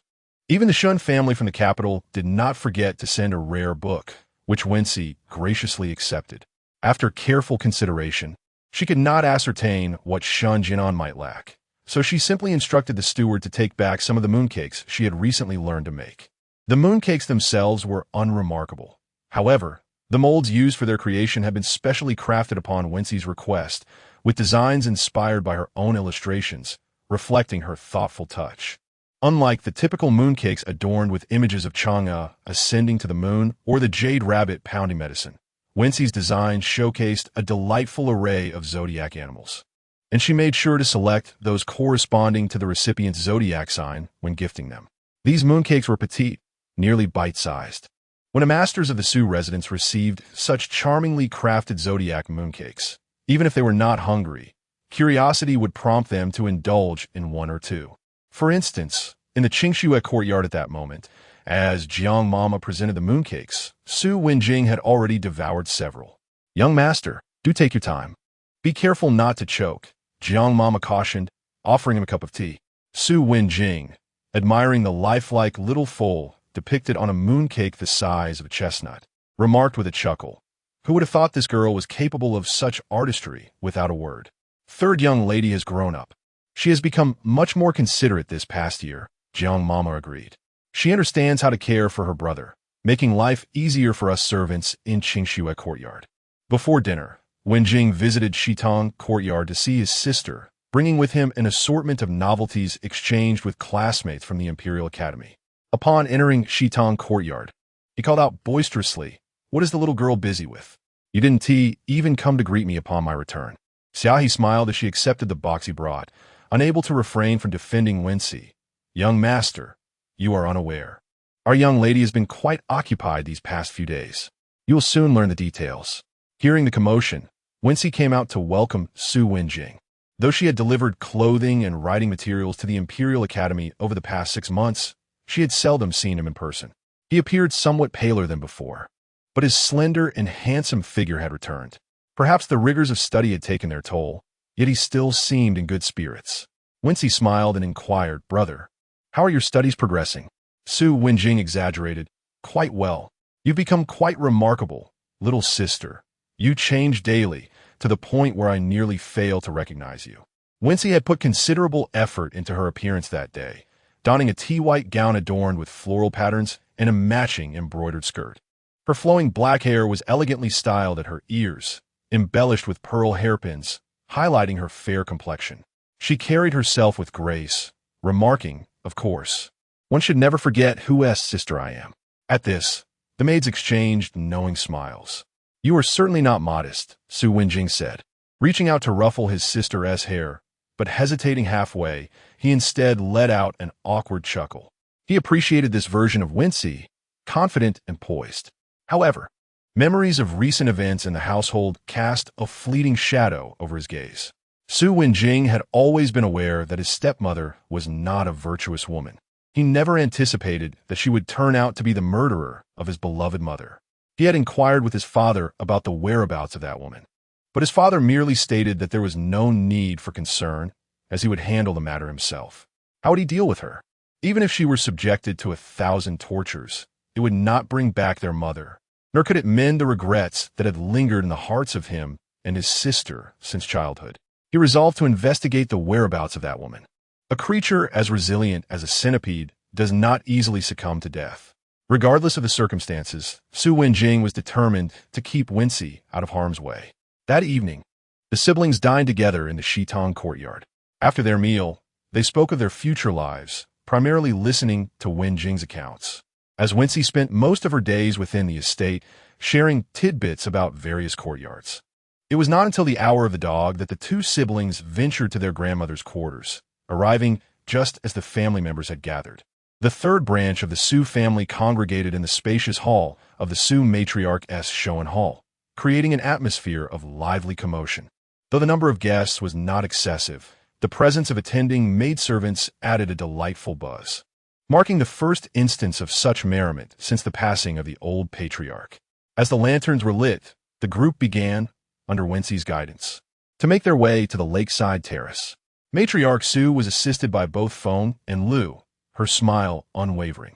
A: Even the Shun family from the capital did not forget to send a rare book, which Wenxi graciously accepted. After careful consideration, she could not ascertain what Shun Jinan might lack, so she simply instructed the steward to take back some of the mooncakes she had recently learned to make. The mooncakes themselves were unremarkable. However, the molds used for their creation had been specially crafted upon Wenxi's request, with designs inspired by her own illustrations, reflecting her thoughtful touch. Unlike the typical mooncakes adorned with images of Chang'e ascending to the moon or the jade rabbit pounding medicine, Wenxi's designs showcased a delightful array of zodiac animals, and she made sure to select those corresponding to the recipient's zodiac sign when gifting them. These mooncakes were petite, nearly bite-sized. When a masters of the Su residence received such charmingly crafted zodiac mooncakes, even if they were not hungry, curiosity would prompt them to indulge in one or two. For instance, in the Qingshui courtyard at that moment, As Jiang Mama presented the mooncakes, Su Wenjing had already devoured several. "Young master, do take your time. Be careful not to choke," Jiang Mama cautioned, offering him a cup of tea. Su Wenjing, admiring the lifelike little foal depicted on a mooncake the size of a chestnut, remarked with a chuckle, "Who would have thought this girl was capable of such artistry without a word?" "Third young lady has grown up. She has become much more considerate this past year," Jiang Mama agreed. "She understands how to care for her brother, making life easier for us servants in Qingxue courtyard." Before dinner, Wenjing visited Shitong courtyard to see his sister, bringing with him an assortment of novelties exchanged with classmates from the Imperial Academy. Upon entering Shitong courtyard, he called out boisterously, "What is the little girl busy with? You didn't even come to greet me upon my return." Xiaohe smiled as she accepted the box he brought, unable to refrain from defending Wenxi. "Young master, you are unaware. Our young lady has been quite occupied these past few days. You will soon learn the details." Hearing the commotion, Wenxi came out to welcome Su Wenjing. Though she had delivered clothing and writing materials to the Imperial Academy over the past 6 months, she had seldom seen him in person. He appeared somewhat paler than before, but his slender and handsome figure had returned. Perhaps the rigors of study had taken their toll, yet he still seemed in good spirits. Wenxi smiled and inquired, "Brother, how are your studies progressing?" Su Wenjing exaggerated, "Quite well. You've become quite remarkable, little sister. You change daily, to the point where I nearly fail to recognize you." Wenxi had put considerable effort into her appearance that day, donning a tea-white gown adorned with floral patterns and a matching embroidered skirt. Her flowing black hair was elegantly styled at her ears, embellished with pearl hairpins, highlighting her fair complexion. She carried herself with grace, remarking, "Of course, one should never forget whose sister I am." At this, the maids exchanged knowing smiles. "You are certainly not modest," Su Wenjing said, reaching out to ruffle his sister's hair, but hesitating halfway, he instead let out an awkward chuckle. He appreciated this version of Wenxi, confident and poised. However, memories of recent events in the household cast a fleeting shadow over his gaze. Su Wenjing had always been aware that his stepmother was not a virtuous woman. He never anticipated that she would turn out to be the murderer of his beloved mother. He had inquired with his father about the whereabouts of that woman, but his father merely stated that there was no need for concern, as he would handle the matter himself. How would he deal with her? Even if she were subjected to 1,000 tortures, it would not bring back their mother, nor could it mend the regrets that had lingered in the hearts of him and his sister since childhood. He resolved to investigate the whereabouts of that woman. A creature as resilient as a centipede does not easily succumb to death. Regardless of the circumstances, Su Wenjing was determined to keep Wenxi out of harm's way. That evening, the siblings dined together in the Shitong courtyard. After their meal, they spoke of their future lives, primarily listening to Wenjing's accounts, as Wenxi spent most of her days within the estate, sharing tidbits about various courtyards. It was not until the hour of the dog that the two siblings ventured to their grandmother's quarters, arriving just as the family members had gathered. The third branch of the Su family congregated in the spacious hall of the Su matriarch's Shoan Hall, creating an atmosphere of lively commotion. Though the number of guests was not excessive, the presence of attending maidservants added a delightful buzz, marking the first instance of such merriment since the passing of the old patriarch. As the lanterns were lit, the group began, under Wenxi's guidance, to make their way to the lakeside terrace. Matriarch Su was assisted by both Feng and Lu, her smile unwavering.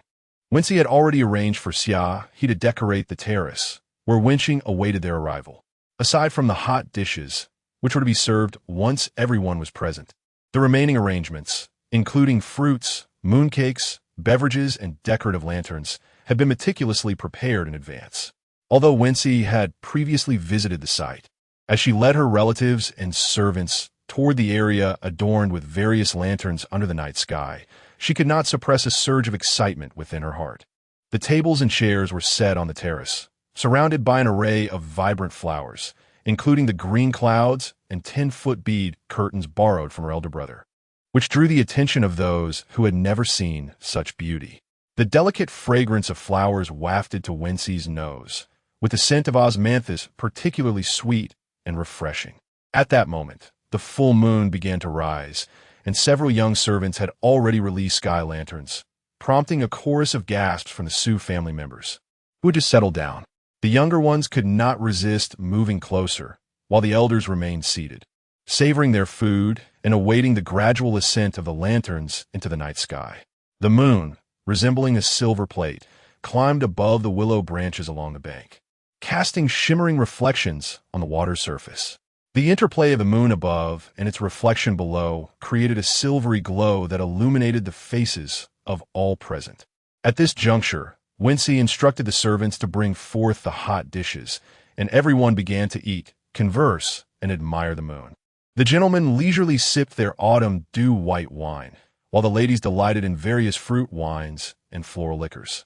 A: Wenxi had already arranged for Xiaohe to decorate the terrace, where Wenxi awaited their arrival. Aside from the hot dishes, which were to be served once everyone was present, the remaining arrangements, including fruits, mooncakes, beverages, and decorative lanterns, had been meticulously prepared in advance. Although Wenxi had previously visited the site, as she led her relatives and servants toward the area adorned with various lanterns under the night sky, she could not suppress a surge of excitement within her heart. The tables and chairs were set on the terrace, surrounded by an array of vibrant flowers, including the green clouds and 10-foot bead curtains borrowed from her elder brother, which drew the attention of those who had never seen such beauty. The delicate fragrance of flowers wafted to Wenxi's nose, with the scent of osmanthus particularly sweet and refreshing. At that moment, the full moon began to rise, and several young servants had already released sky lanterns, prompting a chorus of gasps from the Su family members, who had just settled down. The younger ones could not resist moving closer, while the elders remained seated, savoring their food and awaiting the gradual ascent of the lanterns into the night sky. The moon, resembling a silver plate, climbed above the willow branches along the bank, casting shimmering reflections on the water's surface. The interplay of the moon above and its reflection below created a silvery glow that illuminated the faces of all present. At this juncture, Wenxi instructed the servants to bring forth the hot dishes, and everyone began to eat, converse, and admire the moon. The gentlemen leisurely sipped their autumn dew-white wine, while the ladies delighted in various fruit wines and floral liquors.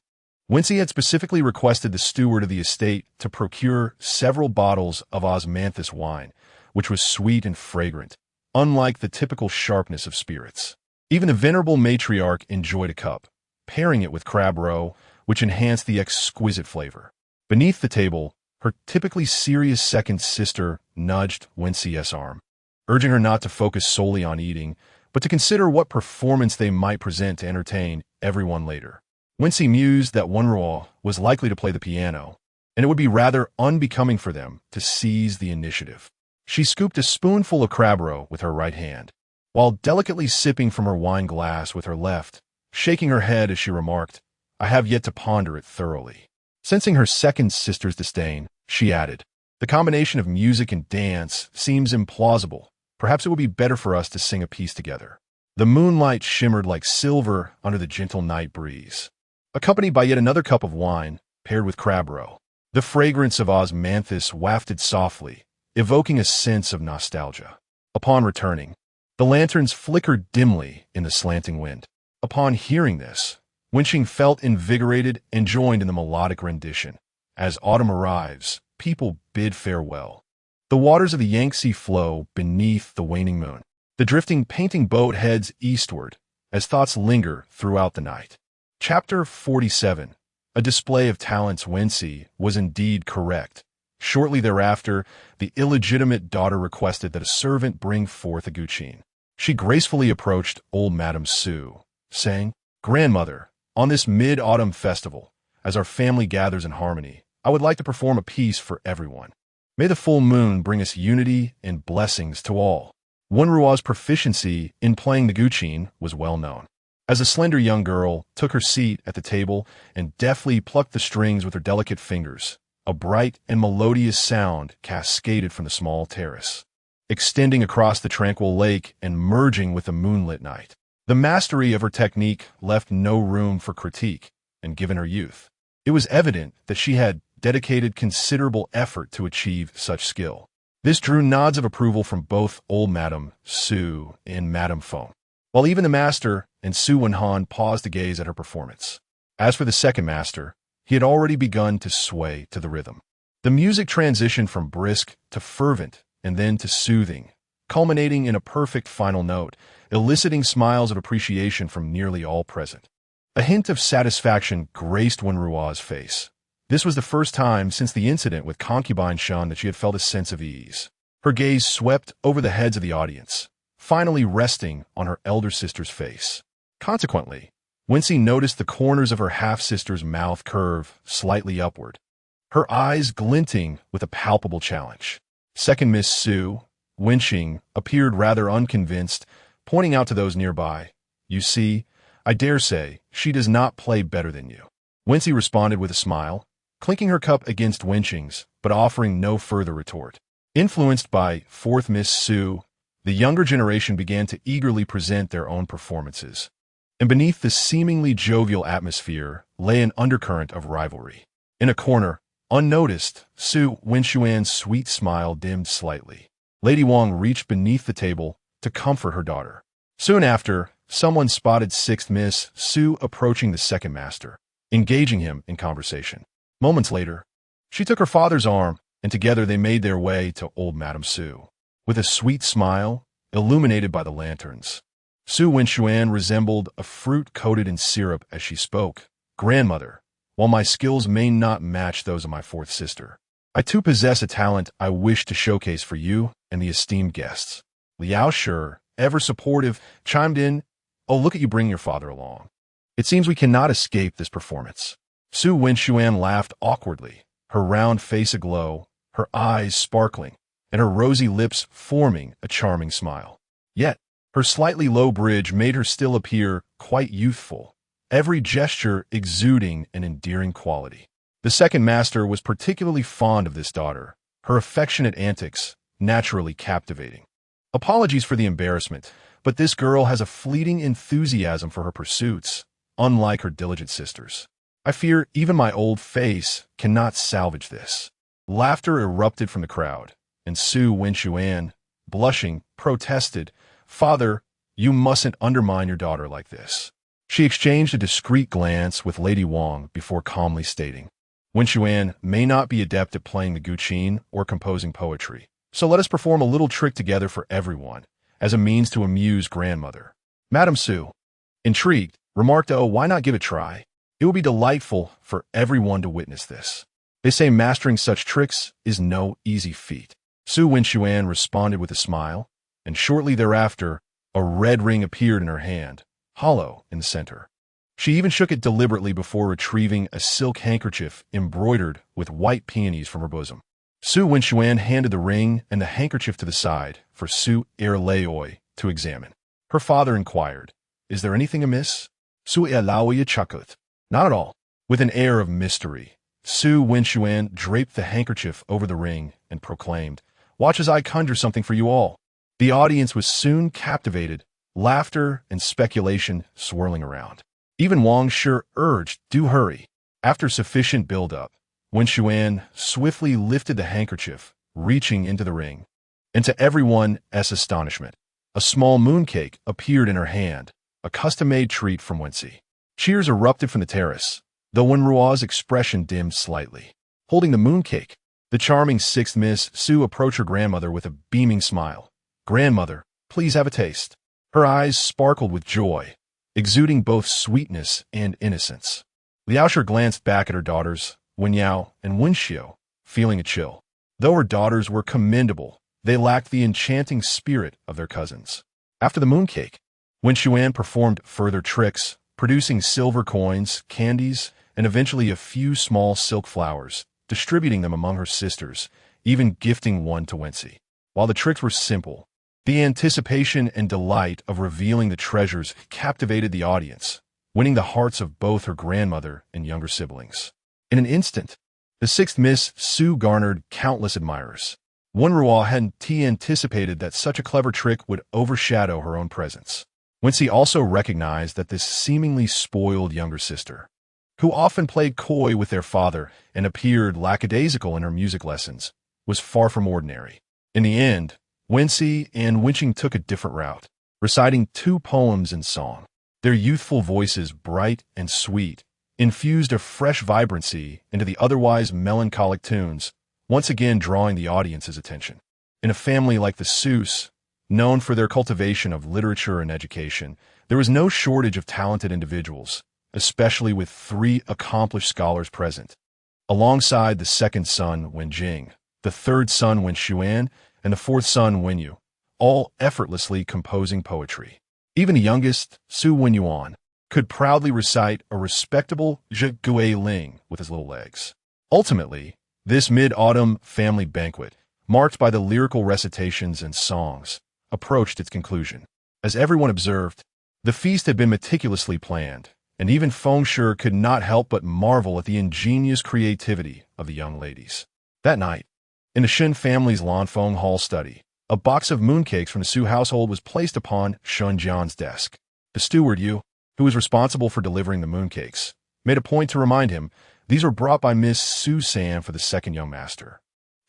A: Wenxi had specifically requested the steward of the estate to procure several bottles of osmanthus wine, which was sweet and fragrant, unlike the typical sharpness of spirits. Even the venerable matriarch enjoyed a cup, pairing it with crab roe, which enhanced the exquisite flavor. Beneath the table, her typically serious second sister nudged Wenxi's arm, urging her not to focus solely on eating, but to consider what performance they might present to entertain everyone later. Wenxi mused that Wenruo was likely to play the piano, and it would be rather unbecoming for them to seize the initiative. She scooped a spoonful of crab roe with her right hand, while delicately sipping from her wine glass with her left, shaking her head as she remarked, "I have yet to ponder it thoroughly." Sensing her second sister's disdain, she added, "The combination of music and dance seems implausible. Perhaps it would be better for us to sing a piece together." The moonlight shimmered like silver under the gentle night breeze, accompanied by yet another cup of wine paired with crab roe. The fragrance of osmanthus wafted softly, evoking a sense of nostalgia. Upon returning, the lanterns flickered dimly in the slanting wind. Upon hearing this, Wenxi felt invigorated and joined in the melodic rendition. As autumn arrives, people bid farewell. The waters of the Yangtze flow beneath the waning moon. The drifting painting boat heads eastward as thoughts linger throughout the night. Chapter 47. A display of talents. Wenxi was indeed correct. Shortly thereafter, the illegitimate daughter requested that a servant bring forth a guqin. She gracefully approached old Madame Su, saying, "Grandmother, on this mid-autumn festival, as our family gathers in harmony, I would like to perform a piece for everyone. May the full moon bring us unity and blessings to all." Wenruo's proficiency in playing the guqin was well known. As the slender young girl took her seat at the table and deftly plucked the strings with her delicate fingers, a bright and melodious sound cascaded from the small terrace, extending across the tranquil lake and merging with the moonlit night. The mastery of her technique left no room for critique, and given her youth, it was evident that she had dedicated considerable effort to achieve such skill. This drew nods of approval from both old Madame Su and Madame Feng, while even the master and Su Wenhan paused to gaze at her performance. As for the second master, he had already begun to sway to the rhythm. The music transitioned from brisk to fervent and then to soothing, culminating in a perfect final note, eliciting smiles of appreciation from nearly all present. A hint of satisfaction graced Wenruo's face. This was the first time since the incident with Concubine Shun that she had felt a sense of ease. Her gaze swept over the heads of the audience, finally resting on her elder sister's face. Consequently, Wenxi noticed the corners of her half-sister's mouth curve slightly upward, her eyes glinting with a palpable challenge. Second Miss Su, Wenxi, appeared rather unconvinced, pointing out to those nearby, "You see, I dare say she does not play better than you." Wenxi responded with a smile, clinking her cup against Wenxi's, but offering no further retort. Influenced by fourth Miss Su, the younger generation began to eagerly present their own performances. And beneath the seemingly jovial atmosphere lay an undercurrent of rivalry. In a corner, unnoticed, Su Wenxuan's sweet smile dimmed slightly. Lady Wang reached beneath the table to comfort her daughter. Soon after, someone spotted sixth Miss Su approaching the second master, engaging him in conversation. Moments later, she took her father's arm, and together they made their way to old Madame Su. With a sweet smile, illuminated by the lanterns, Su Wenxuan resembled a fruit coated in syrup as she spoke. "Grandmother, while my skills may not match those of my fourth sister, I too possess a talent I wish to showcase for you and the esteemed guests." Liao Shi, ever supportive, chimed in, "Oh, look at you bring your father along. It seems we cannot escape this performance. Su Wenxuan laughed awkwardly, her round face aglow, her eyes sparkling, and her rosy lips forming a charming smile. Yet, her slightly low bridge made her still appear quite youthful, every gesture exuding an endearing quality. The second master was particularly fond of this daughter, her affectionate antics naturally captivating. Apologies for the embarrassment, but this girl has a fleeting enthusiasm for her pursuits, unlike her diligent sisters. I fear even my old face cannot salvage this. Laughter erupted from the crowd, and Su Wenxuan, blushing, protested, "Father, you mustn't undermine your daughter like this." She exchanged a discreet glance with Lady Wang before calmly stating, "Wenxuan may not be adept at playing the guqin or composing poetry, so let us perform a little trick together for everyone, as a means to amuse grandmother." Madame Su, intrigued, remarked, "Oh, why not give it a try? It will be delightful for everyone to witness this. They say mastering such tricks is no easy feat." Su Wenxuan responded with a smile, and shortly thereafter, a red ring appeared in her hand, hollow in the center. She even shook it deliberately before retrieving a silk handkerchief embroidered with white peonies from her bosom. Su Wenxuan handed the ring and the handkerchief to the side for Su Erlaoi to examine. Her father inquired, "Is there anything amiss?" Su Erlaoi chuckled. "Not at all." With an air of mystery, Su Wenxuan draped the handkerchief over the ring and proclaimed, "Watch as I conjure something for you all." The audience was soon captivated, laughter and speculation swirling around. Even Wang Shi urged, "Do hurry." After sufficient build-up, Wenxuan swiftly lifted the handkerchief, reaching into the ring. And to everyone's astonishment, a small mooncake appeared in her hand, a custom-made treat from Wenxi. Cheers erupted from the terrace, though Wenruo's expression dimmed slightly. Holding the mooncake, the charming sixth Miss Su approached her grandmother with a beaming smile. "Grandmother, please have a taste." Her eyes sparkled with joy, exuding both sweetness and innocence. Liao Shi glanced back at her daughters, Wenyao and Wenxiu, feeling a chill. Though her daughters were commendable, they lacked the enchanting spirit of their cousins. After the mooncake, Wenxuan performed further tricks, producing silver coins, candies, and eventually a few small silk flowers, distributing them among her sisters, even gifting one to Wenxi. While the tricks were simple, the anticipation and delight of revealing the treasures captivated the audience, winning the hearts of both her grandmother and younger siblings. In an instant, the sixth Miss Su garnered countless admirers. Wenruo hadn't anticipated that such a clever trick would overshadow her own presence. Wenxi also recognized that this seemingly spoiled younger sister, who often played coy with their father and appeared lackadaisical in her music lessons, was far from ordinary. In the end, Wenxi and Wenxing took a different route, reciting 2 poems in song. Their youthful voices, bright and sweet, infused a fresh vibrancy into the otherwise melancholic tunes, once again drawing the audience's attention. In a family like the Seuss, known for their cultivation of literature and education, there was no shortage of talented individuals, especially with 3 accomplished scholars present, alongside the second son Wenjing, the third son Wenxuan, and the fourth son Wenyu, all effortlessly composing poetry. Even the youngest, Su Wenyuan, could proudly recite a respectable Je Gui Ling with his little legs. Ultimately, this mid-autumn family banquet, marked by the lyrical recitations and songs, approached its conclusion. As everyone observed, the feast had been meticulously planned, and even Feng Shi could not help but marvel at the ingenious creativity of the young ladies. That night, in the Shen family's Lanfeng Hall study, a box of mooncakes from the Su household was placed upon Shun Jian's desk. The steward Yu, who was responsible for delivering the mooncakes, made a point to remind him these were brought by Miss Su San for the second young master.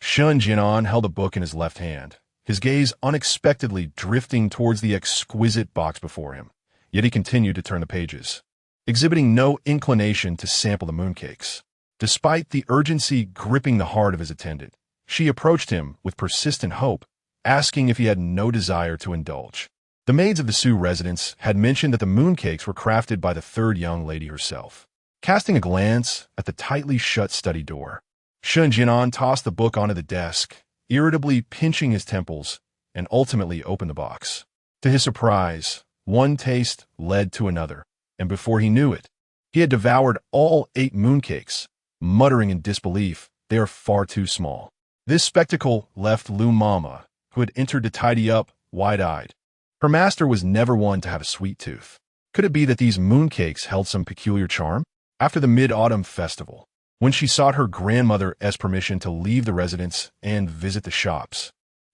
A: Shun Jian held a book in his left hand, his gaze unexpectedly drifting towards the exquisite box before him. Yet he continued to turn the pages, exhibiting no inclination to sample the mooncakes. Despite the urgency gripping the heart of his attendant, she approached him with persistent hope, asking if he had no desire to indulge. The maids of the Su residence had mentioned that the mooncakes were crafted by the third young lady herself. Casting a glance at the tightly shut study door, Shun Jian tossed the book onto the desk, irritably pinching his temples, and ultimately opened the box. To his surprise, one taste led to another, and before he knew it, he had devoured all 8 mooncakes, muttering in disbelief, "They are far too small." This spectacle left Lu Mama, who had entered to tidy up, wide-eyed. Her master was never one to have a sweet tooth. Could it be that these mooncakes held some peculiar charm? After the Mid-Autumn Festival, when she sought her grandmother's permission to leave the residence and visit the shops,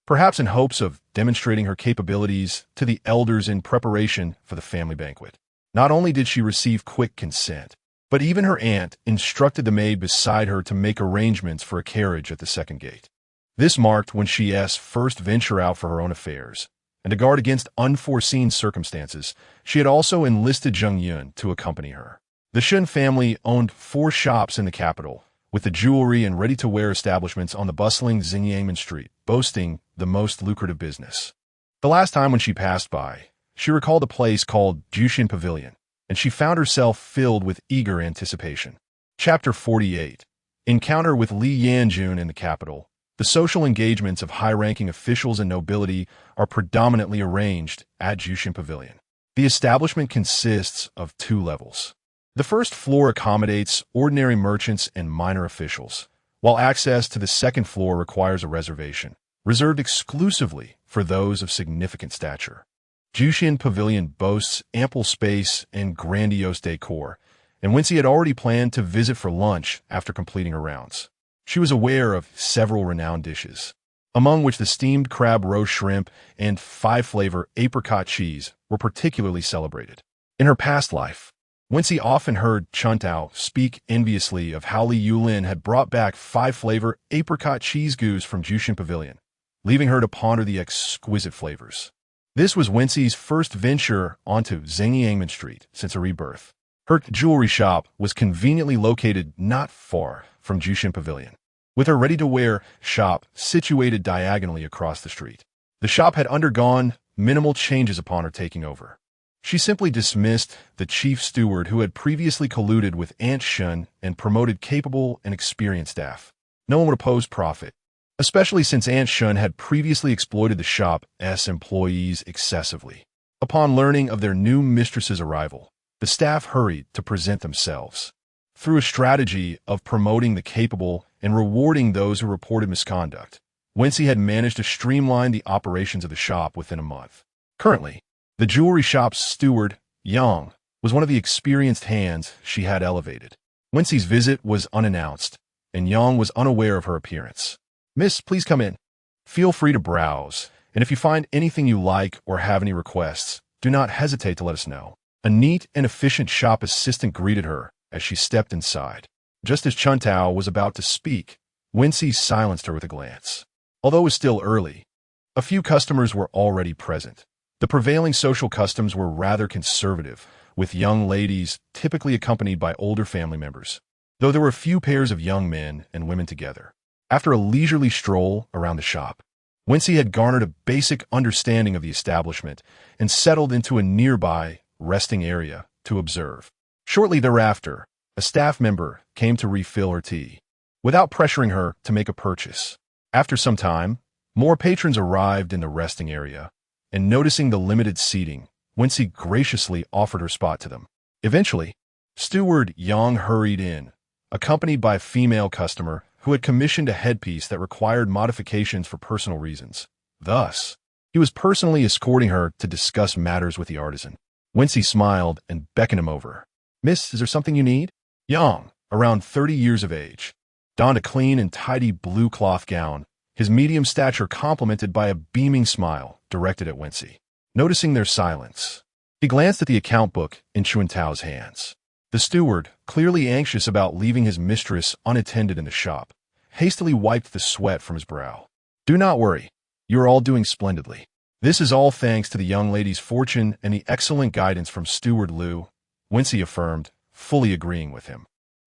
A: perhaps in hopes of demonstrating her capabilities to the elders in preparation for the family banquet, not only did she receive quick consent, but even her aunt instructed the maid beside her to make arrangements for a carriage at the second gate. This marked Wenxi's first venture out for her own affairs, and to guard against unforeseen circumstances, she had also enlisted Zheng Yun to accompany her. The Shun family owned 4 shops in the capital, with the jewelry and ready-to-wear establishments on the bustling Xingyangmen Street, boasting the most lucrative business. The last time when she passed by, she recalled a place called Jushin Pavilion, and she found herself filled with eager anticipation. Chapter 48. Encounter with Li Yanjun in the capital. The social engagements of high-ranking officials and nobility are predominantly arranged at Jushin Pavilion. The establishment consists of 2 levels. The first floor accommodates ordinary merchants and minor officials, while access to the second floor requires a reservation, reserved exclusively for those of significant stature. Jushin Pavilion boasts ample space and grandiose decor, and Wenxi had already planned to visit for lunch after completing her rounds. She was aware of several renowned dishes, among which the steamed crab roast shrimp and 5-flavor apricot cheese were particularly celebrated. In her past life, Wenxi often heard Chuntao speak enviously of how Li Yulin had brought back 5-flavor apricot cheese goose from Jushin Pavilion, leaving her to ponder the exquisite flavors. This was Wenxi's first venture onto Xingyangmen Street since her rebirth. Her jewelry shop was conveniently located not far from Jushin Pavilion, with her ready-to-wear shop situated diagonally across the street. The shop had undergone minimal changes upon her taking over. She simply dismissed the chief steward who had previously colluded with Aunt Shun and promoted capable and experienced staff. No one would oppose profit, especially since Aunt Shun had previously exploited the shop's employees excessively. Upon learning of their new mistress's arrival, the staff hurried to present themselves. Through a strategy of promoting the capable and rewarding those who reported misconduct, Wenxi had managed to streamline the operations of the shop within a month. Currently, the jewelry shop's steward, Yang, was one of the experienced hands she had elevated. Wenxi's visit was unannounced, and Yang was unaware of her appearance. "Miss, please come in. Feel free to browse, and if you find anything you like or have any requests, do not hesitate to let us know." A neat and efficient shop assistant greeted her as she stepped inside. Just as Chuntao was about to speak, Wenxi silenced her with a glance. Although it was still early, a few customers were already present. The prevailing social customs were rather conservative, with young ladies typically accompanied by older family members, though there were a few pairs of young men and women together. After a leisurely stroll around the shop, Wenxi had garnered a basic understanding of the establishment and settled into a nearby resting area to observe. Shortly thereafter, a staff member came to refill her tea, without pressuring her to make a purchase. After some time, more patrons arrived in the resting area, and noticing the limited seating, Wenxi graciously offered her spot to them. Eventually, Steward Yang hurried in, accompanied by a female customer who had commissioned a headpiece that required modifications for personal reasons. Thus, he was personally escorting her to discuss matters with the artisan. Wenxi smiled and beckoned him over. "Miss, is there something you need?" Yang, around 30 years of age, donned a clean and tidy blue cloth gown, his medium stature complemented by a beaming smile directed at Wenxi. Noticing their silence, he glanced at the account book in Chuantao's hands. The steward, clearly anxious about leaving his mistress unattended in the shop, hastily wiped the sweat from his brow. "Do not worry. You are all doing splendidly. This is all thanks to the young lady's fortune and the excellent guidance from Steward Liu," Wenxi affirmed, fully agreeing with him.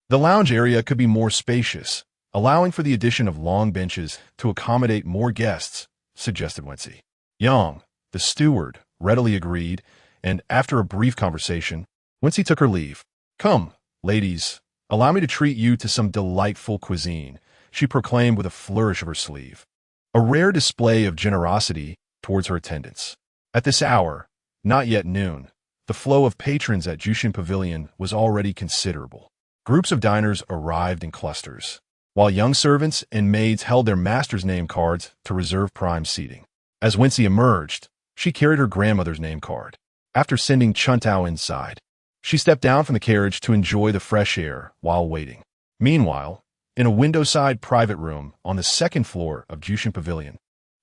A: The lounge area could be more spacious, allowing for the addition of long benches to accommodate more guests, suggested Wenxi. Yang, the steward, readily agreed, and after a brief conversation, Wenxi took her leave. "Come, ladies, allow me to treat you to some delightful cuisine," she proclaimed with a flourish of her sleeve, a rare display of generosity towards her attendants. At this hour, not yet noon, The flow of patrons at Jushin Pavilion was already considerable. Groups of diners arrived in clusters, while young servants and maids held their master's name cards to reserve prime seating. As Wenxi emerged, she carried her grandmother's name card. After sending Chuntao inside, she stepped down from the carriage to enjoy the fresh air while waiting. Meanwhile, in a window-side private room on the second floor of Jushin Pavilion,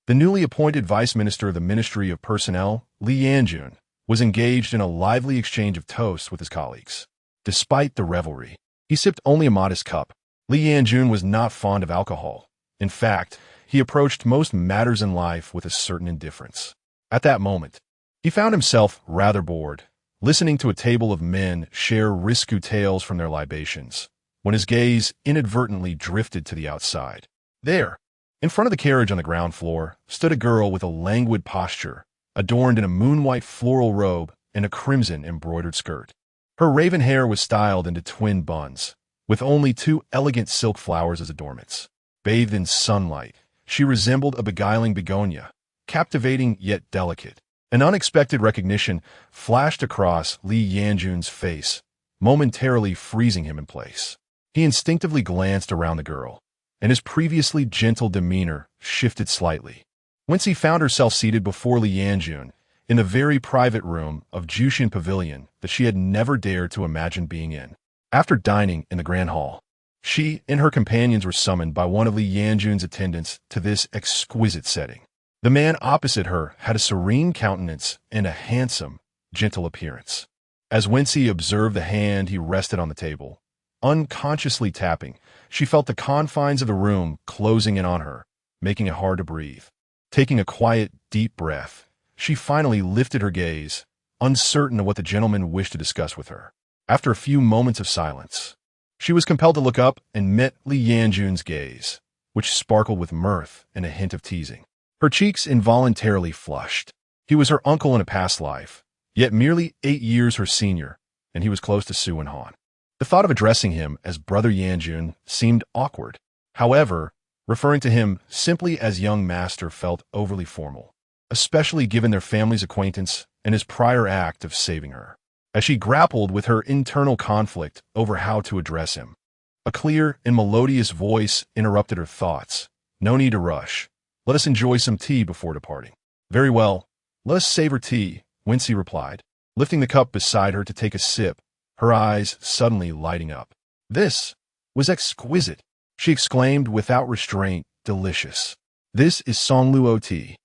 A: the newly appointed Vice Minister of the Ministry of Personnel, Li Yanjun, was engaged in a lively exchange of toasts with his colleagues. Despite the revelry, he sipped only a modest cup. Li Yanjun was not fond of alcohol. In fact, he approached most matters in life with a certain indifference. At that moment, he found himself rather bored, listening to a table of men share risque tales from their libations, when his gaze inadvertently drifted to the outside. There, in front of the carriage on the ground floor, stood a girl with a languid posture, adorned in a moon-white floral robe and a crimson embroidered skirt. Her raven hair was styled into twin buns, with only 2 elegant silk flowers as adornments. Bathed in sunlight, she resembled a beguiling begonia, captivating yet delicate. An unexpected recognition flashed across Li Yanjun's face, momentarily freezing him in place. He instinctively glanced around the girl, and his previously gentle demeanor shifted slightly. Wenxi found herself seated before Li Yanjun in a very private room of Jushin Pavilion that she had never dared to imagine being in. After dining in the grand hall, she and her companions were summoned by one of Li Yanjun's attendants to this exquisite setting. The man opposite her had a serene countenance and a handsome, gentle appearance. As Wenxi observed the hand he rested on the table, unconsciously tapping, she felt the confines of the room closing in on her, making it hard to breathe. Taking a quiet, deep breath, she finally lifted her gaze, uncertain of what the gentleman wished to discuss with her. After a few moments of silence, she was compelled to look up and met Li Yanjun's gaze, which sparkled with mirth and a hint of teasing. Her cheeks involuntarily flushed. He was her uncle in a past life, yet merely 8 years her senior, and he was close to Su and Han. The thought of addressing him as Brother Yanjun seemed awkward. However, referring to him simply as young master felt overly formal, especially given their family's acquaintance and his prior act of saving her. As she grappled with her internal conflict over how to address him, a clear and melodious voice interrupted her thoughts. "No need to rush. Let us enjoy some tea before departing." "Very well. Let us savor tea," Wenxi replied, lifting the cup beside her to take a sip, her eyes suddenly lighting up. "This was exquisite," she exclaimed without restraint. "Delicious. This is Songluo tea,"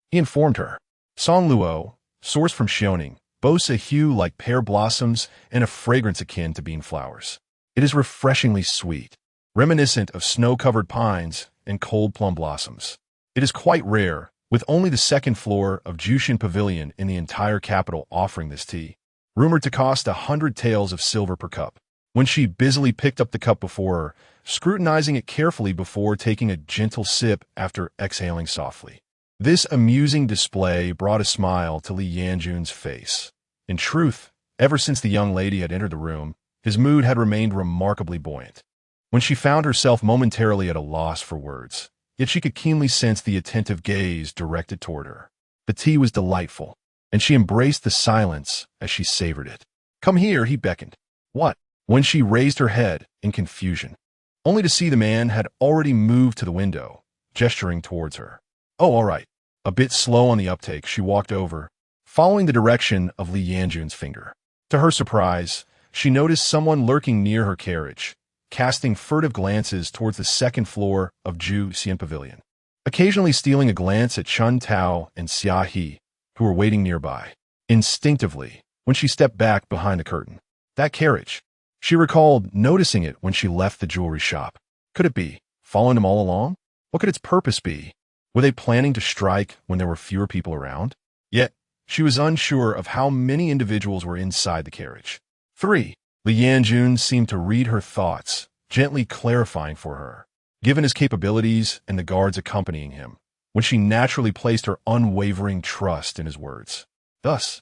A: he informed her. Songluo, sourced from Xiaoning, boasts a hue like pear blossoms and a fragrance akin to bean flowers. It is refreshingly sweet, reminiscent of snow-covered pines and cold plum blossoms. It is quite rare, with only the second floor of Jushin Pavilion in the entire capital offering this tea, rumored to cost 100 taels of silver per cup. When she busily picked up the cup before her, scrutinizing it carefully before taking a gentle sip after exhaling softly. This amusing display brought a smile to Li Yanjun's face. In truth, ever since the young lady had entered the room, his mood had remained remarkably buoyant. When she found herself momentarily at a loss for words, yet she could keenly sense the attentive gaze directed toward her. The tea was delightful, and she embraced the silence as she savored it. "Come here," he beckoned. "What?" When she raised her head in confusion, only to see the man had already moved to the window, gesturing towards her. "Oh, all right." A bit slow on the uptake, she walked over, following the direction of Li Yanjun's finger. To her surprise, she noticed someone lurking near her carriage, casting furtive glances towards the second floor of Jushin Pavilion, occasionally stealing a glance at Chun Tao and Xia He, who were waiting nearby. Instinctively, when she stepped back behind the curtain, that carriage. She recalled noticing it when she left the jewelry shop. Could it be following them all along? What could its purpose be? Were they planning to strike when there were fewer people around? Yet, she was unsure of how many individuals were inside the carriage. 3. Li Yanjun seemed to read her thoughts, gently clarifying for her, given his capabilities and the guards accompanying him, when she naturally placed her unwavering trust in his words. Thus,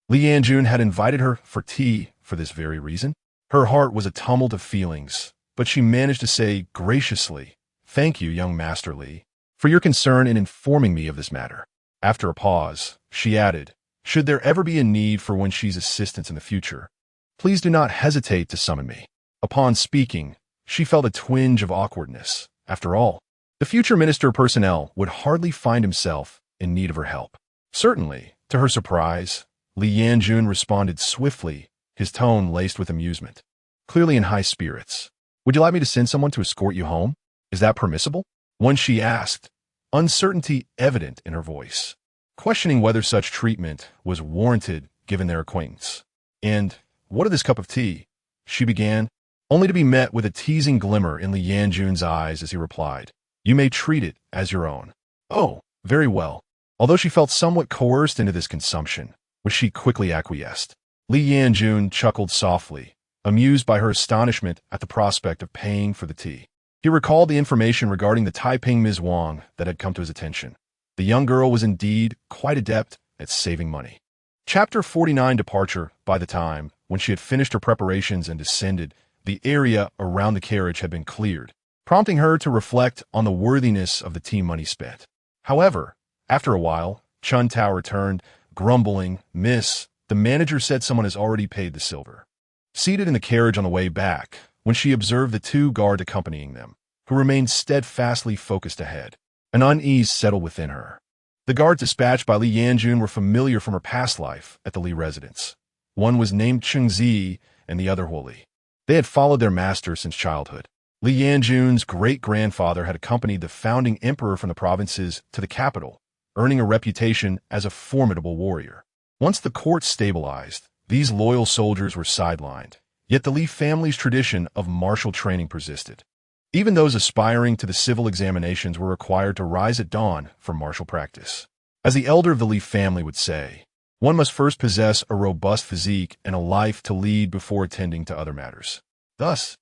A: Li Yanjun had invited her for tea for this very reason. Her heart was a tumult of feelings, but she managed to say graciously, "Thank you, young Master Li, for your concern in informing me of this matter." After a pause, she added, Should there ever be a need for Wenxi's assistance in the future, please do not hesitate to summon me. Upon speaking, she felt a twinge of awkwardness. After all, the future minister personnel would hardly find himself in need of her help. Certainly, to her surprise, Li Yanjun responded swiftly, his tone laced with amusement. Clearly in high spirits. Would you like me to send someone to escort you home? Is that permissible? Wenxi asked, uncertainty evident in her voice, questioning whether such treatment was warranted given their acquaintance. And what of this cup of tea? She began, only to be met with a teasing glimmer in Li Yanjun's eyes as he replied, you may treat it as your own. Oh, very well. Although she felt somewhat coerced into this consumption, which she quickly acquiesced. Li Yanjun chuckled softly, amused by her astonishment at the prospect of paying for the tea. He recalled the information regarding the Taiping Ms. Wang that had come to his attention. The young girl was indeed quite adept at saving money. Chapter 49 Departure. By the time when she had finished her preparations and descended, the area around the carriage had been cleared, prompting her to reflect on the worthiness of the tea money spent. However, after a while, Chun Tao returned, grumbling, Miss, the manager said someone has already paid the silver. Seated in the carriage on the way back, when she observed the two guards accompanying them, who remained steadfastly focused ahead, an unease settled within her. The guards dispatched by Li Yanjun were familiar from her past life at the Li residence. One was named Chengzi and the other Huoli. They had followed their master since childhood. Li Yanjun's great-grandfather had accompanied the founding emperor from the provinces to the capital, earning a reputation as a formidable warrior. Once the court stabilized, these loyal soldiers were sidelined, yet the Li family's tradition of martial training persisted. Even those aspiring to the civil examinations were required to rise at dawn for martial practice. As the elder of the Li family would say, one must first possess a robust physique and a life to lead before attending to other matters. Thus,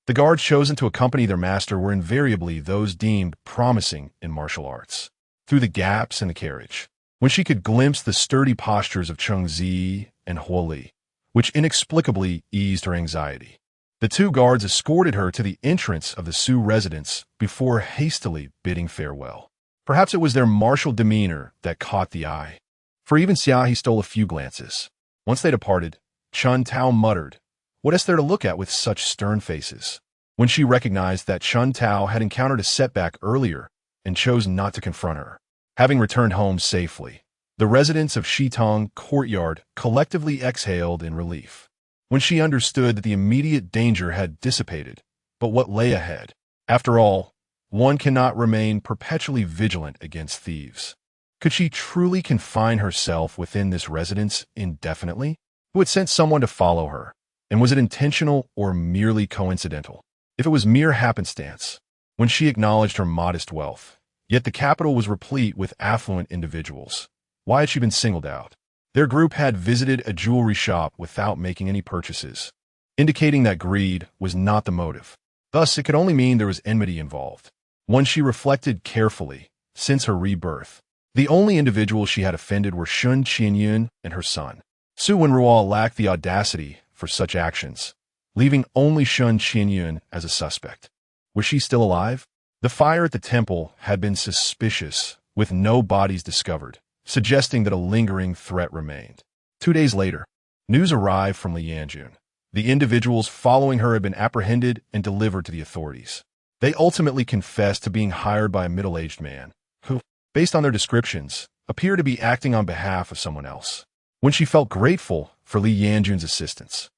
A: the guards chosen to accompany their master were invariably those deemed promising in martial arts. Through the gaps in the carriage, when she could glimpse the sturdy postures of Chengzi and Huoli, which inexplicably eased her anxiety. The two guards escorted her to the entrance of the Su residence before hastily bidding farewell. Perhaps it was their martial demeanor that caught the eye. For even Xia he stole a few glances. Once they departed, Chun Tao muttered, what is there to look at with such stern faces? When she recognized that Chun Tao had encountered a setback earlier and chose not to confront her. Having returned home safely, the residents of Shitong courtyard collectively exhaled in relief. When she understood that the immediate danger had dissipated, but what lay ahead. After all, one cannot remain perpetually vigilant against thieves. Could she truly confine herself within this residence indefinitely? Who had sent someone to follow her? And was it intentional or merely coincidental? If it was mere happenstance, when she acknowledged her modest wealth, yet the capital was replete with affluent individuals, why had she been singled out? Their group had visited a jewelry shop without making any purchases, indicating that greed was not the motive. Thus, it could only mean there was enmity involved. When she reflected carefully, since her rebirth, the only individuals she had offended were Shun Qianyun and her son. Su Wenruo lacked the audacity for such actions, leaving only Shun Qianyun as a suspect. Was she still alive? The fire at the temple had been suspicious, with no bodies discovered, suggesting that a lingering threat remained. 2 days later, news arrived from Li Yanjun. The individuals following her had been apprehended and delivered to the authorities. They ultimately confessed to being hired by a middle-aged man, who, based on their descriptions, appeared to be acting on behalf of someone else. When she felt grateful for Li Yanjun's assistance,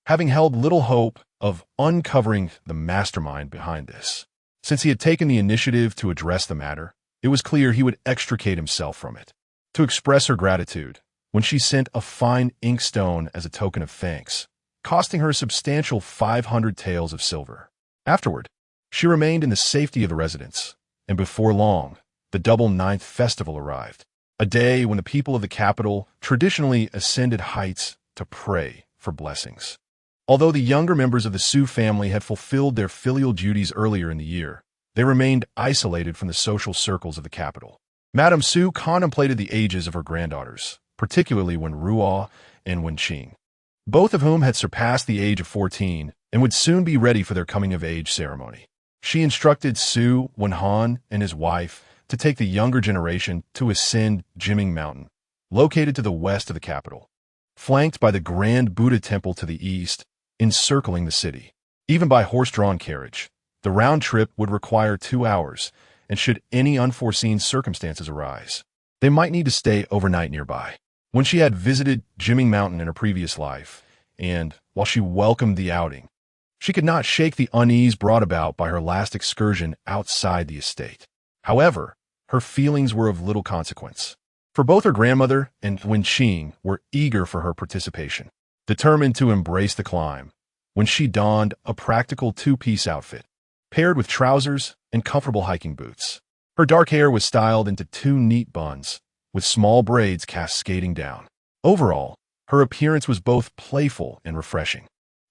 A: having held little hope of uncovering the mastermind behind this, since he had taken the initiative to address the matter, it was clear he would extricate himself from it. To express her gratitude, when she sent a fine inkstone as a token of thanks, costing her a substantial 500 taels of silver. Afterward, she remained in the safety of the residence, and before long, the double ninth festival arrived, a day when the people of the capital traditionally ascended heights to pray for blessings. Although the younger members of the Su family had fulfilled their filial duties earlier in the year, they remained isolated from the social circles of the capital. Madame Su contemplated the ages of her granddaughters, particularly Wenruo and Wenqing, both of whom had surpassed the age of 14 and would soon be ready for their coming-of-age ceremony. She instructed Su Wenhan and his wife to take the younger generation to ascend Jiming Mountain, located to the west of the capital, flanked by the grand Buddha temple to the east, encircling the city. Even by horse-drawn carriage, the round trip would require 2 hours, and should any unforeseen circumstances arise, they might need to stay overnight nearby. When she had visited Jimming Mountain in her previous life, and while she welcomed the outing, she could not shake the unease brought about by her last excursion outside the estate. However, her feelings were of little consequence, for both her grandmother and Wenxi were eager for her participation. Determined to embrace the climb, when she donned a practical two-piece outfit, paired with trousers and comfortable hiking boots. Her dark hair was styled into 2 neat buns, with small braids cascading down. Overall, her appearance was both playful and refreshing.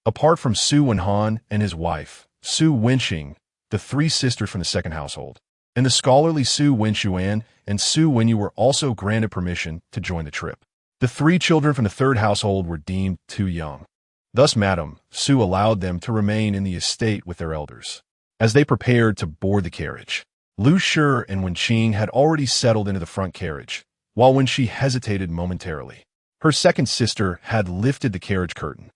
A: Apart from Su Wenhan and his wife, Su Wenxi, the 3 sisters from the second household, and the scholarly Su Wenshuan and Su Wenyu were also granted permission to join the trip. The 3 children from the third household were deemed too young. Thus, Madame Su allowed them to remain in the estate with their elders. As they prepared to board the carriage, Lu Shi and Wenqing had already settled into the front carriage, while Wenxi hesitated momentarily. Her second sister had lifted the carriage curtain,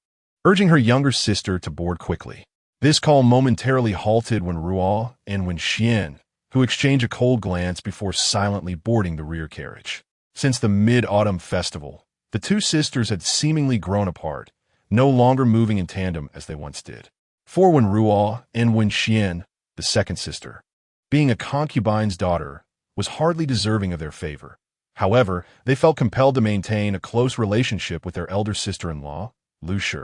A: urging her younger sister to board quickly. This call momentarily halted when Ruo and Wenxian, who exchanged a cold glance before silently boarding the rear carriage. Since the Mid-Autumn Festival, the 2 sisters had seemingly grown apart, no longer moving in tandem as they once did. For when Ruo and Wenxian, the second sister, being a concubine's daughter, was hardly deserving of their favor. However, they felt compelled to maintain a close relationship with their elder sister-in-law, Lu Shi.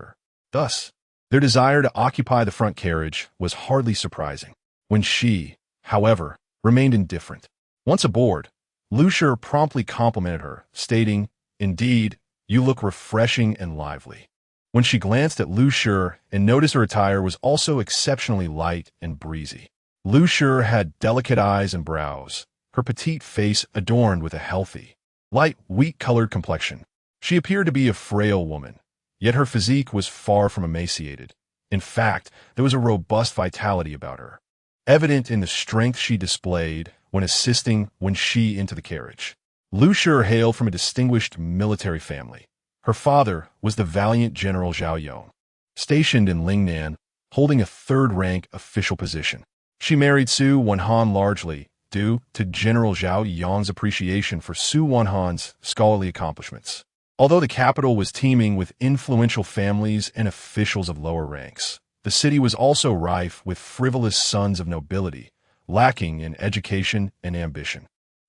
A: Thus, their desire to occupy the front carriage was hardly surprising. Wenxi, however, remained indifferent. Once aboard, Lu Shi promptly complimented her, stating, "Indeed, you look refreshing and lively." When she glanced at Lu Shi and noticed her attire was also exceptionally light and breezy. Lu Shi had delicate eyes and brows, her petite face adorned with a healthy, light, wheat-colored complexion. She appeared to be a frail woman, yet her physique was far from emaciated. In fact, there was a robust vitality about her, evident in the strength she displayed when assisting Wenxi into the carriage. Lu Shi hailed from a distinguished military family. Her father was the valiant General Zhao Yong, stationed in Lingnan, holding a third-rank official position. She married Su Wenhan largely due to General Zhao Yong's appreciation for Su Wenhan's scholarly accomplishments. Although the capital was teeming with influential families and officials of lower ranks, the city was also rife with frivolous sons of nobility, lacking in education and ambition.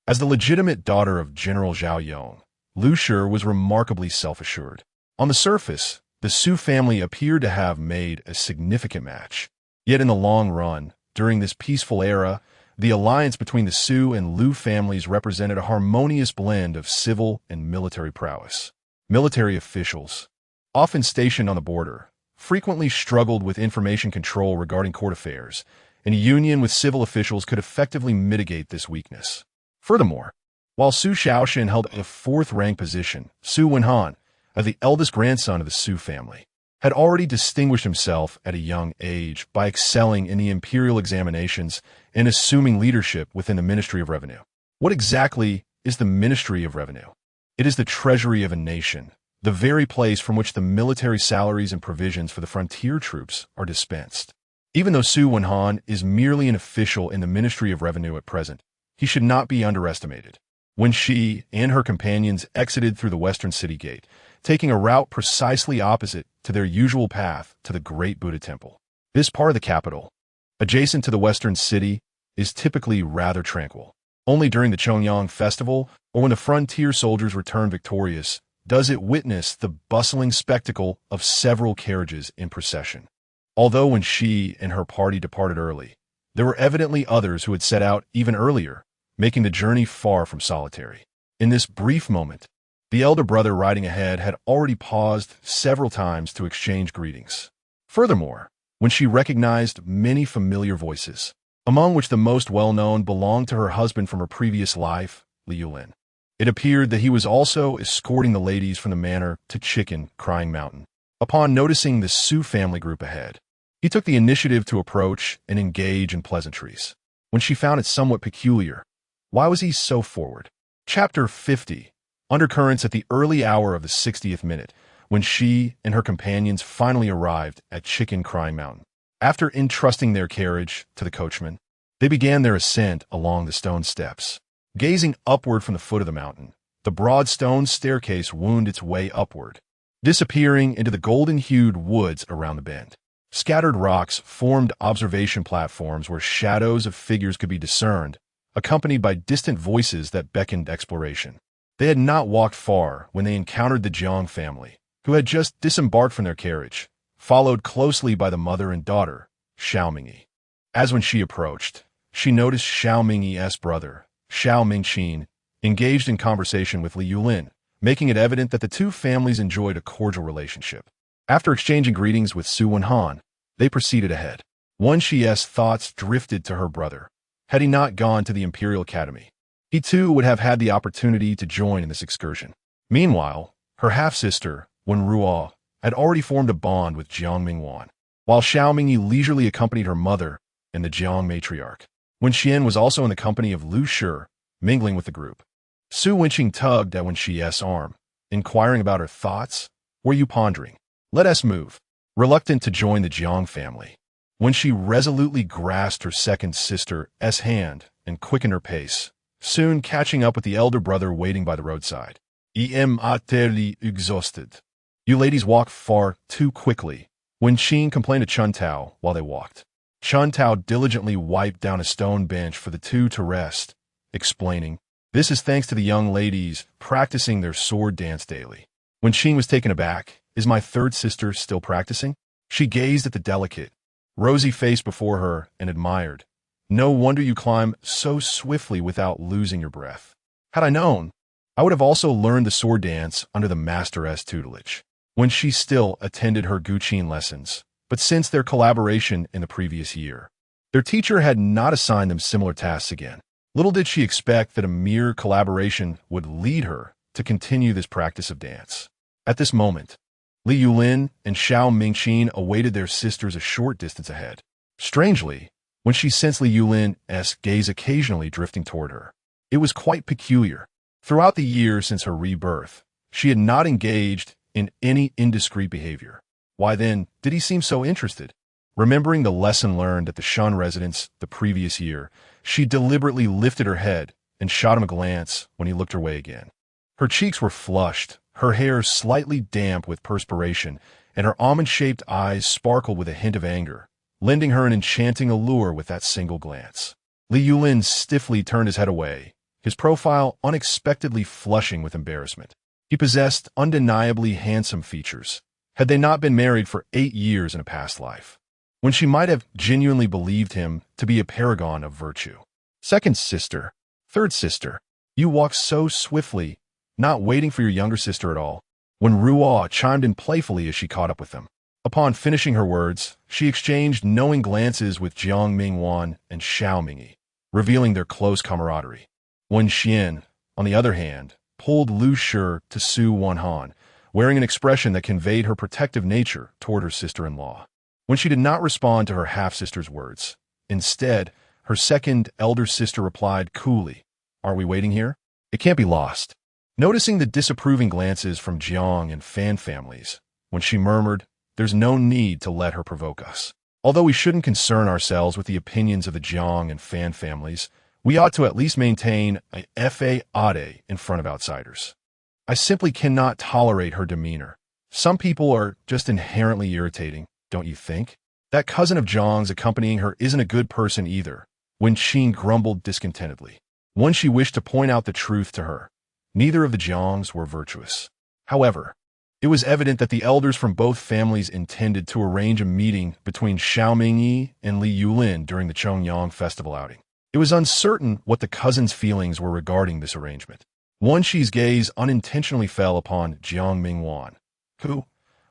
A: As the legitimate daughter of General Zhao Yong, Lu Shi was remarkably self-assured. On the surface, the Su family appeared to have made a significant match. Yet in the long run, during this peaceful era, the alliance between the Su and Lu families represented a harmonious blend of civil and military prowess. Military officials, often stationed on the border, frequently struggled with information control regarding court affairs, and a union with civil officials could effectively mitigate this weakness. Furthermore, while Su Shaoshan held a 4th-rank position, Su Wenhan, as the eldest grandson of the Su family, had already distinguished himself at a young age by excelling in the imperial examinations and assuming leadership within the Ministry of Revenue. What exactly is the Ministry of Revenue? It is the treasury of a nation, the very place from which the military salaries and provisions for the frontier troops are dispensed. Even though Su Wenhan is merely an official in the Ministry of Revenue at present, he should not be underestimated. When she and her companions exited through the western city gate, taking a route precisely opposite to their usual path to the Great Buddha Temple. This part of the capital, adjacent to the western city, is typically rather tranquil. Only during the Chongyang Festival, or when the frontier soldiers return victorious, does it witness the bustling spectacle of several carriages in procession. Although when she and her party departed early, there were evidently others who had set out even earlier, making the journey far from solitary. In this brief moment, the elder brother riding ahead had already paused several times to exchange greetings. Furthermore, when she recognized many familiar voices, among which the most well-known belonged to her husband from her previous life, Liu Lin, it appeared that he was also escorting the ladies from the manor to Chicken Crying Mountain. Upon noticing the Su family group ahead, he took the initiative to approach and engage in pleasantries. When she found it somewhat peculiar, why was he so forward? Chapter 50. undercurrents at the early hour of the 60th minute, when she and her companions finally arrived at Chicken Crying Mountain. After entrusting their carriage to the coachman, they began their ascent along the stone steps. Gazing upward from the foot of the mountain, the broad stone staircase wound its way upward, disappearing into the golden-hued woods around the bend. Scattered rocks formed observation platforms where shadows of figures could be discerned, accompanied by distant voices that beckoned exploration. They had not walked far when they encountered the Jiang family, who had just disembarked from their carriage, followed closely by the mother and daughter, Xiao Mingyi. As when she approached, she noticed Xiao Mingyi's brother, Xiao Mingqin, engaged in conversation with Li Yulin, making it evident that the two families enjoyed a cordial relationship. After exchanging greetings with Su Wenhan, they proceeded ahead. Wenxi's thoughts drifted to her brother. Had he not gone to the Imperial Academy, he too would have had the opportunity to join in this excursion. Meanwhile, her half-sister, Wenruo, had already formed a bond with Jiang Mingwan, while Xiao Mingyi leisurely accompanied her mother and the Jiang matriarch. Wenxian was also in the company of Lu Shi, mingling with the group. Su Wenqing tugged at Wenxi's arm, inquiring about her thoughts. "Were you pondering? Let us move." Reluctant to join the Jiang family, Wenxi resolutely grasped her second sister's hand and quickened her pace, soon catching up with the elder brother waiting by the roadside. "Em utterly exhausted. You ladies walk far too quickly," Wenqing complained to Chun Tao while they walked. Chun Tao diligently wiped down a stone bench for the two to rest, explaining, "This is thanks to the young ladies practicing their sword dance daily." Wenqing was taken aback. "Is my third sister still practicing?" She gazed at the delicate, rosy face before her and admired. "No wonder you climb so swiftly without losing your breath. Had I known, I would have also learned the sword dance under the master's tutelage." When she still attended her Guqin lessons, but since their collaboration in the previous year, their teacher had not assigned them similar tasks again. Little did she expect that a mere collaboration would lead her to continue this practice of dance. At this moment, Li Yulin and Xiao Mingqin awaited their sisters a short distance ahead. Strangely, when she sensed Li Yulin's gaze occasionally drifting toward her, it was quite peculiar. Throughout the years since her rebirth, she had not engaged in any indiscreet behavior. Why then did he seem so interested? Remembering the lesson learned at the Shun residence the previous year, she deliberately lifted her head and shot him a glance when he looked her way again. Her cheeks were flushed, her hair slightly damp with perspiration, and her almond-shaped eyes sparkled with a hint of anger, lending her an enchanting allure with that single glance. Li Yulin stiffly turned his head away, his profile unexpectedly flushing with embarrassment. He possessed undeniably handsome features, had they not been married for 8 years in a past life, when she might have genuinely believed him to be a paragon of virtue. "Second sister, third sister, you walk so swiftly, not waiting for your younger sister at all," when Ruo chimed in playfully as she caught up with them. Upon finishing her words, she exchanged knowing glances with Jiang Mingwan and Xiao Mingyi, revealing their close camaraderie. Wenxian, on the other hand, pulled Lu Shi to Su Wenhan, wearing an expression that conveyed her protective nature toward her sister-in-law. When she did not respond to her half-sister's words, instead, her second elder sister replied coolly, "Are we waiting here? It can't be lost." Noticing the disapproving glances from Jiang and Fan families, when she murmured, "There's no need to let her provoke us. Although we shouldn't concern ourselves with the opinions of the Jiang and Fan families, we ought to at least maintain a fade in front of outsiders. I simply cannot tolerate her demeanor. Some people are just inherently irritating, don't you think? That cousin of Jiang's accompanying her isn't a good person either," Wenqin grumbled discontentedly. When she wished to point out the truth to her, neither of the Jiangs were virtuous. However, it was evident that the elders from both families intended to arrange a meeting between Xiao Mingyi and Li Yulin during the Chongyang festival outing. It was uncertain what the cousins' feelings were regarding this arrangement. Wenxi's gaze unintentionally fell upon Jiang Mingwan, who,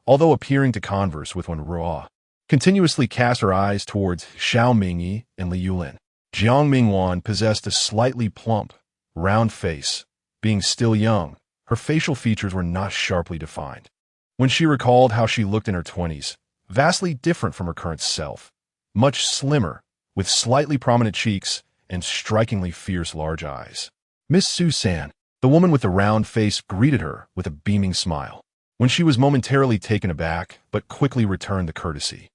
A: although appearing to converse with Wenruo, continuously cast her eyes towards Xiao Mingyi and Li Yulin. Jiang Mingwan possessed a slightly plump, round face. Being still young, her facial features were not sharply defined. When she recalled how she looked in her 20s, vastly different from her current self, much slimmer, with slightly prominent cheeks and strikingly fierce large eyes. "Miss Susan." The woman with the round face greeted her with a beaming smile. Wenxi was momentarily taken aback, but quickly returned the courtesy.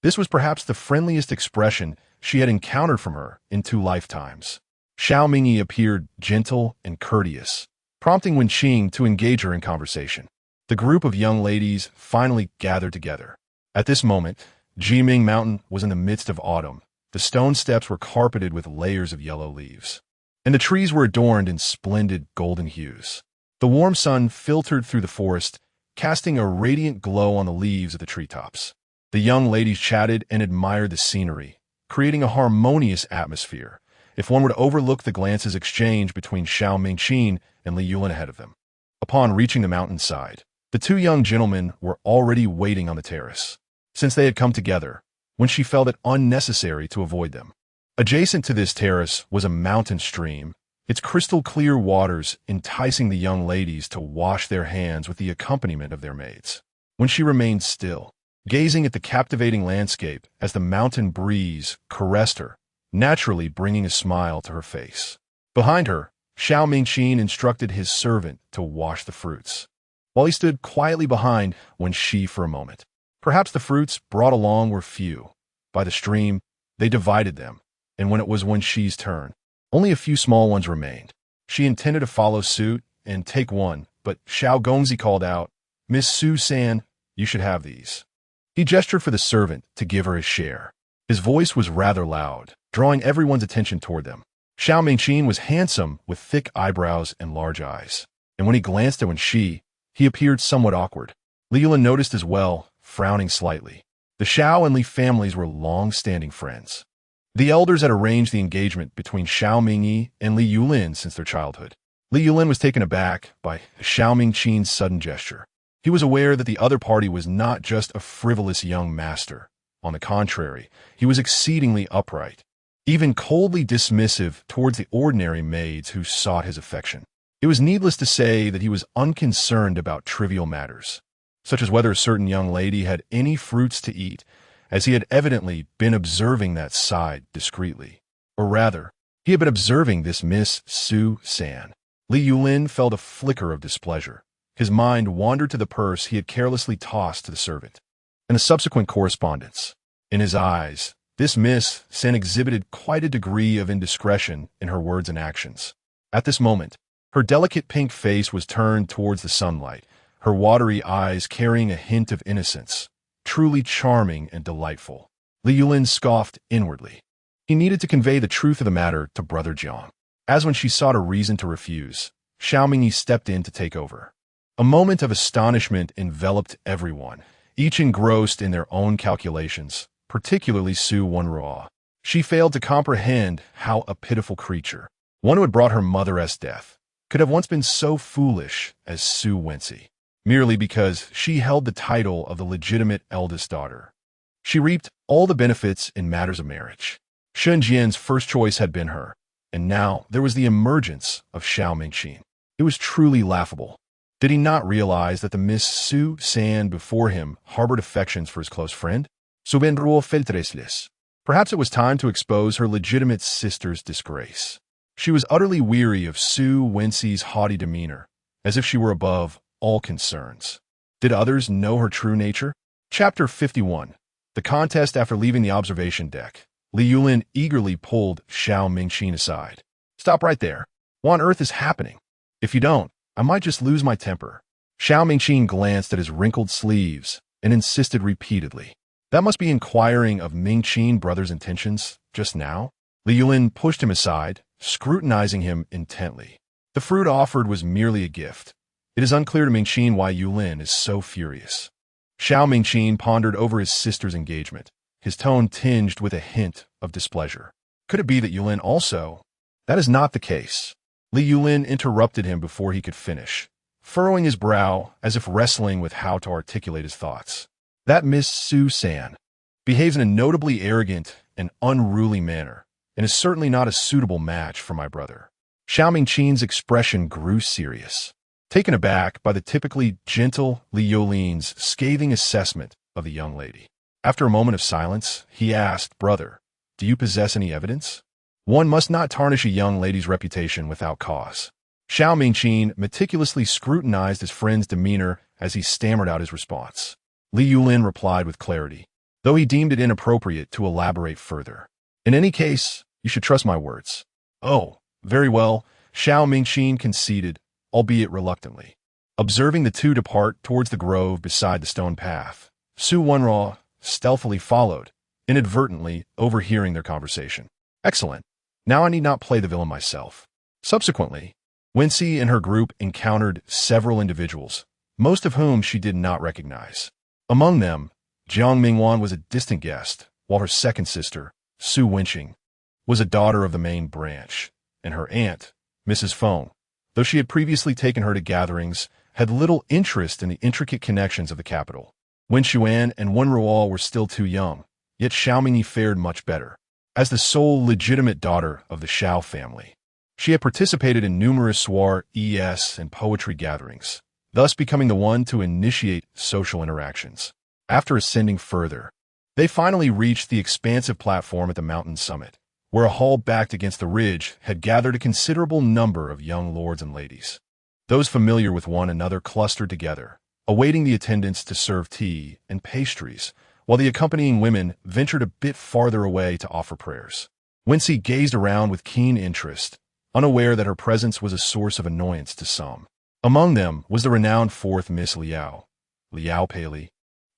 A: This was perhaps the friendliest expression she had encountered from her in 2 lifetimes. Xiaomingyi appeared gentle and courteous, prompting Wenxi to engage her in conversation. The group of young ladies finally gathered together. At this moment, Jiming Mountain was in the midst of autumn. The stone steps were carpeted with layers of yellow leaves, and the trees were adorned in splendid golden hues. The warm sun filtered through the forest, casting a radiant glow on the leaves of the treetops. The young ladies chatted and admired the scenery, creating a harmonious atmosphere, if one would overlook the glances exchanged between Xiaomingyi and Li Yulin ahead of them. Upon reaching the mountainside, the 2 young gentlemen were already waiting on the terrace. Since they had come together, Wenxi felt it unnecessary to avoid them. Adjacent to this terrace was a mountain stream, its crystal-clear waters enticing the young ladies to wash their hands with the accompaniment of their maids. Wenxi remained still, gazing at the captivating landscape as the mountain breeze caressed her, naturally bringing a smile to her face. Behind her, Xiaomingyi instructed his servant to wash the fruits, while he stood quietly behind Wenxi for a moment. Perhaps the fruits brought along were few. By the stream, they divided them, and when it was Wenxi's turn, only a few small ones remained. She intended to follow suit and take one, but Xiao Gongzi called out, "Miss Su-san, you should have these." He gestured for the servant to give her his share. His voice was rather loud, drawing everyone's attention toward them. Xiaomingyi was handsome with thick eyebrows and large eyes, and when he glanced at Wenxi, he appeared somewhat awkward. Li Yulin noticed as well, frowning slightly. The Xiao and Li families were long-standing friends. The elders had arranged the engagement between Xiaomingyi and Li Yulin since their childhood. Li Yulin was taken aback by Xiaomingyi's sudden gesture. He was aware that the other party was not just a frivolous young master. On the contrary, he was exceedingly upright, even coldly dismissive towards the ordinary maids who sought his affection. It was needless to say that he was unconcerned about trivial matters, such as whether a certain young lady had any fruits to eat, as he had evidently been observing that side discreetly. Or rather, he had been observing this Miss Su-san. Li Yulin felt a flicker of displeasure. His mind wandered to the purse he had carelessly tossed to the servant, and the subsequent correspondence. In his eyes, this Miss San exhibited quite a degree of indiscretion in her words and actions. At this moment, her delicate pink face was turned towards the sunlight, her watery eyes carrying a hint of innocence, truly charming and delightful. Li Yulin scoffed inwardly. He needed to convey the truth of the matter to Brother Jiang. As when she sought a reason to refuse, Xiaomingyi stepped in to take over. A moment of astonishment enveloped everyone, each engrossed in their own calculations, particularly Su Wenruo. She failed to comprehend how a pitiful creature, one who had brought her mother's death, could have once been so foolish as Su Wenxi, merely because she held the title of the legitimate eldest daughter. She reaped all the benefits in matters of marriage. Shun Jian's first choice had been her, and now there was the emergence of Xiaomingyi. It was truly laughable. Did he not realize that the Miss Su-san before him harbored affections for his close friend? Perhaps it was time to expose her legitimate sister's disgrace. She was utterly weary of Su Wenxi's haughty demeanor, as if she were above all concerns. Did others know her true nature? Chapter 51. The contest after leaving the observation deck. Li Yulin eagerly pulled Xiaomingyi aside. "Stop right there. What on earth is happening? If you don't, I might just lose my temper." Xiaomingyi glanced at his wrinkled sleeves and insisted repeatedly. "That must be inquiring of Mingqin brother's intentions just now?" Li Yulin pushed him aside, scrutinizing him intently. The fruit offered was merely a gift. It is unclear to Mingqin why Yulin is so furious. Xiaomingyi pondered over his sister's engagement, his tone tinged with a hint of displeasure. Could it be that Yulin also? That is not the case. Li Yulin interrupted him before he could finish, furrowing his brow as if wrestling with how to articulate his thoughts. "That Miss Su-san behaves in a notably arrogant and unruly manner, and is certainly not a suitable match for my brother." Xiaomingyi's expression grew serious, taken aback by the typically gentle Li Yulin's scathing assessment of the young lady. After a moment of silence, he asked, "Brother, do you possess any evidence? One must not tarnish a young lady's reputation without cause." Xiao Mingqin meticulously scrutinized his friend's demeanor as he stammered out his response. Li Yulin replied with clarity, though he deemed it inappropriate to elaborate further. In any case, you should trust my words. Oh, very well, Xiao Mingqin conceded, albeit reluctantly. Observing the two depart towards the grove beside the stone path, Su Wenra stealthily followed, inadvertently overhearing their conversation. Excellent. Now I need not play the villain myself. Subsequently, Wenxi and her group encountered several individuals, most of whom she did not recognize. Among them, Jiang Mingwan was a distant guest, while her second sister, Su Wenxing, was a daughter of the main branch, and her aunt, Mrs. Feng, though she had previously taken her to gatherings, had little interest in the intricate connections of the capital. Wen Xuan and Wen Ruo were still too young, yet Xiaomingyi fared much better. As the sole legitimate daughter of the Xiao family, she had participated in numerous soirees and poetry gatherings, thus becoming the one to initiate social interactions. After ascending further, they finally reached the expansive platform at the mountain summit, where a hall backed against the ridge had gathered a considerable number of young lords and ladies. Those familiar with one another clustered together, awaiting the attendants to serve tea and pastries, while the accompanying women ventured a bit farther away to offer prayers. Wenxi gazed around with keen interest, unaware that her presence was a source of annoyance to some. Among them was the renowned fourth Miss Liao Pei,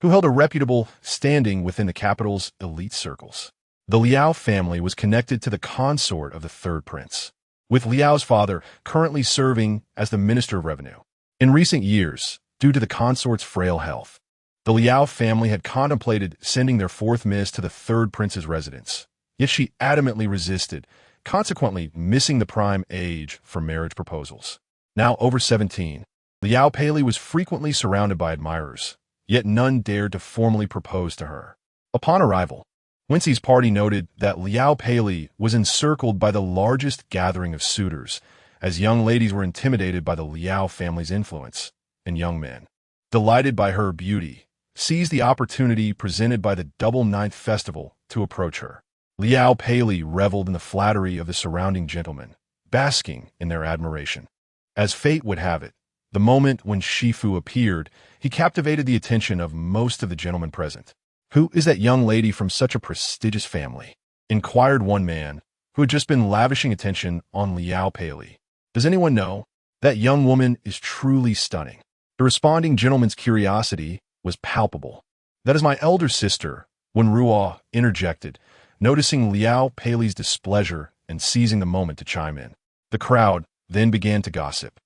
A: who held a reputable standing within the capital's elite circles. The Liao family was connected to the consort of the third prince, with Liao's father currently serving as the Minister of Revenue. In recent years, due to the consort's frail health, the Liao family had contemplated sending their fourth miss to the third prince's residence, yet she adamantly resisted, consequently missing the prime age for marriage proposals. Now over 17, Liao Pei was frequently surrounded by admirers, yet none dared to formally propose to her. Upon arrival, Wenxi's party noted that Liao Pei was encircled by the largest gathering of suitors, as young ladies were intimidated by the Liao family's influence, and young men, delighted by her beauty, seized the opportunity presented by the Double Ninth Festival to approach her. Liao Pei reveled in the flattery of the surrounding gentlemen, basking in their admiration. As fate would have it, the moment when Shifu appeared, he captivated the attention of most of the gentlemen present. "Who is that young lady from such a prestigious family?" inquired one man, who had just been lavishing attention on Liao Pei. "Does anyone know? That young woman is truly stunning." The responding gentleman's curiosity was palpable. "That is my elder sister," Wen Ruo interjected, noticing Liao Pei's displeasure and seizing the moment to chime in. The crowd then began to gossip,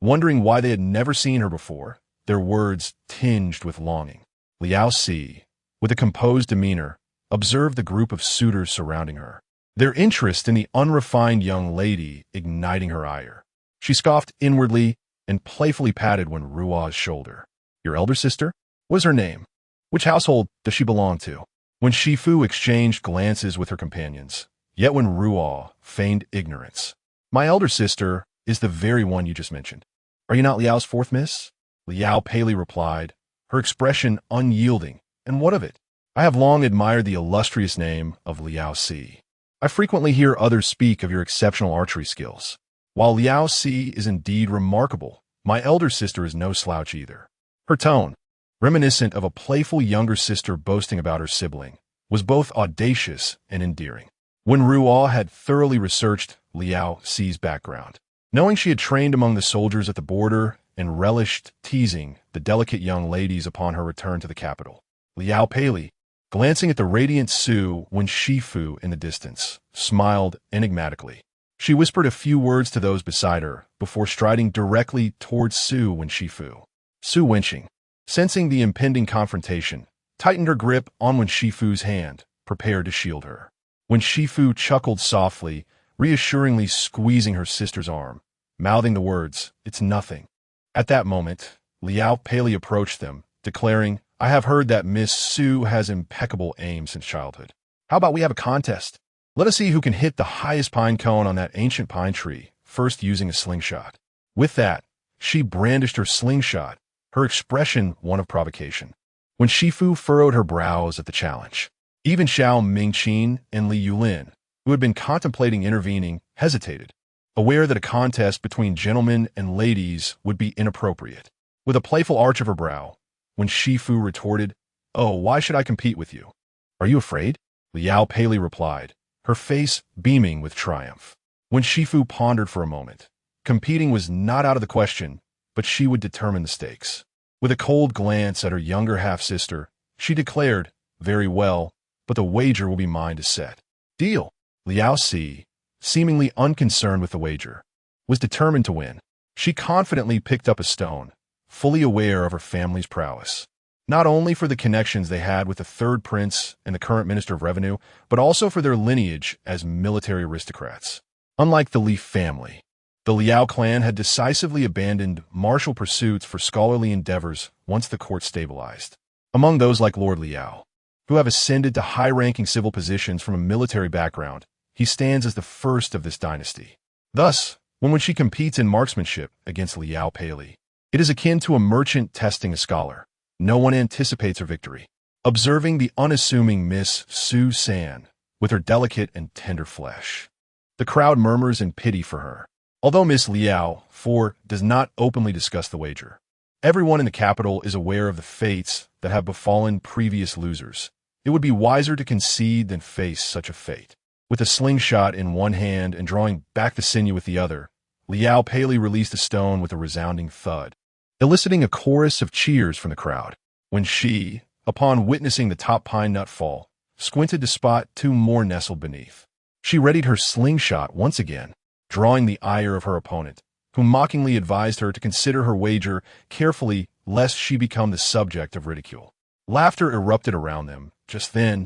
A: wondering why they had never seen her before, their words tinged with longing. Liao Si, with a composed demeanor, observed the group of suitors surrounding her, their interest in the unrefined young lady igniting her ire. She scoffed inwardly and playfully patted Wen Ruo's shoulder. "Your elder sister? What is her name? Which household does she belong to?" When Shifu exchanged glances with her companions, yet Wen Ruo feigned ignorance. "My elder sister is the very one you just mentioned. Are you not Liao's fourth miss?" Liao Pei replied, her expression unyielding. "And what of it? I have long admired the illustrious name of Liao Si. I frequently hear others speak of your exceptional archery skills. While Liao Si is indeed remarkable, my elder sister is no slouch either." Her tone, reminiscent of a playful younger sister boasting about her sibling, was both audacious and endearing. Wen Ruo had thoroughly researched Liao Si's background, knowing she had trained among the soldiers at the border and relished teasing the delicate young ladies upon her return to the capital. Liao Pei, glancing at the radiant Su Wen Shifu in the distance, smiled enigmatically. She whispered a few words to those beside her before striding directly towards Su Wen Shifu. Su Wenxing, sensing the impending confrontation, tightened her grip on Wen Shifu's hand, prepared to shield her. When Shifu chuckled softly, reassuringly squeezing her sister's arm, mouthing the words, "It's nothing." At that moment, Liao Pei approached them, declaring, "I have heard that Miss Su has impeccable aim since childhood. How about we have a contest? Let us see who can hit the highest pine cone on that ancient pine tree, first using a slingshot." With that, she brandished her slingshot, her expression one of provocation. When Shifu furrowed her brows at the challenge, even Xiao Mingqin and Li Yulin, who had been contemplating intervening, hesitated. aware that a contest between gentlemen and ladies would be inappropriate. With a playful arch of her brow, when Shifu retorted, "Oh, why should I compete with you? Are you afraid?" Liao palely replied, her face beaming with triumph. When Shifu pondered for a moment, competing was not out of the question, but she would determine the stakes. With a cold glance at her younger half-sister, she declared, "Very well, but the wager will be mine to set." "Deal." Liao Si, seemingly unconcerned with the wager, was determined to win. She confidently picked up a stone, fully aware of her family's prowess, not only for the connections they had with the third prince and the current minister of revenue, but also for their lineage as military aristocrats. Unlike the Li family, the Liao clan had decisively abandoned martial pursuits for scholarly endeavors once the court stabilized. Among those like Lord Liao, who have ascended to high-ranking civil positions from a military background, he stands as the first of this dynasty. Thus, when she competes in marksmanship against Liao Paley, it is akin to a merchant testing a scholar. No one anticipates her victory. Observing the unassuming Miss Su San with her delicate and tender flesh, the crowd murmurs in pity for her. Although Miss Liao does not openly discuss the wager, everyone in the capital is aware of the fates that have befallen previous losers. It would be wiser to concede than face such a fate. With a slingshot in one hand and drawing back the sinew with the other, Liao Paley released a stone with a resounding thud, eliciting a chorus of cheers from the crowd. When she, upon witnessing the top pine nut fall, squinted to spot two more nestled beneath, she readied her slingshot once again, drawing the ire of her opponent, who mockingly advised her to consider her wager carefully lest she become the subject of ridicule. Laughter erupted around them just then,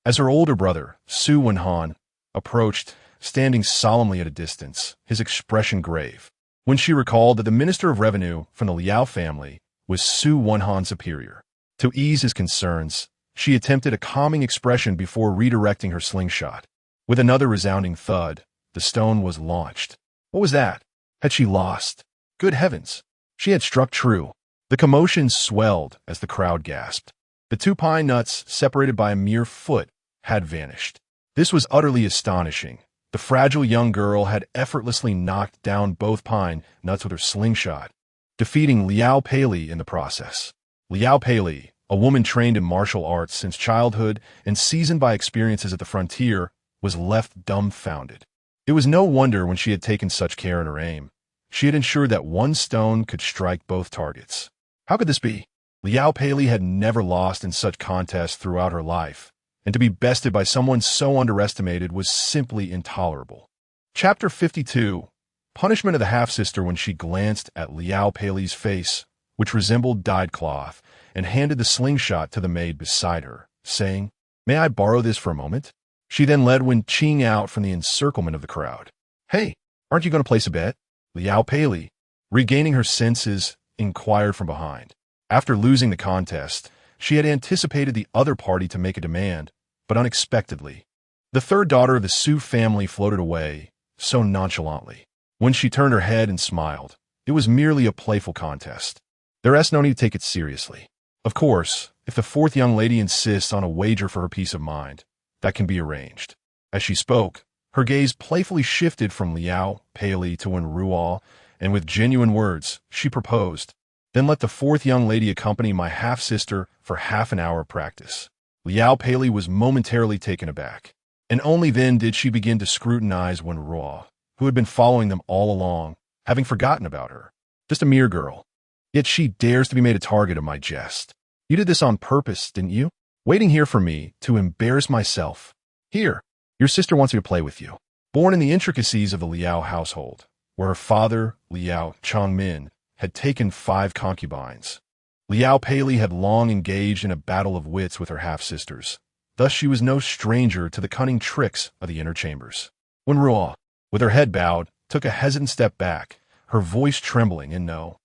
A: as her older brother, Su Wenhan, approached, standing solemnly at a distance, his expression grave. When she recalled that the Minister of Revenue from the Liao family was Su Wenhan's superior, to ease his concerns, she attempted a calming expression before redirecting her slingshot. With another resounding thud, the stone was launched. What was that? Had she lost? Good heavens! She had struck true. The commotion swelled as the crowd gasped. The two pine nuts, separated by a mere foot, had vanished. This was utterly astonishing. The fragile young girl had effortlessly knocked down both pine nuts with her slingshot, defeating Liao Paley in the process. Liao Paley, a woman trained in martial arts since childhood and seasoned by experiences at the frontier, was left dumbfounded. It was no wonder when she had taken such care in her aim. She had ensured that one stone could strike both targets. How could this be? Liao Paley had never lost in such contests throughout her life, and to be bested by someone so underestimated was simply intolerable. Chapter 52. Punishment of the half-sister when she glanced at Liao Paley's face, which resembled dyed cloth, and handed the slingshot to the maid beside her, saying, "May I borrow this for a moment?" She then led Wenxi out from the encirclement of the crowd. "Hey, aren't you going to place a bet?" Liao Paley, regaining her senses, inquired from behind. After losing the contest, she had anticipated the other party to make a demand, but unexpectedly, the third daughter of the Su family floated away, so nonchalantly. When she turned her head and smiled, it was merely a playful contest. There is no need to take it seriously. Of course, if the fourth young lady insists on a wager for her peace of mind, that can be arranged. As she spoke, her gaze playfully shifted from Liao Paley to Wenruo, and with genuine words, she proposed, "Then let the fourth young lady accompany my half-sister for half an hour of practice." Liao Paley was momentarily taken aback, and only then did she begin to scrutinize Wenruo, who had been following them all along, having forgotten about her. Just a mere girl. Yet she dares to be made a target of my jest. You did this on purpose, didn't you? Waiting here for me to embarrass myself. Here, your sister wants me to play with you. Born in the intricacies of the Liao household, where her father, Liao Changmin, had taken 5 concubines, Liao Paley had long engaged in a battle of wits with her half-sisters. Thus she was no stranger to the cunning tricks of the inner chambers. When Ruo, with her head bowed, took a hesitant step back, her voice trembling in no.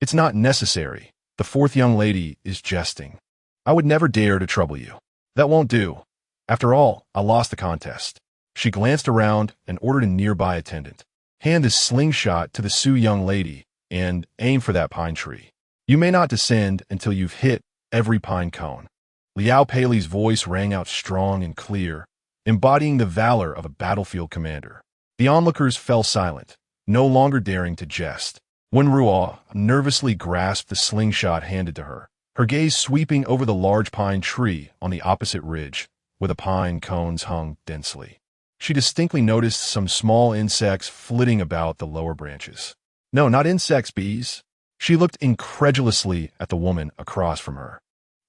A: "It's not necessary. The fourth young lady is jesting. I would never dare to trouble you. That won't do. After all, I lost the contest." She glanced around and ordered a nearby attendant. "Hand this slingshot to the Su young lady and aim for that pine tree. You may not descend until you've hit every pine cone." Liao Paley's voice rang out strong and clear, embodying the valor of a battlefield commander. The onlookers fell silent, no longer daring to jest. Wenruo nervously grasped the slingshot handed to her, her gaze sweeping over the large pine tree on the opposite ridge, where the pine cones hung densely. She distinctly noticed some small insects flitting about the lower branches. No, not insects, bees. She looked incredulously at the woman across from her,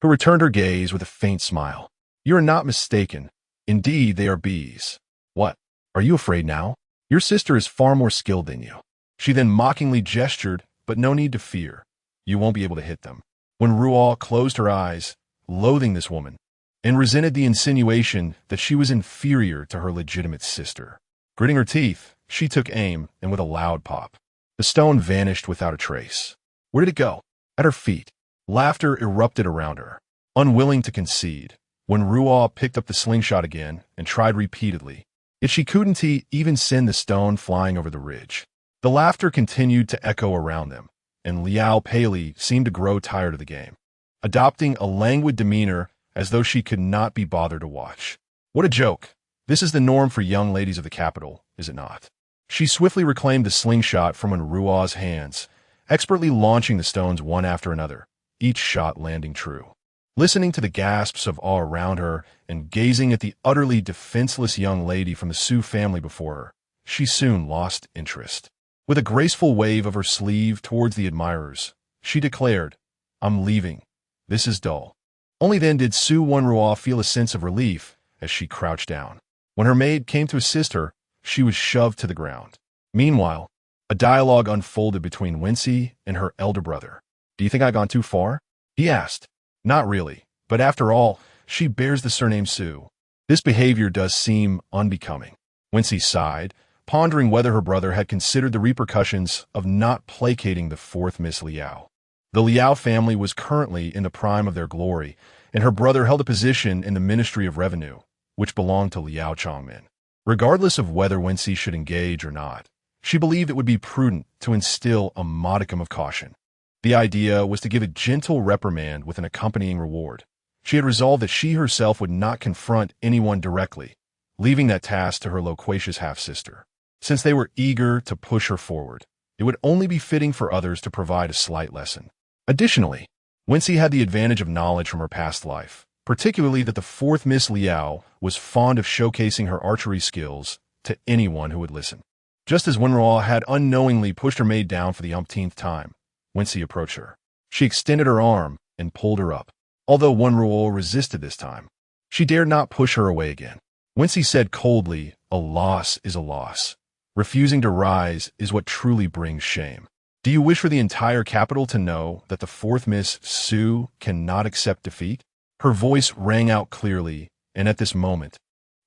A: who returned her gaze with a faint smile. You are not mistaken. Indeed, they are bees. What? Are you afraid now? Your sister is far more skilled than you. She then mockingly gestured, but no need to fear. You won't be able to hit them. When Rual closed her eyes, loathing this woman, and resented the insinuation that she was inferior to her legitimate sister. Gritting her teeth, she took aim, and with a loud pop, the stone vanished without a trace. Where did it go? At her feet. Laughter erupted around her. Unwilling to concede, when Rual picked up the slingshot again and tried repeatedly, yet she couldn't even send the stone flying over the ridge. The laughter continued to echo around them, and Liao Pei seemed to grow tired of the game, adopting a languid demeanor as though she could not be bothered to watch. What a joke. This is the norm for young ladies of the capital, is it not? She swiftly reclaimed the slingshot from Rua's hands, expertly launching the stones one after another, each shot landing true. Listening to the gasps of awe around her and gazing at the utterly defenseless young lady from the Su family before her, she soon lost interest. With a graceful wave of her sleeve towards the admirers, she declared, I'm leaving. This is dull. Only then did Su Wenruo feel a sense of relief as she crouched down. When her maid came to assist her, she was shoved to the ground. Meanwhile, a dialogue unfolded between Wenxi and her elder brother. Do you think I've gone too far? He asked. Not really, but after all, she bears the surname Su. This behavior does seem unbecoming. Wenxi sighed, pondering whether her brother had considered the repercussions of not placating the fourth Miss Liao. The Liao family was currently in the prime of their glory, and her brother held a position in the Ministry of Revenue, which belonged to Liao Chongmin. Regardless of whether Wenxi should engage or not, she believed it would be prudent to instill a modicum of caution. The idea was to give a gentle reprimand with an accompanying reward. She had resolved that she herself would not confront anyone directly, leaving that task to her loquacious half-sister. Since they were eager to push her forward, it would only be fitting for others to provide a slight lesson. Additionally, Wenxi had the advantage of knowledge from her past life, particularly that the fourth Miss Liao was fond of showcasing her archery skills to anyone who would listen. Just as Wenruo had unknowingly pushed her maid down for the umpteenth time, Wenxi approached her. She extended her arm and pulled her up. Although Wenruo resisted this time, she dared not push her away again. Wenxi said coldly, a loss is a loss. Refusing to rise is what truly brings shame. Do you wish for the entire capital to know that the fourth Miss Su cannot accept defeat? Her voice rang out clearly, and at this moment,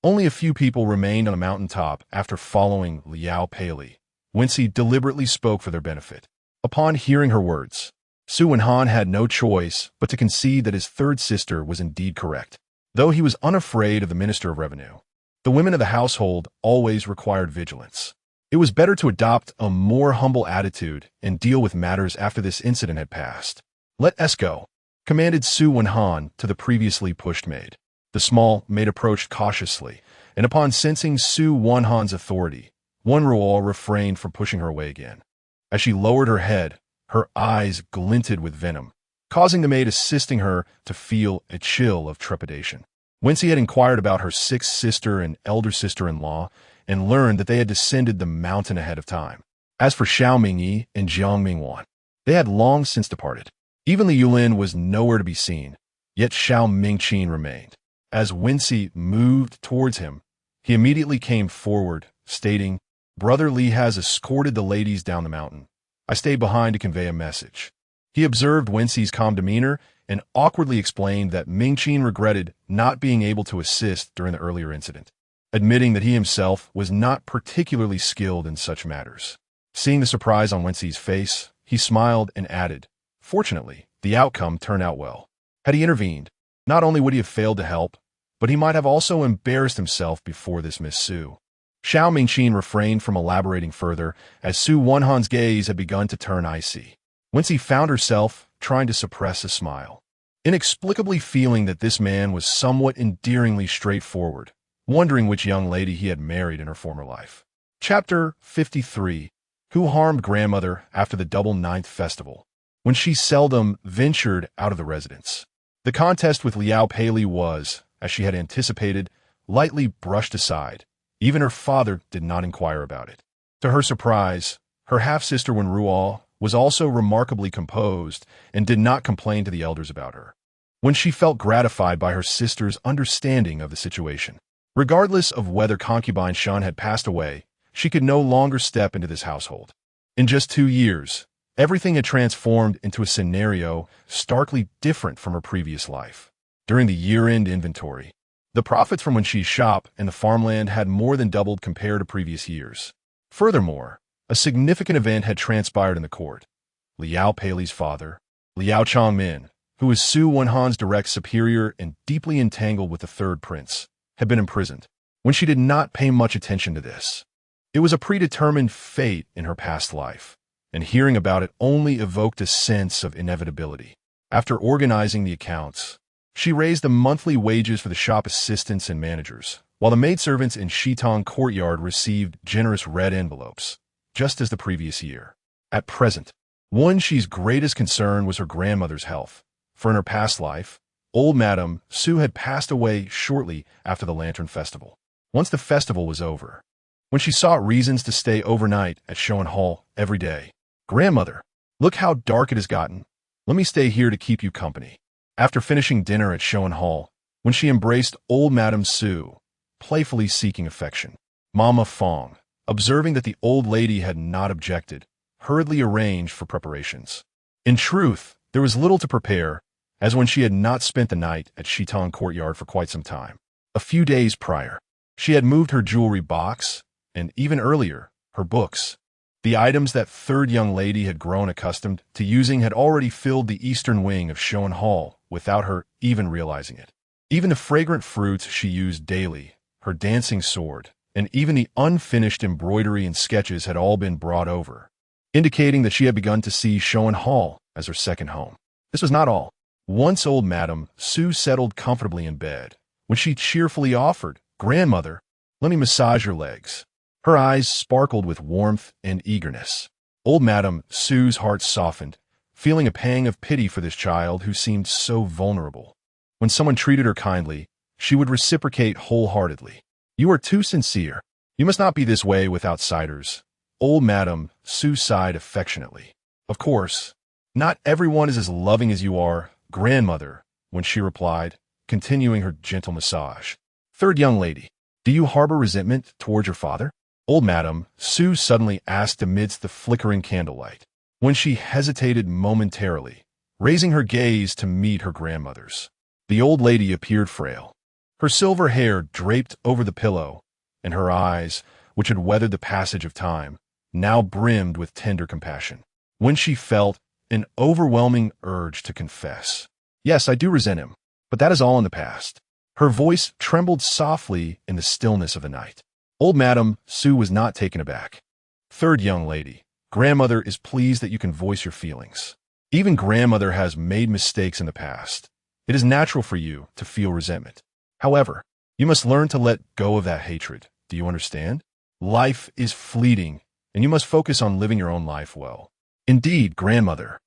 A: only a few people remained on the mountaintop after following Liao Pei. Wenxi deliberately spoke for their benefit. Upon hearing her words, Su Wenhan had no choice but to concede that his third sister was indeed correct. Though he was unafraid of the Minister of Revenue, the women of the household always required vigilance. It was better to adopt a more humble attitude and deal with matters after this incident had passed. Let us go, commanded Su Wenhan to the previously pushed maid. The small maid approached cautiously, and upon sensing Su Wenhan's authority, Wenruo refrained from pushing her away again. As she lowered her head, her eyes glinted with venom, causing the maid assisting her to feel a chill of trepidation. Wenxi had inquired about her sixth sister and elder sister-in-law, and learned that they had descended the mountain ahead of time. As for Xiao Mingyi and Jiang Mingwan, they had long since departed. Even Li Yulin was nowhere to be seen, yet Xiao Mingqin remained. As Wenxi moved towards him, he immediately came forward, stating, Brother Li has escorted the ladies down the mountain. I stayed behind to convey a message. He observed Wenxi's calm demeanor and awkwardly explained that Mingqin regretted not being able to assist during the earlier incident, admitting that he himself was not particularly skilled in such matters. Seeing the surprise on Wenxi's face, he smiled and added, Fortunately, the outcome turned out well. Had he intervened, not only would he have failed to help, but he might have also embarrassed himself before this Miss Su. Xiao Mingqin refrained from elaborating further as Su Wenhan's gaze had begun to turn icy. Wenxi found herself trying to suppress a smile, inexplicably feeling that this man was somewhat endearingly straightforward, wondering which young lady he had married in her former life. Chapter 53. Who harmed grandmother after the double ninth festival, when she seldom ventured out of the residence. The contest with Liao Pei was, as she had anticipated, lightly brushed aside. Even her father did not inquire about it. To her surprise, her half-sister Wenruo was also remarkably composed and did not complain to the elders about her, when she felt gratified by her sister's understanding of the situation. Regardless of whether Concubine Shun had passed away, she could no longer step into this household. In just 2 years, everything had transformed into a scenario starkly different from her previous life. During the year-end inventory, the profits from Wenxi's shop and the farmland had more than doubled compared to previous years. Furthermore, a significant event had transpired in the court. Liao Pei's father, Liao Changmin, who was Su Wenhan's direct superior and deeply entangled with the third prince, had been imprisoned. Wenxi did not pay much attention to this. It was a predetermined fate in her past life, and hearing about it only evoked a sense of inevitability. After organizing the accounts, she raised the monthly wages for the shop assistants and managers, while the maidservants in Shitong courtyard received generous red envelopes, just as the previous year. At present, Wenxi's greatest concern was her grandmother's health, for in her past life, old Madame Su had passed away shortly after the Lantern Festival. Once the festival was over, when she sought reasons to stay overnight at Showen Hall every day. "Grandmother, look how dark it has gotten. Let me stay here to keep you company." After finishing dinner at Showen Hall, when she embraced old Madame Su, playfully seeking affection, Mama Fong, observing that the old lady had not objected, hurriedly arranged for preparations. In truth, there was little to prepare, as when she had not spent the night at Shitong courtyard for quite some time. A few days prior, she had moved her jewelry box, and even earlier, her books. The items that third young lady had grown accustomed to using had already filled the eastern wing of Showen Hall without her even realizing it. Even the fragrant fruits she used daily, her dancing sword, and even the unfinished embroidery and sketches had all been brought over, indicating that she had begun to see Showen Hall as her second home. This was not all. Once old Madame Su settled comfortably in bed, when she cheerfully offered, "Grandmother, let me massage your legs." Her eyes sparkled with warmth and eagerness. Old Madame Su's heart softened, feeling a pang of pity for this child who seemed so vulnerable. When someone treated her kindly, she would reciprocate wholeheartedly. "You are too sincere. You must not be this way with outsiders." Old Madame Su sighed affectionately. "Of course, not everyone is as loving as you are, grandmother," when she replied, continuing her gentle massage. "Third young lady, do you harbor resentment towards your father?" Old Madame Su suddenly asked amidst the flickering candlelight, when she hesitated momentarily, raising her gaze to meet her grandmother's. The old lady appeared frail. Her silver hair draped over the pillow, and her eyes, which had weathered the passage of time, now brimmed with tender compassion. When she felt an overwhelming urge to confess, "Yes, I do resent him, but that is all in the past." Her voice trembled softly in the stillness of the night. Old Madame Su was not taken aback. "Third young lady, grandmother is pleased that you can voice your feelings. Even grandmother has made mistakes in the past. It is natural for you to feel resentment. However, you must learn to let go of that hatred. Do you understand? Life is fleeting, and you must focus on living your own life well." "Indeed, grandmother.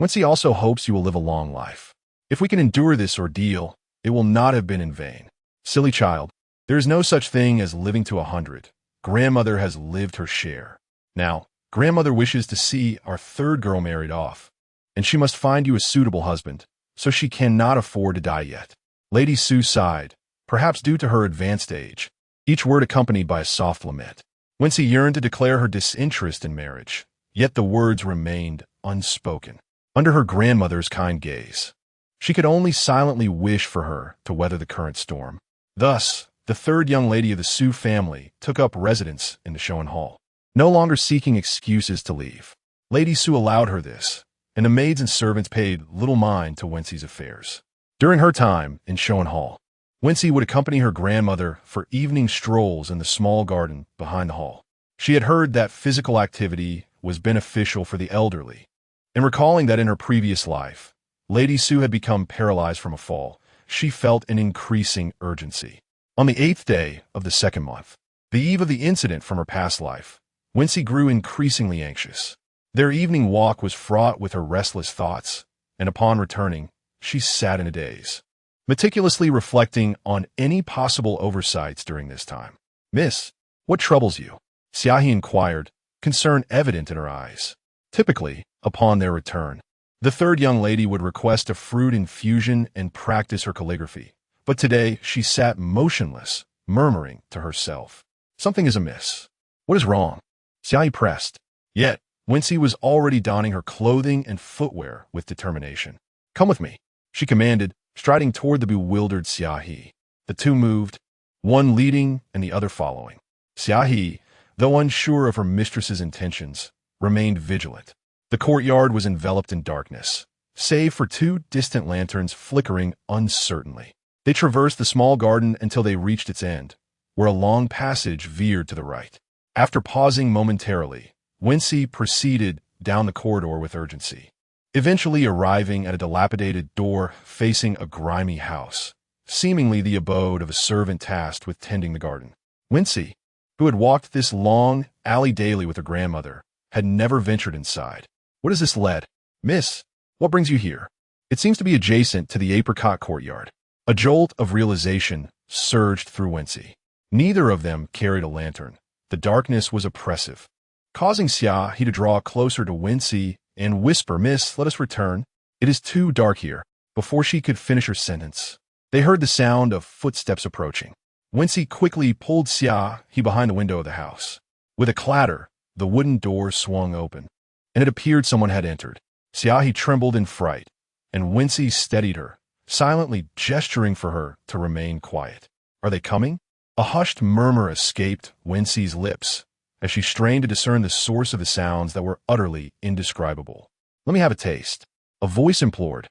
A: Wenxi also hopes you will live a long life. If we can endure this ordeal, it will not have been in vain." "Silly child, there is no such thing as living to 100. Grandmother has lived her share. Now, grandmother wishes to see our third girl married off, and she must find you a suitable husband, so she cannot afford to die yet." Lady Su sighed, perhaps due to her advanced age, each word accompanied by a soft lament. Wenxi yearned to declare her disinterest in marriage, yet the words remained unspoken. Under her grandmother's kind gaze, she could only silently wish for her to weather the current storm. Thus, the third young lady of the Su family took up residence in the Showen Hall, no longer seeking excuses to leave. Lady Su allowed her this, and the maids and servants paid little mind to Wenxi's affairs. During her time in Showen Hall, Wenxi would accompany her grandmother for evening strolls in the small garden behind the hall. She had heard that physical activity was beneficial for the elderly, and recalling that in her previous life, Lady Su had become paralyzed from a fall, she felt an increasing urgency. On the 8th day of the second month, The eve of the incident from her past life, Wenxi grew increasingly anxious. Their evening walk was fraught with her restless thoughts, and upon returning, she sat in a daze, meticulously reflecting on any possible oversights during this time. "Miss, what troubles you?" Xiaohi inquired, concern evident in her eyes. Typically, upon their return, the third young lady would request a fruit infusion and practice her calligraphy, but today she sat motionless, murmuring to herself. "Something is amiss. What is wrong?" Xiaohi pressed. Yet, Wenxi was already donning her clothing and footwear with determination. "Come with me," she commanded, striding toward the bewildered Xiaohi. The two moved, one leading and the other following. Xiaohi, though unsure of her mistress's intentions, remained vigilant. The courtyard was enveloped in darkness, save for two distant lanterns flickering uncertainly. They traversed the small garden until they reached its end, where a long passage veered to the right. After pausing momentarily, Wenxi proceeded down the corridor with urgency, eventually arriving at a dilapidated door facing a grimy house, seemingly the abode of a servant tasked with tending the garden. Wenxi, who had walked this long alley daily with her grandmother, had never ventured inside. "What is this lead?" "Miss, what brings you here?" "It seems to be adjacent to the apricot courtyard." A jolt of realization surged through Wenxi. Neither of them carried a lantern. The darkness was oppressive, causing Xiaohi to draw closer to Wenxi and whisper, "Miss, let us return. It is too dark here." Before she could finish her sentence, they heard the sound of footsteps approaching. Wenxi quickly pulled Xiaohi behind the window of the house. With a clatter, the wooden door swung open, and it appeared someone had entered. Xiaohi trembled in fright, and Wenxi steadied her, silently gesturing for her to remain quiet. "Are they coming?" A hushed murmur escaped Wenxi's lips as she strained to discern the source of the sounds that were utterly indescribable. "Let me have a taste," a voice implored,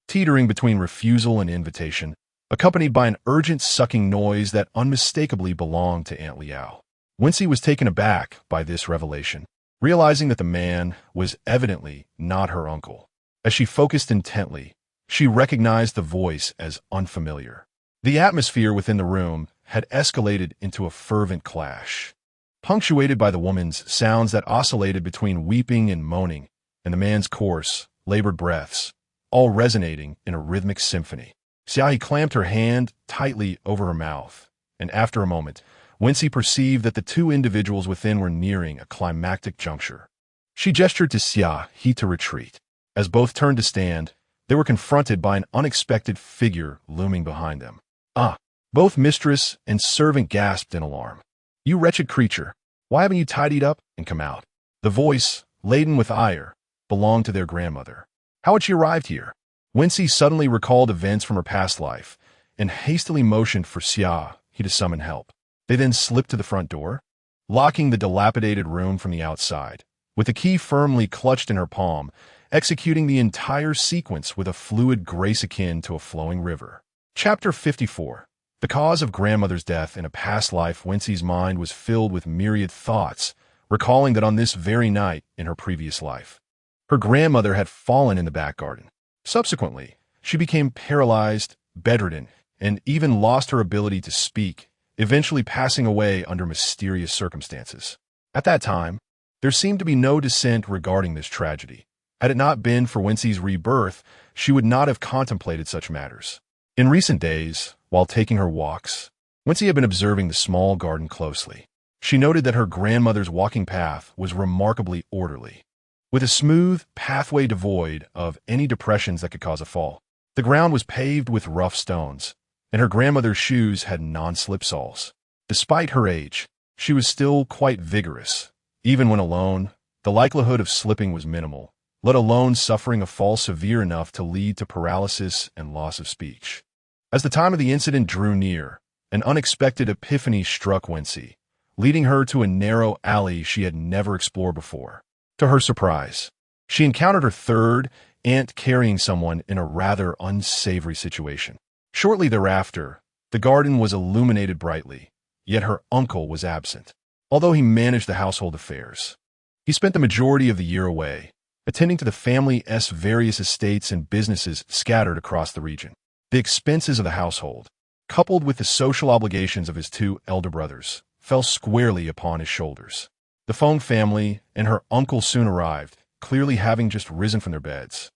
A: teetering between refusal and invitation, accompanied by an urgent sucking noise that unmistakably belonged to Aunt Liao. Wenxi was taken aback by this revelation, realizing that the man was evidently not her uncle. As she focused intently, she recognized the voice as unfamiliar. The atmosphere within the room had escalated into a fervent clash, punctuated by the woman's sounds that oscillated between weeping and moaning, and the man's coarse, labored breaths, all resonating in a rhythmic symphony. Xiaohi clamped her hand tightly over her mouth, and after a moment, Wenxi perceived that the two individuals within were nearing a climactic juncture. She gestured to Xiaohi to retreat. As both turned to stand, they were confronted by an unexpected figure looming behind them. "Ah!" Both mistress and servant gasped in alarm. "You wretched creature, why haven't you tidied up and come out?" The voice, laden with ire, belonged to their grandmother. "How had she arrived here?" Wenxi suddenly recalled events from her past life and hastily motioned for Xiaohi to summon help. They then slipped to the front door, locking the dilapidated room from the outside, with the key firmly clutched in her palm, executing the entire sequence with a fluid grace akin to a flowing river. Chapter 54. The cause of grandmother's death. In a past life, Wenxi's mind was filled with myriad thoughts, recalling that on this very night in her previous life, her grandmother had fallen in the back garden. Subsequently, she became paralyzed, bedridden, and even lost her ability to speak, eventually passing away under mysterious circumstances. At that time, there seemed to be no dissent regarding this tragedy. Had it not been for Wenxi's rebirth, she would not have contemplated such matters. In recent days, while taking her walks, Wenxi had been observing the small garden closely. She noted that her grandmother's walking path was remarkably orderly, with a smooth pathway devoid of any depressions that could cause a fall. The ground was paved with rough stones, and her grandmother's shoes had non-slip soles. Despite her age, she was still quite vigorous. Even when alone, the likelihood of slipping was minimal, let alone suffering a fall severe enough to lead to paralysis and loss of speech. As the time of the incident drew near, an unexpected epiphany struck Wenxi, leading her to a narrow alley she had never explored before. To her surprise, she encountered her third aunt carrying someone in a rather unsavory situation. Shortly thereafter, the garden was illuminated brightly, yet her uncle was absent. Although he managed the household affairs, he spent the majority of the year away, attending to the family's various estates and businesses scattered across the region. The expenses of the household, coupled with the social obligations of his two elder brothers, fell squarely upon his shoulders. The Feng family and her uncle soon arrived, clearly having just risen from their beds,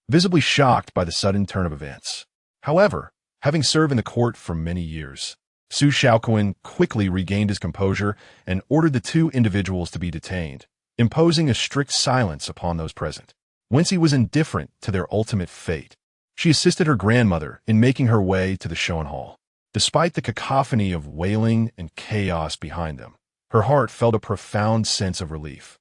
A: visibly shocked by the sudden turn of events. However, having served in the court for many years, Su Shaoquan quickly regained his composure and ordered the two individuals to be detained, imposing a strict silence upon those present. Wenxi was indifferent to their ultimate fate. She assisted her grandmother in making her way to the Shoan Hall. Despite the cacophony of wailing and chaos behind them, her heart felt a profound sense of relief,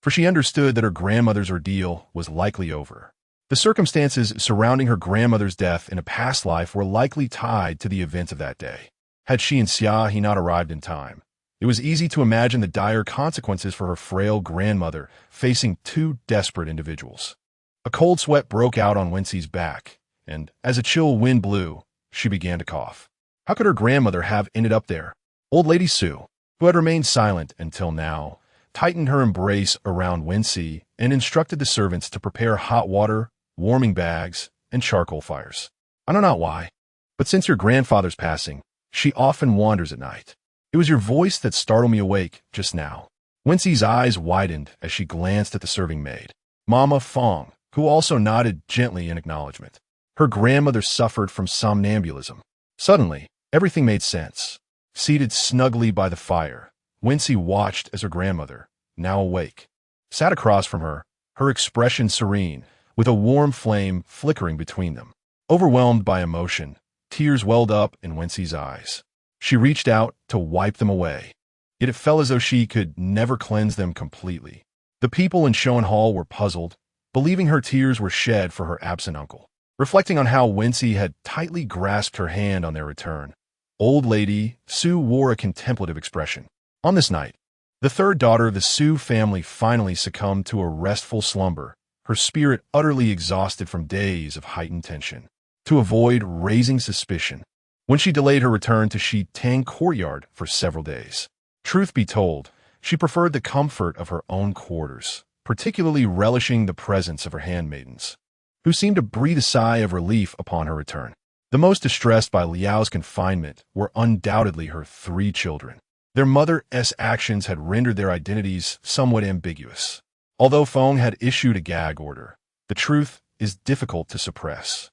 A: for she understood that her grandmother's ordeal was likely over. The circumstances surrounding her grandmother's death in a past life were likely tied to the events of that day. Had she and Xia not arrived in time, it was easy to imagine the dire consequences for her frail grandmother facing two desperate individuals. A cold sweat broke out on Wenxi's back, and as a chill wind blew, she began to cough. How could her grandmother have ended up there? Old Lady Su, who had remained silent until now, tightened her embrace around Wenxi and instructed the servants to prepare hot water, warming bags, and charcoal fires. I know not why, but since your grandfather's passing, she often wanders at night. It was your voice that startled me awake just now. Wenxi's eyes widened as she glanced at the serving maid, Mama Fong, who also nodded gently in acknowledgement. Her grandmother suffered from somnambulism. Suddenly, everything made sense. Seated snugly by the fire, Wenxi watched as her grandmother, now awake, sat across from her, her expression serene, with a warm flame flickering between them. Overwhelmed by emotion, tears welled up in Wenxi's eyes. She reached out to wipe them away, yet it felt as though she could never cleanse them completely. The people in Shoan Hall were puzzled, believing her tears were shed for her absent uncle. Reflecting on how Wenxi had tightly grasped her hand on their return, Old Lady Su wore a contemplative expression. On this night, the third daughter of the Su family finally succumbed to a restful slumber, her spirit utterly exhausted from days of heightened tension. To avoid raising suspicion, when she delayed her return to Shi Tang courtyard for several days. Truth be told, she preferred the comfort of her own quarters, particularly relishing the presence of her handmaidens, who seemed to breathe a sigh of relief upon her return. The most distressed by Liao's confinement were undoubtedly her three children. Their mother's actions had rendered their identities somewhat ambiguous. Although Feng had issued a gag order, the truth is difficult to suppress,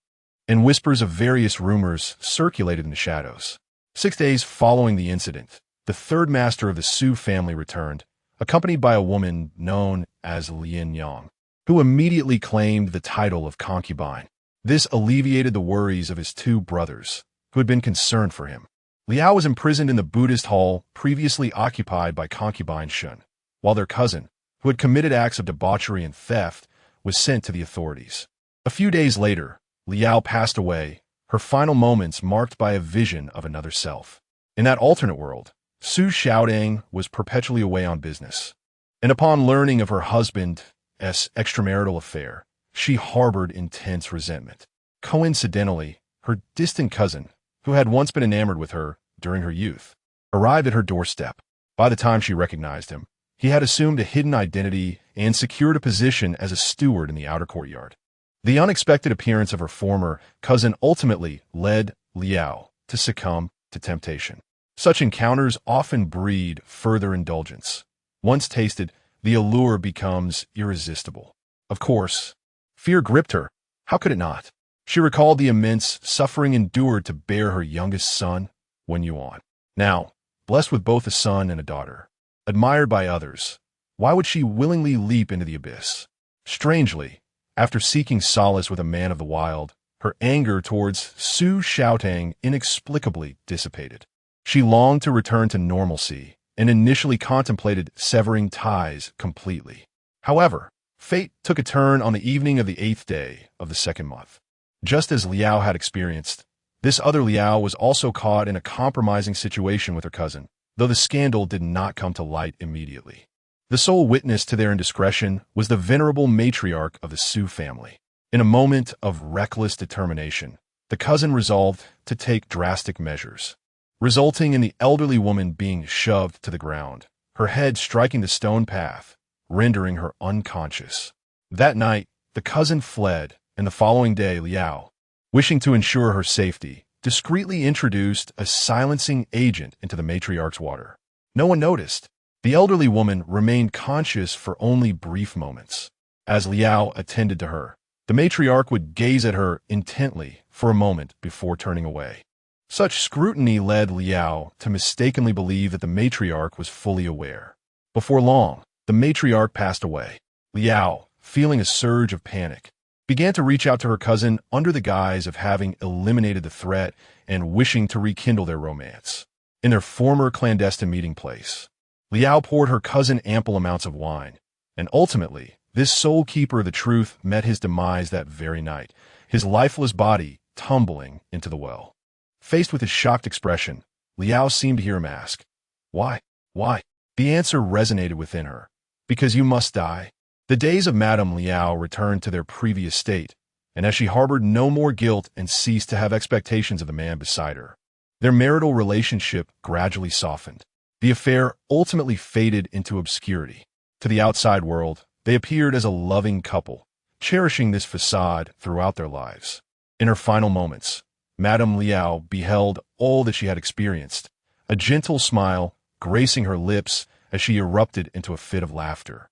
A: and whispers of various rumors circulated in the shadows. 6 days following the incident, the third master of the Su family returned, accompanied by a woman known as Lin Yang, who immediately claimed the title of Concubine. This alleviated the worries of his two brothers, who had been concerned for him. Liao was imprisoned in the Buddhist hall previously occupied by Concubine Shun, while their cousin, who had committed acts of debauchery and theft, was sent to the authorities. A few days later, Liao passed away, her final moments marked by a vision of another self. In that alternate world, Su Shaodang was perpetually away on business, and upon learning of her husband's extramarital affair, she harbored intense resentment. Coincidentally, her distant cousin, who had once been enamored with her during her youth, arrived at her doorstep. By the time she recognized him, he had assumed a hidden identity and secured a position as a steward in the outer courtyard. The unexpected appearance of her former cousin ultimately led Liao to succumb to temptation. Such encounters often breed further indulgence. Once tasted, the allure becomes irresistible. Of course, fear gripped her. How could it not? She recalled the immense suffering endured to bear her youngest son, Wenyuan. Now, blessed with both a son and a daughter, admired by others, why would she willingly leap into the abyss? Strangely, after seeking solace with a man of the wild, her anger towards Su Shaotang inexplicably dissipated. She longed to return to normalcy and initially contemplated severing ties completely. However, fate took a turn on the evening of the 8th day of the 2nd month. Just as Liao had experienced, this other Liao was also caught in a compromising situation with her cousin, though the scandal did not come to light immediately. The sole witness to their indiscretion was the venerable matriarch of the Su family. In a moment of reckless determination, the cousin resolved to take drastic measures, resulting in the elderly woman being shoved to the ground, her head striking the stone path, rendering her unconscious. That night, the cousin fled, and the following day Liao, wishing to ensure her safety, discreetly introduced a silencing agent into the matriarch's water. No one noticed. The elderly woman remained conscious for only brief moments. As Liao attended to her, the matriarch would gaze at her intently for a moment before turning away. Such scrutiny led Liao to mistakenly believe that the matriarch was fully aware. Before long, the matriarch passed away. Liao, feeling a surge of panic, began to reach out to her cousin under the guise of having eliminated the threat and wishing to rekindle their romance. In their former clandestine meeting place, Liao poured her cousin ample amounts of wine, and ultimately, this soul keeper of the truth met his demise that very night, his lifeless body tumbling into the well. Faced with his shocked expression, Liao seemed to hear him ask, "Why? Why?" The answer resonated within her. "Because you must die." The days of Madame Liao returned to their previous state, and as she harbored no more guilt and ceased to have expectations of the man beside her, their marital relationship gradually softened. The affair ultimately faded into obscurity. To the outside world, they appeared as a loving couple, cherishing this facade throughout their lives. In her final moments, Madame Liao beheld all that she had experienced, a gentle smile gracing her lips as she erupted into a fit of laughter,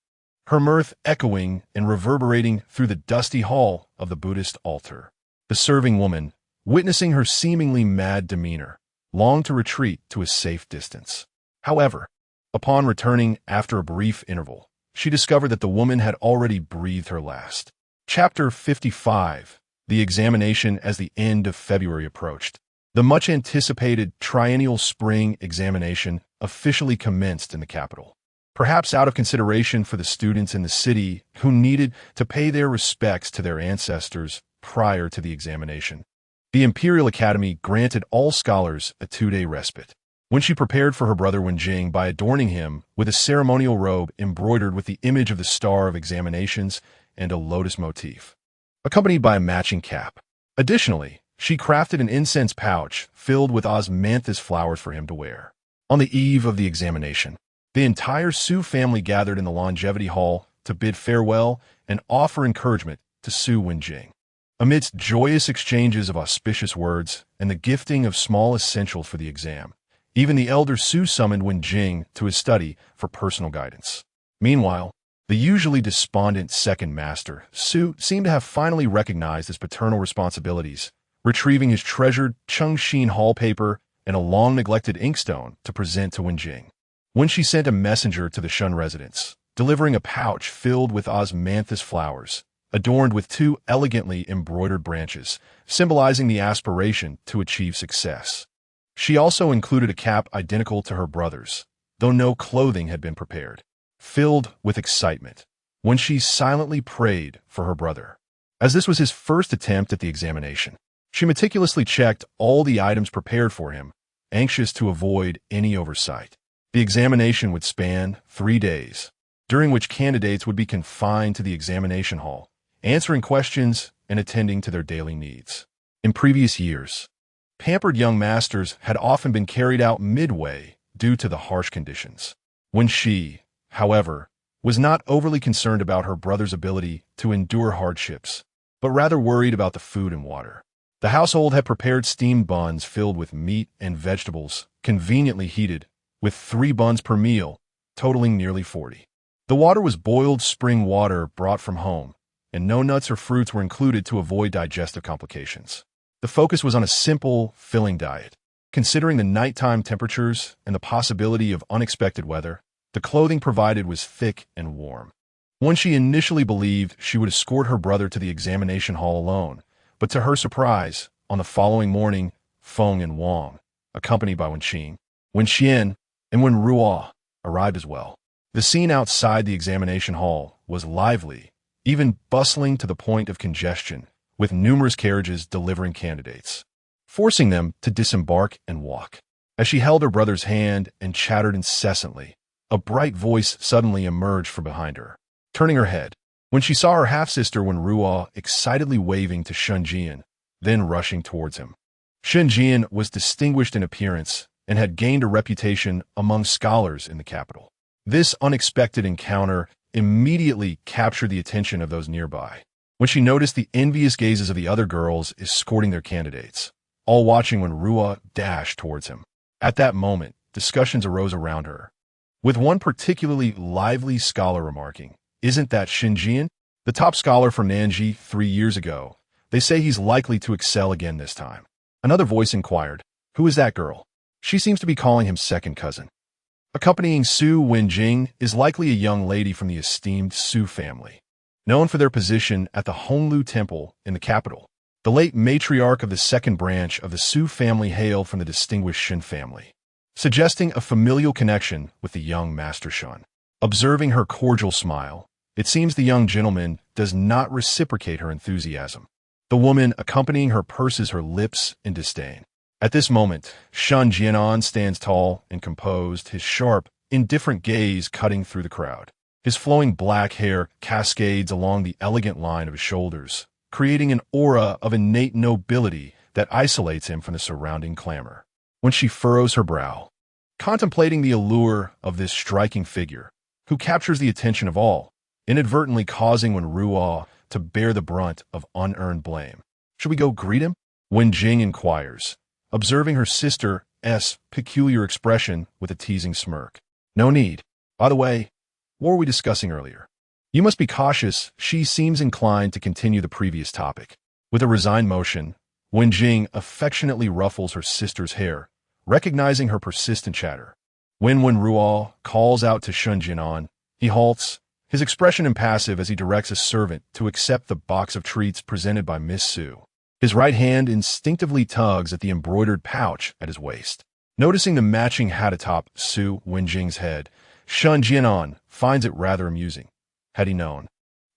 A: her mirth echoing and reverberating through the dusty hall of the Buddhist altar. The serving woman, witnessing her seemingly mad demeanor, longed to retreat to a safe distance. However, upon returning after a brief interval, she discovered that the woman had already breathed her last. Chapter 55. The examination. As the end of February approached, the much-anticipated triennial spring examination officially commenced in the capital. Perhaps out of consideration for the students in the city who needed to pay their respects to their ancestors prior to the examination, the Imperial Academy granted all scholars a 2-day respite. Wenxi prepared for her brother Wenjing by adorning him with a ceremonial robe embroidered with the image of the Star of Examinations and a lotus motif, accompanied by a matching cap. Additionally, she crafted an incense pouch filled with osmanthus flowers for him to wear. On the eve of the examination, the entire Su family gathered in the Longevity Hall to bid farewell and offer encouragement to Su Wenjing. Amidst joyous exchanges of auspicious words and the gifting of small essentials for the exam, even the elder Su summoned Wenjing to his study for personal guidance. Meanwhile, the usually despondent second master, Su, seemed to have finally recognized his paternal responsibilities, retrieving his treasured Chengxin Hall paper and a long-neglected inkstone to present to Wenjing. Wenxi sent a messenger to the Shun residence, delivering a pouch filled with osmanthus flowers, adorned with 2 elegantly embroidered branches, symbolizing the aspiration to achieve success. She also included a cap identical to her brother's, though no clothing had been prepared. Filled with excitement, Wenxi silently prayed for her brother. As this was his first attempt at the examination, she meticulously checked all the items prepared for him, anxious to avoid any oversight. The examination would span 3 days, during which candidates would be confined to the examination hall, answering questions and attending to their daily needs. In previous years, pampered young masters had often been carried out midway due to the harsh conditions. Wenxi, however, was not overly concerned about her brother's ability to endure hardships, but rather worried about the food and water. The household had prepared steamed buns filled with meat and vegetables, conveniently heated, with 3 buns per meal, totaling nearly 40. The water was boiled spring water brought from home, and no nuts or fruits were included to avoid digestive complications. The focus was on a simple, filling diet. Considering the nighttime temperatures and the possibility of unexpected weather, the clothing provided was thick and warm. Wenxi initially believed she would escort her brother to the examination hall alone, but to her surprise, on the following morning, Feng and Wang, accompanied by Wenxi, Wenxian, and Wenruo, arrived as well. The scene outside the examination hall was lively, even bustling to the point of congestion, with numerous carriages delivering candidates, forcing them to disembark and walk. As she held her brother's hand and chattered incessantly, a bright voice suddenly emerged from behind her. Turning her head, when she saw her half-sister Wenruo excitedly waving to Shunjian, then rushing towards him. Shunjian was distinguished in appearance and had gained a reputation among scholars in the capital. This unexpected encounter immediately captured the attention of those nearby. When she noticed the envious gazes of the other girls escorting their candidates, all watching when Rua dashed towards him. At that moment, discussions arose around her, with one particularly lively scholar remarking, "Isn't that Xinjian, the top scholar from Nanji 3 years ago? They say he's likely to excel again this time." Another voice inquired, "Who is that girl? She seems to be calling him second cousin." Accompanying Su Wenjing is likely a young lady from the esteemed Su family, known for their position at the Honglu Temple in the capital. The late matriarch of the second branch of the Su family hailed from the distinguished Shin family, suggesting a familial connection with the young Master Shun. Observing her cordial smile, it seems the young gentleman does not reciprocate her enthusiasm. The woman accompanying her purses her lips in disdain. At this moment, Shun Jianan stands tall and composed, his sharp, indifferent gaze cutting through the crowd. His flowing black hair cascades along the elegant line of his shoulders, creating an aura of innate nobility that isolates him from the surrounding clamor. When she furrows her brow, contemplating the allure of this striking figure, who captures the attention of all, inadvertently causing Wenruo to bear the brunt of unearned blame. "Should we go greet him?" Wenjing inquires, observing her sister's peculiar expression with a teasing smirk. "No need. By the way, what were we discussing earlier?" "You must be cautious." She seems inclined to continue the previous topic. With a resigned motion, Wenjing affectionately ruffles her sister's hair, recognizing her persistent chatter. When Wenruo calls out to Shun Jianan, he halts, his expression impassive as he directs a servant to accept the box of treats presented by Miss Su. His right hand instinctively tugs at the embroidered pouch at his waist. Noticing the matching hat atop Su Wenjing's head, Shun Jianan finds it rather amusing. Had he known,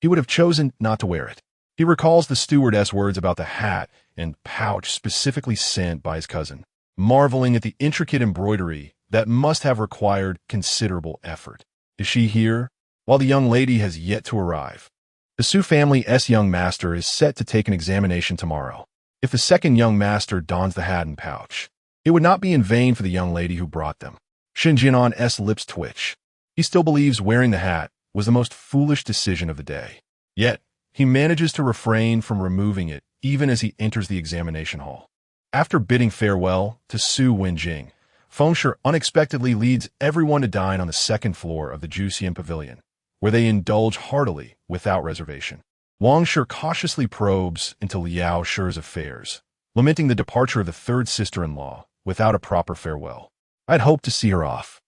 A: he would have chosen not to wear it. He recalls the stewardess' words about the hat and pouch specifically sent by his cousin, marveling at the intricate embroidery that must have required considerable effort. Is she here? While the young lady has yet to arrive. The Su family's young master is set to take an examination tomorrow. If the second young master dons the hat and pouch, it would not be in vain for the young lady who brought them. Shun Jianan's lips twitch. He still believes wearing the hat was the most foolish decision of the day. Yet, he manages to refrain from removing it even as he enters the examination hall. After bidding farewell to Su Wenjing, Fengshe unexpectedly leads everyone to dine on the second floor of the Juxian Pavilion, where they indulge heartily without reservation. Wang Shi cautiously probes into Liao Shi's affairs, lamenting the departure of the third sister-in-law without a proper farewell. "I'd hoped to see her off."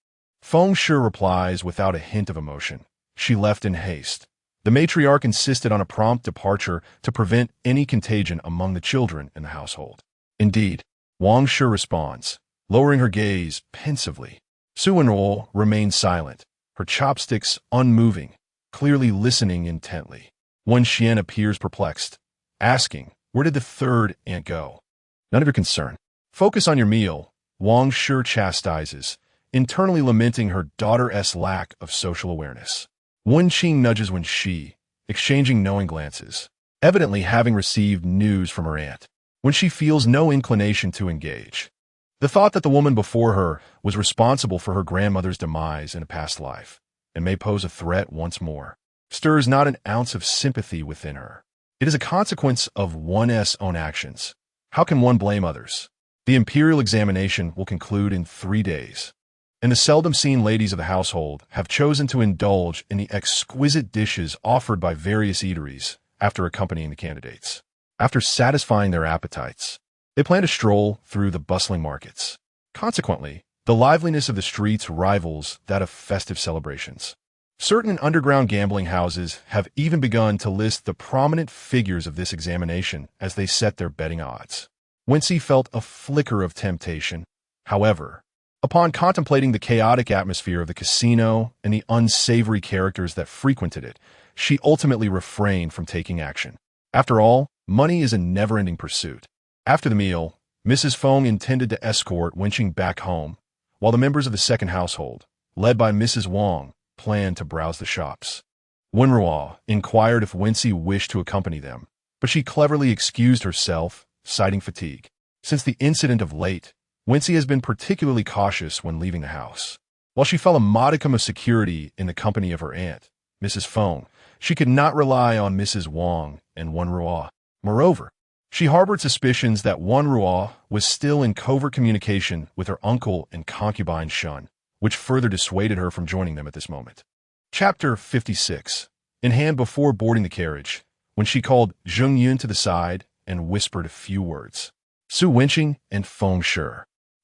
A: Fengshe replies without a hint of emotion. "She left in haste." The matriarch insisted on a prompt departure to prevent any contagion among the children in the household. "Indeed," Wang Shi responds, lowering her gaze pensively. Su Wenruo remains silent, her chopsticks unmoving, clearly listening intently. Wen Xian appears perplexed, asking, "Where did the third aunt go?" "None of your concern. Focus on your meal," Wang Shi chastises, internally lamenting her daughter's lack of social awareness. Wenqi nudges Wenxi, exchanging knowing glances, evidently having received news from her aunt. When she feels no inclination to engage, the thought that the woman before her was responsible for her grandmother's demise in a past life, and may pose a threat once more, stirs not an ounce of sympathy within her. It is a consequence of one's own actions. How can one blame others? The imperial examination will conclude in 3 days, and the seldom-seen ladies of the household have chosen to indulge in the exquisite dishes offered by various eateries after accompanying the candidates. After satisfying their appetites, they plan to stroll through the bustling markets. Consequently, the liveliness of the streets rivals that of festive celebrations. Certain underground gambling houses have even begun to list the prominent figures of this examination as they set their betting odds. Wenxi felt a flicker of temptation. However, upon contemplating the chaotic atmosphere of the casino and the unsavory characters that frequented it, she ultimately refrained from taking action. After all, money is a never-ending pursuit. After the meal, Mrs. Feng intended to escort Wenxi back home, while the members of the second household, led by Mrs. Wang, planned to browse the shops. Wenruo inquired if Wenxi wished to accompany them, but she cleverly excused herself, citing fatigue. Since the incident of late, Wenxi has been particularly cautious when leaving the house. While she felt a modicum of security in the company of her aunt, Mrs. Feng, she could not rely on Mrs. Wang and Wenruo. Moreover, She harbored suspicions that Wenruo was still in covert communication with her uncle and concubine Shun, which further dissuaded her from joining them at this moment. Chapter 56. In hand before boarding the carriage, when she called Zheng Yun to the side and whispered a few words. Su Wenxi and Feng Shi,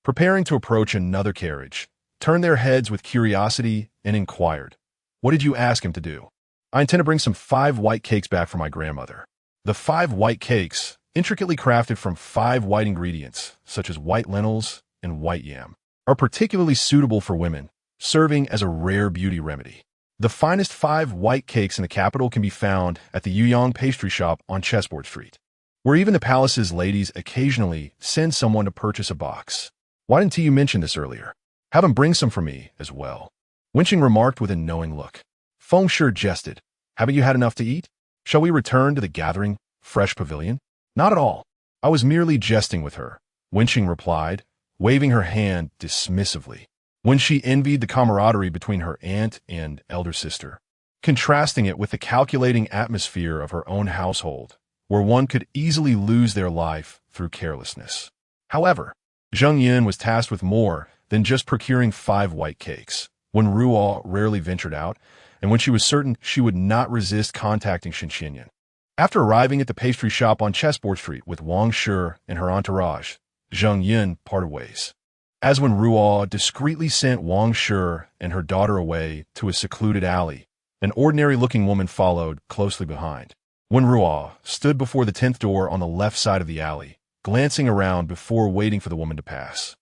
A: preparing to approach another carriage, turned their heads with curiosity and inquired, "What did you ask him to do?" "I intend to bring some 5 white cakes back for my grandmother." The 5 white cakes, intricately crafted from 5 white ingredients, such as white lentils and white yam, are particularly suitable for women, serving as a rare beauty remedy. The finest 5 white cakes in the capital can be found at the Yuyang pastry shop on Chessboard Street, where even the palace's ladies occasionally send someone to purchase a box. "Why didn't you mention this earlier? Have him bring some for me as well," Wenxi remarked with a knowing look. Feng Shi jested. "Haven't you had enough to eat? Shall we return to the gathering, fresh pavilion?" "Not at all. I was merely jesting with her," Wenxi replied, waving her hand dismissively. When she envied the camaraderie between her aunt and elder sister, contrasting it with the calculating atmosphere of her own household, where one could easily lose their life through carelessness. However, Zheng Yun was tasked with more than just procuring 5 white cakes. When Ruo rarely ventured out, and when she was certain she would not resist contacting Shen. After arriving at the pastry shop on Chessboard Street with Wang Shi and her entourage, Zheng Yun parted ways. As when Ruo discreetly sent Wang Shi and her daughter away to a secluded alley, an ordinary-looking woman followed closely behind. When Ruo stood before the 10th door on the left side of the alley, glancing around before waiting for the woman to pass.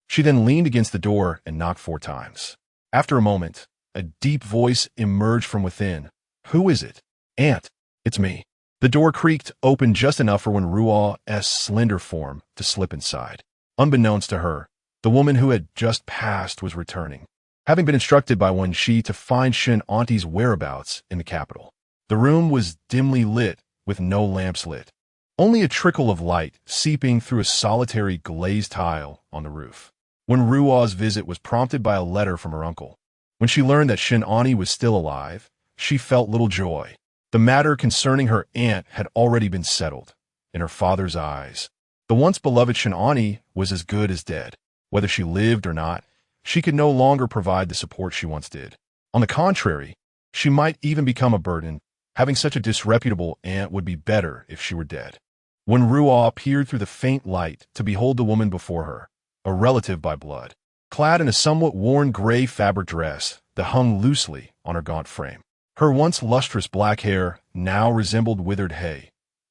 A: She then leaned against the door and knocked 4 times. After a moment, a deep voice emerged from within. "Who is it?" "Aunt, it's me." The door creaked open just enough for when Ruo's slender form to slip inside. Unbeknownst to her, the woman who had just passed was returning, having been instructed by Wenxi to find Shen Auntie's whereabouts in the capital. The room was dimly lit, with no lamps lit. Only a trickle of light seeping through a solitary glazed tile on the roof. When Ruo's visit was prompted by a letter from her uncle. When she learned that Shen Auntie was still alive, she felt little joy. The matter concerning her aunt had already been settled. In her father's eyes, the once beloved Shen Auntie was as good as dead. Whether she lived or not, she could no longer provide the support she once did. On the contrary, she might even become a burden. Having such a disreputable aunt would be better if she were dead. When Ruo peered through the faint light to behold the woman before her, a relative by blood, clad in a somewhat worn gray fabric dress that hung loosely on her gaunt frame. Her once lustrous black hair now resembled withered hay,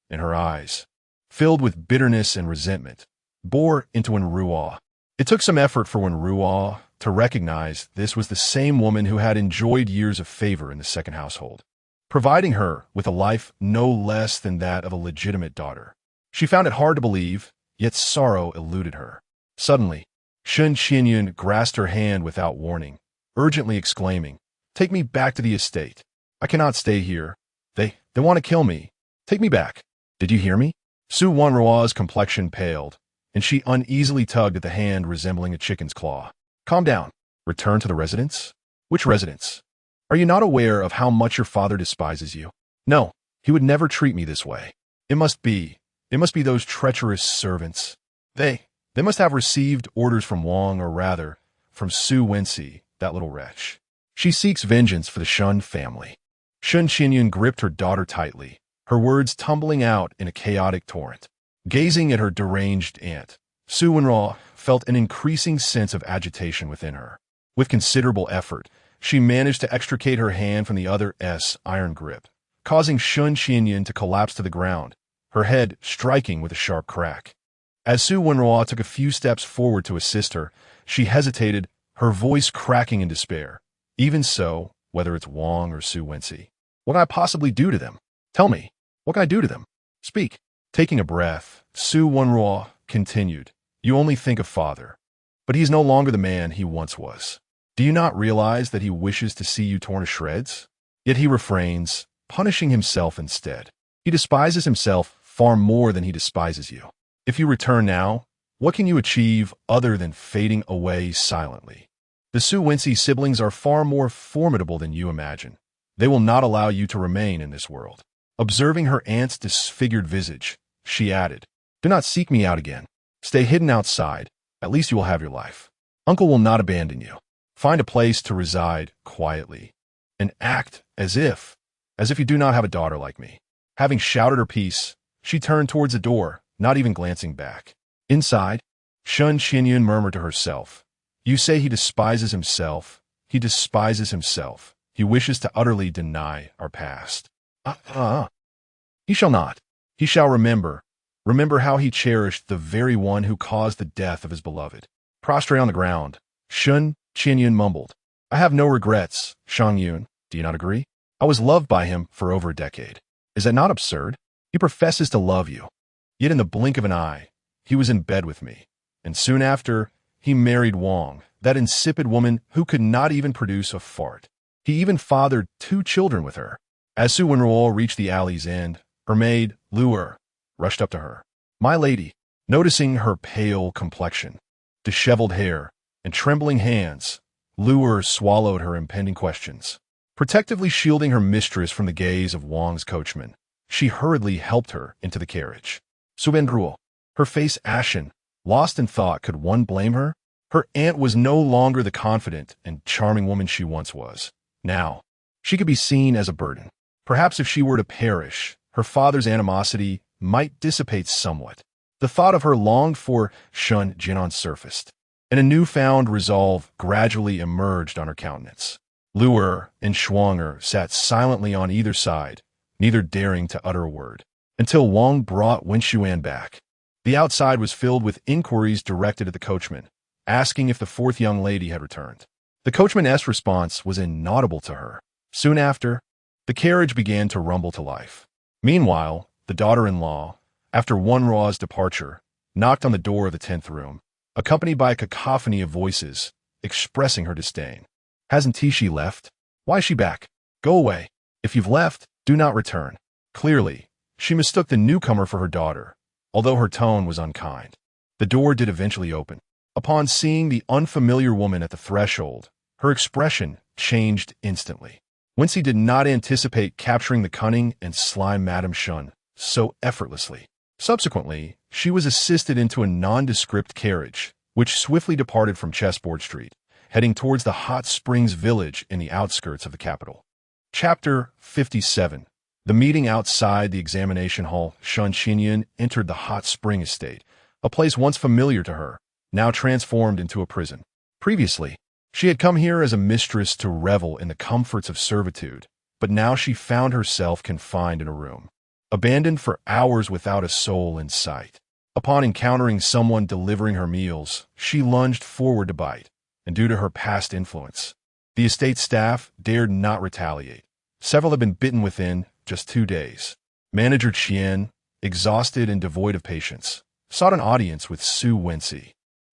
A: and her eyes, filled with bitterness and resentment, bore into Wenruo. It took some effort for Wenruo to recognize this was the same woman who had enjoyed years of favor in the second household, providing her with a life no less than that of a legitimate daughter. She found it hard to believe, yet sorrow eluded her. Suddenly, Shen Qinyun grasped her hand without warning, urgently exclaiming, "Take me back to the estate. I cannot stay here. They want to kill me. Take me back." "Did you hear me?" Su Wenruo's complexion paled, and she uneasily tugged at the hand resembling a chicken's claw. "Calm down. Return to the residence?" "Which residence? Are you not aware of how much your father despises you?" "No, he would never treat me this way. It must be those treacherous servants. They must have received orders from Wang, or rather, from Su Wenxi, that little wretch. She seeks vengeance for the Shun family." Shen Qinyun gripped her daughter tightly, her words tumbling out in a chaotic torrent. Gazing at her deranged aunt, Su Wenruo felt an increasing sense of agitation within her. With considerable effort, she managed to extricate her hand from the other's iron grip, causing Shen Qinyun to collapse to the ground, her head striking with a sharp crack. As Su Wenruo took a few steps forward to assist her, she hesitated, her voice cracking in despair. "Even so, whether it's Wang or Su Wenxi, what can I possibly do to them? Tell me, what can I do to them? Speak." Taking a breath, Su Wenruo continued, "You only think of father, but he is no longer the man he once was. Do you not realize that he wishes to see you torn to shreds? Yet he refrains, punishing himself instead. He despises himself far more than he despises you. If you return now, what can you achieve other than fading away silently? The Su Wenxi siblings are far more formidable than you imagine. They will not allow you to remain in this world." Observing her aunt's disfigured visage, she added. Do not seek me out again. Stay hidden outside. At least you will have your life. Uncle will not abandon you. Find a place to reside quietly, and act as if you do not have a daughter like me. Having shouted her piece, she turned towards the door, not even glancing back. Inside, Shun Qinyun murmured to herself, You say he despises himself. He despises himself. He wishes to utterly deny our past. He shall not. He shall remember how he cherished the very one who caused the death of his beloved. Prostrate on the ground, Shun Qinyun mumbled, I have no regrets, Shangyun. Do you not agree? I was loved by him for over a decade. Is that not absurd? He professes to love you. Yet in the blink of an eye, he was in bed with me. And soon after, he married Wang, that insipid woman who could not even produce a fart. He even fathered 2 children with her. As Su Wenruo reached the alley's end, her maid, Allure, rushed up to her. My lady, noticing her pale complexion, disheveled hair, and trembling hands, Allure swallowed her impending questions. Protectively shielding her mistress from the gaze of Wang's coachman, she hurriedly helped her into the carriage. Su Wenruo, her face ashen, lost in thought, could one blame her? Her aunt was no longer the confident and charming woman she once was. Now, she could be seen as a burden. Perhaps if she were to perish, her father's animosity might dissipate somewhat. The thought of her longed-for Shun Jinan surfaced, and a newfound resolve gradually emerged on her countenance. Allure and Shuanger sat silently on either side, neither daring to utter a word, until Wang brought Wenxi back. The outside was filled with inquiries directed at the coachman, asking if the 4th young lady had returned. The coachman's response was inaudible to her. Soon after, the carriage began to rumble to life. Meanwhile, the daughter-in-law, after Wenruo's departure, knocked on the door of the 10th room, accompanied by a cacophony of voices, expressing her disdain. Hasn't Tishi left? Why is she back? Go away. If you've left, do not return. Clearly, she mistook the newcomer for her daughter, although her tone was unkind. The door did eventually open. Upon seeing the unfamiliar woman at the threshold, her expression changed instantly. Wenxi did not anticipate capturing the cunning and sly Madame Shun so effortlessly. Subsequently, she was assisted into a nondescript carriage, which swiftly departed from Chessboard Street, heading towards the hot springs village in the outskirts of the capital. Chapter 57. The meeting outside the examination hall. Shun Qinyun entered the hot spring estate, a place once familiar to her, now transformed into a prison. Previously, she had come here as a mistress to revel in the comforts of servitude, but now she found herself confined in a room, abandoned for hours without a soul in sight. Upon encountering someone delivering her meals, she lunged forward to bite, and due to her past influence, the estate staff dared not retaliate. Several had been bitten within just 2 days. Manager Qian, exhausted and devoid of patience, sought an audience with Su Wenxi,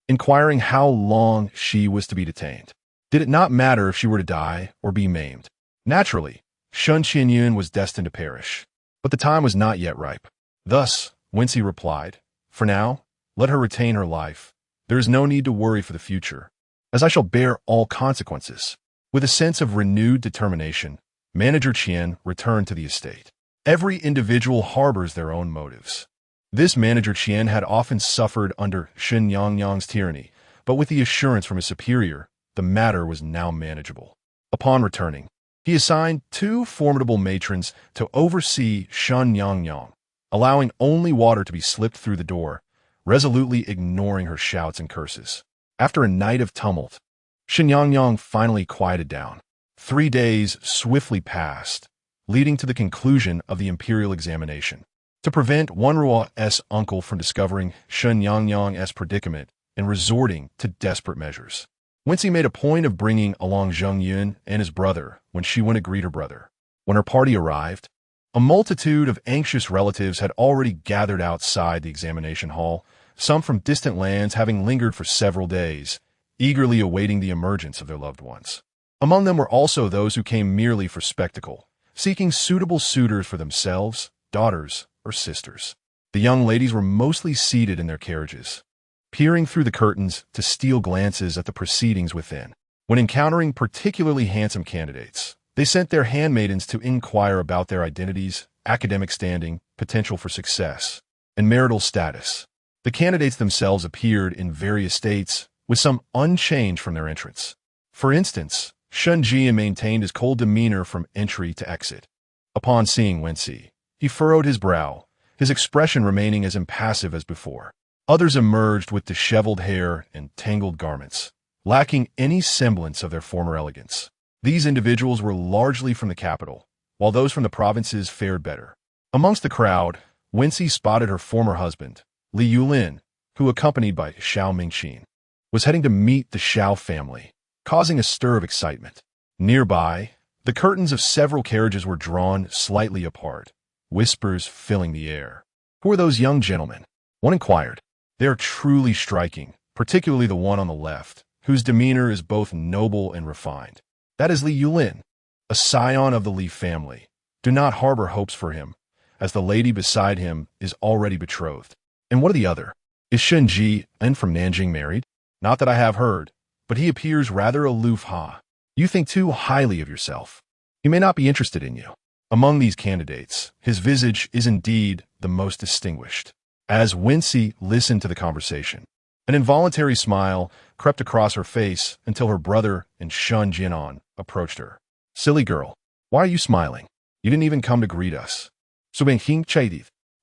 A: inquiring how long she was to be detained. Did it not matter if she were to die or be maimed? Naturally, Shun Qinyun was destined to perish, but the time was not yet ripe. Thus, Wenxi replied, For now, let her retain her life. There is no need to worry for the future, as I shall bear all consequences. With a sense of renewed determination, Manager Qian returned to the estate. Every individual harbors their own motives. This Manager Qian had often suffered under Shen Yangyang's tyranny, but with the assurance from his superior, the matter was now manageable. Upon returning, he assigned 2 formidable matrons to oversee Shen Yangyang, allowing only water to be slipped through the door, resolutely ignoring her shouts and curses. After a night of tumult, Shen Yangyang finally quieted down. 3 days swiftly passed, leading to the conclusion of the imperial examination. To prevent Wenruo's uncle from discovering Shen Yangyang's predicament and resorting to desperate measures, Wenxi made a point of bringing along Zheng Yun and his brother when she went to greet her brother. When her party arrived, a multitude of anxious relatives had already gathered outside the examination hall, some from distant lands having lingered for several days, eagerly awaiting the emergence of their loved ones. Among them were also those who came merely for spectacle, seeking suitable suitors for themselves, daughters, or sisters. The young ladies were mostly seated in their carriages, peering through the curtains to steal glances at the proceedings within. When encountering particularly handsome candidates, they sent their handmaidens to inquire about their identities, academic standing, potential for success, and marital status. The candidates themselves appeared in various states, with some unchanged from their entrance. For instance, Shunjian maintained his cold demeanor from entry to exit. Upon seeing Wenxi, he furrowed his brow, his expression remaining as impassive as before. Others emerged with disheveled hair and tangled garments, lacking any semblance of their former elegance. These individuals were largely from the capital, while those from the provinces fared better. Amongst the crowd, Wenxi spotted her former husband, Li Yulin, who, accompanied by Xiao Mingqin, was heading to meet the Xiao family, causing a stir of excitement. Nearby, the curtains of several carriages were drawn slightly apart, whispers filling the air. "Who are those young gentlemen?" one inquired. "They are truly striking, particularly the one on the left, whose demeanor is both noble and refined. That is Li Yulin, a scion of the Li family. Do not harbor hopes for him, as the lady beside him is already betrothed." "And what of the other? Is Shunji and from Nanjing married?" "Not that I have heard, but he appears rather aloof." "Ha. You think too highly of yourself. He may not be interested in you." Among these candidates, his visage is indeed the most distinguished. As Wenxi listened to the conversation, an involuntary smile crept across her face until her brother and Shun Jianan approached her. "Silly girl, why are you smiling? You didn't even come to greet us."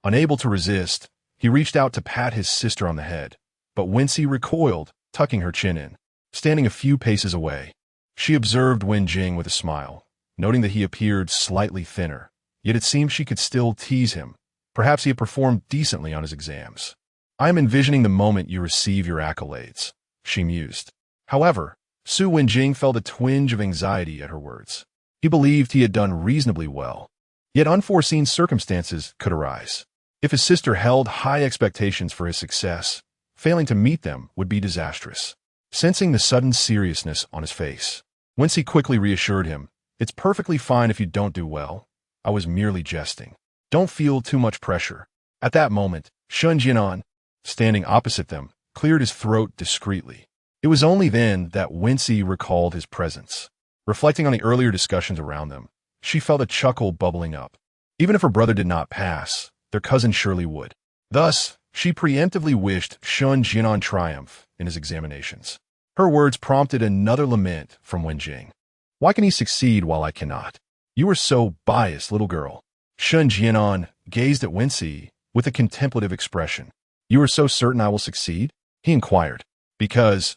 A: Unable to resist, he reached out to pat his sister on the head, but Wenxi recoiled, tucking her chin in. Standing a few paces away, she observed Wenjing with a smile, noting that he appeared slightly thinner, yet it seemed she could still tease him. Perhaps he had performed decently on his exams. "I am envisioning the moment you receive your accolades," she mused. However, Su Wenjing felt a twinge of anxiety at her words. He believed he had done reasonably well, yet unforeseen circumstances could arise. If his sister held high expectations for his success, failing to meet them would be disastrous. Sensing the sudden seriousness on his face, Wenxi quickly reassured him, "It's perfectly fine if you don't do well. I was merely jesting. Don't feel too much pressure." At that moment, Shun Jianan, standing opposite them, cleared his throat discreetly. It was only then that Wenxi recalled his presence. Reflecting on the earlier discussions around them, she felt a chuckle bubbling up. Even if her brother did not pass, their cousin surely would. Thus, she preemptively wished Shun Jianan triumph in his examinations. Her words prompted another lament from Wenjing. "Why can he succeed while I cannot? You are so biased, little girl." Shun Jianan gazed at Wenxi with a contemplative expression. "You are so certain I will succeed?" he inquired. Because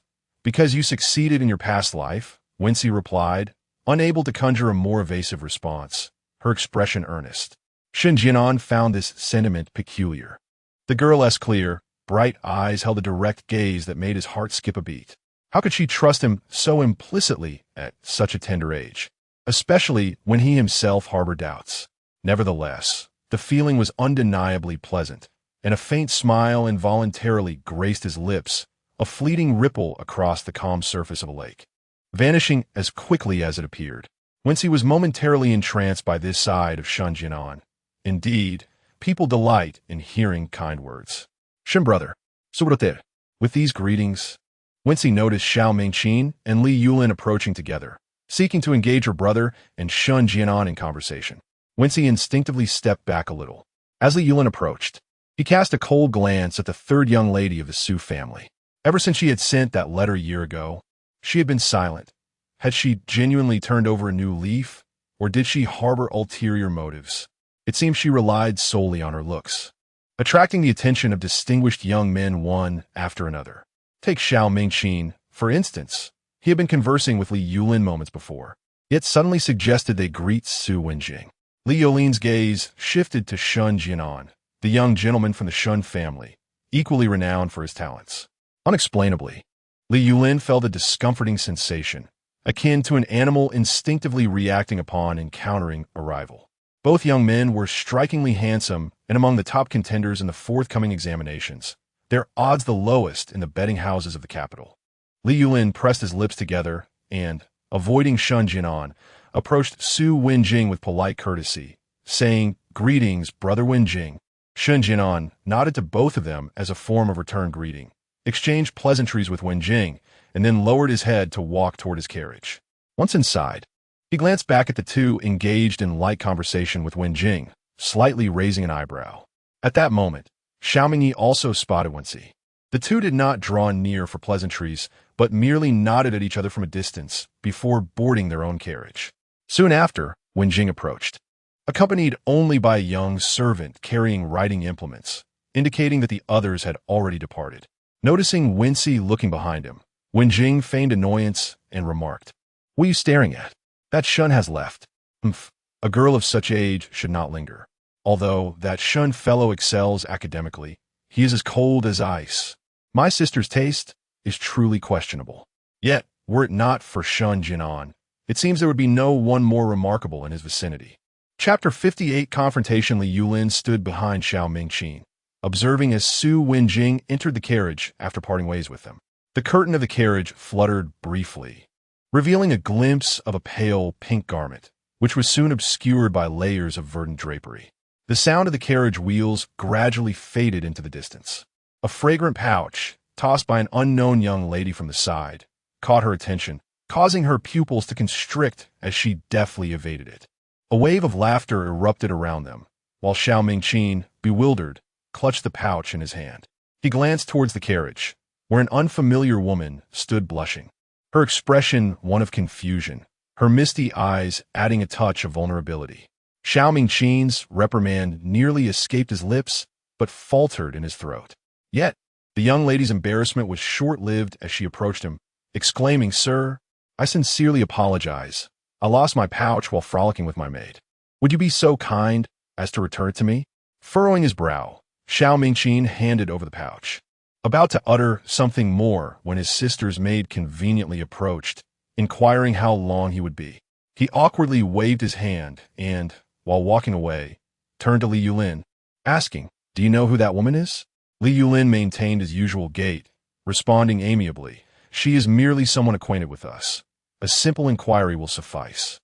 A: you succeeded in your past life," Wenxi replied, unable to conjure a more evasive response, her expression earnest. Shun Jianan found this sentiment peculiar. The girl's clear, bright eyes held a direct gaze that made his heart skip a beat. How could she trust him so implicitly at such a tender age, especially when he himself harbored doubts? Nevertheless, the feeling was undeniably pleasant, and a faint smile involuntarily graced his lips, a fleeting ripple across the calm surface of a lake, vanishing as quickly as it appeared. Wenxi was momentarily entranced by this side of Shun Jianan. Indeed, people delight in hearing kind words. "Shin brother, Subroter." With these greetings, Wenxi noticed Xiao Mingqin and Li Yulin approaching together, seeking to engage her brother and Shun Jianan in conversation. Wenxi instinctively stepped back a little. As Li Yulin approached, he cast a cold glance at the third young lady of the Su family. Ever since she had sent that letter a year ago, she had been silent. Had she genuinely turned over a new leaf, or did she harbor ulterior motives? It seemed she relied solely on her looks, attracting the attention of distinguished young men one after another. Take Xiao Mingqin, for instance. He had been conversing with Li Yulin moments before, yet suddenly suggested they greet Su Wenjing. Li Yulin's gaze shifted to Shun Jianan, the young gentleman from the Shun family, equally renowned for his talents. Unexplainably, Li Yulin felt a discomforting sensation, akin to an animal instinctively reacting upon encountering a rival. Both young men were strikingly handsome and among the top contenders in the forthcoming examinations, their odds the lowest in the betting houses of the capital. Li Yulin pressed his lips together and, avoiding Shun Jianan, approached Su Wenjing with polite courtesy, saying, "Greetings, brother Wenjing." Shun Jianan nodded to both of them as a form of return greeting, exchanged pleasantries with Wenjing, and then lowered his head to walk toward his carriage. Once inside, he glanced back at the two engaged in light conversation with Wenjing, slightly raising an eyebrow. At that moment, Xiaomingyi also spotted Wenxi. The two did not draw near for pleasantries, but merely nodded at each other from a distance before boarding their own carriage. Soon after, Wenjing approached, accompanied only by a young servant carrying writing implements, indicating that the others had already departed. Noticing Wenxi looking behind him, Wenjing feigned annoyance and remarked, "What are you staring at? That Shun has left." "Humph, a girl of such age should not linger. Although that Shun fellow excels academically, he is as cold as ice. My sister's taste is truly questionable. Yet, were it not for Shun Jinan, it seems there would be no one more remarkable in his vicinity." Chapter 58 Confrontation. Li Yulin stood behind Xiao Mingqin, observing as Su Wenjing entered the carriage after parting ways with them. The curtain of the carriage fluttered briefly, revealing a glimpse of a pale pink garment, which was soon obscured by layers of verdant drapery. The sound of the carriage wheels gradually faded into the distance. A fragrant pouch, tossed by an unknown young lady from the side, caught her attention, causing her pupils to constrict as she deftly evaded it. A wave of laughter erupted around them, while Xiao Mingqin, bewildered, clutched the pouch in his hand. He glanced towards the carriage, where an unfamiliar woman stood blushing, her expression one of confusion, her misty eyes adding a touch of vulnerability. Xiao Mingqin's reprimand nearly escaped his lips, but faltered in his throat. Yet, the young lady's embarrassment was short-lived as she approached him, exclaiming, "Sir, I sincerely apologize. I lost my pouch while frolicking with my maid. Would you be so kind as to return it to me?" Furrowing his brow, Xiao Mingqin handed over the pouch, about to utter something more when his sister's maid conveniently approached, inquiring how long he would be. He awkwardly waved his hand and, while walking away, turned to Li Yulin, asking, "Do you know who that woman is?" Li Yulin maintained his usual gait, responding amiably, "She is merely someone acquainted with us. A simple inquiry will suffice."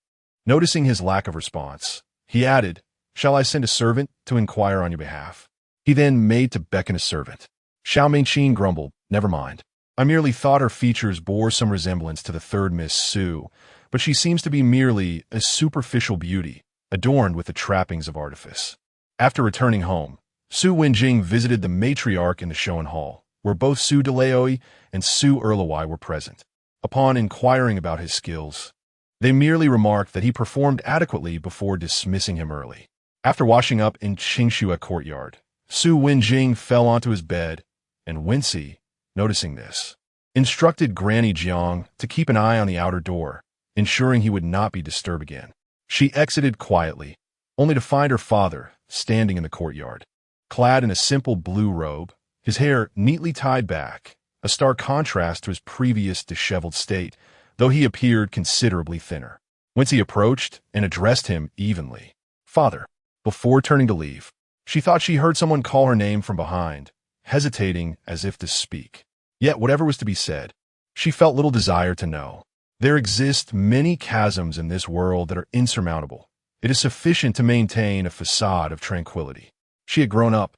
A: Noticing his lack of response, he added, "Shall I send a servant to inquire on your behalf?" He then made to beckon a servant. Xiao Mingqin grumbled, "Never mind. I merely thought her features bore some resemblance to the third Miss Su, but she seems to be merely a superficial beauty, adorned with the trappings of artifice." After returning home, Su Wenjing visited the matriarch in the Showan Hall, where both Su Delaoi and Su Erlawai were present. Upon inquiring about his skills, they merely remarked that he performed adequately before dismissing him early. After washing up in Qingxue courtyard, Su Wenjing fell onto his bed, and Wenxi, noticing this, instructed Granny Jiang to keep an eye on the outer door, ensuring he would not be disturbed again. She exited quietly, only to find her father standing in the courtyard, clad in a simple blue robe, his hair neatly tied back, a stark contrast to his previous disheveled state, though he appeared considerably thinner. Wenxi approached and addressed him evenly. "Father." Before turning to leave, she thought she heard someone call her name from behind, hesitating as if to speak. Yet whatever was to be said, she felt little desire to know. There exist many chasms in this world that are insurmountable. It is sufficient to maintain a facade of tranquility. She had grown up,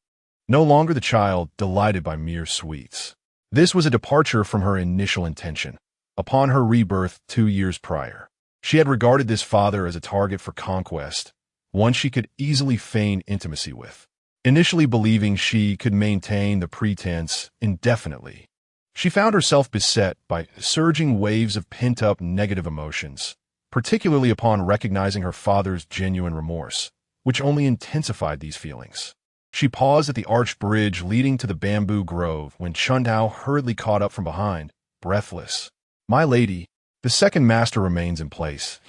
A: no longer the child delighted by mere sweets. This was a departure from her initial intention. Upon her rebirth 2 years prior, she had regarded this father as a target for conquest, one she could easily feign intimacy with. Initially believing she could maintain the pretense indefinitely, she found herself beset by surging waves of pent-up negative emotions, particularly upon recognizing her father's genuine remorse, which only intensified these feelings. She paused at the arched bridge leading to the bamboo grove when Chuntao hurriedly caught up from behind, breathless. "My lady, the second master remains in place."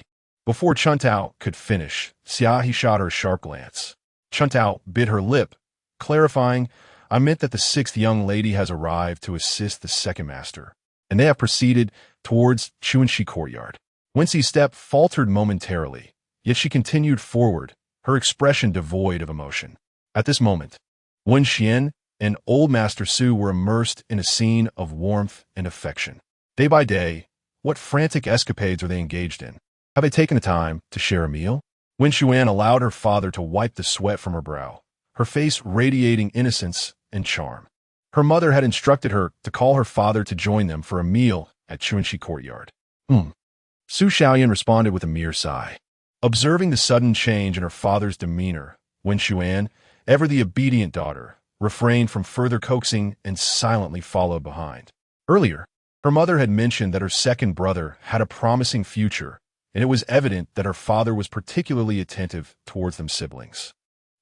A: Before Chuntao could finish, Xiaohi shot her a sharp glance. Chuntao bit her lip, clarifying, "I meant that the sixth young lady has arrived to assist the second master, and they have proceeded towards Chuanxi courtyard." Wenxi's step faltered momentarily, yet she continued forward, her expression devoid of emotion. At this moment, Wen Xian and old Master Su were immersed in a scene of warmth and affection. Day by day, what frantic escapades are they engaged in? Have they taken the time to share a meal? Wen Xuan allowed her father to wipe the sweat from her brow, her face radiating innocence and charm. Her mother had instructed her to call her father to join them for a meal at Chuanxi courtyard. Su Xiaoyan responded with a mere sigh. Observing the sudden change in her father's demeanor, Wen Xuan, ever the obedient daughter, refrained from further coaxing and silently followed behind. Earlier, her mother had mentioned that her second brother had a promising future, and it was evident that her father was particularly attentive towards them siblings.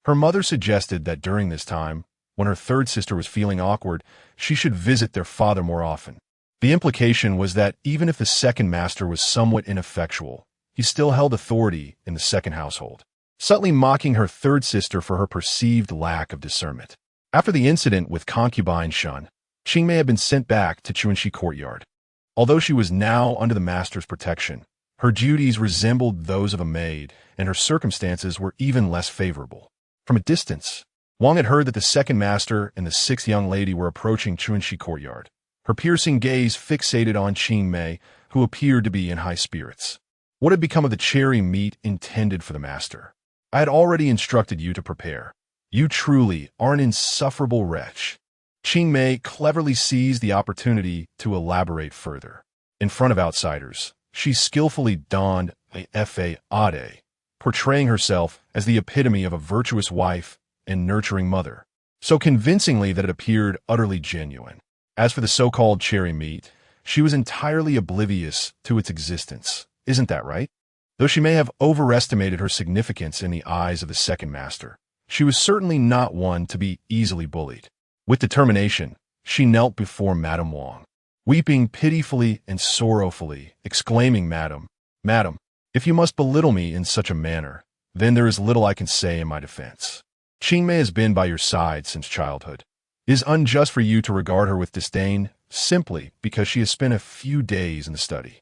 A: Her mother suggested that during this time, when her third sister was feeling awkward, she should visit their father more often. The implication was that even if the second master was somewhat ineffectual, he still held authority in the second household, subtly mocking her third sister for her perceived lack of discernment. After the incident with Concubine Shun, Qingmei had been sent back to Wenxi courtyard. Although she was now under the master's protection, her duties resembled those of a maid, and her circumstances were even less favorable. From a distance, Wang had heard that the second master and the sixth young lady were approaching Wenxi courtyard, her piercing gaze fixated on Qingmei, who appeared to be in high spirits. What had become of the cherry meat intended for the master? I had already instructed you to prepare. You truly are an insufferable wretch. Qingmei cleverly seized the opportunity to elaborate further. In front of outsiders, she skillfully donned a fade, portraying herself as the epitome of a virtuous wife and nurturing mother, so convincingly that it appeared utterly genuine. As for the so-called cherry meat, she was entirely oblivious to its existence. Isn't that right? Though she may have overestimated her significance in the eyes of the second master, she was certainly not one to be easily bullied. With determination, she knelt before Madame Wang, weeping pitifully and sorrowfully, exclaiming, Madam, if you must belittle me in such a manner, then there is little I can say in my defense. Qingmei has been by your side since childhood. It is unjust for you to regard her with disdain simply because she has spent a few days in the study.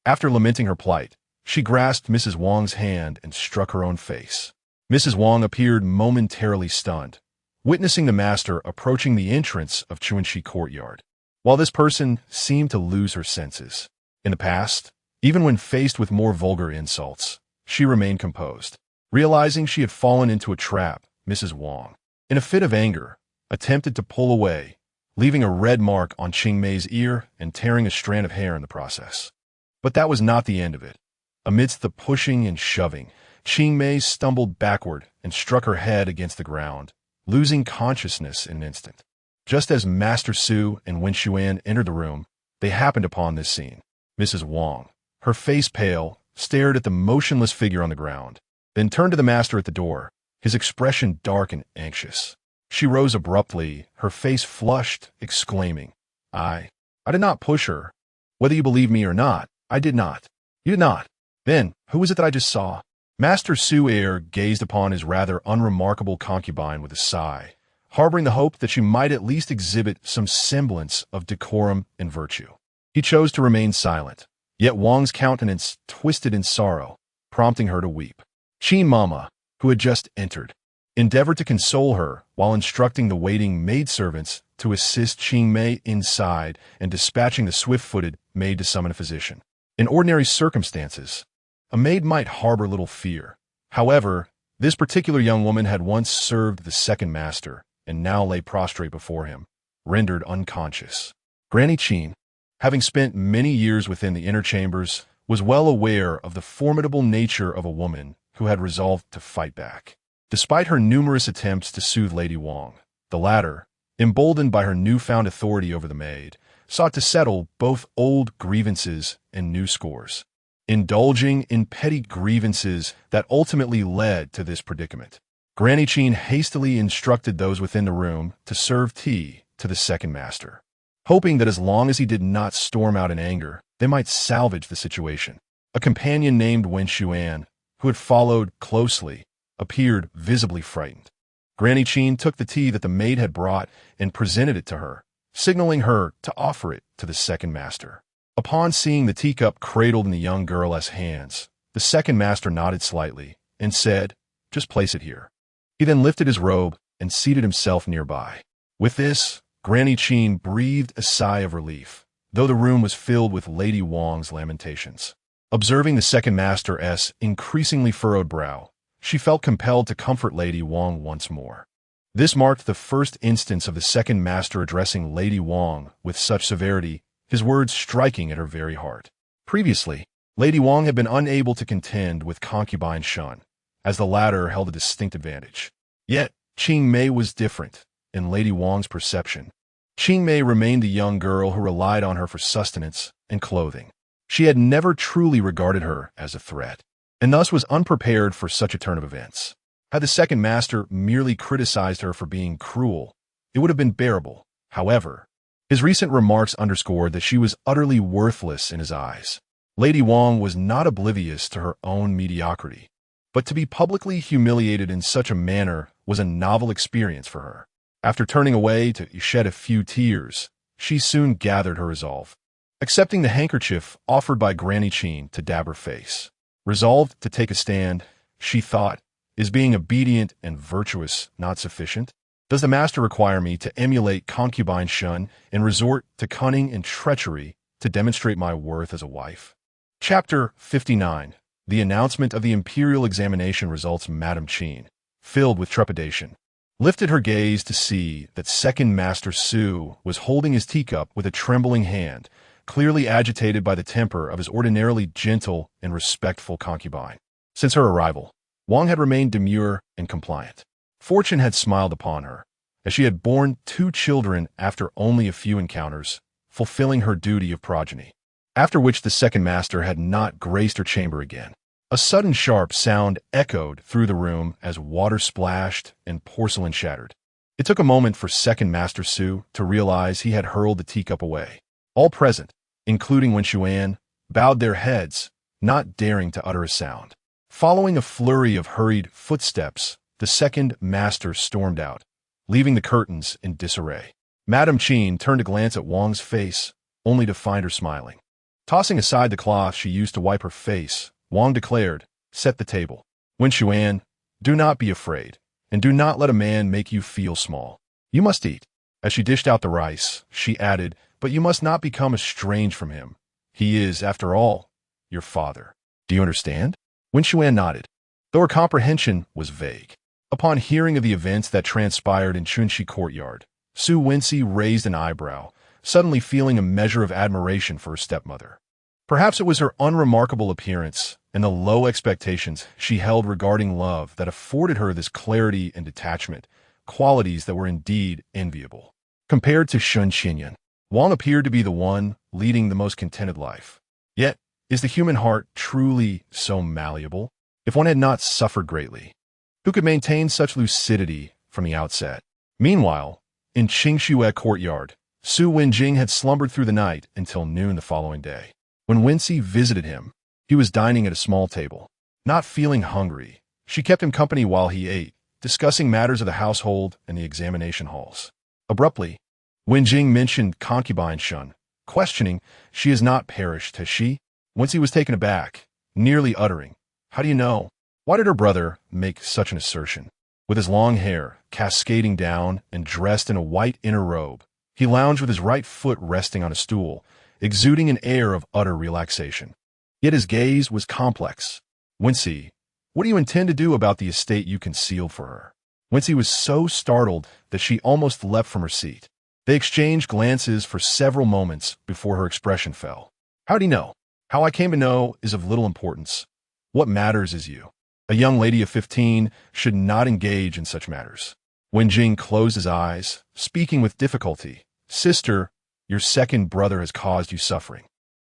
A: After lamenting her plight, she grasped Mrs. Wang's hand and struck her own face. Mrs. Wang appeared momentarily stunned, witnessing the master approaching the entrance of Wenxi courtyard, while this person seemed to lose her senses. In the past, even when faced with more vulgar insults, she remained composed. Realizing she had fallen into a trap, Mrs. Wang, in a fit of anger, attempted to pull away, leaving a red mark on Qingmei's ear and tearing a strand of hair in the process. But that was not the end of it. Amidst the pushing and shoving, Qingmei stumbled backward and struck her head against the ground, losing consciousness in an instant. Just as Master Su and Wenxuan entered the room, they happened upon this scene. Mrs. Wang, her face pale, stared at the motionless figure on the ground, then turned to the master at the door, his expression dark and anxious. She rose abruptly, her face flushed, exclaiming, I did not push her. Whether you believe me or not, I did not. You did not. Then, who was it that I just saw? Master Su gazed upon his rather unremarkable concubine with a sigh, harboring the hope that she might at least exhibit some semblance of decorum and virtue. He chose to remain silent, yet Wang's countenance twisted in sorrow, prompting her to weep. Qin Mama, who had just entered, endeavored to console her while instructing the waiting maidservants to assist Qingmei inside and dispatching the swift-footed maid to summon a physician. In ordinary circumstances, a maid might harbor little fear. However, this particular young woman had once served the second master and now lay prostrate before him, rendered unconscious. Granny Qin, having spent many years within the inner chambers, was well aware of the formidable nature of a woman who had resolved to fight back. Despite her numerous attempts to soothe Lady Wang, the latter, emboldened by her newfound authority over the maid, sought to settle both old grievances and new scores, indulging in petty grievances that ultimately led to this predicament. Granny Qin hastily instructed those within the room to serve tea to the second master, hoping that as long as he did not storm out in anger, they might salvage the situation. A companion named Wenxuan, who had followed closely, appeared visibly frightened. Granny Qin took the tea that the maid had brought and presented it to her, signaling her to offer it to the second master. Upon seeing the teacup cradled in the young girl's hands, the second master nodded slightly and said, "Just place it here." He then lifted his robe and seated himself nearby. With this, Granny Qin breathed a sigh of relief, though the room was filled with Lady Wang's lamentations. Observing the second master's increasingly furrowed brow, she felt compelled to comfort Lady Wang once more. This marked the first instance of the second master addressing Lady Wang with such severity, his words striking at her very heart. Previously, Lady Wang had been unable to contend with Concubine Shun, as the latter held a distinct advantage. Yet, Qingmei was different. in Lady Wang's perception. Qingmei remained the young girl who relied on her for sustenance and clothing. She had never truly regarded her as a threat, and thus was unprepared for such a turn of events. Had the second master merely criticized her for being cruel, it would have been bearable. However, his recent remarks underscored that she was utterly worthless in his eyes. Lady Wang was not oblivious to her own mediocrity, but to be publicly humiliated in such a manner was a novel experience for her. After turning away to shed a few tears, she soon gathered her resolve. Accepting the handkerchief offered by Granny Qin to dab her face. Resolved to take a stand, she thought, is being obedient and virtuous not sufficient? Does the master require me to emulate Concubine Shun and resort to cunning and treachery to demonstrate my worth as a wife? Chapter 59. The announcement of the imperial examination results. Madame Qin, filled with trepidation, lifted her gaze to see that second master Su was holding his teacup with a trembling hand, clearly agitated by the temper of his ordinarily gentle and respectful concubine. Since her arrival, Wang had remained demure and compliant. Fortune had smiled upon her, as she had borne 2 children after only a few encounters, fulfilling her duty of progeny. After which the second master had not graced her chamber again. A sudden sharp sound echoed through the room as water splashed and porcelain shattered. It took a moment for second master Su to realize he had hurled the teacup away. All present, including Wenxi, bowed their heads, not daring to utter a sound. Following a flurry of hurried footsteps, the second master stormed out, leaving the curtains in disarray. Madame Qin turned to glance at Wang's face, only to find her smiling. Tossing aside the cloth she used to wipe her face, Wang declared, "Set the table. Wenxi, do not be afraid, and do not let a man make you feel small. You must eat." As she dished out the rice, she added, "But you must not become estranged from him. He is, after all, your father. Do you understand?" Wenxi nodded, though her comprehension was vague. Upon hearing of the events that transpired in Chunxi courtyard, Su Wenxi raised an eyebrow, suddenly feeling a measure of admiration for her stepmother. Perhaps it was her unremarkable appearance and the low expectations she held regarding love that afforded her this clarity and detachment, qualities that were indeed enviable. Compared to Shun Qinyan, Wang appeared to be the one leading the most contented life. Yet, is the human heart truly so malleable? If one had not suffered greatly, who could maintain such lucidity from the outset? Meanwhile, in Qingxue courtyard, Su Wenjing had slumbered through the night until noon the following day. When Wenxi visited him, he was dining at a small table. Not feeling hungry, she kept him company while he ate, discussing matters of the household and the examination halls. Abruptly, Wenjing mentioned Concubine Shun, questioning, "She has not perished, has she?" Wenxi was taken aback, nearly uttering, "How do you know?" Why did her brother make such an assertion? With his long hair cascading down and dressed in a white inner robe, he lounged with his right foot resting on a stool, exuding an air of utter relaxation. Yet his gaze was complex. "Wenxi, what do you intend to do about the estate you concealed for her?" Wenxi was so startled that she almost leapt from her seat. They exchanged glances for several moments before her expression fell. "How do you know? How I came to know is of little importance. What matters is you. A young lady of 15 should not engage in such matters." Wenjing closed his eyes, speaking with difficulty. "Sister, your second brother has caused you suffering.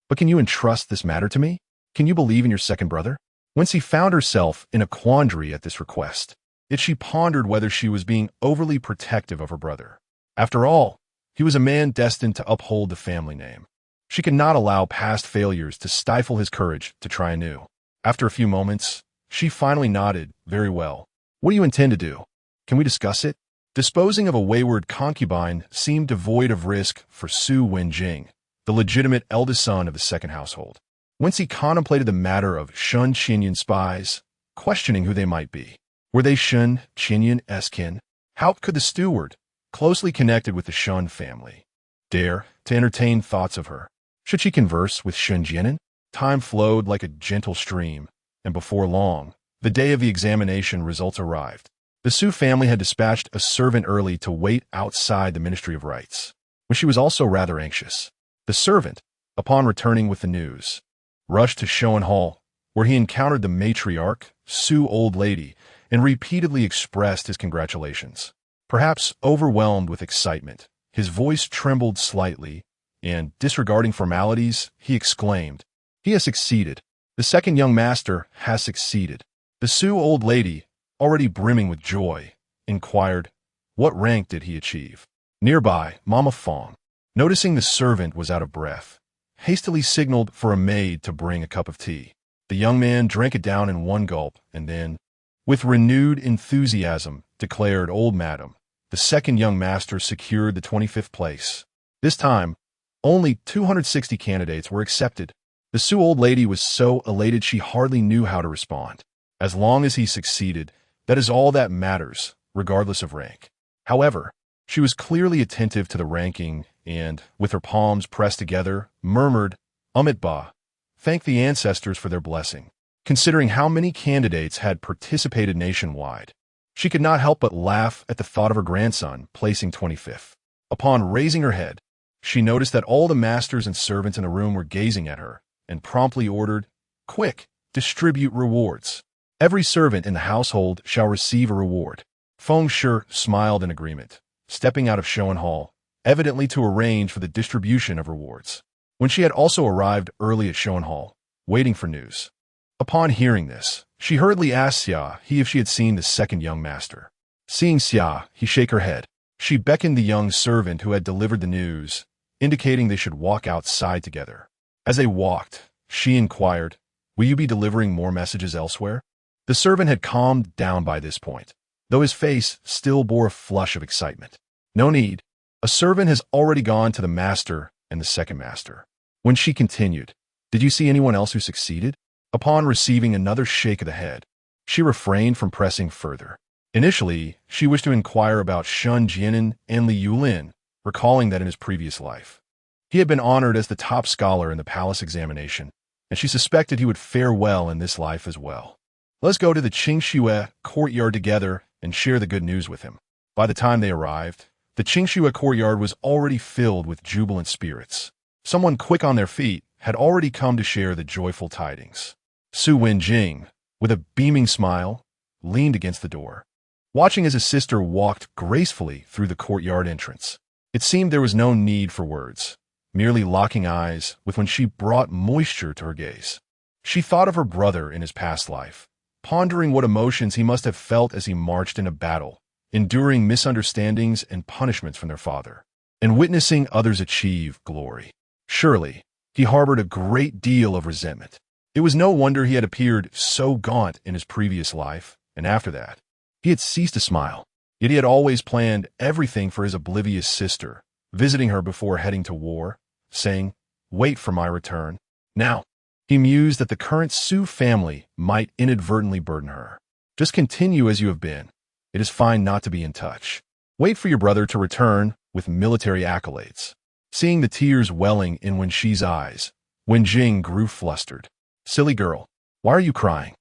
A: But can you entrust this matter to me? Can you believe in your second brother?" Wenxi found herself in a quandary at this request. Yet she pondered whether she was being overly protective of her brother. After all, he was a man destined to uphold the family name. She could not allow past failures to stifle his courage to try anew. After a few moments, she finally nodded, "Very well. What do you intend to do? Can we discuss it?" Disposing of a wayward concubine seemed devoid of risk for Su Wenjing, the legitimate eldest son of the second household. Wenxi contemplated the matter of Shun Qinyan spies, questioning who they might be. Were they Shun Qinyan's kin? How could the steward, closely connected with the Shun family, dare to entertain thoughts of her? Should she converse with Shun Jianan? Time flowed like a gentle stream, and before long, the day of the examination results arrived. The Su family had dispatched a servant early to wait outside the Ministry of Rites, when she was also rather anxious. The servant, upon returning with the news, rushed to Shoan Hall, where he encountered the matriarch, Su Old Lady, and repeatedly expressed his congratulations. Perhaps overwhelmed with excitement, his voice trembled slightly, and, disregarding formalities, he exclaimed, "He has succeeded. The second young master has succeeded." The Sioux old lady, already brimming with joy, inquired, "What rank did he achieve?" Nearby, Mama Fong, noticing the servant was out of breath, hastily signaled for a maid to bring a cup of tea. The young man drank it down in one gulp and then, with renewed enthusiasm, declared, "Old madam, the second young master secured the 25th place. This time, only 260 candidates were accepted." The Sioux old lady was so elated she hardly knew how to respond. As long as he succeeded, that is all that matters, regardless of rank. However, she was clearly attentive to the ranking and, with her palms pressed together, murmured, "Ba, thank the ancestors for their blessing." Considering how many candidates had participated nationwide, she could not help but laugh at the thought of her grandson placing 25th. Upon raising her head, she noticed that all the masters and servants in the room were gazing at her, and promptly ordered, "Quick, distribute rewards. Every servant in the household shall receive a reward." Feng Shi smiled in agreement, stepping out of Showen Hall, evidently to arrange for the distribution of rewards. When she had also arrived early at Showen Hall, waiting for news. Upon hearing this, she hurriedly asked Xia He if she had seen the second young master. Seeing Xia He shake her head, she beckoned the young servant who had delivered the news, indicating they should walk outside together. As they walked, she inquired, "Will you be delivering more messages elsewhere?" The servant had calmed down by this point, though his face still bore a flush of excitement. "No need. A servant has already gone to the master and the second master." When she continued, "Did you see anyone else who succeeded?" Upon receiving another shake of the head, she refrained from pressing further. Initially, she wished to inquire about Shun Jianan and Li Yulin, recalling that in his previous life, he had been honored as the top scholar in the palace examination, and she suspected he would fare well in this life as well. Let's go to the Qingxue courtyard together and share the good news with him. By the time they arrived, the Qingxue courtyard was already filled with jubilant spirits. Someone quick on their feet had already come to share the joyful tidings. Su Wenjing, with a beaming smile, leaned against the door, watching as his sister walked gracefully through the courtyard entrance. It seemed there was no need for words, merely locking eyes with when she brought moisture to her gaze. She thought of her brother in his past life, pondering what emotions he must have felt as he marched into battle, enduring misunderstandings and punishments from their father, and witnessing others achieve glory. Surely, he harbored a great deal of resentment. It was no wonder he had appeared so gaunt in his previous life, and after that, he had ceased to smile. Yet he had always planned everything for his oblivious sister, visiting her before heading to war, saying, "Wait for my return." Now, he mused that the current Su family might inadvertently burden her. "Just continue as you have been. It is fine not to be in touch. Wait for your brother to return with military accolades." Seeing the tears welling in Wenxi's eyes, Wenjing grew flustered. "Silly girl, why are you crying?"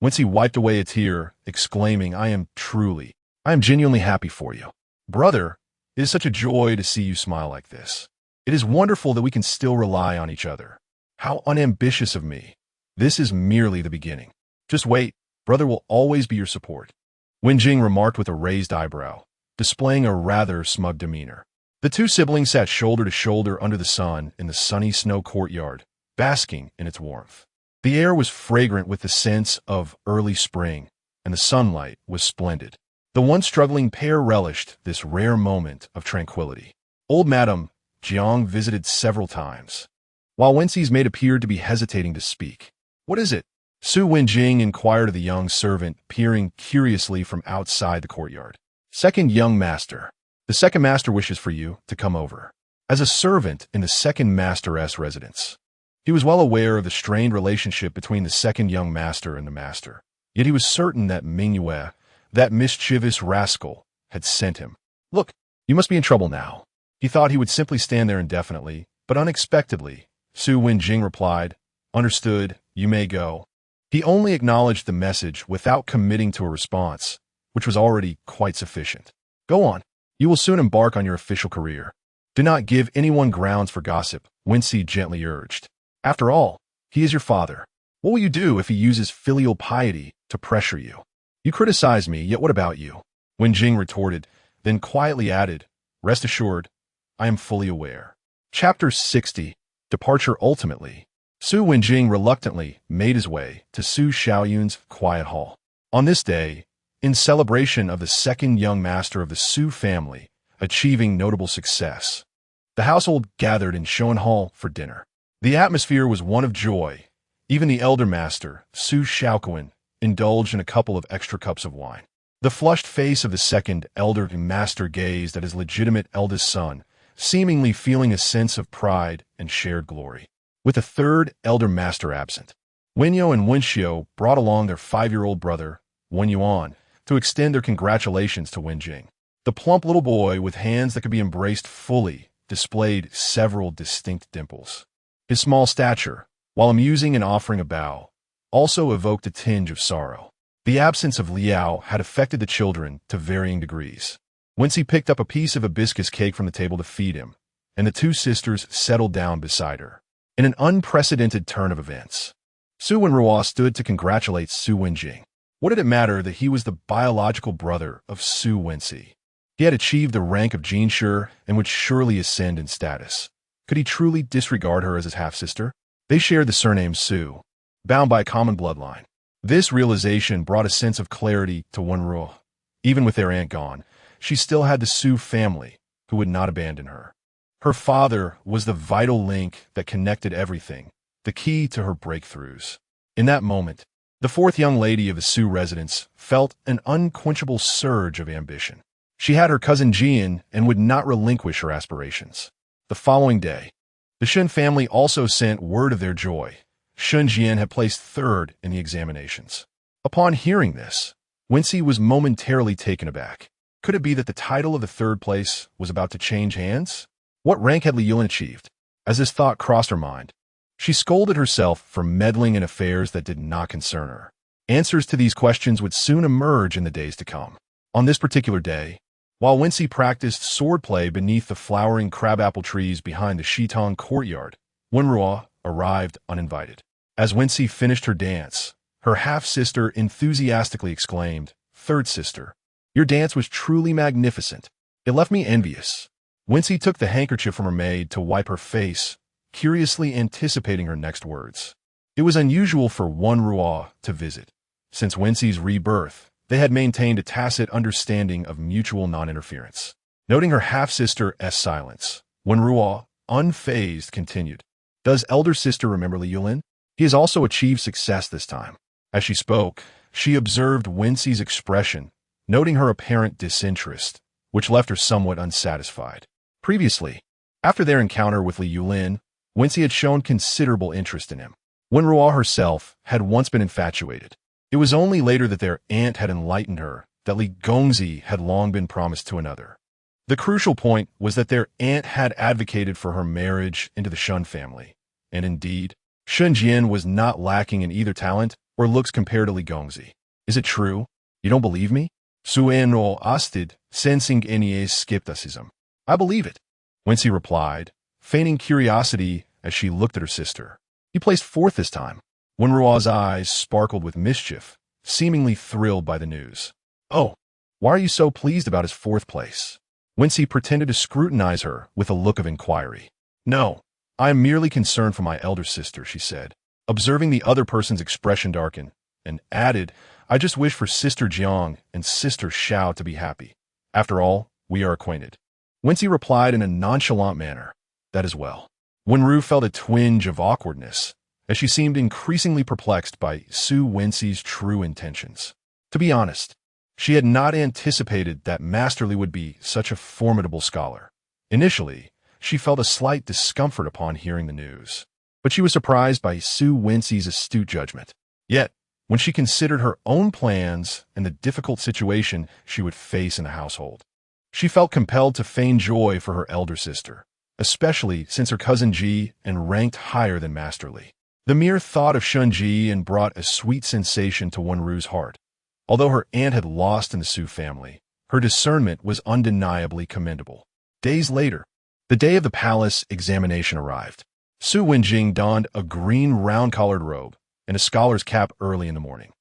A: Wenxi wiped away a tear, exclaiming, I am genuinely happy for you. Brother, it is such a joy to see you smile like this. It is wonderful that we can still rely on each other. How unambitious of me. This is merely the beginning. Just wait, brother will always be your support." Wenjing remarked with a raised eyebrow, displaying a rather smug demeanor. The two siblings sat shoulder to shoulder under the sun in the sunny snow courtyard, basking in its warmth. The air was fragrant with the scents of early spring, and the sunlight was splendid. The once struggling pair relished this rare moment of tranquility. Old Madame Jiang visited several times, while Wenxi's maid appeared to be hesitating to speak. "What is it?" Su Wenjing inquired of the young servant, peering curiously from outside the courtyard. "Second young master. The second master wishes for you to come over." As a servant in the second master's residence, he was well aware of the strained relationship between the second young master and the master. Yet he was certain that Mingyue, that mischievous rascal, had sent him. "Look, you must be in trouble now." He thought he would simply stand there indefinitely, but unexpectedly, Su Wenjing replied, "Understood, you may go." He only acknowledged the message without committing to a response, which was already quite sufficient. "Go on. You will soon embark on your official career. Do not give anyone grounds for gossip," Wenxi gently urged. "After all, he is your father. What will you do if he uses filial piety to pressure you? You criticize me, yet what about you?" Wenjing retorted, then quietly added, "Rest assured, I am fully aware." Chapter 60. Departure Ultimately. Su Wenjing reluctantly made his way to Su Xiaoyun's quiet hall. On this day, in celebration of the second young master of the Su family achieving notable success, the household gathered in Shoan Hall for dinner. The atmosphere was one of joy. Even the elder master, Su Xiaoquan, indulged in a couple of extra cups of wine. The flushed face of the second elder master gazed at his legitimate eldest son, seemingly feeling a sense of pride and shared glory. With the third elder master absent, Wenyo and Wenxiu brought along their 5-year-old brother, Wenyuan, to extend their congratulations to Wenjing. The plump little boy, with hands that could be embraced fully, displayed several distinct dimples. His small stature, while amusing and offering a bow, also evoked a tinge of sorrow. The absence of Liao had affected the children to varying degrees. Wenxi picked up a piece of hibiscus cake from the table to feed him, and the two sisters settled down beside her. In an unprecedented turn of events, Su Wenruo stood to congratulate Su Wenjing. What did it matter that he was the biological brother of Su Wenxi? He had achieved the rank of Jinshi and would surely ascend in status. Could he truly disregard her as his half-sister? They shared the surname Su, bound by a common bloodline. This realization brought a sense of clarity to Wenruo. Even with their aunt gone, she still had the Su family, who would not abandon her. Her father was the vital link that connected everything, the key to her breakthroughs. In that moment, the fourth young lady of the Su residence felt an unquenchable surge of ambition. She had her cousin Jian and would not relinquish her aspirations. The following day, the Shun family also sent word of their joy. Shun Jian had placed third in the examinations. Upon hearing this, Wenxi was momentarily taken aback. Could it be that the title of the third place was about to change hands? What rank had Li Yulin achieved? As this thought crossed her mind, she scolded herself for meddling in affairs that did not concern her. Answers to these questions would soon emerge in the days to come. On this particular day, while Wenxi practiced swordplay beneath the flowering crabapple trees behind the Shitong courtyard, Wenruo arrived uninvited. As Wenxi finished her dance, her half-sister enthusiastically exclaimed, "Third sister, your dance was truly magnificent. It left me envious." Wenxi took the handkerchief from her maid to wipe her face, curiously anticipating her next words. It was unusual for Wenruo to visit. Since Wenxi's rebirth, they had maintained a tacit understanding of mutual non-interference. Noting her half-sister's silence, Wenruo, unfazed, continued, "Does elder sister remember Li Yulin? He has also achieved success this time." As she spoke, she observed Wenxi's expression, noting her apparent disinterest, which left her somewhat unsatisfied. Previously, after their encounter with Li Yulin, Wenxi had shown considerable interest in him. Wenruo herself had once been infatuated. It was only later that their aunt had enlightened her that Li Gongzi had long been promised to another. The crucial point was that their aunt had advocated for her marriage into the Shun family, and indeed, Shun Jian was not lacking in either talent or looks compared to Li Gongzi. "Is it true? You don't believe me?" Su Enro asked, sensing any skepticism. "I believe it," Wenxi replied, feigning curiosity as she looked at her sister. "You placed fourth this time." Wenruo's eyes sparkled with mischief, seemingly thrilled by the news. "Oh, why are you so pleased about his fourth place?" Wenxi pretended to scrutinize her with a look of inquiry. "No, I am merely concerned for my elder sister," she said, observing the other person's expression darken, and added, "I just wish for Sister Jiang and Sister Xiao to be happy. After all, we are acquainted." Wenxi replied in a nonchalant manner, "That is well." Wenru felt a twinge of awkwardness, as she seemed increasingly perplexed by Su Wenxi's true intentions. To be honest, she had not anticipated that Master Li would be such a formidable scholar. Initially, she felt a slight discomfort upon hearing the news, but she was surprised by Su Wenxi's astute judgment. Yet, when she considered her own plans and the difficult situation she would face in the household, she felt compelled to feign joy for her elder sister, especially since her cousin Ji and ranked higher than Master Li. The mere thought of Shun Ji and brought a sweet sensation to Wenru's heart. Although her aunt had lost in the Su family, her discernment was undeniably commendable. Days later, the day of the palace examination arrived. Su Wenjing donned a green round-collared robe and a scholar's cap early in the morning.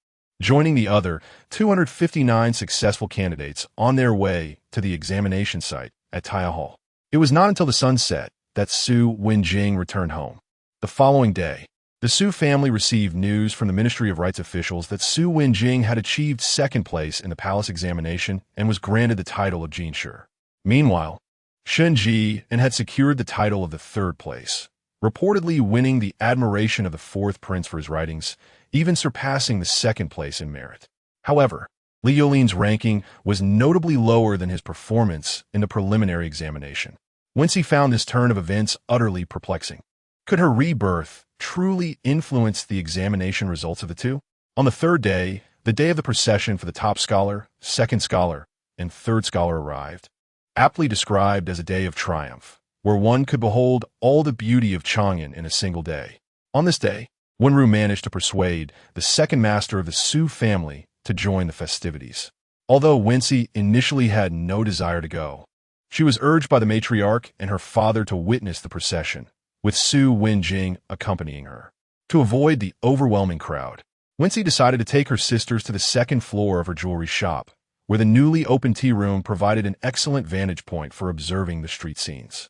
A: joining the other 259 successful candidates on their way to the examination site at Taya Hall. It was not until the sun set that Su Wenjing returned home. The following day, the Su family received news from the Ministry of Rights officials that Su Wenjing had achieved second place in the palace examination and was granted the title of Jinshi. Meanwhile, Shen Ji had secured the title of the third place, reportedly winning the admiration of the fourth prince for his writings, even surpassing the second place in merit. However, Li Yulin's ranking was notably lower than his performance in the preliminary examination. Wenxi found this turn of events utterly perplexing. Could her rebirth truly influence the examination results of the two? On the third day, the day of the procession for the top scholar, second scholar, and third scholar arrived, aptly described as a day of triumph, where one could behold all the beauty of Chang'an in a single day. On this day, Wenru managed to persuade the second master of the Su family to join the festivities. Although Wenxi initially had no desire to go, she was urged by the matriarch and her father to witness the procession, with Su Wenjing accompanying her. To avoid the overwhelming crowd, Wenxi decided to take her sisters to the second floor of her jewelry shop, where the newly opened tea room provided an excellent vantage point for observing the street scenes.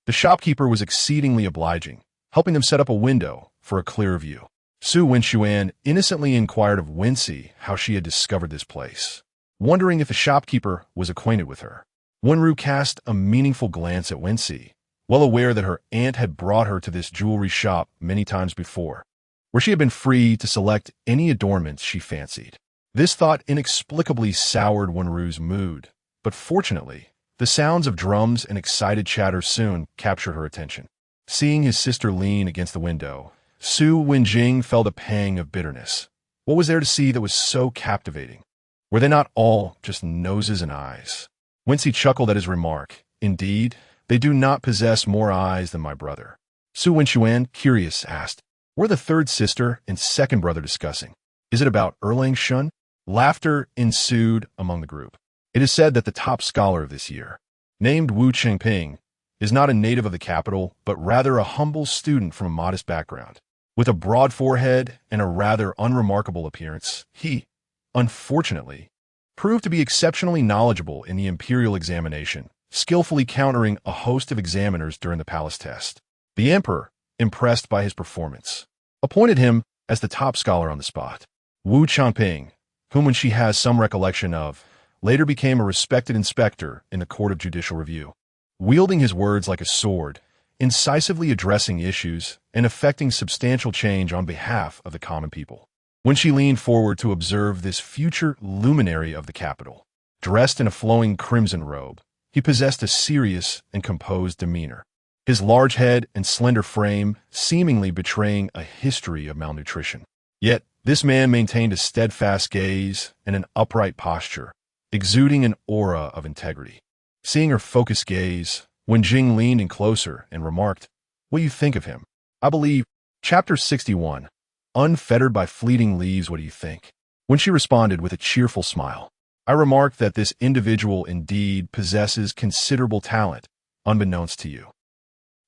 A: The shopkeeper was exceedingly obliging, helping them set up a window for a clearer view. Su Wenxuan innocently inquired of Wenxi how she had discovered this place, wondering if the shopkeeper was acquainted with her. Wenru cast a meaningful glance at Wenxi, well aware that her aunt had brought her to this jewelry shop many times before, where she had been free to select any adornments she fancied. This thought inexplicably soured Wenru's mood, but fortunately, the sounds of drums and excited chatter soon captured her attention. Seeing his sister lean against the window, Su Wenjing felt a pang of bitterness. What was there to see that was so captivating? Were they not all just noses and eyes? Wenxi chuckled at his remark. Indeed, they do not possess more eyes than my brother. Su Wenxuan, curious, asked, "Were the third sister and second brother discussing? Is it about Erlang Shun?" Laughter ensued among the group. It is said that the top scholar of this year, named Wu Chengping, is not a native of the capital, but rather a humble student from a modest background. With a broad forehead and a rather unremarkable appearance, he, unfortunately, proved to be exceptionally knowledgeable in the imperial examination, skillfully countering a host of examiners during the palace test. The emperor, impressed by his performance, appointed him as the top scholar on the spot. Wu Changping, whom Wenxi has some recollection of, later became a respected inspector in the Court of Judicial Review, wielding his words like a sword, incisively addressing issues and effecting substantial change on behalf of the common people. Wenxi leaned forward to observe this future luminary of the capital. Dressed in a flowing crimson robe, he possessed a serious and composed demeanor, his large head and slender frame seemingly betraying a history of malnutrition. Yet, this man maintained a steadfast gaze and an upright posture, exuding an aura of integrity. Seeing her focused gaze, Wenjing leaned in closer and remarked, "What do you think of him?" "I believe." Chapter 61. Unfettered by fleeting leaves, what do you think? When she responded with a cheerful smile, "I remarked that this individual indeed possesses considerable talent, unbeknownst to you."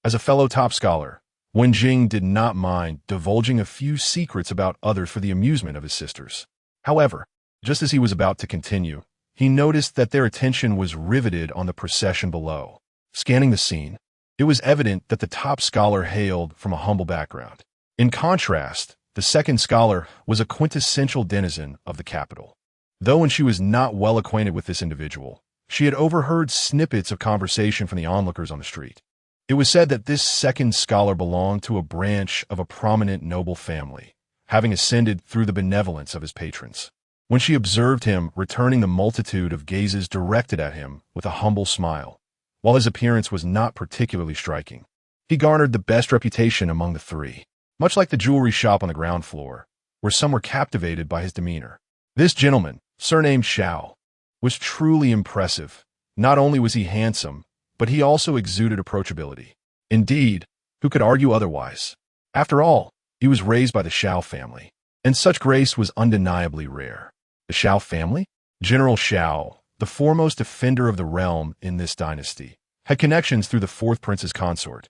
A: As a fellow top scholar, Wenjing did not mind divulging a few secrets about others for the amusement of his sisters. However, just as he was about to continue, he noticed that their attention was riveted on the procession below. Scanning the scene, it was evident that the top scholar hailed from a humble background. In contrast, the second scholar was a quintessential denizen of the capital. Though when she was not well acquainted with this individual, she had overheard snippets of conversation from the onlookers on the street. It was said that this second scholar belonged to a branch of a prominent noble family, having ascended through the benevolence of his patrons. When she observed him returning the multitude of gazes directed at him with a humble smile, while his appearance was not particularly striking, he garnered the best reputation among the three, much like the jewelry shop on the ground floor, where some were captivated by his demeanor. This gentleman, surnamed Shao, was truly impressive. Not only was he handsome, but he also exuded approachability. Indeed, who could argue otherwise? After all, he was raised by the Shao family, and such grace was undeniably rare. The Shao family? General Shao, the foremost defender of the realm in this dynasty, had connections through the fourth prince's consort,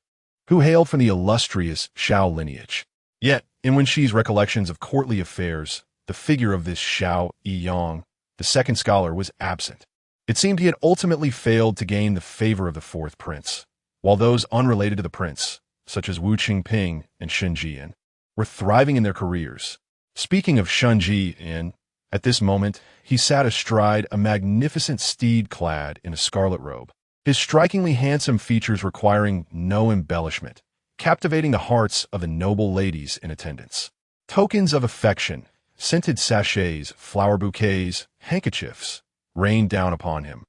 A: who hailed from the illustrious Shao lineage. Yet, in Wenxi's recollections of courtly affairs, the figure of this Xiao Yiyang, the second scholar, was absent. It seemed he had ultimately failed to gain the favor of the fourth prince, while those unrelated to the prince, such as Wu Qingping and Shen Jian, were thriving in their careers. Speaking of Shen Jian, at this moment, he sat astride a magnificent steed clad in a scarlet robe, his strikingly handsome features requiring no embellishment, captivating the hearts of the noble ladies in attendance. Tokens of affection, scented sachets, flower bouquets, handkerchiefs, rained down upon him.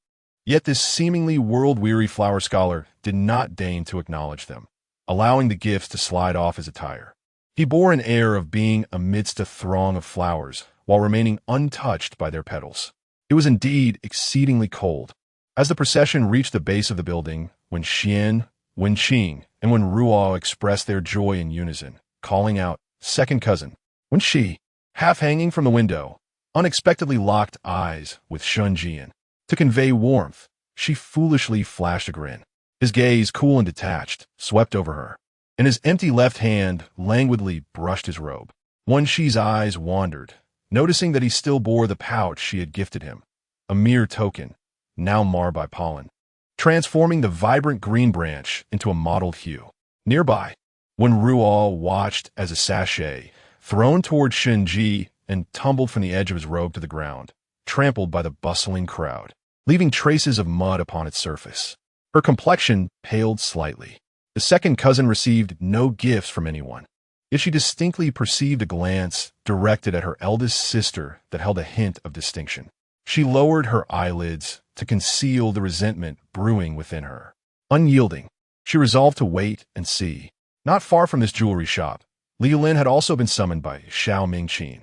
A: Yet this seemingly world-weary flower scholar did not deign to acknowledge them, allowing the gifts to slide off his attire. He bore an air of being amidst a throng of flowers, while remaining untouched by their petals. It was indeed exceedingly cold. As the procession reached the base of the building, when Xian, Wenxi, and Wen Ruo expressed their joy in unison, calling out, "Second cousin," Wenxi, half hanging from the window, unexpectedly locked eyes with Shen Jian. To convey warmth, she foolishly flashed a grin. His gaze, cool and detached, swept over her, and his empty left hand languidly brushed his robe. Wenxi's eyes wandered, noticing that he still bore the pouch she had gifted him, a mere token, now marred by pollen, transforming the vibrant green branch into a mottled hue. Nearby, Wen Ruo watched as a sachet, thrown toward Shen Ji, and tumbled from the edge of his robe to the ground, trampled by the bustling crowd, leaving traces of mud upon its surface. Her complexion paled slightly. The second cousin received no gifts from anyone, yet she distinctly perceived a glance directed at her eldest sister that held a hint of distinction. She lowered her eyelids to conceal the resentment brewing within her. Unyielding, she resolved to wait and see. Not far from this jewelry shop, Liu Lin had also been summoned by Xiao Mingqin.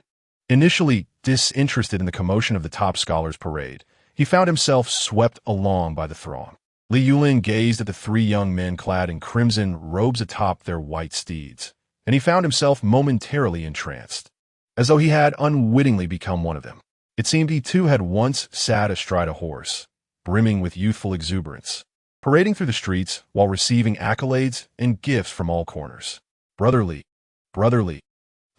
A: Initially disinterested in the commotion of the top scholars' parade, he found himself swept along by the throng. Li Yulin gazed at the three young men clad in crimson robes atop their white steeds, and he found himself momentarily entranced, as though he had unwittingly become one of them. It seemed he too had once sat astride a horse, brimming with youthful exuberance, parading through the streets while receiving accolades and gifts from all corners. Brotherly, brotherly.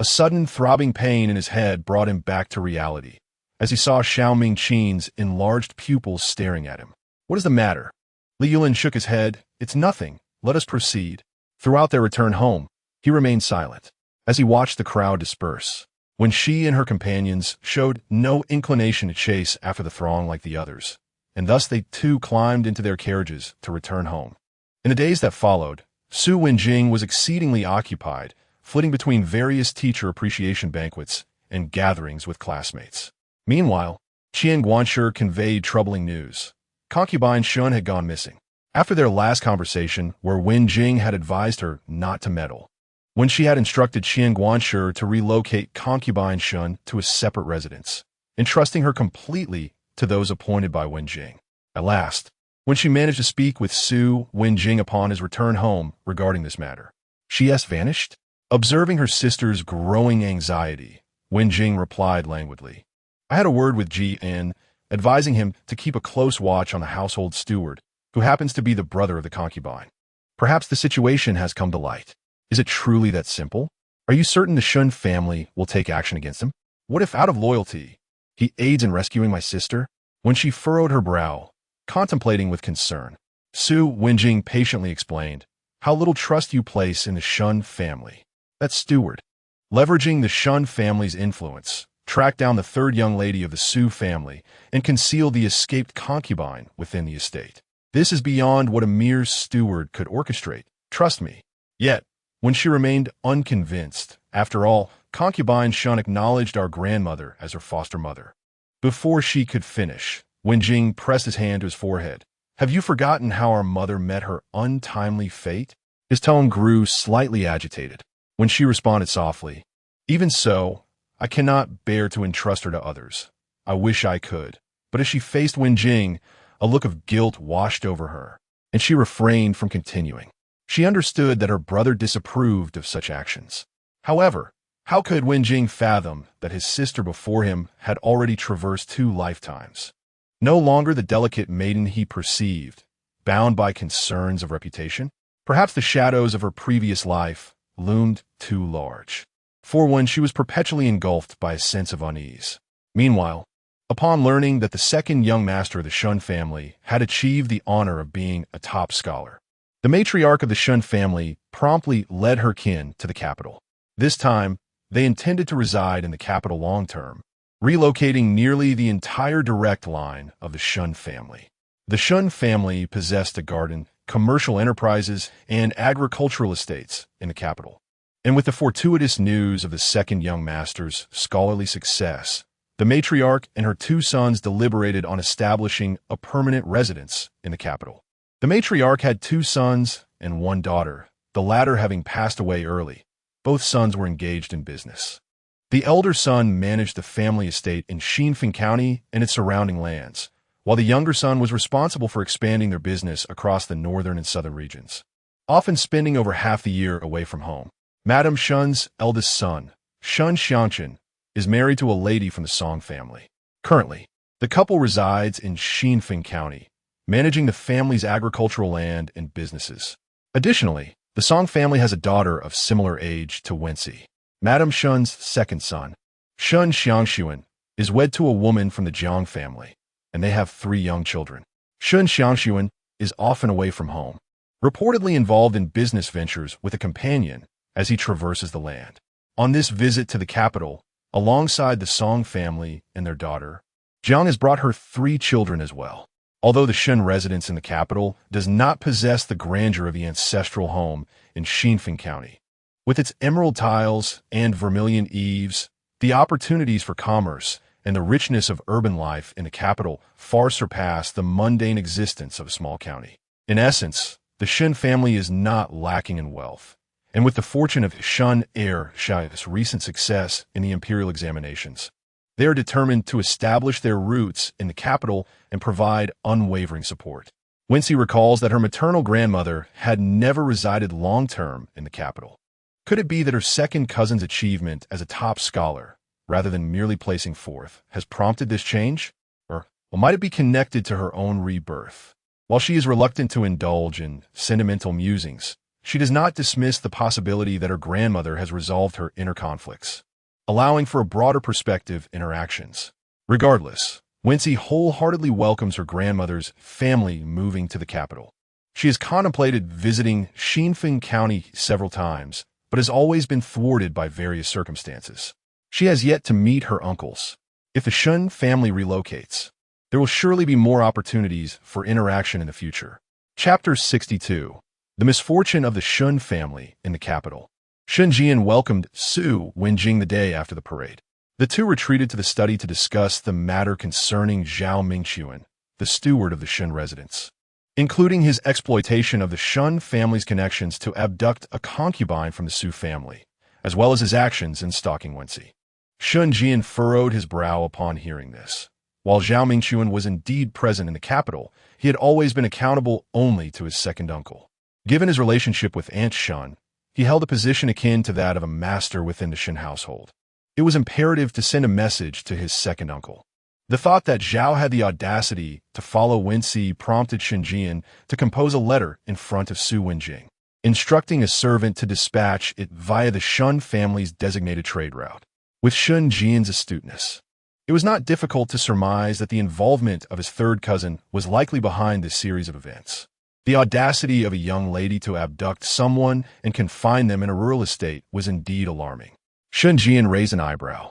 A: A sudden throbbing pain in his head brought him back to reality, as he saw Xiao Mingqin's enlarged pupils staring at him. What is the matter? Li Yulin shook his head. It's nothing. Let us proceed. Throughout their return home, he remained silent, as he watched the crowd disperse. When she and her companions showed no inclination to chase after the throng like the others, and thus they too climbed into their carriages to return home. In the days that followed, Su Wenjing was exceedingly occupied, flitting between various teacher appreciation banquets and gatherings with classmates. Meanwhile, Qian Guanshi conveyed troubling news. Concubine Shun had gone missing. After their last conversation, where Wen Jing had advised her not to meddle, when she had instructed Qian Guanshi to relocate Concubine Shun to a separate residence, entrusting her completely to those appointed by Wen Jing. At last, when she managed to speak with Su Wenjing upon his return home regarding this matter, she has vanished? Observing her sister's growing anxiety, Wenjing replied languidly, I had a word with Ji N, advising him to keep a close watch on the household steward, who happens to be the brother of the concubine. Perhaps the situation has come to light. Is it truly that simple? Are you certain the Shun family will take action against him? What if, out of loyalty, he aids in rescuing my sister? When she furrowed her brow, contemplating with concern, Su Wenjing patiently explained, how little trust you place in the Shun family. That steward, leveraging the Shun family's influence, tracked down the third young lady of the Su family and concealed the escaped concubine within the estate. This is beyond what a mere steward could orchestrate, trust me. Yet, when she remained unconvinced, after all, Concubine Shun acknowledged our grandmother as her foster mother. Before she could finish, Wenjing pressed his hand to his forehead. Have you forgotten how our mother met her untimely fate? His tone grew slightly agitated. When she responded softly, even so, I cannot bear to entrust her to others. I wish I could. But as she faced Wenjing, a look of guilt washed over her, and she refrained from continuing. She understood that her brother disapproved of such actions. However, how could Wenjing fathom that his sister before him had already traversed 2 lifetimes? No longer the delicate maiden he perceived, bound by concerns of reputation? Perhaps the shadows of her previous life loomed too large. For one, she was perpetually engulfed by a sense of unease. Meanwhile, upon learning that the second young master of the Shun family had achieved the honor of being a top scholar, the matriarch of the Shun family promptly led her kin to the capital. This time, they intended to reside in the capital long-term, relocating nearly the entire direct line of the Shun family. The Shun family possessed a garden, commercial enterprises, and agricultural estates in the capital. And with the fortuitous news of the second young master's scholarly success, the matriarch and her two sons deliberated on establishing a permanent residence in the capital. The matriarch had two sons and one daughter, the latter having passed away early. Both sons were engaged in business. The elder son managed the family estate in Xinfeng County and its surrounding lands, while the younger son was responsible for expanding their business across the northern and southern regions, often spending over half the year away from home. Madame Shun's eldest son, Shun Xiangqun, is married to a lady from the Song family. Currently, the couple resides in Xinfeng County, managing the family's agricultural land and businesses. Additionally, the Song family has a daughter of similar age to Wenxi. Madame Shun's second son, Shun Xiangxuan, is wed to a woman from the Jiang family, and they have 3 young children. Shun Xiangxuan is often away from home, reportedly involved in business ventures with a companion as he traverses the land. On this visit to the capital, alongside the Song family and their daughter, Jiang has brought her 3 children as well. Although the Shun residence in the capital does not possess the grandeur of the ancestral home in Xinfeng County, with its emerald tiles and vermilion eaves, the opportunities for commerce and the richness of urban life in the capital far surpass the mundane existence of a small county. In essence, the Shun family is not lacking in wealth, and with the fortune of Shun heir Shai's recent success in the imperial examinations, they are determined to establish their roots in the capital and provide unwavering support. Wenxi recalls that her maternal grandmother had never resided long-term in the capital. Could it be that her second cousin's achievement as a top scholar, rather than merely placing fourth, has prompted this change? Or might it be connected to her own rebirth? While she is reluctant to indulge in sentimental musings, she does not dismiss the possibility that her grandmother has resolved her inner conflicts, allowing for a broader perspective in her actions. Regardless, Wenxi wholeheartedly welcomes her grandmother's family moving to the capital. She has contemplated visiting Xinfeng County several times, but has always been thwarted by various circumstances. She has yet to meet her uncles. If the Shun family relocates, there will surely be more opportunities for interaction in the future. Chapter 62. The Misfortune of the Shun Family in the Capital. Shun Jian welcomed Su Wenjing the day after the parade. The two retreated to the study to discuss the matter concerning Zhao Mingquan, the steward of the Shun residence, including his exploitation of the Shun family's connections to abduct a concubine from the Su family, as well as his actions in stalking Wenxi. Shun Jian furrowed his brow upon hearing this. While Zhao Mingquan was indeed present in the capital, he had always been accountable only to his second uncle. Given his relationship with Aunt Shun, he held a position akin to that of a master within the Shun household. It was imperative to send a message to his second uncle. The thought that Zhao had the audacity to follow Wenxi prompted Shun Jian to compose a letter in front of Su Wenjing, instructing a servant to dispatch it via the Shun family's designated trade route. With Shun Jian's astuteness, it was not difficult to surmise that the involvement of his third cousin was likely behind this series of events. The audacity of a young lady to abduct someone and confine them in a rural estate was indeed alarming. Shun Jian raised an eyebrow,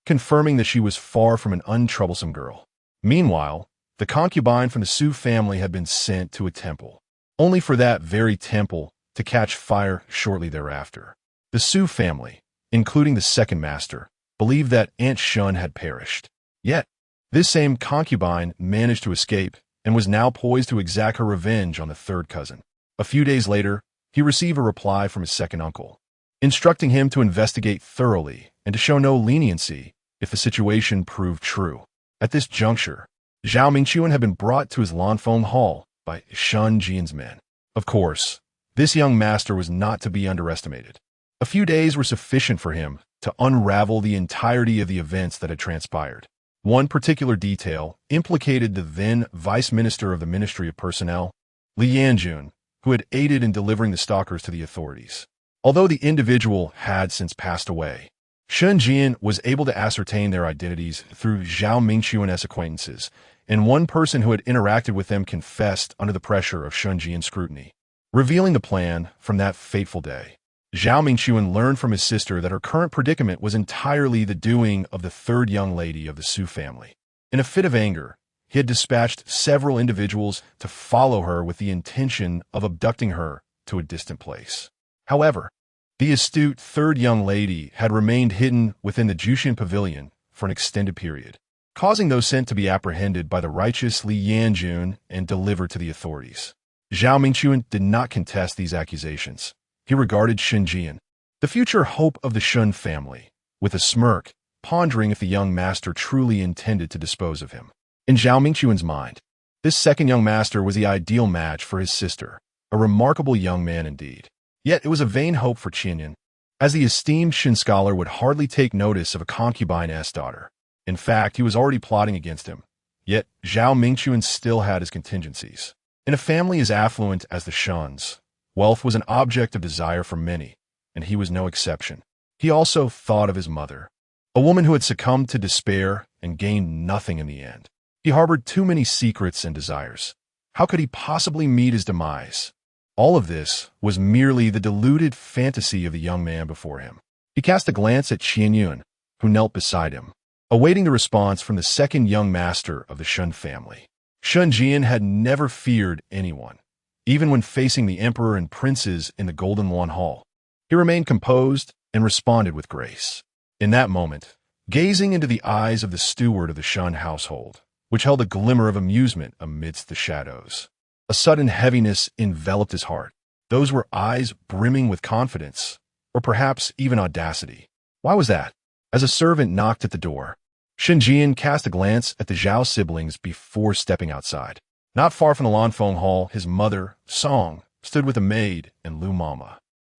A: confirming that she was far from an untroublesome girl. Meanwhile, the concubine from the Su family had been sent to a temple, only for that very temple to catch fire shortly thereafter. The Su family, including the second master, believed that Aunt Shun had perished. Yet, this same concubine managed to escape and was now poised to exact her revenge on the third cousin. A few days later, he received a reply from his second uncle, instructing him to investigate thoroughly and to show no leniency if the situation proved true. At this juncture, Zhao Mingquan had been brought to his Lanfeng Hall by Shun Jian's men. Of course, this young master was not to be underestimated. A few days were sufficient for him to unravel the entirety of the events that had transpired. One particular detail implicated the then Vice Minister of the Ministry of Personnel, Li Yanjun, who had aided in delivering the stalkers to the authorities. Although the individual had since passed away, Shun Jian was able to ascertain their identities through Zhao Mingquan's acquaintances, and one person who had interacted with them confessed under the pressure of Shun Jian's scrutiny, revealing the plan from that fateful day. Zhao Mingquan learned from his sister that her current predicament was entirely the doing of the third young lady of the Su family. In a fit of anger, he had dispatched several individuals to follow her with the intention of abducting her to a distant place. However, the astute third young lady had remained hidden within the Jushin Pavilion for an extended period, causing those sent to be apprehended by the righteous Li Yanjun and delivered to the authorities. Zhao Mingquan did not contest these accusations. He regarded Shun Jian, the future hope of the Shun family, with a smirk, pondering if the young master truly intended to dispose of him. In Zhao Mingquan's mind, this second young master was the ideal match for his sister, a remarkable young man indeed. Yet it was a vain hope for Qianyan, as the esteemed Shin scholar would hardly take notice of a concubine-s daughter. In fact, he was already plotting against him. Yet Zhao Mingquan still had his contingencies. In a family as affluent as the Shuns, wealth was an object of desire for many, and he was no exception. He also thought of his mother, a woman who had succumbed to despair and gained nothing in the end. He harbored too many secrets and desires. How could he possibly meet his demise? All of this was merely the deluded fantasy of the young man before him. He cast a glance at Qianyun, who knelt beside him, awaiting the response from the second young master of the Shun family. Shun Jian had never feared anyone, even when facing the emperor and princes in the Golden Lawn Hall. He remained composed and responded with grace. In that moment, gazing into the eyes of the steward of the Shun household, which held a glimmer of amusement amidst the shadows, a sudden heaviness enveloped his heart. Those were eyes brimming with confidence, or perhaps even audacity. Why was that? As a servant knocked at the door, Shun Jian cast a glance at the Zhao siblings before stepping outside. Not far from the Lanfeng Hall, his mother, Song, stood with a maid and Lu Mama.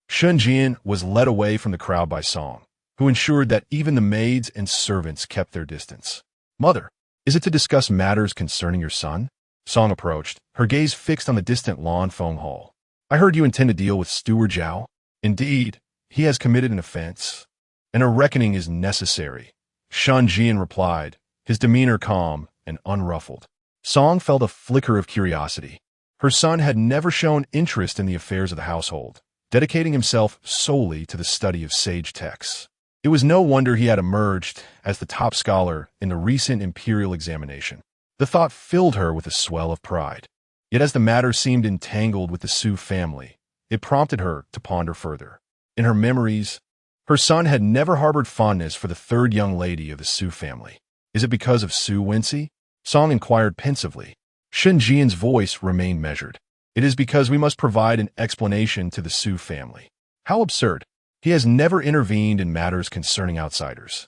A: Shun Jian was led away from the crowd by Song, who ensured that even the maids and servants kept their distance. "Mother, is it to discuss matters concerning your son?" Song approached, her gaze fixed on the distant Lanfeng Hall. "I heard you intend to deal with Steward Zhao. Indeed, he has committed an offense, and a reckoning is necessary." Shun Jian replied, his demeanor calm and unruffled. Song felt a flicker of curiosity. Her son had never shown interest in the affairs of the household, dedicating himself solely to the study of sage texts. It was no wonder he had emerged as the top scholar in the recent imperial examination. The thought filled her with a swell of pride. Yet as the matter seemed entangled with the Su family, it prompted her to ponder further. In her memories, her son had never harbored fondness for the third young lady of the Su family. Is it because of Su Wenxi? Song inquired pensively. Shun Jian's voice remained measured. It is because we must provide an explanation to the Su family. How absurd. He has never intervened in matters concerning outsiders.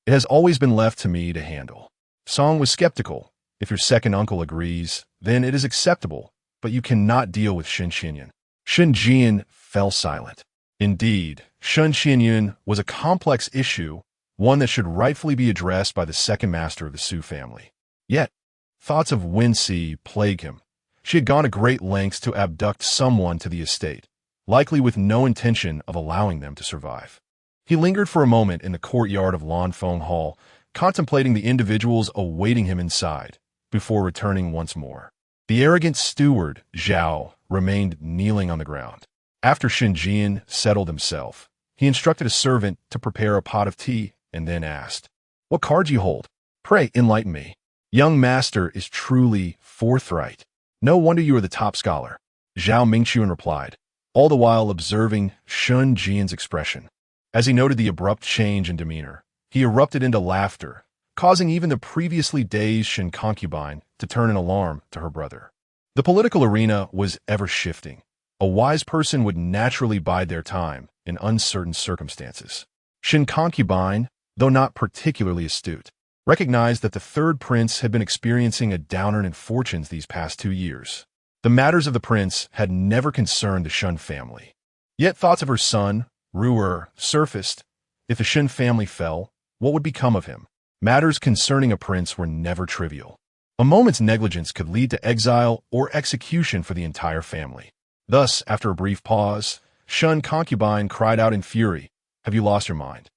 A: It has always been left to me to handle. Song was skeptical. If your second uncle agrees, then it is acceptable, but you cannot deal with Shun Qianyan. Shun Jian fell silent. Indeed, Shun Qianyan was a complex issue, one that should rightfully be addressed by the second master of the Su family. Yet, thoughts of Wenxi plagued him. She had gone to great lengths to abduct someone to the estate, likely with no intention of allowing them to survive. He lingered for a moment in the courtyard of Lanfeng Hall, contemplating the individuals awaiting him inside, before returning once more. The arrogant steward, Zhao, remained kneeling on the ground. After Shun Jian settled himself, he instructed a servant to prepare a pot of tea and then asked, "What card you hold? Pray enlighten me." "Young master is truly forthright. No wonder you are the top scholar," Zhao Mingquan replied, all the while observing Shun Jian's expression. As he noted the abrupt change in demeanor, he erupted into laughter, causing even the previously dazed Shin concubine to turn in alarm to her brother. The political arena was ever shifting. A wise person would naturally bide their time in uncertain circumstances. Shin concubine, though not particularly astute, recognized that the third prince had been experiencing a downturn in fortunes these past 2 years. The matters of the prince had never concerned the Shun family. Yet thoughts of her son, Ru'er, surfaced. If the Shun family fell, what would become of him? Matters concerning a prince were never trivial. A moment's negligence could lead to exile or execution for the entire family. Thus, after a brief pause, Shun concubine cried out in fury, "Have you lost your mind?"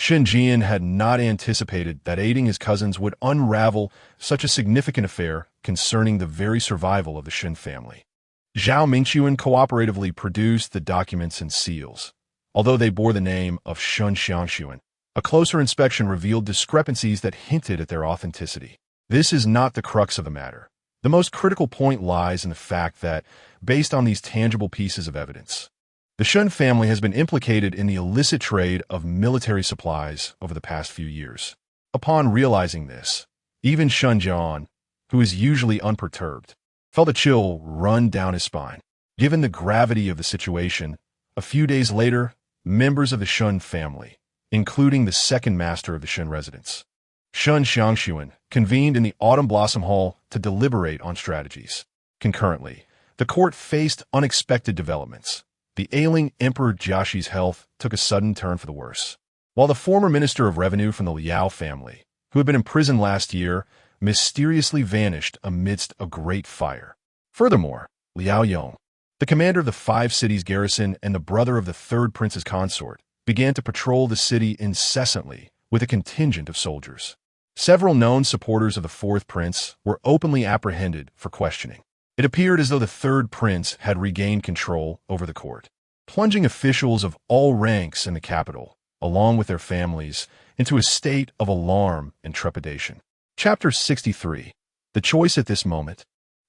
A: Shen Jian had not anticipated that aiding his cousins would unravel such a significant affair concerning the very survival of the Shen family. Zhao Mingxuan cooperatively produced the documents and seals. Although they bore the name of Shun Xiangxuan, a closer inspection revealed discrepancies that hinted at their authenticity. This is not the crux of the matter. The most critical point lies in the fact that, based on these tangible pieces of evidence, the Shun family has been implicated in the illicit trade of military supplies over the past few years. Upon realizing this, even Shun Jian, who is usually unperturbed, felt a chill run down his spine. Given the gravity of the situation, a few days later, members of the Shun family, including the second master of the Shun residence, Shun Xiangxuan, convened in the Autumn Blossom Hall to deliberate on strategies. Concurrently, the court faced unexpected developments. The ailing Emperor Jiaxi's health took a sudden turn for the worse, while the former Minister of Revenue from the Liao family, who had been imprisoned last year, mysteriously vanished amidst a great fire. Furthermore, Liao Yong, the commander of the 5 cities garrison and the brother of the 3rd prince's consort, began to patrol the city incessantly with a contingent of soldiers. Several known supporters of the 4th prince were openly apprehended for questioning. It appeared as though the 3rd prince had regained control over the court, plunging officials of all ranks in the capital, along with their families, into a state of alarm and trepidation. Chapter 63. The choice at this moment.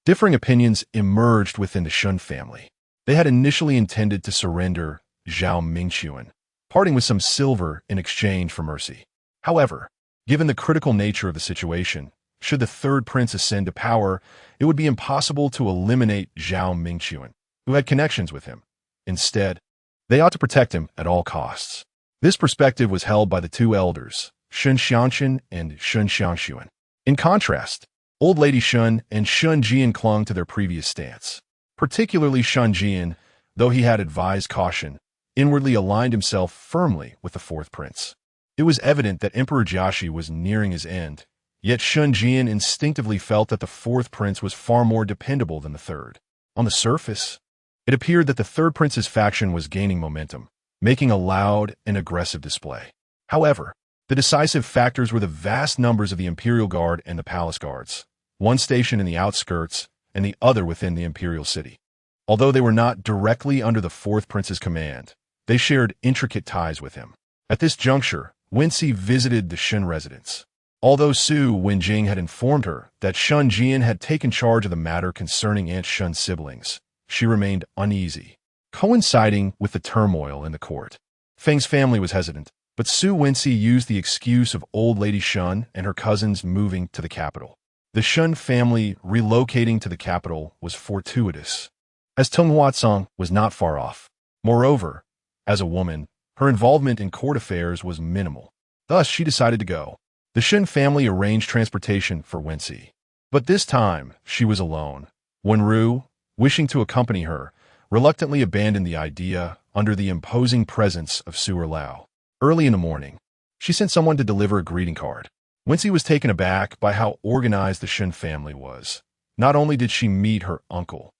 A: Differing opinions emerged within the Shun family. They had initially intended to surrender Zhao Mingxuan, parting with some silver in exchange for mercy. However, given the critical nature of the situation, should the 3rd prince ascend to power, it would be impossible to eliminate Zhao Mingxuan, who had connections with him. Instead, they ought to protect him at all costs. This perspective was held by the 2 elders, Shun Xiangxuan and Shun Xiangxuan. In contrast, Old Lady Shun and Shun Jian clung to their previous stance. Particularly Shun Jian, though he had advised caution, inwardly aligned himself firmly with the 4th prince. It was evident that Emperor Jiaxi was nearing his end, yet Shun Jian instinctively felt that the 4th prince was far more dependable than the 3rd. On the surface, it appeared that the 3rd prince's faction was gaining momentum, making a loud and aggressive display. However, the decisive factors were the vast numbers of the Imperial Guard and the Palace Guards, one stationed in the outskirts and the other within the Imperial City. Although they were not directly under the 4th prince's command, they shared intricate ties with him. At this juncture, Wenxi visited the Shun residence. Although Su Wenjing had informed her that Shun Jian had taken charge of the matter concerning Aunt Shun's siblings, she remained uneasy, coinciding with the turmoil in the court. Feng's family was hesitant, but Su Wenxi used the excuse of Old Lady Shun and her cousins moving to the capital. The Shun family relocating to the capital was fortuitous, as Tung Huatsong was not far off. Moreover, as a woman, her involvement in court affairs was minimal. Thus, she decided to go. The Shun family arranged transportation for Wenxi. But this time, she was alone. Wenru, wishing to accompany her, reluctantly abandoned the idea under the imposing presence of Su Erlao. Early in the morning, she sent someone to deliver a greeting card. Wenxi was taken aback by how organized the Shun family was. Not only did she meet her uncle,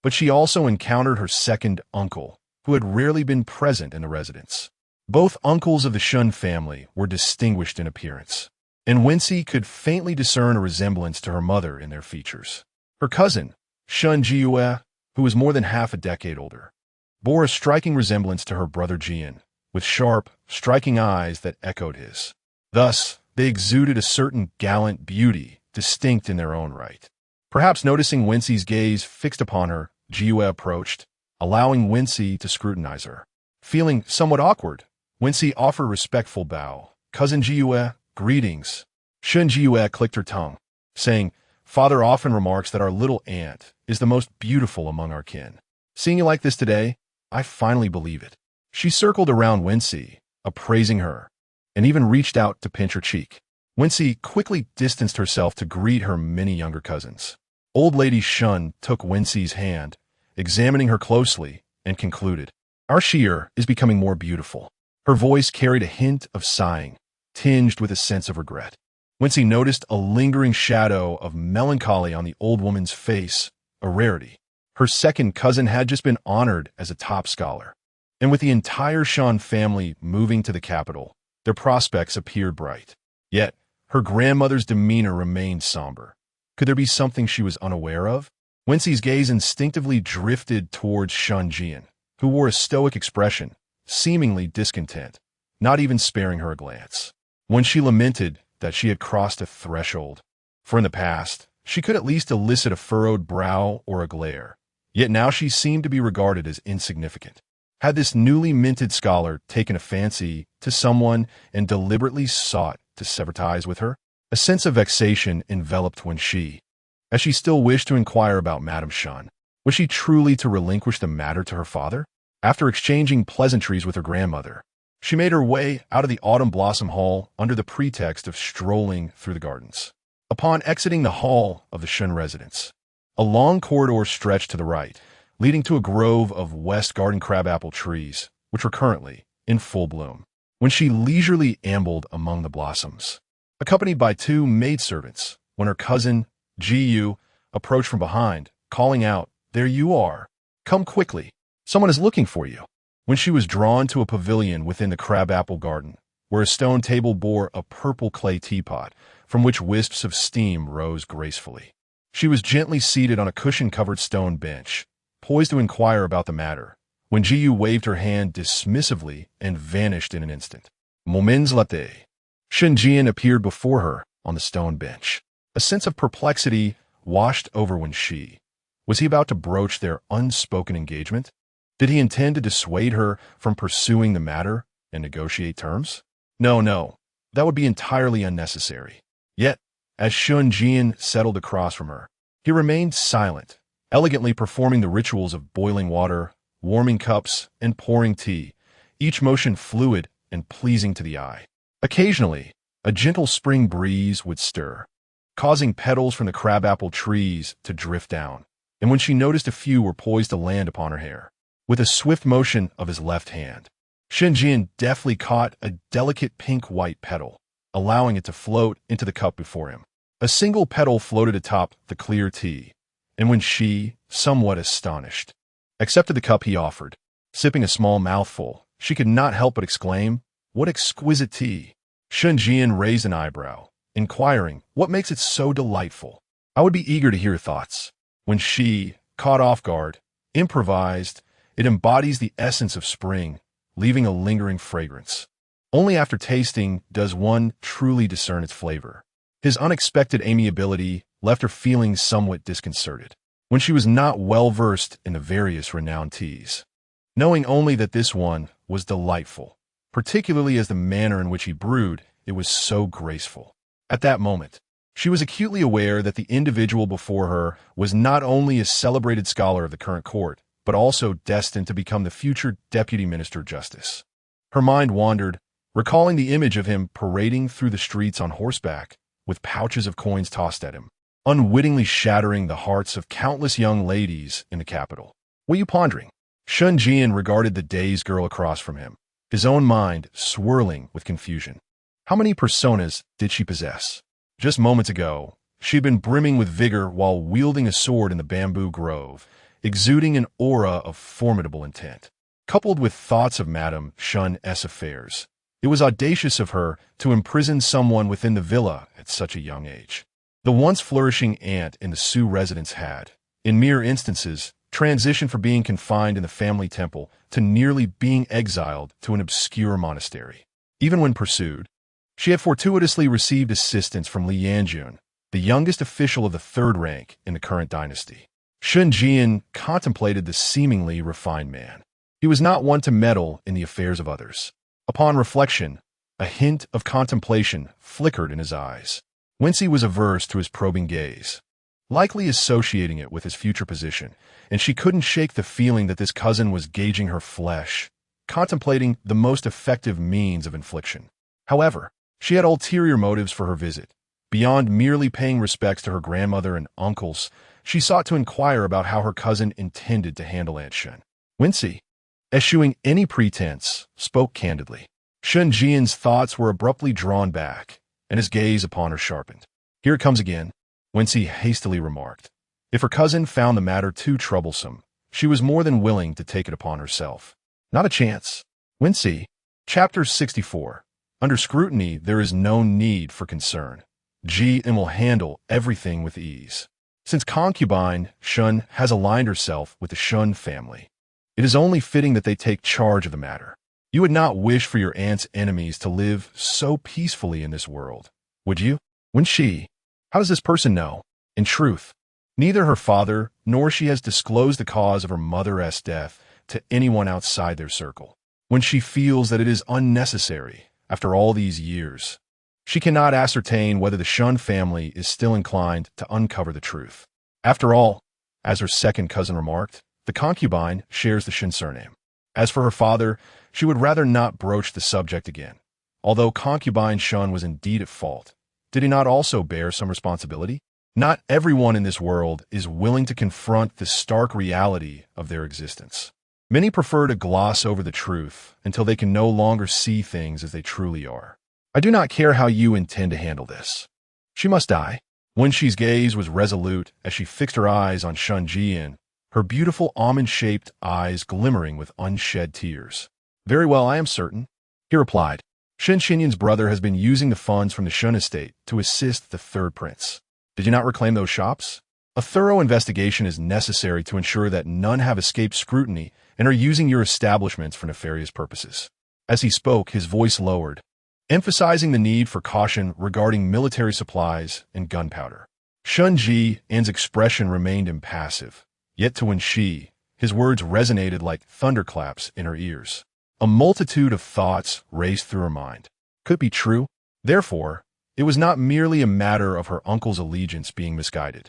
A: but she also encountered her second uncle, who had rarely been present in the residence. Both uncles of the Shun family were distinguished in appearance, and Wenxi could faintly discern a resemblance to her mother in their features. Her cousin, Shun Jiue, who was more than half a decade older, bore a striking resemblance to her brother Jian, with sharp, striking eyes that echoed his. Thus, they exuded a certain gallant beauty distinct in their own right. Perhaps noticing Wenxi's gaze fixed upon her, Jiue approached, allowing Wenxi to scrutinize her. Feeling somewhat awkward, Wenxi offered a respectful bow. Cousin Jiue, greetings. Shun Jiue clicked her tongue, saying, Father often remarks that our little aunt is the most beautiful among our kin. Seeing you like this today, I finally believe it. She circled around Wenxi, appraising her, and even reached out to pinch her cheek. Wenxi quickly distanced herself to greet her many younger cousins. Old Lady Shun took Wenxi's hand, examining her closely, and concluded, Our Shi'er is becoming more beautiful. Her voice carried a hint of sighing, tinged with a sense of regret. Wenxi noticed a lingering shadow of melancholy on the old woman's face, a rarity. Her second cousin had just been honored as a top scholar, and with the entire Shan family moving to the capital, Their prospects appeared bright. Yet, her grandmother's demeanor remained somber. Could there be something she was unaware of? Wenxi's gaze instinctively drifted towards Shunjian, who wore a stoic expression, seemingly discontent, not even sparing her a glance. When she lamented that she had crossed a threshold, for in the past, she could at least elicit a furrowed brow or a glare, yet now she seemed to be regarded as insignificant. Had this newly minted scholar taken a fancy to someone and deliberately sought to sever ties with her? A sense of vexation enveloped Wenxi, as she still wished to inquire about Madame Shun. Was she truly to relinquish the matter to her father? After exchanging pleasantries with her grandmother, she made her way out of the autumn blossom hall under the pretext of strolling through the gardens. Upon exiting the hall of the Shun residence, a long corridor stretched to the right, leading to a grove of West Garden crabapple trees, which were currently in full bloom. When she leisurely ambled among the blossoms, accompanied by two maidservants, when her cousin, Jiyu, approached from behind, calling out, "There you are. Come quickly. Someone is looking for you." When she was drawn to a pavilion within the crabapple garden, where a stone table bore a purple clay teapot, from which wisps of steam rose gracefully. She was gently seated on a cushion-covered stone bench, poised to inquire about the matter, when Jiyu waved her hand dismissively and vanished in an instant. Moments later, Shunjian appeared before her on the stone bench. A sense of perplexity washed over Wenxi. Was he about to broach their unspoken engagement? Did he intend to dissuade her from pursuing the matter and negotiate terms? No, that would be entirely unnecessary. Yet, as Shunjian settled across from her, he remained silent, elegantly performing the rituals of boiling water, warming cups, and pouring tea, each motion fluid and pleasing to the eye. Occasionally, a gentle spring breeze would stir, causing petals from the crabapple trees to drift down, and when she noticed a few were poised to land upon her hair, with a swift motion of his left hand, Shunjian deftly caught a delicate pink-white petal, allowing it to float into the cup before him. A single petal floated atop the clear tea, and when she, somewhat astonished, accepted the cup he offered, sipping a small mouthful, she could not help but exclaim, "What exquisite tea!" Shunjian raised an eyebrow, inquiring, "What makes it so delightful?" "I would be eager to hear thoughts." When she, caught off guard, improvised, "It embodies the essence of spring, leaving a lingering fragrance. Only after tasting does one truly discern its flavor." His unexpected amiability left her feeling somewhat disconcerted, when she was not well versed in the various renowned teas, knowing only that this one was delightful, particularly as the manner in which he brewed it was so graceful. At that moment, she was acutely aware that the individual before her was not only a celebrated scholar of the current court, but also destined to become the future Deputy Minister of Justice. Her mind wandered, recalling the image of him parading through the streets on horseback, with pouches of coins tossed at him, unwittingly shattering the hearts of countless young ladies in the capital. "What are you pondering?" Shunjian regarded the dazed girl across from him, his own mind swirling with confusion. How many personas did she possess? Just moments ago, she had been brimming with vigor while wielding a sword in the bamboo grove, exuding an aura of formidable intent. Coupled with thoughts of Madame Shun's affairs, it was audacious of her to imprison someone within the villa at such a young age. The once flourishing aunt in the Sioux residence had, in mere instances, transitioned from being confined in the family temple to nearly being exiled to an obscure monastery. Even when pursued, she had fortuitously received assistance from Li Yanjun, the youngest official of the third rank in the current dynasty. Shunjian contemplated the seemingly refined man. He was not one to meddle in the affairs of others. Upon reflection, a hint of contemplation flickered in his eyes. Wenxi was averse to his probing gaze, likely associating it with his future position, and she couldn't shake the feeling that this cousin was gauging her flesh, contemplating the most effective means of infliction. However, she had ulterior motives for her visit. Beyond merely paying respects to her grandmother and uncles, she sought to inquire about how her cousin intended to handle Aunt Shun. Wenxi, eschewing any pretense, spoke candidly. Shunjian's thoughts were abruptly drawn back, and his gaze upon her sharpened. "Here it comes again," Wenxi hastily remarked. If her cousin found the matter too troublesome, she was more than willing to take it upon herself. Not a chance. Wenxi. Chapter 64. Under scrutiny, there is no need for concern. Ji and will handle everything with ease. Since Concubine, Shun has aligned herself with the Shun family. It is only fitting that they take charge of the matter. You would not wish for your aunt's enemies to live so peacefully in this world, would you? Wenxi, how does this person know? In truth, neither her father nor she has disclosed the cause of her mother's death to anyone outside their circle. When she feels that it is unnecessary, after all these years, she cannot ascertain whether the Shun family is still inclined to uncover the truth. After all, as her second cousin remarked, the concubine shares the Shun surname. As for her father, she would rather not broach the subject again. Although concubine Shun was indeed at fault, did he not also bear some responsibility? Not everyone in this world is willing to confront the stark reality of their existence. Many prefer to gloss over the truth until they can no longer see things as they truly are. I do not care how you intend to handle this. She must die. Wenxi's gaze was resolute as she fixed her eyes on Shun Jian, her beautiful almond-shaped eyes glimmering with unshed tears. Very well, I am certain, he replied. Shen Xinyan's brother has been using the funds from the Shun estate to assist the third prince. Did you not reclaim those shops? A thorough investigation is necessary to ensure that none have escaped scrutiny and are using your establishments for nefarious purposes. As he spoke, his voice lowered, emphasizing the need for caution regarding military supplies and gunpowder. Shun Jian's expression remained impassive, yet to Wenxi, his words resonated like thunderclaps in her ears. A multitude of thoughts raced through her mind. Could it be true? Therefore, it was not merely a matter of her uncle's allegiance being misguided.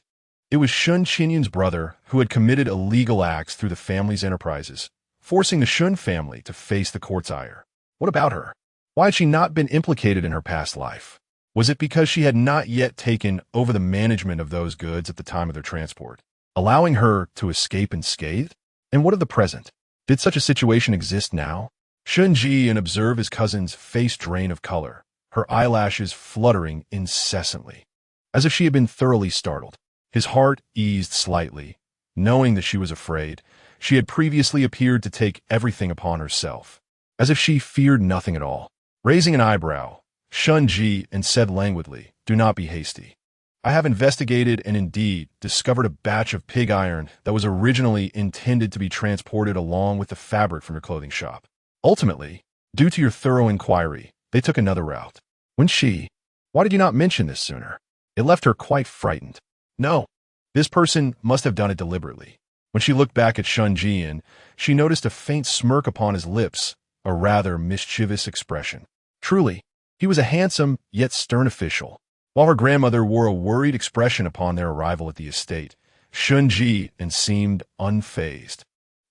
A: It was Shun Xinyan's brother who had committed illegal acts through the family's enterprises, forcing the Shun family to face the court's ire. What about her? Why had she not been implicated in her past life? Was it because she had not yet taken over the management of those goods at the time of their transport, allowing her to escape unscathed? And what of the present? Did such a situation exist now? Shun Jian observed his cousin's face drain of color, her eyelashes fluttering incessantly, as if she had been thoroughly startled. His heart eased slightly, knowing that she was afraid. She had previously appeared to take everything upon herself, as if she feared nothing at all. Raising an eyebrow, Shun Jian said languidly, "Do not be hasty. I have investigated and indeed discovered a batch of pig iron that was originally intended to be transported along with the fabric from your clothing shop. Ultimately, due to your thorough inquiry, they took another route. Wenxi, why did you not mention this sooner?" It left her quite frightened. No, this person must have done it deliberately. When she looked back at Shun Jian, she noticed a faint smirk upon his lips, a rather mischievous expression. Truly, he was a handsome yet stern official. While her grandmother wore a worried expression upon their arrival at the estate, Shun Jian seemed unfazed,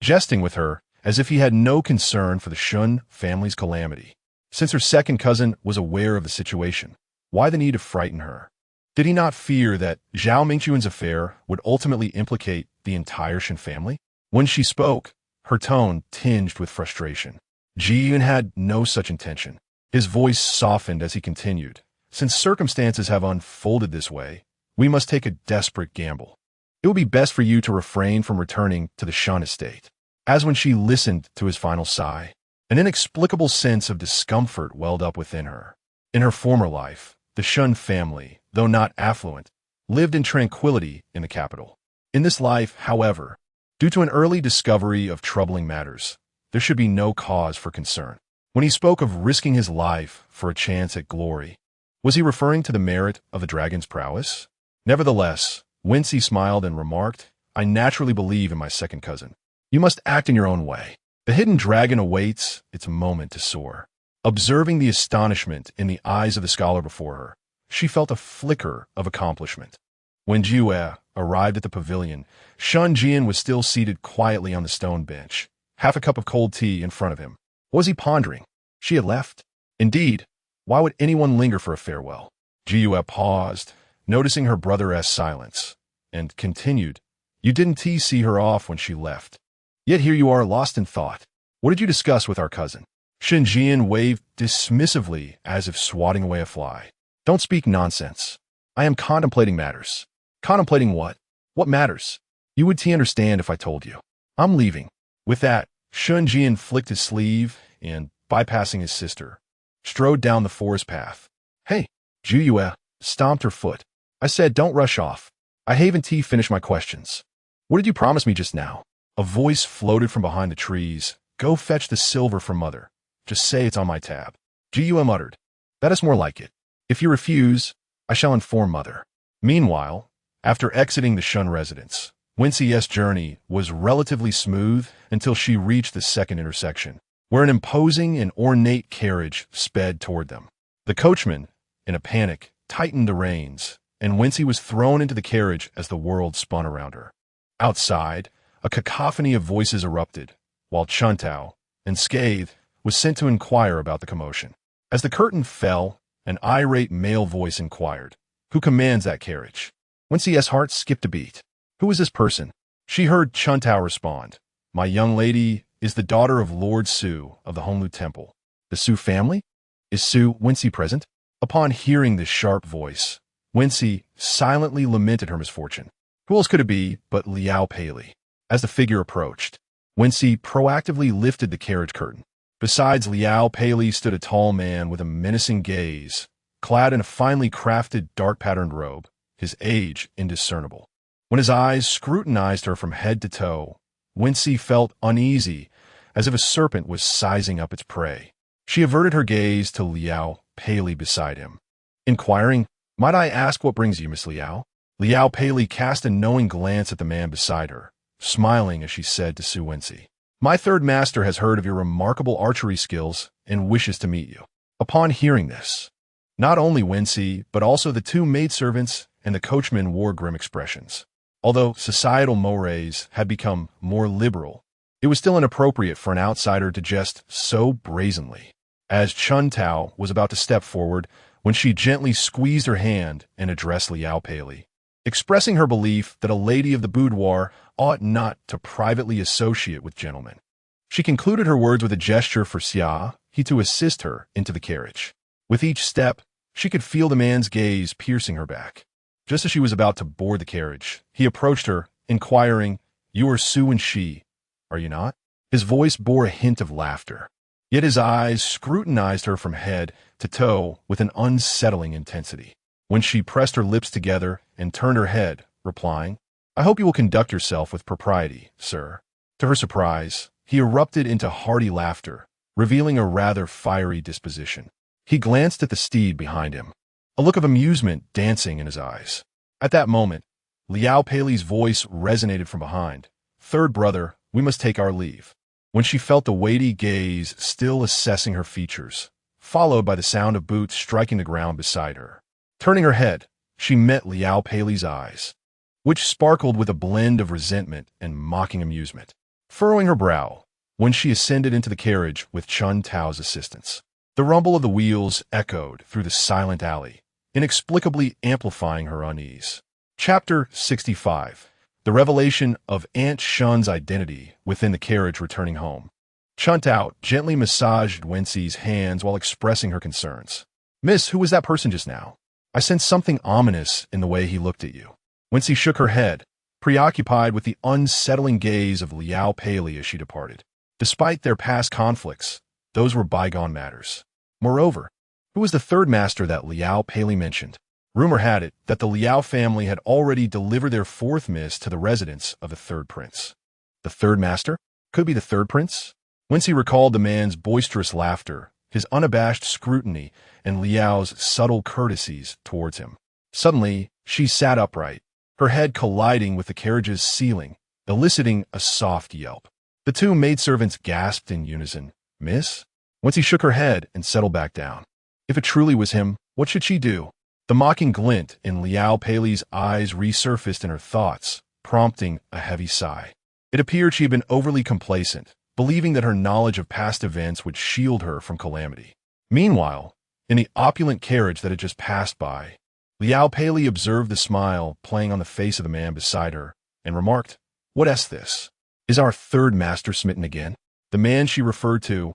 A: jesting with her as if he had no concern for the Shun family's calamity. Since her second cousin was aware of the situation, why the need to frighten her? Did he not fear that Zhao Mingquan's affair would ultimately implicate the entire Shen family? When she spoke, her tone tinged with frustration. Ji had no such intention. His voice softened as he continued. Since circumstances have unfolded this way, we must take a desperate gamble. It would be best for you to refrain from returning to the Shun estate. As when she listened to his final sigh, an inexplicable sense of discomfort welled up within her. In her former life, the Shun family, though not affluent, lived in tranquility in the capital. In this life, however, due to an early discovery of troubling matters, there should be no cause for concern. When he spoke of risking his life for a chance at glory, was he referring to the merit of the dragon's prowess? Nevertheless, Wenxi smiled and remarked, "I naturally believe in my second cousin. You must act in your own way. The hidden dragon awaits its moment to soar." Observing the astonishment in the eyes of the scholar before her, she felt a flicker of accomplishment. When Jiue arrived at the pavilion, Shun Jian was still seated quietly on the stone bench, half a cup of cold tea in front of him. What was he pondering? She had left. Indeed, why would anyone linger for a farewell? Jiue paused, noticing her brother's silence, and continued, "You didn't see her off when she left. Yet here you are lost in thought. What did you discuss with our cousin?" Shun Jian waved dismissively as if swatting away a fly. "Don't speak nonsense. I am contemplating matters." "Contemplating what? What matters? You would understand if I told you. I'm leaving." With that, Shun Jian flicked his sleeve and, bypassing his sister, strode down the forest path. Hey, Juyue stomped her foot. I said don't rush off. I haven't finished my questions. What did you promise me just now? A voice floated from behind the trees. Go fetch the silver from Mother. Just say it's on my tab. Juyue muttered. That is more like it. If you refuse, I shall inform Mother. Meanwhile, after exiting the Shun residence, Wenxi's journey was relatively smooth until she reached the second intersection, where an imposing and ornate carriage sped toward them. The coachman, in a panic, tightened the reins, and Wenxi was thrown into the carriage as the world spun around her. Outside, a cacophony of voices erupted, while Chuntao, unscathed, was sent to inquire about the commotion. As the curtain fell, an irate male voice inquired, Who commands that carriage? Wenxi's heart skipped a beat. Who is this person? She heard Chuntao respond, My young lady is the daughter of Lord Su of the Honglu Temple. The Su family? Is Su Wenxi present? Upon hearing this sharp voice, Wenxi silently lamented her misfortune. Who else could it be but Liao Peili? As the figure approached, Wenxi proactively lifted the carriage curtain. Besides Liao Peili stood a tall man with a menacing gaze, clad in a finely crafted dark-patterned robe, his age indiscernible. When his eyes scrutinized her from head to toe, Wenxi felt uneasy, as if a serpent was sizing up its prey. She averted her gaze to Liao Peili beside him, inquiring, Might I ask what brings you, Miss Liao? Liao Peili cast a knowing glance at the man beside her, smiling as she said to Su Wenxi, My third master has heard of your remarkable archery skills and wishes to meet you. Upon hearing this, not only Wenxi, but also the two maidservants and the coachman wore grim expressions. Although societal mores had become more liberal, it was still inappropriate for an outsider to jest so brazenly. As Chuntao was about to step forward, when she gently squeezed her hand and addressed Liao Peili, expressing her belief that a lady of the boudoir ought not to privately associate with gentlemen. She concluded her words with a gesture for Xia He to assist her into the carriage. With each step, she could feel the man's gaze piercing her back. Just as she was about to board the carriage, he approached her, inquiring, You are Su Wenxi, are you not? His voice bore a hint of laughter, yet his eyes scrutinized her from head to toe with an unsettling intensity. When she pressed her lips together and turned her head, replying, I hope you will conduct yourself with propriety, sir. To her surprise, he erupted into hearty laughter, revealing a rather fiery disposition. He glanced at the steed behind him, a look of amusement dancing in his eyes. At that moment, Liao Peili's voice resonated from behind. Third brother, we must take our leave. When she felt the weighty gaze still assessing her features, followed by the sound of boots striking the ground beside her. Turning her head, she met Liao Peili's eyes, which sparkled with a blend of resentment and mocking amusement. Furrowing her brow, when she ascended into the carriage with Chuntao's assistance, the rumble of the wheels echoed through the silent alley, inexplicably amplifying her unease. Chapter 65. The revelation of Aunt Shun's identity within the carriage returning home. Chuntao gently massaged Wenxi's hands while expressing her concerns. Miss, who was that person just now? I sensed something ominous in the way he looked at you. Wenxi shook her head, preoccupied with the unsettling gaze of Liao Peili as she departed. Despite their past conflicts, those were bygone matters. Moreover, who was the third master that Liao Peili mentioned? Rumor had it that the Liao family had already delivered their fourth miss to the residence of the third prince. The third master? Could be the third prince? Wenxi recalled the man's boisterous laughter, his unabashed scrutiny, and Liao's subtle courtesies towards him. Suddenly, she sat upright, her head colliding with the carriage's ceiling, eliciting a soft yelp. The two maidservants gasped in unison. Miss? Wenxi shook her head and settled back down. If it truly was him, what should she do? The mocking glint in Liao Peili's eyes resurfaced in her thoughts, prompting a heavy sigh. It appeared she had been overly complacent, believing that her knowledge of past events would shield her from calamity. Meanwhile, in the opulent carriage that had just passed by, Liao Peili observed the smile playing on the face of the man beside her, and remarked, What is this? Is our third master smitten again? The man she referred to,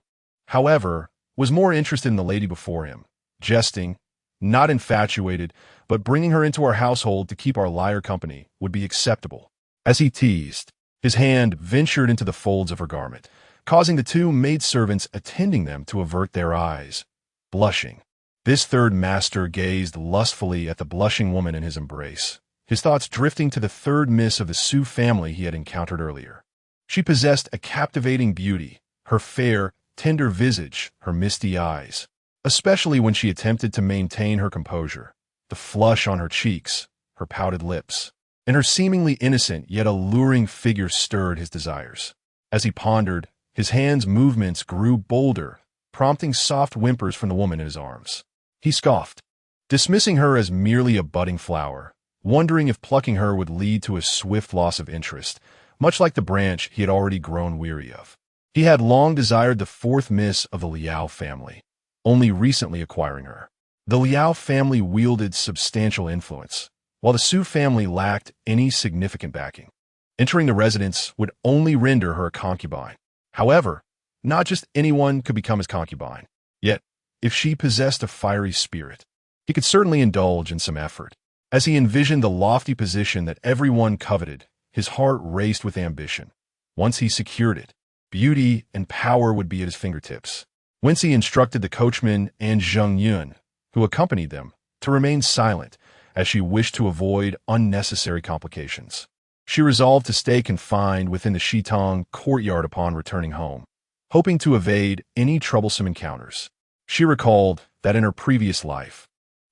A: however, was more interested in the lady before him, jesting, not infatuated, but bringing her into our household to keep our liar company would be acceptable. As he teased, his hand ventured into the folds of her garment, causing the two maidservants attending them to avert their eyes. blushing. This third master gazed lustfully at the blushing woman in his embrace, his thoughts drifting to the third miss of the Su family he had encountered earlier. She possessed a captivating beauty, her fair, tender visage, her misty eyes, especially when she attempted to maintain her composure, the flush on her cheeks, her pouted lips, and her seemingly innocent yet alluring figure stirred his desires. As he pondered, his hands' movements grew bolder, prompting soft whimpers from the woman in his arms. He scoffed, dismissing her as merely a budding flower, wondering if plucking her would lead to a swift loss of interest, much like the branch he had already grown weary of. He had long desired the fourth miss of the Liao family, only recently acquiring her. The Liao family wielded substantial influence, while the Su family lacked any significant backing. Entering the residence would only render her a concubine. However, not just anyone could become his concubine. Yet, if she possessed a fiery spirit, he could certainly indulge in some effort. As he envisioned the lofty position that everyone coveted, his heart raced with ambition. Once he secured it, beauty and power would be at his fingertips. Wenxi instructed the coachman and Zheng Yun, who accompanied them, to remain silent, as she wished to avoid unnecessary complications. She resolved to stay confined within the Shitong courtyard upon returning home, hoping to evade any troublesome encounters. She recalled that in her previous life,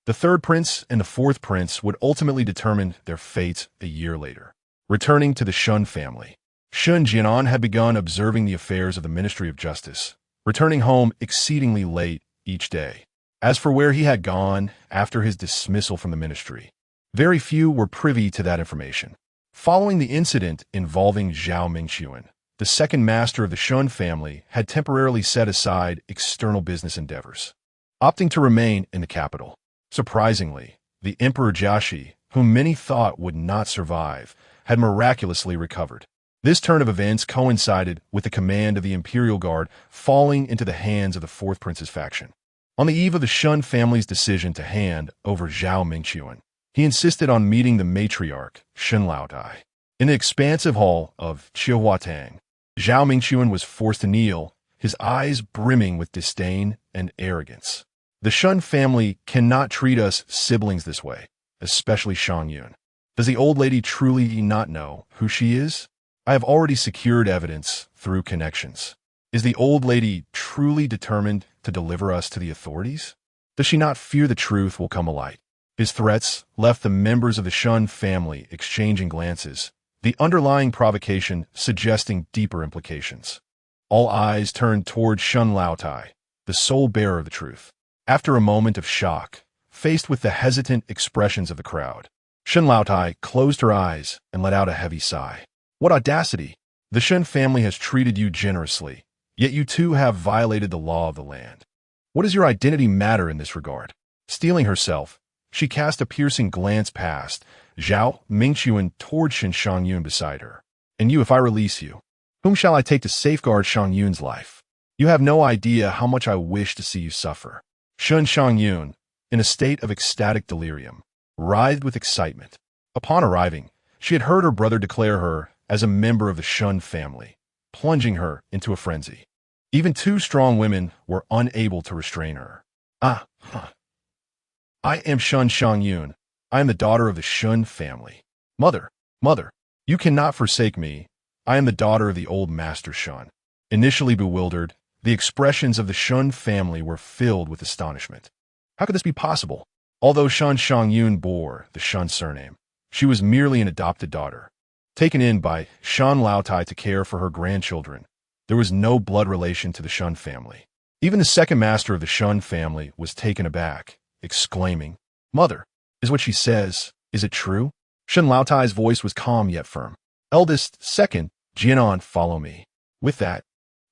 A: the third prince and the fourth prince would ultimately determine their fates a year later. Returning to the Shun family, Shun Jianan had begun observing the affairs of the Ministry of Justice, returning home exceedingly late each day. As for where he had gone after his dismissal from the ministry, very few were privy to that information. Following the incident involving Zhao Mingxuan, the second master of the Shun family had temporarily set aside external business endeavors, opting to remain in the capital. Surprisingly, the Emperor Jiaxi, whom many thought would not survive, had miraculously recovered. This turn of events coincided with the command of the Imperial Guard falling into the hands of the fourth prince's faction. On the eve of the Shun family's decision to hand over Zhao Mingxuan, he insisted on meeting the matriarch, Shen Laotai. In the expansive hall of Chihuatang, Zhao Mingxuan was forced to kneel, his eyes brimming with disdain and arrogance. The Shun family cannot treat us siblings this way, especially Shang Yun. Does the old lady truly not know who she is? I have already secured evidence through connections. Is the old lady truly determined to deliver us to the authorities? Does she not fear the truth will come alight? His threats left the members of the Shun family exchanging glances, the underlying provocation suggesting deeper implications. All eyes turned toward Shen Laotai, the sole bearer of the truth. After a moment of shock, faced with the hesitant expressions of the crowd, Shen Laotai closed her eyes and let out a heavy sigh. What audacity! The Shen family has treated you generously, yet you too have violated the law of the land. What does your identity matter in this regard? Steeling herself, she cast a piercing glance past Zhao Mingxuan toward Shen Shangyun beside her. And you, if I release you, whom shall I take to safeguard Shangyun's life? You have no idea how much I wish to see you suffer. Shen Shangyun, in a state of ecstatic delirium, writhed with excitement. Upon arriving, she had heard her brother declare her as a member of the Shun family, plunging her into a frenzy. Even two strong women were unable to restrain her. I am Shun Shangyun. I am the daughter of the Shun family. Mother, you cannot forsake me. I am the daughter of the old master Shun. Initially bewildered, the expressions of the Shun family were filled with astonishment. How could this be possible? Although Shun Shangyun bore the Shun surname, she was merely an adopted daughter, taken in by Shen Laotai to care for her grandchildren. There was no blood relation to the Shun family. Even the second master of the Shun family was taken aback, exclaiming, "Mother, is what she says, is it true?" Shen Laotai's voice was calm yet firm. "Eldest, second, Jianan, follow me." With that,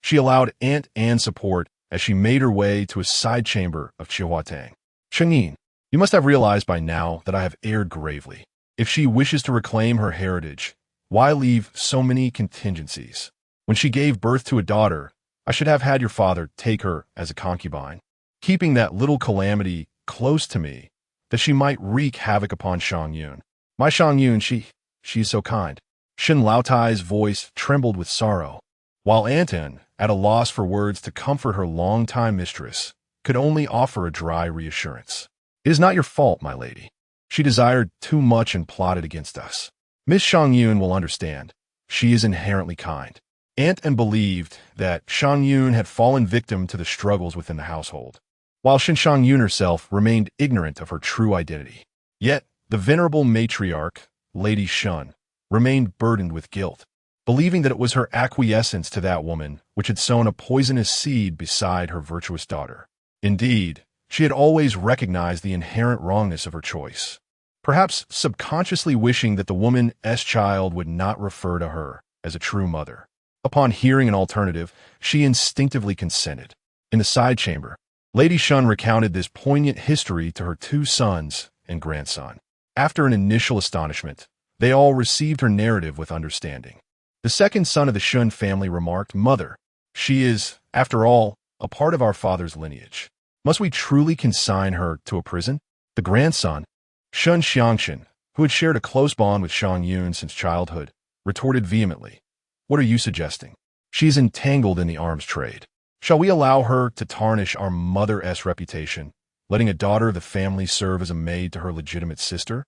A: she allowed Aunt Anne's support as she made her way to a side chamber of Chihuatang. "Chengyin, you must have realized by now that I have erred gravely. If she wishes to reclaim her heritage, why leave so many contingencies? When she gave birth to a daughter, I should have had your father take her as a concubine, keeping that little calamity close to me, that she might wreak havoc upon Shangyun. My Shangyun, she is so kind." Shen Laotai's voice trembled with sorrow, while Aunt Anne, at a loss for words to comfort her longtime mistress, could only offer a dry reassurance. "It is not your fault, my lady. She desired too much and plotted against us. Miss Shangyun will understand. She is inherently kind." Aunt and believed that Shangyun had fallen victim to the struggles within the household, while Shangyun herself remained ignorant of her true identity. Yet, the venerable matriarch, Lady Shun, remained burdened with guilt, believing that it was her acquiescence to that woman which had sown a poisonous seed beside her virtuous daughter. Indeed, she had always recognized the inherent wrongness of her choice, perhaps subconsciously wishing that the woman's child would not refer to her as a true mother. Upon hearing an alternative, she instinctively consented. In the side chamber, Lady Shun recounted this poignant history to her two sons and grandson. After an initial astonishment, they all received her narrative with understanding. The second son of the Shun family remarked, "Mother, she is, after all, a part of our father's lineage. Must we truly consign her to a prison?" The grandson, Shun Xiangshan, who had shared a close bond with Shangyun since childhood, retorted vehemently, "What are you suggesting? She is entangled in the arms trade. Shall we allow her to tarnish our mother's reputation, letting a daughter of the family serve as a maid to her legitimate sister?"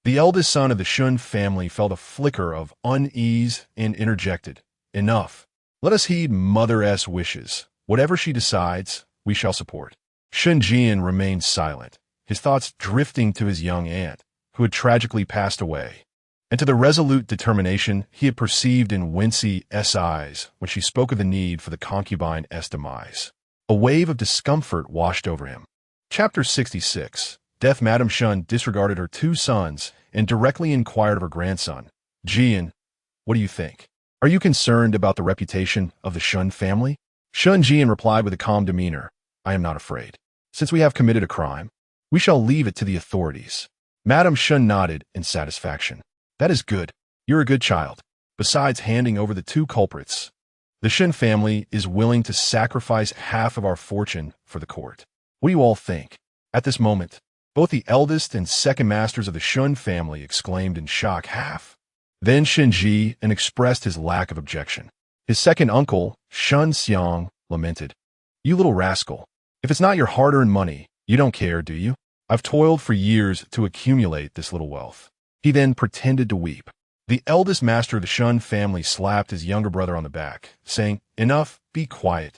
A: The eldest son of the Shun family felt a flicker of unease and interjected, "Enough. Let us heed mother's wishes. Whatever she decides, we shall support." Shun Jian remained silent, his thoughts drifting to his young aunt, who had tragically passed away, and to the resolute determination he had perceived in Wenxi's eyes when she spoke of the need for the concubine's demise. A wave of discomfort washed over him. Chapter 66. Deaf Madame Shun disregarded her two sons and directly inquired of her grandson, "Jian, what do you think? Are you concerned about the reputation of the Shun family?" Shun Jian replied with a calm demeanor, "I am not afraid. Since we have committed a crime, we shall leave it to the authorities." Madame Shun nodded in satisfaction. "That is good. You're a good child. Besides handing over the two culprits, the Shun family is willing to sacrifice half of our fortune for the court. What do you all think?" At this moment, both the eldest and second masters of the Shun family exclaimed in shock, "Half?" Then Shinji and expressed his lack of objection. His second uncle, Shun Xiang, lamented, "You little rascal. If it's not your hard-earned money, you don't care, do you? I've toiled for years to accumulate this little wealth." He then pretended to weep. The eldest master of the Shun family slapped his younger brother on the back, saying, "Enough, be quiet."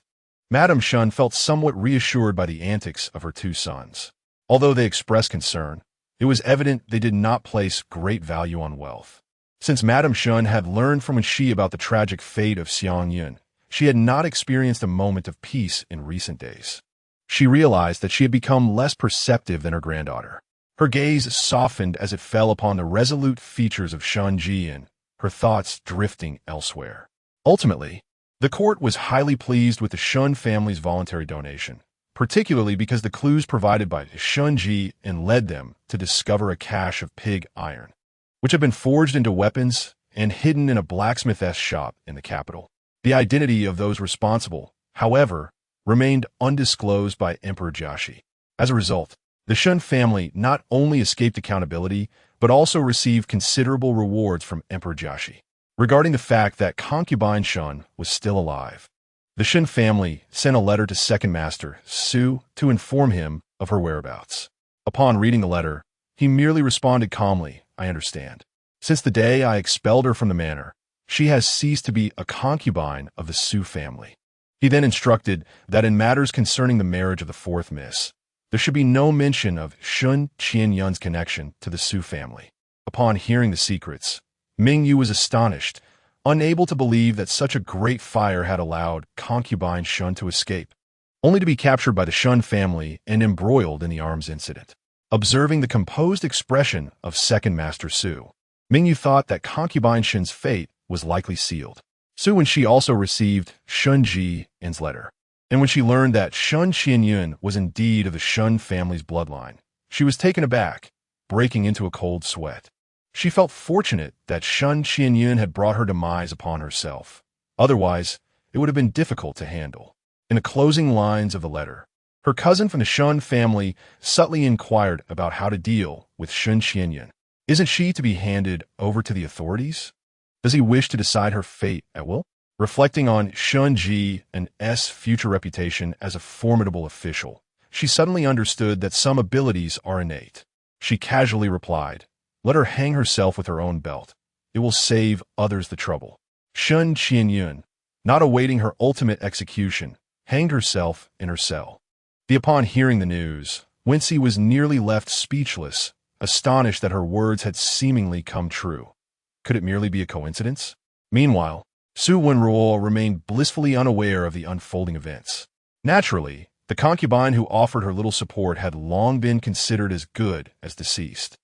A: Madame Shun felt somewhat reassured by the antics of her two sons. Although they expressed concern, it was evident they did not place great value on wealth. Since Madame Shun had learned from Wenxi about the tragic fate of Xiangyun, she had not experienced a moment of peace in recent days. She realized that she had become less perceptive than her granddaughter. Her gaze softened as it fell upon the resolute features of Shun Jian, her thoughts drifting elsewhere. Ultimately, the court was highly pleased with the Shun family's voluntary donation, particularly because the clues provided by Shunji and led them to discover a cache of pig iron, which had been forged into weapons and hidden in a blacksmith's shop in the capital. The identity of those responsible, however, remained undisclosed by Emperor Jiaxi. As a result, the Shun family not only escaped accountability, but also received considerable rewards from Emperor Jiaxi. Regarding the fact that Concubine Shun was still alive, the Shun family sent a letter to Second Master Su to inform him of her whereabouts. Upon reading the letter, he merely responded calmly, "I understand. Since the day I expelled her from the manor, she has ceased to be a concubine of the Su family." He then instructed that in matters concerning the marriage of the fourth miss, there should be no mention of Shun Qianyun's connection to the Su family. Upon hearing the secrets, Mingyu was astonished, unable to believe that such a great fire had allowed concubine Shun to escape, only to be captured by the Shun family and embroiled in the arms incident. Observing the composed expression of Second Master Su, Mingyu thought that concubine Shun's fate was likely sealed. Su and she also received Shun Jian's letter, and when she learned that Shun Qianyun was indeed of the Shun family's bloodline, she was taken aback, breaking into a cold sweat. She felt fortunate that Shun Qianyun had brought her demise upon herself. Otherwise, it would have been difficult to handle. In the closing lines of the letter, her cousin from the Shun family subtly inquired about how to deal with Shun Qianyun. Isn't she to be handed over to the authorities? Does he wish to decide her fate at will? Reflecting on Shun Ji and S' future reputation as a formidable official, she suddenly understood that some abilities are innate. She casually replied, "Let her hang herself with her own belt. It will save others the trouble." Shun Qianyun, not awaiting her ultimate execution, hanged herself in her cell. Upon hearing the news, Wenxi was nearly left speechless, astonished that her words had seemingly come true. Could it merely be a coincidence? Meanwhile, Su Wenruo remained blissfully unaware of the unfolding events. Naturally, the concubine who offered her little support had long been considered as good as deceased.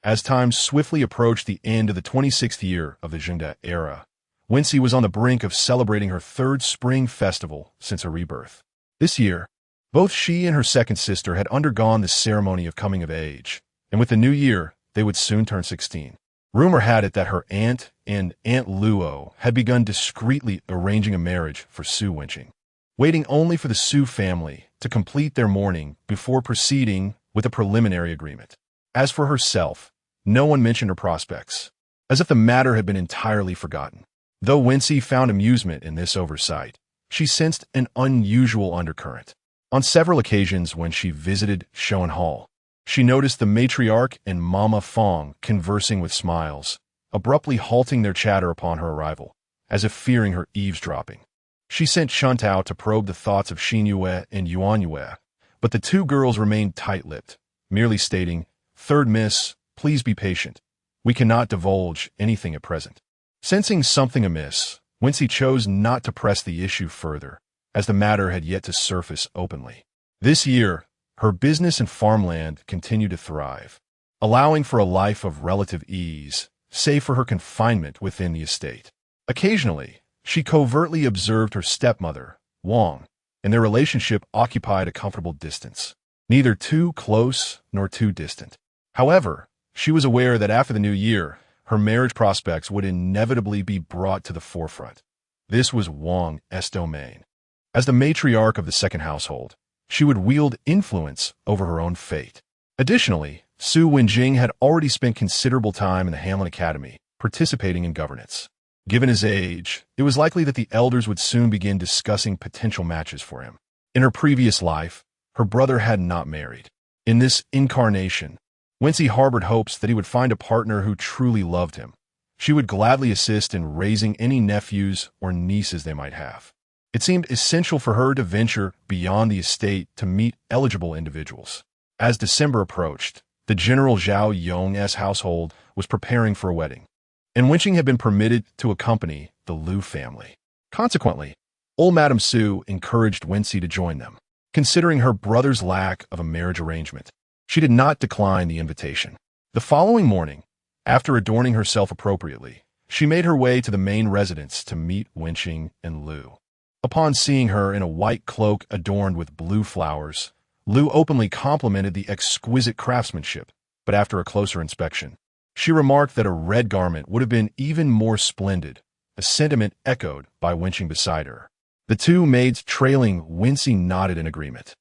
A: As time swiftly approached the end of the 26th year of the Zhengde era, Wenxi was on the brink of celebrating her third spring festival since her rebirth. This year, both she and her second sister had undergone the ceremony of coming of age, and with the new year, they would soon turn 16. Rumor had it that her aunt and Aunt Luo had begun discreetly arranging a marriage for Su Wenxi, waiting only for the Su family to complete their mourning before proceeding with a preliminary agreement. As for herself, no one mentioned her prospects, as if the matter had been entirely forgotten. Though Wenxi found amusement in this oversight, she sensed an unusual undercurrent. On several occasions when she visited Shoan Hall, she noticed the matriarch and Mama Fong conversing with smiles, abruptly halting their chatter upon her arrival, as if fearing her eavesdropping. She sent Shuntao to probe the thoughts of Xin Yue and Yuan Yue, but the two girls remained tight-lipped, merely stating, "Third miss, please be patient. We cannot divulge anything at present." Sensing something amiss, Wenxi chose not to press the issue further, as the matter had yet to surface openly. This year, her business and farmland continued to thrive, allowing for a life of relative ease, save for her confinement within the estate. Occasionally, she covertly observed her stepmother, Wang, and their relationship occupied a comfortable distance, neither too close nor too distant. However, she was aware that after the new year, her marriage prospects would inevitably be brought to the forefront. This was Wang's domain. As the matriarch of the second household, she would wield influence over her own fate. Additionally, Su Wenjing had already spent considerable time in the Hanlin Academy, participating in governance. Given his age, it was likely that the elders would soon begin discussing potential matches for him. In her previous life, her brother had not married. In this incarnation, Wenxi harbored hopes that he would find a partner who truly loved him. She would gladly assist in raising any nephews or nieces they might have. It seemed essential for her to venture beyond the estate to meet eligible individuals. As December approached, the General Zhao Yong's household was preparing for a wedding, and Wenxi had been permitted to accompany the Liu family. Consequently, old Madame Su encouraged Wenxi to join them. Considering her brother's lack of a marriage arrangement, she did not decline the invitation. The following morning, after adorning herself appropriately, she made her way to the main residence to meet Wenxi and Liu. Upon seeing her in a white cloak adorned with blue flowers, Liu openly complimented the exquisite craftsmanship, but after a closer inspection, she remarked that a red garment would have been even more splendid, a sentiment echoed by Wenxi beside her. The two maids trailing Wenxi nodded in agreement,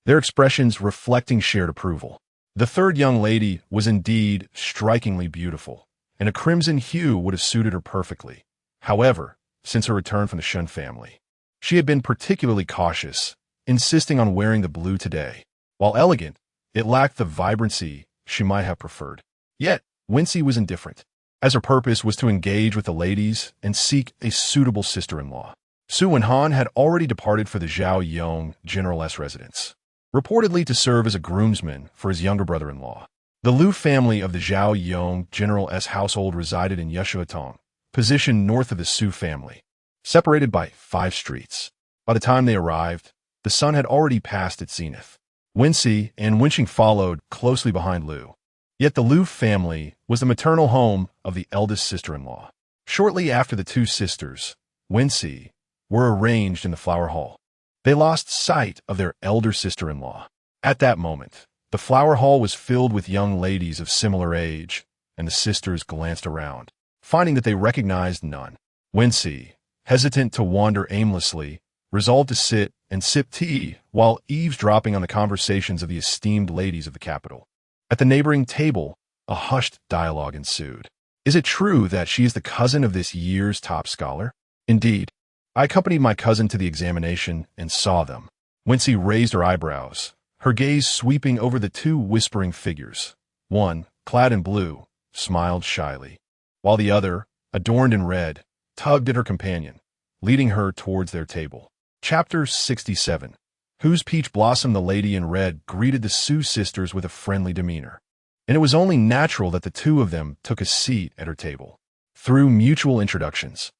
A: their expressions reflecting shared approval. The third young lady was indeed strikingly beautiful, and a crimson hue would have suited her perfectly. However, since her return from the Shun family, she had been particularly cautious, insisting on wearing the blue today. While elegant, it lacked the vibrancy she might have preferred. Yet, Wenxi was indifferent, as her purpose was to engage with the ladies and seek a suitable sister-in-law. Su Wenhan had already departed for the Zhao Yong General's residence, reportedly to serve as a groomsman for his younger brother-in-law. The Liu family of the Zhao Yong General's household resided in Yeshuatong, positioned north of the Su family, separated by 5 streets. By the time they arrived, the sun had already passed its zenith. Wenxi and Wenxi followed closely behind Liu. Yet the Liu family was the maternal home of the eldest sister-in-law. Shortly after the two sisters, Wenxi, were arranged in the flower hall, they lost sight of their elder sister-in-law. At that moment, the flower hall was filled with young ladies of similar age, and the sisters glanced around, finding that they recognized none. Wenxi, hesitant to wander aimlessly, resolved to sit and sip tea while eavesdropping on the conversations of the esteemed ladies of the capital. At the neighboring table, a hushed dialogue ensued. Is it true that she is the cousin of this year's top scholar? Indeed, I accompanied my cousin to the examination and saw them. Wenxi raised her eyebrows, her gaze sweeping over the two whispering figures. One, clad in blue, smiled shyly, while the other, adorned in red, tugged at her companion, leading her towards their table. Chapter 67. Whose peach blossom? The lady in red greeted the Sioux sisters with a friendly demeanor, and it was only natural that the two of them took a seat at her table. Through mutual introductions,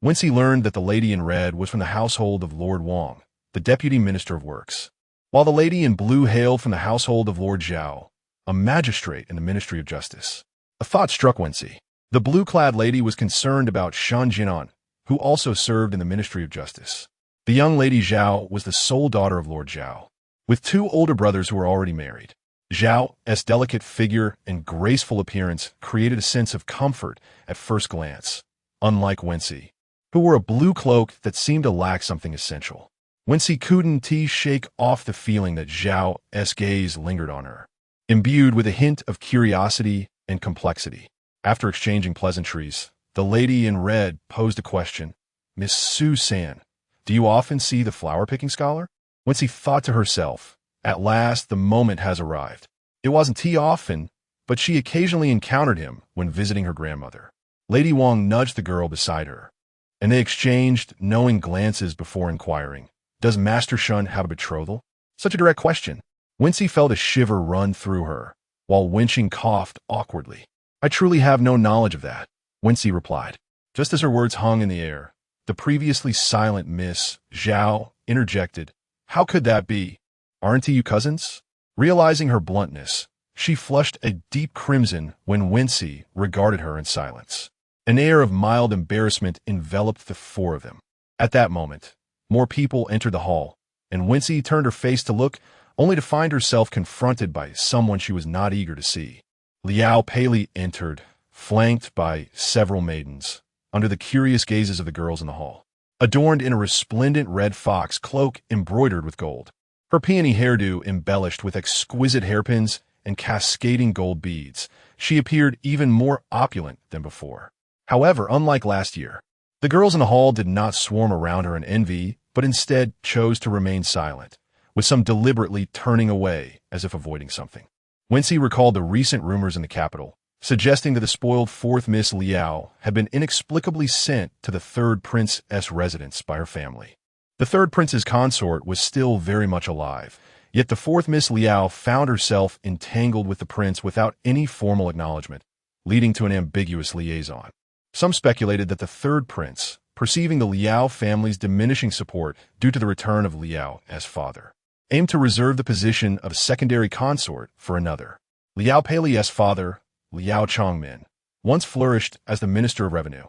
A: Wenxi learned that the lady in red was from the household of Lord Wang, the Deputy Minister of Works, while the lady in blue hailed from the household of Lord Zhao, a magistrate in the Ministry of Justice. A thought struck Wenxi. The blue-clad lady was concerned about Shan Jinan, who also served in the Ministry of Justice. The young lady Zhao was the sole daughter of Lord Zhao, with two older brothers who were already married. Zhao's delicate figure and graceful appearance created a sense of comfort at first glance, unlike Wenxi, who wore a blue cloak that seemed to lack something essential. Wenxi couldn't shake off the feeling that Zhao's gaze lingered on her, imbued with a hint of curiosity and complexity. After exchanging pleasantries, the lady in red posed a question. "Miss Su-san, do you often see the flower-picking scholar?" Wenxi thought to herself, at last the moment has arrived. It wasn't often, but she occasionally encountered him when visiting her grandmother. Lady Wang nudged the girl beside her, and they exchanged knowing glances before inquiring, "Does Master Shun have a betrothal?" Such a direct question. Wenxi felt a shiver run through her, while Wenxing coughed awkwardly. "I truly have no knowledge of that," Wenxi replied. Just as her words hung in the air, the previously silent Miss Zhao interjected, "How could that be? Aren't you cousins?" Realizing her bluntness, she flushed a deep crimson when Wenxi regarded her in silence. An air of mild embarrassment enveloped the four of them. At that moment, more people entered the hall, and Wenxi turned her face to look, only to find herself confronted by someone she was not eager to see. Liao Pei entered, flanked by several maidens, under the curious gazes of the girls in the hall. Adorned in a resplendent red fox cloak embroidered with gold, her peony hairdo embellished with exquisite hairpins and cascading gold beads, she appeared even more opulent than before. However, unlike last year, the girls in the hall did not swarm around her in envy, but instead chose to remain silent, with some deliberately turning away as if avoiding something. Wenxi recalled the recent rumors in the capital, suggesting that the spoiled fourth Miss Liao had been inexplicably sent to the third prince's residence by her family. The third prince's consort was still very much alive, yet the fourth Miss Liao found herself entangled with the prince without any formal acknowledgement, leading to an ambiguous liaison. Some speculated that the third prince, perceiving the Liao family's diminishing support due to the return of Liao as father, aimed to reserve the position of secondary consort for another. Liao Pei's father, Liao Chongmin, once flourished as the Minister of Revenue,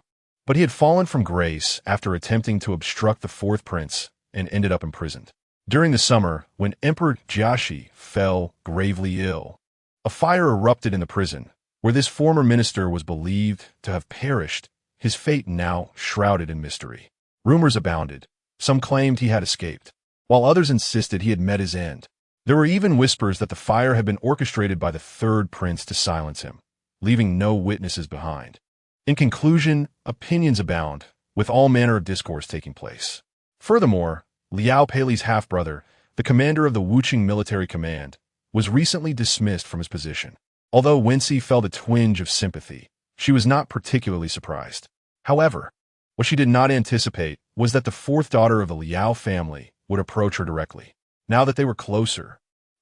A: but he had fallen from grace after attempting to obstruct the fourth prince and ended up imprisoned. During the summer, when Emperor Jiaxi fell gravely ill, a fire erupted in the prison, where this former minister was believed to have perished, his fate now shrouded in mystery. Rumors abounded. Some claimed he had escaped, while others insisted he had met his end. There were even whispers that the fire had been orchestrated by the third prince to silence him, leaving no witnesses behind. In conclusion, opinions abound, with all manner of discourse taking place. Furthermore, Liao Pei's half-brother, the commander of the Wuqing military command, was recently dismissed from his position. Although Wenxi felt a twinge of sympathy, she was not particularly surprised. However, what she did not anticipate was that the fourth daughter of the Liao family would approach her directly. Now that they were closer,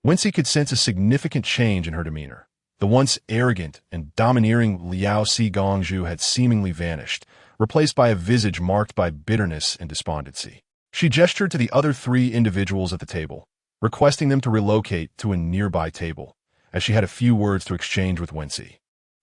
A: Wenxi could sense a significant change in her demeanor. The once arrogant and domineering Liao Si Gongzhu had seemingly vanished, replaced by a visage marked by bitterness and despondency. She gestured to the other three individuals at the table, requesting them to relocate to a nearby table, as she had a few words to exchange with Wenxi.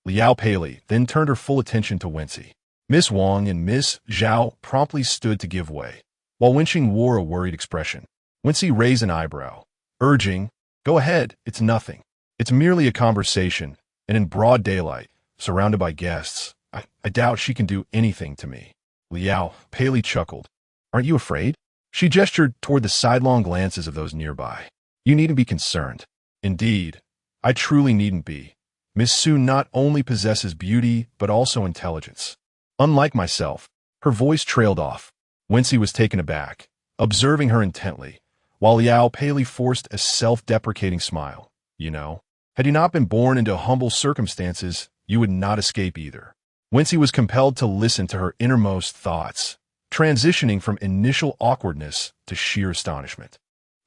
A: Liao Pei then turned her full attention to Wenxi. Miss Wang and Miss Zhao promptly stood to give way, while Wenxing wore a worried expression. Wenxi raised an eyebrow, urging, "Go ahead, it's nothing. It's merely a conversation, and in broad daylight, surrounded by guests. I doubt she can do anything to me." Liao Pei chuckled. "Aren't you afraid?" She gestured toward the sidelong glances of those nearby. "You needn't be concerned." "Indeed, I truly needn't be. Miss Su not only possesses beauty, but also intelligence. Unlike myself." Her voice trailed off. Wenxi was taken aback, observing her intently, while Liao Pei forced a self-deprecating smile. You know, had you not been born into humble circumstances, you would not escape either. Wenxi was compelled to listen to her innermost thoughts, transitioning from initial awkwardness to sheer astonishment.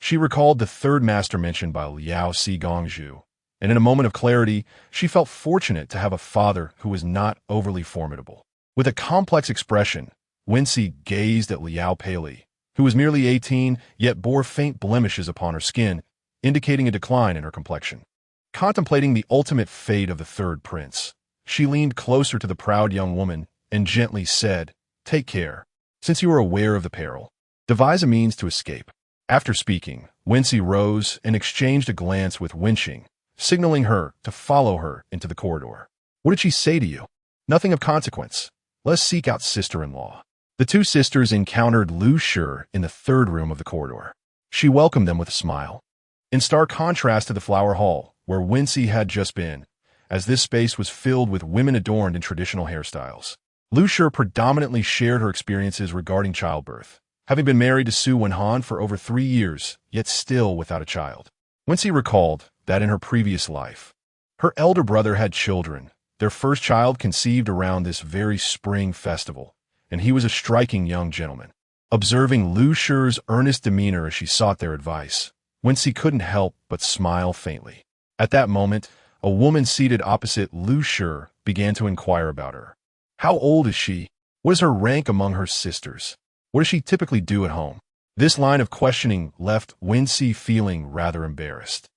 A: She recalled the third master mentioned by Liao Gongzhu, and in a moment of clarity, she felt fortunate to have a father who was not overly formidable. With a complex expression, Wenxi gazed at Liao Pei, who was merely 18, yet bore faint blemishes upon her skin, indicating a decline in her complexion. Contemplating the ultimate fate of the third prince, she leaned closer to the proud young woman and gently said, "Take care. Since you are aware of the peril, devise a means to escape." After speaking, Wenxi rose and exchanged a glance with Wenxi, signaling her to follow her into the corridor. "What did she say to you?" "Nothing of consequence. Let's seek out sister-in-law." The two sisters encountered Lu Shi in the third room of the corridor. She welcomed them with a smile. In stark contrast to the flower hall, where Wenxi had just been, as this space was filled with women adorned in traditional hairstyles. Lu Shi predominantly shared her experiences regarding childbirth, having been married to Su Wenhan for over 3 years, yet still without a child. Wenxi recalled that in her previous life, her elder brother had children, their first child conceived around this very spring festival, and he was a striking young gentleman. Observing Lu Shi's earnest demeanor as she sought their advice, Wenxi couldn't help but smile faintly. At that moment, a woman seated opposite Lu Shi began to inquire about her. How old is she? What is her rank among her sisters? What does she typically do at home? This line of questioning left Wenxi feeling rather embarrassed,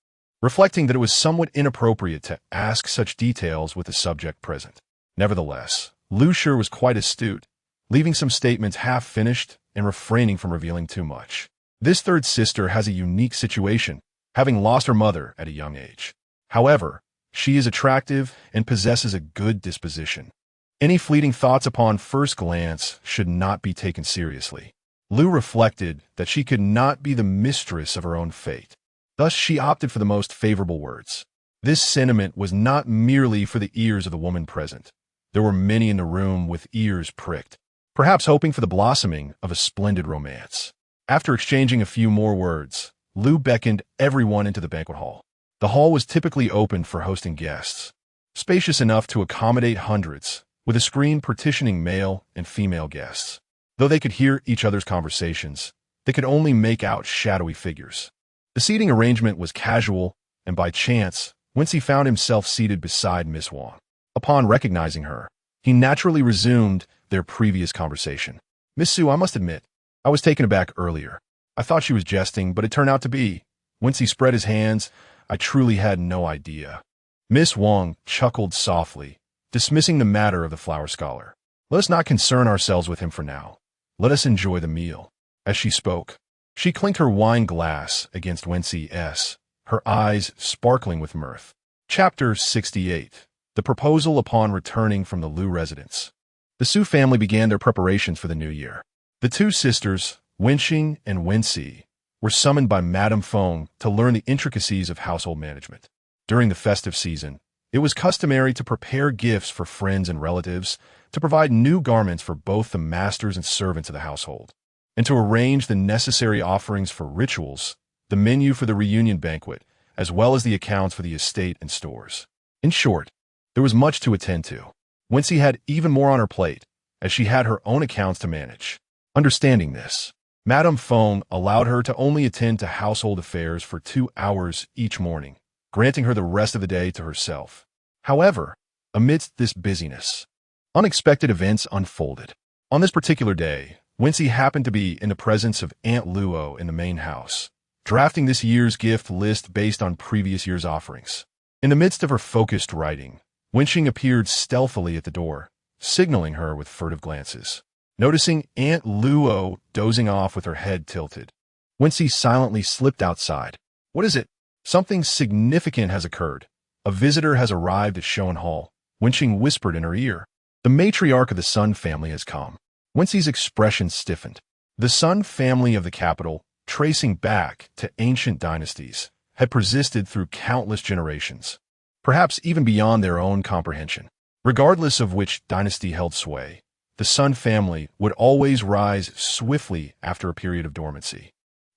A: reflecting that it was somewhat inappropriate to ask such details with the subject present. Nevertheless, Lu Shi was quite astute, leaving some statements half-finished and refraining from revealing too much. This third sister has a unique situation, having lost her mother at a young age. However, she is attractive and possesses a good disposition. Any fleeting thoughts upon first glance should not be taken seriously. Lu reflected that she could not be the mistress of her own fate. Thus, she opted for the most favorable words. This sentiment was not merely for the ears of the woman present. There were many in the room with ears pricked, perhaps hoping for the blossoming of a splendid romance. After exchanging a few more words, Lu beckoned everyone into the banquet hall. The hall was typically open for hosting guests, spacious enough to accommodate hundreds, with a screen partitioning male and female guests. Though they could hear each other's conversations, they could only make out shadowy figures. The seating arrangement was casual, and by chance, Wenxi found himself seated beside Miss Wang. Upon recognizing her, he naturally resumed their previous conversation. "Miss Su, I must admit, I was taken aback earlier. I thought she was jesting, but it turned out to be." Wenxi spread his hands. "I truly had no idea." Miss Wang chuckled softly, dismissing the matter of the flower scholar. "Let us not concern ourselves with him for now. Let us enjoy the meal." As she spoke, she clinked her wine glass against Wenxi's, her eyes sparkling with mirth. Chapter 68. The Proposal Upon Returning from the Lu Residence. The Su family began their preparations for the new year. The two sisters, Wenxi and Wenxi, were summoned by Madame Feng to learn the intricacies of household management. During the festive season, it was customary to prepare gifts for friends and relatives, to provide new garments for both the masters and servants of the household, and to arrange the necessary offerings for rituals, the menu for the reunion banquet, as well as the accounts for the estate and stores. In short, there was much to attend to. Wenxi had even more on her plate, as she had her own accounts to manage. Understanding this, Madame Feng allowed her to only attend to household affairs for 2 hours each morning, granting her the rest of the day to herself. However, amidst this busyness, unexpected events unfolded. On this particular day, Wenxi happened to be in the presence of Aunt Luo in the main house, drafting this year's gift list based on previous year's offerings. In the midst of her focused writing, Wenxi appeared stealthily at the door, signaling her with furtive glances. Noticing Aunt Luo dozing off with her head tilted, Wenxi silently slipped outside. "What is it?" "Something significant has occurred. A visitor has arrived at Shoan Hall," Wenxi whispered in her ear. "The matriarch of the Sun family has come." Wenxi's expression stiffened. The Sun family of the capital, tracing back to ancient dynasties, had persisted through countless generations, perhaps even beyond their own comprehension. Regardless of which dynasty held sway, the Sun family would always rise swiftly after a period of dormancy.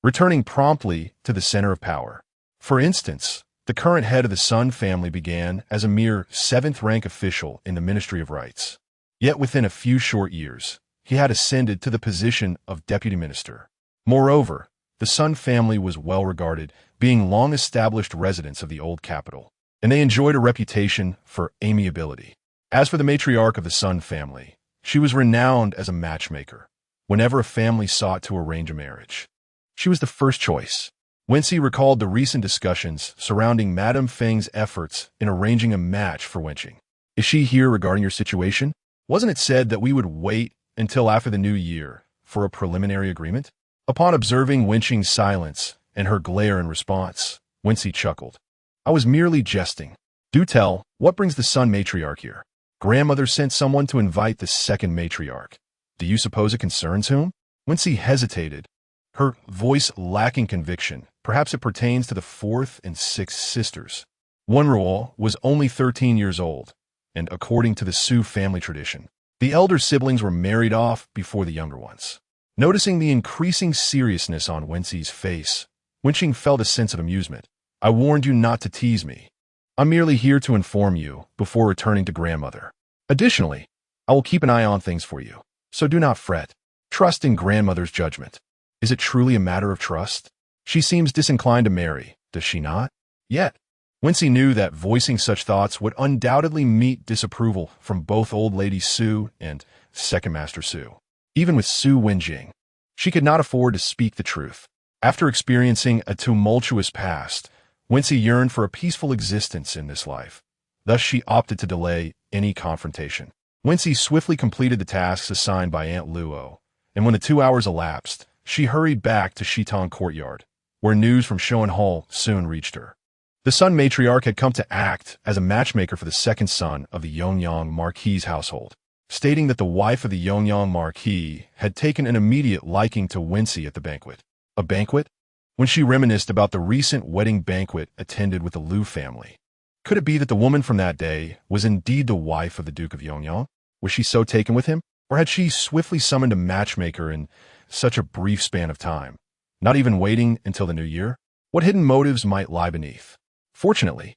A: returning promptly to the center of power. For instance, the current head of the Sun family began as a mere seventh-rank official in the Ministry of Rights. Yet within a few short years, he had ascended to the position of deputy minister. Moreover, the Sun family was well regarded, being long-established residents of the old capital, and they enjoyed a reputation for amiability. As for the matriarch of the Sun family, she was renowned as a matchmaker. Whenever a family sought to arrange a marriage, she was the first choice. Wenxi recalled the recent discussions surrounding Madame Feng's efforts in arranging a match for Wenxi. Is she here regarding your situation? Wasn't it said that we would wait until after the new year for a preliminary agreement? Upon observing Wenxi's silence and her glare in response, Wenxi chuckled. I was merely jesting. Do tell, what brings the Sun matriarch here? Grandmother sent someone to invite the second matriarch. Do you suppose it concerns whom? Wenxi hesitated, her voice lacking conviction. Perhaps it pertains to the fourth and sixth sisters. Wenruo was only 13 years old, and according to the Su family tradition, the elder siblings were married off before the younger ones. Noticing the increasing seriousness on Wenxi's face, Wenxi felt a sense of amusement. I warned you not to tease me. I'm merely here to inform you before returning to grandmother. Additionally, I will keep an eye on things for you, so do not fret. Trust in grandmother's judgment. Is it truly a matter of trust? She seems disinclined to marry, does she not? Yet, Wenxi knew that voicing such thoughts would undoubtedly meet disapproval from both old lady Su and second master Su. Even with Su Wenjing, she could not afford to speak the truth. After experiencing a tumultuous past, Wenxi yearned for a peaceful existence in this life. Thus she opted to delay any confrontation. Wenxi swiftly completed the tasks assigned by Aunt Luo, and when the 2 hours elapsed, she hurried back to Shitong Courtyard, where news from Shoan Hall soon reached her. The Sun matriarch had come to act as a matchmaker for the second son of the Yongyang Marquis' household, stating that the wife of the Yongyang Marquis had taken an immediate liking to Wenxi at the banquet. A banquet? When she reminisced about the recent wedding banquet attended with the Liu family. Could it be that the woman from that day was indeed the wife of the Duke of Yongyang? Was she so taken with him? Or had she swiftly summoned a matchmaker in such a brief span of time, not even waiting until the new year? What hidden motives might lie beneath? Fortunately,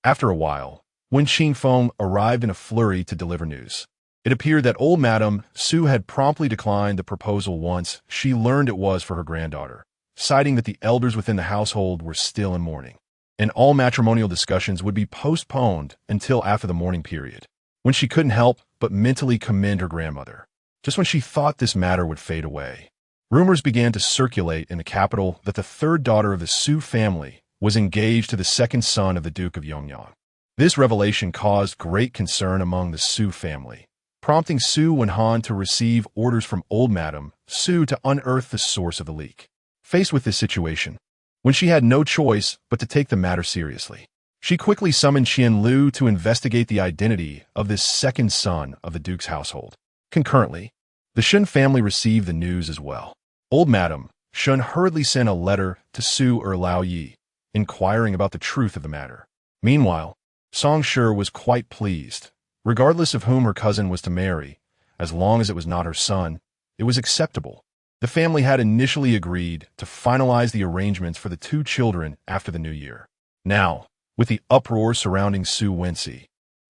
A: after a while, when Xingfeng arrived in a flurry to deliver news, it appeared that old Madame Su had promptly declined the proposal once she learned it was for her granddaughter, citing that the elders within the household were still in mourning, and all matrimonial discussions would be postponed until after the mourning period, when she couldn't help but mentally commend her grandmother. Just when she thought this matter would fade away, rumors began to circulate in the capital that the third daughter of the Su family was engaged to the second son of the Duke of Yongyang. This revelation caused great concern among the Su family, prompting Su Wenhan to receive orders from old Madame Su to unearth the source of the leak. Faced with this situation, when she had no choice but to take the matter seriously, she quickly summoned Qian Lu to investigate the identity of this second son of the Duke's household. Concurrently, the Shun family received the news as well. Old Madame Shun hurriedly sent a letter to Su Lao Yi, inquiring about the truth of the matter. Meanwhile, Song Shi was quite pleased. Regardless of whom her cousin was to marry, as long as it was not her son, it was acceptable. The family had initially agreed to finalize the arrangements for the two children after the new year. Now, with the uproar surrounding Su Wenxi,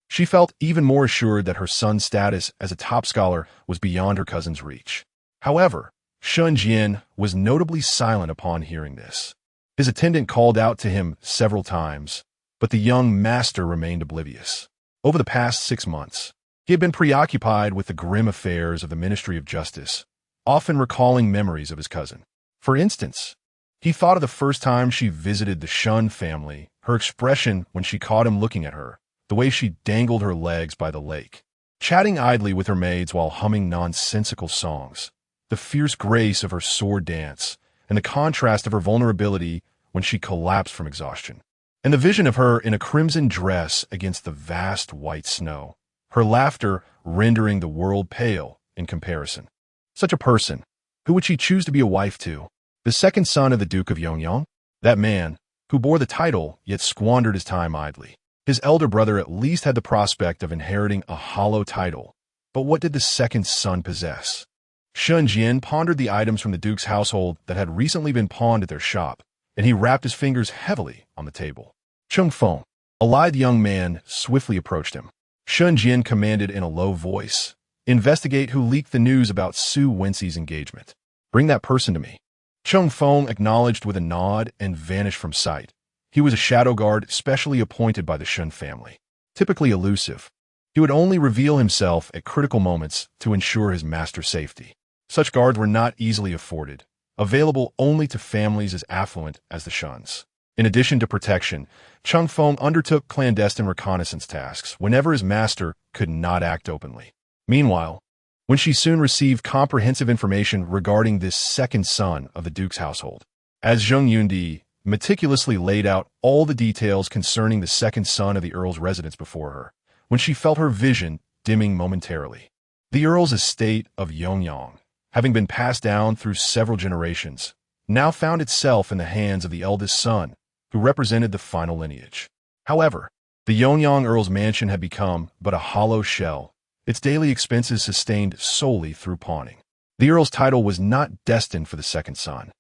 A: she felt even more assured that her son's status as a top scholar was beyond her cousin's reach. However, Shun Jian was notably silent upon hearing this. His attendant called out to him several times, but the young master remained oblivious. Over the past 6 months, he had been preoccupied with the grim affairs of the Ministry of Justice, often recalling memories of his cousin. For instance, he thought of the first time she visited the Shun family, her expression when she caught him looking at her, the way she dangled her legs by the lake, chatting idly with her maids while humming nonsensical songs, the fierce grace of her sword dance, and the contrast of her vulnerability when she collapsed from exhaustion, and the vision of her in a crimson dress against the vast white snow, her laughter rendering the world pale in comparison. Such a person, who would she choose to be a wife to? The second son of the Duke of Yongyang? That man, who bore the title yet squandered his time idly. His elder brother at least had the prospect of inheriting a hollow title. But what did the second son possess? Shun Jian pondered the items from the duke's household that had recently been pawned at their shop, and he rapped his fingers heavily on the table. Chung Feng, a lithe young man, swiftly approached him. Shun Jian commanded in a low voice, "Investigate who leaked the news about Su Wenxi's engagement. Bring that person to me." Chung Feng acknowledged with a nod and vanished from sight. He was a shadow guard specially appointed by the Shun family. Typically elusive, he would only reveal himself at critical moments to ensure his master's safety. Such guards were not easily afforded, available only to families as affluent as the Shuns. In addition to protection, Chung Feng undertook clandestine reconnaissance tasks whenever his master could not act openly. Meanwhile, when she soon received comprehensive information regarding this second son of the duke's household, as Zheng Yundi meticulously laid out all the details concerning the second son of the earl's residence before her, when she felt her vision dimming momentarily. The earl's estate of Yongyang, having been passed down through several generations, now found itself in the hands of the eldest son, who represented the final lineage. However, the Yongyang earl's mansion had become but a hollow shell, its daily expenses sustained solely through pawning. The earl's title was not destined for the second son,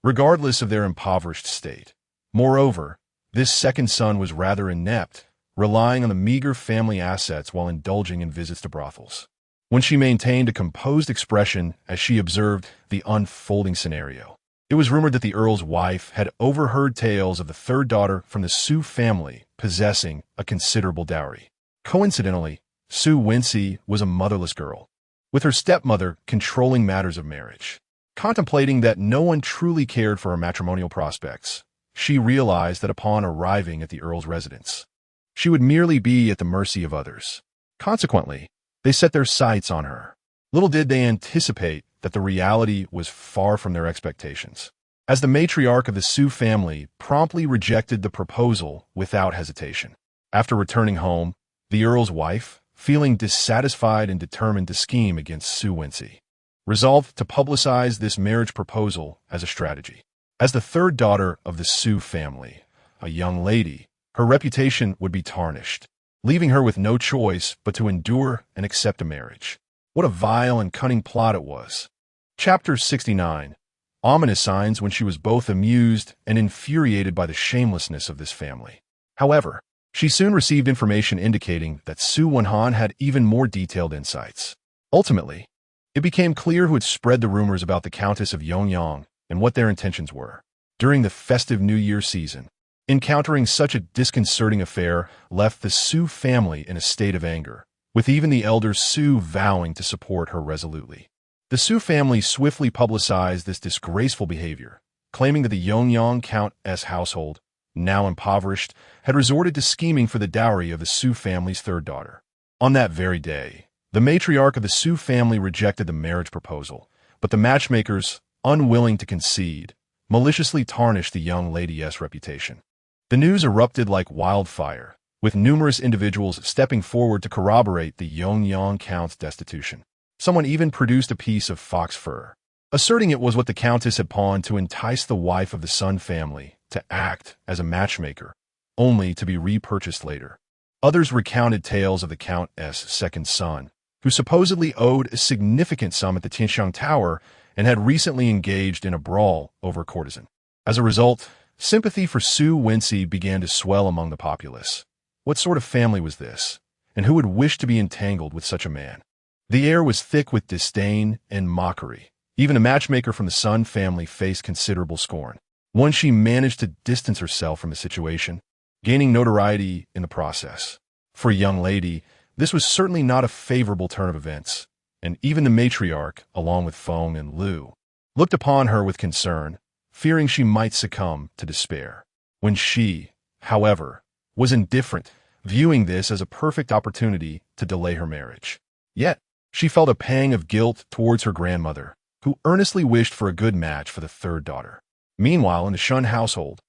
A: regardless of their impoverished state. Moreover, this second son was rather inept, relying on the meager family assets while indulging in visits to brothels. When she maintained a composed expression as she observed the unfolding scenario, it was rumored that the earl's wife had overheard tales of the third daughter from the Su family possessing a considerable dowry. Coincidentally, Su Wenxi was a motherless girl, with her stepmother controlling matters of marriage. Contemplating that no one truly cared for her matrimonial prospects, she realized that upon arriving at the earl's residence, she would merely be at the mercy of others. Consequently, they set their sights on her. Little did they anticipate that the reality was far from their expectations, as the matriarch of the Su family promptly rejected the proposal without hesitation. After returning home, the earl's wife, feeling dissatisfied and determined to scheme against Su Wenxi, resolved to publicize this marriage proposal as a strategy. As the third daughter of the Su family, a young lady, her reputation would be tarnished, leaving her with no choice but to endure and accept a marriage. What a vile and cunning plot it was. Chapter 69. Ominous signs when she was both amused and infuriated by the shamelessness of this family. However, she soon received information indicating that Su Wenhan had even more detailed insights. Ultimately, it became clear who had spread the rumors about the Countess of Yongyang and what their intentions were. During the festive New Year season, encountering such a disconcerting affair left the Su family in a state of anger, with even the elder Su vowing to support her resolutely. The Su family swiftly publicized this disgraceful behavior, claiming that the Yongyang Countess household, now impoverished, had resorted to scheming for the dowry of the Su family's third daughter. On that very day, the matriarch of the Su family rejected the marriage proposal, but the matchmakers, unwilling to concede, maliciously tarnished the young lady's reputation. The news erupted like wildfire, with numerous individuals stepping forward to corroborate the Yongyang Count's destitution. Someone even produced a piece of fox fur, asserting it was what the Countess had pawned to entice the wife of the Sun family to act as a matchmaker, only to be repurchased later. Others recounted tales of the Countess' second son, who supposedly owed a significant sum at the Tianxiang Tower and had recently engaged in a brawl over a courtesan. As a result, sympathy for Su Wenxi began to swell among the populace. What sort of family was this, and who would wish to be entangled with such a man? The air was thick with disdain and mockery. Even a matchmaker from the Sun family faced considerable scorn. Wenxi managed to distance herself from the situation, gaining notoriety in the process. For a young lady, this was certainly not a favorable turn of events, and even the matriarch, along with Feng and Lu, looked upon her with concern, fearing she might succumb to despair. When she, however, was indifferent, viewing this as a perfect opportunity to delay her marriage. Yet, she felt a pang of guilt towards her grandmother, who earnestly wished for a good match for the third daughter. Meanwhile, in the Shun household,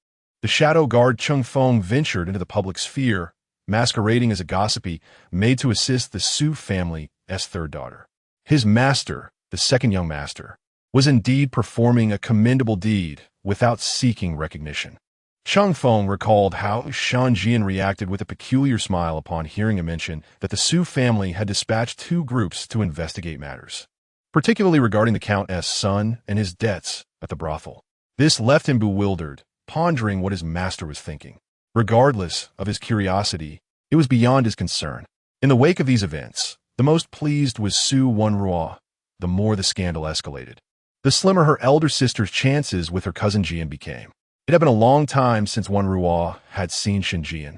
A: the shadow guard Chung Feng ventured into the public sphere, masquerading as a gossipy made to assist the Su family's third daughter. His master, the second young master, was indeed performing a commendable deed without seeking recognition. Chung Feng recalled how Shan Jian reacted with a peculiar smile upon hearing a mention that the Su family had dispatched 2 groups to investigate matters. particularly regarding the Countess' son and his debts at the brothel. This left him bewildered, pondering what his master was thinking. Regardless of his curiosity, it was beyond his concern. In the wake of these events, the most pleased was Su Wenruo, the more the scandal escalated. The slimmer her elder sister's chances with her cousin Jian became. It had been a long time since Wenruo had seen Shinjian,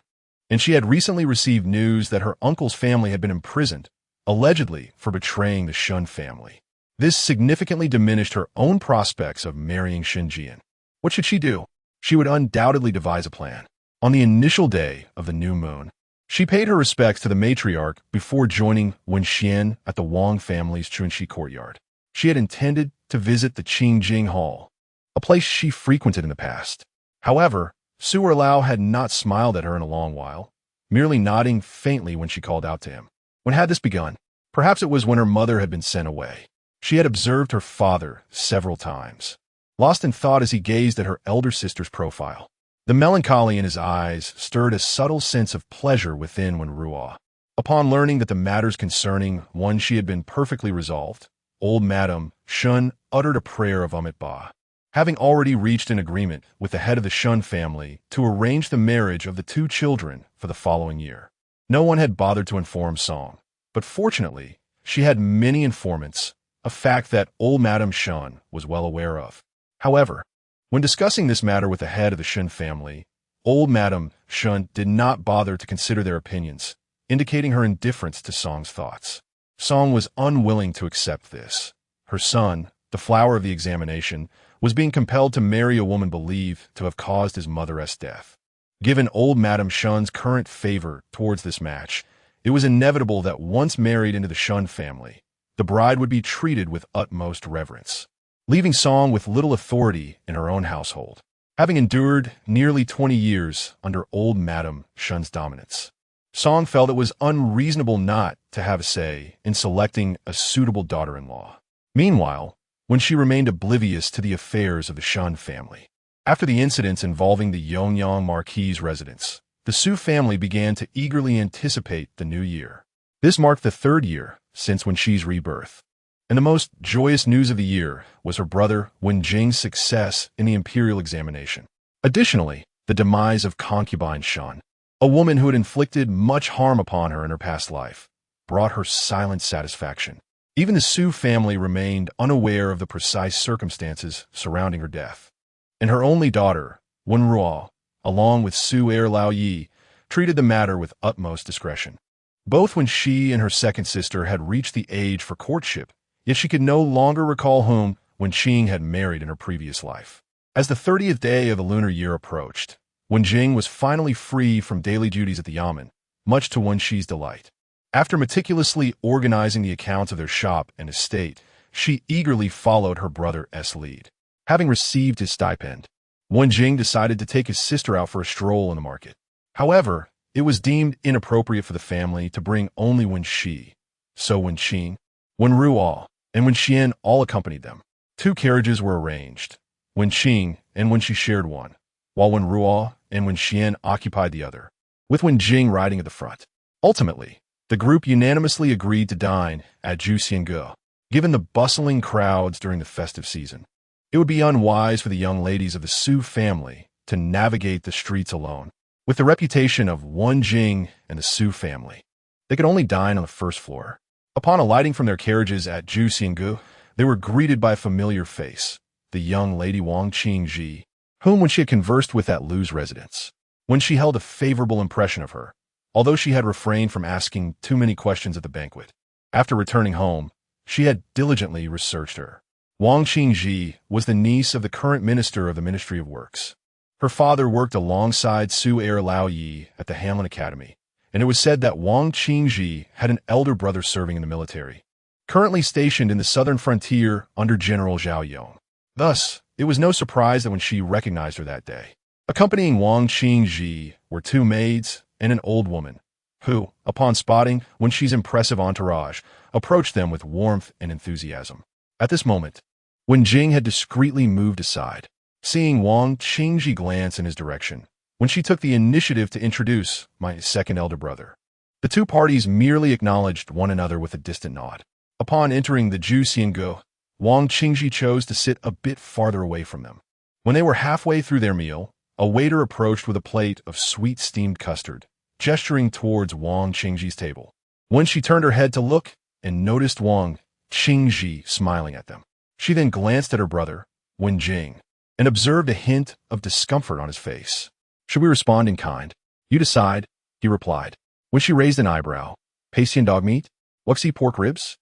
A: and she had recently received news that her uncle's family had been imprisoned, allegedly for betraying the Shun family. This significantly diminished her own prospects of marrying Shinjian. What should she do? She would undoubtedly devise a plan. On the initial day of the new moon, she paid her respects to the matriarch before joining Wenxi at the Wang family's Chunxi courtyard. She had intended to visit the Qingjing Hall, a place she frequented in the past. However, Su Erlao had not smiled at her in a long while, merely nodding faintly when she called out to him. When had this begun? Perhaps it was when her mother had been sent away. She had observed her father several times, lost in thought as he gazed at her elder sister's profile. The melancholy in his eyes stirred a subtle sense of pleasure within Wenruo. Upon learning that the matters concerning Wenxi had been perfectly resolved, old Madame Shun uttered a prayer of Amitabha. Having already reached an agreement with the head of the Shun family to arrange the marriage of the two children for the following year. No one had bothered to inform Song, but fortunately, she had many informants, a fact that old Madame Shun was well aware of. However, when discussing this matter with the head of the Shun family, old Madame Shun did not bother to consider their opinions, indicating her indifference to Song's thoughts. Song was unwilling to accept this. Her son, the flower of the examination, was being compelled to marry a woman believed to have caused his mother's death. Given old Madame Shun's current favor towards this match, it was inevitable that once married into the Shun family, the bride would be treated with utmost reverence, leaving Song with little authority in her own household, having endured nearly 20 years under old Madame Shun's dominance. Song felt it was unreasonable not to have a say in selecting a suitable daughter-in-law. Meanwhile, when she remained oblivious to the affairs of the Shun family. After the incidents involving the Yongyang Marquis' residence, the Su family began to eagerly anticipate the new year. This marked the third year since Wenxi's rebirth, and the most joyous news of the year was her brother Wenjing's success in the imperial examination. Additionally, the demise of Concubine Shun, a woman who had inflicted much harm upon her in her past life, brought her silent satisfaction. Even the Su family remained unaware of the precise circumstances surrounding her death, and her only daughter, Wenruo, along with Su Erlao Yi, treated the matter with utmost discretion. Both Wenxi and her second sister had reached the age for courtship, yet she could no longer recall whom Wenxi had married in her previous life. As the 30th day of the lunar year approached, Wenjing was finally free from daily duties at the yamen, much to Wenxi's delight. After meticulously organizing the accounts of their shop and estate, she eagerly followed her brother's lead. Having received his stipend, Wenjing decided to take his sister out for a stroll in the market. However, it was deemed inappropriate for the family to bring only Wenxi, so Wenqing, Wenruo, and Wenxian all accompanied them. 2 carriages were arranged. Wenqing and Wenxi shared one, while Wenruo and Wenxian occupied the other, with Wenjing riding at the front. Ultimately, the group unanimously agreed to dine at Juxiange. Given the bustling crowds during the festive season, it would be unwise for the young ladies of the Su family to navigate the streets alone. With the reputation of Wenjing and the Su family, they could only dine on the first floor. Upon alighting from their carriages at Juxiange, they were greeted by a familiar face, the young lady Wang Qingji, whom when she had conversed with at Lu's residence, when she held a favorable impression of her, although she had refrained from asking too many questions at the banquet. After returning home, she had diligently researched her. Wang Qingji was the niece of the current minister of the Ministry of Works. Her father worked alongside Su Erlao Yi at the Hamlin Academy, and it was said that Wang Qingji had an elder brother serving in the military, currently stationed in the southern frontier under General Zhao Yong. Thus, it was no surprise that when she recognized her that day, accompanying Wang Qingji were 2 maids and an old woman, who, upon spotting Wenxi's impressive entourage, approached them with warmth and enthusiasm. At this moment, Wenjing had discreetly moved aside, seeing Wang Qingji glance in his direction, when she took the initiative to introduce my second elder brother. The 2 parties merely acknowledged one another with a distant nod. Upon entering the Ju Xiango, Wang Qingji chose to sit a bit farther away from them. When they were halfway through their meal, a waiter approached with a plate of sweet steamed custard, gesturing towards Wang Qingji's table. When she turned her head to look and noticed Wang Qingji smiling at them, she then glanced at her brother, Wenjing, and observed a hint of discomfort on his face. "Should we respond in kind?" "You decide," he replied. When she raised an eyebrow, "Pasty and dog meat? Wuxi pork ribs?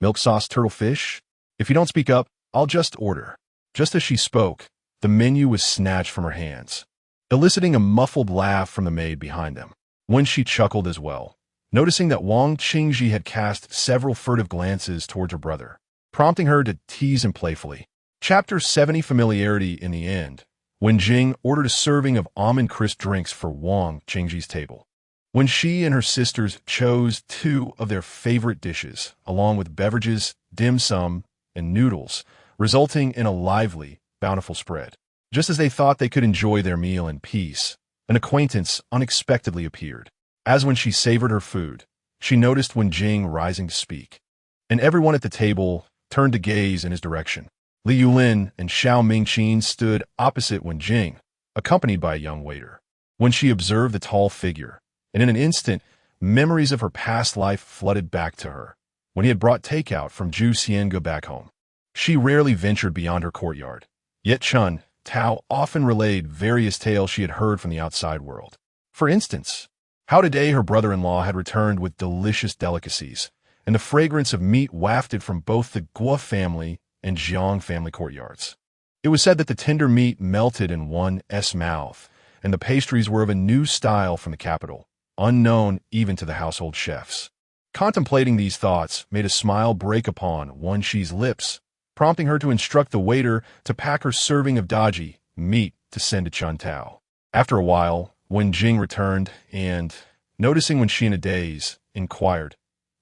A: Milk sauce turtle fish? If you don't speak up, I'll just order." Just as she spoke, the menu was snatched from her hands, eliciting a muffled laugh from the maid behind them. When she chuckled as well, noticing that Wang Qingji had cast several furtive glances towards her brother, prompting her to tease him playfully. Chapter 70 Familiarity. In the end, when Jing ordered a serving of almond crisp drinks for Wang Qingji's table. When she and her sisters chose two of their favorite dishes, along with beverages, dim sum, and noodles, resulting in a lively, bountiful spread. Just as they thought they could enjoy their meal in peace, an acquaintance unexpectedly appeared. As when she savored her food, she noticed Wenjing rising to speak, and everyone at the table turned to gaze in his direction. Li Yulin and Xiao Mingqin stood opposite Wenjing, accompanied by a young waiter. When she observed the tall figure, and in an instant, memories of her past life flooded back to her, when he had brought takeout from Ju Xiango back home. She rarely ventured beyond her courtyard, yet Chun Tao often relayed various tales she had heard from the outside world. For instance, how today her brother-in-law had returned with delicious delicacies, and the fragrance of meat wafted from both the Guo family and Jiang family courtyards. It was said that the tender meat melted in one's mouth, and the pastries were of a new style from the capital, unknown even to the household chefs. Contemplating these thoughts made a smile break upon Wenxi's lips, prompting her to instruct the waiter to pack her serving of daji meat to send to Chun Tao. After a while, when Jing returned and, noticing Wenxi in a daze, inquired,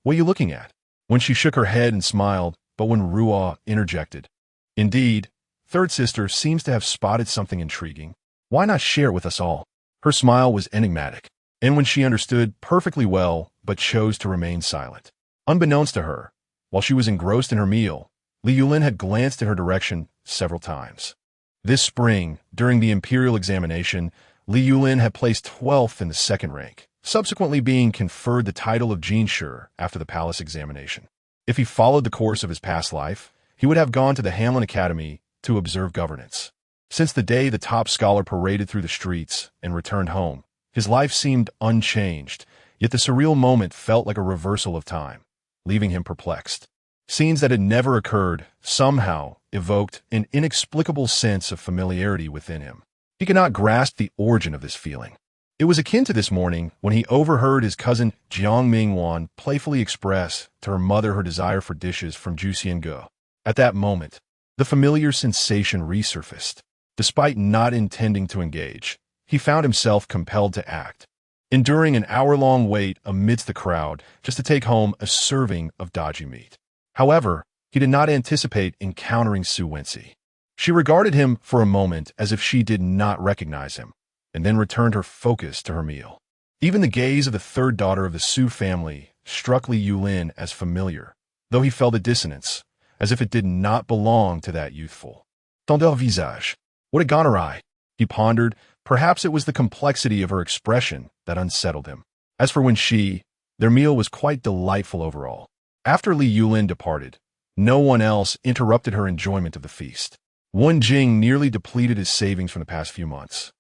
A: "What are you looking at?" When she shook her head and smiled, but when Ruo interjected, "Indeed, third sister seems to have spotted something intriguing. Why not share it with us all?" Her smile was enigmatic, and when she understood perfectly well, but chose to remain silent. Unbeknownst to her, while she was engrossed in her meal, Li Yulin had glanced in her direction several times. This spring, during the imperial examination, Li Yulin had placed 12th in the second rank, subsequently being conferred the title of Jinshi after the palace examination. If he followed the course of his past life, he would have gone to the Hanlin Academy to observe governance. Since the day the top scholar paraded through the streets and returned home, his life seemed unchanged, yet the surreal moment felt like a reversal of time, leaving him perplexed. Scenes that had never occurred somehow evoked an inexplicable sense of familiarity within him. He could not grasp the origin of this feeling. It was akin to this morning when he overheard his cousin Jiang Mingwan playfully express to her mother her desire for dishes from Ju Xiango. At that moment, the familiar sensation resurfaced. Despite not intending to engage, he found himself compelled to act, enduring an hour-long wait amidst the crowd just to take home a serving of daji meat. However, he did not anticipate encountering Su Wenxi. She regarded him for a moment as if she did not recognize him, and then returned her focus to her meal. Even the gaze of the third daughter of the Su family struck Li Yulin as familiar, though he felt a dissonance, as if it did not belong to that youthful, tendre visage. What a gonorrhea, he pondered. Perhaps it was the complexity of her expression that unsettled him. As for Wenxi, their meal was quite delightful overall. After Li Yulin departed, no one else interrupted her enjoyment of the feast. Wenjing nearly depleted his savings from the past few months,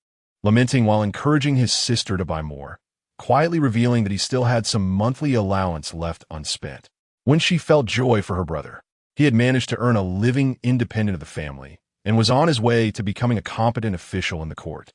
A: lamenting while encouraging his sister to buy more, quietly revealing that he still had some monthly allowance left unspent. When she felt joy for her brother, he had managed to earn a living independent of the family and was on his way to becoming a competent official in the court,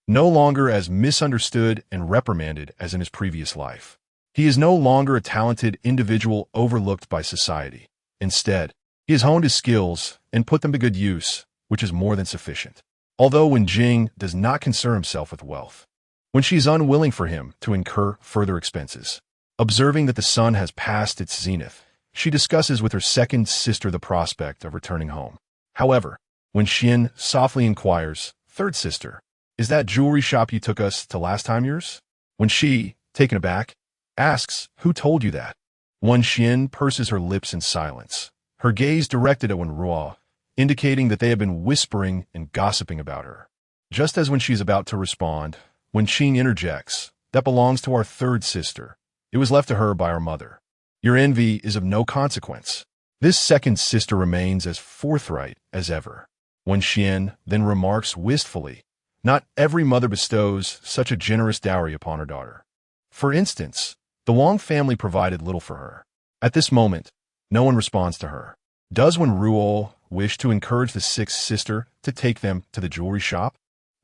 A: no longer as misunderstood and reprimanded as in his previous life. He is no longer a talented individual overlooked by society. Instead, he has honed his skills and put them to good use, which is more than sufficient. Although Wenjing does not concern himself with wealth, when she is unwilling for him to incur further expenses, observing that the sun has passed its zenith, she discusses with her second sister the prospect of returning home. However, when Xin softly inquires, "Third sister, is that jewelry shop you took us to last time yours?" When she, taken aback, asks, "Who told you that?" Wenxi purses her lips in silence, her gaze directed at Wenruo, indicating that they have been whispering and gossiping about her. Just as when she's about to respond, Wenxi interjects, "That belongs to our third sister. It was left to her by our mother. Your envy is of no consequence." This second sister remains as forthright as ever. Wenxi then remarks wistfully, "Not every mother bestows such a generous dowry upon her daughter. For instance, the Wang family provided little for her." At this moment, no one responds to her. Does Wenruo wish to encourage the sixth sister to take them to the jewelry shop?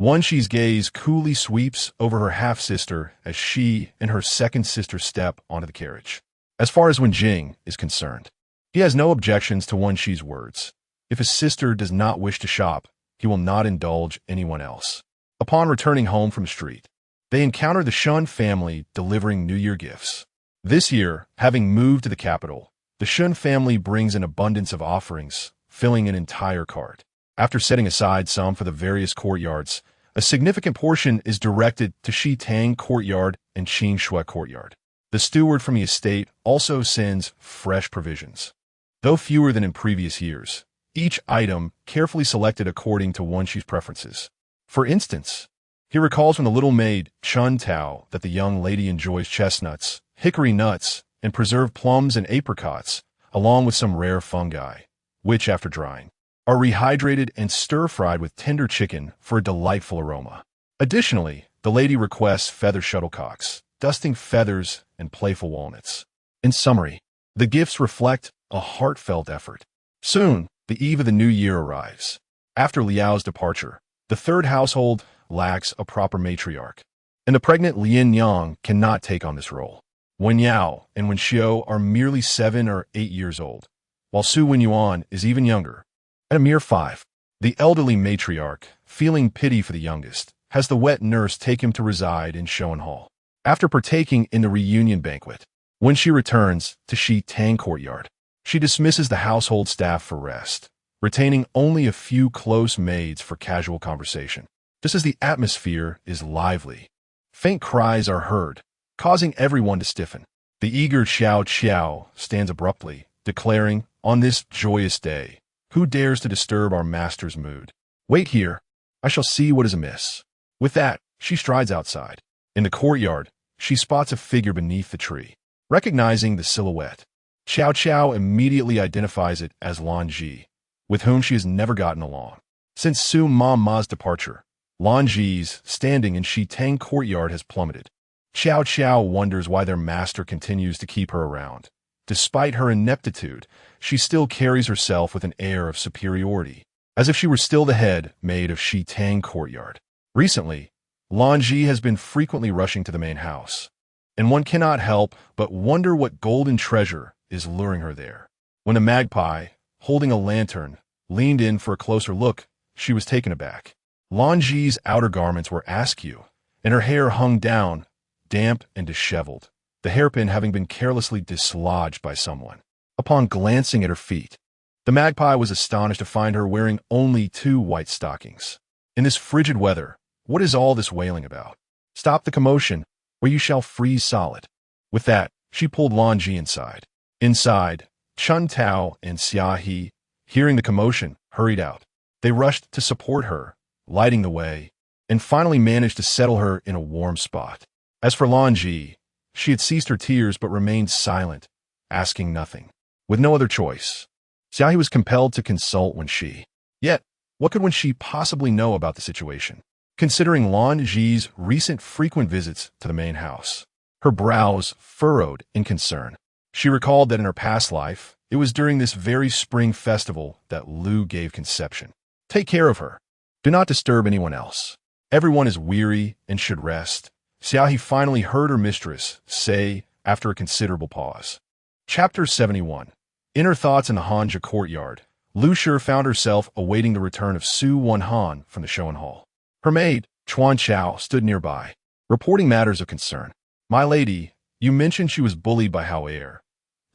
A: Wenxi's gaze coolly sweeps over her half-sister as she and her second sister step onto the carriage. As far as Wenjing is concerned, he has no objections to Wenxi's words. If his sister does not wish to shop, he will not indulge anyone else. Upon returning home from the street, they encounter the Shun family delivering New Year gifts. This year, having moved to the capital, the Shun family brings an abundance of offerings, filling an entire cart. After setting aside some for the various courtyards, a significant portion is directed to Shitang courtyard and Qingshui courtyard. The steward from the estate also sends fresh provisions. Though fewer than in previous years, each item carefully selected according to Wenxi's preferences. For instance, he recalls from the little maid Chun Tao that the young lady enjoys chestnuts, hickory nuts, and preserved plums and apricots, along with some rare fungi, which, after drying, are rehydrated and stir-fried with tender chicken for a delightful aroma. Additionally, the lady requests feather shuttlecocks, dusting feathers, and playful walnuts. In summary, the gifts reflect a heartfelt effort. Soon, the eve of the new year arrives. After Liao's departure, the third household lacks a proper matriarch, and the pregnant Lin Yang cannot take on this role. Wen Yao and Wen Xiu are merely 7 or 8 years old, while Su Wenyuan is even younger, at a mere 5. The elderly matriarch, feeling pity for the youngest, has the wet nurse take him to reside in Shoan Hall. After partaking in the reunion banquet, when she returns to Shitang courtyard, she dismisses the household staff for rest, retaining only a few close maids for casual conversation. Just as the atmosphere is lively, faint cries are heard, causing everyone to stiffen. The eager Xiao Qiao stands abruptly, declaring, "On this joyous day, who dares to disturb our master's mood? Wait here, I shall see what is amiss." With that, she strides outside. In the courtyard, she spots a figure beneath the tree. Recognizing the silhouette, Xiao Qiao immediately identifies it as Lan Ji, with whom she has never gotten along. Since Su Ma's departure, Lan Ji's standing in Shitang courtyard has plummeted. Xiao Qiao wonders why their master continues to keep her around. Despite her ineptitude, she still carries herself with an air of superiority, as if she were still the head maid of Shitang courtyard. Recently, Lan Ji has been frequently rushing to the main house, and one cannot help but wonder what golden treasure is luring her there. When the magpie, holding a lantern, leaned in for a closer look, she was taken aback. Lan Ji's outer garments were askew, and her hair hung down, damp and disheveled, the hairpin having been carelessly dislodged by someone. Upon glancing at her feet, the magpie was astonished to find her wearing only 2 white stockings. In this frigid weather, what is all this wailing about? Stop the commotion, or you shall freeze solid. With that, she pulled Lan Ji inside. Inside, Chun Tao and Xia He, hearing the commotion, hurried out. They rushed to support her, lighting the way, and finally managed to settle her in a warm spot. As for Lan Ji, she had ceased her tears but remained silent, asking nothing. With no other choice, Xia He was compelled to consult Wenxi. Yet, what could Wenxi possibly know about the situation, considering Lan Ji's recent frequent visits to the main house? Her brows furrowed in concern. She recalled that in her past life, it was during this very spring festival that Lu gave conception. Take care of her. Do not disturb anyone else. Everyone is weary and should rest, Xia He finally heard her mistress say after a considerable pause. Chapter 71. In her thoughts in the Hanja courtyard, Lu Shi found herself awaiting the return of Su Wenhan from the Shoan Hall. Her maid, Chuan Chao, stood nearby, reporting matters of concern. "My lady, you mentioned she was bullied by Hao Er.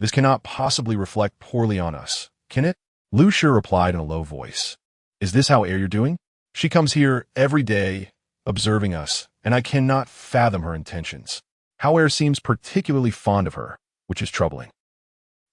A: This cannot possibly reflect poorly on us, can it?" Lu Shi replied in a low voice. "Is this Hao Er you're doing? She comes here every day, observing us, and I cannot fathom her intentions. Hao Er seems particularly fond of her, which is troubling."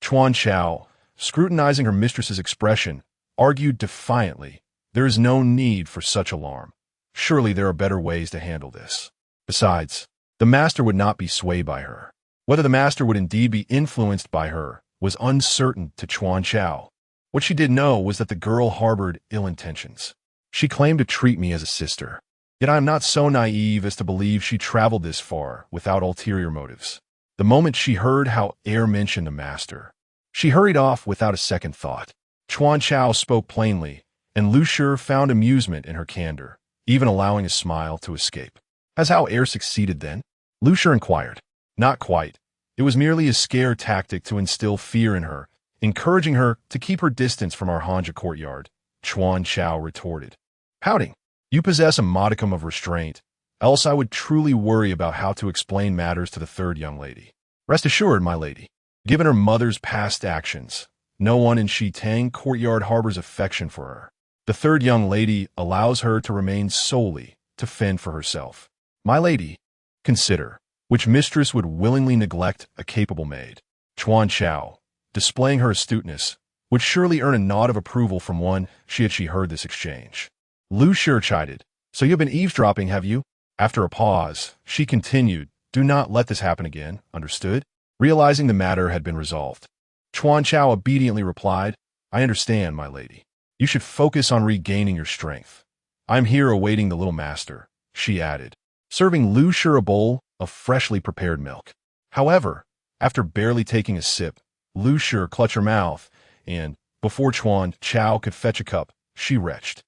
A: Chuan Chao, scrutinizing her mistress's expression, argued defiantly, "There is no need for such alarm. Surely there are better ways to handle this. Besides, the master would not be swayed by her." Whether the master would indeed be influenced by her was uncertain to Chuan Chao. What she did know was that the girl harbored ill intentions. She claimed to treat me as a sister. Yet I am not so naive as to believe she traveled this far without ulterior motives. The moment she heard how Air mentioned the master, she hurried off without a second thought. Chuan Chao spoke plainly, and Lu Shi found amusement in her candor, even allowing a smile to escape. "Has how Air succeeded then?" Lu Shi inquired. "Not quite. It was merely a scare tactic to instill fear in her, encouraging her to keep her distance from our Hanja courtyard," Chuan Chao retorted. "Pouting. You possess a modicum of restraint, else I would truly worry about how to explain matters to the third young lady. Rest assured, my lady, given her mother's past actions, no one in Shitang courtyard harbors affection for her. The third young lady allows her to remain solely to fend for herself. My lady, consider, which mistress would willingly neglect a capable maid?" Chuan Chao, displaying her astuteness, would surely earn a nod of approval from one had she heard this exchange. Lu Shi chided. "So you've been eavesdropping, have you?" After a pause, she continued, "Do not let this happen again, understood?" Realizing the matter had been resolved, Chuan Chao obediently replied, "I understand, my lady. You should focus on regaining your strength. I'm here awaiting the little master," she added, serving Lu Shi a bowl of freshly prepared milk. However, after barely taking a sip, Lu Shi clutched her mouth, and, before Chuan Chao could fetch a cup, she retched.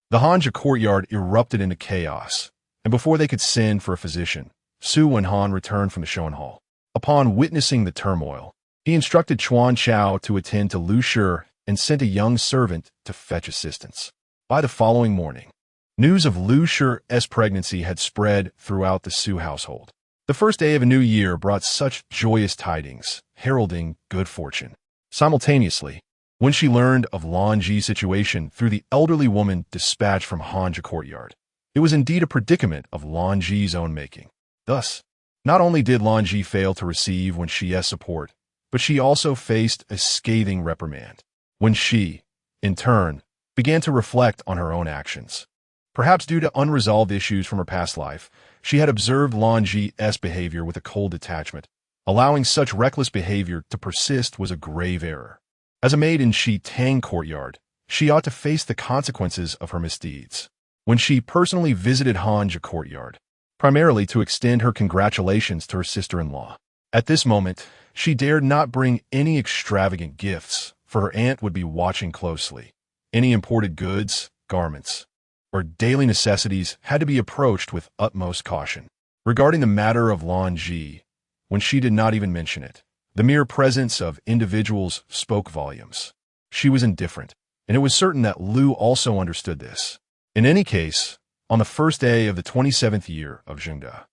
A: The Hanja courtyard erupted into chaos, and before they could send for a physician, Su Wenhan returned from the Shoan Hall. Upon witnessing the turmoil, he instructed Chuan Chao to attend to Lu Shi and sent a young servant to fetch assistance. By the following morning, news of Lu Shi's pregnancy had spread throughout the Su household. The first day of a new year brought such joyous tidings, heralding good fortune. Simultaneously, when she learned of Lanji's situation through the elderly woman dispatched from Hanja courtyard, it was indeed a predicament of Lanji's own making. Thus, not only did Lanji fail to receive Wenxi's support, but she also faced a scathing reprimand when she, in turn, began to reflect on her own actions. Perhaps due to unresolved issues from her past life, she had observed Lanji's behavior with a cold detachment. Allowing such reckless behavior to persist was a grave error. As a maid in Shitang courtyard, she ought to face the consequences of her misdeeds. When she personally visited Hanja courtyard, primarily to extend her congratulations to her sister-in-law, at this moment, she dared not bring any extravagant gifts, for her aunt would be watching closely. Any imported goods, garments, or daily necessities had to be approached with utmost caution. Regarding the matter of Lanji, when she did not even mention it, the mere presence of individuals spoke volumes. She was indifferent, and it was certain that Lu also understood this. In any case, on the first day of the 27th year of Zhengde,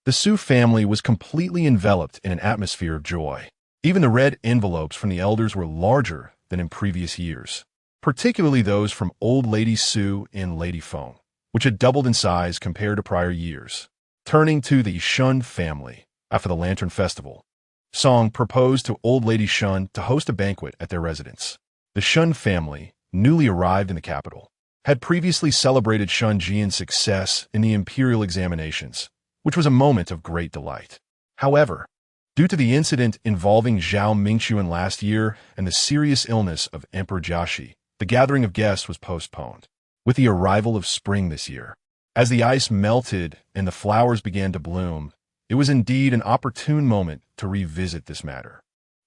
A: the Su family was completely enveloped in an atmosphere of joy. Even the red envelopes from the elders were larger than in previous years, particularly those from Old Lady Su and Lady Feng, which had doubled in size compared to prior years. Turning to the Shun family, after the Lantern Festival, Song proposed to Old Lady Shun to host a banquet at their residence. The Shun family, newly arrived in the capital, had previously celebrated Shun Jian's success in the imperial examinations, which was a moment of great delight. However, due to the incident involving Zhao Mingxuan last year and the serious illness of Emperor Jiaxi, the gathering of guests was postponed. With the arrival of spring this year, as the ice melted and the flowers began to bloom, it was indeed an opportune moment to revisit this matter.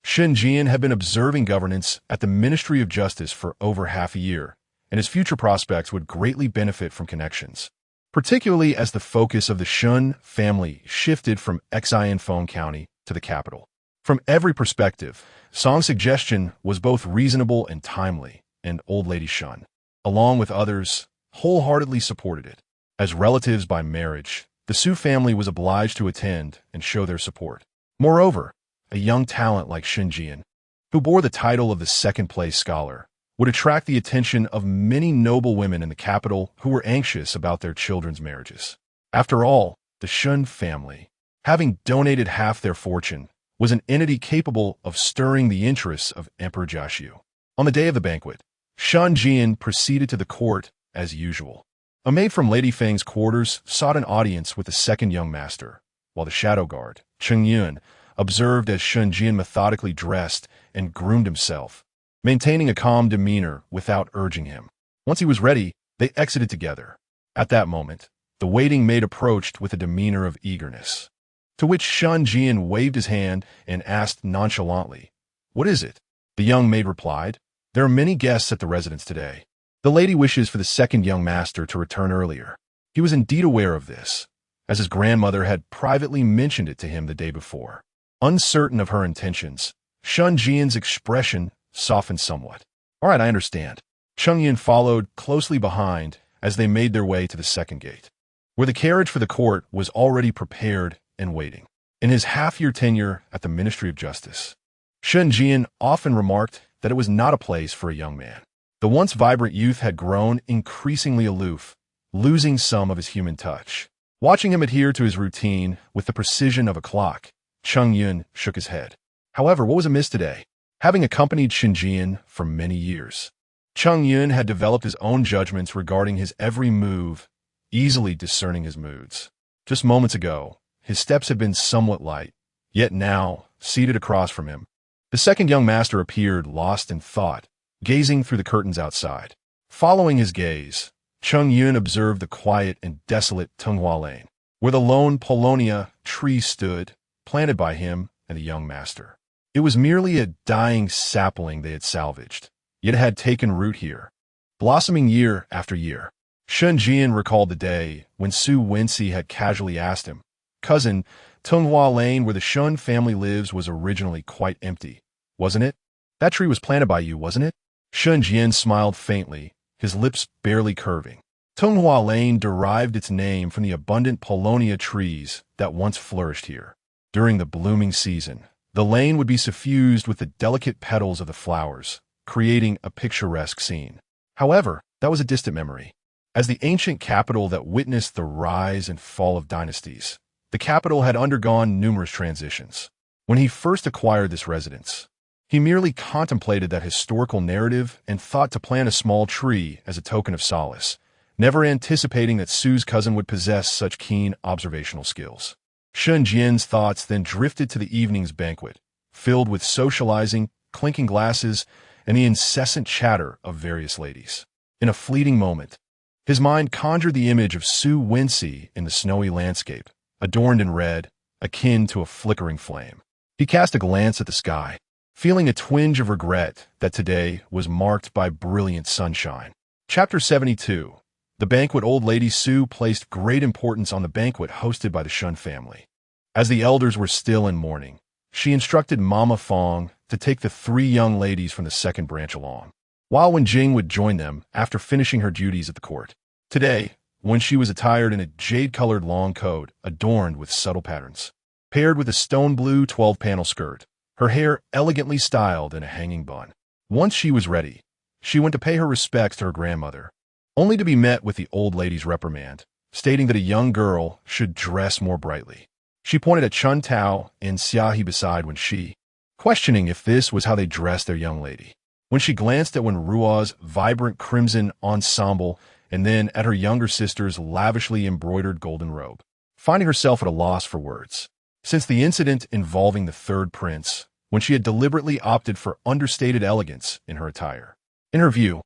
A: Shen Jian had been observing governance at the Ministry of Justice for over half a year, and his future prospects would greatly benefit from connections, particularly as the focus of the Shun family shifted from Xianfeng County to the capital. From every perspective, Song's suggestion was both reasonable and timely, and Old Lady Shun, along with others, wholeheartedly supported it. As relatives by marriage, the Su family was obliged to attend and show their support. Moreover, a young talent like Shen Jian, who bore the title of the second-place scholar, would attract the attention of many noble women in the capital who were anxious about their children's marriages. After all, the Shun family, having donated half their fortune, was an entity capable of stirring the interests of Emperor Jiaxiu. On the day of the banquet, Shen Jian proceeded to the court as usual. A maid from Lady Feng's quarters sought an audience with the second young master, while the shadow guard, Cheng Yun, observed as Shen Jian methodically dressed and groomed himself, maintaining a calm demeanor without urging him. Once he was ready, they exited together. At that moment, the waiting maid approached with a demeanor of eagerness, to which Shen Jian waved his hand and asked nonchalantly, "What is it?" The young maid replied, "There are many guests at the residence today. The lady wishes for the second young master to return earlier." He was indeed aware of this, as his grandmother had privately mentioned it to him the day before. Uncertain of her intentions, Shen Jian's expression softened somewhat. "All right, I understand." Cheng Yun followed closely behind as they made their way to the second gate, where the carriage for the court was already prepared and waiting. In his half-year tenure at the Ministry of Justice, Shen Jian often remarked that it was not a place for a young man. The once vibrant youth had grown increasingly aloof, losing some of his human touch. Watching him adhere to his routine with the precision of a clock, Cheng Yun shook his head. However, what was amiss today? Having accompanied Shen Jian for many years, Cheng Yun had developed his own judgments regarding his every move, easily discerning his moods. Just moments ago, his steps had been somewhat light, yet now, seated across from him, the second young master appeared lost in thought, gazing through the curtains outside. Following his gaze, Cheng Yun observed the quiet and desolate Tenghua Lane, where the lone Polonia tree stood, planted by him and the young master. It was merely a dying sapling they had salvaged, yet it had taken root here, blossoming year after year. Shen Jian recalled the day when Su Wenxi had casually asked him, "Cousin, Tenghua Lane where the Shun family lives was originally quite empty, wasn't it? That tree was planted by you, wasn't it?" Shen Jian smiled faintly, his lips barely curving. Tenghua Lane derived its name from the abundant Polonia trees that once flourished here. During the blooming season, the lane would be suffused with the delicate petals of the flowers, creating a picturesque scene. However, that was a distant memory. As the ancient capital that witnessed the rise and fall of dynasties, the capital had undergone numerous transitions. When he first acquired this residence, he merely contemplated that historical narrative and thought to plant a small tree as a token of solace, never anticipating that Su's cousin would possess such keen observational skills. Shen Jian's thoughts then drifted to the evening's banquet, filled with socializing, clinking glasses, and the incessant chatter of various ladies. In a fleeting moment, his mind conjured the image of Su Wenxi in the snowy landscape, adorned in red, akin to a flickering flame. He cast a glance at the sky, feeling a twinge of regret that today was marked by brilliant sunshine. Chapter 72. The banquet. Old Lady Su placed great importance on the banquet hosted by the Shun family. As the elders were still in mourning, she instructed Mama Fong to take the three young ladies from the second branch along, while Wenjing would join them after finishing her duties at the court. Today, when she was attired in a jade-colored long coat adorned with subtle patterns, paired with a stone blue 12-panel skirt, her hair elegantly styled in a hanging bun. Once she was ready, she went to pay her respects to her grandmother, only to be met with the old lady's reprimand, stating that a young girl should dress more brightly. She pointed at Chun Tao and Xiaohe beside Wenxi, questioning if this was how they dressed their young lady. When she glanced at Wenrua's vibrant crimson ensemble and then at her younger sister's lavishly embroidered golden robe, finding herself at a loss for words. Since the incident involving the third prince, when she had deliberately opted for understated elegance in her attire. In her view,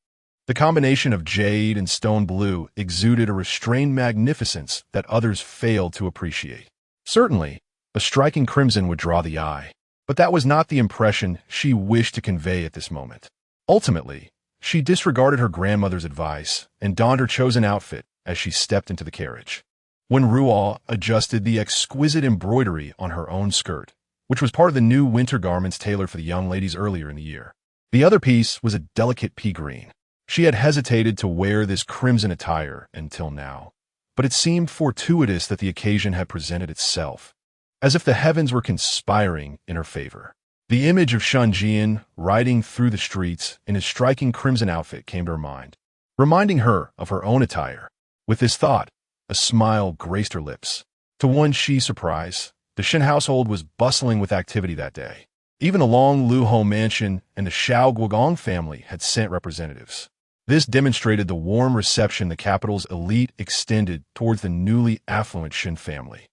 A: the combination of jade and stone blue exuded a restrained magnificence that others failed to appreciate. Certainly, a striking crimson would draw the eye, but that was not the impression she wished to convey at this moment. Ultimately, she disregarded her grandmother's advice and donned her chosen outfit as she stepped into the carriage. When Ruo adjusted the exquisite embroidery on her own skirt, which was part of the new winter garments tailored for the young ladies earlier in the year. The other piece was a delicate pea green. She had hesitated to wear this crimson attire until now, but it seemed fortuitous that the occasion had presented itself, as if the heavens were conspiring in her favor. The image of Shen Jian riding through the streets in his striking crimson outfit came to her mind, reminding her of her own attire. With this thought, a smile graced her lips. To Wenxi's surprise, The Shen household was bustling with activity that day. Even the Long Luho mansion and the Xiao Guogong family had sent representatives. This demonstrated the warm reception the capital's elite extended towards the newly affluent Shen family.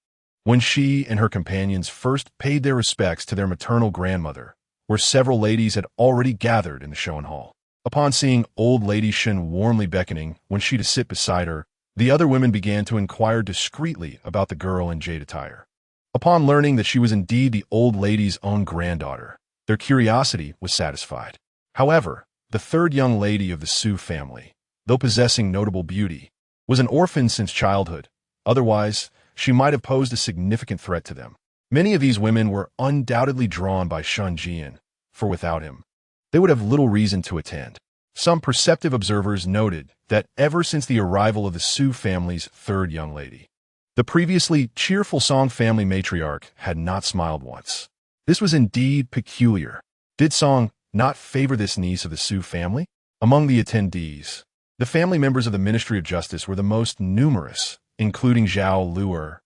A: Wenxi and her companions first paid their respects to their maternal grandmother, where several ladies had already gathered in the Showan Hall. Upon seeing old Lady Shen warmly beckoning Wenxi to sit beside her, the other women began to inquire discreetly about the girl in jade attire. Upon learning that she was indeed the old lady's own granddaughter, their curiosity was satisfied. However, the third young lady of the Su family, though possessing notable beauty, was an orphan since childhood. Otherwise, she might have posed a significant threat to them. Many of these women were undoubtedly drawn by Shun Jian, for without him, they would have little reason to attend. Some perceptive observers noted that ever since the arrival of the Su family's third young lady, the previously cheerful Song family matriarch had not smiled once. This was indeed peculiar. Did Song not favor this niece of the Su family? Among the attendees, the family members of the Ministry of Justice were the most numerous, including Zhao Luer,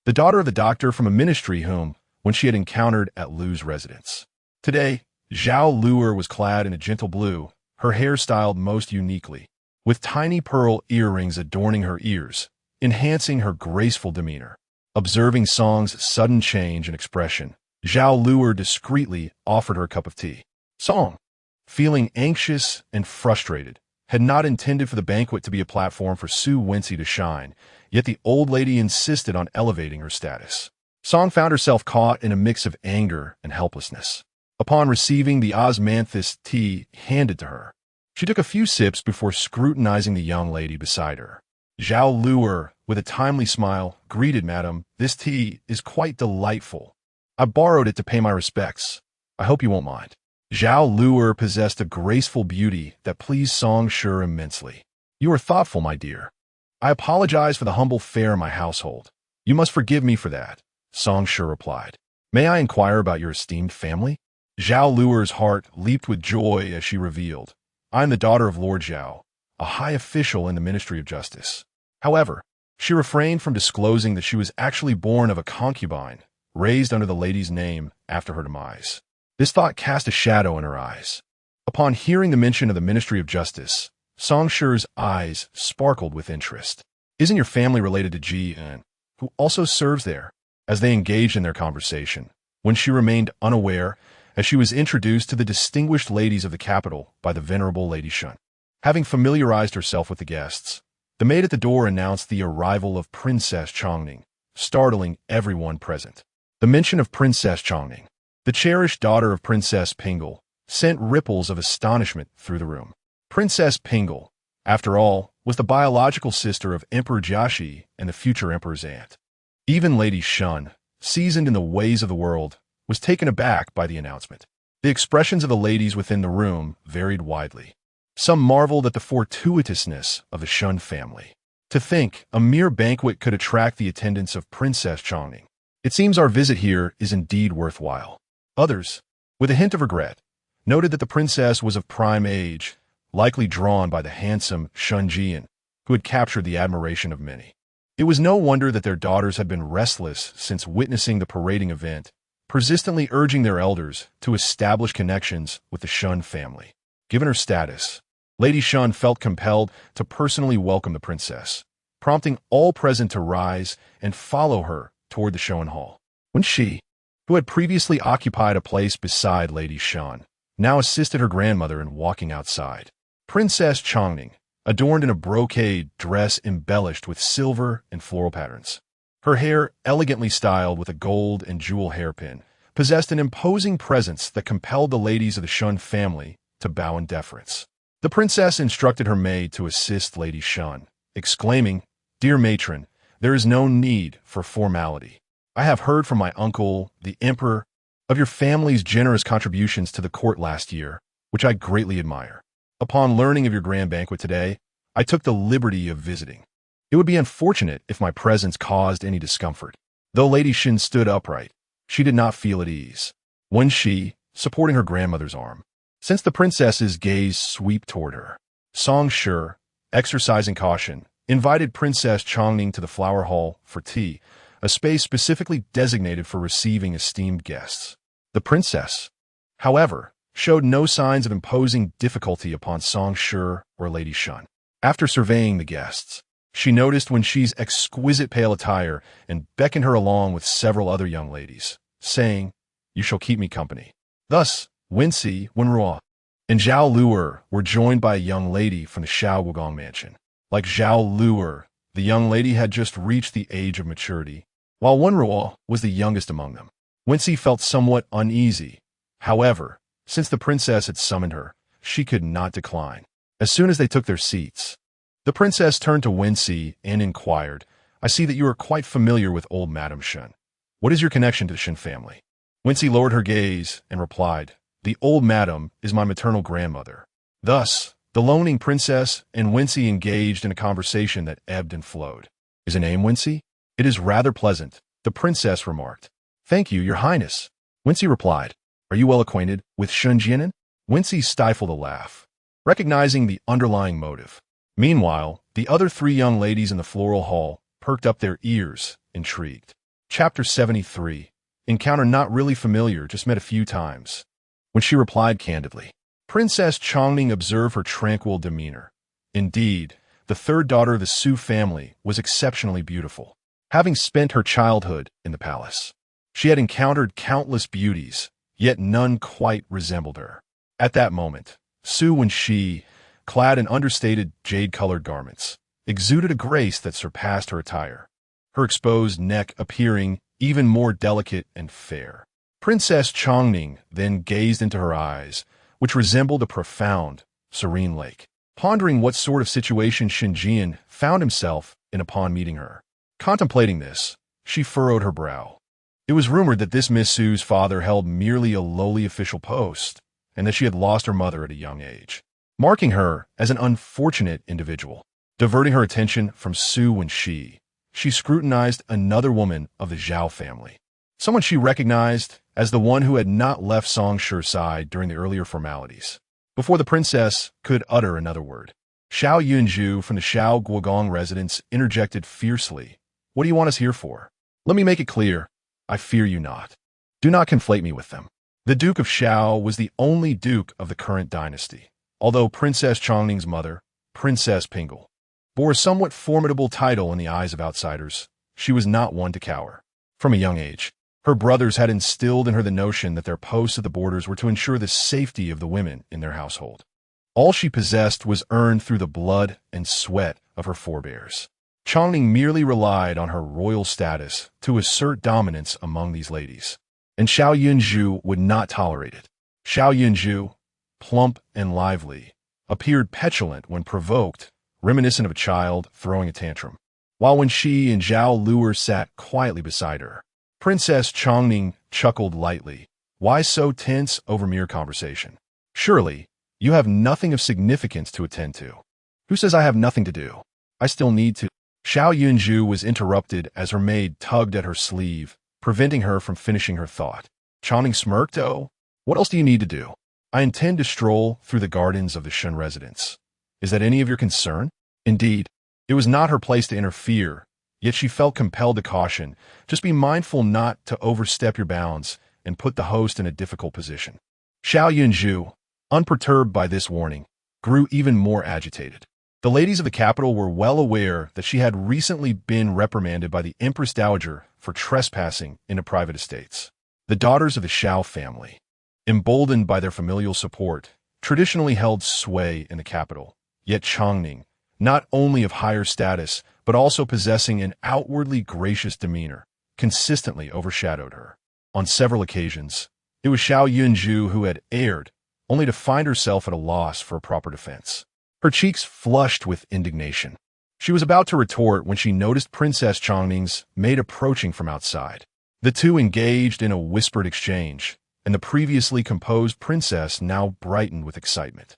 A: the daughter of the doctor from a ministry whom, when she had encountered at Lu's residence. Today, Zhao Luer was clad in a gentle blue, her hair styled most uniquely, with tiny pearl earrings adorning her ears, enhancing her graceful demeanor. Observing Song's sudden change in expression, Zhao Luer discreetly offered her a cup of tea. Song, feeling anxious and frustrated, had not intended for the banquet to be a platform for Su Wenxi to shine, yet the old lady insisted on elevating her status. Song found herself caught in a mix of anger and helplessness. Upon receiving the osmanthus tea handed to her, she took a few sips before scrutinizing the young lady beside her. Zhao Luer, with a timely smile, greeted Madam, "This tea is quite delightful. I borrowed it to pay my respects. I hope you won't mind." Zhao Luer possessed a graceful beauty that pleased Song Shi immensely. "You are thoughtful, my dear. I apologize for the humble fare in my household. You must forgive me for that," Song Shi replied. "May I inquire about your esteemed family?" Zhao Luer's heart leaped with joy as she revealed, "I am the daughter of Lord Zhao, a high official in the Ministry of Justice." However, she refrained from disclosing that she was actually born of a concubine, raised under the lady's name after her demise. This thought cast a shadow in her eyes. Upon hearing the mention of the Ministry of Justice, Song Shi's eyes sparkled with interest. "Isn't your family related to Ji En, who also serves there?" As they engaged in their conversation, when she remained unaware, as she was introduced to the distinguished ladies of the capital by the venerable Lady Shun. Having familiarized herself with the guests, the maid at the door announced the arrival of Princess Chongning, startling everyone present. The mention of Princess Chongning, the cherished daughter of Princess Pingle, sent ripples of astonishment through the room. Princess Pingle, after all, was the biological sister of Emperor Jiaxi and the future emperor's aunt. Even Lady Shun, seasoned in the ways of the world, was taken aback by the announcement. The expressions of the ladies within the room varied widely. Some marveled at the fortuitousness of the Shun family. To think a mere banquet could attract the attendance of Princess Chongning. It seems our visit here is indeed worthwhile. Others, with a hint of regret, noted that the princess was of prime age, likely drawn by the handsome Shun Jian, who had captured the admiration of many. It was no wonder that their daughters had been restless since witnessing the parading event, persistently urging their elders to establish connections with the Shun family. Given her status, Lady Shun felt compelled to personally welcome the princess, prompting all present to rise and follow her toward the Showan Hall. When she, who had previously occupied a place beside Lady Shun, now assisted her grandmother in walking outside. Princess Chongning, adorned in a brocade dress embellished with silver and floral patterns, her hair elegantly styled with a gold and jewel hairpin, possessed an imposing presence that compelled the ladies of the Shun family to bow in deference. The princess instructed her maid to assist Lady Shun, exclaiming, "Dear matron, there is no need for formality. I have heard from my uncle, the emperor, of your family's generous contributions to the court last year, which I greatly admire. Upon learning of your grand banquet today, I took the liberty of visiting. It would be unfortunate if my presence caused any discomfort." Though Lady Shin stood upright, she did not feel at ease. Wenxi, supporting her grandmother's arm, sensed the princess's gaze sweep toward her. Song Shi, exercising caution, invited Princess Chongning to the flower hall for tea, a space specifically designated for receiving esteemed guests. The princess, however, showed no signs of imposing difficulty upon Song Shi or Lady Shun. After surveying the guests, she noticed Wenxi's exquisite pale attire and beckoned her along with several other young ladies, saying, "You shall keep me company." Thus, Wenxi, Wenruo, and Zhao Luer were joined by a young lady from the Shao Guogong mansion. Like Zhao Luer, the young lady had just reached the age of maturity, while Wenruo was the youngest among them. Wenxi felt somewhat uneasy. However, since the princess had summoned her, she could not decline. As soon as they took their seats, the princess turned to Wenxi and inquired, "I see that you are quite familiar with old Madame Shun. What is your connection to the Shun family?" Wenxi lowered her gaze and replied, "The old madam is my maternal grandmother." Thus, the loaning princess and Wenxi engaged in a conversation that ebbed and flowed. "Is a name Wenxi? It is rather pleasant," the princess remarked. "Thank you, your highness," Wenxi replied. "Are you well acquainted with Shun Jianan?" Wenxi stifled a laugh, recognizing the underlying motive. Meanwhile, the other three young ladies in the floral hall perked up their ears, intrigued. Chapter 73. Encounter not really familiar, just met a few times. When she replied candidly, Princess Chongning observed her tranquil demeanor. Indeed, the third daughter of the Su family was exceptionally beautiful. Having spent her childhood in the palace, she had encountered countless beauties, yet none quite resembled her. At that moment, Su Wenxi, clad in understated jade-colored garments, exuded a grace that surpassed her attire, her exposed neck appearing even more delicate and fair. Princess Chongning then gazed into her eyes, which resembled a profound, serene lake, pondering what sort of situation Xinjian found himself in upon meeting her. Contemplating this, she furrowed her brow. It was rumored that this Miss Su's father held merely a lowly official post, and that she had lost her mother at a young age, marking her as an unfortunate individual. Diverting her attention from Su Wenxi, she scrutinized another woman of the Zhao family, someone she recognized as the one who had not left Song Shi's side during the earlier formalities. Before the princess could utter another word, Xiao Yunju from the Shao Guogong residence interjected fiercely, "What do you want us here for? Let me make it clear, I fear you not. Do not conflate me with them." The Duke of Shao was the only duke of the current dynasty, although Princess Chongning's mother, Princess Pingle, bore a somewhat formidable title in the eyes of outsiders. She was not one to cower. From a young age, her brothers had instilled in her the notion that their posts at the borders were to ensure the safety of the women in their household. All she possessed was earned through the blood and sweat of her forebears. Chongning merely relied on her royal status to assert dominance among these ladies, and Xiao Yunju would not tolerate it. Xiao Yunju, plump and lively, appeared petulant when provoked, reminiscent of a child throwing a tantrum, while when she and Zhao Luer sat quietly beside her, Princess Chongning chuckled lightly. "Why so tense over mere conversation? Surely, you have nothing of significance to attend to." "Who says I have nothing to do? I still need to—" Xiao Yunju was interrupted as her maid tugged at her sleeve, preventing her from finishing her thought. Chongning smirked. "Oh, what else do you need to do?" "I intend to stroll through the gardens of the Shun residence. Is that any of your concern?" Indeed, it was not her place to interfere, yet she felt compelled to caution, "Just be mindful not to overstep your bounds and put the host in a difficult position." Xiao Yunju, unperturbed by this warning, grew even more agitated. The ladies of the capital were well aware that she had recently been reprimanded by the Empress Dowager for trespassing into private estates. The daughters of the Shao family, emboldened by their familial support, traditionally held sway in the capital. Yet Chongning, not only of higher status, but also possessing an outwardly gracious demeanor, consistently overshadowed her. On several occasions, it was Xiao Yunju who had erred, only to find herself at a loss for a proper defense. Her cheeks flushed with indignation. She was about to retort when she noticed Princess Chongning's maid approaching from outside. The two engaged in a whispered exchange, and the previously composed princess now brightened with excitement.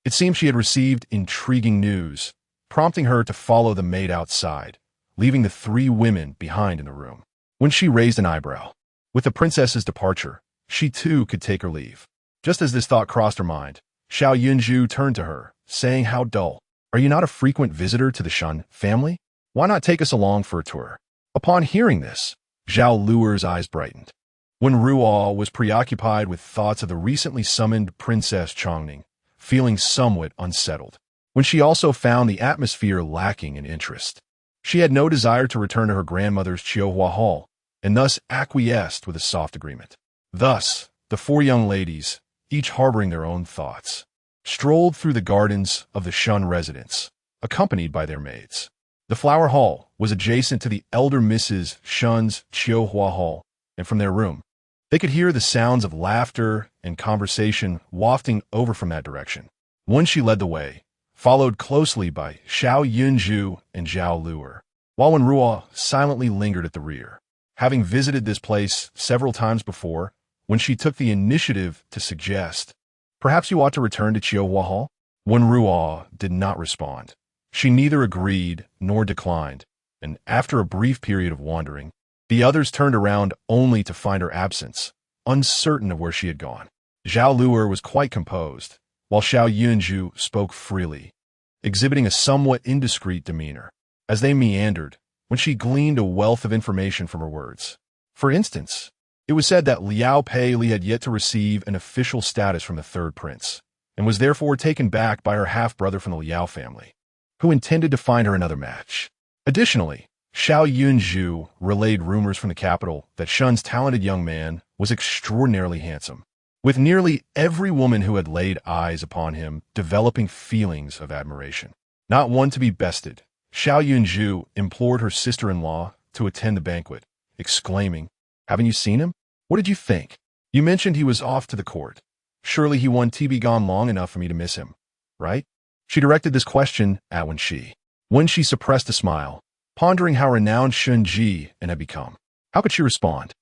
A: It seemed she had received intriguing news, prompting her to follow the maid outside, leaving the three women behind in the room. When she raised an eyebrow, with the princess's departure, she too could take her leave. Just as this thought crossed her mind, Xiao Yunju turned to her, saying, "How dull. Are you not a frequent visitor to the Shun family? Why not take us along for a tour? Upon hearing this, Zhao Luer's eyes brightened. When Ruo was preoccupied with thoughts of the recently summoned Princess Chongning, feeling somewhat unsettled. When she also found the atmosphere lacking in interest. She had no desire to return to her grandmother's Chihuahua Hall, and thus acquiesced with a soft agreement. Thus, the four young ladies, each harboring their own thoughts, strolled through the gardens of the Shun residence, accompanied by their maids. The flower hall was adjacent to the elder Mrs. Shun's Chihuahua Hall, and from their room, they could hear the sounds of laughter and conversation wafting over from that direction. Wenxi led the way, followed closely by Xiao Yunzhu and Zhao Luer, while Wenruo silently lingered at the rear. Having visited this place several times before, when she took the initiative to suggest, "Perhaps you ought to return to Chihuahua Hall?" Wenruo did not respond. She neither agreed nor declined, and after a brief period of wandering, the others turned around only to find her absence, uncertain of where she had gone. Zhao Luer was quite composed, while Xiao Yunzhu spoke freely, exhibiting a somewhat indiscreet demeanor. As they meandered, when she gleaned a wealth of information from her words. For instance, it was said that Liao Peili had yet to receive an official status from the third prince, and was therefore taken back by her half-brother from the Liao family, who intended to find her another match. Additionally, Xiao Yunzhu relayed rumors from the capital that Shun's talented young man was extraordinarily handsome, with nearly every woman who had laid eyes upon him developing feelings of admiration. Not one to be bested, Xiao Yunzhu implored her sister-in-law to attend the banquet, exclaiming, "Haven't you seen him? What did you think? You mentioned he was off to the court. Surely he won't be gone long enough for me to miss him, right?" She directed this question at Wenxi. Wenxi suppressed a smile, pondering how renowned Shun Ji had become. How could she respond?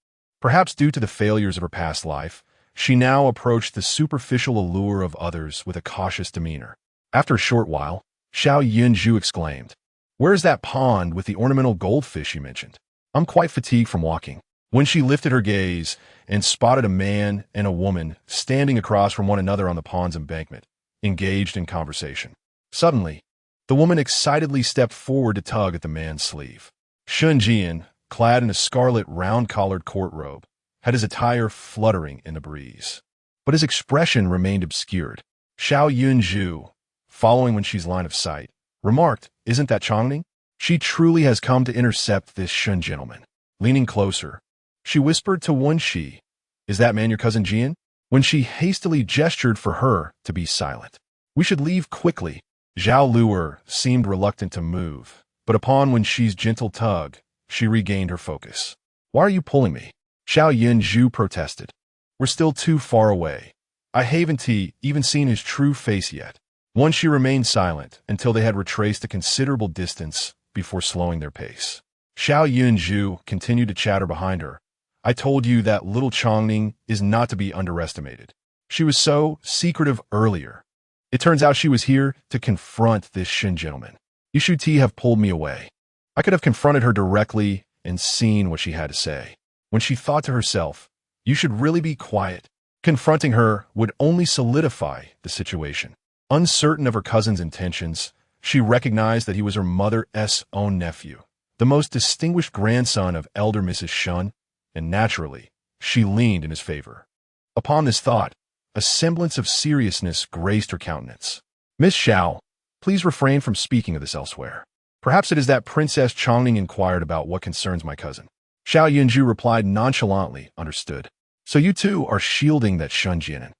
A: Perhaps due to the failures of her past life, she now approached the superficial allure of others with a cautious demeanor. After a short while, Xiao Yunzhu exclaimed, "Where's that pond with the ornamental goldfish you mentioned? I'm quite fatigued from walking." When she lifted her gaze and spotted a man and a woman standing across from one another on the pond's embankment, engaged in conversation. Suddenly, the woman excitedly stepped forward to tug at the man's sleeve. Shun Jian, clad in a scarlet round-collared court robe, had his attire fluttering in the breeze. But his expression remained obscured. Xiao Yunzhu, following Wenxi's line of sight, remarked, "Isn't that Chongning? She truly has come to intercept this Shun gentleman." Leaning closer, she whispered to Wenxi, "Is that man your cousin Jian?" When she hastily gestured for her to be silent. "We should leave quickly." Zhao Luer seemed reluctant to move, but upon Wenxi's gentle tug, she regained her focus. "Why are you pulling me?" Xiao Yunzhu protested. "We're still too far away. I haven't even seen his true face yet." Once she remained silent until they had retraced a considerable distance before slowing their pace. Xiao Yunzhu continued to chatter behind her. "I told you that little Chongning is not to be underestimated. She was so secretive earlier. It turns out she was here to confront this Shin gentleman. You should have pulled me away. I could have confronted her directly and seen what she had to say." When she thought to herself, "You should really be quiet." Confronting her would only solidify the situation. Uncertain of her cousin's intentions, she recognized that he was her mother's own nephew, the most distinguished grandson of elder Mrs. Shun, and naturally, she leaned in his favor. Upon this thought, a semblance of seriousness graced her countenance. "Miss Xiao, please refrain from speaking of this elsewhere. Perhaps it is that Princess Chongning inquired about what concerns my cousin." Xiao Yunzhu replied nonchalantly, "Understood. So you too are shielding that Shun Jian,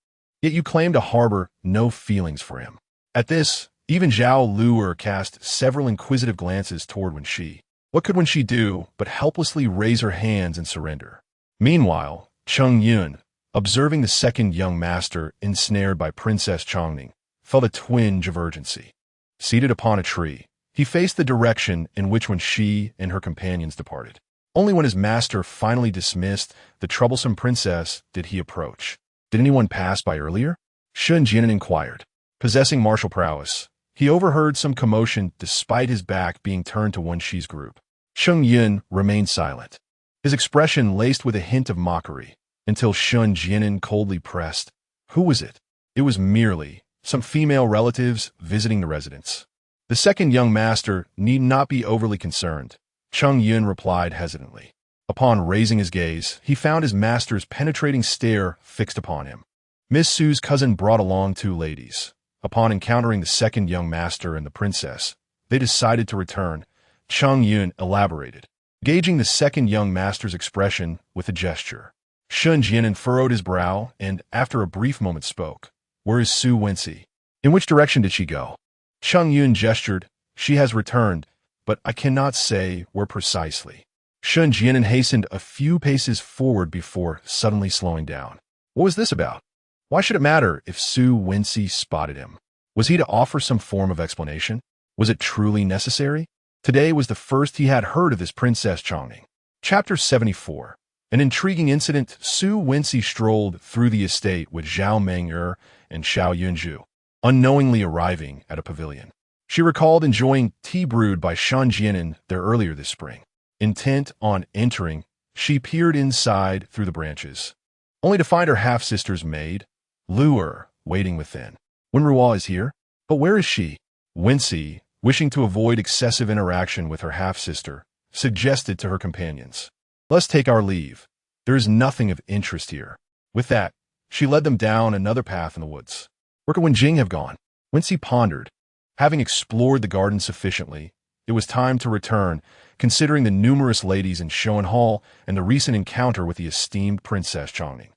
A: yet you claim to harbor no feelings for him." At this, even Zhao Luer cast several inquisitive glances toward Wenxi. What could Wenxi do but helplessly raise her hands and surrender? Meanwhile, Cheng Yun, observing the second young master ensnared by Princess Chongning, felt a twinge of urgency. Seated upon a tree, he faced the direction in which Wenxi and her companions departed. Only when his master finally dismissed the troublesome princess did he approach. "Did anyone pass by earlier?" Shun Jian inquired. Possessing martial prowess, he overheard some commotion despite his back being turned to Wenxi's group. Cheng Yun remained silent, his expression laced with a hint of mockery, until Shun Jian coldly pressed, "Who was it?" It was merely some female relatives visiting the residence. The second young master need not be overly concerned. Chung Yun replied hesitantly. Upon raising his gaze, he found his master's penetrating stare fixed upon him. Miss Su's cousin brought along two ladies. Upon encountering the second young master and the princess, they decided to return. Chung Yun elaborated, gauging the second young master's expression with a gesture. Shun Jianan furrowed his brow and, after a brief moment, spoke. Where is Su Wenxi? In which direction did she go? Chung Yun gestured. She has returned, but I cannot say where precisely. Shun Jianan hastened a few paces forward before suddenly slowing down. What was this about? Why should it matter if Su Wenxi spotted him? Was he to offer some form of explanation? Was it truly necessary? Today was the first he had heard of this Princess Chongning. Chapter 74. An intriguing incident. Su Wenxi strolled through the estate with Zhao Meng'er and Xiao Yunzhu, unknowingly arriving at a pavilion. She recalled enjoying tea brewed by Shan Jianan there earlier this spring. Intent on entering, she peered inside through the branches, only to find her half-sister's maid, Allure, waiting within. Wenruo is here, but where is she? Wenxi, wishing to avoid excessive interaction with her half-sister, suggested to her companions. Let's take our leave. There is nothing of interest here. With that, she led them down another path in the woods. Where could Wenjing have gone? Wenxi pondered. Having explored the garden sufficiently, it was time to return, considering the numerous ladies in Shoan Hall and the recent encounter with the esteemed Princess Chongning.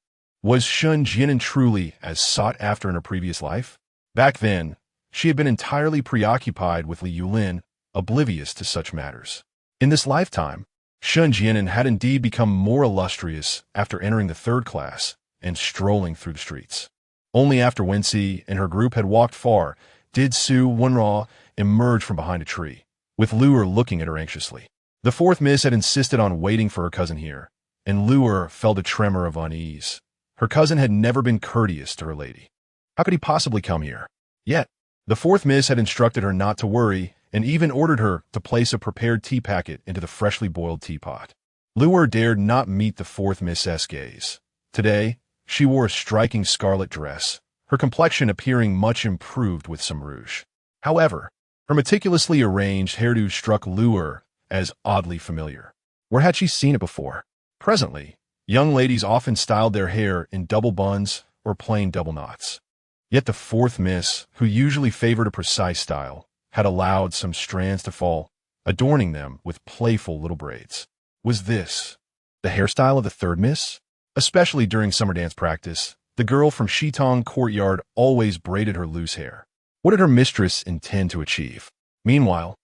A: Was Shun Jianan truly as sought after in her previous life? Back then, she had been entirely preoccupied with Li Yulin, oblivious to such matters. In this lifetime, Shun Jianan had indeed become more illustrious after entering the third class and strolling through the streets. Only after Wenxi and her group had walked far did Su Wenruo emerge from behind a tree, with Allure looking at her anxiously. The fourth miss had insisted on waiting for her cousin here, and Allure felt a tremor of unease. Her cousin had never been courteous to her lady. How could he possibly come here? Yet, the fourth miss had instructed her not to worry and even ordered her to place a prepared tea packet into the freshly boiled teapot. Allure dared not meet the fourth miss's gaze. Today, she wore a striking scarlet dress, her complexion appearing much improved with some rouge. However, her meticulously arranged hairdo struck Allure as oddly familiar. Where had she seen it before? Presently, young ladies often styled their hair in double buns or plain double knots. Yet the fourth miss, who usually favored a precise style, had allowed some strands to fall, adorning them with playful little braids. Was this the hairstyle of the third miss? Especially during summer dance practice, the girl from Shitong Courtyard always braided her loose hair. What did her mistress intend to achieve? Meanwhile,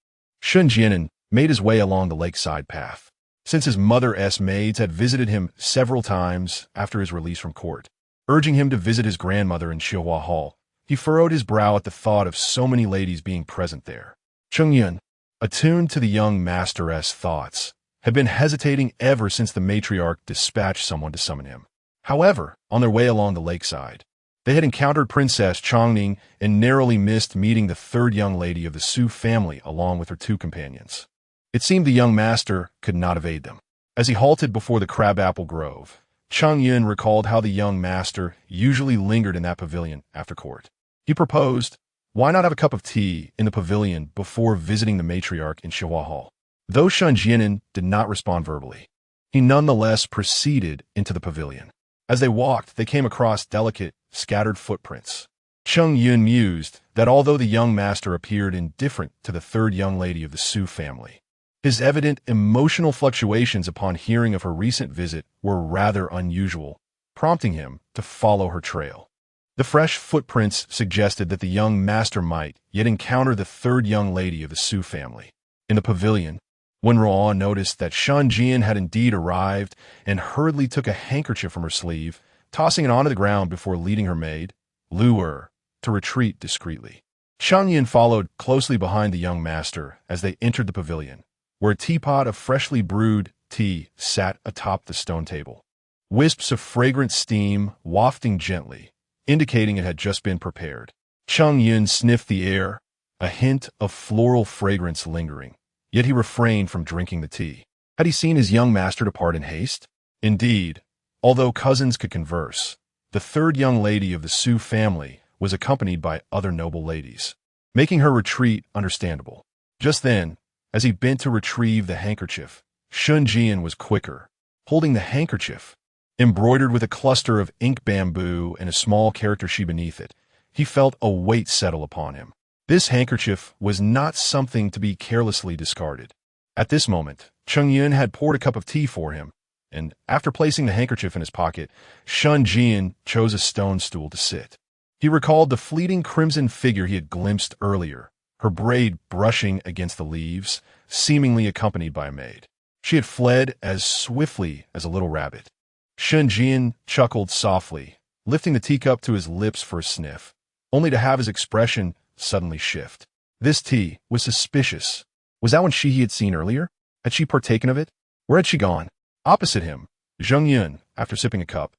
A: Shun Jianan made his way along the lakeside path. Since his mother's maids had visited him several times after his release from court, urging him to visit his grandmother in Xihua Hall, he furrowed his brow at the thought of so many ladies being present there. Chung Yun, attuned to the young master's thoughts, had been hesitating ever since the matriarch dispatched someone to summon him. However, on their way along the lakeside, they had encountered Princess Chongning and narrowly missed meeting the third young lady of the Su family along with her two companions. It seemed the young master could not evade them. As he halted before the crabapple grove, Chung Yun recalled how the young master usually lingered in that pavilion after court. He proposed, why not have a cup of tea in the pavilion before visiting the matriarch in Xihua Hall? Though Shun Jianan did not respond verbally, he nonetheless proceeded into the pavilion. As they walked, they came across delicate, scattered footprints. Chung Yun mused that although the young master appeared indifferent to the third young lady of the Su family, his evident emotional fluctuations upon hearing of her recent visit were rather unusual, prompting him to follow her trail. The fresh footprints suggested that the young master might yet encounter the third young lady of the Su family. In the pavilion, Wenruo noticed that Shan Jian had indeed arrived and hurriedly took a handkerchief from her sleeve, tossing it onto the ground before leading her maid, Allure, to retreat discreetly. Shan Yin followed closely behind the young master as they entered the pavilion, where a teapot of freshly brewed tea sat atop the stone table. Wisps of fragrant steam wafting gently, indicating it had just been prepared. Chung Yun sniffed the air, a hint of floral fragrance lingering, yet he refrained from drinking the tea. Had he seen his young master depart in haste? Indeed, although cousins could converse, the third young lady of the Su family was accompanied by other noble ladies, making her retreat understandable. Just then, As he bent to retrieve the handkerchief, Shun Jian was quicker, holding the handkerchief, embroidered with a cluster of ink bamboo and a small character she beneath it. He felt a weight settle upon him. This handkerchief was not something to be carelessly discarded. At this moment, Cheng Yun had poured a cup of tea for him, and after placing the handkerchief in his pocket, Shun Jian chose a stone stool to sit. He recalled the fleeting crimson figure he had glimpsed earlier, her braid brushing against the leaves, seemingly accompanied by a maid. She had fled as swiftly as a little rabbit. Shun Jian chuckled softly, lifting the teacup to his lips for a sniff, only to have his expression suddenly shift. This tea was suspicious. Was that one he had seen earlier? Had she partaken of it? Where had she gone? Opposite him, Zheng Yun, after sipping a cup,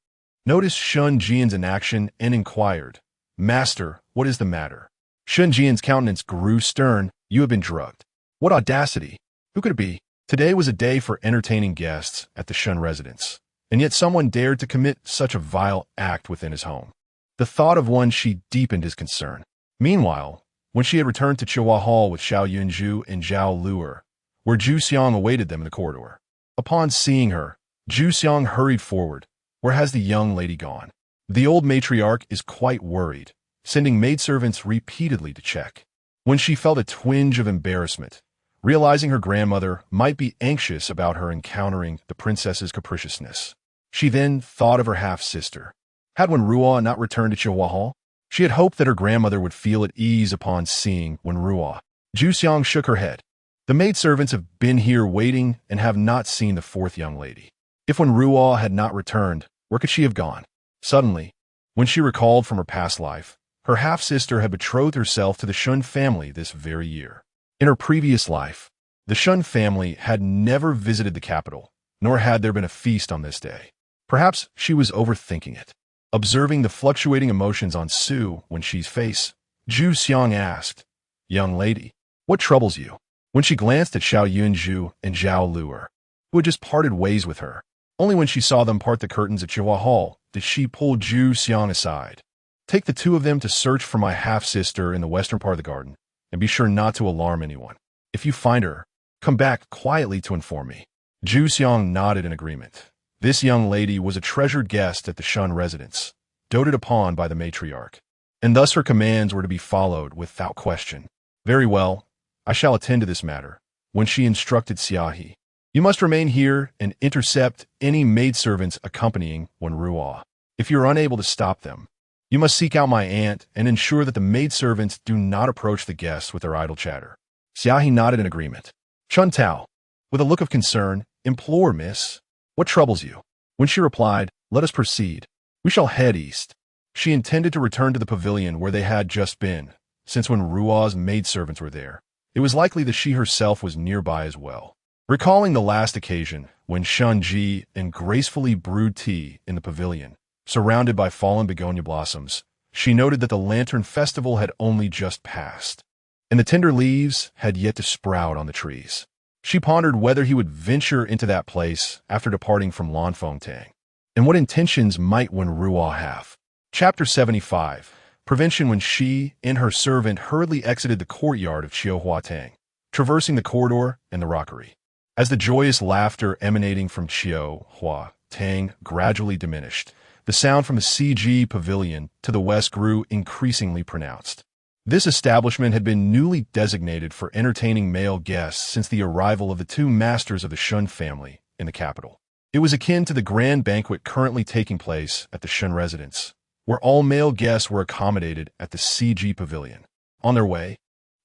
A: noticed Shun Jian's inaction and inquired, "Master, what is the matter?" Shun Jian's countenance grew stern. "You have been drugged." What audacity! Who could it be? Today was a day for entertaining guests at the Shun residence, and yet someone dared to commit such a vile act within his home. The thought of Wenxi deepened his concern. Meanwhile, when she had returned to Chihuahua Hall with Xiao Yunju and Zhao Luer, where Zhu Xiang awaited them in the corridor. Upon seeing her, Zhu Xiang hurried forward. "Where has the young lady gone?" The old matriarch is quite worried, sending maidservants repeatedly to check. When she felt a twinge of embarrassment, realizing her grandmother might be anxious about her encountering the princess's capriciousness, she then thought of her half-sister. Had Wenrua not returned to Chihuahua Hall? She had hoped that her grandmother would feel at ease upon seeing Wenrua. Zhu Xiang shook her head. "The maidservants have been here waiting and have not seen the fourth young lady. If Wenrua had not returned, where could she have gone?" Suddenly, when she recalled from her past life, her half-sister had betrothed herself to the Shun family this very year. In her previous life, the Shun family had never visited the capital, nor had there been a feast on this day. Perhaps she was overthinking it. Observing the fluctuating emotions on Su Wenxi's face, Zhu Xiang asked, "Young lady, what troubles you?" When she glanced at Xiao Yunju and Zhao Luer, who had just parted ways with her, only when she saw them part the curtains at Chihuahua Hall did she pull Zhu Xiang aside. "Take the two of them to search for my half-sister in the western part of the garden, and be sure not to alarm anyone. If you find her, come back quietly to inform me." Zhu Xiang nodded in agreement. This young lady was a treasured guest at the Shun residence, doted upon by the matriarch, and thus her commands were to be followed without question. "Very well, I shall attend to this matter." When she instructed Xiaohi, "You must remain here and intercept any maidservants accompanying Wenrua. If you are unable to stop them, you must seek out my aunt and ensure that the maidservants do not approach the guests with their idle chatter." Xiaohi nodded in agreement. Chun Tao, with a look of concern, "Implore, miss. What troubles you?" When she replied, "Let us proceed. We shall head east." She intended to return to the pavilion where they had just been, since when Rua's maidservants were there, it was likely that she herself was nearby as well. Recalling the last occasion when Shun Ji and gracefully brewed tea in the pavilion, surrounded by fallen begonia blossoms, she noted that the lantern festival had only just passed, and the tender leaves had yet to sprout on the trees. She pondered whether he would venture into that place after departing from Lanfengtang, and what intentions might Wenrua have. Chapter 75. Prevention. When she and her servant hurriedly exited the courtyard of Chihuahua Tang, traversing the corridor and the rockery. As the joyous laughter emanating from Chihuahua Tang gradually diminished, the sound from the CG pavilion to the west grew increasingly pronounced. This establishment had been newly designated for entertaining male guests since the arrival of the two masters of the Shun family in the capital. It was akin to the grand banquet currently taking place at the Shun residence, where all male guests were accommodated at the CG pavilion. On their way,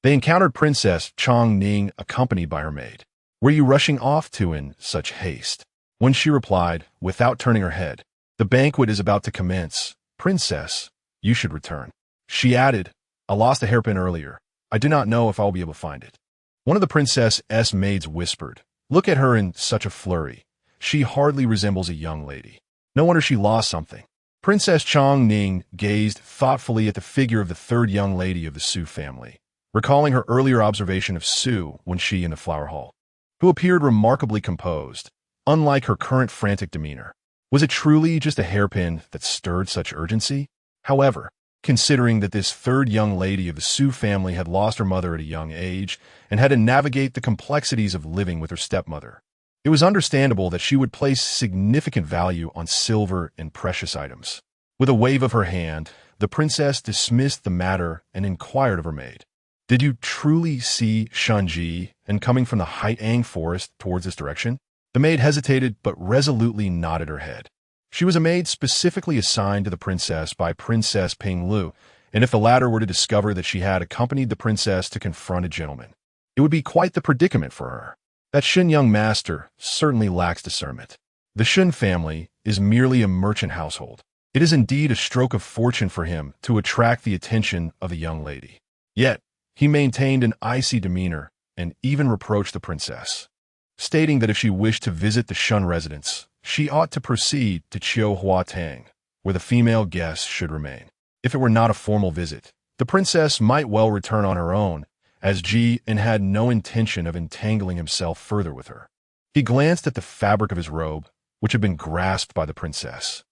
A: they encountered Princess Chong Ning accompanied by her maid. "Were you rushing off to in such haste?" When she replied, without turning her head, "The banquet is about to commence. Princess, you should return." She added, "I lost a hairpin earlier. I do not know if I will be able to find it." One of the princess's maids whispered, "Look at her in such a flurry. She hardly resembles a young lady. No wonder she lost something." Princess Chong Ning gazed thoughtfully at the figure of the third young lady of the Su family, recalling her earlier observation of Su when she in the flower hall, who appeared remarkably composed, unlike her current frantic demeanor. Was it truly just a hairpin that stirred such urgency? However, considering that this third young lady of the Su family had lost her mother at a young age and had to navigate the complexities of living with her stepmother. It was understandable that she would place significant value on silver and precious items. With a wave of her hand, the princess dismissed the matter and inquired of her maid, "Did you truly see Shunji and coming from the Haitang forest towards this direction?" The maid hesitated but resolutely nodded her head. She was a maid specifically assigned to the princess by Princess Pinglu, and if the latter were to discover that she had accompanied the princess to confront a gentleman, it would be quite the predicament for her. That Shun young master certainly lacks discernment. The Shun family is merely a merchant household. It is indeed a stroke of fortune for him to attract the attention of the young lady. Yet, he maintained an icy demeanor and even reproached the princess, stating that if she wished to visit the Shun residence, she ought to proceed to Huatang, where the female guests should remain. If it were not a formal visit, the princess might well return on her own, as Ji and had no intention of entangling himself further with her. He glanced at the fabric of his robe, which had been grasped by the princess,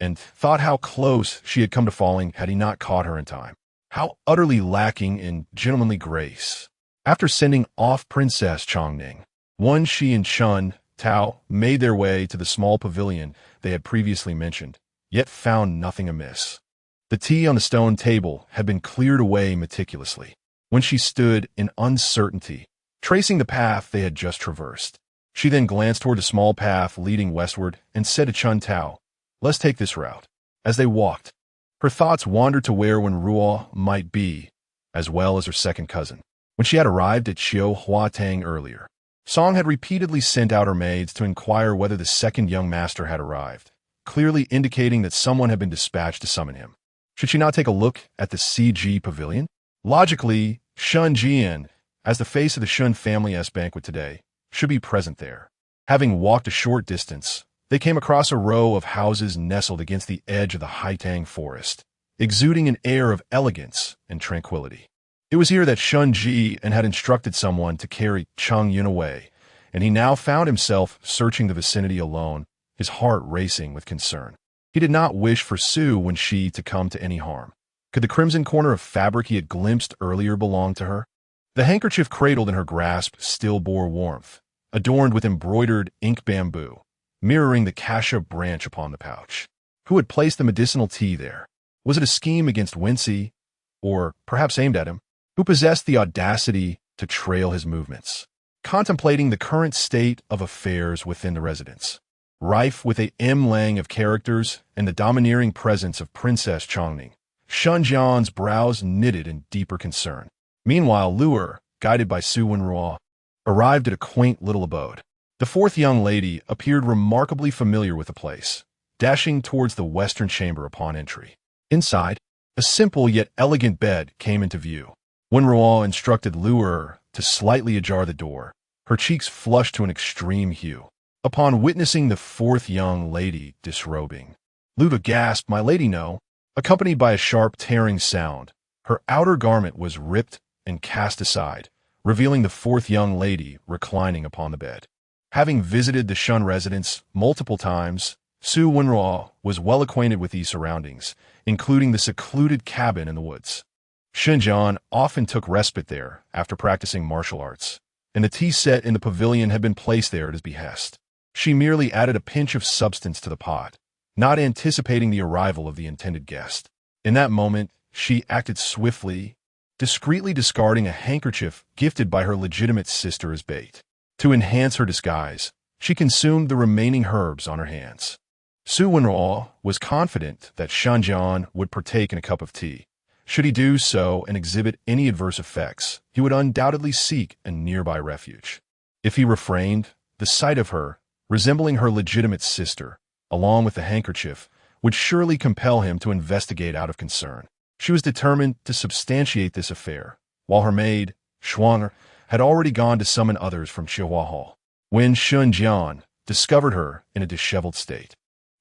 A: and thought how close she had come to falling had he not caught her in time. How utterly lacking in gentlemanly grace. After sending off Princess Chongning, Wenxi and Chun Tao made their way to the small pavilion they had previously mentioned, yet found nothing amiss. The tea on the stone table had been cleared away meticulously. When she stood in uncertainty, tracing the path they had just traversed, she then glanced toward the small path leading westward and said to Chun Tao, "Let's take this route." As they walked, her thoughts wandered to where Wenruo might be, as well as her second cousin. When she had arrived at Huatang earlier, Song had repeatedly sent out her maids to inquire whether the second young master had arrived, clearly indicating that someone had been dispatched to summon him. Should she not take a look at the CG pavilion? Logically, Shun Jian, as the face of the Shun family's banquet today, should be present there. Having walked a short distance, they came across a row of houses nestled against the edge of the Haitang forest, exuding an air of elegance and tranquility. It was here that Shun Ji and had instructed someone to carry Cheng Yun away, and he now found himself searching the vicinity alone, his heart racing with concern. He did not wish for Su Wenxi to come to any harm. Could the crimson corner of fabric he had glimpsed earlier belong to her? The handkerchief cradled in her grasp still bore warmth, adorned with embroidered ink bamboo, mirroring the cassia branch upon the pouch. Who had placed the medicinal tea there? Was it a scheme against Wenxi, or perhaps aimed at him? Who possessed the audacity to trail his movements? Contemplating the current state of affairs within the residence, rife with a M-lang of characters and the domineering presence of Princess Chongning, Shun Jian's brows knitted in deeper concern. Meanwhile, Allure, guided by Su Wenruo, arrived at a quaint little abode. The fourth young lady appeared remarkably familiar with the place, dashing towards the western chamber upon entry. Inside, a simple yet elegant bed came into view. Wenruo instructed Allure to slightly ajar the door, her cheeks flushed to an extreme hue. Upon witnessing the fourth young lady disrobing, Luda gasped, "My lady, no," accompanied by a sharp tearing sound. Her outer garment was ripped and cast aside, revealing the fourth young lady reclining upon the bed. Having visited the Shun residence multiple times, Su Wenruo was well acquainted with these surroundings, including the secluded cabin in the woods. Shunjian often took respite there after practicing martial arts, and the tea set in the pavilion had been placed there at his behest. She merely added a pinch of substance to the pot, not anticipating the arrival of the intended guest. In that moment, she acted swiftly, discreetly discarding a handkerchief gifted by her legitimate sister as bait. To enhance her disguise, she consumed the remaining herbs on her hands. Su Wenruo was confident that Shunjian would partake in a cup of tea. Should he do so and exhibit any adverse effects, he would undoubtedly seek a nearby refuge. If he refrained, the sight of her, resembling her legitimate sister, along with the handkerchief, would surely compel him to investigate out of concern. She was determined to substantiate this affair, while her maid, Shuang, had already gone to summon others from Chihua Hall. When Shunjian discovered her in a disheveled state,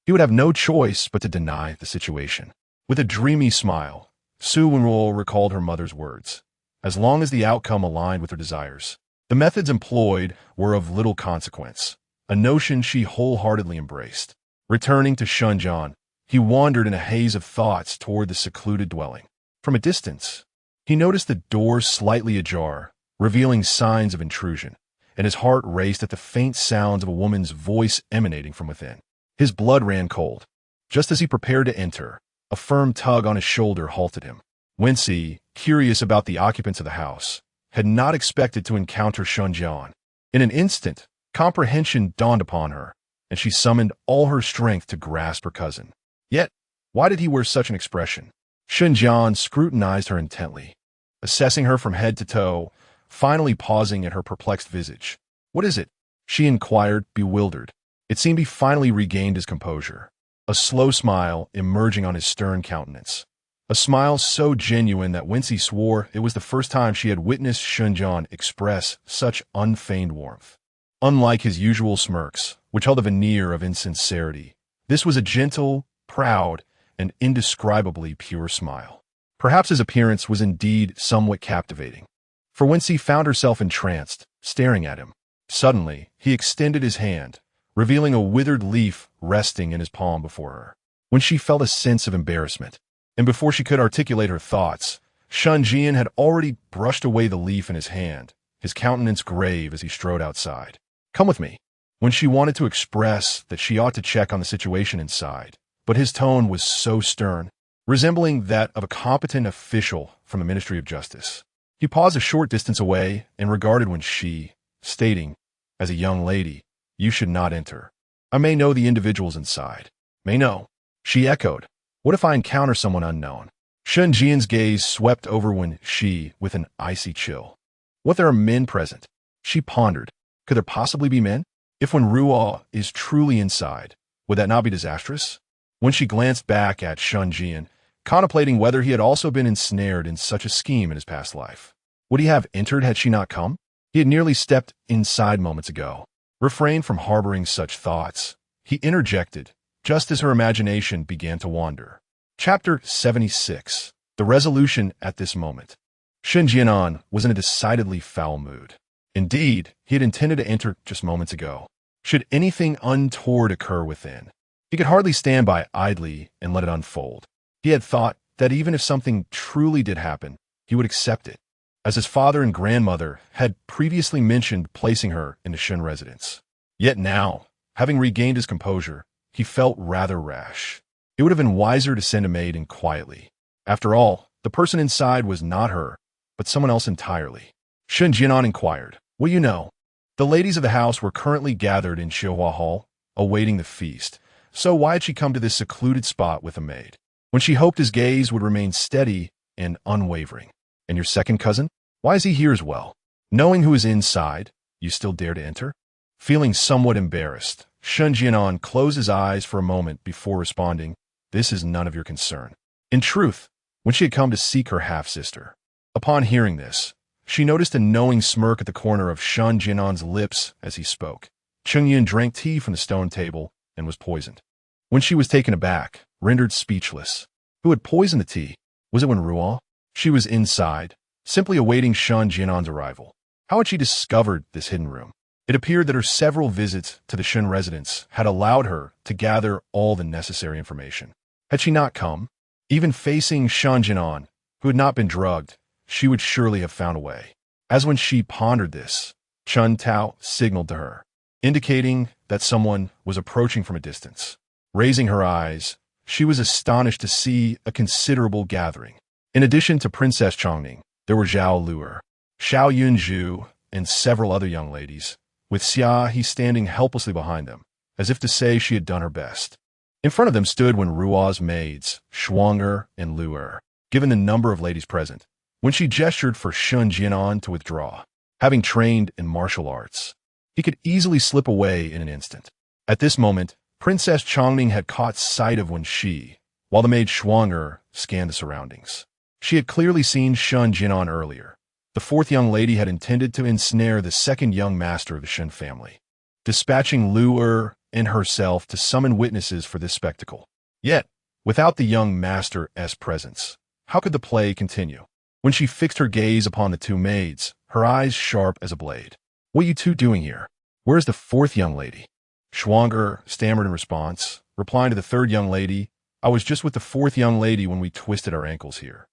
A: he would have no choice but to deny the situation. With a dreamy smile, Su Wenruo recalled her mother's words. As long as the outcome aligned with her desires, the methods employed were of little consequence, a notion she wholeheartedly embraced. Returning to Shunjian, He wandered in a haze of thoughts toward the secluded dwelling. From a distance, he noticed the door slightly ajar, revealing signs of intrusion, and his heart raced at the faint sounds of a woman's voice emanating from within. His blood ran cold. Just as he prepared to enter, a firm tug on his shoulder halted him. Wenxi, curious about the occupants of the house, had not expected to encounter Shunjian. In an instant, comprehension dawned upon her, and she summoned all her strength to grasp her cousin. Yet, why did he wear such an expression? Shunjian scrutinized her intently, assessing her from head to toe, finally pausing at her perplexed visage. "What is it?" she inquired, bewildered. It seemed he finally regained his composure, a slow smile emerging on his stern countenance. A smile so genuine that Wenxi swore it was the first time she had witnessed Shunjian express such unfeigned warmth. Unlike his usual smirks, which held a veneer of insincerity, this was a gentle, proud, and indescribably pure smile. Perhaps his appearance was indeed somewhat captivating, for Wenxi found herself entranced, staring at him. Suddenly, he extended his hand, revealing a withered leaf resting in his palm before her. When she felt a sense of embarrassment, and before she could articulate her thoughts, Shunjian had already brushed away the leaf in his hand, his countenance grave as he strode outside. "Come with me." When she wanted to express that she ought to check on the situation inside, but his tone was so stern, resembling that of a competent official from the Ministry of Justice. He paused a short distance away and regarded Wenxi, stating, "As a young lady, you should not enter. I may know the individuals inside." "May know," she echoed. "What if I encounter someone unknown?" Shunjian's gaze swept over Wenxi with an icy chill. "What, there are men present?" She pondered. Could there possibly be men? If Wenruo is truly inside, would that not be disastrous? When she glanced back at Shunjian, contemplating whether he had also been ensnared in such a scheme in his past life. Would he have entered had she not come? He had nearly stepped inside moments ago. Refrained from harboring such thoughts, he interjected, just as her imagination began to wander. Chapter 76. The resolution at this moment. Shunjian was in a decidedly foul mood. Indeed, he had intended to enter just moments ago. Should anything untoward occur within, he could hardly stand by idly and let it unfold. He had thought that even if something truly did happen, he would accept it, as his father and grandmother had previously mentioned placing her in the Shun residence. Yet now, having regained his composure, he felt rather rash. It would have been wiser to send a maid in quietly. After all, the person inside was not her, but someone else entirely. Shunjian inquired, "Will you know?" The ladies of the house were currently gathered in Xihua Hall, awaiting the feast, so why had she come to this secluded spot with a maid, when she hoped his gaze would remain steady and unwavering? "And your second cousin? Why is he here as well? Knowing who is inside, you still dare to enter?" Feeling somewhat embarrassed, Shunjian closed his eyes for a moment before responding, "This is none of your concern." In truth, when she had come to seek her half-sister. Upon hearing this, she noticed a knowing smirk at the corner of Shunjian's lips as he spoke. Chungyun drank tea from the stone table and was poisoned. When she was taken aback, rendered speechless. Who had poisoned the tea? Was it Wenruo? She was inside, simply awaiting Shunjian's arrival. How had she discovered this hidden room? It appeared that her several visits to the Shun residence had allowed her to gather all the necessary information. Had she not come, even facing Shunjian, who had not been drugged, she would surely have found a way. As when she pondered this, Chun Tao signaled to her, indicating that someone was approaching from a distance. Raising her eyes, she was astonished to see a considerable gathering. In addition to Princess Chongning, there were Zhao Luer, Xiao Yunzhu, and several other young ladies, with Xia He standing helplessly behind them, as if to say she had done her best. In front of them stood Wenruo's maids, Shuanger and Luer. Given the number of ladies present, when she gestured for Shunjian to withdraw, having trained in martial arts, he could easily slip away in an instant. At this moment, Princess Chongning had caught sight of Wenxi, while the maid Shuanger scanned the surroundings. She had clearly seen Shunjian earlier. The fourth young lady had intended to ensnare the second young master of the Shen family, dispatching Luer and herself to summon witnesses for this spectacle. Yet, without the young master's presence, how could the play continue? When she fixed her gaze upon the two maids, her eyes sharp as a blade. "What are you two doing here? Where is the fourth young lady?" Shuanger stammered in response, replying to the third young lady, I was just with the fourth young lady when we twisted our ankles here.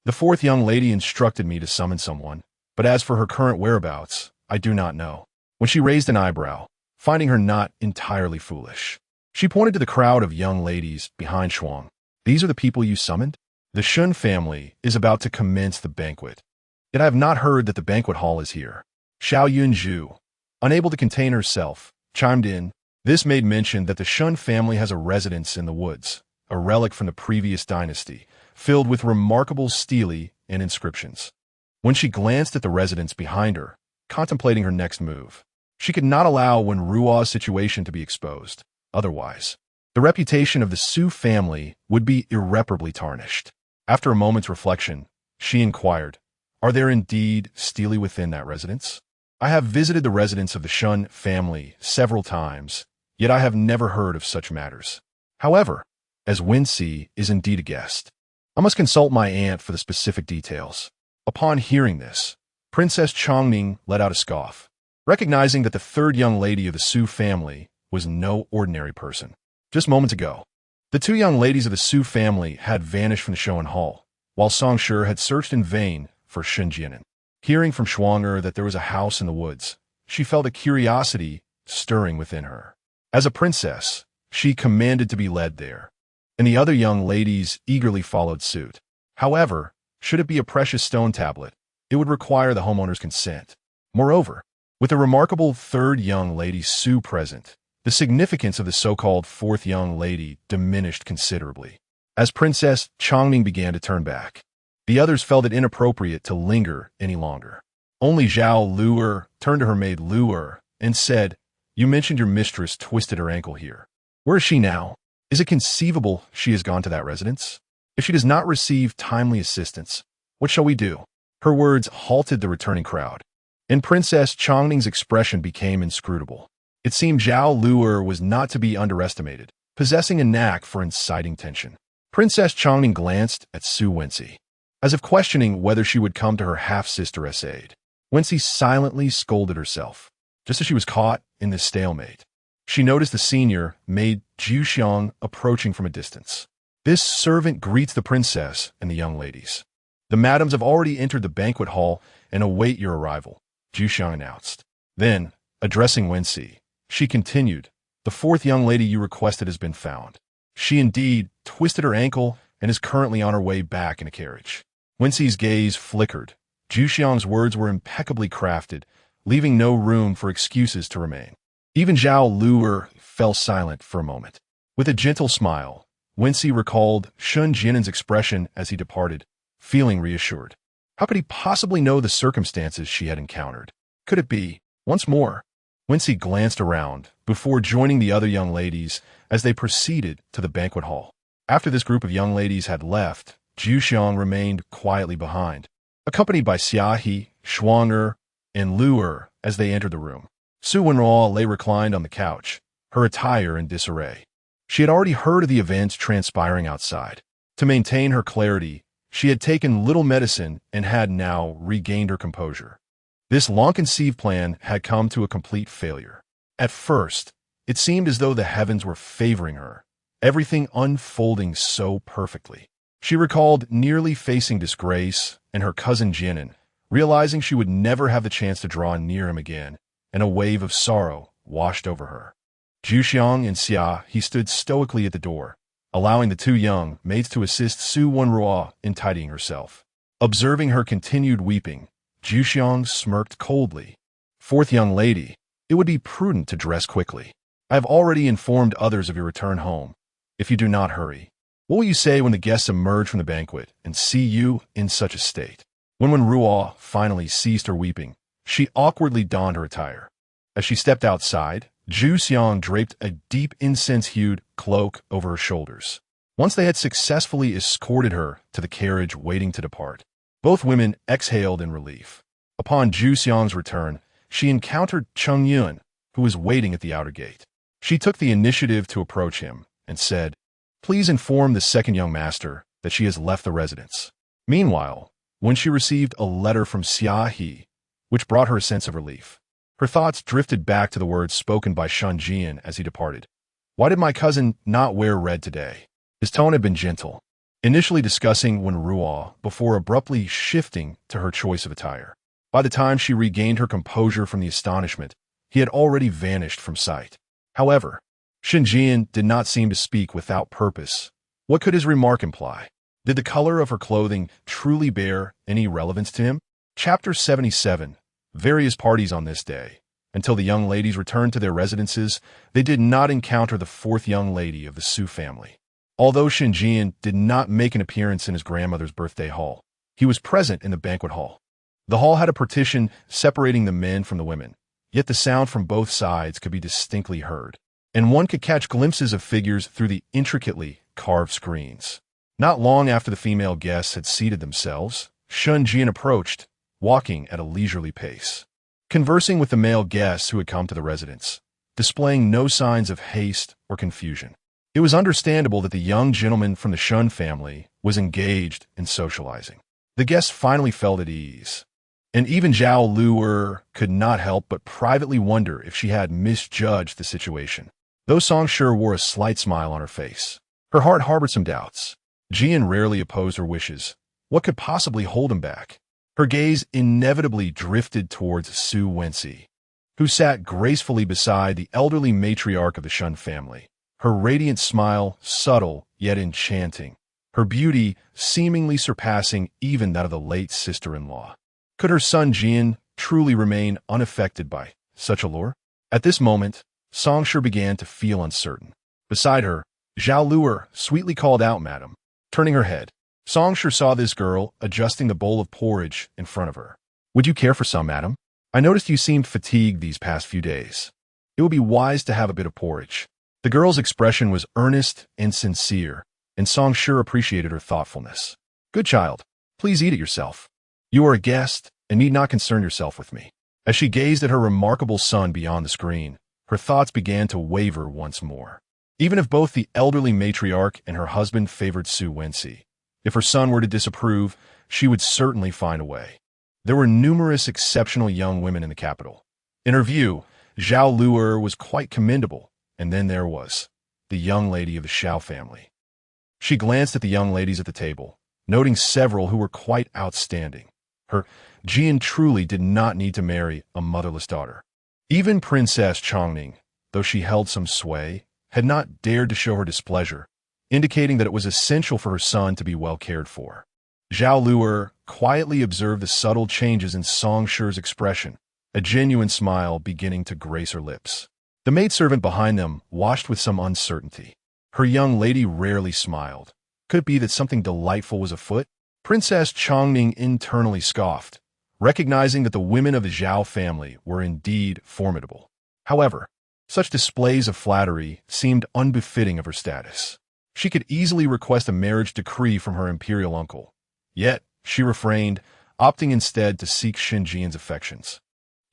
A: The fourth young lady instructed me to summon someone, but as for her current whereabouts, I do not know. When she raised an eyebrow, finding her not entirely foolish, she pointed to the crowd of young ladies behind Shuang. These are the people you summoned? The Shun family is about to commence the banquet. Yet I have not heard that the banquet hall is here. Xiao Yunju, unable to contain herself, chimed in. This maid mentioned that the Shun family has a residence in the woods, a relic from the previous dynasty, filled with remarkable stelae and inscriptions. When she glanced at the residence behind her, contemplating her next move, she could not allow Wenrua's situation to be exposed. Otherwise, the reputation of the Su family would be irreparably tarnished. After a moment's reflection, she inquired, "Are there indeed stelae within that residence? I have visited the residence of the Shun family several times, yet I have never heard of such matters. However, as Wenxi is indeed a guest, I must consult my aunt for the specific details." Upon hearing this, Princess Chongming let out a scoff, recognizing that the third young lady of the Su family was no ordinary person. Just moments ago, the two young ladies of the Su family had vanished from the Shoan Hall, while Song Shi had searched in vain for Shun Jianan. Hearing from Shuanger that there was a house in the woods, she felt a curiosity stirring within her. As a princess, she commanded to be led there, and the other young ladies eagerly followed suit. However, should it be a precious stone tablet, it would require the homeowner's consent. Moreover, with the remarkable third young lady Su present, the significance of the so-called fourth young lady diminished considerably. As Princess Chongming began to turn back, the others felt it inappropriate to linger any longer. Only Zhao Luer turned to her maid Luer and said, "You mentioned your mistress twisted her ankle here. Where is she now? Is it conceivable she has gone to that residence? If she does not receive timely assistance, what shall we do?" Her words halted the returning crowd, and Princess Chongming's expression became inscrutable. It seemed Zhao Luer was not to be underestimated, possessing a knack for inciting tension. Princess Chongming glanced at Su Wenxi, as if questioning whether she would come to her half-sister as aid. Wenxi silently scolded herself, just as she was caught in this stalemate. She noticed the senior maid Juxiang approaching from a distance. This servant greets the princess and the young ladies. "The madams have already entered the banquet hall and await your arrival," Juxiang announced. Then, addressing Wenxi, she continued, "The fourth young lady you requested has been found. She indeed twisted her ankle and is currently on her way back in a carriage." Wenxi's gaze flickered. Juxiang's words were impeccably crafted, leaving no room for excuses to remain. Even Zhao Luer fell silent for a moment. With a gentle smile, Wenxi recalled Shun Jianan's expression as he departed, feeling reassured. How could he possibly know the circumstances she had encountered? Could it be, once more? Wenxi glanced around before joining the other young ladies as they proceeded to the banquet hall. After this group of young ladies had left, Juxiang remained quietly behind, accompanied by Xiaohe, Shuanger, and Luer as they entered the room. Su Wenruo lay reclined on the couch, her attire in disarray. She had already heard of the events transpiring outside. To maintain her clarity, she had taken little medicine and had now regained her composure. This long-conceived plan had come to a complete failure. At first, it seemed as though the heavens were favoring her, everything unfolding so perfectly. She recalled nearly facing disgrace and her cousin Jianan, realizing she would never have the chance to draw near him again, and a wave of sorrow washed over her. Juxiang and Xia, he stood stoically at the door, allowing the two young maids to assist Su Wenruo in tidying herself. Observing her continued weeping, Juxiang smirked coldly. "Fourth young lady, it would be prudent to dress quickly. I have already informed others of your return home. If you do not hurry, what will you say when the guests emerge from the banquet and see you in such a state?" When Wenruo finally ceased her weeping, she awkwardly donned her attire. As she stepped outside, Juxiang draped a deep incense-hued cloak over her shoulders. Once they had successfully escorted her to the carriage waiting to depart, both women exhaled in relief. Upon Juxiang's return, she encountered Cheng Yun, who was waiting at the outer gate. She took the initiative to approach him and said, "Please inform the second young master that she has left the residence." Meanwhile, when she received a letter from Xiaohe, which brought her a sense of relief, her thoughts drifted back to the words spoken by Shun Jian as he departed. "Why did my cousin not wear red today? His tone had been gentle, initially discussing Wenruo before abruptly shifting to her choice of attire. By the time she regained her composure from the astonishment, he had already vanished from sight. However, Shinjian did not seem to speak without purpose. What could his remark imply? Did the color of her clothing truly bear any relevance to him? Chapter 77. Various parties on this day. Until the young ladies returned to their residences, they did not encounter the fourth young lady of the Su family. Although Shinjian did not make an appearance in his grandmother's birthday hall, he was present in the banquet hall. The hall had a partition separating the men from the women, yet the sound from both sides could be distinctly heard, and one could catch glimpses of figures through the intricately carved screens. Not long after the female guests had seated themselves, Shinjian approached, walking at a leisurely pace, conversing with the male guests who had come to the residence, displaying no signs of haste or confusion. It was understandable that the young gentleman from the Shun family was engaged in socializing. The guests finally felt at ease, and even Zhao Luer could not help but privately wonder if she had misjudged the situation. Though Songshi wore a slight smile on her face, her heart harbored some doubts. Jian rarely opposed her wishes. What could possibly hold him back? Her gaze inevitably drifted towards Su Wenxi, who sat gracefully beside the elderly matriarch of the Shun family. Her radiant smile, subtle yet enchanting, her beauty seemingly surpassing even that of the late sister-in-law. Could her son Jian truly remain unaffected by such allure? At this moment, Songshi began to feel uncertain. Beside her, Zhao Luer sweetly called out, "Madam." Turning her head, Songshi saw this girl adjusting the bowl of porridge in front of her. "Would you care for some, madam? I noticed you seemed fatigued these past few days. It would be wise to have a bit of porridge." The girl's expression was earnest and sincere, and Songshi appreciated her thoughtfulness. "Good child, please eat it yourself. You are a guest and need not concern yourself with me." As she gazed at her remarkable son beyond the screen, her thoughts began to waver once more. Even if both the elderly matriarch and her husband favored Su Wenxi, if her son were to disapprove, she would certainly find a way. There were numerous exceptional young women in the capital. In her view, Zhao Luer was quite commendable, and then there was the young lady of the Xiao family. She glanced at the young ladies at the table, noting several who were quite outstanding. Her Jian truly did not need to marry a motherless daughter. Even Princess Chongning, though she held some sway, had not dared to show her displeasure, indicating that it was essential for her son to be well cared for. Zhao Luer quietly observed the subtle changes in Songshi's expression, a genuine smile beginning to grace her lips. The maidservant behind them watched with some uncertainty. Her young lady rarely smiled. Could it be that something delightful was afoot? Princess Chongning internally scoffed, recognizing that the women of the Zhao family were indeed formidable. However, such displays of flattery seemed unbefitting of her status. She could easily request a marriage decree from her imperial uncle. Yet, she refrained, opting instead to seek Shinjian's affections.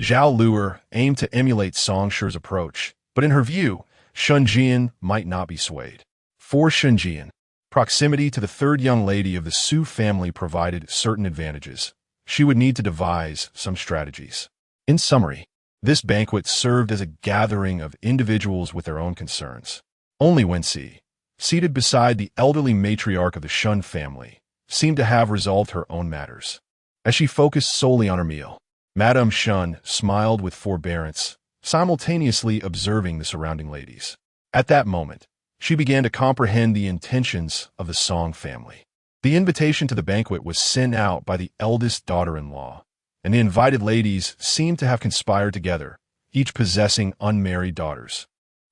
A: Zhao Luer aimed to emulate Songshi's approach, but in her view, Shinjian might not be swayed. For Shinjian, proximity to the third young lady of the Su family provided certain advantages. She would need to devise some strategies. In summary, this banquet served as a gathering of individuals with their own concerns. Only Wenxi, seated beside the elderly matriarch of the Shun family, seemed to have resolved her own matters. As she focused solely on her meal, Madame Shun smiled with forbearance, simultaneously observing the surrounding ladies. At that moment, she began to comprehend the intentions of the Song family. The invitation to the banquet was sent out by the eldest daughter-in-law, and the invited ladies seemed to have conspired together, each possessing unmarried daughters,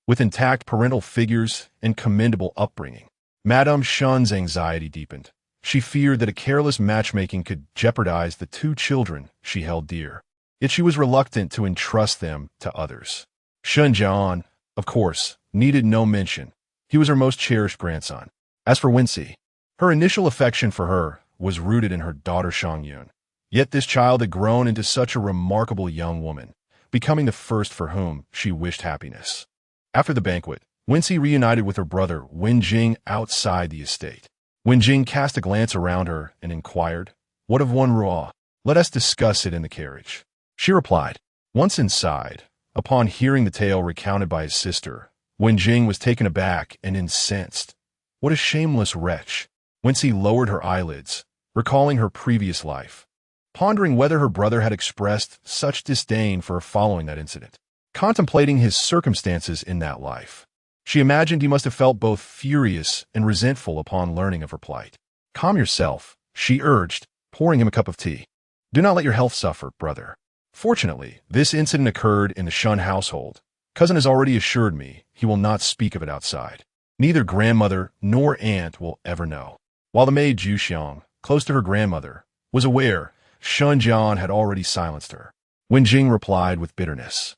A: with intact parental figures and commendable upbringing. Madame Shun's anxiety deepened. She feared that a careless matchmaking could jeopardize the two children she held dear, yet she was reluctant to entrust them to others. Shun Jian, of course, needed no mention. He was her most cherished grandson. As for Wenxi, her initial affection for her was rooted in her daughter Shangyun. Yet this child had grown into such a remarkable young woman, becoming the first for whom she wished happiness. After the banquet, Wenxi reunited with her brother Wenjing outside the estate. Wenjing cast a glance around her and inquired, "What of Wenruo? Let us discuss it in the carriage." She replied. Once inside, upon hearing the tale recounted by his sister, Wenjing was taken aback and incensed. What a shameless wretch. Wenxi lowered her eyelids, recalling her previous life, pondering whether her brother had expressed such disdain for her following that incident. Contemplating his circumstances in that life, she imagined he must have felt both furious and resentful upon learning of her plight. Calm yourself, she urged, pouring him a cup of tea. Do not let your health suffer, brother. Fortunately, this incident occurred in the Shun household. Cousin has already assured me he will not speak of it outside. Neither grandmother nor aunt will ever know. While the maid Juxiang, close to her grandmother, was aware, Shun Jian had already silenced her. Wenjing replied with bitterness.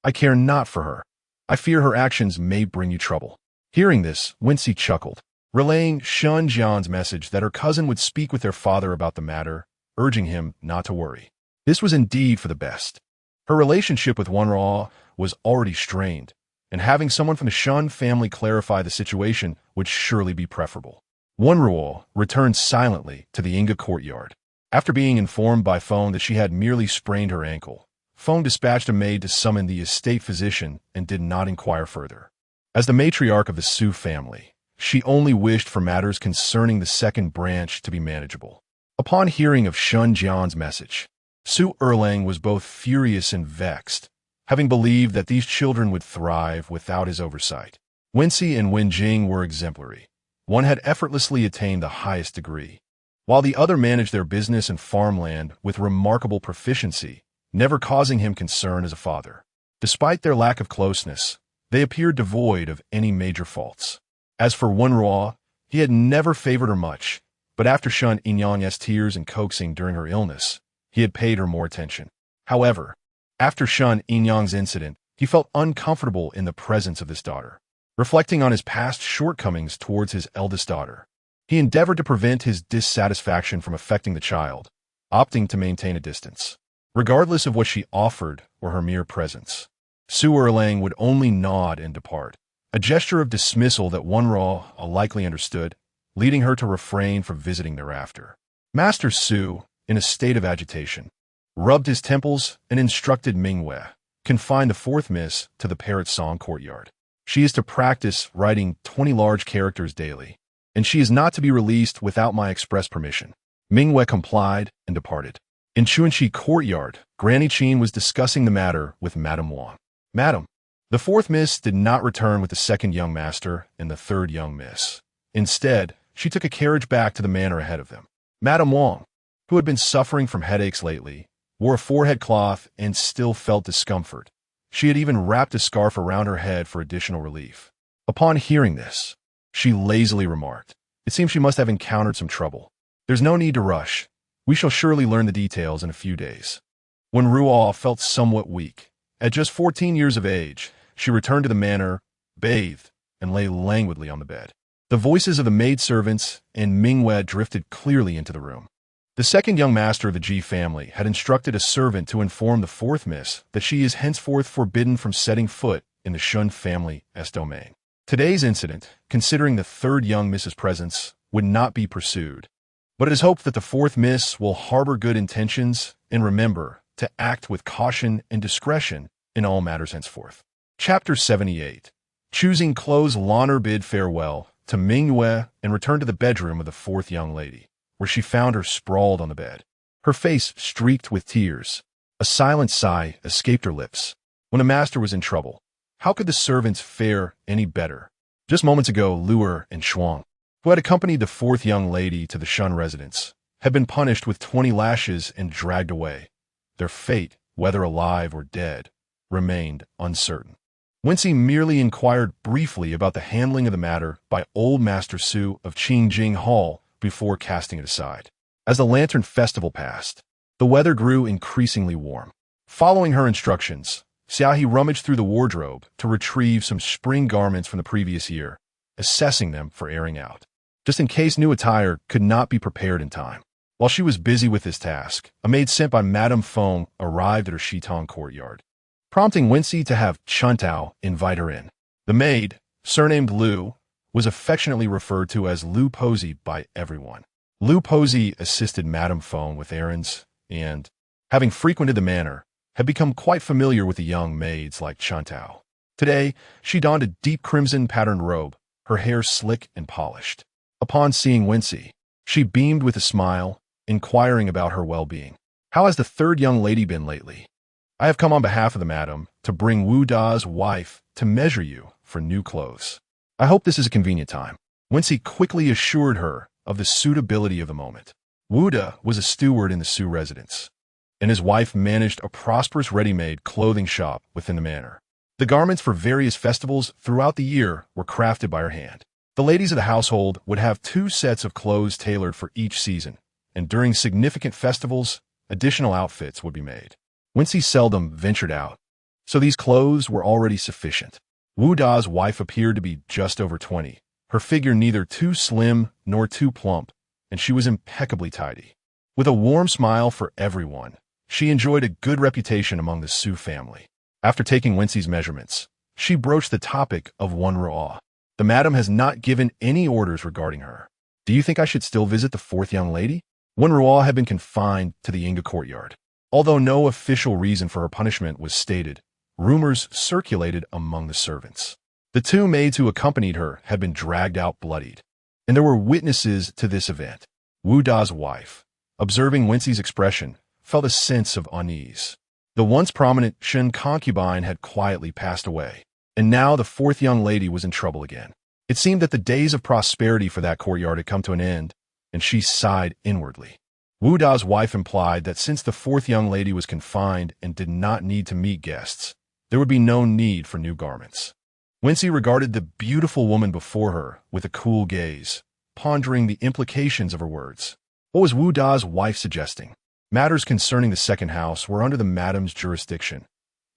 A: I care not for her. I fear her actions may bring you trouble. Hearing this, Wenxi chuckled, relaying Shun Jian's message that her cousin would speak with their father about the matter, urging him not to worry. This was indeed for the best. Her relationship with Wenruo was already strained, and having someone from the Shun family clarify the situation would surely be preferable. Wenruo returned silently to the Inga courtyard. After being informed by phone that she had merely sprained her ankle, Feng dispatched a maid to summon the estate physician and did not inquire further. As the matriarch of the Su family, she only wished for matters concerning the second branch to be manageable. Upon hearing of Shun Jian's message, Su Erlang was both furious and vexed, having believed that these children would thrive without his oversight. Wenxi and Wenjing were exemplary. One had effortlessly attained the highest degree, while the other managed their business and farmland with remarkable proficiency, never causing him concern as a father. Despite their lack of closeness, they appeared devoid of any major faults. As for Wenruo, he had never favored her much, but after Shun Yinyang's tears and coaxing during her illness, he had paid her more attention. However, after Shun Yinyang's incident, he felt uncomfortable in the presence of this daughter. Reflecting on his past shortcomings towards his eldest daughter, he endeavored to prevent his dissatisfaction from affecting the child, opting to maintain a distance. Regardless of what she offered or her mere presence, Su Erlang would only nod and depart, a gesture of dismissal that Wenruo likely understood, leading her to refrain from visiting thereafter. Master Su, in a state of agitation, rubbed his temples and instructed Mingwei, confine the fourth miss to the Parrot Song courtyard. She is to practice writing 20 large characters daily, and she is not to be released without my express permission. Mingwei complied and departed. In Chuanxi courtyard, Granny Qin was discussing the matter with Madame Wang. Madam, the fourth miss did not return with the second young master and the third young miss. Instead, she took a carriage back to the manor ahead of them. Madame Wang, who had been suffering from headaches lately, wore a forehead cloth and still felt discomfort. She had even wrapped a scarf around her head for additional relief. Upon hearing this, she lazily remarked, it seems she must have encountered some trouble. There's no need to rush. We shall surely learn the details in a few days. When Ruo felt somewhat weak, at just 14 years of age, she returned to the manor, bathed, and lay languidly on the bed. The voices of the maidservants and Mingwei drifted clearly into the room. The second young master of the Ji family had instructed a servant to inform the fourth miss that she is henceforth forbidden from setting foot in the Shun family's domain. Today's incident, considering the third young miss's presence, would not be pursued, but it is hoped that the fourth miss will harbor good intentions and remember to act with caution and discretion in all matters henceforth. Chapter 78. Choosing clothes, Lanner bid farewell to Mingwei and returned to the bedroom of the fourth young lady, where she found her sprawled on the bed, her face streaked with tears. A silent sigh escaped her lips. When a master was in trouble, how could the servants fare any better? Just moments ago, Luer and Shuang, who had accompanied the fourth young lady to the Shun residence, had been punished with 20 lashes and dragged away. Their fate, whether alive or dead, remained uncertain. Wenxi merely inquired briefly about the handling of the matter by old Master Su of Qingjing Hall before casting it aside. As the Lantern Festival passed, the weather grew increasingly warm. Following her instructions, Xiaohe rummaged through the wardrobe to retrieve some spring garments from the previous year, assessing them for airing out, just in case new attire could not be prepared in time. While she was busy with this task, a maid sent by Madame Feng arrived at her Shitong courtyard, prompting Wenxi to have Chuntao invite her in. The maid, surnamed Lu, was affectionately referred to as Lu Posey by everyone. Lu Posey assisted Madame Feng with errands and, having frequented the manor, had become quite familiar with the young maids like Chuntao. Today, she donned a deep crimson patterned robe, her hair slick and polished. Upon seeing Wenxi, she beamed with a smile, inquiring about her well-being. "How has the third young lady been lately?" "I have come on behalf of the madam to bring Wu Da's wife to measure you for new clothes. I hope this is a convenient time." Wenxi quickly assured her of the suitability of the moment. Wu Da was a steward in the Su residence, and his wife managed a prosperous ready-made clothing shop within the manor. The garments for various festivals throughout the year were crafted by her hand. The ladies of the household would have 2 sets of clothes tailored for each season, and during significant festivals, additional outfits would be made. Wenxi seldom ventured out, so these clothes were already sufficient. Wu Da's wife appeared to be just over 20, her figure neither too slim nor too plump, and she was impeccably tidy. With a warm smile for everyone, she enjoyed a good reputation among the Su family. After taking Wenxi's measurements, she broached the topic of Wenruo. "The madam has not given any orders regarding her. Do you think I should still visit the 4th young lady?" Wenruo had been confined to the Inga courtyard. Although no official reason for her punishment was stated, rumors circulated among the servants. The 2 maids who accompanied her had been dragged out bloodied, and there were witnesses to this event. Wu Da's wife, observing Wenxi's expression, felt a sense of unease. The once prominent Shen concubine had quietly passed away, and now the 4th young lady was in trouble again. It seemed that the days of prosperity for that courtyard had come to an end, and she sighed inwardly. Wu Da's wife implied that since the 4th young lady was confined and did not need to meet guests, there would be no need for new garments. Wenxi regarded the beautiful woman before her with a cool gaze, pondering the implications of her words. What was Wu Da's wife suggesting? Matters concerning the 2nd house were under the madam's jurisdiction.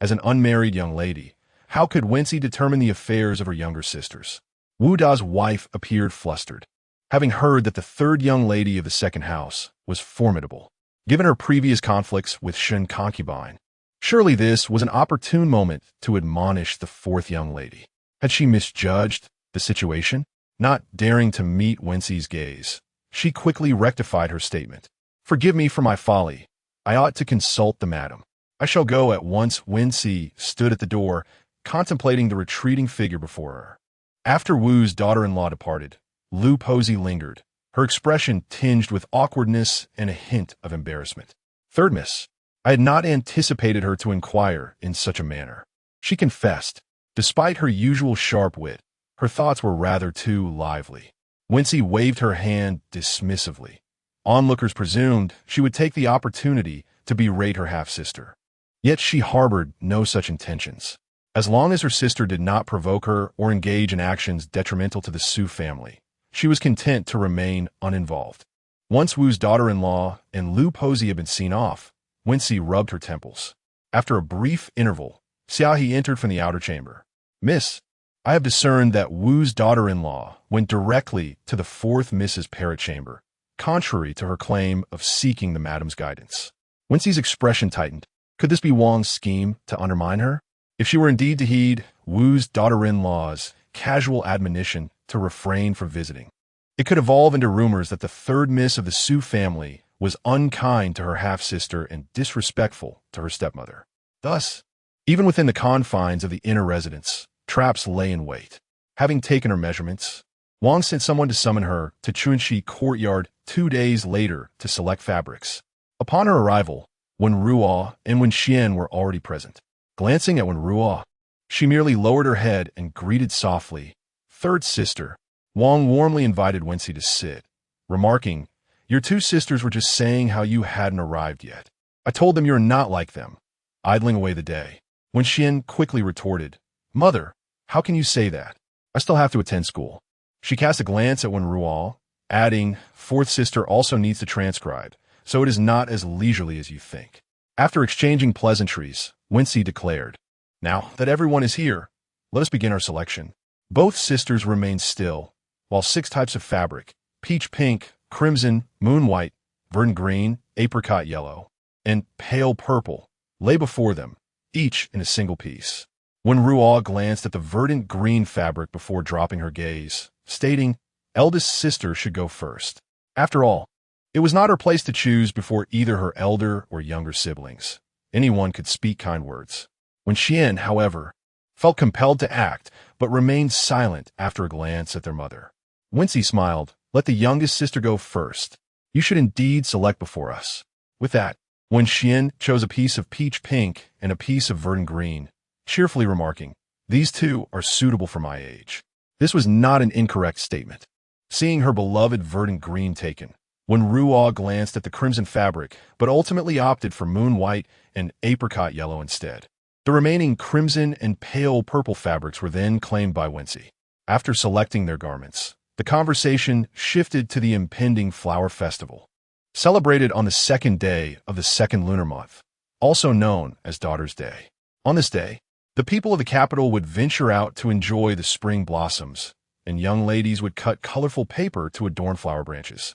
A: As an unmarried young lady, how could Wenxi determine the affairs of her younger sisters? Wu Da's wife appeared flustered, having heard that the 3rd young lady of the 2nd house was formidable, given her previous conflicts with Shen concubine. Surely this was an opportune moment to admonish the 4th young lady. Had she misjudged the situation? Not daring to meet Wenxi's gaze, she quickly rectified her statement. "Forgive me for my folly. I ought to consult the madam. I shall go at once." Wenxi stood at the door, contemplating the retreating figure before her. After Wu's daughter-in-law departed, Lu Posey lingered, her expression tinged with awkwardness and a hint of embarrassment. "Third miss, I had not anticipated her to inquire in such a manner," she confessed. Despite her usual sharp wit, her thoughts were rather too lively. Wenxi waved her hand dismissively. Onlookers presumed she would take the opportunity to berate her half-sister. Yet she harbored no such intentions. As long as her sister did not provoke her or engage in actions detrimental to the Su family, she was content to remain uninvolved. Once Wu's daughter-in-law and Lu Posey had been seen off, Wenxi rubbed her temples. After a brief interval, Xiaohe entered from the outer chamber. "Miss, I have discerned that Wu's daughter-in-law went directly to the 4th Mrs. Parrot chamber, contrary to her claim of seeking the madam's guidance." Wenxi's expression tightened. Could this be Wang's scheme to undermine her? If she were indeed to heed Wu's daughter-in-law's casual admonition to refrain from visiting, it could evolve into rumors that the 3rd miss of the Su family was unkind to her half-sister and disrespectful to her stepmother. Thus, even within the confines of the inner residence, traps lay in wait. Having taken her measurements, Wang sent someone to summon her to Chunxi courtyard 2 days later to select fabrics. Upon her arrival, Wenruo and Wenxian were already present. Glancing at Wenruo, she merely lowered her head and greeted softly, "Third sister." Wang warmly invited Wenxi to sit, remarking, "Your 2 sisters were just saying how you hadn't arrived yet. I told them you're not like them," idling away the day. Wenxian quickly retorted, "Mother, how can you say that? I still have to attend school." She cast a glance at Wenruo, adding, "Fourth sister also needs to transcribe, so it is not as leisurely as you think." After exchanging pleasantries, Wenxi declared, "Now that everyone is here, let us begin our selection." Both sisters remained still, while 6 types of fabric, peach pink, crimson, moon white, verdant green, apricot yellow, and pale purple, lay before them, each in a single piece. Wenruo glanced at the verdant green fabric before dropping her gaze, stating, "Eldest sister should go first." After all, it was not her place to choose before either her elder or younger siblings. Anyone could speak kind words. Wenxian, however, felt compelled to act, but remained silent after a glance at their mother. Wenxi smiled. Let the youngest sister go first. You should indeed select before us. With that, Wenxian chose a piece of peach pink and a piece of verdant green, cheerfully remarking, these two are suitable for my age. This was not an incorrect statement. Seeing her beloved verdant green taken, when Ruo glanced at the crimson fabric, but ultimately opted for moon white and apricot yellow instead. The remaining crimson and pale purple fabrics were then claimed by Wenxi. After selecting their garments, the conversation shifted to the impending flower festival, celebrated on the second day of the second lunar month, also known as Daughter's Day. On this day, the people of the capital would venture out to enjoy the spring blossoms, and young ladies would cut colorful paper to adorn flower branches,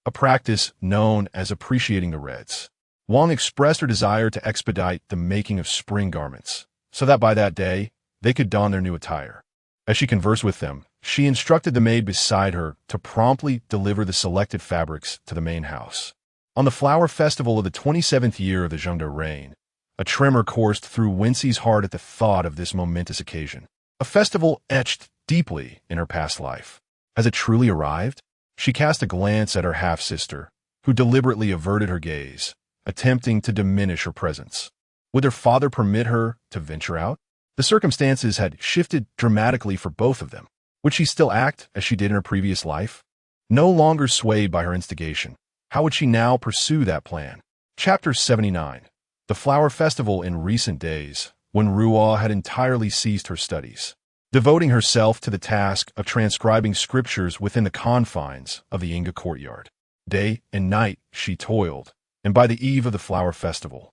A: a practice known as appreciating the reds. Wang expressed her desire to expedite the making of spring garments, so that by that day, they could don their new attire. As she conversed with them, she instructed the maid beside her to promptly deliver the selected fabrics to the main house. On the flower festival of the 27th year of the Zhengde reign, a tremor coursed through Wenxi's heart at the thought of this momentous occasion. A festival etched deeply in her past life. As it truly arrived, she cast a glance at her half-sister, who deliberately averted her gaze, attempting to diminish her presence. Would her father permit her to venture out? The circumstances had shifted dramatically for both of them. Would she still act as she did in her previous life? No longer swayed by her instigation, how would she now pursue that plan? Chapter 79. The Flower Festival in recent days, when Ruo had entirely ceased her studies, devoting herself to the task of transcribing scriptures within the confines of the Inga courtyard. Day and night she toiled, and by the eve of the Flower Festival,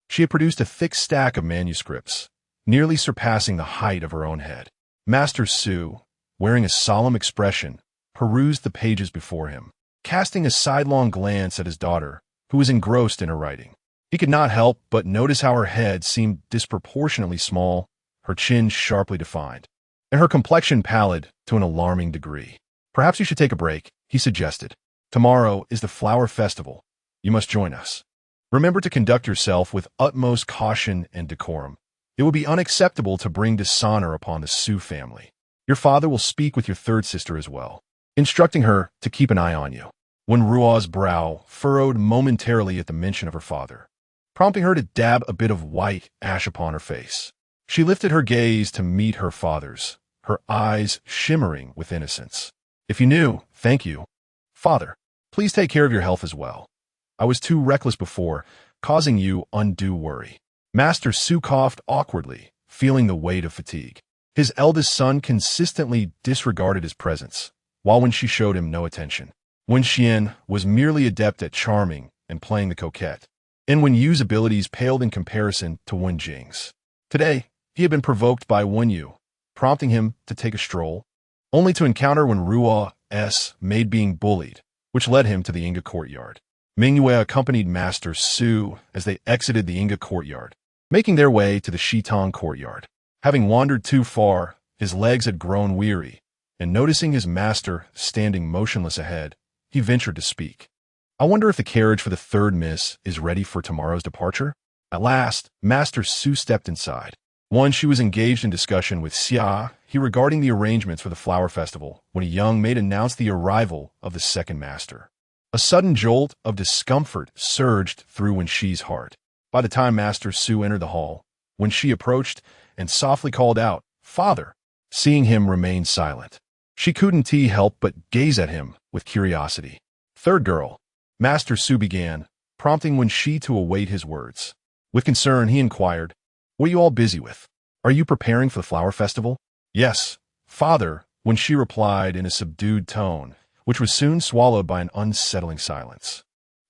A: she had produced a thick stack of manuscripts, nearly surpassing the height of her own head. Master Su, wearing a solemn expression, perused the pages before him, casting a sidelong glance at his daughter, who was engrossed in her writing. He could not help but notice how her head seemed disproportionately small, her chin sharply defined, and her complexion pallid to an alarming degree. Perhaps you should take a break, he suggested. Tomorrow is the Flower Festival. You must join us. Remember to conduct yourself with utmost caution and decorum. It would be unacceptable to bring dishonor upon the Su family. Your father will speak with your third sister as well, instructing her to keep an eye on you. When Ruo's brow furrowed momentarily at the mention of her father, prompting her to dab a bit of white ash upon her face, she lifted her gaze to meet her father's, her eyes shimmering with innocence. If you knew, thank you. Father, please take care of your health as well. I was too reckless before, causing you undue worry. Master Su coughed awkwardly, feeling the weight of fatigue. His eldest son consistently disregarded his presence, while when she showed him no attention. Wenxian was merely adept at charming and playing the coquette, and Wenyu's abilities paled in comparison to Wenjing's. Today, he had been provoked by Wenyu, prompting him to take a stroll, only to encounter when Ruo's maid being bullied, which led him to the Inga courtyard. Mingyue accompanied Master Su as they exited the Inga courtyard, making their way to the Shitong courtyard. Having wandered too far, his legs had grown weary, and noticing his master standing motionless ahead, he ventured to speak. I wonder if the carriage for the third miss is ready for tomorrow's departure? At last, Master Su stepped inside. She was engaged in discussion with Xia he regarding the arrangements for the flower festival when a young maid announced the arrival of the second master. A sudden jolt of discomfort surged through Wenxi's heart. By the time Master Su entered the hall, Wenxi approached and softly called out, "Father!" Seeing him remain silent, she couldn't help but gaze at him with curiosity. "Third girl," Master Su began, prompting Wenxi to await his words. With concern, he inquired, "What are you all busy with? Are you preparing for the flower festival?" "Yes, father," Wenxi replied in a subdued tone, which was soon swallowed by an unsettling silence.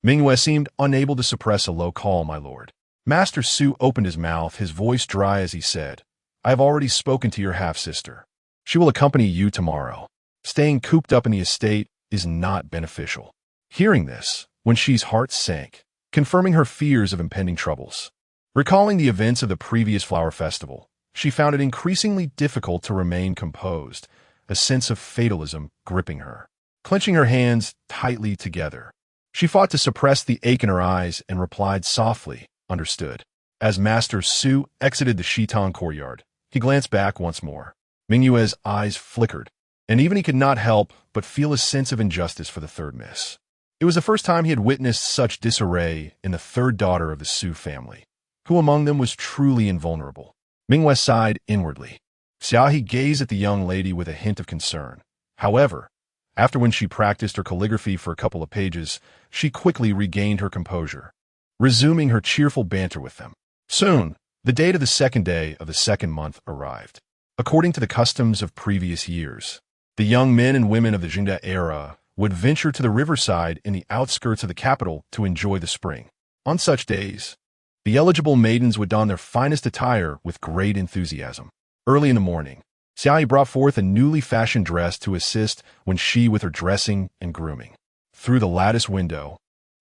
A: Mingyue seemed unable to suppress a low call, "My lord." Master Su opened his mouth, his voice dry as he said, "I have already spoken to your half-sister. She will accompany you tomorrow. Staying cooped up in the estate is not beneficial." Hearing this, Wenxi's heart sank, confirming her fears of impending troubles. Recalling the events of the previous flower festival, she found it increasingly difficult to remain composed, a sense of fatalism gripping her. Clenching her hands tightly together, she fought to suppress the ache in her eyes and replied softly, "Understood." As Master Su exited the Shitong courtyard, He glanced back once more. Mingyue's eyes flickered, and even he could not help but feel a sense of injustice for the third miss. It was the first time he had witnessed such disarray in the third daughter of the Su family. Who among them was truly invulnerable? Mingyue sighed inwardly. Xiaohe gazed at the young lady with a hint of concern. However, after when she practiced her calligraphy for a couple of pages, she quickly regained her composure, resuming her cheerful banter with them. Soon, the date of the second day of the second month arrived. According to the customs of previous years, the young men and women of the Jingda era would venture to the riverside in the outskirts of the capital to enjoy the spring. On such days, the eligible maidens would don their finest attire with great enthusiasm. Early in the morning, Xiaohe brought forth a newly fashioned dress to assist Wenxi with her dressing and grooming. Through the lattice window,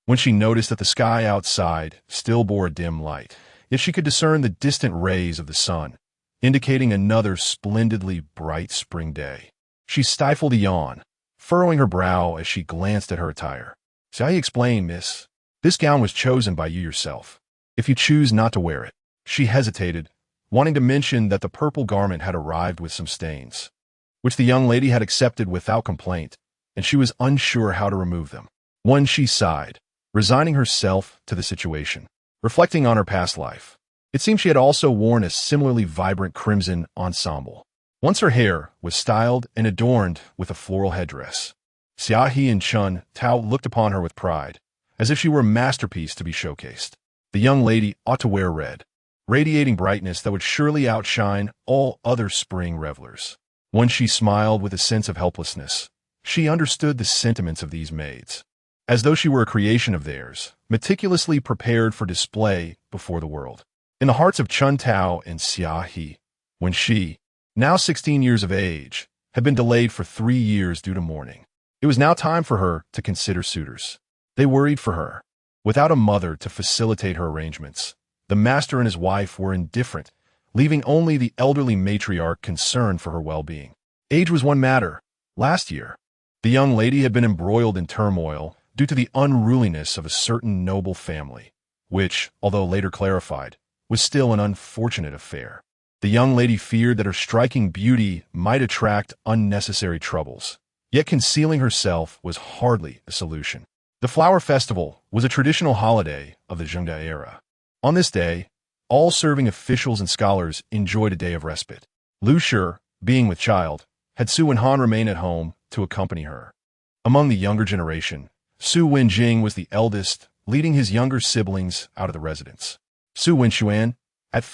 A: when she noticed that the sky outside still bore a dim light, yet she could discern the distant rays of the sun, indicating another splendidly bright spring day. She stifled a yawn, furrowing her brow as she glanced at her attire. Xiaohe explained, "Miss, this gown was chosen by you yourself. If you choose not to wear it." She hesitated, wanting to mention that the purple garment had arrived with some stains, which the young lady had accepted without complaint, and she was unsure how to remove them. She sighed, resigning herself to the situation. Reflecting on her past life, it seemed she had also worn a similarly vibrant crimson ensemble. Once her hair was styled and adorned with a floral headdress. Xiaohe and Chun Tao looked upon her with pride, as if she were a masterpiece to be showcased. The young lady ought to wear red, radiating brightness that would surely outshine all other spring revelers. When she smiled with a sense of helplessness, she understood the sentiments of these maids, as though she were a creation of theirs, meticulously prepared for display before the world. In the hearts of Chun Tao and Xiaohe, when she, now 16 years of age, had been delayed for 3 years due to mourning, it was now time for her to consider suitors. They worried for her. Without a mother to facilitate her arrangements, the master and his wife were indifferent, leaving only the elderly matriarch concerned for her well-being. Age was one matter. Last year, the young lady had been embroiled in turmoil due to the unruliness of a certain noble family, which, although later clarified, was still an unfortunate affair. The young lady feared that her striking beauty might attract unnecessary troubles, yet concealing herself was hardly a solution. The flower festival was a traditional holiday of the Jingda era. On this day, all serving officials and scholars enjoyed a day of respite. Lu Shi, being with child, had Su Wenhan remain at home to accompany her. Among the younger generation, Su Wenjing was the eldest, leading his younger siblings out of the residence. Su Wenxuan,